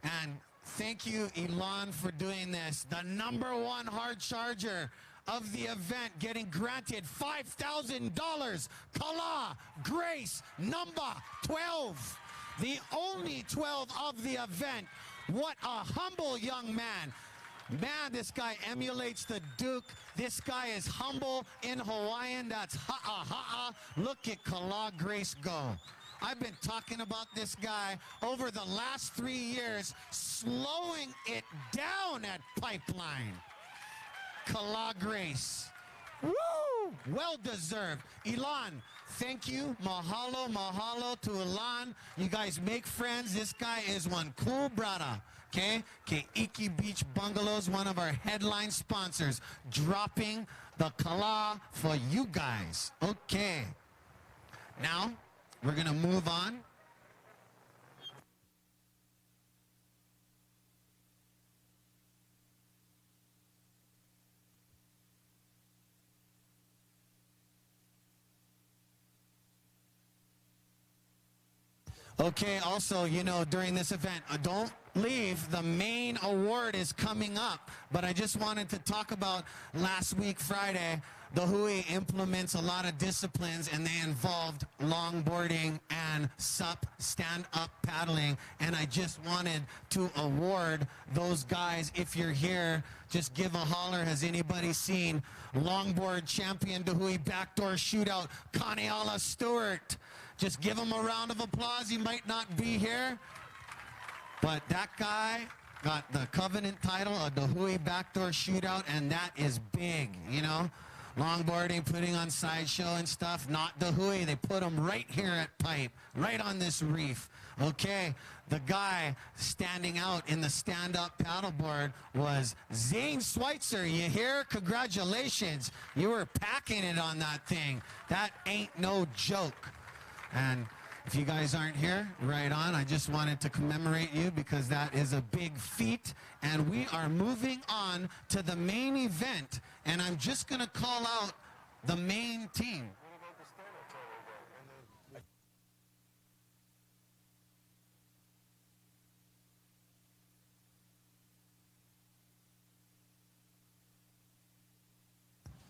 And thank you, Elon, for doing this. The #1 hard charger of the event, getting granted $5,000. Kala Grace, number 12. The only 12 of the event. What a humble young man. Man, this guy emulates the Duke. This guy is humble in Hawaiian. That's ha'a ha'a. Look at Kala Grace go. I've been talking about this guy over the last 3 years, slowing it down at Pipeline. Kala Grace. Woo! Well deserved. Elon, thank you. Mahalo, mahalo to Elon. You guys make friends. This guy is one cool brother. Okay? Keiki Beach Bungalows, one of our headline sponsors, dropping the kala for you guys. Okay. Now, we're going to move on. Okay, also, you know, during this event, don't leave. The main award is coming up, but I just wanted to talk about last week, Friday. The Hui implements a lot of disciplines, and they involved longboarding and SUP, stand-up paddling, and I just wanted to award those guys. If you're here, just give a holler. Has anybody seen longboard champion the Hui Backdoor Shootout, Kaneala Stewart? Just give him a round of applause. He might not be here, but that guy got the covenant title of the Hui Backdoor Shootout, and that is big, you know? Longboarding, putting on sideshow and stuff, not the Hui. They put them right here at Pipe, right on this reef. Okay, the guy standing out in the stand-up paddleboard was Zane Schweitzer. You hear? Congratulations. You were packing it on that thing. That ain't no joke. And if you guys aren't here, right on. I just wanted to commemorate you because that is a big feat. And we are moving on to the main event. And I'm just going to call out the main team.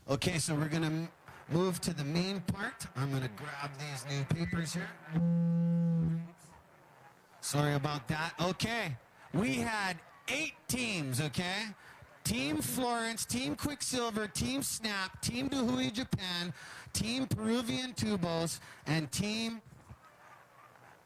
Okay, so we're going to move to the main part. I'm going to grab these new papers here. Sorry about that. Okay, we had 8 teams, okay? Team Florence, Team Quicksilver, Team Snap, Team Dahui Japan, Team Peruvian Tubos, and Team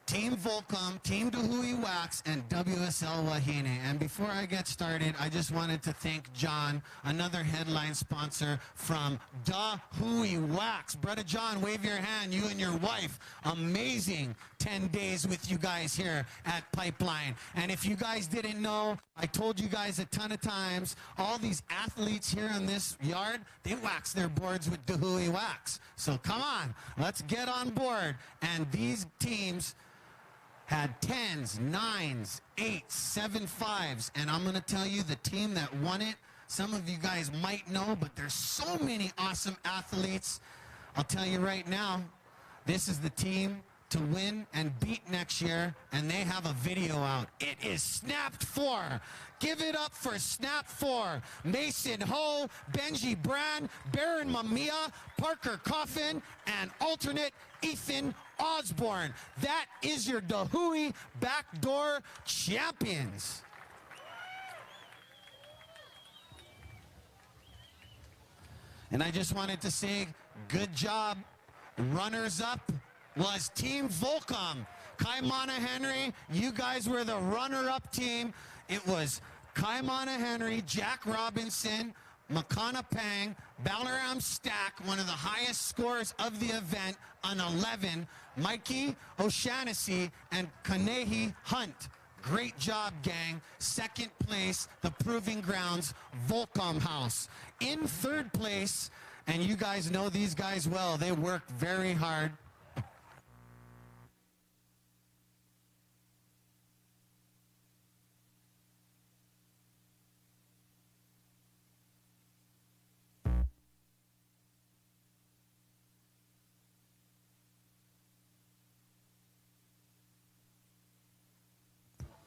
Volcom, Team Dahui Wax, and WSL Wahine. And before I get started, I just wanted to thank John, another headline sponsor from Dahui Wax. Brother John, wave your hand, you and your wife. Amazing 10 days with you guys here at Pipeline. And if you guys didn't know, I told you guys a ton of times, all these athletes here in this yard, they wax their boards with Dahui Wax. So come on, let's get on board. And these teams had 10s, 9s, 8s, 7 5s, and I'm going to tell you the team that won it, some of you guys might know, but there's so many awesome athletes. I'll tell you right now, this is the team to win and beat next year, and they have a video out. It is Snapped 4. Give it up for Snap 4. Mason Ho, Benji Brand, Baron Mamiya, Parker Coffin, and alternate Ethan Osborne. That is your Dahui Backdoor champions. And I just wanted to say, good job. Runners up was Team Volcom. Kaimana Henry, you guys were the runner-up team. It was Kaimana Henry, Jack Robinson, Makanapang, Balaram Stack, one of the highest scores of the event, on 11. Mikey O'Shaughnessy and Kanehi Hunt. Great job, gang. Second place, the Proving Grounds Volcom House. In third place, and you guys know these guys well, they work very hard.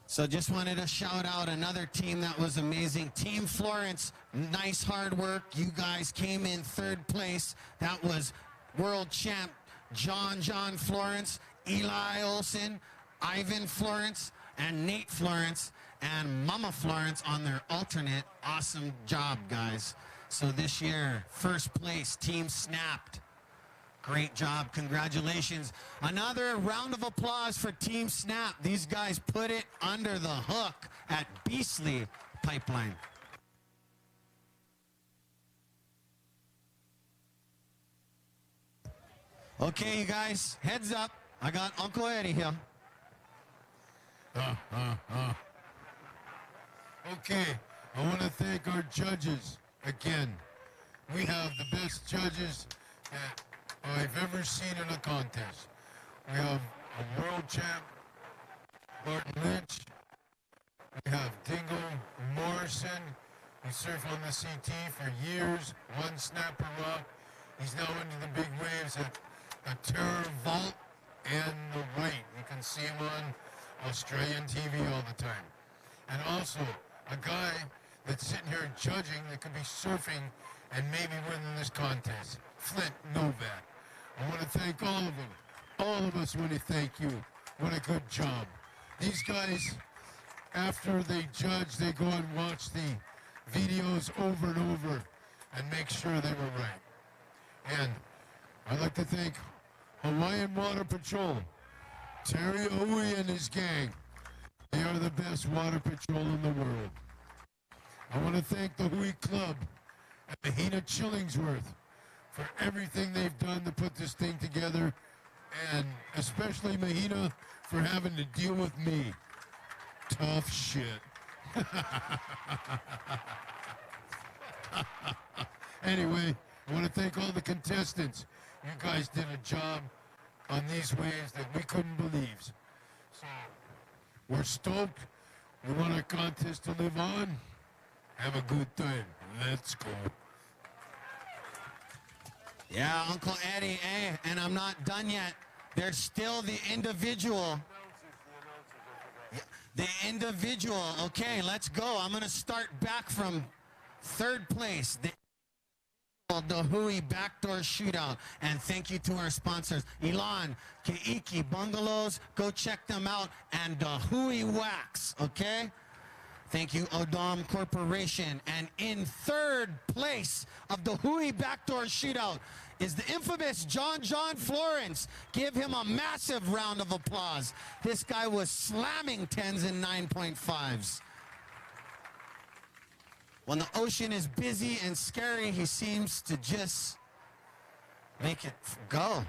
So just wanted to shout out another team that was amazing. Team Florence, nice hard work. You guys came in third place. That was world champ John Florence, Eli Olson, Ivan Florence, and Nate Florence, and Mama Florence on their alternate. Awesome job, guys. So this year, first place, team snapped. Great job. Congratulations. Another round of applause for Team Snap. These guys put it under the hook at Beasley Pipeline. Okay, you guys, heads up. I got Uncle Eddie here. Okay, I want to thank our judges again. We have the best judges that I've ever seen in a contest. We have a world champ, Martin Lynch. We have Dingo Morrison, who surfed on the CT for years, one snapper rock. He's now into the big waves at the Terror Vault and the Right. You can see him on Australian TV all the time. And also, a guy that's sitting here judging that could be surfing and maybe winning this contest, Flint Novak. I want to thank all of them. All of us want to thank you. What a good job. These guys, after they judge, they go and watch the videos over and over and make sure they were right. And I'd like to thank Hawaiian Water Patrol, Terry Hui and his gang. They are the best water patrol in the world. I want to thank the Hui Club and Mahina Chillingsworth for everything they've done to put this thing together, and especially Mahina for having to deal with me. Tough shit. Anyway, I want to thank all the contestants. You guys did a job on these waves that we couldn't believe. So, we're stoked. We want our contest to live on. Have a good time. Let's go. Yeah, Uncle Eddie, and I'm not done yet. There's still the individual. The individual. Okay, let's go. I'm going to start back from third place. The Hui Backdoor Shootout. And thank you to our sponsors, Ilan, Keiki Bungalows. Go check them out. And the Hui Wax, okay? Thank you, Odom Corporation. And in third place of the Hui Backdoor Shootout is the infamous John Florence. Give him a massive round of applause. This guy was slamming 10s and 9.5s. When the ocean is busy and scary, he seems to just make it go.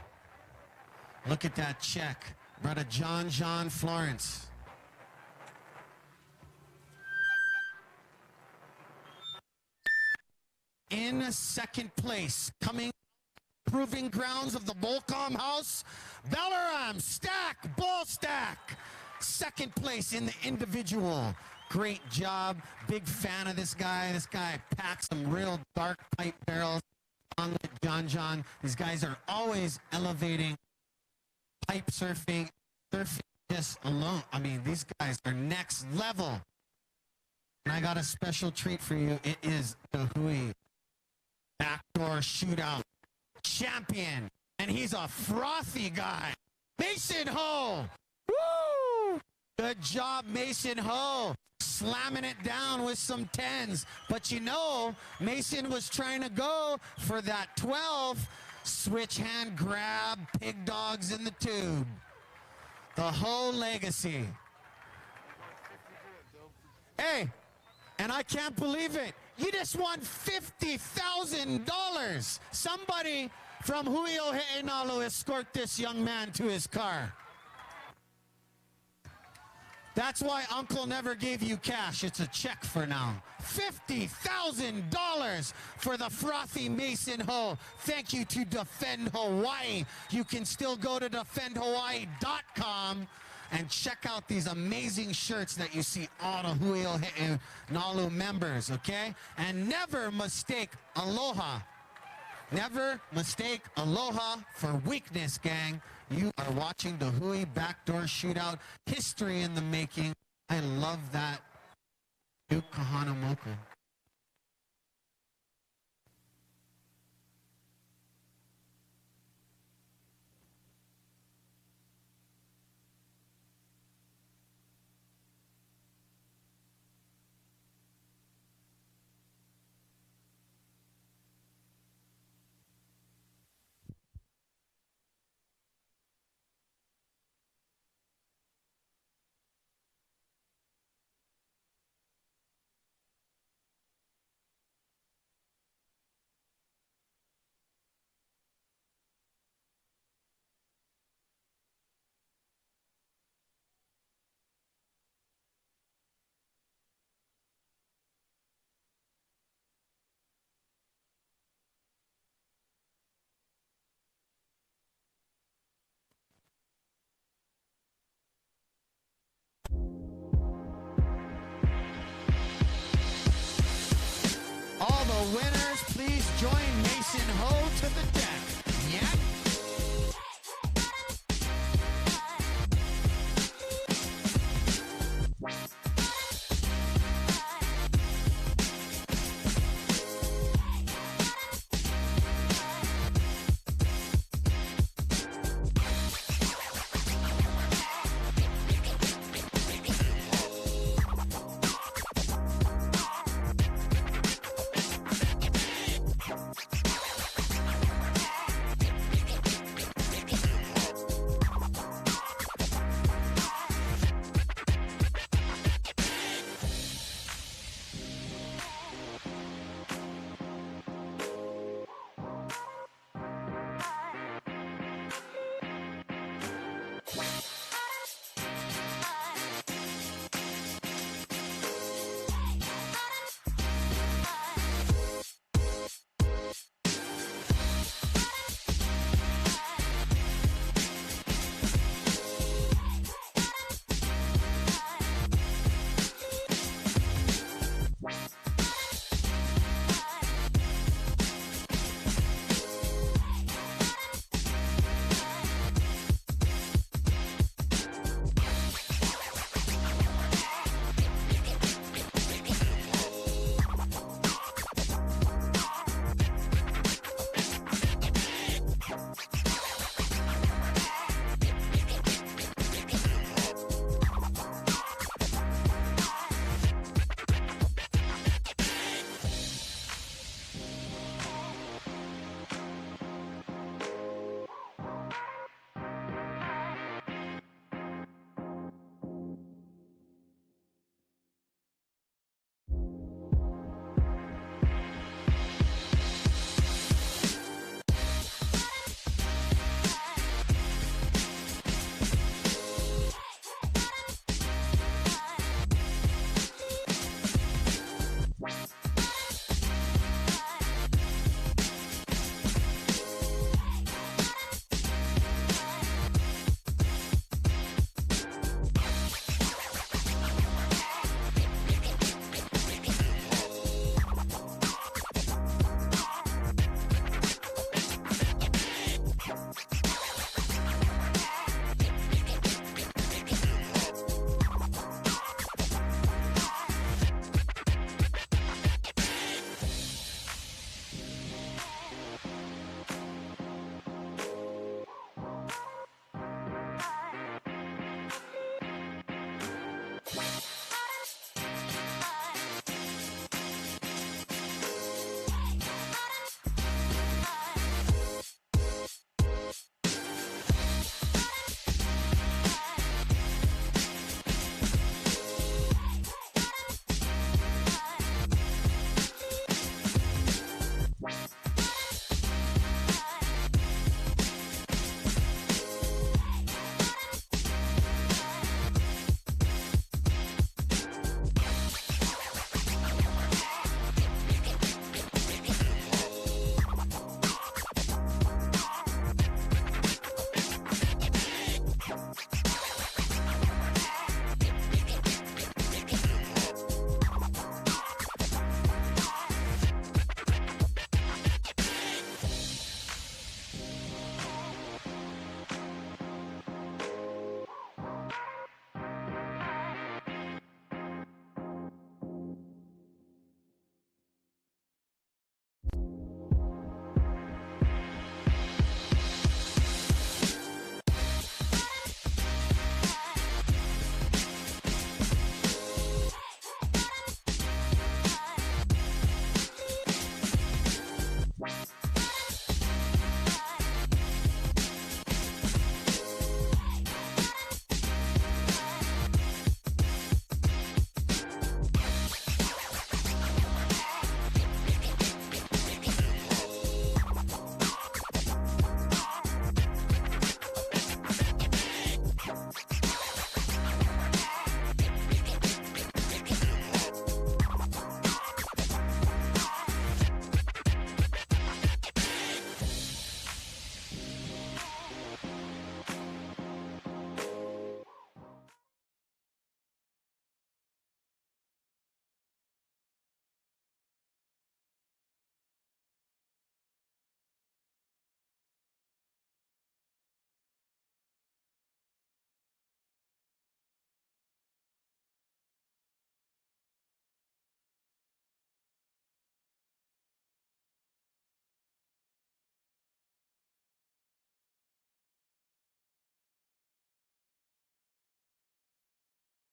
Look at that check. Brother John Florence. In second place, coming proving grounds of the Volcom House, Balaram Stack, Ball Stack. Second place in the individual. Great job. Big fan of this guy. This guy packs some real dark pipe barrels. Along with John. These guys are always elevating pipe surfing just alone. I mean, these guys are next level. And I got a special treat for you. It is the Hui Backdoor Shootout champion. And he's a frothy guy. Mason Ho. Woo! Good job, Mason Ho. Slamming it down with some 10s. But you know, Mason was trying to go for that 12. Switch hand grab, pig dogs in the tube. The whole legacy. Hey, and I can't believe it. You just won $50,000. Somebody from Hui Backdoor escort this young man to his car. That's why Uncle never gave you cash. It's a check for now. $50,000 for the frothy Mason Ho. Thank you to Defend Hawaii. You can still go to defendhawaii.com and check out these amazing shirts that you see all the Hui Nalu members, okay? And never mistake aloha. Never mistake aloha for weakness, gang. You are watching the Hui Backdoor Shootout. History in the making. I love that. Duke Kahanamoku. All the winners, please join Mason Ho to the deck. Yeah.